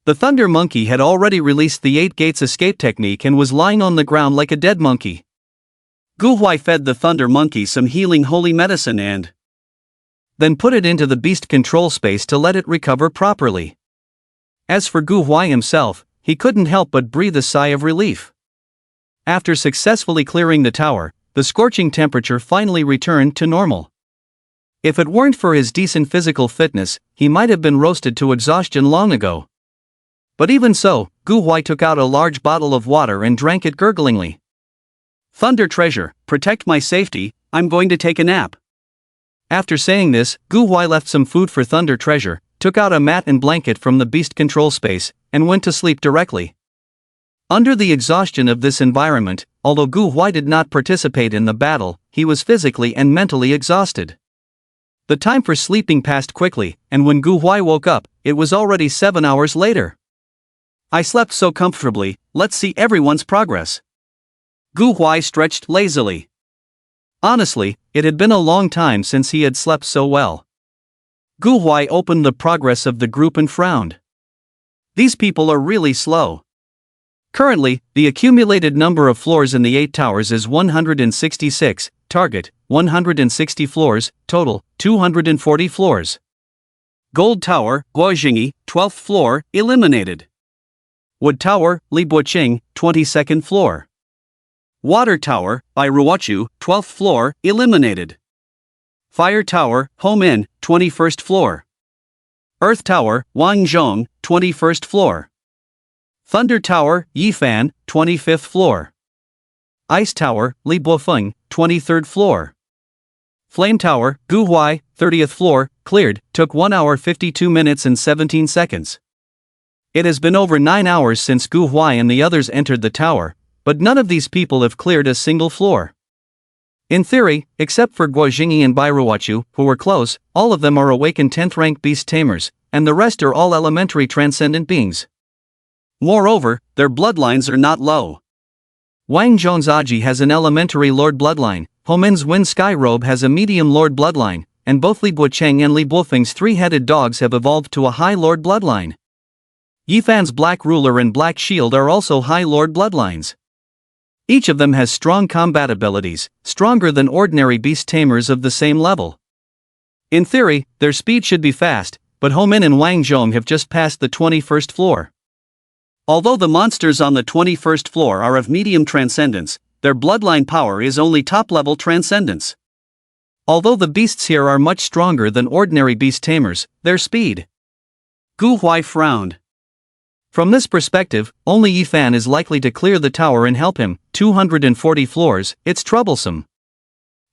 The Thunder Monkey had already released the 8 gates escape technique and was lying on the ground like a dead monkey. Gu Huai fed the Thunder Monkey some healing holy medicine and then put it into the beast control space to let it recover properly. As for Gu Huai himself, he couldn't help but breathe a sigh of relief. After successfully clearing the tower, the scorching temperature finally returned to normal. If it weren't for his decent physical fitness, he might have been roasted to exhaustion long ago. But even so, Gu Huai took out a large bottle of water and drank it gurglingly. Thunder Treasure, protect my safety, I'm going to take a nap. After saying this, Gu Huai left some food for Thunder Treasure, took out a mat and blanket from the beast control space, and went to sleep directly. Under the exhaustion of this environment, although Gu Huai did not participate in the battle, he was physically and mentally exhausted. The time for sleeping passed quickly, and when Gu Huai woke up, it was already 7 hours later. I slept so comfortably, let's see everyone's progress. Gu Huai stretched lazily. Honestly, it had been a long time since he had slept so well. Gu Huai opened the progress of the group and frowned. These people are really slow. Currently, the accumulated number of floors in the 8 towers is 166, target, 160 floors, total, 240 floors. Gold Tower, Guojini, 12th floor, eliminated. Wood Tower, Li Buqing, 22nd floor. Water Tower, by Ruochu, 12th floor, eliminated. Fire Tower, Homen, 21st floor. Earth Tower, Wang Zhong, 21st floor. Thunder Tower, Yifan, 25th floor. Ice Tower, Li Bufeng, 23rd floor. Flame Tower, Gu Huai, 30th floor, cleared, took 1 hour 52 minutes and 17 seconds. It has been over 9 hours since Gu Huai and the others entered the tower, but none of these people have cleared a single floor. In theory, except for Guojini and Bairuochu, who were close, all of them are awakened 10th rank beast tamers, and the rest are all elementary transcendent beings. Moreover, their bloodlines are not low. Wang Zhong's Aji has an elementary lord bloodline, Homen's Wind Sky Robe has a medium lord bloodline, and both Li Buqing and Li Bufeng's 3-headed dogs have evolved to a high lord bloodline. Yifan's Black Ruler and Black Shield are also high lord bloodlines. Each of them has strong combat abilities, stronger than ordinary beast tamers of the same level. In theory, their speed should be fast, but Homen and Wang Zhong have just passed the 21st floor. Although the monsters on the 21st floor are of medium transcendence, their bloodline power is only top-level transcendence. Although the beasts here are much stronger than ordinary beast tamers, their speed. Gu Huai frowned. From this perspective, only Yifan is likely to clear the tower and help him. 240 floors, it's troublesome.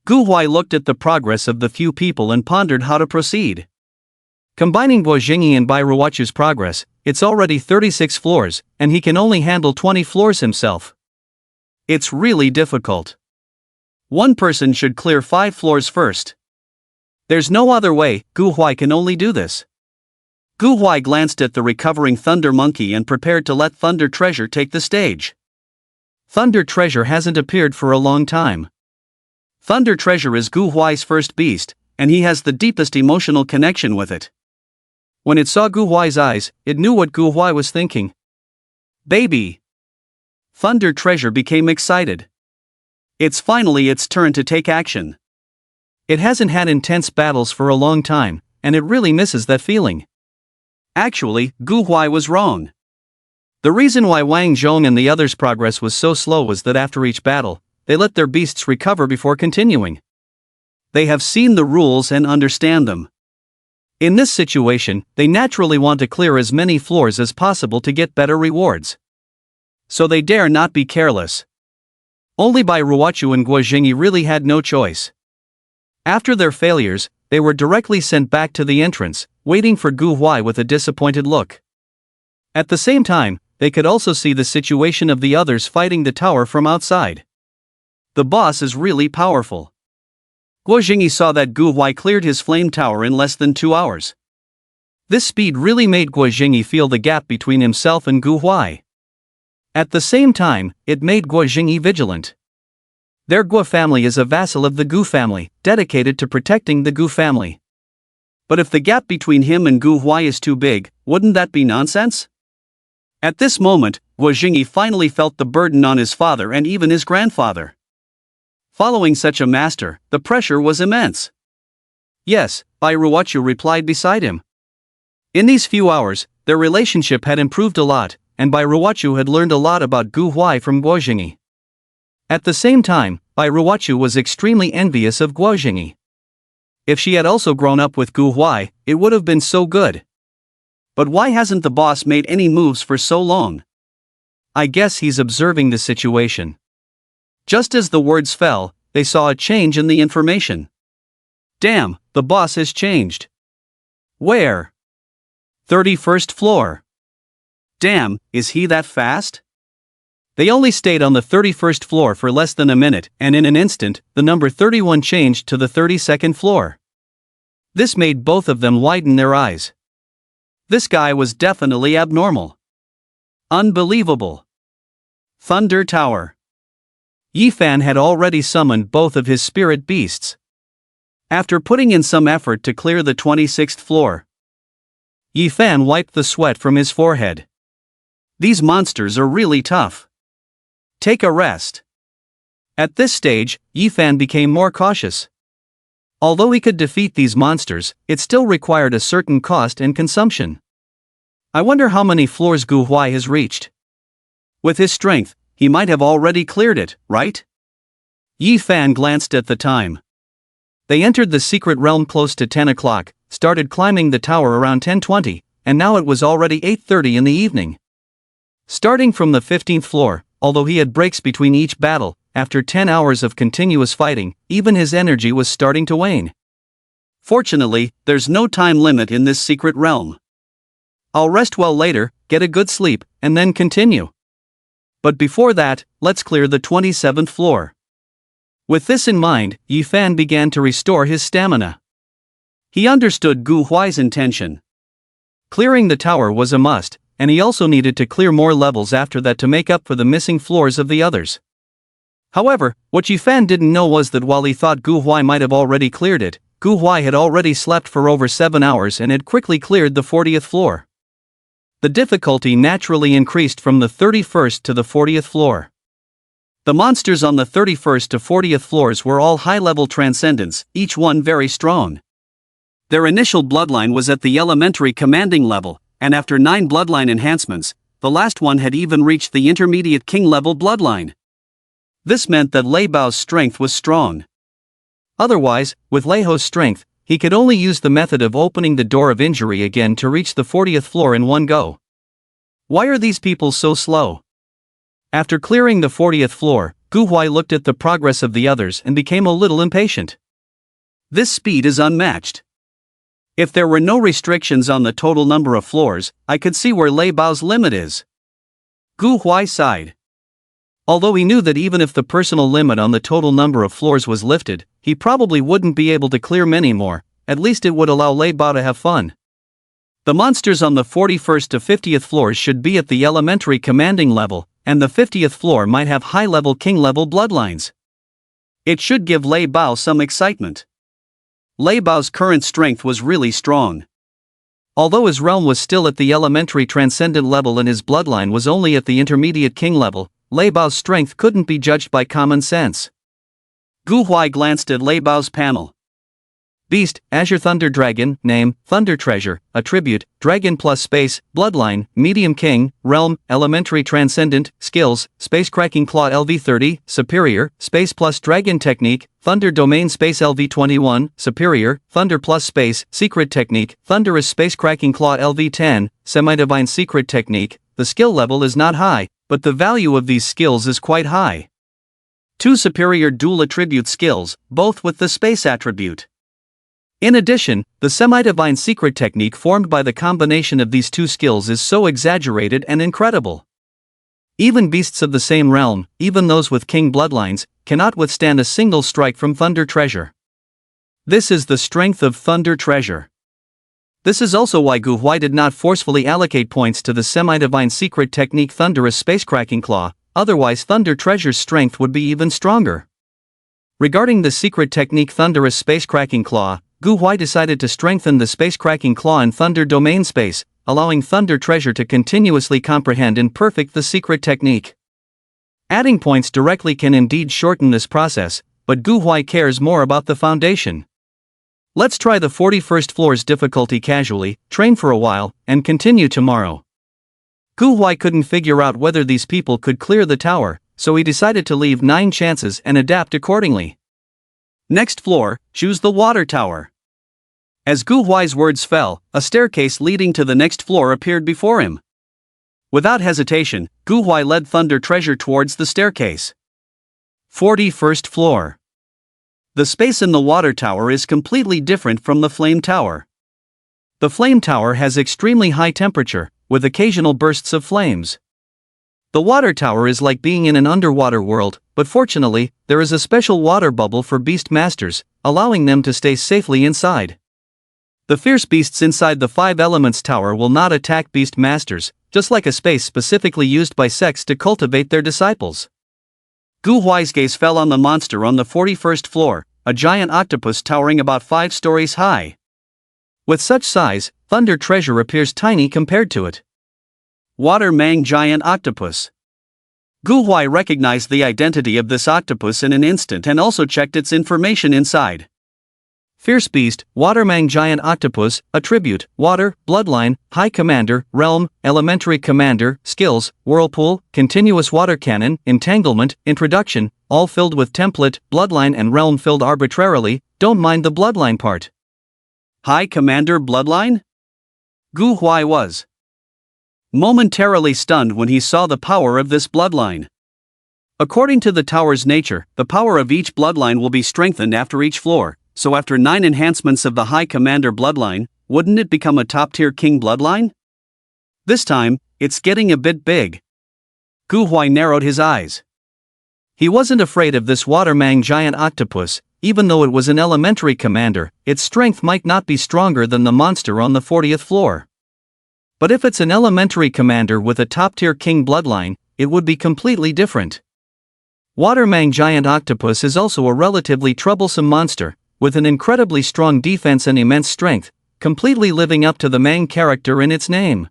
Gu Huai looked at the progress of the few people and pondered how to proceed. Combining Guo Jingyi and Bai Ruochu's progress, it's already 36 floors, and he can only handle 20 floors himself. It's really difficult. One person should clear 5 floors first. There's no other way, Gu Huai can only do this. Gu Huai glanced at the recovering Thunder Monkey and prepared to let Thunder Treasure take the stage. Thunder Treasure hasn't appeared for a long time. Thunder Treasure is Gu Huai's first beast, and he has the deepest emotional connection with it. When it saw Gu Huai's eyes, it knew what Gu Huai was thinking. Baby! Thunder Treasure became excited. It's finally its turn to take action. It hasn't had intense battles for a long time, and it really misses that feeling. Actually, Gu Huai was wrong. The reason why Wang Zhong and the others' progress was so slow was that after each battle, they let their beasts recover before continuing. They have seen the rules and understand them. In this situation, they naturally want to clear as many floors as possible to get better rewards. So they dare not be careless. Only Bai Ruochu and Guo Jingyi really had no choice. After their failures, they were directly sent back to the entrance, waiting for Gu Huai with a disappointed look. At the same time, they could also see the situation of the others fighting the tower from outside. The boss is really powerful. Guo Jingyi saw that Gu Huai cleared his flame tower in less than 2 hours. This speed really made Guo Jingyi feel the gap between himself and Gu Huai. At the same time, it made Guo Jingyi vigilant. Their Guo family is a vassal of the Gu family, dedicated to protecting the Gu family. But if the gap between him and Gu Huai is too big, wouldn't that be nonsense? At this moment, Guo Jingyi finally felt the burden on his father and even his grandfather. Following such a master, the pressure was immense. Yes, Bai Ruochu replied beside him. In these few hours, their relationship had improved a lot, and Bai Ruochu had learned a lot about Gu Huai from Guo Jingyi. At the same time, Bai Ruochu was extremely envious of Guo Jingyi. If she had also grown up with Gu Huai, it would have been so good. But why hasn't the boss made any moves for so long? I guess he's observing the situation. Just as the words fell, they saw a change in the information. Damn, the boss has changed. Where? 31st floor. Damn, is he that fast? They only stayed on the 31st floor for less than a minute, and in an instant, the number 31 changed to the 32nd floor. This made both of them widen their eyes. This guy was definitely abnormal. Unbelievable. Thunder Tower. Yifan had already summoned both of his spirit beasts. After putting in some effort to clear the 26th floor, Yifan wiped the sweat from his forehead. These monsters are really tough. Take a rest. At this stage, Yifan became more cautious. Although he could defeat these monsters, it still required a certain cost and consumption. I wonder how many floors Gu Huai has reached. With his strength, he might have already cleared it, right? Yifan glanced at the time. They entered the secret realm close to 10 o'clock, started climbing the tower around 10:20, and now it was already 8:30 in the evening. Starting from the 15th floor, although he had breaks between each battle, after 10 hours of continuous fighting, even his energy was starting to wane. Fortunately, there's no time limit in this secret realm. I'll rest well later, get a good sleep, and then continue. But before that, let's clear the 27th floor. With this in mind, Yifan began to restore his stamina. He understood Gu Huai's intention. Clearing the tower was a must, and he also needed to clear more levels after that to make up for the missing floors of the others. However, what Yifan didn't know was that while he thought Gu Huai might have already cleared it, Gu Huai had already slept for over 7 hours and had quickly cleared the 40th floor. The difficulty naturally increased from the 31st to the 40th floor. The monsters on the 31st to 40th floors were all high-level transcendents, each one very strong. Their initial bloodline was at the elementary commanding level, and after 9 bloodline enhancements, the last one had even reached the intermediate king-level bloodline. This meant that Lei Bao's strength was strong. Otherwise, with Lei Ho's strength, he could only use the method of opening the door of injury again to reach the 40th floor in one go. Why are these people so slow? After clearing the 40th floor, Gu Huai looked at the progress of the others and became a little impatient. This speed is unmatched. If there were no restrictions on the total number of floors, I could see where Lei Bao's limit is. Gu Huai sighed. Although he knew that even if the personal limit on the total number of floors was lifted, he probably wouldn't be able to clear many more, at least it would allow Lei Bao to have fun. The monsters on the 41st to 50th floors should be at the elementary commanding level, and the 50th floor might have high-level king-level bloodlines. It should give Lei Bao some excitement. Lei Bao's current strength was really strong. Although his realm was still at the elementary transcendent level and his bloodline was only at the intermediate king level, Lei Bao's strength couldn't be judged by common sense. Gu Huai glanced at Lei Bao's panel. Beast, Azure Thunder Dragon, Name, Thunder Treasure, Attribute, Dragon plus Space, Bloodline, Medium King, Realm, Elementary Transcendent, Skills, Space Cracking Claw LV30, Superior, Space plus Dragon Technique, Thunder Domain Space LV21, Superior, Thunder plus Space, Secret Technique, Thunderous Space Cracking Claw LV10, Semi-Divine Secret Technique. The skill level is not high, but the value of these skills is quite high. 2 superior dual attribute skills, both with the space attribute. In addition, the semi-divine secret technique formed by the combination of these 2 skills is so exaggerated and incredible. Even beasts of the same realm, even those with king bloodlines, cannot withstand a single strike from Thunder Treasure. This is the strength of Thunder Treasure. This is also why Gu Huai did not forcefully allocate points to the semi-divine secret technique Thunderous Spacecracking Claw, otherwise Thunder Treasure's strength would be even stronger. Regarding the secret technique Thunderous Spacecracking Claw, Gu Huai decided to strengthen the Spacecracking Claw in Thunder Domain Space, allowing Thunder Treasure to continuously comprehend and perfect the secret technique. Adding points directly can indeed shorten this process, but Gu Huai cares more about the foundation. Let's try the 41st floor's difficulty casually, train for a while, and continue tomorrow. Gu Huai couldn't figure out whether these people could clear the tower, so he decided to leave 9 chances and adapt accordingly. Next floor, choose the water tower. As Gu Huai's words fell, a staircase leading to the next floor appeared before him. Without hesitation, Gu Huai led Thunder Treasure towards the staircase. 41st floor. The space in the water tower is completely different from the flame tower. The flame tower has extremely high temperature, with occasional bursts of flames. The water tower is like being in an underwater world, but fortunately, there is a special water bubble for beast masters, allowing them to stay safely inside. The fierce beasts inside the 5 Elements Tower will not attack beast masters, just like a space specifically used by sects to cultivate their disciples. Gu Huai's gaze fell on the monster on the 41st floor, a giant octopus towering about 5 stories high. With such size, Thunder Treasure appears tiny compared to it. Water Mang Giant Octopus. Gu Huai recognized the identity of this octopus in an instant and also checked its information inside. Fierce Beast, Watermang Giant Octopus, Attribute, Water, Bloodline, High Commander, Realm, Elementary Commander, Skills, Whirlpool, Continuous Water Cannon, Entanglement, Introduction, all filled with Template, Bloodline and Realm filled arbitrarily, don't mind the Bloodline part. High Commander Bloodline? Gu Huai was momentarily stunned when he saw the power of this bloodline. According to the tower's nature, the power of each bloodline will be strengthened after each floor. So after 9 enhancements of the High Commander bloodline, wouldn't it become a top-tier king bloodline? This time, it's getting a bit big. Gu Huai narrowed his eyes. He wasn't afraid of this Watermang Giant Octopus, even though it was an elementary commander, its strength might not be stronger than the monster on the 40th floor. But if it's an elementary commander with a top-tier king bloodline, it would be completely different. Watermang Giant Octopus is also a relatively troublesome monster, with an incredibly strong defense and immense strength, completely living up to the Mang character in its name.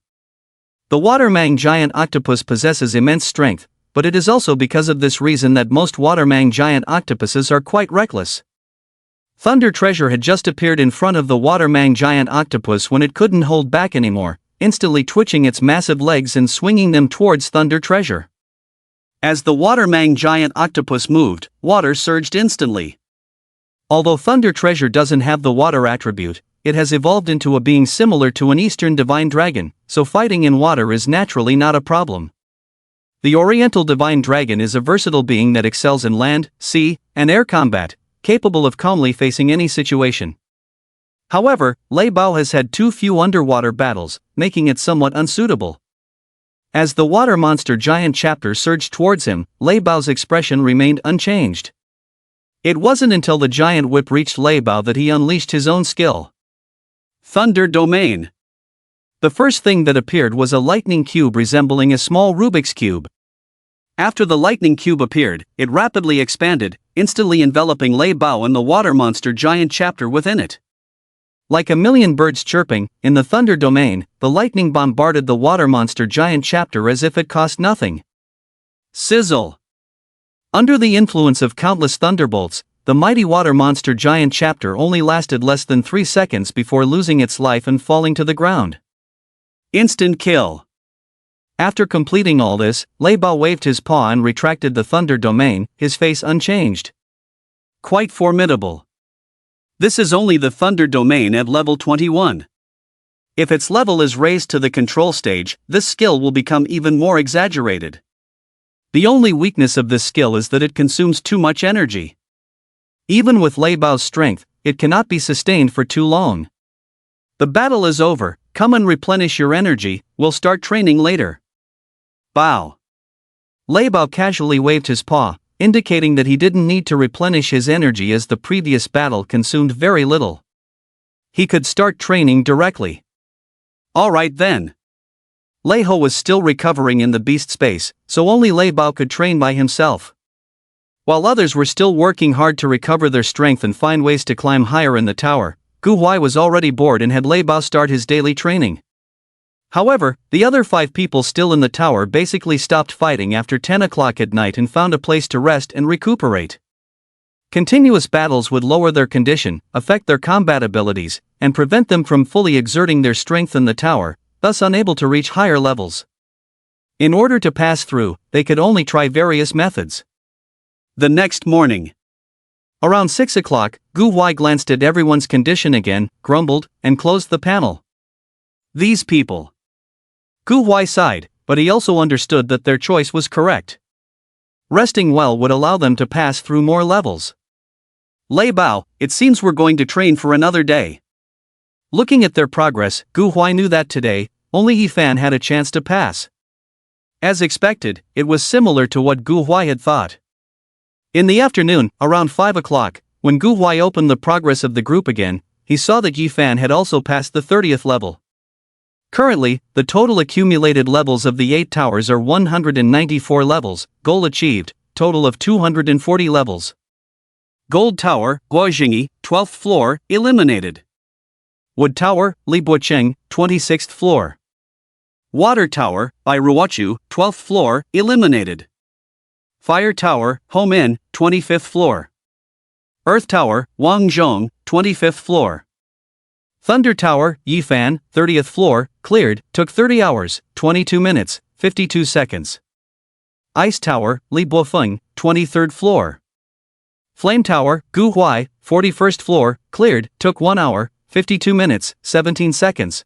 The Watermang Giant Octopus possesses immense strength, but it is also because of this reason that most Watermang Giant Octopuses are quite reckless. Thunder Treasure had just appeared in front of the Watermang Giant Octopus when it couldn't hold back anymore, instantly twitching its massive legs and swinging them towards Thunder Treasure. As the Watermang Giant Octopus moved, water surged instantly. Although Thunder Treasure doesn't have the water attribute, it has evolved into a being similar to an Eastern divine dragon, so fighting in water is naturally not a problem. The Oriental divine dragon is a versatile being that excels in land, sea, and air combat, capable of calmly facing any situation. However, Lei Bao has had too few underwater battles, making it somewhat unsuitable. As the water monster giant chapter surged towards him, Lei Bao's expression remained unchanged. It wasn't until the giant whip reached Lei Bao that he unleashed his own skill. Thunder Domain. The first thing that appeared was a lightning cube resembling a small Rubik's Cube. After the lightning cube appeared, it rapidly expanded, instantly enveloping Lei Bao and the water monster giant chapter within it. Like a million birds chirping, in the thunder domain, the lightning bombarded the water monster giant chapter as if it cost nothing. Sizzle. Under the influence of countless thunderbolts, the mighty water monster giant chapter only lasted less than 3 seconds before losing its life and falling to the ground. Instant kill. After completing all this, Lei Bao waved his paw and retracted the thunder domain, his face unchanged. Quite formidable. This is only the thunder domain at level 21. If its level is raised to the control stage, this skill will become even more exaggerated. The only weakness of this skill is that it consumes too much energy. Even with Lei Bao's strength, it cannot be sustained for too long. The battle is over, come and replenish your energy, we'll start training later. Bao. Lei Bao casually waved his paw, indicating that he didn't need to replenish his energy as the previous battle consumed very little. He could start training directly. Alright then. Lei Ho was still recovering in the beast space, so only Lei Bao could train by himself. While others were still working hard to recover their strength and find ways to climb higher in the tower, Gu Huai was already bored and had Lei Bao start his daily training. However, the other 5 people still in the tower basically stopped fighting after 10 o'clock at night and found a place to rest and recuperate. Continuous battles would lower their condition, affect their combat abilities, and prevent them from fully exerting their strength in the tower, thus unable to reach higher levels. In order to pass through, they could only try various methods. The next morning. Around 6 o'clock, Gu Huai glanced at everyone's condition again, grumbled, and closed the panel. These people. Gu Huai sighed, but he also understood that their choice was correct. Resting well would allow them to pass through more levels. Lei Bao, it seems we're going to train for another day. Looking at their progress, Gu Huai knew that today, only Yifan had a chance to pass. As expected, it was similar to what Gu Huai had thought. In the afternoon, around 5 o'clock, when Gu Huai opened the progress of the group again, he saw that Yifan had also passed the 30th level. Currently, the total accumulated levels of the 8 towers are 194 levels, goal achieved, total of 240 levels. Gold Tower, Guojingyi, 12th floor, eliminated. Wood Tower, Li Buocheng, 26th floor. Water Tower, by Ruochu, 12th floor, eliminated. Fire Tower, Home Inn, 25th floor. Earth Tower, Wang Zhong, 25th floor. Thunder Tower, Yifan, 30th floor, cleared, took 30 hours, 22 minutes, 52 seconds. Ice Tower, Li Buofeng, 23rd floor. Flame Tower, Gu Huai, 41st floor, cleared, took 1 hour, 52 minutes, 17 seconds.